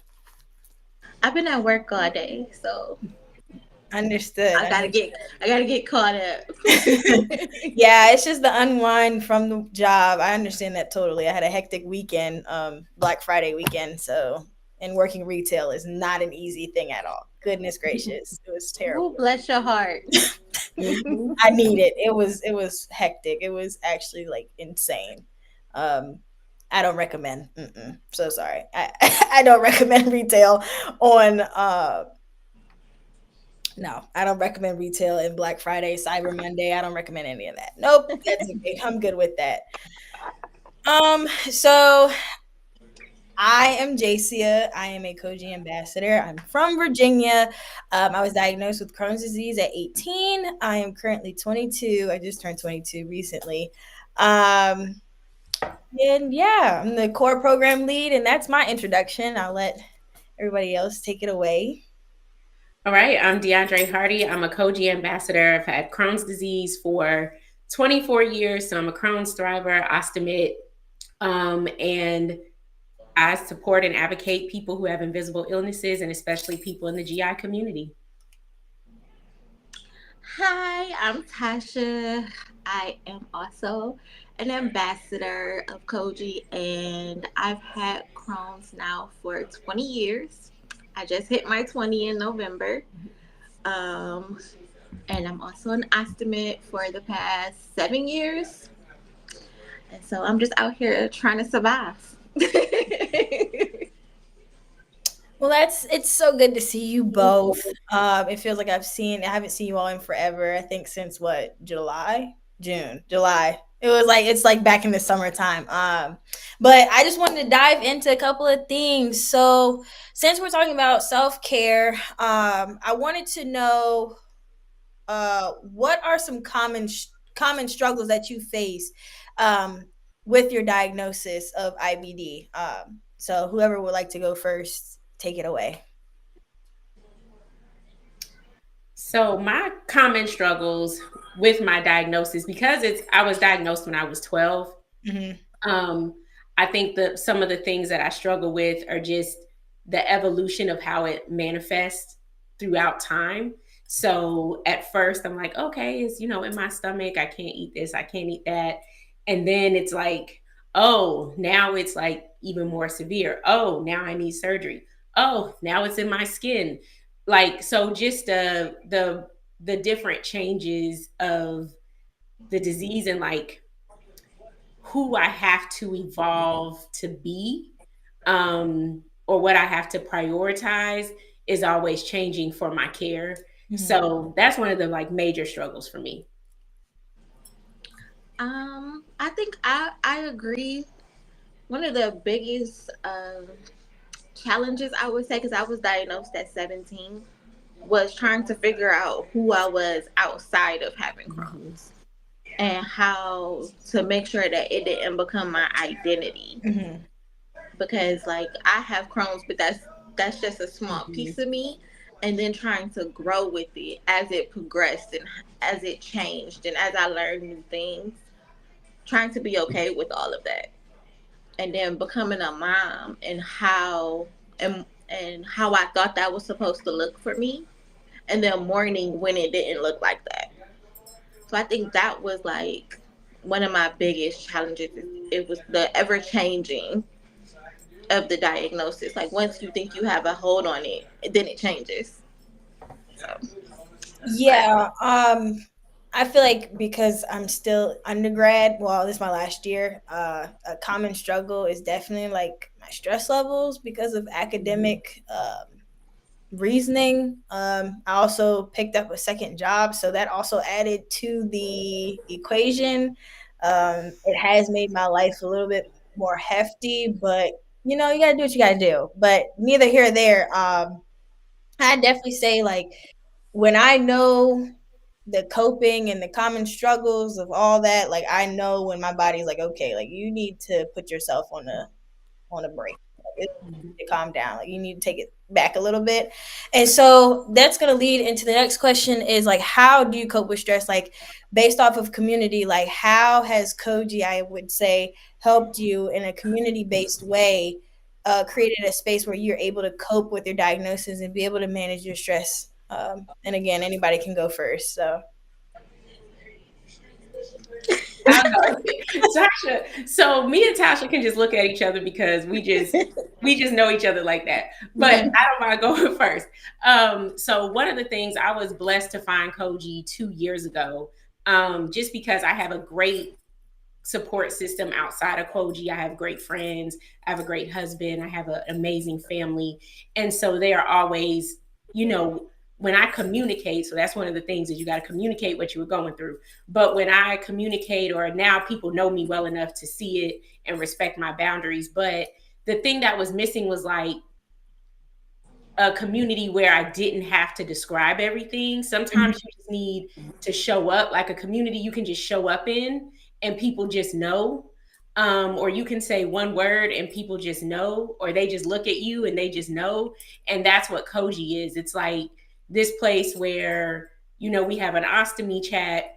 I've been at work all day, so Understood. I gotta get caught up. Yeah, it's just the unwind from the job. I understand that totally. I had a hectic weekend, Black Friday weekend, so and working retail is not an easy thing at all. Goodness gracious, it was terrible. Oh, bless your heart. I need it. It was hectic. It was actually like insane. I don't recommend. So sorry. I don't recommend retail on. No, I don't recommend retail in Black Friday, Cyber Monday. I don't recommend any of that. Nope, that's okay. I'm good with that. So I am Jacia. I am a Koji ambassador. I'm from Virginia. I was diagnosed with Crohn's disease at 18. I am currently 22. I just turned 22 recently. And yeah, I'm the core program lead, and that's my introduction. I'll let everybody else take it away. All right, I'm DeAndre Hardy. I'm a Koji ambassador. I've had Crohn's disease for 24 years, so I'm a Crohn's thriver, ostomate, and I support and advocate people who have invisible illnesses, and especially people in the GI community. Hi, I'm Tasha. I am also an ambassador of Koji, and I've had Crohn's now for 20 years. I just hit my 20 in November. And I'm also an ostomate for the past 7 years. And so I'm just out here trying to survive. Well, it's so good to see you both. It feels like I haven't seen you all in forever. I think since what, July. It's like back in the summertime. But I just wanted to dive into a couple of things. So since we're talking about self-care, I wanted to know what are some common struggles that you face with your diagnosis of IBD. So whoever would like to go first, take it away. So my common struggles with my diagnosis, because I was diagnosed when I was 12. Mm-hmm. I think that some of the things that I struggle with are just the evolution of how it manifests throughout time. So at first I'm like, okay, it's, in my stomach, I can't eat this, I can't eat that. And then it's like, oh, now it's like even more severe. Oh, now I need surgery. Oh, now it's in my skin. Like, so just the different changes of the disease and like who I have to evolve to be, or what I have to prioritize is always changing for my care. Mm-hmm. So that's one of the like major struggles for me. I think I agree. One of the biggest challenges, I would say, because I was diagnosed at 17, was trying to figure out who I was outside of having Crohn's and how to make sure that it didn't become my identity. Mm-hmm. Because like I have Crohn's, but that's just a small piece of me. And then trying to grow with it as it progressed and as it changed and as I learned new things, trying to be okay with all of that. And then becoming a mom and how I thought that was supposed to look for me, and then mourning when it didn't look like that. So I think that was like one of my biggest challenges. It was the ever changing of the diagnosis. Like once you think you have a hold on it, then it changes. So yeah, I feel like because I'm still undergrad, well, this is my last year, a common struggle is definitely like my stress levels because of academic reasoning. I also picked up a second job, so that also added to the equation. It has made my life a little bit more hefty, but you gotta do what you gotta do. But neither here or there. I definitely say like when I know the coping and the common struggles of all that, like I know when my body's like, okay, like you need to put yourself on a break. Like, you need to calm down. Like you need to take it back a little bit. And so that's going to lead into the next question is like, how do you cope with stress? Like based off of community, like how has Koji, I would say, helped you in a community-based way, created a space where you're able to cope with your diagnosis and be able to manage your stress? And again, anybody can go first. So, Tasha. So me and Tasha can just look at each other because we just know each other like that. But I don't mind going first. So one of the things, I was blessed to find Koji 2 years ago, just because I have a great support system outside of Koji. I have great friends. I have a great husband. I have an amazing family, and so they are always, when I communicate, so that's one of the things is you got to communicate what you were going through. But when I communicate, or now people know me well enough to see it and respect my boundaries, but the thing that was missing was like a community where I didn't have to describe everything. Sometimes you just need to show up, like a community you can just show up in and people just know. Or you can say one word and people just know, or they just look at you and they just know. And that's what Koji is. It's like this place where, we have an ostomy chat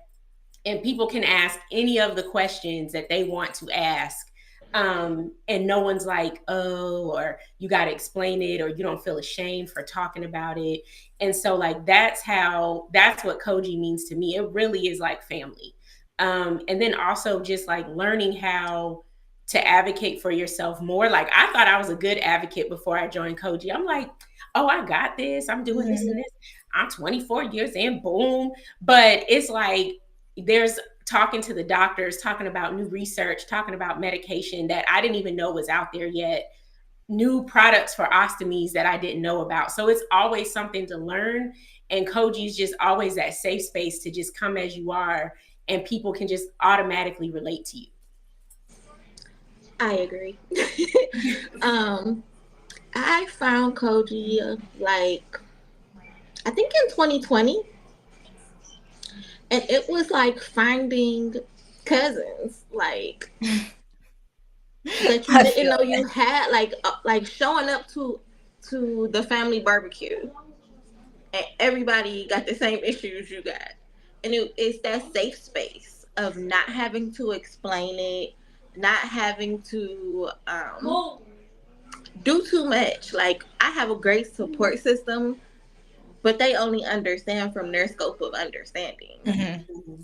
and people can ask any of the questions that they want to ask. And no one's like, oh, or you got to explain it, or you don't feel ashamed for talking about it. And so like, that's what Koji means to me. It really is like family. And then also just like learning how to advocate for yourself more. Like I thought I was a good advocate before I joined Koji. I'm like, oh, I got this. I'm doing this and this. I'm 24 years in, boom. But it's like, there's talking to the doctors, talking about new research, talking about medication that I didn't even know was out there yet, new products for ostomies that I didn't know about. So it's always something to learn. And Koji is just always that safe space to just come as you are, and people can just automatically relate to you. I agree. I found Koji like, I think in 2020. And it was like finding cousins, like that you didn't know you had, like showing up to the family barbecue, and everybody got the same issues you got, and it's that safe space of not having to explain it, not having to do too much. Like I have a great support system, but they only understand from their scope of understanding. Mm-hmm.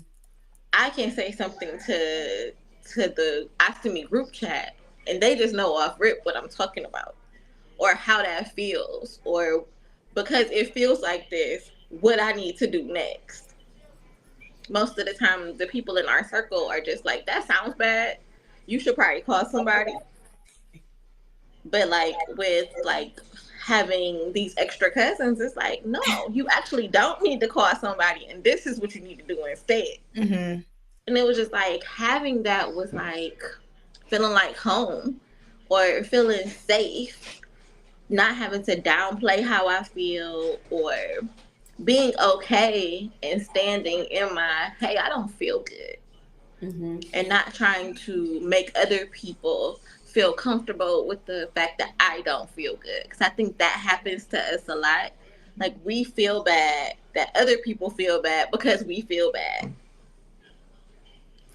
I can say something to the ostomy group chat, and they just know off rip what I'm talking about, or how that feels, or because it feels like this, what I need to do next. Most of the time, the people in our circle are just like, that sounds bad. You should probably call somebody. But like with like having these extra cousins, it's like, no, you actually don't need to call somebody, and this is what you need to do instead. Mm-hmm. And it was just like having that was like feeling like home, or feeling safe, not having to downplay how I feel, or being okay and standing in my, hey, I don't feel good. Mm-hmm. And not trying to make other people feel comfortable with the fact that I don't feel good. Because I think that happens to us a lot. Like we feel bad that other people feel bad because we feel bad.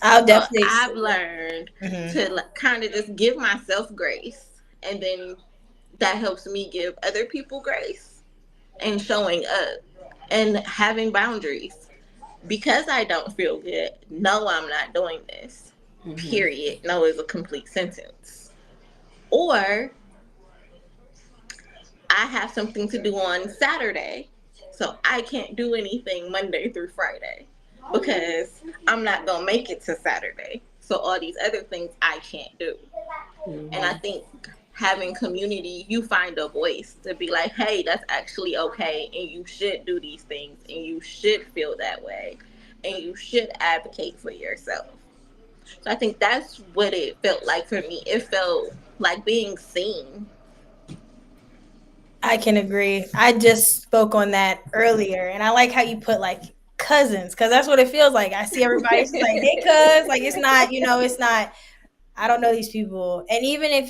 I've learned to kind of just give myself grace, and then that helps me give other people grace, and showing up and having boundaries. Because I don't feel good, no, I'm not doing this. Mm-hmm. Period. No is a complete sentence. Or I have something to do on Saturday, so I can't do anything Monday through Friday because I'm not going to make it to Saturday. So all these other things I can't do. Mm-hmm. And I think having community, you find a voice to be like, hey, that's actually okay, and you should do these things, and you should feel that way, and you should advocate for yourself. So I think that's what it felt like for me. It felt like being seen. I can agree. I just spoke on that earlier, and I like how you put like cousins, because that's what it feels like. I see everybody like, hey, cuz, like it's not, it's not, I don't know these people. And even if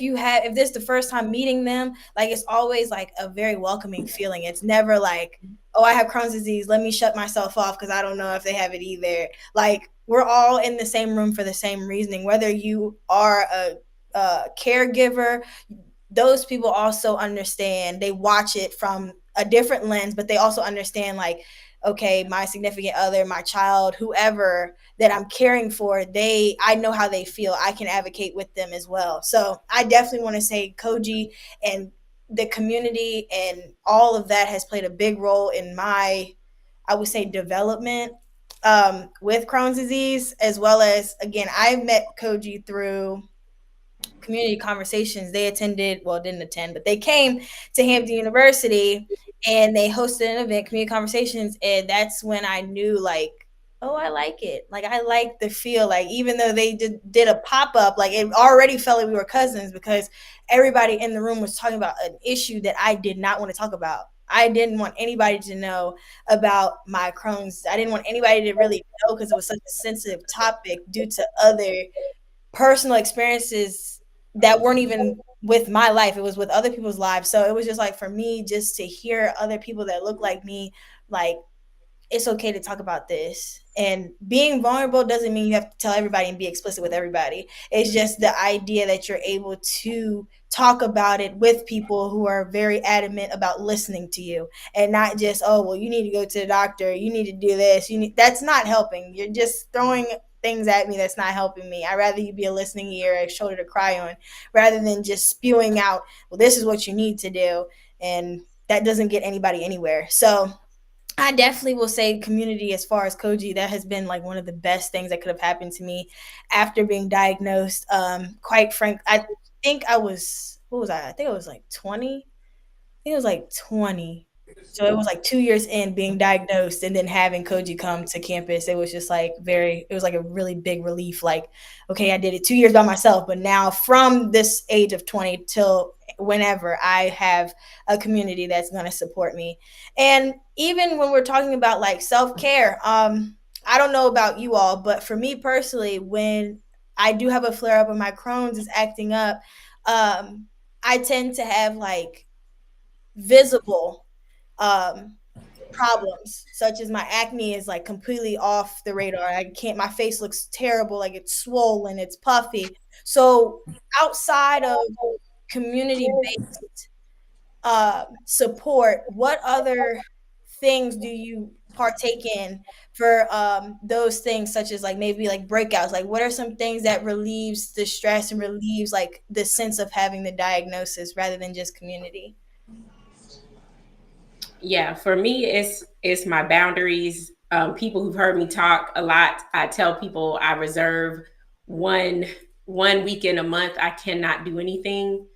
this is the first time meeting them, like it's always like a very welcoming feeling. It's never like, oh, I have Crohn's disease, let me shut myself off because I don't know if they have it either. Like we're all in the same room for the same reasoning. Whether you are a caregiver, those people also understand. They watch it from a different lens, but they also understand like, okay, my significant other, my child, whoever that I'm caring for, I know how they feel. I can advocate with them as well. So I definitely want to say Koji and the community and all of that has played a big role in my, I would say, development with Crohn's disease, as well as, again, I met Koji through community conversations. They didn't attend, but they came to Hampton University and they hosted an event, community conversations. And that's when I knew like oh, I like it. Like, I like the feel. Like, even though they did a pop-up, like, it already felt like we were cousins because everybody in the room was talking about an issue that I did not want to talk about. I didn't want anybody to know about my Crohn's. I didn't want anybody to really know because it was such a sensitive topic due to other personal experiences that weren't even with my life. It was with other people's lives. So it was just like, for me, just to hear other people that look like me, like, it's okay to talk about this. And being vulnerable doesn't mean you have to tell everybody and be explicit with everybody. It's just the idea that you're able to talk about it with people who are very adamant about listening to you and not just, oh, well, you need to go to the doctor, you need to do this, that's not helping. You're just throwing things at me that's not helping me. I'd rather you be a listening ear, a shoulder to cry on, rather than just spewing out, well, this is what you need to do. And that doesn't get anybody anywhere. So I definitely will say community. As far as Koji, that has been like one of the best things that could have happened to me after being diagnosed. Quite frank, I think I was, what was I? I think I was like 20. I think it was like 20. So it was like 2 years in being diagnosed and then having Koji come to campus. It was just like it was like a really big relief. Like, okay, I did it 2 years by myself, but now from this age of 20 till whenever, I have a community that's going to support me. And even when we're talking about like self-care, I don't know about you all, but for me personally, when I do have a flare up and my Crohn's is acting up, I tend to have like visible problems, such as my acne is like completely off the radar. My face looks terrible, like it's swollen, it's puffy. So outside of community-based support, what other things do you partake in for those things, such as like maybe like breakouts? Like, what are some things that relieves the stress and relieves like the sense of having the diagnosis rather than just community? Yeah, for me, it's my boundaries. People who've heard me talk a lot, I tell people I reserve one weekend a month. I cannot do anything.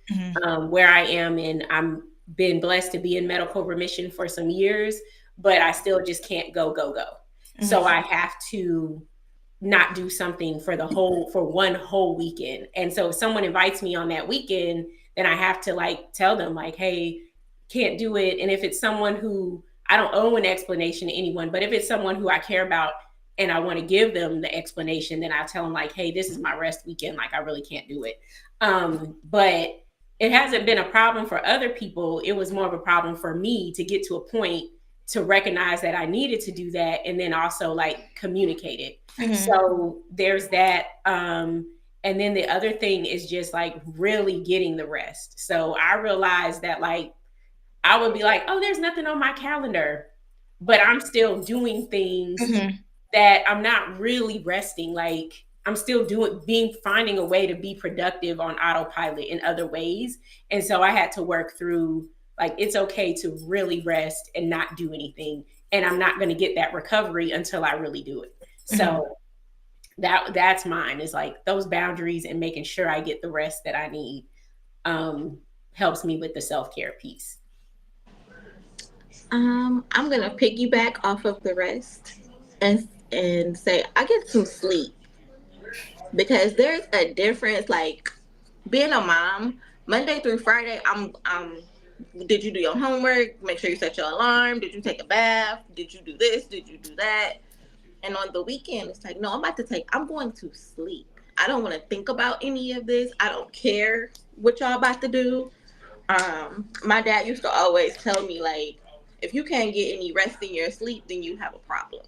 Where I am in, I'm been blessed to be in medical remission for some years, but I still just can't go. So I have to not do something for one whole weekend. And so if someone invites me on that weekend, then I have to like tell them like, hey, can't do it. And if it's someone who I don't owe an explanation to anyone, but if it's someone who I care about and I want to give them the explanation, then I tell them like, hey, this is my rest weekend. Like, I really can't do it. But it hasn't been a problem for other people. It was more of a problem for me to get to a point to recognize that I needed to do that. And then also like communicate it. So there's that. And then the other thing is just like really getting the rest. So I realized that like, I would be like, oh, there's nothing on my calendar, but I'm still doing things that I'm not really resting. Like, I'm still finding a way to be productive on autopilot in other ways. And so I had to work through like, it's okay to really rest and not do anything. And I'm not going to get that recovery until I really do it. So that's mine, is like those boundaries and making sure I get the rest that I need helps me with the self-care piece. I'm gonna piggyback off of the rest and say I get some sleep, because there's a difference. Like, being a mom, Monday through Friday, I'm did you do your homework? Make sure you set your alarm. Did you take a bath? Did you do this? Did you do that? And on the weekend, it's like, no, I'm going to sleep. I don't want to think about any of this. I don't care what y'all about to do. My dad used to always tell me, like, if you can't get any rest in your sleep, then you have a problem.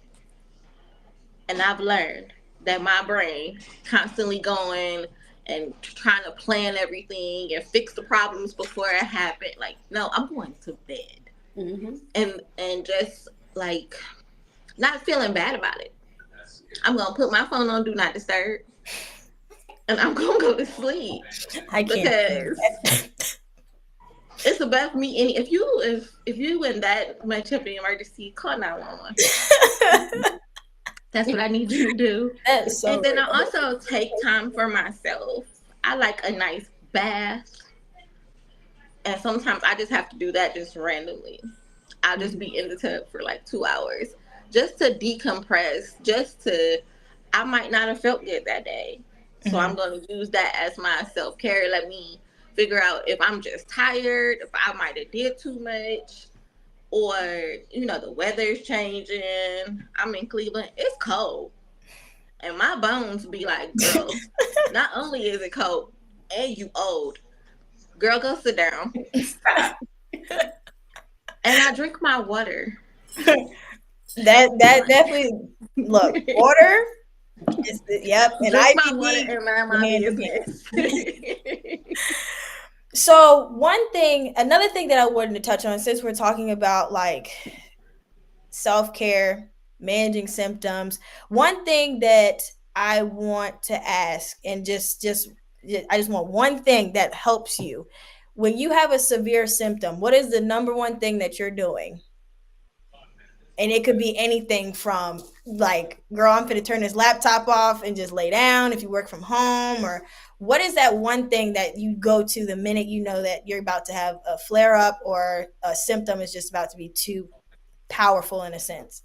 And I've learned that my brain constantly going and trying to plan everything and fix the problems before it happened. Like, no, I'm going to bed. And just like not feeling bad about it. I'm going to put my phone on Do Not Disturb. And I'm going to go to sleep. I can't. Because it's about me. If you in that much of an emergency, call 911. That's what I need you to do. And then I also take time for myself. I like a nice bath. And sometimes I just have to do that just randomly. I'll just be in the tub for like 2 hours. just to decompress, I might not have felt good that day. So I'm going to use that as my self-care. Let me figure out if I'm just tired, if I might have did too much, or, the weather's changing. I'm in Cleveland. It's cold. And my bones be like, girl, not only is it cold, and you old. Girl, go sit down. Stop. And I drink my water. That definitely, look, water. Yep, and drink IBD. My water and mind my business. So another thing that I wanted to touch on, since we're talking about like self-care, managing symptoms, one thing that I want to ask, and I just want one thing that helps you when you have a severe symptom. What is the number one thing that you're doing? And it could be anything from like, girl, I'm going to turn this laptop off and just lay down if you work from home. Or what is that one thing that you go to the minute you know that you're about to have a flare up or a symptom is just about to be too powerful in a sense?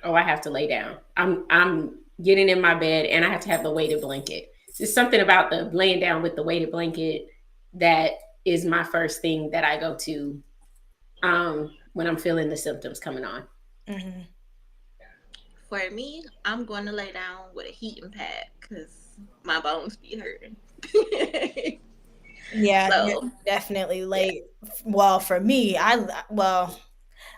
Oh, I have to lay down. I'm getting in my bed and I have to have the weighted blanket. There's something about the laying down with the weighted blanket that is my first thing that I go to when I'm feeling the symptoms coming on. Mm-hmm. For me, I'm going to lay down with a heating pad because my bones be hurting. Yeah, so, definitely late. Well, for me, I'm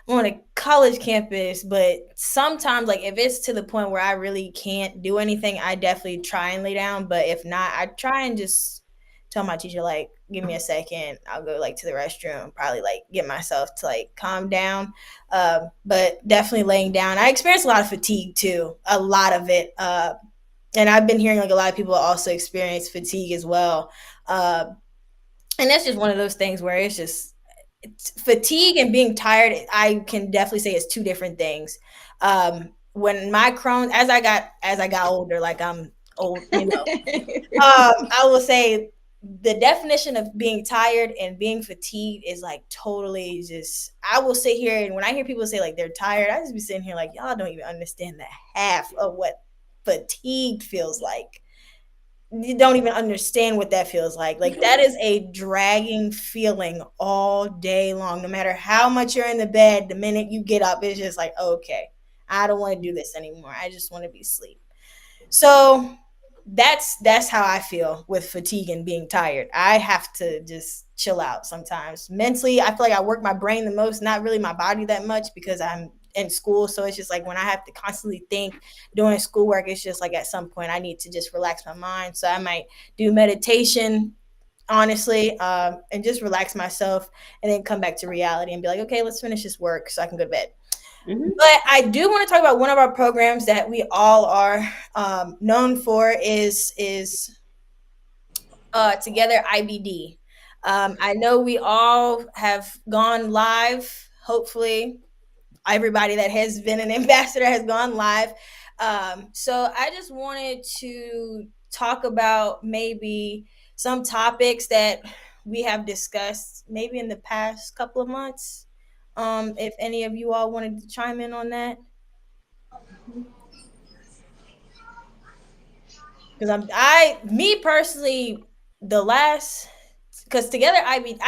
on a college campus, but sometimes, like, if it's to the point where I really can't do anything, I definitely try and lay down. But if not, I try and just tell my teacher, like, give me a second. I'll go, like, to the restroom, probably, like, get myself to, like, calm down. But definitely laying down. I experience a lot of fatigue, too, a lot of it. And I've been hearing, like, a lot of people also experience fatigue as well. And that's just one of those things where it's fatigue and being tired. I can definitely say it's two different things. When my Crohn's, as I got older, like I'm old, I will say the definition of being tired and being fatigued is like totally just, I will sit here and when I hear people say like they're tired, I just be sitting here like, y'all don't even understand the half of what fatigued feels like. You don't even understand what that feels like. Like that is a dragging feeling all day long. No matter how much you're in the bed, the minute you get up, it's just like, okay, I don't want to do this anymore. I just want to be asleep. So that's how I feel with fatigue and being tired. I have to just chill out sometimes. Mentally, I feel like I work my brain the most, not really my body that much because I'm in school. So it's just like when I have to constantly think doing schoolwork, it's just like at some point I need to just relax my mind. So I might do meditation, honestly, and just relax myself and then come back to reality and be like, okay, let's finish this work so I can go to bed. Mm-hmm. But I do want to talk about one of our programs that we all are known for is Together IBD. I know we all have gone live, hopefully. Everybody that has been an ambassador has gone live. So I just wanted to talk about maybe some topics that we have discussed maybe in the past couple of months. If any of you all wanted to chime in on that. Because me personally, because Together IBD,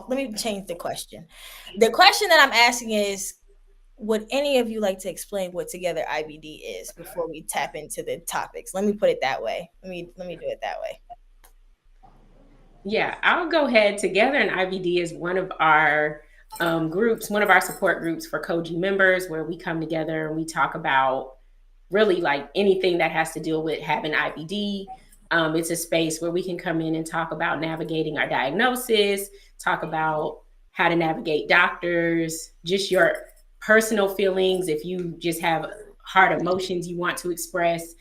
let me change the question. The question that I'm asking is, would any of you like to explain what Together IBD is before we tap into the topics? Let me put it that way. Let me do it that way. Yeah, I'll go ahead. Together in IBD is one of our groups, one of our support groups for COGI members, where we come together and we talk about really like anything that has to deal with having IBD. It's a space where we can come in and talk about navigating our diagnosis, talk about how to navigate doctors, just your personal feelings, if you just have hard emotions you want to express,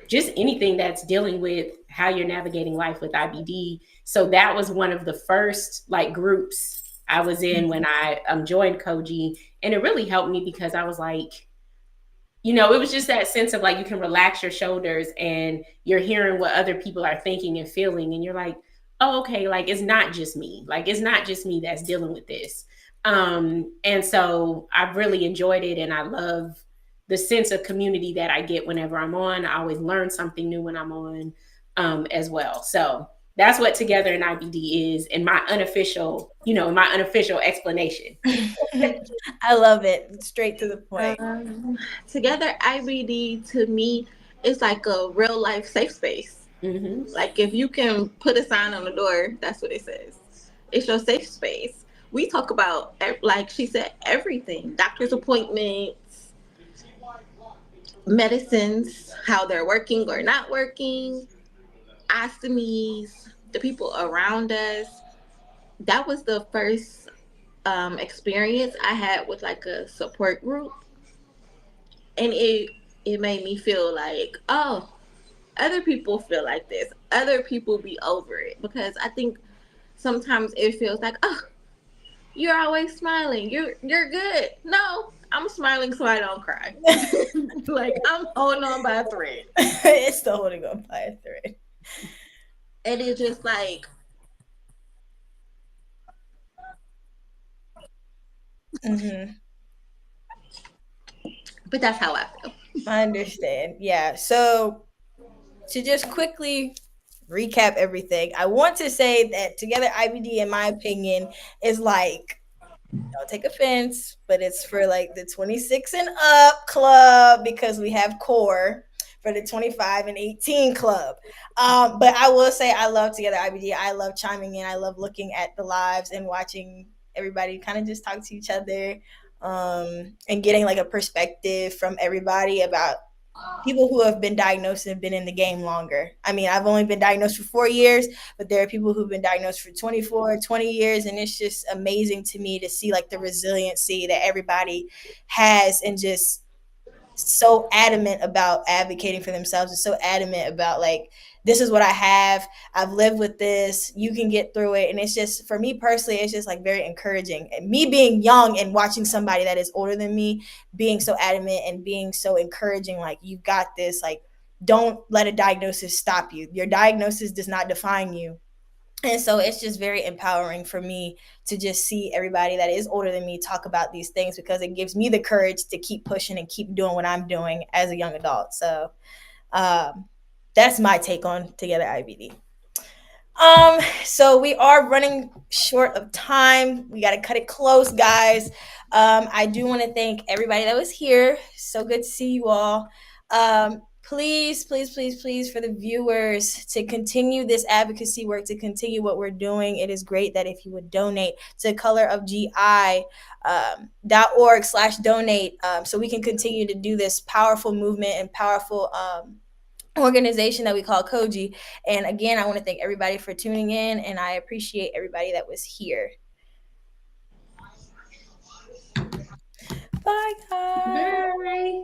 just anything that's dealing with how you're navigating life with IBD. So that was one of the first like groups I was in when I joined COGI, and it really helped me because I was like, it was just that sense of like, you can relax your shoulders and you're hearing what other people are thinking and feeling. And you're like, oh, okay, like, it's not just me. Like, it's not just me that's dealing with this. And so I've really enjoyed it, and I love the sense of community that I get whenever I'm on. I always learn something new when I'm on, as well. So that's what Together in IBD is in my unofficial, explanation. I love it. Straight to the point. Together IBD to me is like a real life safe space. Mm-hmm. Like if you can put a sign on the door, that's what it says. It's your safe space. We talk about, like she said, everything. Doctor's appointments, medicines, how they're working or not working, ostomies, the people around us. That was the first experience I had with like a support group. And it made me feel like, oh, other people feel like this. Other people be over it. Because I think sometimes it feels like, oh, you're always smiling. You're good. No, I'm smiling so I don't cry. Like I'm holding on by a thread. It's still holding on by a thread. And it's just like, mm-hmm. But that's how I feel. I understand. Yeah. So to just quickly recap everything, I want to say that Together IBD, in my opinion, is like, don't take offense, but it's for like the 26 and up club, because we have core for the 25 and 18 club. But I will say I love Together IBD. I love chiming in. I love looking at the lives and watching everybody kind of just talk to each other, and getting like a perspective from everybody about people who have been diagnosed and been in the game longer. I mean, I've only been diagnosed for 4 years, but there are people who've been diagnosed for 24, 20 years. And it's just amazing to me to see like the resiliency that everybody has, and just so adamant about advocating for themselves, and so adamant about like, this is what I have. I've lived with this. You can get through it. And it's just, for me personally, it's just like very encouraging. And me being young and watching somebody that is older than me being so adamant and being so encouraging, like, you got this. Like, don't let a diagnosis stop you. Your diagnosis does not define you. And so it's just very empowering for me to just see everybody that is older than me talk about these things, because it gives me the courage to keep pushing and keep doing what I'm doing as a young adult. So, that's my take on Together IBD. So we are running short of time. We got to cut it close, guys. I do want to thank everybody that was here. So good to see you all. Please, please, please, please, for the viewers, to continue this advocacy work, to continue what we're doing. It is great that if you would donate to colorofgi.org/donate, so we can continue to do this powerful movement and powerful organization that we call Koji. And again, I want to thank everybody for tuning in, and I appreciate everybody that was here. Bye, guys. Bye.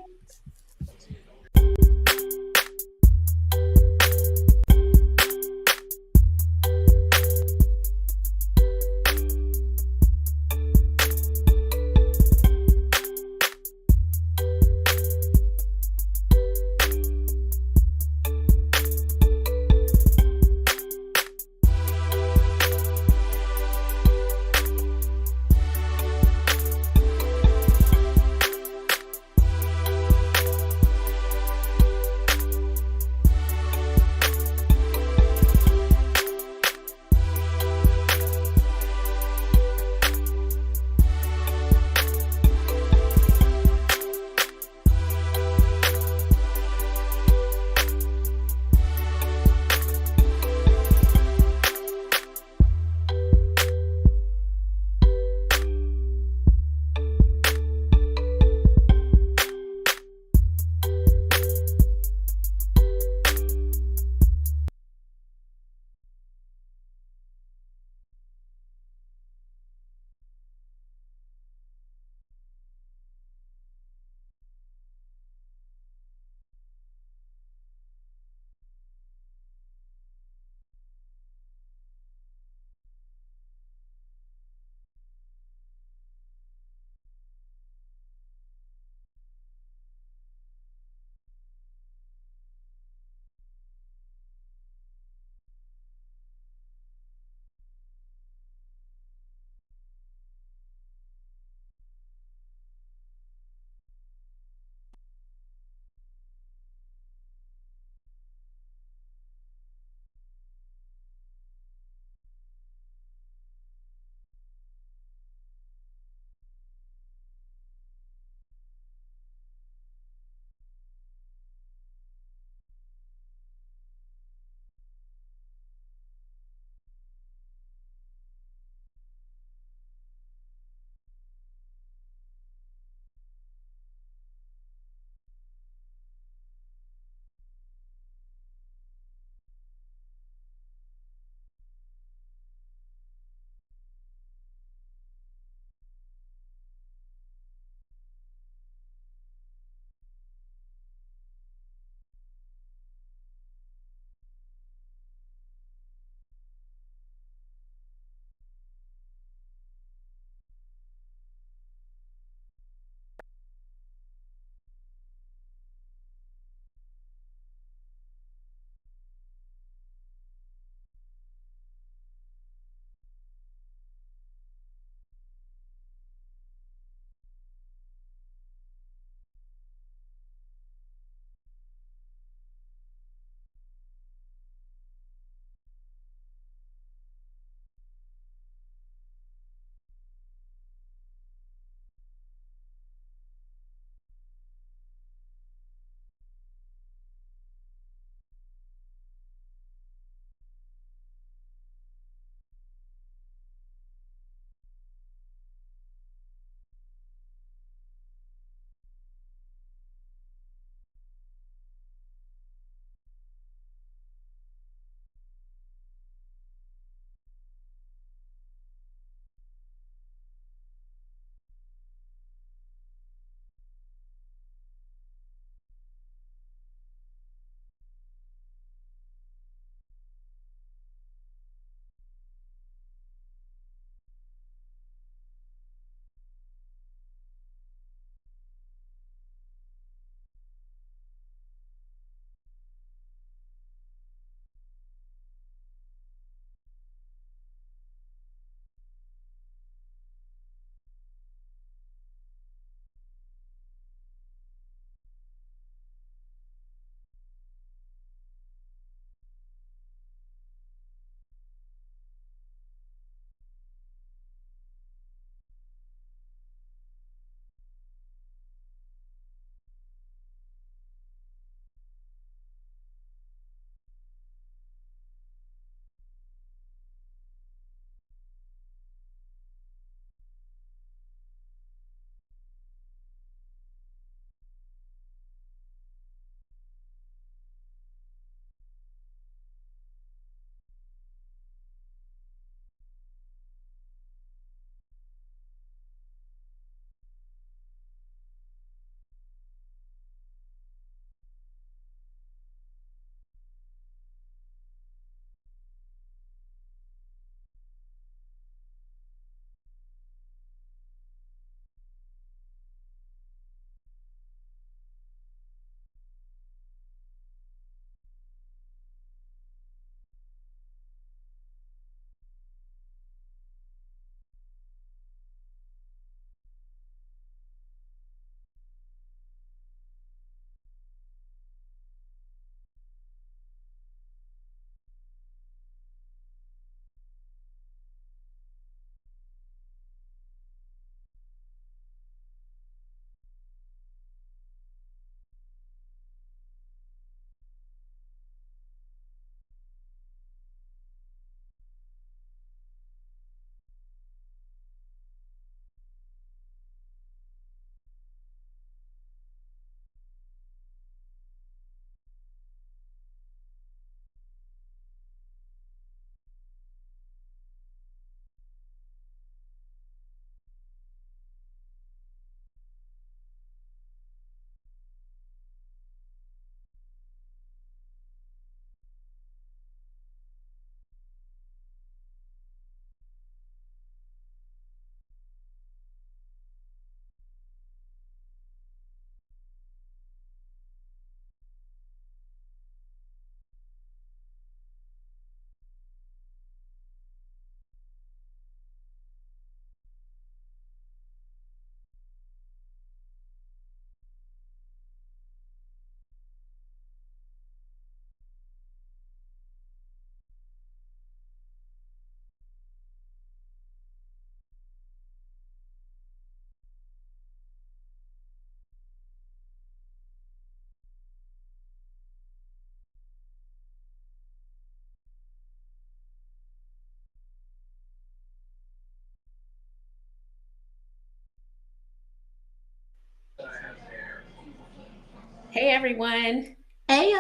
everyone. Hey,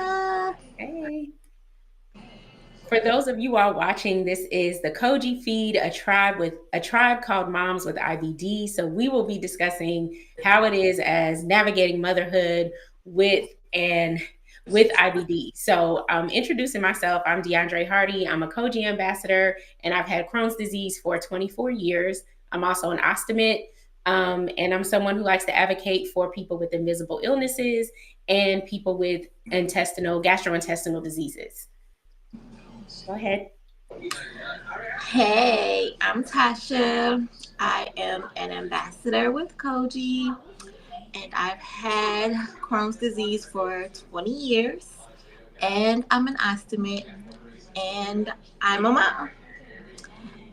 Hey. For those of you all watching, this is the Koji Feed, a tribe called Moms with IBD. So we will be discussing how it is as navigating motherhood with IBD. So introducing myself, I'm DeAndre Hardy. I'm a Koji ambassador, and I've had Crohn's disease for 24 years. I'm also an ostomate, and I'm someone who likes to advocate for people with invisible illnesses and people with gastrointestinal diseases. Go ahead. Hey, I'm Tasha. I am an ambassador with Koji, and I've had Crohn's disease for 20 years, and I'm an ostomate, and I'm a mom.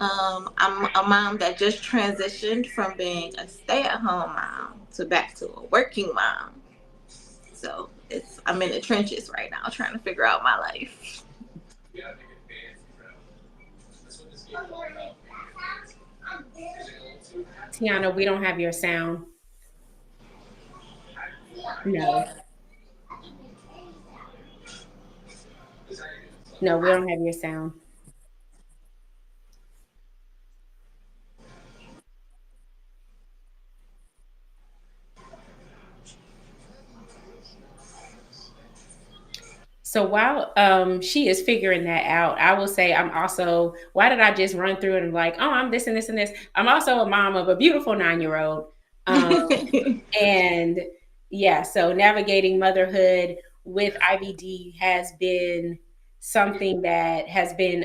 I'm a mom that just transitioned from being a stay-at-home mom to back to a working mom. So I'm in the trenches right now trying to figure out my life. Tiana, we don't have your sound. No, we don't have your sound. So while she is figuring that out, I will say why did I just run through it and like, oh, I'm this and this and this. I'm also a mom of a beautiful 9-year-old. And yeah, so navigating motherhood with IBD has been something that has been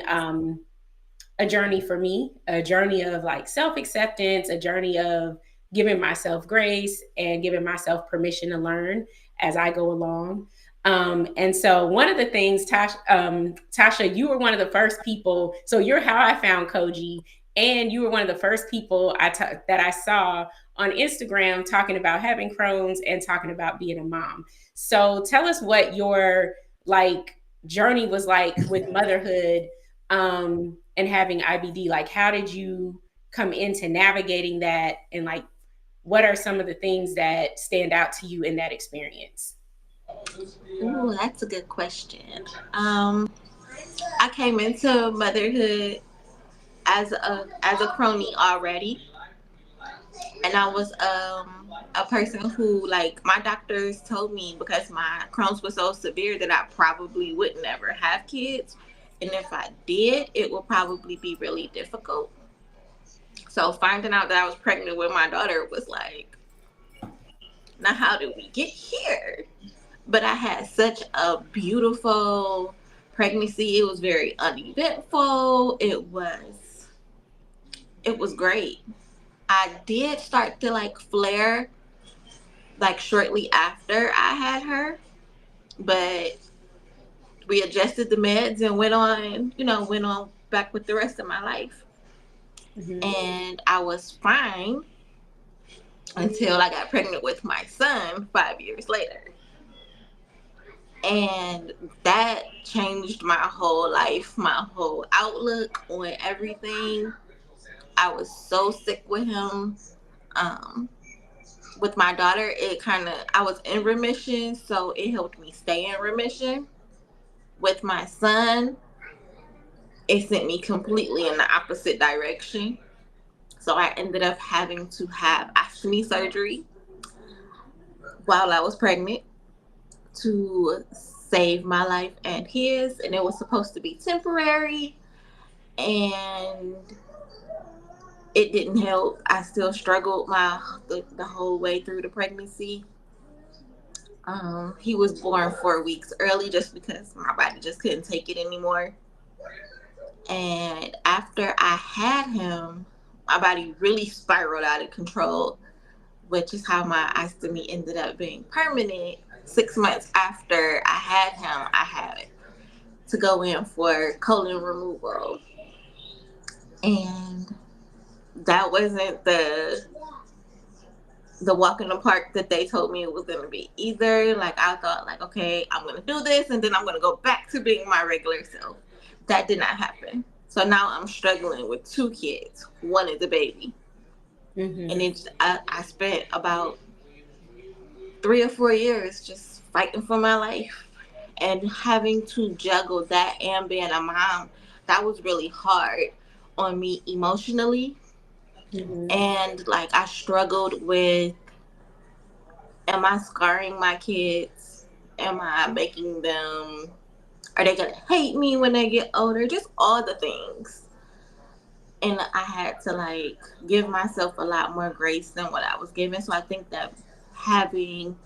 a journey for me, a journey of like self-acceptance, a journey of giving myself grace and giving myself permission to learn as I go along. And so one of the things, Tasha, you were one of the first people. So you're how I found Koji, and you were one of the first people that I saw on Instagram talking about having Crohn's and talking about being a mom. So tell us what your journey was like with motherhood and having IBD. Like, how did you come into navigating that, and like, what are some of the things that stand out to you in that experience? Ooh, that's a good question. I came into motherhood as a crony already, and I was a person who, like, my doctors told me because my Crohn's was so severe that I probably would never have kids, and if I did, it would probably be really difficult. So finding out that I was pregnant with my daughter was like, now how did we get here? But I had such a beautiful pregnancy. It was very uneventful. It was great. I did start to flare shortly after I had her, but we adjusted the meds and went on back with the rest of my life. Mm-hmm. And I was fine until I got pregnant with my son 5 years later. And that changed my whole life, my whole outlook on everything. I was so sick with him. With my daughter, I was in remission, so it helped me stay in remission. With my son, it sent me completely in the opposite direction. So I ended up having to have ostomy surgery while I was pregnant to save my life and his, and it was supposed to be temporary, and it didn't help. I still struggled the whole way through the pregnancy. He was born 4 weeks early just because my body just couldn't take it anymore. And after I had him, my body really spiraled out of control, which is how my ostomy ended up being permanent. 6 months after I had him, I had to go in for colon removal. And that wasn't the walk in the park that they told me it was going to be either. Like, I thought, okay, I'm going to do this, and then I'm going to go back to being my regular self. That did not happen. So now I'm struggling with 2 kids. One is a baby. Mm-hmm. And I spent about 3 or 4 years just fighting for my life, and having to juggle that and being a mom, that was really hard on me emotionally. And like I struggled with, am I scarring my kids? Am I making them, are they gonna hate me when they get older? Just all the things. And I had to like give myself a lot more grace than what I was given. So I think that having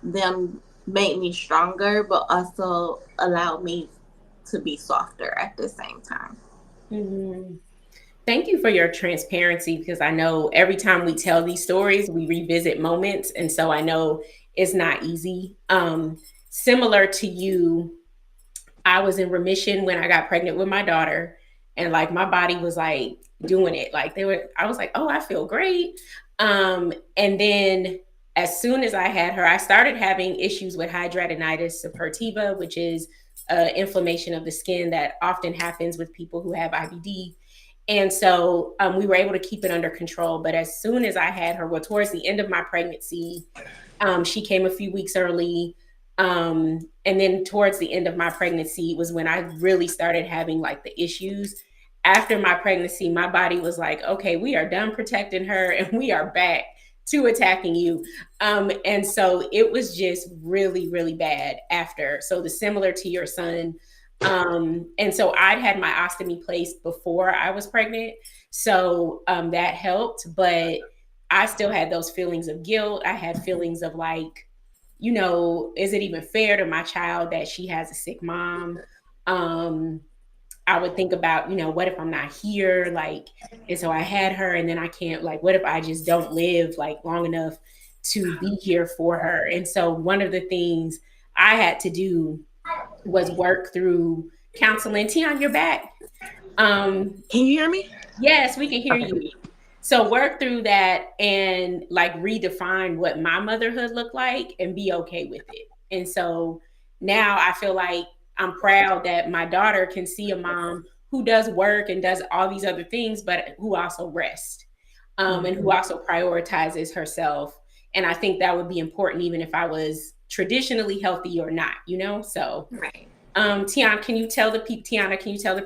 them made me stronger, but also allowed me to be softer at the same time. Thank you for your transparency, because I know every time we tell these stories, we revisit moments. And so I know it's not easy. Similar to you, I was in remission when I got pregnant with my daughter, and like my body was like doing it. Like I was like, oh, I feel great. And then as soon as I had her, I started having issues with hidradenitis suppurativa, which is inflammation of the skin that often happens with people who have IBD. And so we were able to keep it under control. But as soon as I had her, well, towards the end of my pregnancy, she came a few weeks early. And then towards the end of my pregnancy was when I really started having like the issues. After my pregnancy, my body was like, okay, we are done protecting her and we are back to attacking you. And so it was just really, really bad after. So the similar to your son. And so I'd had my ostomy placed before I was pregnant. So that helped, but I still had those feelings of guilt. I had feelings of like, you know, is it even fair to my child that she has a sick mom? I would think about, you know, what if I'm not here? Like, and so I had her, and then I can't, like, what if I just don't live like long enough to be here for her? And so one of the things I had to do was work through counseling. Tion, you're back. Can you hear me? Yes, we can hear you. So work through that and like redefine what my motherhood looked like and be okay with it. And so now I feel like I'm proud that my daughter can see a mom who does work and does all these other things, but who also rests and who also prioritizes herself. And I think that would be important even if I was traditionally healthy or not, you know? So, right. Tiana, can you tell the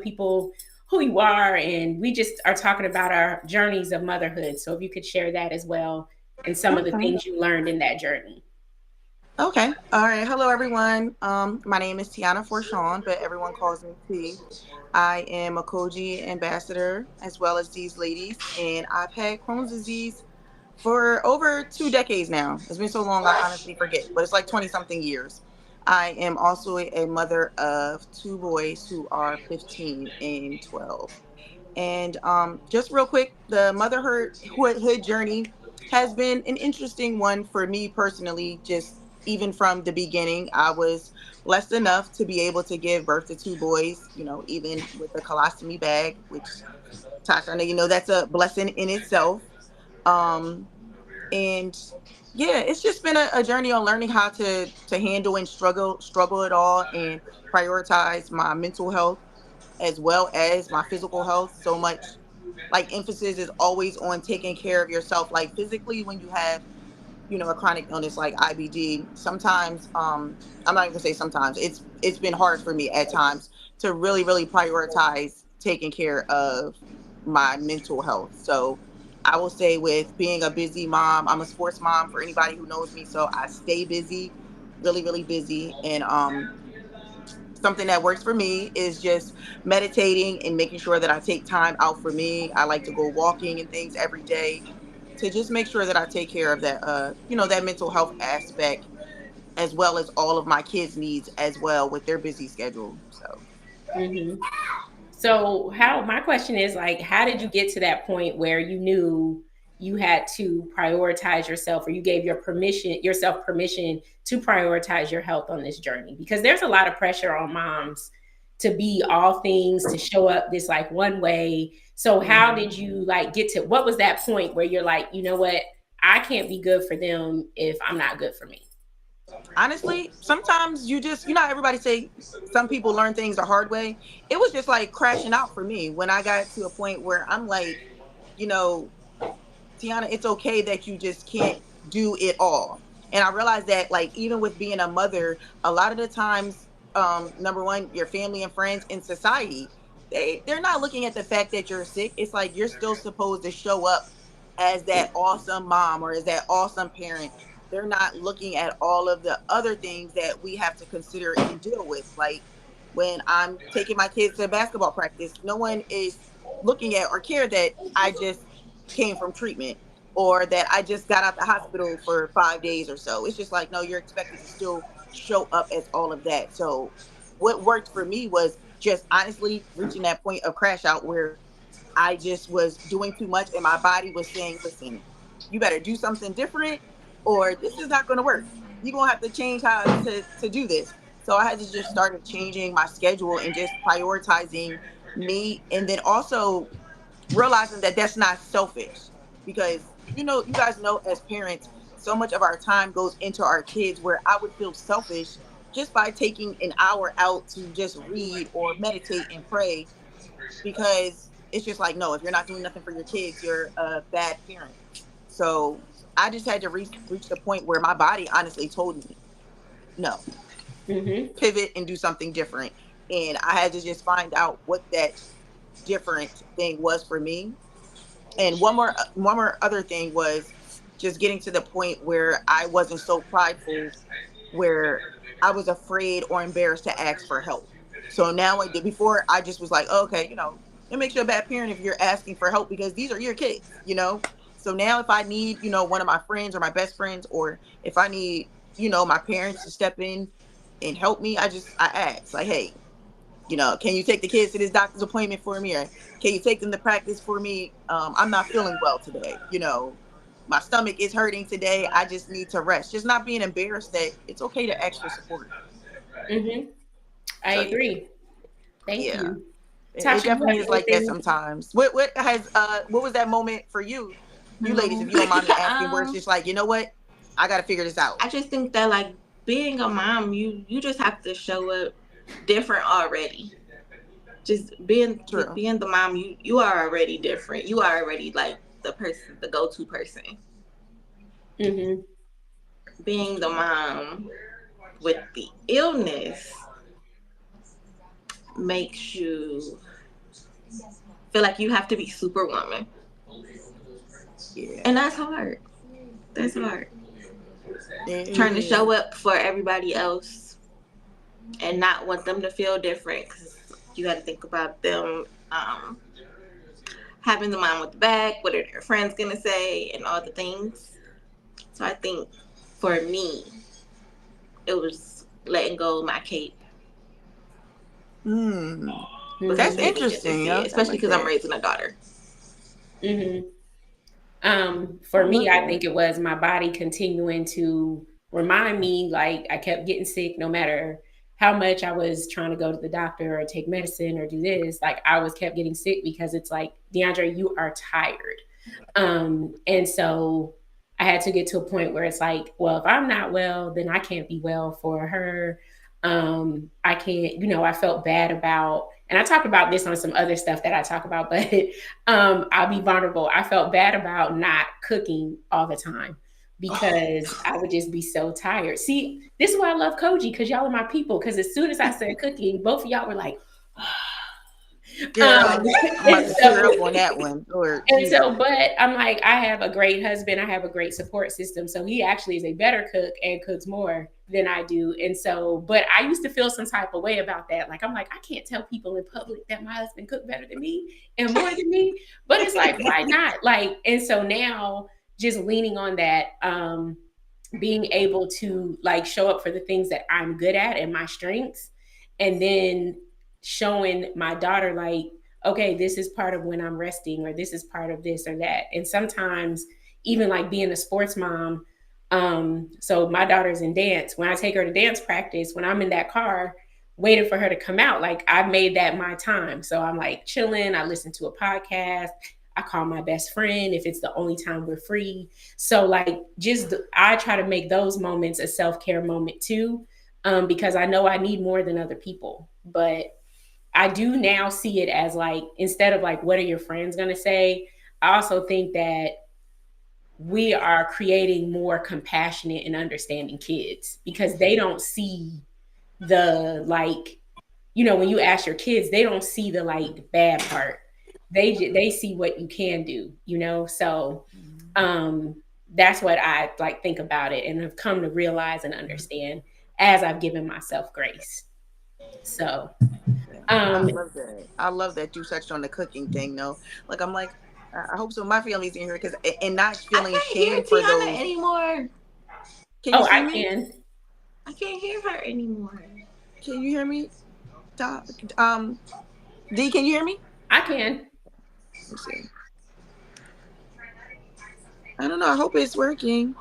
people who you are? And we just are talking about our journeys of motherhood. So if you could share that as well and some of the things you learned in that journey. Okay. All right. Hello, everyone. My name is Tiana Forshawn, but everyone calls me T. I am a Koji ambassador as well as these ladies, and I've had Crohn's disease for over 2 decades now. It's been so long, I honestly forget, but it's like 20-something years. I am also a mother of 2 boys who are 15 and 12. And just real quick, the motherhood journey has been an interesting one for me personally. Just even from the beginning, I was blessed enough to be able to give birth to 2 boys, you know, even with a colostomy bag, which, Tasha, I know you know that's a blessing in itself. And yeah, it's just been a journey on learning how to handle and struggle it all and prioritize my mental health as well as my physical health. So much like emphasis is always on taking care of yourself, like physically when you have, you know, a chronic illness like IBD. Sometimes, I'm not even gonna say sometimes, it's been hard for me at times to really, really prioritize taking care of my mental health. So I will say with being a busy mom, I'm a sports mom for anybody who knows me. So I stay busy, really, really busy. And something that works for me is just meditating and making sure that I take time out for me. I like to go walking and things every day to just make sure that I take care of that, you know, that mental health aspect, as well as all of my kids' needs as well with their busy schedule. So. So my question is like, how did you get to that point where you knew you had to prioritize yourself, or you gave yourself permission to prioritize your health on this journey? Because there's a lot of pressure on moms to be all things, to show up this like one way. So how did you like get to, what was that point where you're like, you know what, I can't be good for them if I'm not good for me? Honestly, sometimes you know, everybody say some people learn things the hard way. It was just like crashing out for me when I got to a point where I'm like, you know, Tiana, it's okay that you just can't do it all. And I realized that, like, even with being a mother, a lot of the times, number one, your family and friends in society, they're not looking at the fact that you're sick. It's like you're still supposed to show up as that awesome mom or as that awesome parent. They're not looking at all of the other things that we have to consider and deal with. Like when I'm taking my kids to basketball practice, no one is looking at or care that I just came from treatment or that I just got out the hospital for 5 days or so. It's just like, no, you're expected to still show up as all of that. So what worked for me was just honestly reaching that point of crash out where I just was doing too much and my body was saying, listen, you better do something different or this is not going to work. You're going to have to change how to do this. So I had to just started changing my schedule and just prioritizing me. And then also realizing that that's not selfish because, you know, you guys know as parents, so much of our time goes into our kids where I would feel selfish just by taking an hour out to just read or meditate and pray because it's just like, no, if you're not doing nothing for your kids, you're a bad parent. So I just had to reach the point where my body honestly told me, no, pivot and do something different. And I had to just find out what that different thing was for me. And one more other thing was just getting to the point where I wasn't so prideful, where I was afraid or embarrassed to ask for help. So now I did. Before I just was like, oh, okay, you know, it makes you a bad parent if you're asking for help because these are your kids, you know. So now if I need, you know, one of my friends or my best friends, or if I need, you know, my parents to step in and help me, I ask like, hey, you know, can you take the kids to this doctor's appointment for me? Or can you take them to practice for me? I'm not feeling well today. You know, my stomach is hurting today. I just need to rest. Just not being embarrassed that it's okay to ask for support. I agree. Thank you. It Tasha, definitely is like that sometimes. What was that moment for you, ladies, if you don't mind me asking, where it's just like, you know what? I gotta figure this out. I just think that like being a mom, you just have to show up different already. Just being the mom, you are already different. You are already like the person, the go-to person. Being the mom with the illness makes you feel like you have to be superwoman. And that's hard. That's hard. Trying to show up for everybody else and not want them to feel different because you got to think about them having the mom with the back, what are their friends going to say, and all the things. So I think for me, it was letting go of my cape. That's interesting. Yeah, especially because I'm raising a daughter. For me, I think it was my body continuing to remind me, like I kept getting sick no matter how much I was trying to go to the doctor or take medicine or do this, like I was kept getting sick because it's like, DeAndre, you are tired. And so I had to get to a point where it's like, well, if I'm not well, then I can't be well for her. I can't, you know, I felt bad about, and I talk about this on some other stuff that I talk about, but I'll be vulnerable. I felt bad about not cooking all the time because I would just be so tired. See, this is why I love Koji, because y'all are my people. Because as soon as I said cooking, both of y'all were like, I'm about to tear up on that one. But I'm like, I have a great husband. I have a great support system. So he actually is a better cook and cooks more than I do. And so, but I used to feel some type of way about that. Like, I'm like, I can't tell people in public that my husband cooked better than me and more than me. But it's like, why not? Like, and so now just leaning on that, being able to like show up for the things that I'm good at and my strengths, and then showing my daughter like, okay, this is part of when I'm resting, or this is part of this or that. And sometimes even like being a sports mom, so my daughter's in dance. When I take her to dance practice, when I'm in that car waiting for her to come out, like I've made that my time. So I'm like chilling, I listen to a podcast, I call my best friend if it's the only time we're free. So like I try to make those moments a self-care moment too, because I know I need more than other people. But I do now see it as like, instead of like, what are your friends going to say? I also think that we are creating more compassionate and understanding kids, because they don't see the, like, you know, when you ask your kids, they don't see the like bad part. They see what you can do, you know? So that's what I like think about it, and have come to realize and understand as I've given myself grace. So I love that you touched on the cooking thing though. Like I'm like, I hope so my family's in here, because and not feeling shame for those anymore. Can you see I me? can. I can't hear her anymore. Can you hear me? D, can you hear me? I can. Let's see. I don't know. I hope it's working.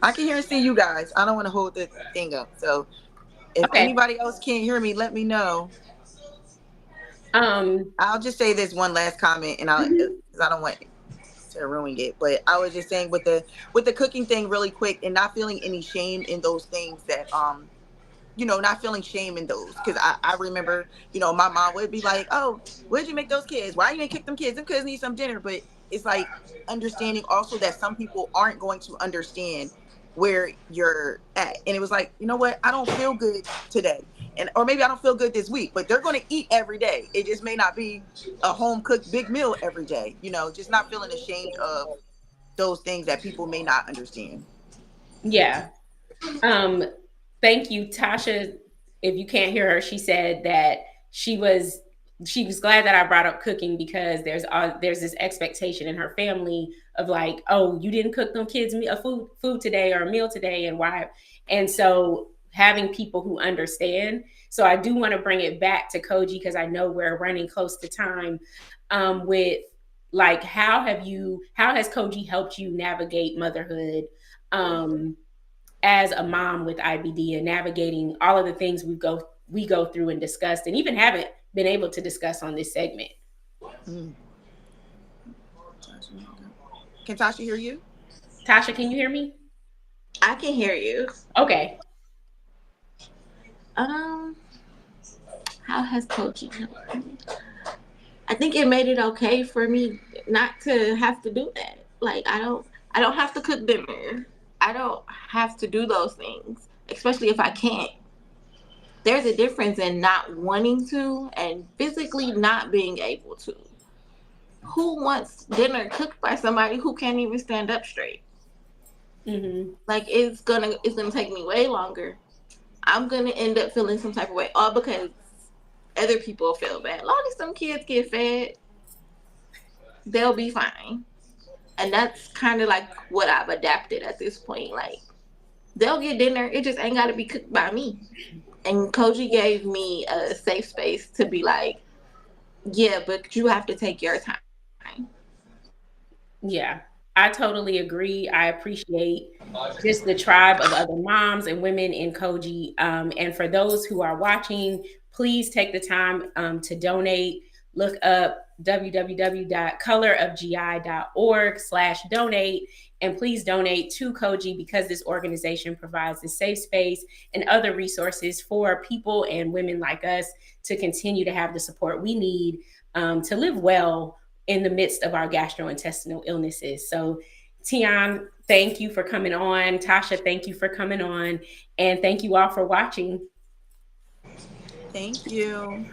I can hear and see you guys. I don't want to hold the thing up. So if anybody else can't hear me, let me know. I'll just say this one last comment, and because I don't want to ruin it. But I was just saying with the cooking thing really quick, and not feeling any shame in those things that you know, not feeling shame in those, because I remember, you know, my mom would be like, oh, where'd you make those kids? Why you didn't kick them kids? Them kids need some dinner. But it's like understanding also that some people aren't going to understand where you're at. And it was like, you know what? I don't feel good today. Or maybe I don't feel good this week, but they're going to eat every day. It just may not be a home cooked big meal every day. You know, just not feeling ashamed of those things that people may not understand. Yeah. Thank you, Tasha. If you can't hear her, she said that she was glad that I brought up cooking, because there's this expectation in her family of like, oh, you didn't cook them kids a food today or a meal today, and why? And so having people who understand. So I do want to bring it back to Koji, because I know we're running close to time, with like, how has Koji helped you navigate motherhood as a mom with IBD, and navigating all of the things we go through and discussed, and even haven't been able to discuss on this segment. Can Tasha hear you? Tasha, can you hear me? I can hear you. Okay. How has coaching helped me? I think it made it okay for me not to have to do that. Like I don't have to cook dinner. I don't have to do those things, especially if I can't. There's a difference in not wanting to and physically not being able to. Who wants dinner cooked by somebody who can't even stand up straight? Mm-hmm. Like it's gonna take me way longer. I'm gonna end up feeling some type of way, all because other people feel bad. As long as some kids get fed, they'll be fine. And that's kind of like what I've adapted at this point. Like, they'll get dinner. It just ain't got to be cooked by me. And Koji gave me a safe space to be like, yeah, but you have to take your time. Yeah, I totally agree. I appreciate just the tribe of other moms and women in Koji. And for those who are watching, please take the time to donate. Look up www.colorofgi.org/donate, and please donate to Koji, because this organization provides a safe space and other resources for people and women like us to continue to have the support we need to live well in the midst of our gastrointestinal illnesses. So Tian, thank you for coming on. Tasha, thank you for coming on. And thank you all for watching. Thank you.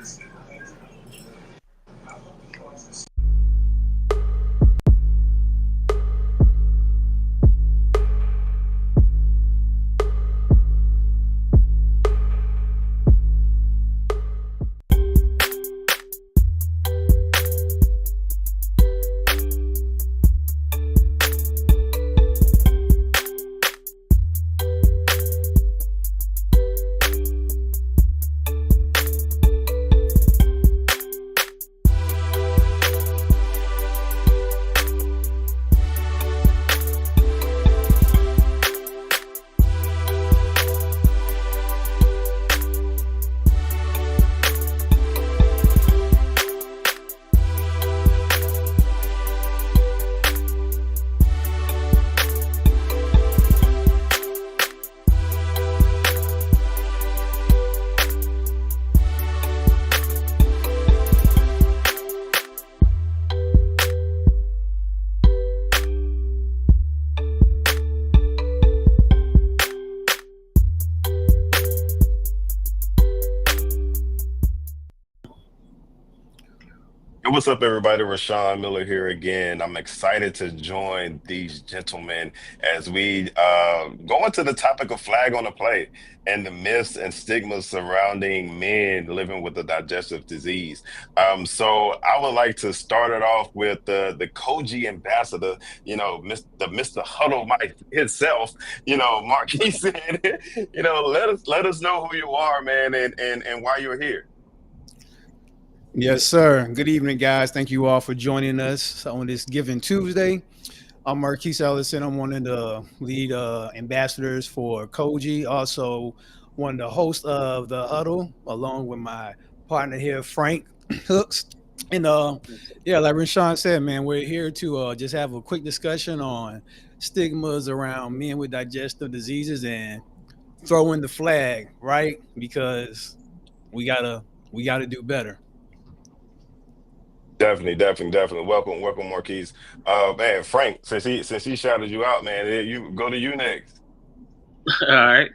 What's up, everybody? Rashawn Miller here again. I'm excited to join these gentlemen as we go into the topic of flag on the play and the myths and stigmas surrounding men living with a digestive disease. So I would like to start it off with the Koji ambassador, Mr. Huddle Mike himself, Marquis said, let us know who you are, man, and why you're here. Yes, sir. Good evening, guys. Thank you all for joining us on this Giving Tuesday. I'm Marquise Ellison. I'm one of the lead ambassadors for Koji, also one of the hosts of The Huddle, along with my partner here, Frank Hooks. And yeah, like Rashawn said, man, we're here to just have a quick discussion on stigmas around men with digestive diseases and throw in the flag, right? Because we gotta do better. Definitely. Welcome, Marquise. Man, Frank, since he shouted you out, man, you go to you next. All right.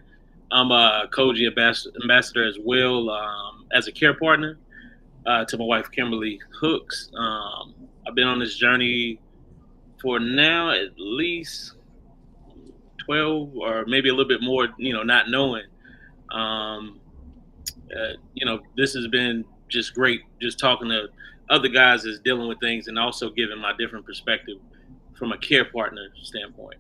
I'm a Koji ambassador as well, as a care partner to my wife, Kimberly Hooks. I've been on this journey for now at least 12 or maybe a little bit more, not knowing. This has been just great, just talking to other guys that's dealing with things and also giving my different perspective from a care partner standpoint.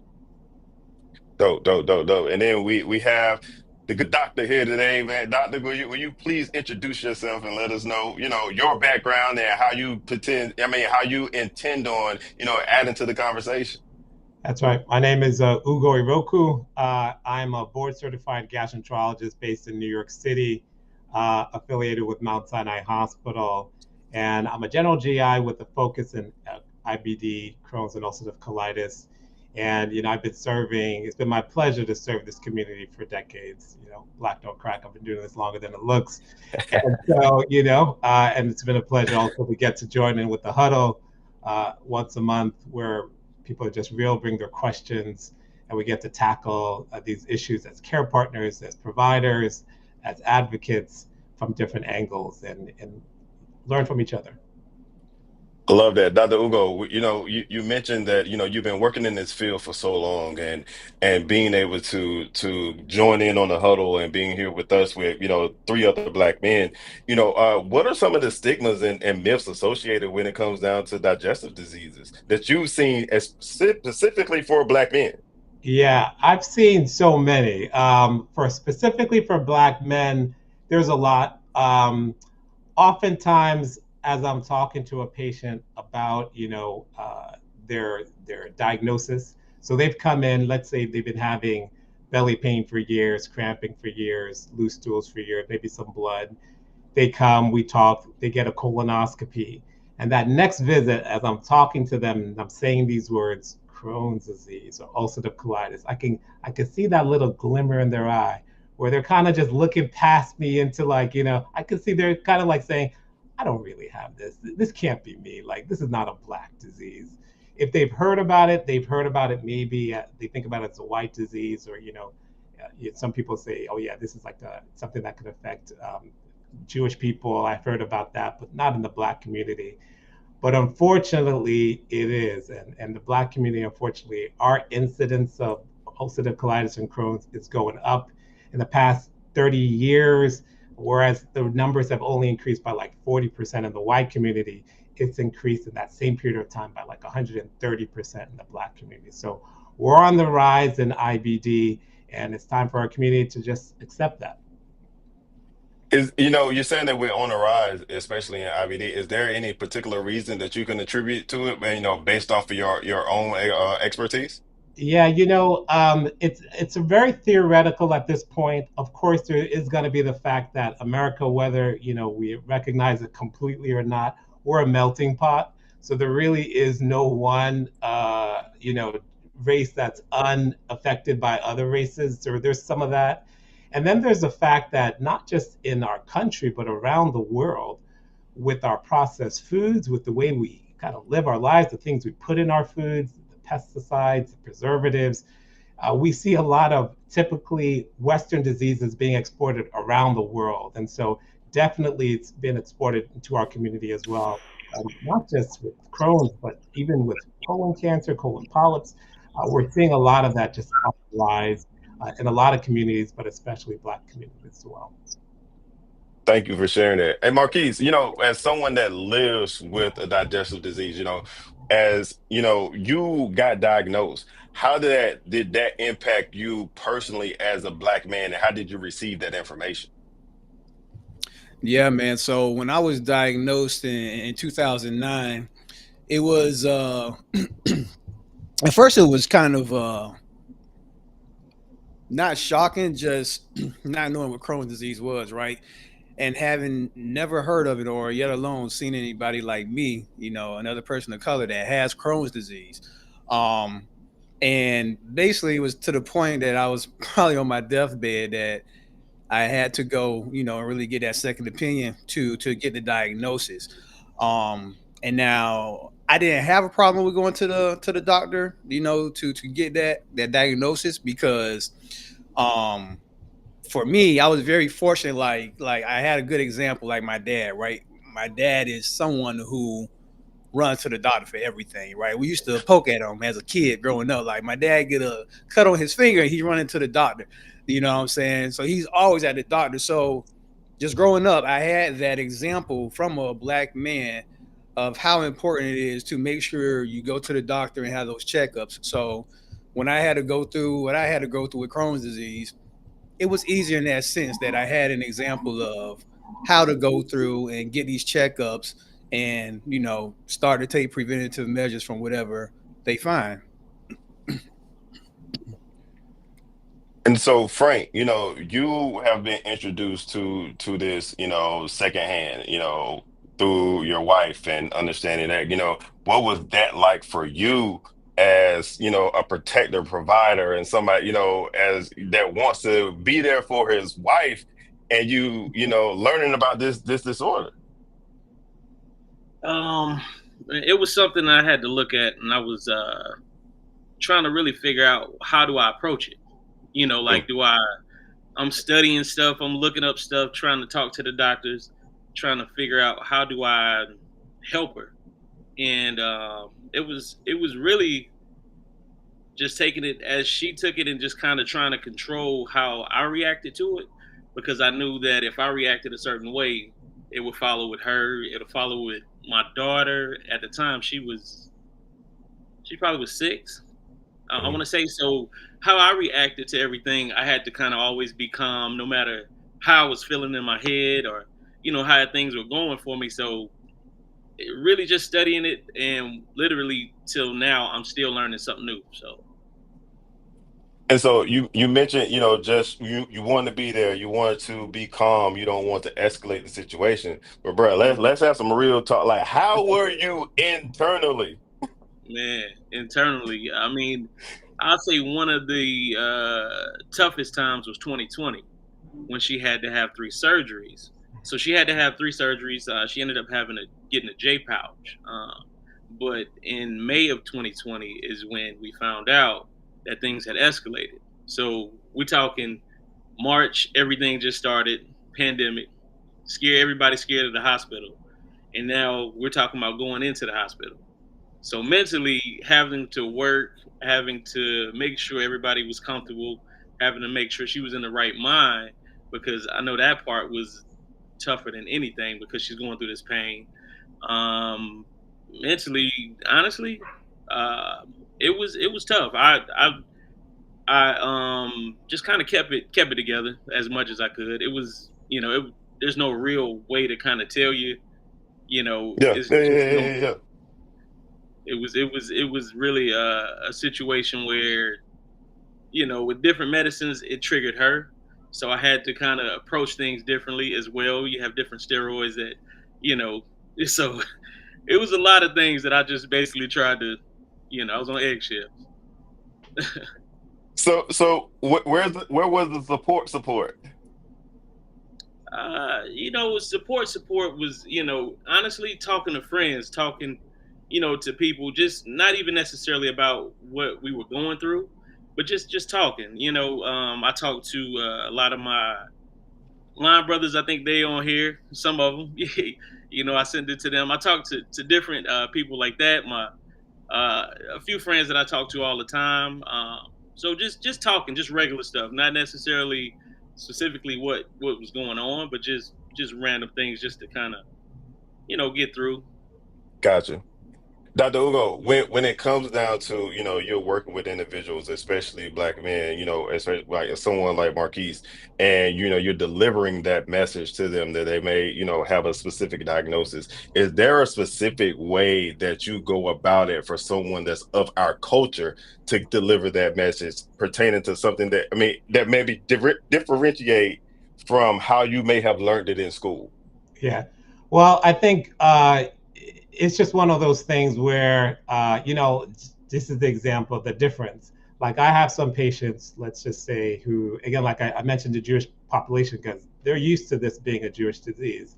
Dope. And then we have the good doctor here today, man. Doctor, will you please introduce yourself and let us know, your background and how you intend on, adding to the conversation. That's right. My name is Ugo Iroku. I'm a board certified gastroenterologist based in New York City, affiliated with Mount Sinai Hospital. And I'm a general GI with a focus in IBD, Crohn's and ulcerative colitis. And, it's been my pleasure to serve this community for decades. Black don't crack. I've been doing this longer than it looks. And so, and it's been a pleasure also to get to join in with the Huddle once a month, where people are just bring their questions, and we get to tackle these issues as care partners, as providers, as advocates from different angles, and learn from each other. I love that. Dr. Ugo, you mentioned that, you've been working in this field for so long, and being able to join in on the Huddle and being here with us with, 3 other Black men, what are some of the stigmas and myths associated when it comes down to digestive diseases that you've seen specifically for Black men? Yeah, I've seen so many. Specifically for Black men, there's a lot. Oftentimes, as I'm talking to a patient about, their diagnosis, so they've come in, let's say they've been having belly pain for years, cramping for years, loose stools for years, maybe some blood. They come, we talk, they get a colonoscopy. And that next visit, as I'm talking to them, and I'm saying these words, Crohn's disease or ulcerative colitis, I can see that little glimmer in their eye, where they're kind of just looking past me into I can see they're kind of like saying, I don't really have this. This can't be me. This is not a Black disease. If they've heard about it, maybe they think about it as a white disease, or, some people say, oh yeah, this is something that could affect Jewish people. I've heard about that, but not in the Black community. But unfortunately, it is. And the Black community, unfortunately, our incidence of ulcerative colitis and Crohn's is going up. In the past 30 years, whereas the numbers have only increased by 40% in the white community, it's increased in that same period of time by 130% in the Black community. So we're on the rise in IBD, and it's time for our community to just accept that. You're saying that we're on the rise, especially in IBD. Is there any particular reason that you can attribute to it, based off of your own expertise? Yeah, it's a very theoretical at this point. Of course, there is going to be the fact that America, whether, we recognize it completely or not, we're a melting pot. So there really is no one, race that's unaffected by other races. So there's some of that. And then there's the fact that not just in our country, but around the world, with our processed foods, with the way we kind of live our lives, the things we put in our foods, pesticides, preservatives. We see a lot of typically Western diseases being exported around the world. And so definitely it's been exported into our community as well. not just with Crohn's, but even with colon cancer, colon polyps. We're seeing a lot of that just on the rise in a lot of communities, but especially Black communities as well. Thank you for sharing that. Hey, Marquise, as someone that lives with a digestive disease, as you got diagnosed, how did that impact you personally as a Black man, and how did you receive that information? Yeah, man. So when I was diagnosed in 2009, it was at first it was kind of not shocking, just not knowing what Crohn's disease was, right? And having never heard of it or yet alone seen anybody like me, another person of color that has Crohn's disease. And basically it was to the point that I was probably on my deathbed that I had to go, and really get that second opinion to get the diagnosis. And now I didn't have a problem with going to the doctor, to get that diagnosis because for me, I was very fortunate. Like I had a good example, like my dad, right? My dad is someone who runs to the doctor for everything, right? We used to poke at him as a kid growing up. Like my dad get a cut on his finger and he's running to the doctor. You know what I'm saying? So he's always at the doctor. So just growing up, I had that example from a Black man of how important it is to make sure you go to the doctor and have those checkups. So when I had to go through what I had to go through with Crohn's disease, it was easier in that sense that I had an example of how to go through and get these checkups and, start to take preventative measures from whatever they find. And so, Frank, you have been introduced to this, secondhand, through your wife and understanding that, what was that like for you as, a protector, provider, and somebody, as that wants to be there for his wife, and learning about this disorder? It was something I had to look at, and I was trying to really figure out how do I approach it. I'm studying stuff, I'm looking up stuff, trying to talk to the doctors, trying to figure out how do I help her. And it was really just taking it as she took it and just kind of trying to control how I reacted to it, because I knew that if I reacted a certain way, it would follow with her, it'll follow with my daughter. At the time, she probably was 6. I want to say, so how I reacted to everything, I had to kind of always be calm, no matter how I was feeling in my head or, how things were going for me. So really just studying it, and literally till now, I'm still learning something new. So. And so you mentioned, just you want to be there, you want to be calm, you don't want to escalate the situation. But bro, let's have some real talk. Like, how were you internally? Man, internally, I mean, I'll say one of the toughest times was 2020 when she had to have 3 surgeries. So she had to have 3 surgeries. She ended up getting a J pouch. But in May of 2020 is when we found out that things had escalated. So we're talking March, everything just started, pandemic, everybody scared of the hospital. And now we're talking about going into the hospital. So mentally, having to work, having to make sure everybody was comfortable, having to make sure she was in the right mind, because I know that part was tougher than anything because she's going through this pain. Mentally, honestly, it was tough. I just kind of kept it together as much as I could. It was, there's no real way to kind of tell you, Yeah. It was really a situation where, with different medicines, it triggered her. So I had to kind of approach things differently as well. You have different steroids that, so it was a lot of things that I just basically tried to, I was on eggshells. So where was the support? Support was, honestly talking to friends, talking, to people, just not even necessarily about what we were going through, but just talking. I talked to a lot of my line brothers, I think they on here. Some of them, I send it to them. I talk to different people like that. A few friends that I talk to all the time. So just talking, just regular stuff, not necessarily specifically what was going on, but just random things, just to kind of get through. Gotcha. Dr. Ugo, when it comes down to, you're working with individuals, especially black men, especially like someone like Marquise, and you're delivering that message to them that they may, have a specific diagnosis. Is there a specific way that you go about it for someone that's of our culture to deliver that message pertaining to something that, that maybe differentiate from how you may have learned it in school? Yeah. Well, I think it's just one of those things where, this is the example of the difference. Like I have some patients, let's just say, who, again, like I mentioned the Jewish population, because they're used to this being a Jewish disease.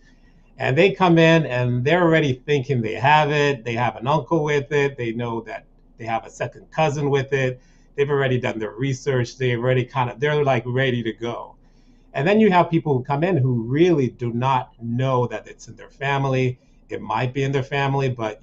And they come in and they're already thinking they have it. They have an uncle with it. They know that they have a second cousin with it. They've already done their research. They've already they're like ready to go. And then you have people who come in who really do not know that it's in their family. It might be in their family, but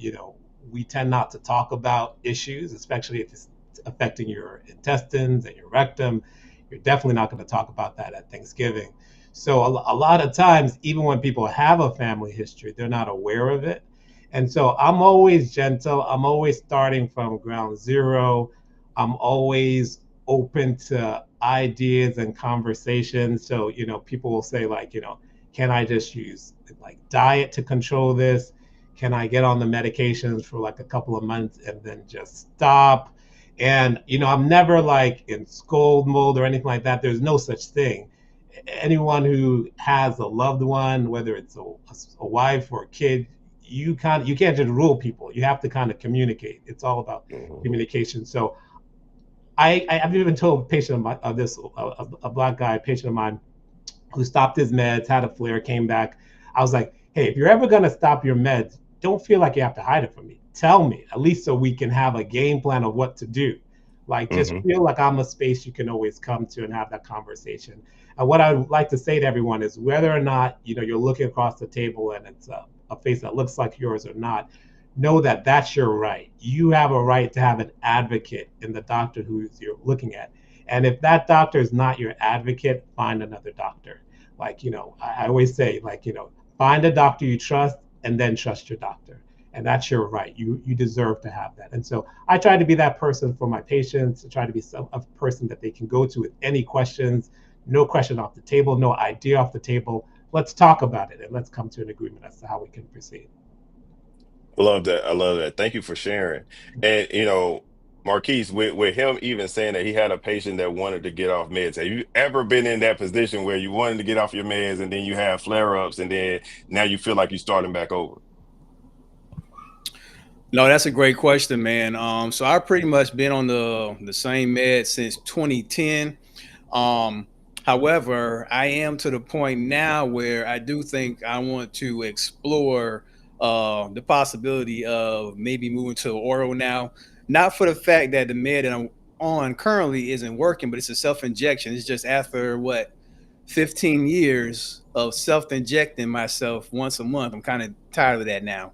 we tend not to talk about issues, especially if it's affecting your intestines and your rectum. You're definitely not going to talk about that at Thanksgiving. So a lot of times, even when people have a family history, they're not aware of it. And so I'm always gentle. I'm always starting from ground zero. I'm always open to ideas and conversations. So, people will say like, can I just use like diet to control this? Can I get on the medications for like a couple of months and then just stop? And, I'm never like in scold mode or anything like that. There's no such thing. Anyone who has a loved one, whether it's a wife or a kid, you can't just rule people. You have to kind of communicate. It's all about communication. So I've even told a patient of a black guy, a patient of mine, who stopped his meds, had a flare, came back. I was like, hey, if you're ever gonna stop your meds, don't feel like you have to hide it from me. Tell me, at least so we can have a game plan of what to do. Like, just feel like I'm a space you can always come to and have that conversation. And what I would like to say to everyone is whether or not, you're looking across the table and it's a face that looks like yours or not, know that that's your right. You have a right to have an advocate in the doctor who you're looking at. And if that doctor is not your advocate, find another doctor. Like, I always say, like, find a doctor you trust and then trust your doctor. And that's your right. You deserve to have that. And so I try to be that person for my patients. I try to be a person that they can go to with any questions, no question off the table, no idea off the table. Let's talk about it and let's come to an agreement as to how we can proceed. Love that. I love that. Thank you for sharing. And Marquise, with him even saying that he had a patient that wanted to get off meds, have you ever been in that position where you wanted to get off your meds and then you have flare-ups and then now you feel like you're starting back over? No, that's a great question, man. So I've pretty much been on the same med since 2010. However, I am to the point now where I do think I want to explore the possibility of maybe moving to oral now. Not for the fact that the med that I'm on currently isn't working, but it's a self-injection. It's just after 15 years of self-injecting myself once a month, I'm kind of tired of that now.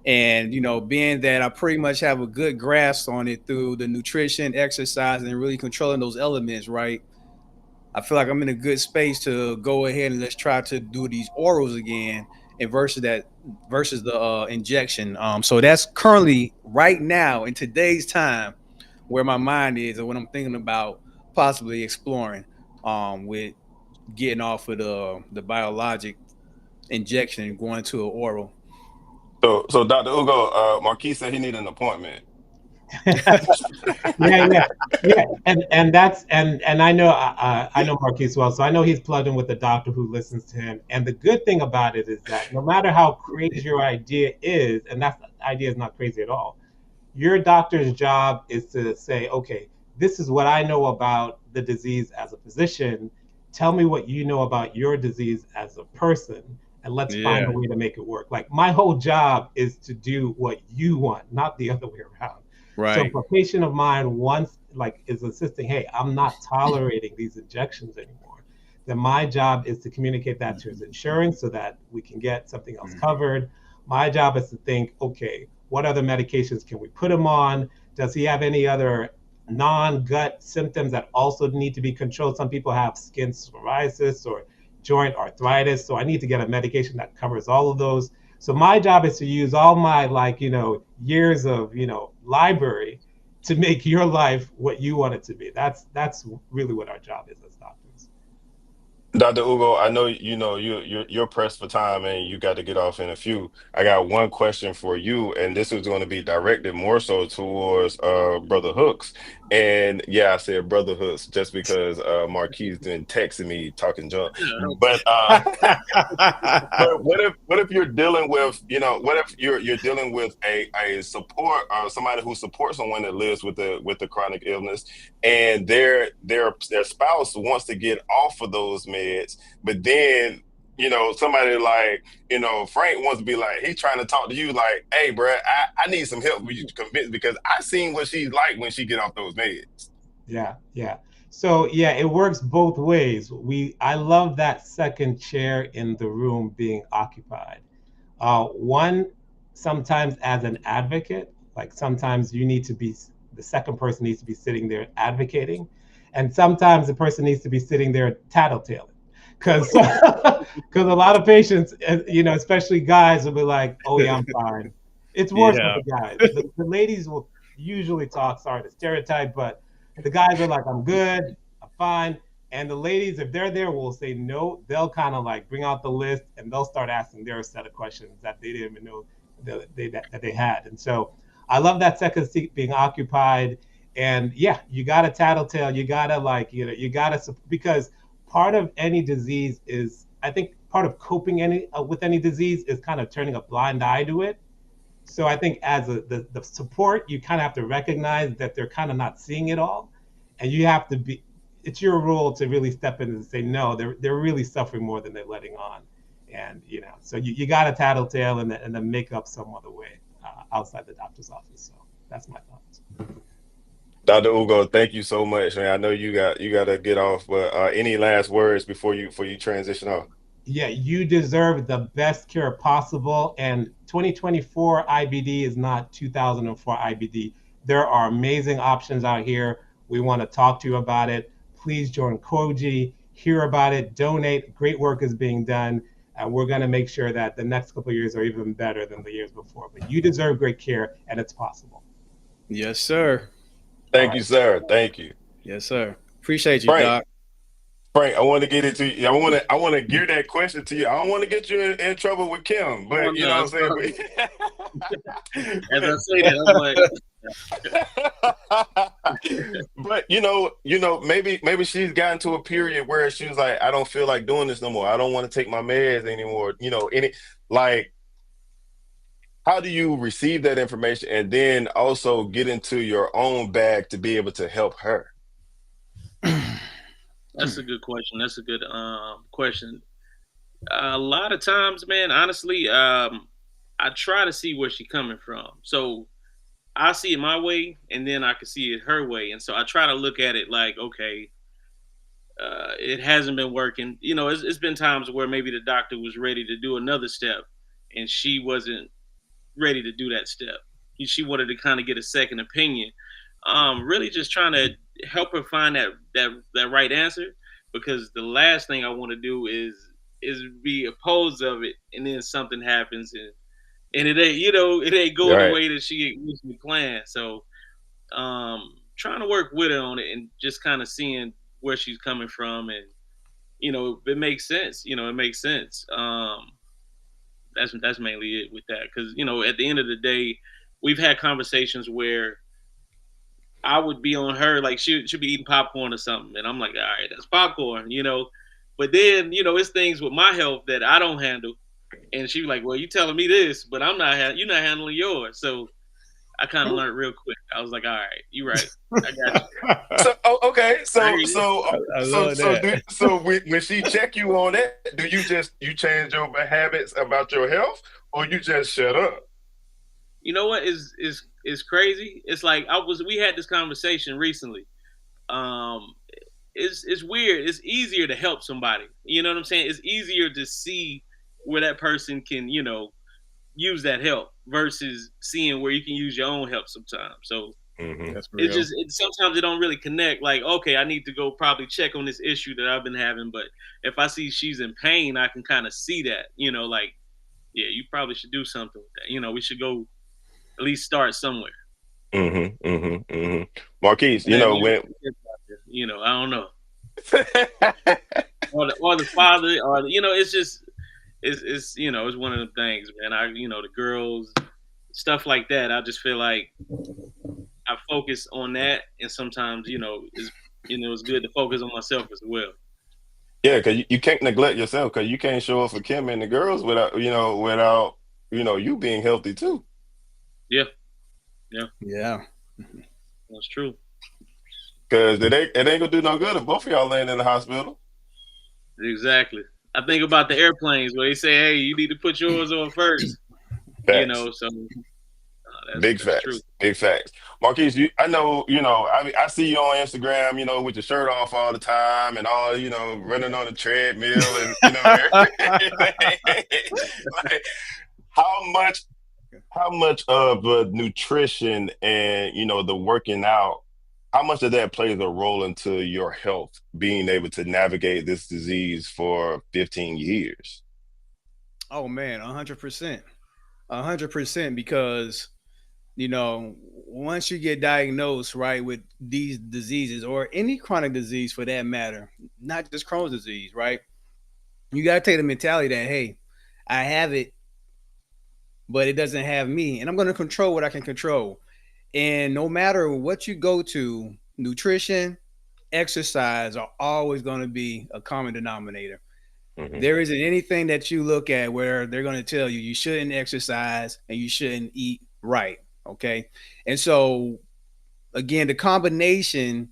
And, being that I pretty much have a good grasp on it through the nutrition, exercise, and really controlling those elements, right? I feel like I'm in a good space to go ahead and let's try to do these orals again and versus the injection. So that's currently right now in today's time where my mind is and what I'm thinking about possibly exploring with getting off of the biologic injection and going to an oral. So Dr. Ugo, Marquise said he needed an appointment. yeah. And that's and I know Marquise well, so I know he's plugged in with the doctor who listens to him. And the good thing about it is that no matter how crazy your idea is, and that idea is not crazy at all, your doctor's job is to say, okay, this is what I know about the disease as a physician. Tell me what you know about your disease as a person, and let's find a way to make it work. Like, my whole job is to do what you want, not the other way around. Right. So if a patient of mine is insisting, hey, I'm not tolerating these injections anymore, then my job is to communicate that to his insurance so that we can get something else covered. My job is to think, okay, what other medications can we put him on? Does he have any other non-gut symptoms that also need to be controlled? Some people have skin psoriasis or joint arthritis, so I need to get a medication that covers all of those. So my job is to use all my years of library to make your life what you want it to be. That's really what our job is as doctors. Dr. Ugo, I know you're pressed for time and you got to get off in a few. I got one question for you, and this is going to be directed more so towards Brother Hooks. And yeah, I said Brother Hooks just because Marquise been texting me talking junk. But but what if you're dealing with, what if you're dealing with a support somebody who supports someone that lives with the chronic illness, and their spouse wants to get off of those meds, but then somebody like Frank wants to be like, he's trying to talk to you like, hey bro, I need some help with you to convince, because I seen what she's like when she get off those meds. Yeah. So yeah, it works both ways. I love that second chair in the room being occupied. One, sometimes as an advocate, like sometimes the second person needs to be sitting there advocating, and sometimes the person needs to be sitting there tattletaling. Because a lot of patients, especially guys, will be like, oh yeah, I'm fine. It's worse with the guys. The ladies will usually talk, sorry to stereotype, but the guys are like, I'm good, I'm fine. And the ladies, if they're there, will say no. They'll kind of like bring out the list and they'll start asking their set of questions that they didn't even know that they had. And so I love that second seat being occupied. And yeah, you got to tattletale. You got to because part of any disease is, I think part of coping with any disease is kind of turning a blind eye to it. So I think as the support, you kind of have to recognize that they're kind of not seeing it all. And you have to it's your role to really step in and say, no, they're really suffering more than they're letting on. And, so you got to tattletale and then make up some other way outside the doctor's office. So that's my thoughts. Dr. Ugo, thank you so much, man. I know you got to get off, but any last words before you transition off? Yeah, you deserve the best cure possible. And 2024 IBD is not 2004 IBD. There are amazing options out here. We want to talk to you about it. Please join Koji, hear about it, donate. Great work is being done. And we're going to make sure that the next couple of years are even better than the years before. But you deserve great care, and it's possible. Yes, sir. Thank you, sir. Thank you. Yes, sir. Appreciate you, Doc. Frank, I want to get into you. I want to gear that question to you. I don't want to get you in trouble with Kim, but you know what I'm saying. As I say that, I'm like, but maybe she's gotten to a period where she was like, I don't feel like doing this no more. I don't want to take my meds anymore. How do you receive that information and then also get into your own bag to be able to help her? That's a good question. That's a good question. A lot of times, man, honestly, I try to see where she's coming from. So I see it my way, and then I can see it her way. And so I try to look at it like, okay, it hasn't been working. It's been times where maybe the doctor was ready to do another step, and she wasn't ready to do that step. She wanted to kind of get a second opinion. Really just trying to help her find that right answer, because the last thing I want to do is be opposed of it, and then something happens and it ain't going the way that she usually planned. So trying to work with her on it and just kind of seeing where she's coming from, and if it makes sense, it makes sense. That's mainly it with that, because at the end of the day, we've had conversations where I would be on her, like she'd be eating popcorn or something, and I'm like, all right, that's popcorn, But then, it's things with my health that I don't handle, and she was like, well, you telling me this, but you're not handling yours. So I kind of learned real quick. I was like, all right, you're right, I got you. Okay, so when she check you on that, do you change your habits about your health, or you just shut up? You know what is crazy? It's like we had this conversation recently. it's weird. It's easier to help somebody. You know what I'm saying? It's easier to see where that person can, use that help versus seeing where you can use your own help sometimes. So That's it's real. just sometimes it don't really connect. Like, okay, I need to go probably check on this issue that I've been having, but if I see she's in pain, I can kind of see that. Like, yeah, you probably should do something with that. We should go at least start somewhere. Marquise, And then, when I don't know. or the father, or it's just it's one of the things, man. The girls, stuff like that. I just feel like I focus on that, and sometimes it's good to focus on myself as well. Yeah, because you can't neglect yourself, because you can't show up for Kim and the girls without you being healthy too. Yeah. That's true. Because it ain't gonna do no good if both of y'all laying in the hospital. Exactly. I think about the airplanes where they say, "Hey, you need to put yours on first." Facts. So Big facts. True. Big facts. Marquise, I know, I see you on Instagram, with your shirt off all the time and all, running on the treadmill and, like, how much of nutrition and, the working out, how much of that plays a role into your health, being able to navigate this disease for 15 years? Oh man, 100%. 100%, because once you get diagnosed, right, with these diseases or any chronic disease for that matter, not just Crohn's disease, right? You got to take the mentality that, hey, I have it, but it doesn't have me, and I'm going to control what I can control. And no matter what you go to, nutrition, exercise are always going to be a common denominator. There isn't anything that you look at where they're going to tell you shouldn't exercise and you shouldn't eat right. Okay. And so again, the combination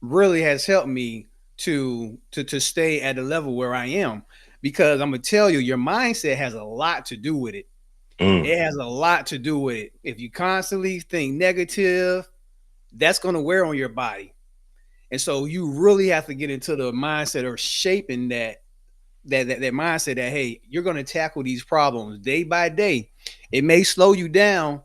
really has helped me to stay at the level where I am, because I'm gonna tell you, your mindset has a lot to do with it. It has a lot to do with it. If you constantly think negative, that's going to wear on your body. And so you really have to get into the mindset or shaping that mindset that, hey, you're going to tackle these problems day by day. It may slow you down,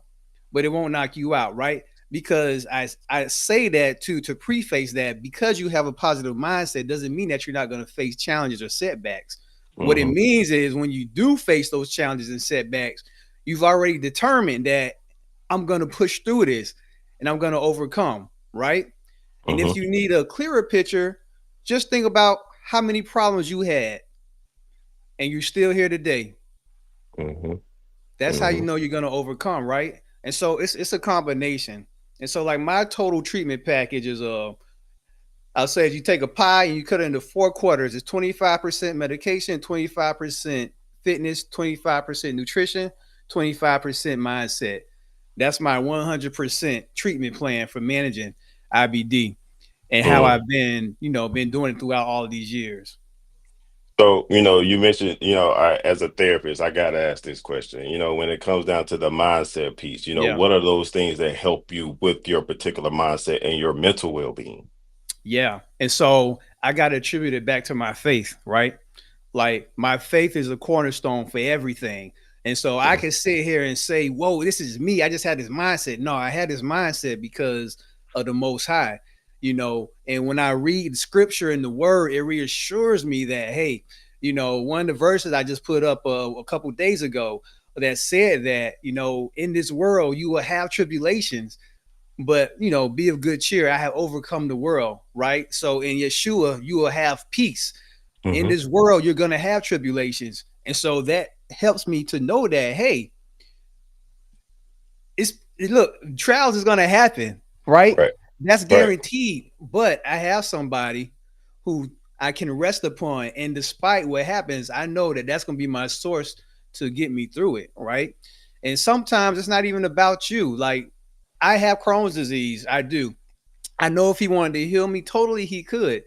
but it won't knock you out, right? Because I say that to preface that, because you have a positive mindset doesn't mean that you're not going to face challenges or setbacks. What it means is when you do face those challenges and setbacks, you've already determined that I'm going to push through this and I'm going to overcome, right? And if you need a clearer picture, just think about how many problems you had and you're still here today. That's how you know you're going to overcome, right? And so it's a combination. And so like my total treatment package is I'll say if you take a pie and you cut it into 4 quarters, it's 25% medication, 25% fitness, 25% nutrition, 25% mindset. That's my 100% treatment plan for managing IBD and how I've been doing it throughout all of these years. So, you mentioned, as a therapist, I got to ask this question, when it comes down to the mindset piece, what are those things that help you with your particular mindset and your mental well-being? Yeah. And so I got to attribute it back to my faith, right? Like my faith is a cornerstone for everything. And so I can sit here and say, whoa, this is me. I just had this mindset. No, I had this mindset because of the Most High, and when I read scripture in the word, it reassures me that, hey, one of the verses I just put up a couple days ago that said that, in this world, you will have tribulations, but, be of good cheer. I have overcome the world, right? So in Yeshua, you will have peace. In this world, you're going to have tribulations. And so that helps me to know that, hey, look, trials is going to happen, right? That's guaranteed. But I have somebody who I can rest upon. And despite what happens, I know that that's going to be my source to get me through it, right? And sometimes it's not even about you. Like, I have Crohn's disease. I do. I know if he wanted to heal me totally, he could.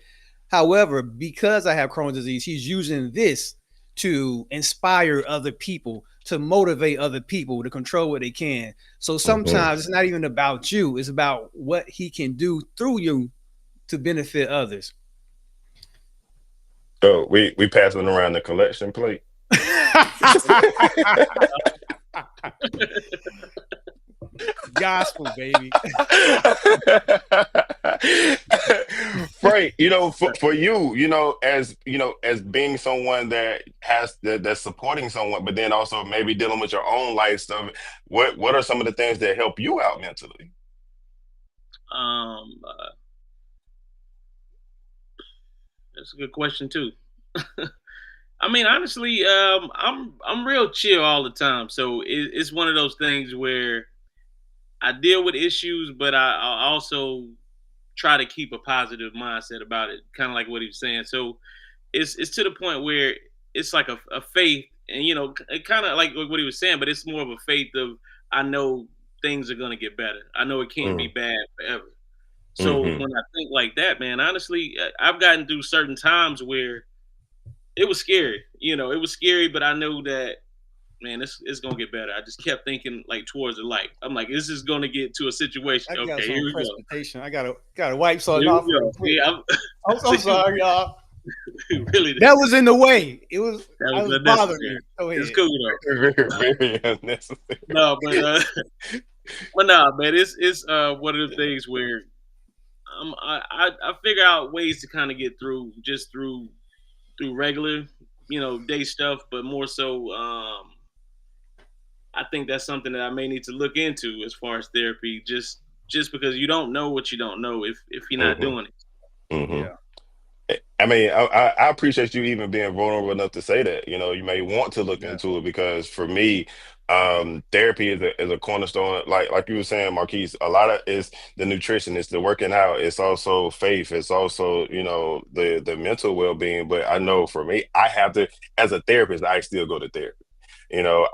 However, because I have Crohn's disease, he's using this to inspire other people, to motivate other people to control what they can. So sometimes it's not even about you. It's about what he can do through you to benefit others. So we passing around the collection plate. Gospel, baby. Frank, for you, as being someone that's supporting someone, but then also maybe dealing with your own life stuff, what are some of the things that help you out mentally? Um, that's a good question too. I mean, honestly, I'm real chill all the time, so it's one of those things where I deal with issues, but I also try to keep a positive mindset about it, kind of like what he was saying. So it's to the point where it's like a faith, and it kind of like what he was saying, but it's more of a faith of I know things are gonna get better. I know it can't be Mm. bad forever. So Hmm. when I think like that, man, honestly, I've gotten through certain times where it was scary. It was scary, but I know that man, it's gonna get better. I just kept thinking like towards the light. I'm like, this is gonna get to a situation. I got Okay, some here we go. precipitation. I gotta wipe something Here off we real go. quick. See, I'm so sorry, y'all. really, That was in the way. that I was was bothering me. unnecessary. Go It's ahead. cool though. Very unnecessary. No, but nah, man, it's one of the things where I figure out ways to kind of get through just through regular day stuff, but more so I think that's something that I may need to look into as far as therapy, just because you don't know what you don't know if you're not Hmm. doing it. Hmm. Yeah. I mean, I appreciate you even being vulnerable enough to say that. You may want to look Yeah. into it because for me, therapy is a cornerstone. Like you were saying, Marquise, a lot of is the nutrition, it's the working out, it's also faith, it's also the mental well being. But I know for me, I have to, as a therapist, I still go to therapy.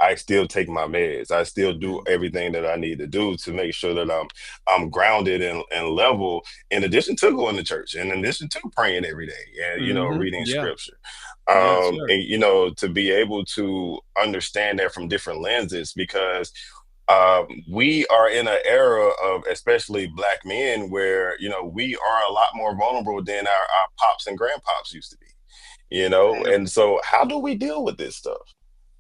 I still take my meds. I still do everything that I need to do to make sure that I'm grounded and level. In addition to going to church, in addition to praying every day, and reading Yeah. scripture, Yes, sir. and to be able to understand that from different lenses, because we are in an era of especially black men where we are a lot more vulnerable than our pops and grandpops used to be. And so how do we deal with this stuff?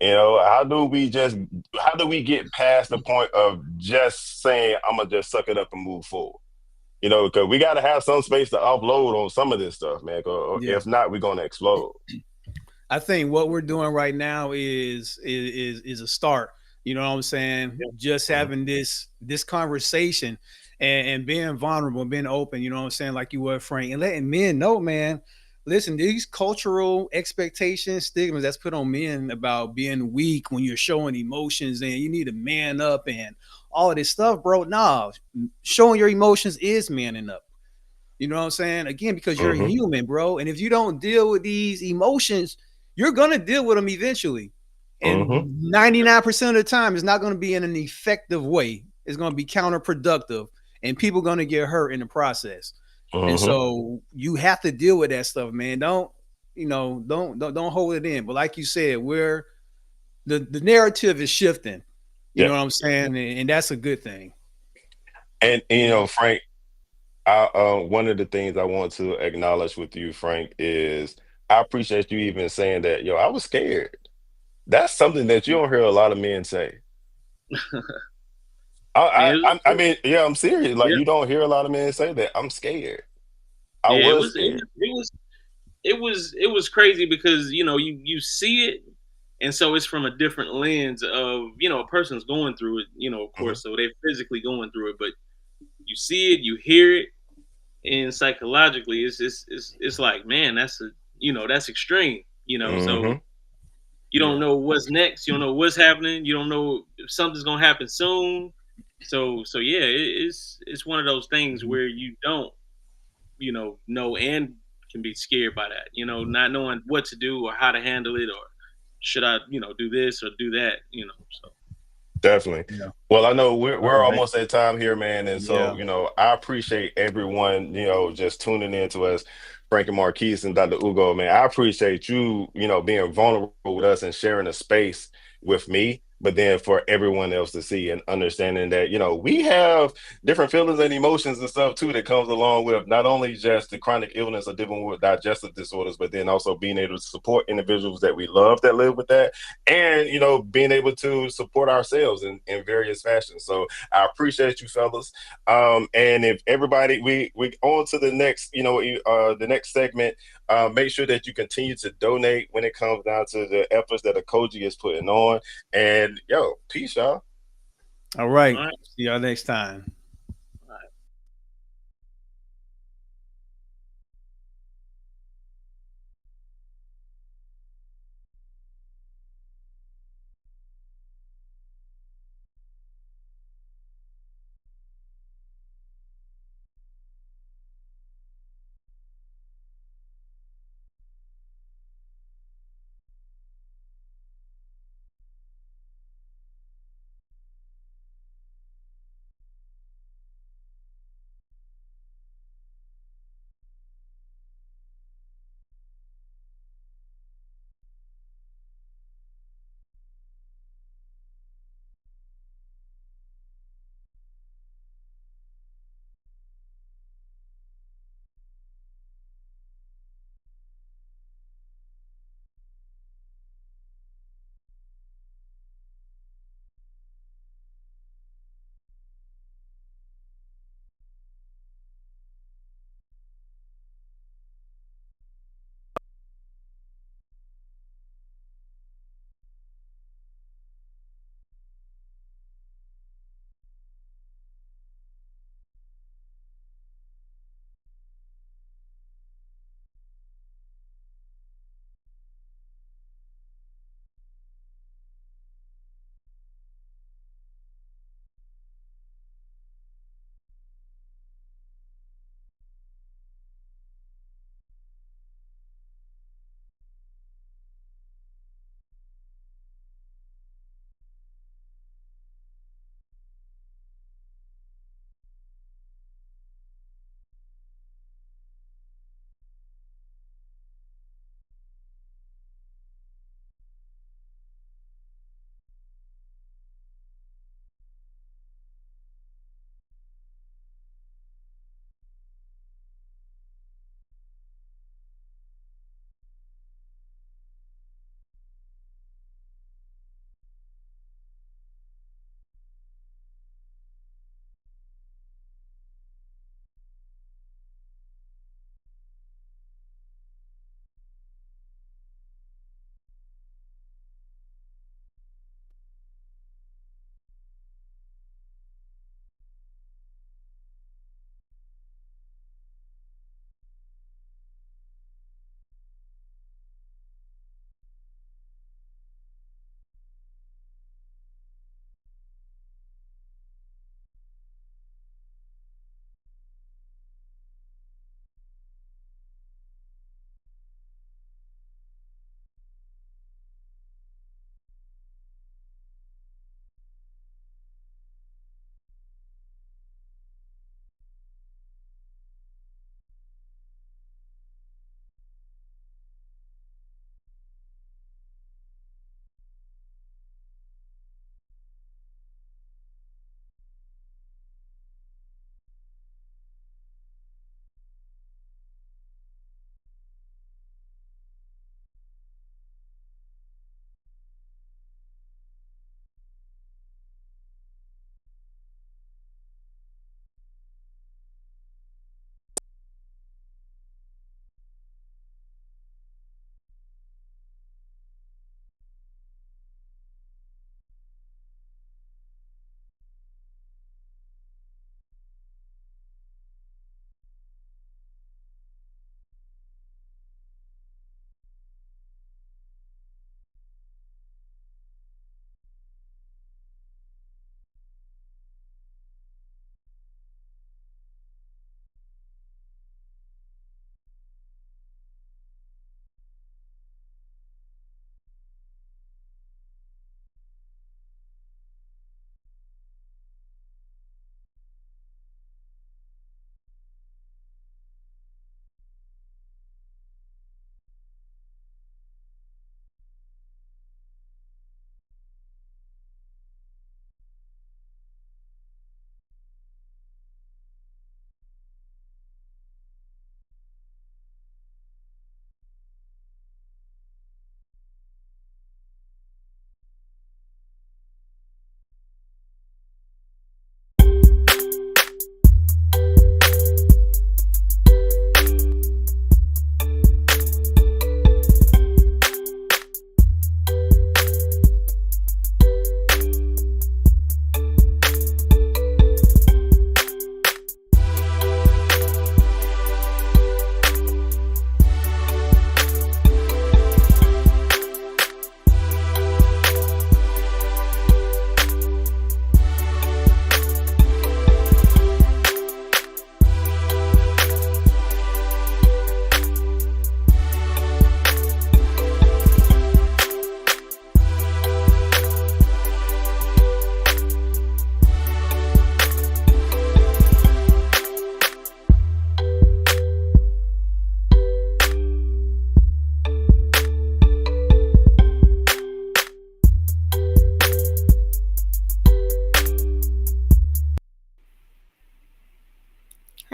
How do we get past the point of just saying I'm gonna just suck it up and move forward? Because we got to have some space to offload on some of this stuff, man. 'Cause Yeah. if not, we're gonna explode. I think what we're doing right now is a start. You know what I'm saying? Just Mhm. having this conversation and being vulnerable, being open, you know what I'm saying, like you were, Frank, and letting men know, man. Listen, these cultural expectations, stigmas that's put on men about being weak when you're showing emotions and you need to man up and all of this stuff, bro. Nah, showing your emotions is manning up. You know what I'm saying? Again, because you're a Mhm. human, bro. And if you don't deal with these emotions, you're gonna deal with them eventually. Mhm. And 99% of the time, it's not gonna be in an effective way. It's gonna be counterproductive, and people gonna get hurt in the process. And Mhm. so you have to deal with that stuff, man. Don't hold it in. But like you said, where the narrative is shifting. You Yeah. know what I'm saying? And that's a good thing. And Frank, one of the things I want to acknowledge with you, Frank, is I appreciate you even saying that. Yo, I was scared. That's something that you don't hear a lot of men say. I, Man, I mean, yeah, I'm serious. Like yeah, you don't hear a lot of men say that. I'm scared. I yeah, was scared. it was crazy because you see it, and so it's from a different lens of a person's going through it, of Mhm. course, so they're physically going through it, but you see it, you hear it, and psychologically, it's like, man, that's extreme, so Mhm. you don't Yeah. know what's next, you don't know what's happening, you don't know if something's gonna happen soon, so yeah, it's one of those things Mhm. where you don't know and can be scared by that, not knowing what to do or how to handle it or should I, do this or do that, so Definitely. Yeah. Well, I know we're All right. almost at time here, man, and so Yeah. I appreciate everyone just tuning in to us, Frank and Marquise and Dr. Ugo, man. I appreciate you being vulnerable with us and sharing a space with me. but then for everyone else to see, and understanding that, we have different feelings and emotions and stuff too that comes along with not only just the chronic illness or dealing with digestive disorders, but then also being able to support individuals that we love that live with that, and being able to support ourselves in various fashions. So I appreciate you, fellas. And if everybody, we on to the next, the next segment. Make sure that you continue to donate when it comes down to the efforts that a Koji is putting on. And peace, y'all. All right. See y'all next time.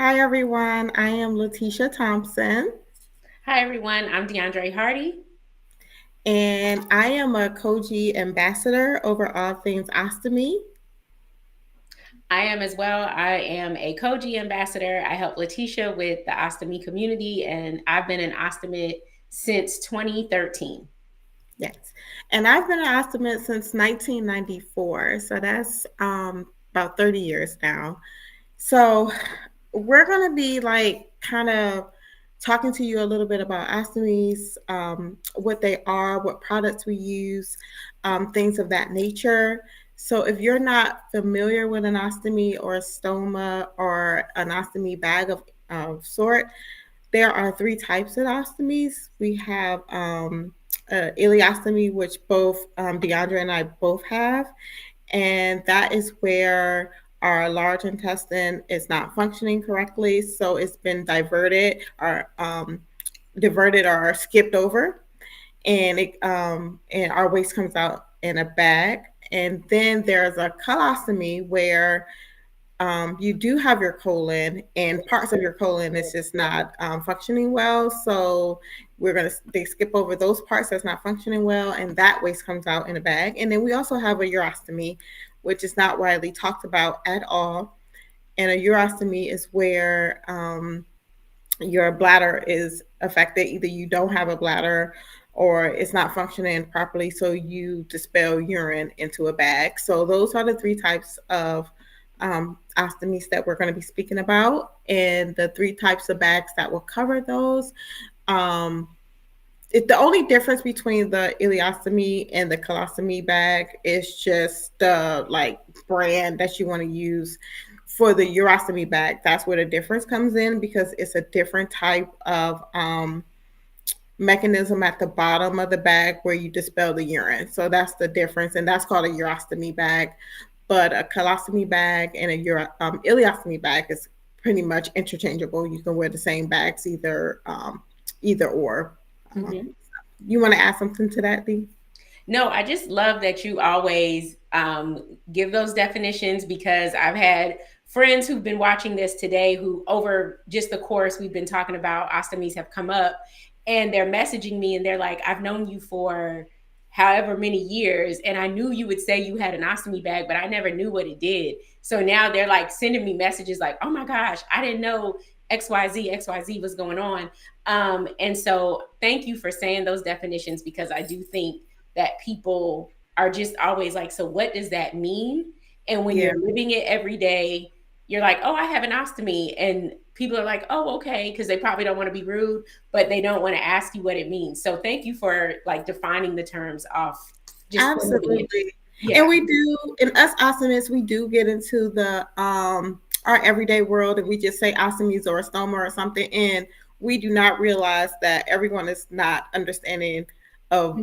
Hi, everyone. I am Letitia Thompson. Hi, everyone. I'm DeAndre Hardy. And I am a Koji ambassador over all things ostomy. I am as well. I am a Koji ambassador. I help Letitia with the ostomy community, and I've been an ostomate since 2013. Yes. And I've been an ostomate since 1994. So that's about 30 years now. So we're going to be like kind of talking to you a little bit about ostomies, what they are, what products we use, things of that nature. So if you're not familiar with an ostomy or a stoma or an ostomy bag of sort, there are three types of ostomies. We have ileostomy, which both DeAndre and I both have, and that is where our large intestine is not functioning correctly, so it's been diverted or skipped over, and and our waste comes out in a bag. And then there's a colostomy where you do have your colon, and parts of your colon is just not functioning well. So they skip over those parts that's not functioning well, and that waste comes out in a bag. And then we also have a urostomy, which is not widely talked about at all. And a urostomy is where your bladder is affected. Either you don't have a bladder or it's not functioning properly, so you dispel urine into a bag. So those are the three types of ostomies that we're going to be speaking about, and the three types of bags that will cover those. The only difference between the ileostomy and the colostomy bag is just the brand that you want to use. For the urostomy bag, that's where the difference comes in, because it's a different type of mechanism at the bottom of the bag where you dispel the urine. So that's the difference, and that's called a urostomy bag. But a colostomy bag and a ileostomy bag is pretty much interchangeable. You can wear the same bags either or. Mm-hmm. You want to add something to that, Dee? No, I just love that you always give those definitions, because I've had friends who've been watching this today who, over just the course we've been talking about ostomies, have come up and they're messaging me and they're like, I've known you for however many years, and I knew you would say you had an ostomy bag, but I never knew what it did. So now they're like sending me messages like, oh my gosh, I didn't know XYZ was going on. And so thank you for saying those definitions, because I do think that people are just always like, so what does that mean? And when you're living it every day, you're like, oh, I have an ostomy. And people are like, oh, okay, because they probably don't want to be rude, but they don't want to ask you what it means. So thank you for defining the terms off. Absolutely. Yeah. And we do, in us ostomists, we do get into the our everyday world, and we just say ostomies or a stoma or something, and we do not realize that everyone is not understanding of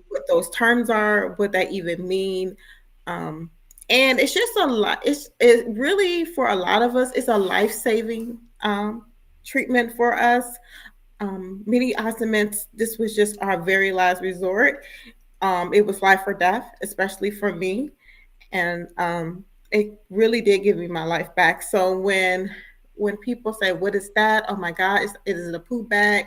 what those terms are, what that even mean. And it's just a lot. It really, for a lot of us, it's a life-saving treatment for us. Many ostomates, this was just our very last resort. It was life or death, especially for me. And it really did give me my life back. So when people say, what is that? Oh my God, is it a poop bag?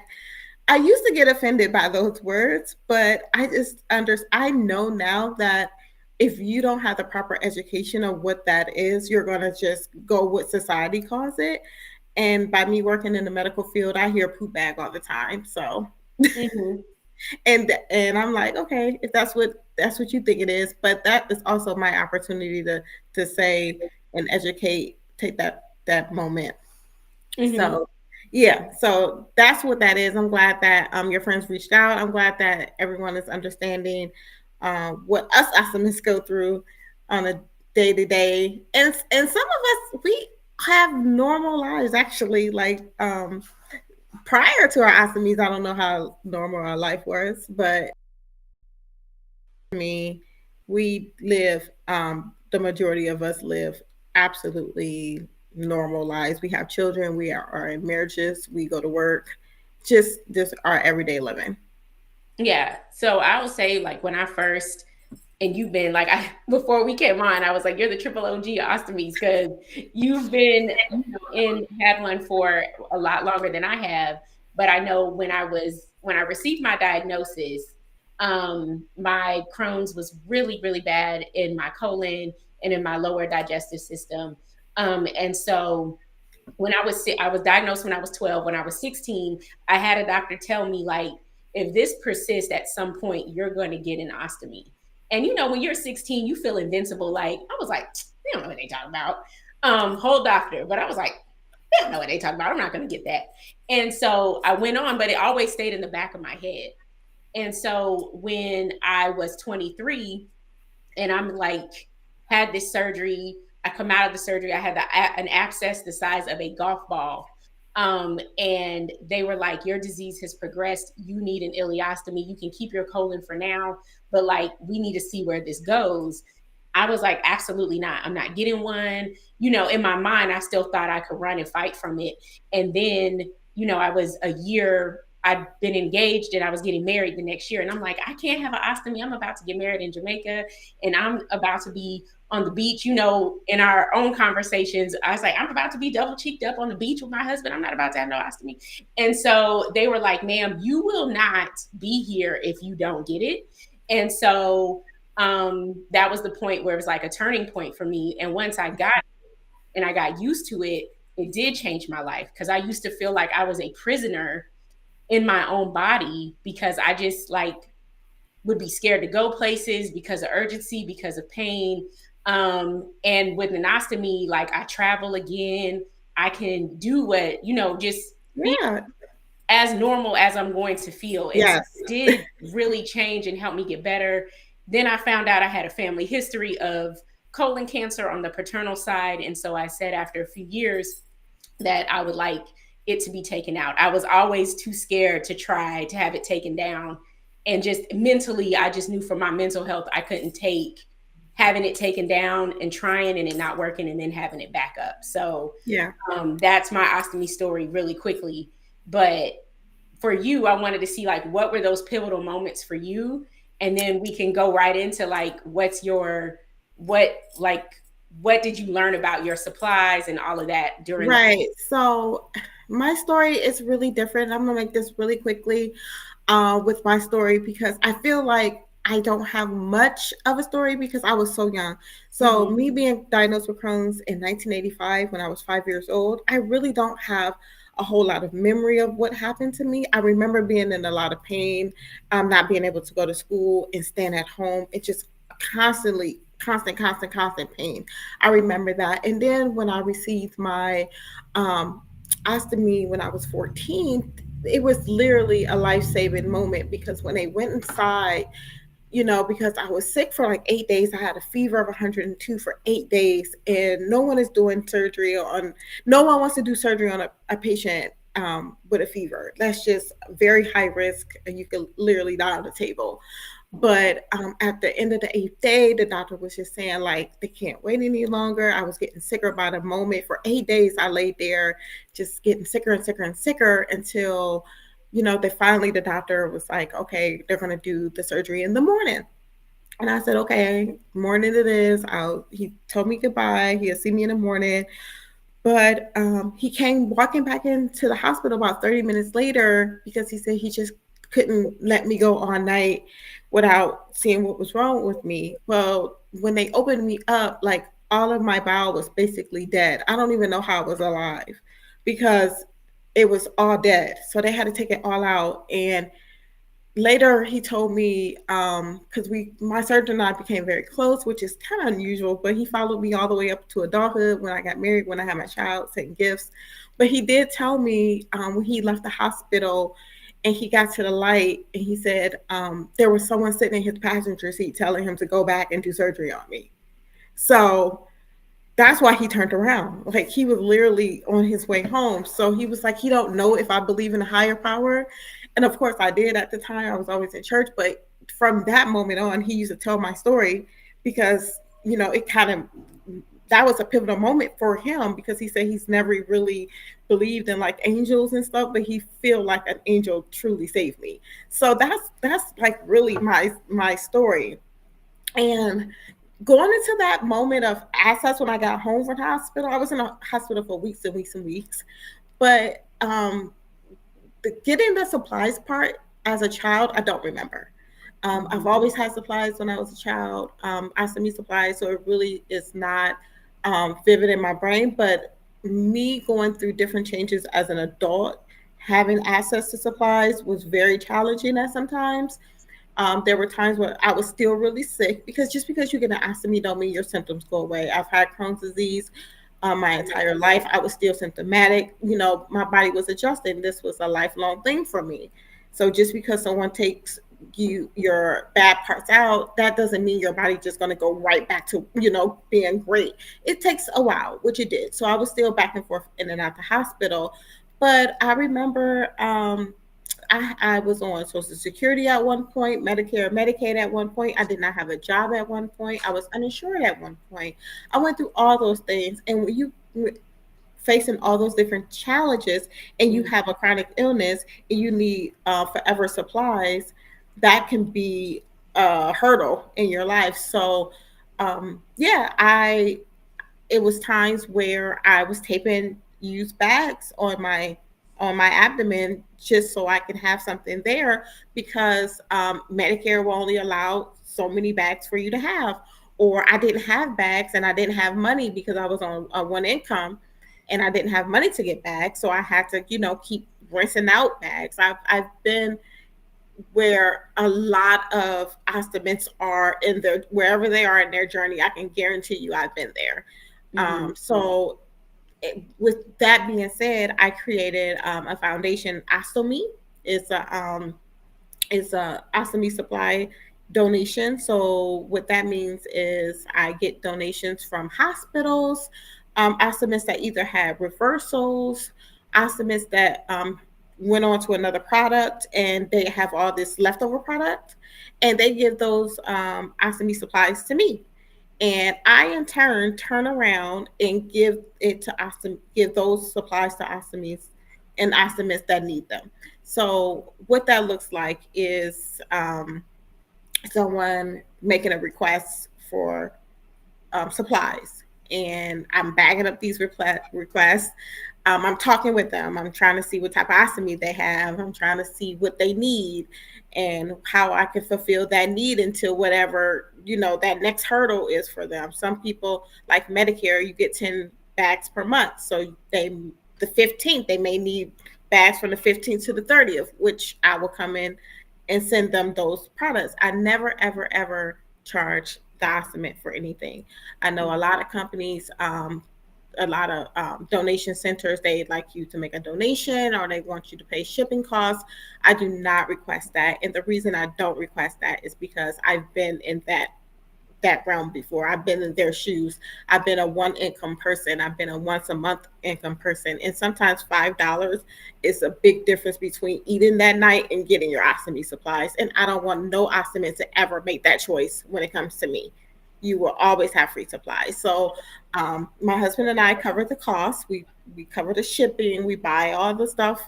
I used to get offended by those words, but I know now that if you don't have the proper education of what that is, you're going to just go what society calls it. And by me working in the medical field, I hear poop bag all the time. So, and I'm like, okay, if that's what you think it is, but that is also my opportunity to say and educate, take that moment. So, yeah, so that's what that is. I'm glad that your friends reached out. I'm glad that everyone is understanding what us ostomists go through on a day-to-day. And some of us, we have normal lives, actually. Prior to our ostomies, I don't know how normal our life was, but we live, the majority of us live absolutely normal lives. We have children, we are in marriages, we go to work, just our everyday living. Yeah. So I would say, when I first and you've been like, before we came on, I was like, you're the triple OG of ostomies because you've been had one for a lot longer than I have. But I know when I received my diagnosis, my Crohn's was really, really bad in my colon and in my lower digestive system. And so when I was diagnosed when I was 12. When I was 16, I had a doctor tell me, like, if this persists at some point, you're going to get an ostomy. And when you're 16, you feel invincible. Like, I was like, they don't know what they talking about. Whole doctor. But I was like, they don't know what they talking about. I'm not going to get that. And so I went on, but it always stayed in the back of my head. And so when I was 23 and I'm like, had this surgery, I come out of the surgery, I had an abscess the size of a golf ball. And they were like, your disease has progressed. You need an ileostomy. You can keep your colon for now, but like, we need to see where this goes. I was like, absolutely not. I'm not getting one. In my mind, I still thought I could run and fight from it. And then, I was I'd been engaged and I was getting married the next year. And I'm like, I can't have an ostomy. I'm about to get married in Jamaica and I'm about to be on the beach. In our own conversations, I was like, I'm about to be double cheeked up on the beach with my husband. I'm not about to have no ostomy. And so they were like, ma'am, you will not be here if you don't get it. And so that was the point where it was like a turning point for me. And once I got it and I got used to it, it did change my life because I used to feel like I was a prisoner in my own body because I just would be scared to go places because of urgency, because of pain. And with an ostomy, I travel again. I can do what, just be as normal as I'm going to feel. And so it did really change and help me get better. Then I found out I had a family history of colon cancer on the paternal side. And so I said after a few years that I would like it to be taken out. I was always too scared to try to have it taken down. And just mentally, I just knew for my mental health, I couldn't take having it taken down and trying and it not working and then having it back up. So that's my ostomy story really quickly. But for you, I wanted to see what were those pivotal moments for you? And then we can go right into what did you learn about your supplies and all of that during So my story is really different. I'm gonna make this really quickly with my story because I feel like I don't have much of a story because I was so young. So me being diagnosed with Crohn's in 1985 when I was 5 years old, I really don't have a whole lot of memory of what happened to me. I remember being in a lot of pain, not being able to go to school and staying at home. It just constant pain. I remember that. And then when I received my ostomy when I was 14, it was literally a life-saving moment because when they went inside, because I was sick for 8 days, I had a fever of 102 for 8 days, and no one wants to do surgery on a patient with a fever. That's just very high risk, and you could literally die on the table. But at the end of the 8th day, the doctor was just saying they can't wait any longer. I was getting sicker by the moment. For 8 days, I laid there just getting sicker and sicker and sicker until, the doctor was like, okay, they're going to do the surgery in the morning. And I said, okay, morning it is. He told me goodbye. He'll see me in the morning. But he came walking back into the hospital about 30 minutes later because he said he just couldn't let me go all night without seeing what was wrong with me. Well, when they opened me up, all of my bowel was basically dead. I don't even know how I was alive because it was all dead. So they had to take it all out. And later he told me, because my surgeon and I became very close, which is kind of unusual, but he followed me all the way up to adulthood when I got married, when I had my child, sent gifts. But he did tell me when he left the hospital and he got to the light and he said there was someone sitting in his passenger seat telling him to go back and do surgery on me. So that's why he turned around. He was literally on his way home. So he was like, he don't know if I believe in a higher power. And of course I did at the time. I was always in church. But from that moment on, he used to tell my story because, it kind of, that was a pivotal moment for him because he said he's never really believed in angels and stuff, but he feel like an angel truly saved me. So that's really my story. And going into that moment of access when I got home from the hospital, I was in a hospital for weeks and weeks and weeks. But getting the supplies part as a child, I don't remember. I've always had supplies when I was a child, ostomy supplies, so it really is not vivid in my brain. But me going through different changes as an adult, having access to supplies was very challenging at sometimes. There were times where I was still really sick because just because you get an ostomy don't mean your symptoms go away. I've had Crohn's disease my entire life. I was still symptomatic. You know, my body was adjusting. This was a lifelong thing for me. So just because someone takes your bad parts out, that doesn't mean your body just going to go right back to, you know, being great. It takes a while, which it did. So I was still back and forth in and out the hospital. But I remember I was on Social Security at one point, Medicare, Medicaid at one point. I did not have a job at one point. I was uninsured at one point. I went through all those things. And when you facing all those different challenges and you have a chronic illness and you need forever supplies, that can be a hurdle in your life. So it was times where I was taping used bags on my abdomen just so I can have something there because Medicare will only allow so many bags for you to have. Or I didn't have bags and I didn't have money because I was on one income and I didn't have money to get bags. So I had to, you know, keep rinsing out bags. I've been where a lot of ostomates are in their, wherever they are in their journey. I can guarantee you I've been there. So with that being said, I created a foundation, Ostomy. It's a ostomy supply donation. So what that means is I get donations from hospitals, ostomates that either had reversals, ostomates that went on to another product and they have all this leftover product, and they give those ostomy supplies to me. And I in turn turn around and give those supplies to ostomies and ostomates that need them. So what that looks like is someone making a request for supplies, and I'm bagging up these requests. I'm talking with them. I'm trying to see what type of ostomy they have. I'm trying to see what they need and how I can fulfill that need until whatever, you know, that next hurdle is for them. Some people, like Medicare, you get 10 bags per month. So the 15th, they may need bags from the 15th to the 30th, which I will come in and send them those products. I never, ever, ever charge the ostomate for anything. I know a lot of companies, a lot of donation centers, they'd like you to make a donation or they want you to pay shipping costs. I do not request that. And the reason I don't request that is because I've been in that realm before. I've been in their shoes. I've been a one income person. I've been a once a month income person. And sometimes $5 is a big difference between eating that night and getting your ostomy supplies. And I don't want no ostomate to ever make that choice when it comes to me. You will always have free supplies. So my husband and I cover the cost. We cover the shipping. We buy all the stuff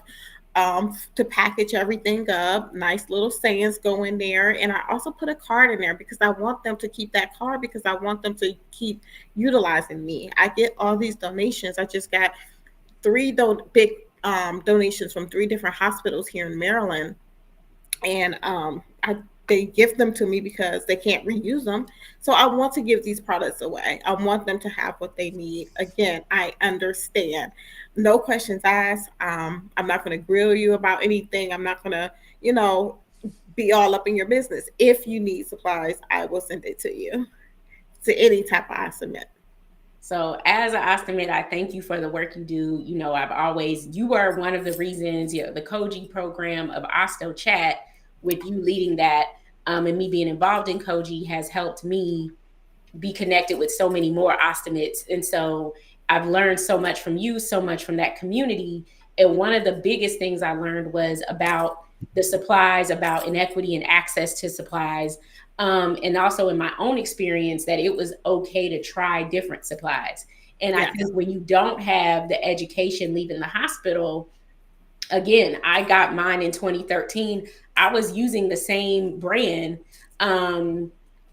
to package everything up. Nice little sayings go in there. And I also put a card in there because I want them to keep that card because I want them to keep utilizing me. I get all these donations. I just got three big donations from 3 different hospitals here in Maryland. And they give them to me because they can't reuse them. So I want to give these products away. I want them to have what they need. Again, I understand. No questions asked. I'm not going to grill you about anything. I'm not going to, you know, be all up in your business. If you need supplies, I will send it to you, to any type of ostomate. So as an ostomate, I thank you for the work you do. You know, you are one of the reasons, you know, the Koji program of Osto Chat, with you leading that, and me being involved in Koji has helped me be connected with so many more ostomates. And so I've learned so much from you, so much from that community. And one of the biggest things I learned was about the supplies, about inequity and access to supplies. And also in my own experience that it was okay to try different supplies. And I think when you don't have the education leaving the hospital, again, I got mine in 2013. I was using the same brand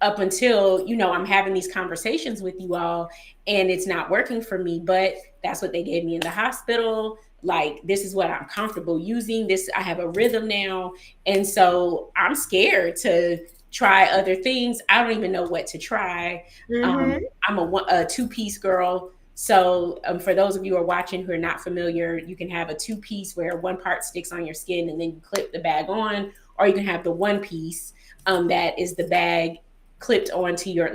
up until, I'm having these conversations with you all and it's not working for me, but that's what they gave me in the hospital. Like, this is what I'm comfortable using. I have a rhythm now. And so I'm scared to try other things. I don't even know what to try. I'm a two-piece girl. So for those of you who are watching who are not familiar, you can have a two-piece where one part sticks on your skin and then you clip the bag on, or you can have the one piece that is the bag clipped onto your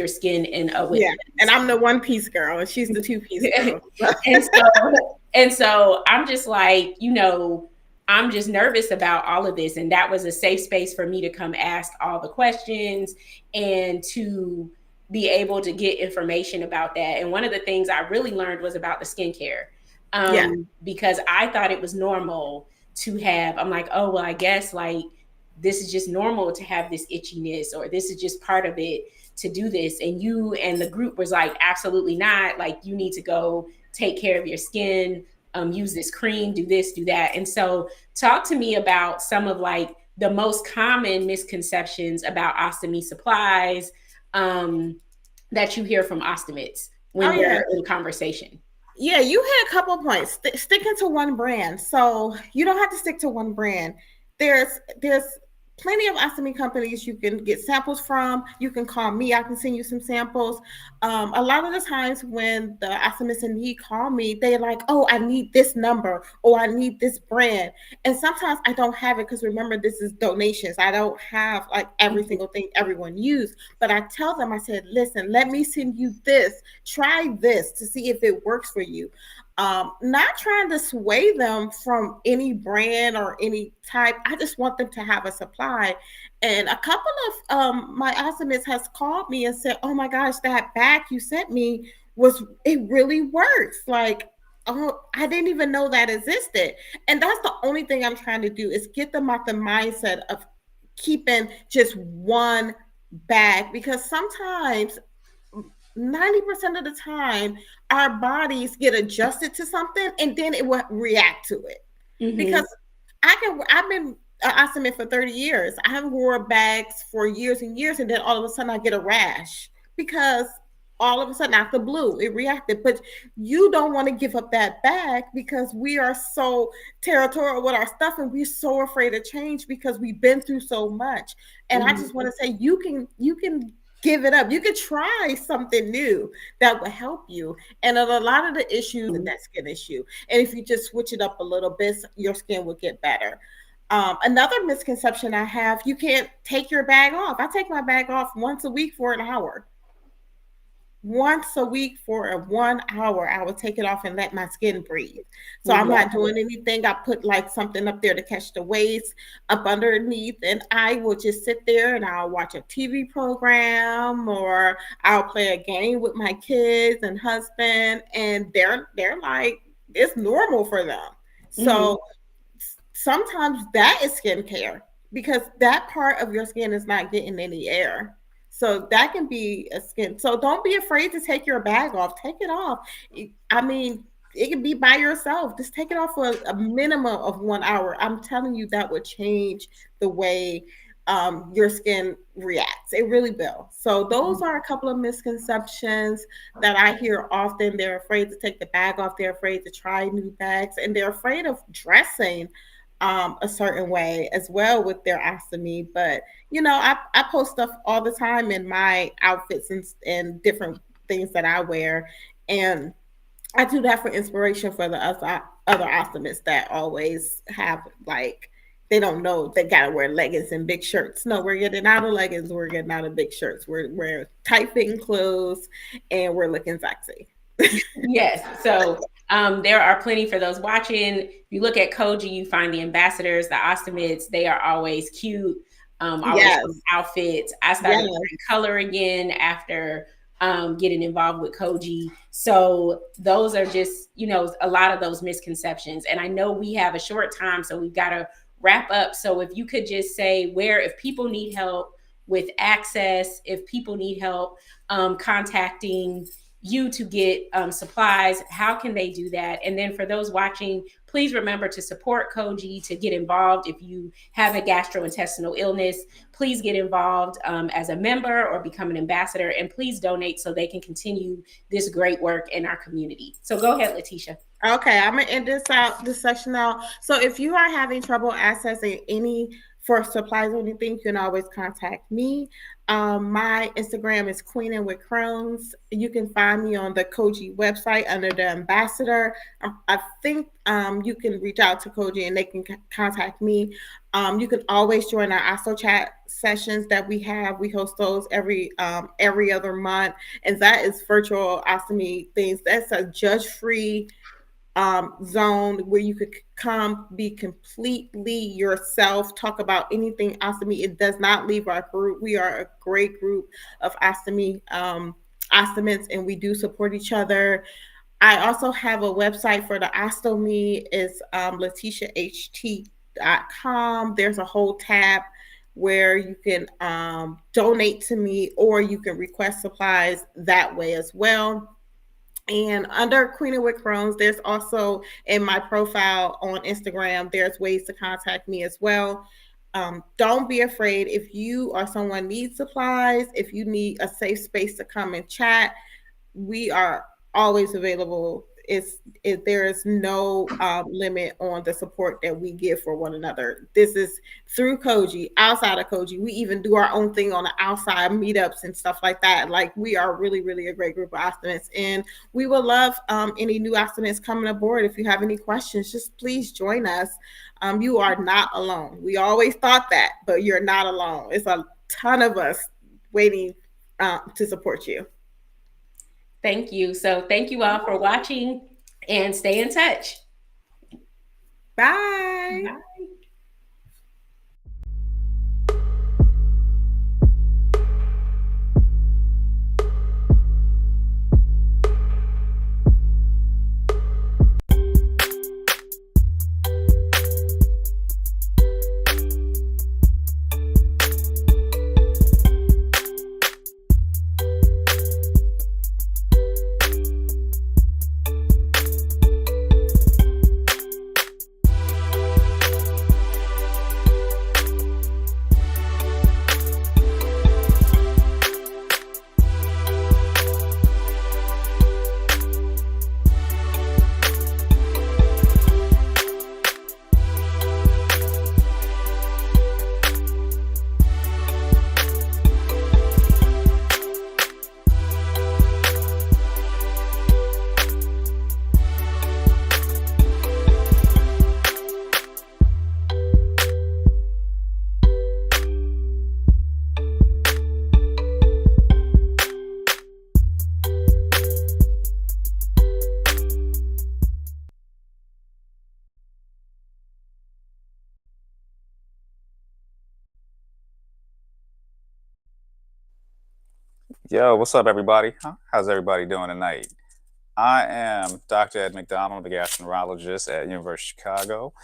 skin and I'm the one piece girl and she's the two piece girl. and so I'm just like, I'm just nervous about all of this. And that was a safe space for me to come ask all the questions and to be able to get information about that. And one of the things I really learned was about the skincare. Because I thought it was normal to have, I'm like, oh, well, I guess like this is just normal to have this itchiness, or this is just part of it to do this. And you and the group was like, absolutely not. Like, you need to go take care of your skin, use this cream, do this, do that. And so talk to me about some of like the most common misconceptions about ostomy supplies that you hear from ostomates when you're in conversation. Yeah, you hit a couple of points. Sticking to one brand. So you don't have to stick to one brand. There's plenty of ostomy companies you can get samples from. You can call me. I can send you some samples. A lot of the times when the ostomists in need call me, they're like, oh, I need this number, or I need this brand. And sometimes I don't have it because remember, this is donations. I don't have like every single thing everyone used. But I tell them, I said, listen, let me send you this. Try this to see if it works for you. Not trying to sway them from any brand or any type. I just want them to have a supply. And a couple of my ostomists has called me and said, oh my gosh, that bag you sent me it really works. Like, oh, I didn't even know that existed. And that's the only thing I'm trying to do is get them out the mindset of keeping just one bag, because sometimes 90% of the time our bodies get adjusted to something and then it will react to it. Because I've been an ostomate for 30 years. I haven't wore bags for years and years, and then all of a sudden I get a rash because all of a sudden out the blue it reacted. But you don't want to give up that bag because we are so territorial with our stuff and we're so afraid of change because we've been through so much. And I just want to say you can give it up. You could try something new that will help you. And a lot of the issues in that skin issue. And if you just switch it up a little bit, your skin will get better. Another misconception I have, you can't take your bag off. I take my bag off once a week for an hour. Once a week for 1 hour, I would take it off and let my skin breathe. So I'm not doing anything. I put like something up there to catch the waves up underneath, and I will just sit there and I'll watch a TV program or I'll play a game with my kids and husband, and they're like, it's normal for them. So sometimes that is skincare because that part of your skin is not getting any air. So that can be a skin. So don't be afraid to take your bag off. Take it off. I mean, it can be by yourself. Just take it off for a minimum of 1 hour. I'm telling you that would change the way your skin reacts. It really will. So those are a couple of misconceptions that I hear often. They're afraid to take the bag off. They're afraid to try new bags, and they're afraid of dressing a certain way as well with their ostomy. But I post stuff all the time in my outfits and different things that I wear, and I do that for inspiration for the other ostomists that always have like, they don't know they gotta wear leggings and big shirts. No, we're getting out of leggings, we're getting out of big shirts, we're tight fitting clothes, and we're looking sexy. Yes. So there are plenty for those watching. If you look at Koji, you find the ambassadors, the ostomates. They are always cute. Always outfits. I started wearing color again after getting involved with Koji. So those are just, a lot of those misconceptions. And I know we have a short time, so we've got to wrap up. So if you could just say if people need help with access, if people need help contacting you to get supplies, how can they do that? And then for those watching, please remember to support Koji, to get involved. If you have a gastrointestinal illness, please get involved as a member or become an ambassador, and please donate so they can continue this great work in our community. So go ahead, Letitia. Okay, I'm gonna end this section out. So if you are having trouble accessing any for supplies or anything, you can always contact me. My Instagram is Queening with Crohn's. You can find me on the Koji website under the ambassador. I think you can reach out to Koji and they can contact me. You can always join our Astro Chat sessions that we have. We host those every other month, and that is virtual ostomy things. That's a judge-free zone where you could come be completely yourself, talk about anything ostomy. It does not leave our group. We are a great group of ostoments, and we do support each other. I also have a website for the ostomy. It's letitiaht.com. There's a whole tab where you can donate to me, or you can request supplies that way as well. And under Queen with Crohn's, there's also in my profile on Instagram, there's ways to contact me as well. Don't be afraid. If you or someone needs supplies, if you need a safe space to come and chat, we are always available. There is no limit on the support that we give for one another. This is through Koji. Outside of Koji, we even do our own thing on the outside meetups and stuff like that. Like, we are really, really a great group of ostomists, and we would love any new ostomists coming aboard. If you have any questions, just please join us. You are not alone. We always thought that, but you're not alone. It's a ton of us waiting to support you. Thank you. So thank you all for watching, and stay in touch. Bye. Bye. Yo, what's up, everybody? How's everybody doing tonight? I am Dr. Ed McDonald, the gastroenterologist at University of Chicago.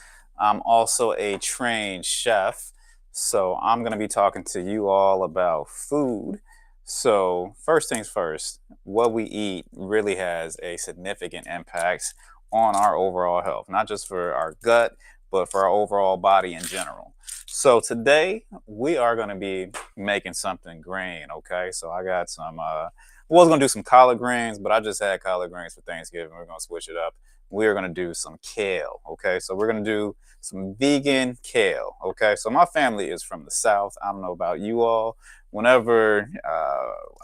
I'm also a trained chef, so I'm going to be talking to you all about food. So first things first, what we eat really has a significant impact on our overall health, not just for our gut, but for our overall body in general. So today we are going to be making something green, okay? So I got some, I was going to do some collard greens, but I just had collard greens for Thanksgiving. We're going to switch it up. We're going to do some kale, okay? So we're going to do some vegan kale, okay? So my family is from the South. I don't know about you all. Whenever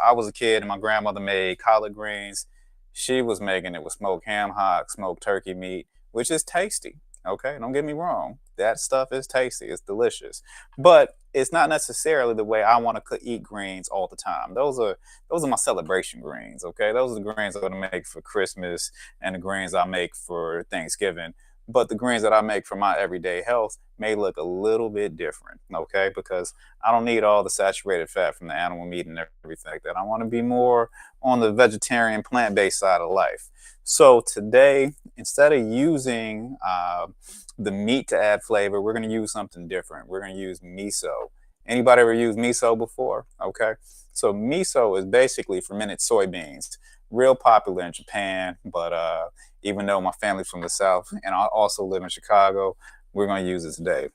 I was a kid and my grandmother made collard greens, she was making it with smoked ham hock, smoked turkey meat, which is tasty. Okay, don't get me wrong. That stuff is tasty. It's delicious. But it's not necessarily the way I want to eat greens all the time. Those are my celebration greens, okay? Those are the greens I'm going to make for Christmas and the greens I make for Thanksgiving. But the greens that I make for my everyday health may look a little bit different, okay? Because I don't need all the saturated fat from the animal meat and everything like that. I want to be more on the vegetarian, plant-based side of life. So today, instead of using the meat to add flavor, we're going to use something different. We're going to use miso. Anybody ever used miso before? Okay. So miso is basically fermented soybeans. real popular in Japan, but even though my family's from the South and I also live in Chicago, we're going to use it today.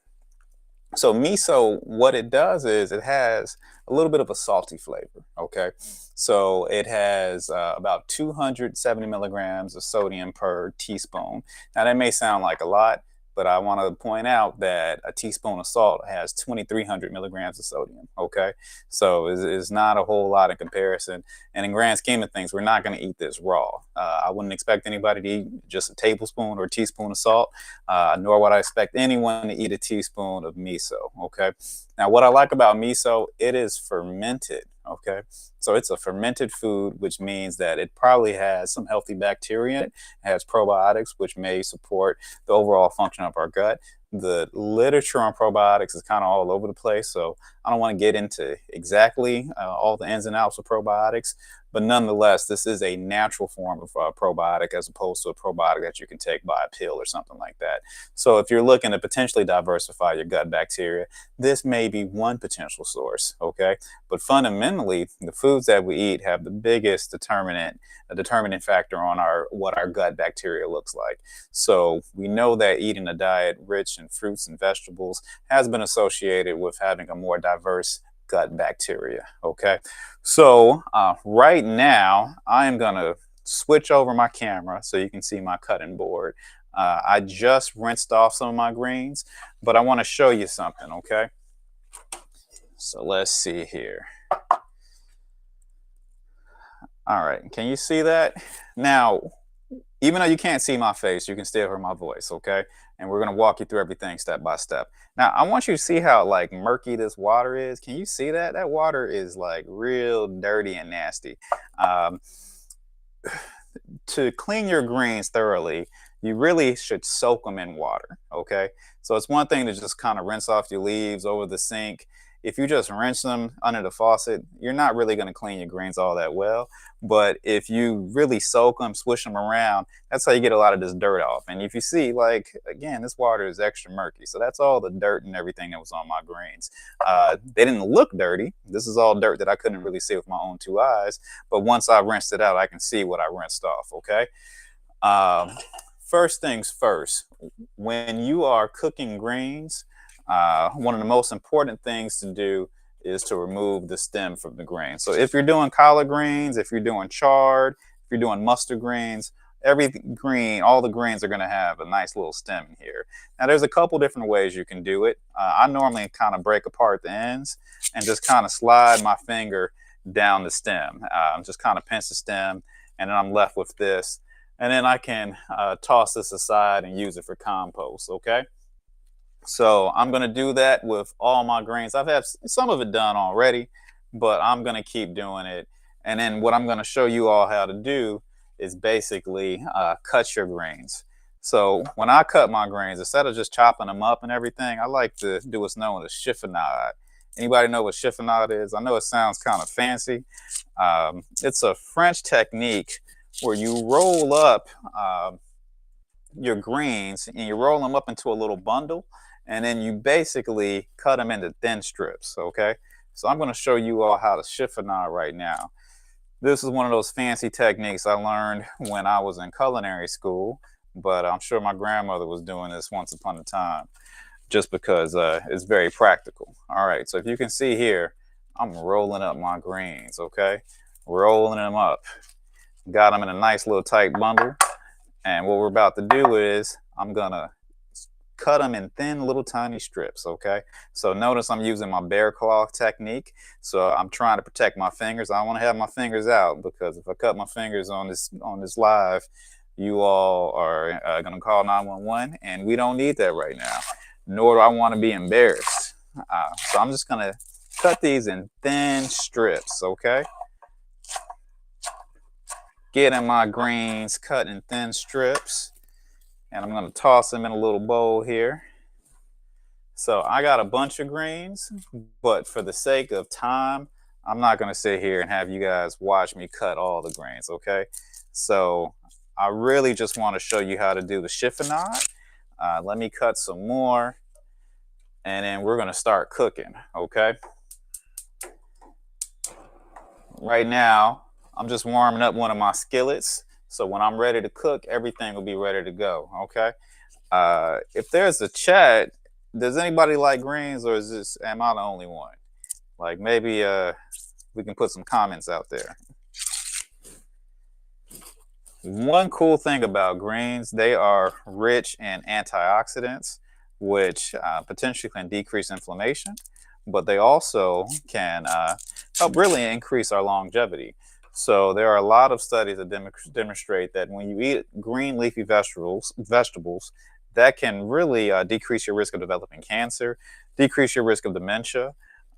So miso, what it does is it has a little bit of a salty flavor, okay? So it has about 270 milligrams of sodium per teaspoon. Now that may sound like a lot, but I want to point out that a teaspoon of salt has 2,300 milligrams of sodium, okay? So it's not a whole lot in comparison. And in grand scheme of things, we're not going to eat this raw. I wouldn't expect anybody to eat just a tablespoon or a teaspoon of salt, nor would I expect anyone to eat a teaspoon of miso, okay? Now, what I like about miso, it is fermented, okay? So it's a fermented food, which means that it probably has some healthy bacteria in it. It has probiotics, which may support the overall function of our gut. The literature on probiotics is kind of all over the place, so I don't want to get into exactly all the ins and outs of probiotics, but nonetheless, this is a natural form of probiotic as opposed to a probiotic that you can take by a pill or something like that. So if you're looking to potentially diversify your gut bacteria, this may be one potential source, okay? But fundamentally, the foods that we eat have the biggest determining factor on what our gut bacteria looks like. So we know that eating a diet rich in fruits and vegetables has been associated with having a more diverse gut bacteria, okay? So right now, I am gonna switch over my camera so you can see my cutting board. I just rinsed off some of my greens, but I wanna show you something, okay? So let's see here. All right, can you see that? Now, even though you can't see my face, you can still hear my voice, okay? And we're gonna walk you through everything step by step. Now, I want you to see how like murky this water is. Can you see that? That water is like real dirty and nasty. To clean your greens thoroughly, you really should soak them in water, okay? So it's one thing to just kind of rinse off your leaves over the sink. If you just rinse them under the faucet, you're not really going to clean your greens all that well. But if you really soak them, swish them around, that's how you get a lot of this dirt off. And if you see, like, again, this water is extra murky. So that's all the dirt and everything that was on my greens. They didn't look dirty. This is all dirt that I couldn't really see with my own two eyes. But once I rinsed it out, I can see what I rinsed off, okay? First things first, when you are cooking greens, one of the most important things to do is to remove the stem from the grain. So if you're doing collard greens, if you're doing chard, if you're doing mustard greens, every green, all the greens are going to have a nice little stem in here. Now there's a couple different ways you can do it. I normally kind of break apart the ends and just kind of slide my finger down the stem. Just kind of pinch the stem, and then I'm left with this. And then I can toss this aside and use it for compost, okay? So I'm going to do that with all my greens. I've had some of it done already, but I'm going to keep doing it. And then what I'm going to show you all how to do is basically cut your greens. So when I cut my greens, instead of just chopping them up and everything, I like to do what's known as chiffonade. Anybody know what chiffonade is? I know it sounds kind of fancy. It's a French technique where you roll up your greens and you roll them up into a little bundle, and then you basically cut them into thin strips, okay? So I'm going to show you all how to chiffonade right now. This is one of those fancy techniques I learned when I was in culinary school, but I'm sure my grandmother was doing this once upon a time just because it's very practical. All right, so if you can see here, I'm rolling up my greens, okay? Rolling them up. Got them in a nice little tight bundle. And what we're about to do is I'm gonna cut them in thin little tiny strips, okay? So notice I'm using my bear claw technique. So I'm trying to protect my fingers. I don't want to have my fingers out, because if I cut my fingers on this live, you all are gonna call 911, and we don't need that right now. Nor do I want to be embarrassed. So I'm just gonna cut these in thin strips, okay? Getting my greens cut in thin strips, and I'm going to toss them in a little bowl here. So I got a bunch of greens, but for the sake of time, I'm not going to sit here and have you guys watch me cut all the greens, okay? So I really just want to show you how to do the chiffonade. Let me cut some more, and then we're going to start cooking, okay? Right now, I'm just warming up one of my skillets. So when I'm ready to cook, everything will be ready to go. Okay. If there's a chat, does anybody like greens, or am I the only one? Like maybe we can put some comments out there. One cool thing about greens, they are rich in antioxidants, which potentially can decrease inflammation, but they also can help really increase our longevity. So there are a lot of studies that demonstrate that when you eat green leafy vegetables, that can really decrease your risk of developing cancer, decrease your risk of dementia.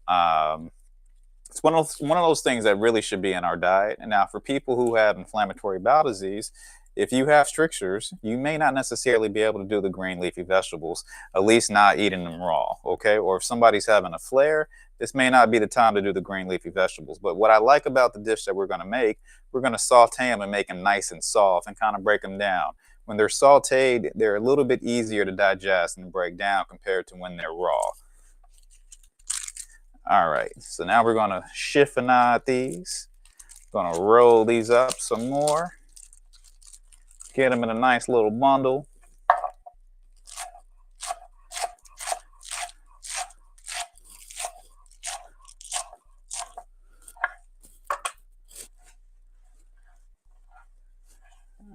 It's one of those things that really should be in our diet. And now for people who have inflammatory bowel disease, if you have strictures, you may not necessarily be able to do the green leafy vegetables, at least not eating them raw, okay? Or if somebody's having a flare, this may not be the time to do the green leafy vegetables. But what I like about the dish that we're going to make, we're going to saute them and make them nice and soft and kind of break them down. When they're sauteed, they're a little bit easier to digest and break down compared to when they're raw. All right, so now we're going to chiffonade these. Going to roll these up some more. Get them in a nice little bundle.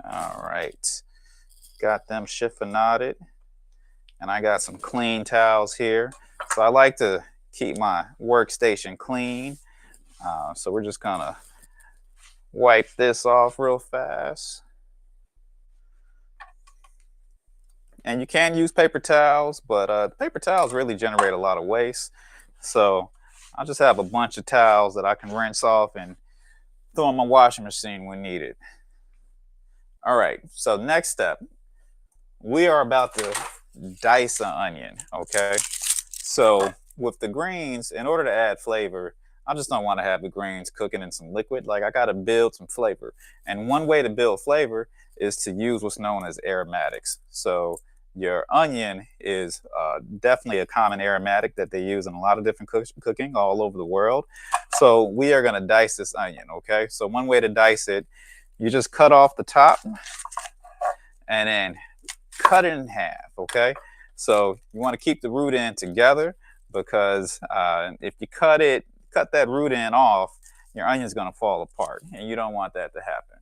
All right, got them chiffonaded, and I got some clean towels here. So I like to keep my workstation clean. So we're just gonna wipe this off real fast. And you can use paper towels, but paper towels really generate a lot of waste. So I just have a bunch of towels that I can rinse off and throw in my washing machine when needed. All right, so next step, we are about to dice an onion, okay? So with the greens, in order to add flavor, I just don't want to have the greens cooking in some liquid. Like I got to build some flavor. And one way to build flavor is to use what's known as aromatics. So your onion is definitely a common aromatic that they use in a lot of different cooking all over the world. So we are going to dice this onion, okay? So one way to dice it, you just cut off the top and then cut it in half, okay? So you want to keep the root end together, because if you cut that root end off, your onion's going to fall apart, and you don't want that to happen.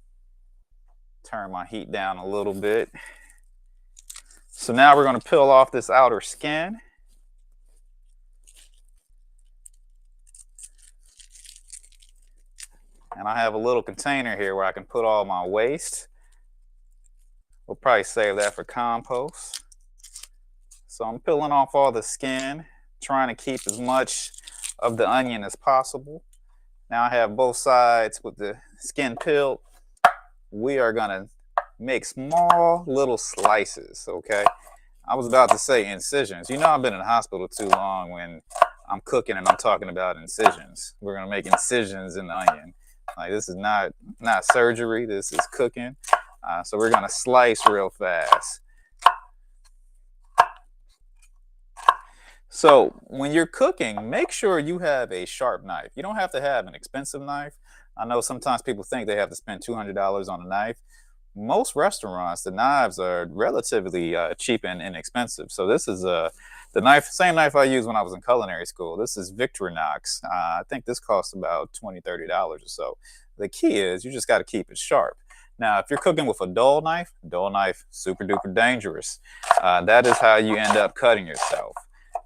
Turn my heat down a little bit. So now we're going to peel off this outer skin. And I have a little container here where I can put all my waste. We'll probably save that for compost. So I'm peeling off all the skin, trying to keep as much of the onion as possible. Now I have both sides with the skin peeled. We are gonna make small little slices, okay? I was about to say incisions. You know, I've been in the hospital too long when I'm cooking and I'm talking about incisions. We're gonna make incisions in the onion. Like, this is not surgery, this is cooking. So we're gonna slice real fast. So when you're cooking, make sure you have a sharp knife. You don't have to have an expensive knife. I know sometimes people think they have to spend $200 on a knife. Most restaurants, the knives are relatively cheap and inexpensive. So this is same knife I used when I was in culinary school. This is Victorinox. I think this costs about $20, $30 or so. The key is you just got to keep it sharp. Now, if you're cooking with a dull knife, super duper dangerous. That is how you end up cutting yourself.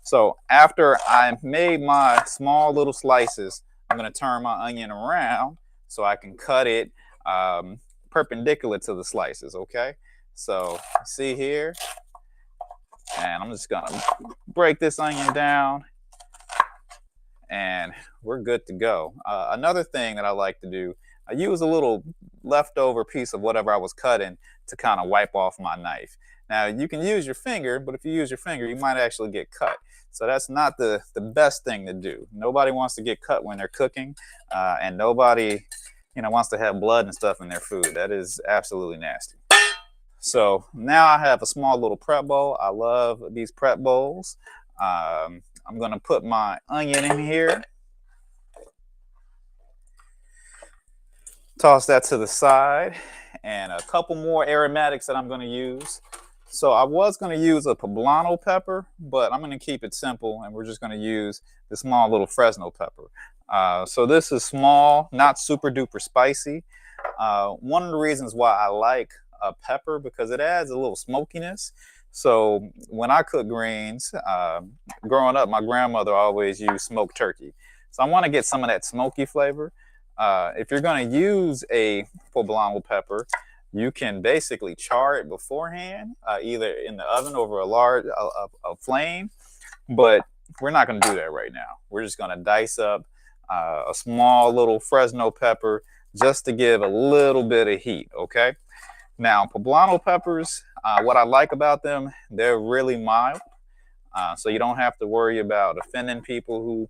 So after I made my small little slices, I'm going to turn my onion around so I can cut it perpendicular to the slices, okay? So see here, and I'm just going to break this onion down, and we're good to go. Another thing that I like to do, I use a little leftover piece of whatever I was cutting to kind of wipe off my knife. Now, you can use your finger, but if you use your finger, you might actually get cut. So that's not the best thing to do. Nobody wants to get cut when they're cooking, and nobody, wants to have blood and stuff in their food. That is absolutely nasty. So now I have a small little prep bowl. I love these prep bowls. I'm going to put my onion in here. Toss that to the side, and a couple more aromatics that I'm going to use. So I was going to use a poblano pepper, but I'm going to keep it simple, and we're just going to use the small little Fresno pepper. So this is small, not super duper spicy. One of the reasons why I like a pepper, because it adds a little smokiness. So when I cook greens, growing up, my grandmother always used smoked turkey. So I want to get some of that smoky flavor. If you're going to use a poblano pepper, you can basically char it beforehand, either in the oven over a large flame, but we're not going to do that right now. We're just going to dice up a small little Fresno pepper just to give a little bit of heat, okay? Now, poblano peppers, what I like about them, they're really mild, so you don't have to worry about offending people who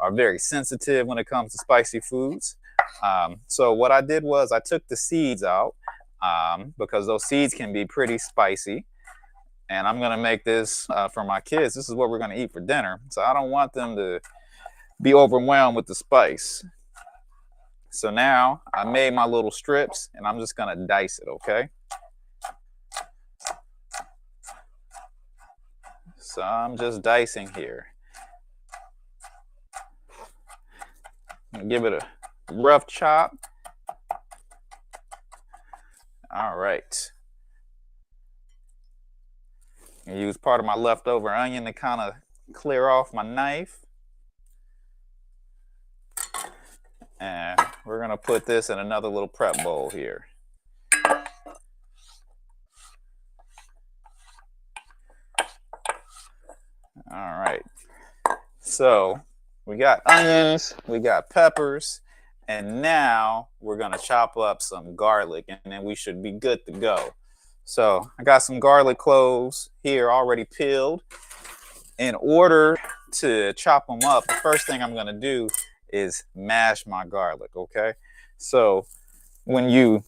are very sensitive when it comes to spicy foods. So what I did was I took the seeds out because those seeds can be pretty spicy. And I'm going to make this for my kids. This is what we're going to eat for dinner. So I don't want them to be overwhelmed with the spice. So now I made my little strips and I'm just going to dice it, okay? So I'm just dicing here. I'm going to give it a rough chop. All right. I use part of my leftover onion to kind of clear off my knife. And we're going to put this in another little prep bowl here. All right. So we got onions, we got peppers, and now we're going to chop up some garlic, and then we should be good to go. So I got some garlic cloves here already peeled. In order to chop them up, the first thing I'm going to do is mash my garlic, okay? So when you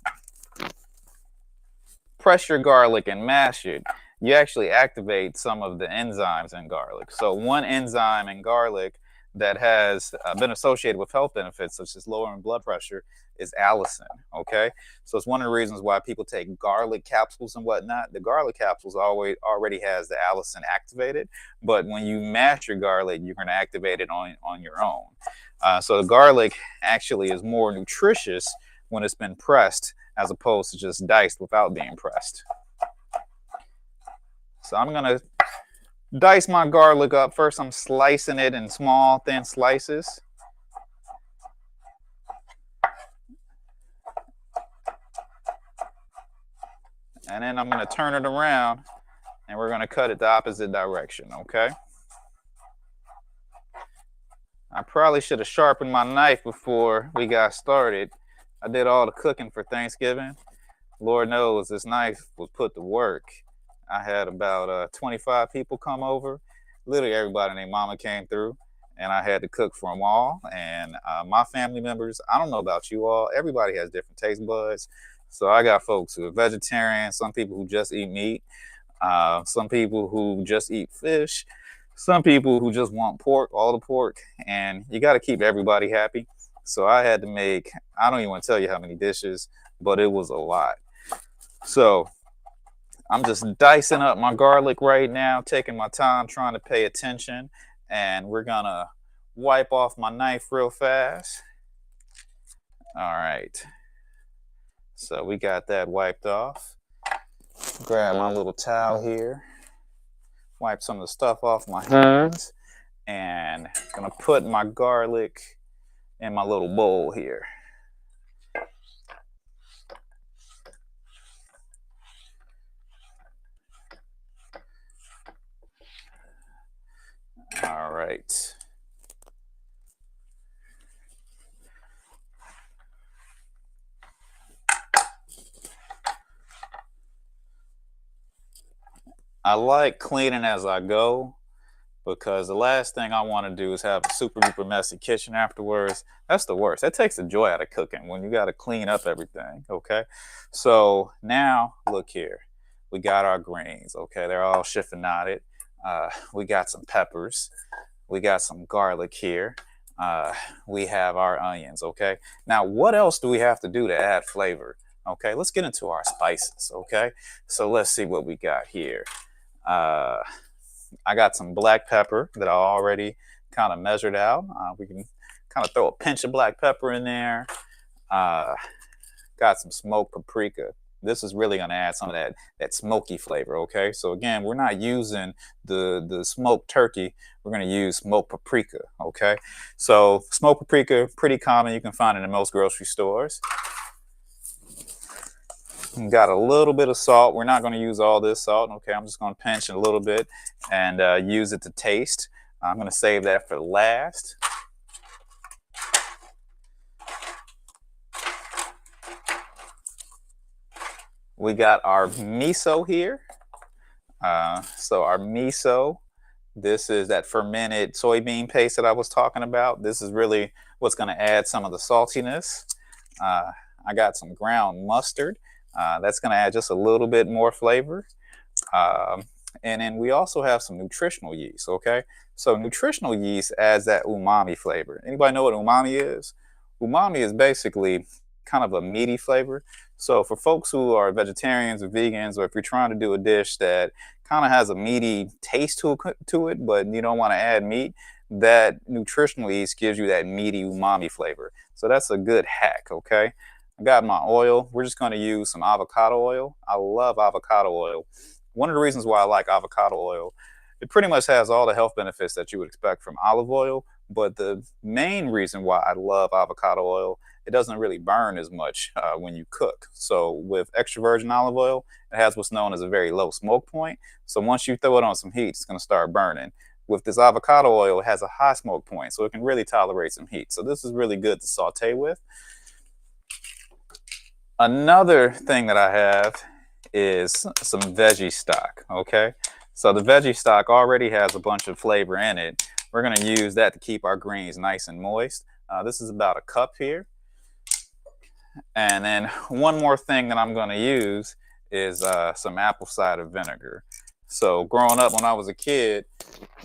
press your garlic and mash it, you actually activate some of the enzymes in garlic. So one enzyme in garlic that has been associated with health benefits, such as lowering blood pressure, is allicin, okay? So it's one of the reasons why people take garlic capsules and whatnot. The garlic capsules already has the allicin activated, but when you mash your garlic, you're going to activate it on your own. So the garlic actually is more nutritious when it's been pressed as opposed to just diced without being pressed. So I'm going to dice my garlic up. First, I'm slicing it in small, thin slices. And then I'm going to turn it around and we're going to cut it the opposite direction, okay? I probably should have sharpened my knife before we got started. I did all the cooking for Thanksgiving. Lord knows this knife was put to work. I had about 25 people come over. Literally everybody and their mama came through, and I had to cook for them all. And my family members, I don't know about you all, everybody has different taste buds. So I got folks who are vegetarian, some people who just eat meat, some people who just eat fish, some people who just want pork, all the pork, and you got to keep everybody happy. So I had to make, I don't even want to tell you how many dishes, but it was a lot. So I'm just dicing up my garlic right now, taking my time, trying to pay attention, and we're gonna wipe off my knife real fast. All right. So we got that wiped off. Grab my little towel here, wipe some of the stuff off my hands, and I'm gonna put my garlic in my little bowl here. All right. I like cleaning as I go because the last thing I want to do is have a super duper messy kitchen afterwards. That's the worst. That takes the joy out of cooking when you got to clean up everything, okay? So now, look here. We got our greens, okay? They're all chiffonaded. We got some peppers. We got some garlic here. We have our onions, okay? Now, what else do we have to do to add flavor? Okay, let's get into our spices, okay? So let's see what we got here. I got some black pepper that I already kind of measured out. We can kind of throw a pinch of black pepper in there. Got some smoked paprika. This is really going to add some of that smoky flavor, okay? So again, we're not using the smoked turkey. We're going to use smoked paprika, okay? So smoked paprika, pretty common. You can find it in most grocery stores. Got a little bit of salt. We're not going to use all this salt, okay? I'm just going to pinch a little bit and use it to taste. I'm going to save that for last. We got our miso here. So our miso, this is that fermented soybean paste that I was talking about. This is really what's going to add some of the saltiness. I got some ground mustard. That's going to add just a little bit more flavor. And then we also have some nutritional yeast, okay? So nutritional yeast adds that umami flavor. Anybody know what umami is? Umami is basically kind of a meaty flavor. So for folks who are vegetarians or vegans, or if you're trying to do a dish that kind of has a meaty taste to it, but you don't want to add meat, that nutritional yeast gives you that meaty umami flavor. So that's a good hack, okay? I got my oil. We're just going to use some avocado oil. I love avocado oil. One of the reasons why I like avocado oil, it pretty much has all the health benefits that you would expect from olive oil. But the main reason why I love avocado oil, it doesn't really burn as much when you cook. So with extra virgin olive oil, it has what's known as a very low smoke point. So once you throw it on some heat, it's going to start burning. With this avocado oil, it has a high smoke point, so it can really tolerate some heat. So this is really good to saute with. Another thing that I have is some veggie stock, okay? So the veggie stock already has a bunch of flavor in it. We're going to use that to keep our greens nice and moist. This is about a cup here. And then one more thing that I'm going to use is some apple cider vinegar. So growing up when I was a kid,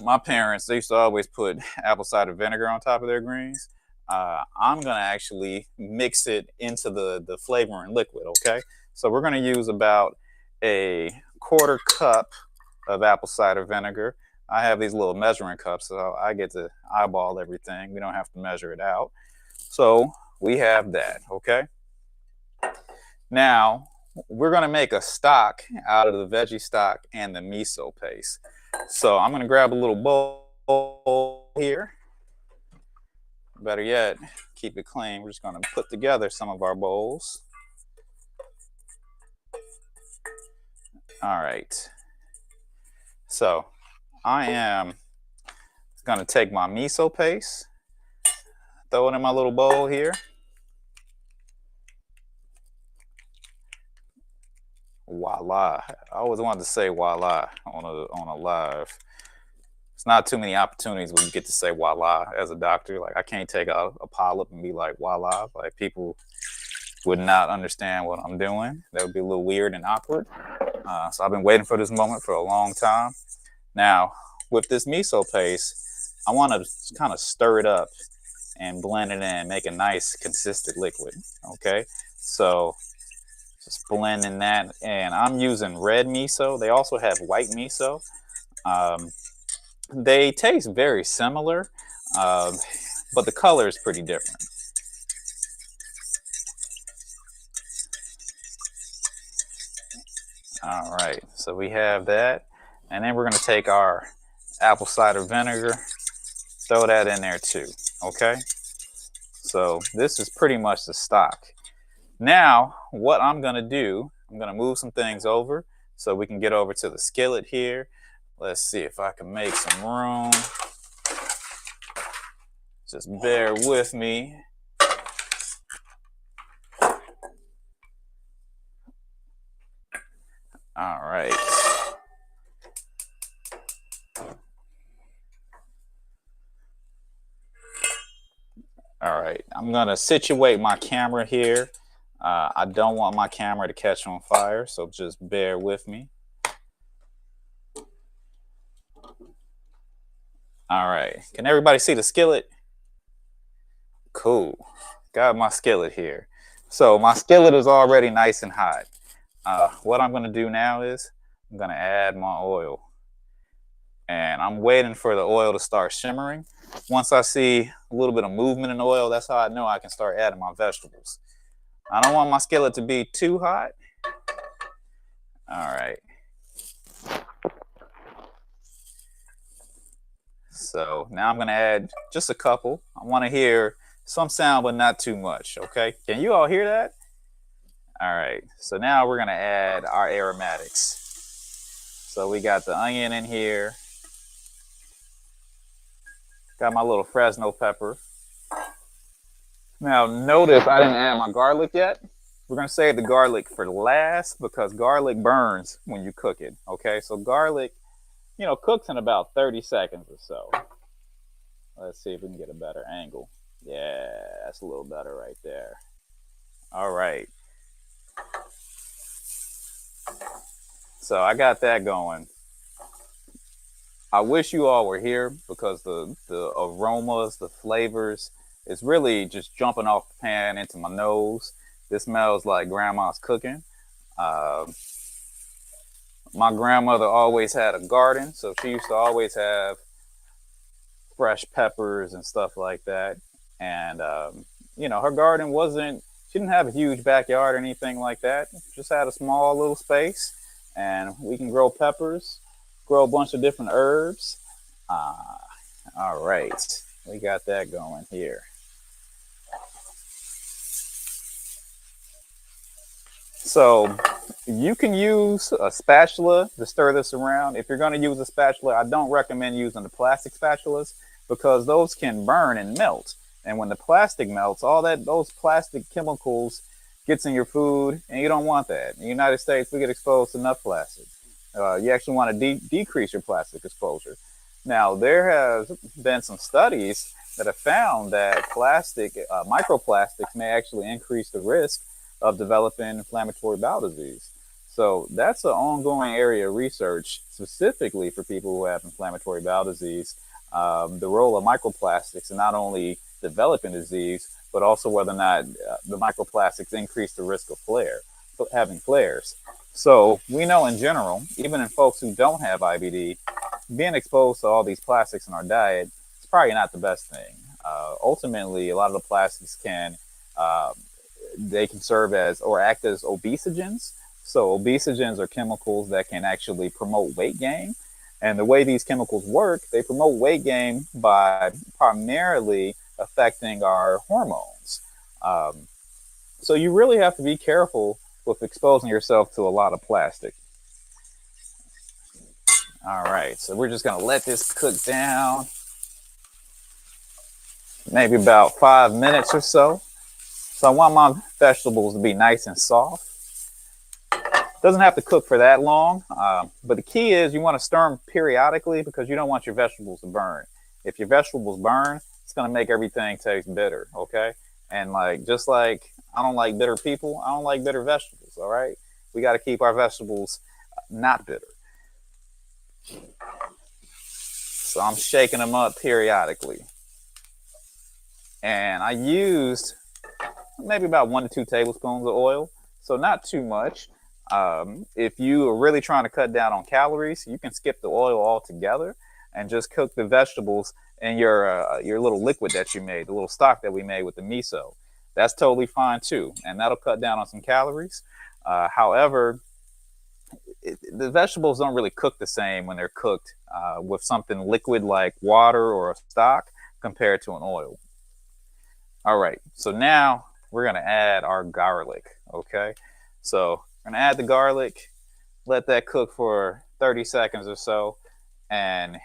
my parents, they used to always put apple cider vinegar on top of their greens. I'm going to actually mix it into the flavoring liquid, okay? So we're going to use about a quarter cup of apple cider vinegar. I have these little measuring cups, so I get to eyeball everything. We don't have to measure it out. So we have that, okay? Now, we're going to make a stock out of the veggie stock and the miso paste. So I'm going to grab a little bowl here. Better yet, keep it clean. We're just going to put together some of our bowls. All right. So I am going to take my miso paste, throw it in my little bowl here. Voila. I always wanted to say voila on a live. It's not too many opportunities where you get to say voila as a doctor. Like I can't take a polyp and be like voila. Like people would not understand what I'm doing. That would be a little weird and awkward. So I've been waiting for this moment for a long time. Now, with this miso paste, I want to kind of stir it up and blend it in, make a nice consistent liquid, okay? So just blending that, and I'm using red miso. They also have white miso. They taste very similar, but the color is pretty different. All right, so we have that. And then we're going to take our apple cider vinegar, throw that in there too, okay? So this is pretty much the stock. Now, what I'm going to do, I'm going to move some things over so we can get over to the skillet here. Let's see if I can make some room. Just bear with me. All right. All right, I'm gonna situate my camera here. I don't want my camera to catch on fire, so just bear with me. All right, can everybody see the skillet? Cool. Got my skillet here. So my skillet is already nice and hot. What I'm going to do now is I'm going to add my oil. And I'm waiting for the oil to start shimmering. Once I see a little bit of movement in the oil, that's how I know I can start adding my vegetables. I don't want my skillet to be too hot. All right. So now I'm going to add just a couple. I want to hear some sound, but not too much, okay? Can you all hear that? All right. So now we're going to add our aromatics. So we got the onion in here. Got my little Fresno pepper. Now notice I didn't add my garlic yet. We're going to save the garlic for last because garlic burns when you cook it, okay? So garlic, cooks in about 30 seconds or so. Let's see if we can get a better angle. Yeah, that's a little better right there. All right. So I got that going. I wish you all were here because the aromas, the flavors, it's really just jumping off the pan into my nose. This smells like grandma's cooking. My grandmother always had a garden, so she used to always have fresh peppers and stuff like that. And, her garden she didn't have a huge backyard or anything like that. Just had a small little space, and we can grow peppers, grow a bunch of different herbs. All right, we got that going here. So you can use a spatula to stir this around. If you're going to use a spatula, I don't recommend using the plastic spatulas because those can burn and melt. And when the plastic melts, those plastic chemicals gets in your food, and you don't want that. In the United States, we get exposed to enough plastic. You actually want to decrease your plastic exposure. Now, there has been some studies that have found that microplastics may actually increase the risk of developing inflammatory bowel disease. So that's an ongoing area of research specifically for people who have inflammatory bowel disease, the role of microplastics in not only developing disease, but also whether or not the microplastics increase the risk of having flares. So we know in general, even in folks who don't have IBD, being exposed to all these plastics in our diet is probably not the best thing. Ultimately, a lot of the plastics can serve as or act as obesogens. So obesogens are chemicals that can actually promote weight gain. And the way these chemicals work, they promote weight gain by primarily affecting our hormones. So you really have to be careful with exposing yourself to a lot of plastic. All right, so we're just gonna let this cook down. Maybe about 5 minutes or so. So I want my vegetables to be nice and soft. Doesn't have to cook for that long, but the key is you want to stir them periodically because you don't want your vegetables to burn. If your vegetables burn, it's going to make everything taste bitter, okay? And just like I don't like bitter people, I don't like bitter vegetables, all right? We got to keep our vegetables not bitter. So I'm shaking them up periodically. And I used maybe about 1 to 2 tablespoons of oil, so not too much. If you are really trying to cut down on calories, you can skip the oil altogether and just cook the vegetables in your little liquid that you made, the little stock that we made with the miso. That's totally fine too, and that'll cut down on some calories. However, the vegetables don't really cook the same when they're cooked with something liquid like water or a stock compared to an oil. All right, so now we're gonna add our garlic, okay? So we're gonna add the garlic, let that cook for 30 seconds or so. And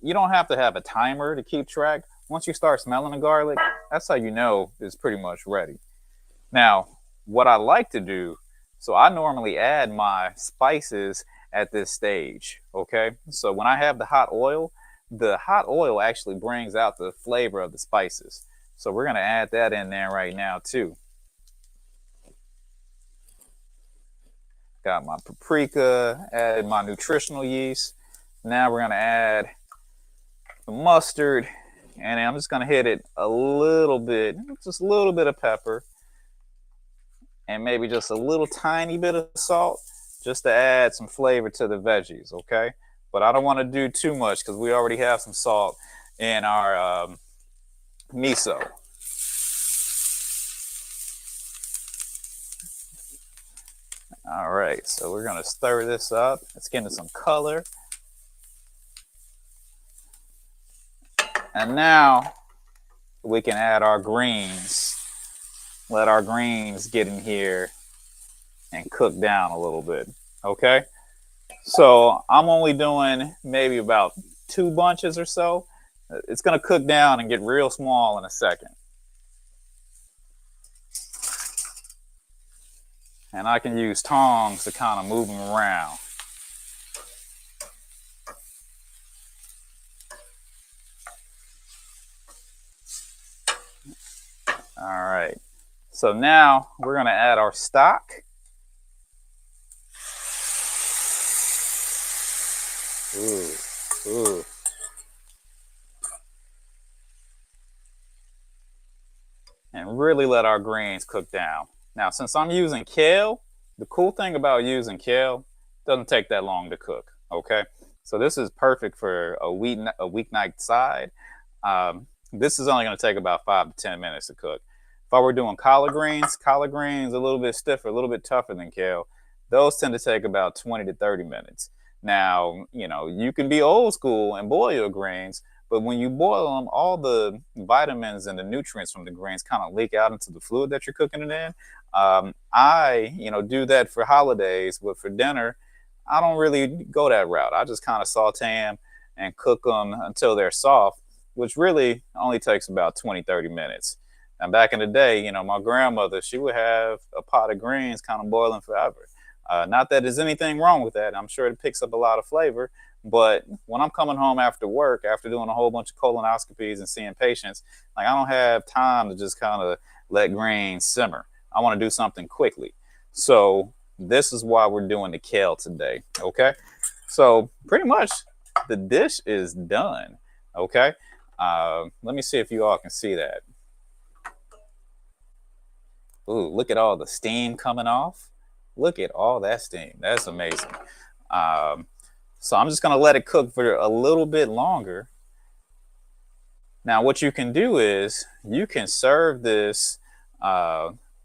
you don't have to have a timer to keep track. Once you start smelling the garlic, that's how you know it's pretty much ready. Now, what I like to do, so I normally add my spices at this stage, okay? So when I have the hot oil actually brings out the flavor of the spices. So we're gonna add that in there right now too. Got my paprika, added my nutritional yeast. Now we're gonna add the mustard And I'm just going to hit it a little bit, just a little bit of pepper, and maybe just a little tiny bit of salt, just to add some flavor to the veggies, okay? But I don't want to do too much because we already have some salt in our miso. All right, so we're going to stir this up. It's getting some color. And now we can add our greens. Let our greens get in here and cook down a little bit, okay? So I'm only doing maybe about 2 bunches or so. It's gonna cook down and get real small in a second. And I can use tongs to kind of move them around. All right, so now we're gonna add our stock. Ooh. And really let our greens cook down. Now, since I'm using kale, the cool thing about using kale, it doesn't take that long to cook, okay? So this is perfect for a weeknight side. This is only gonna take about 5 to 10 minutes to cook. If I were doing collard greens a little bit stiffer, a little bit tougher than kale. Those tend to take about 20 to 30 minutes. Now, you know, you can be old school and boil your greens, but when you boil them, all the vitamins and the nutrients from the greens kind of leak out into the fluid that you're cooking it in. I, do that for holidays, but for dinner, I don't really go that route. I just kind of saute them and cook them until they're soft, which really only takes about 20, 30 minutes. And back in the day, my grandmother, she would have a pot of greens kind of boiling forever. Not that there's anything wrong with that. I'm sure it picks up a lot of flavor. But when I'm coming home after work, after doing a whole bunch of colonoscopies and seeing patients, I don't have time to just kind of let greens simmer. I want to do something quickly. So this is why we're doing the kale today, okay? So pretty much the dish is done, okay? Let me see if you all can see that. Ooh, look at all the steam coming off. Look at all that steam. That's amazing. So I'm just going to let it cook for a little bit longer. Now, what you can do is you can serve this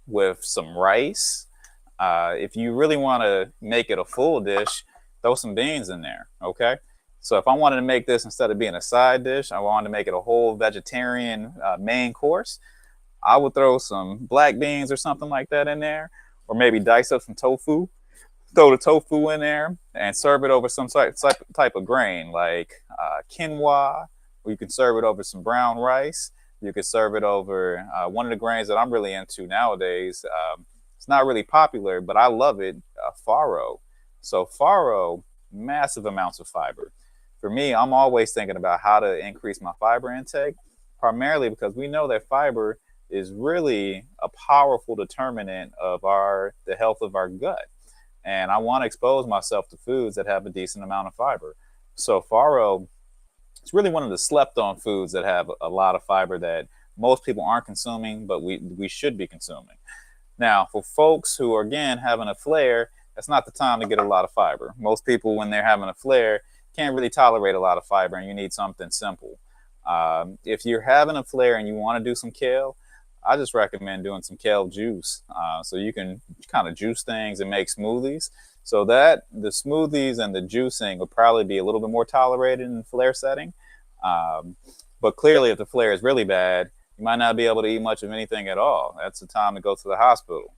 with some rice. If you really want to make it a full dish, throw some beans in there, okay? So if I wanted to make this, instead of being a side dish, I wanted to make it a whole vegetarian main course, I would throw some black beans or something like that in there, or maybe dice up some tofu. Throw the tofu in there and serve it over some type of grain like quinoa, or you can serve it over some brown rice. You could serve it over one of the grains that I'm really into nowadays. It's not really popular, but I love it, farro. So farro, massive amounts of fiber. For me, I'm always thinking about how to increase my fiber intake, primarily because we know that fiber is really a powerful determinant of the health of our gut. And I want to expose myself to foods that have a decent amount of fiber. So farro, it's really one of the slept on foods that have a lot of fiber that most people aren't consuming, but we should be consuming. Now, for folks who are, again, having a flare, that's not the time to get a lot of fiber. Most people, when they're having a flare, can't really tolerate a lot of fiber, and you need something simple. If you're having a flare and you want to do some kale, I just recommend doing some kale juice. So you can kind of juice things and make smoothies. So that the smoothies and the juicing will probably be a little bit more tolerated in the flare setting. But clearly, if the flare is really bad, you might not be able to eat much of anything at all. That's the time to go to the hospital.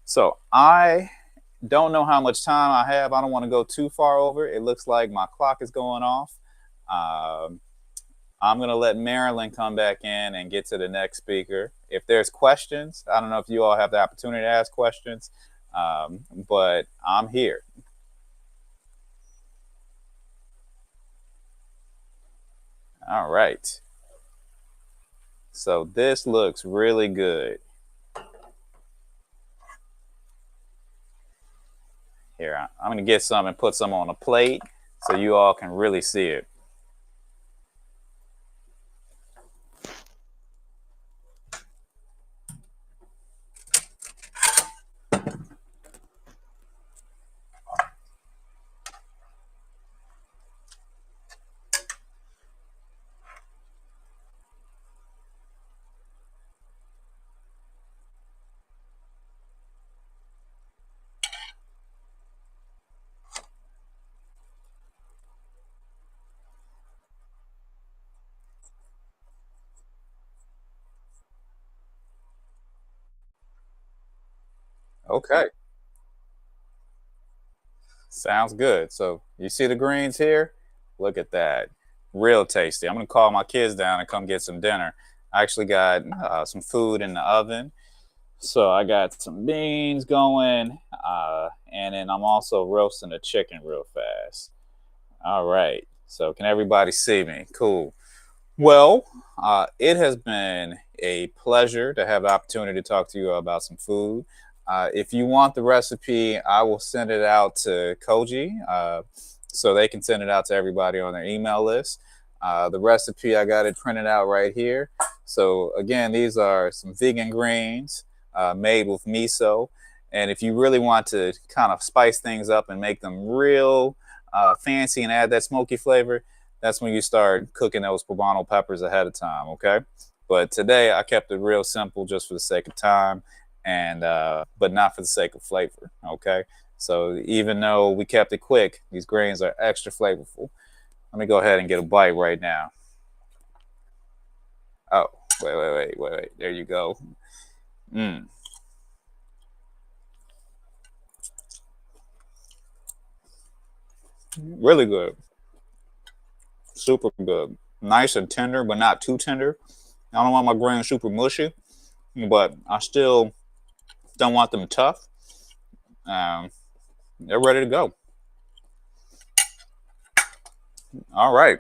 So I don't know how much time I have. I don't want to go too far over. It looks like my clock is going off. I'm going to let Marilyn come back in and get to the next speaker. If there's questions, I don't know if you all have the opportunity to ask questions, but I'm here. All right. So this looks really good. Here, I'm going to get some and put some on a plate so you all can really see it. Okay. Sounds good. So you see the greens here? Look at that. Real tasty. I'm going to call my kids down and come get some dinner. I actually got some food in the oven. So I got some beans going, and then I'm also roasting the chicken real fast. All right. So can everybody see me? Cool. Well, it has been a pleasure to have the opportunity to talk to you about some food. If you want the recipe, I will send it out to Koji so they can send it out to everybody on their email list. The recipe, I got it printed out right here. So again, these are some vegan greens made with miso. And if you really want to kind of spice things up and make them real fancy and add that smoky flavor, that's when you start cooking those poblano peppers ahead of time, okay? But today I kept it real simple just for the sake of time, and but not for the sake of flavor, okay? So even though we kept it quick, these grains are extra flavorful. Let me go ahead and get a bite right now. Oh, wait. There you go. Really good. Super good. Nice and tender, but not too tender. I don't want my grains super mushy, but I still don't want them tough. They're ready to go. All right.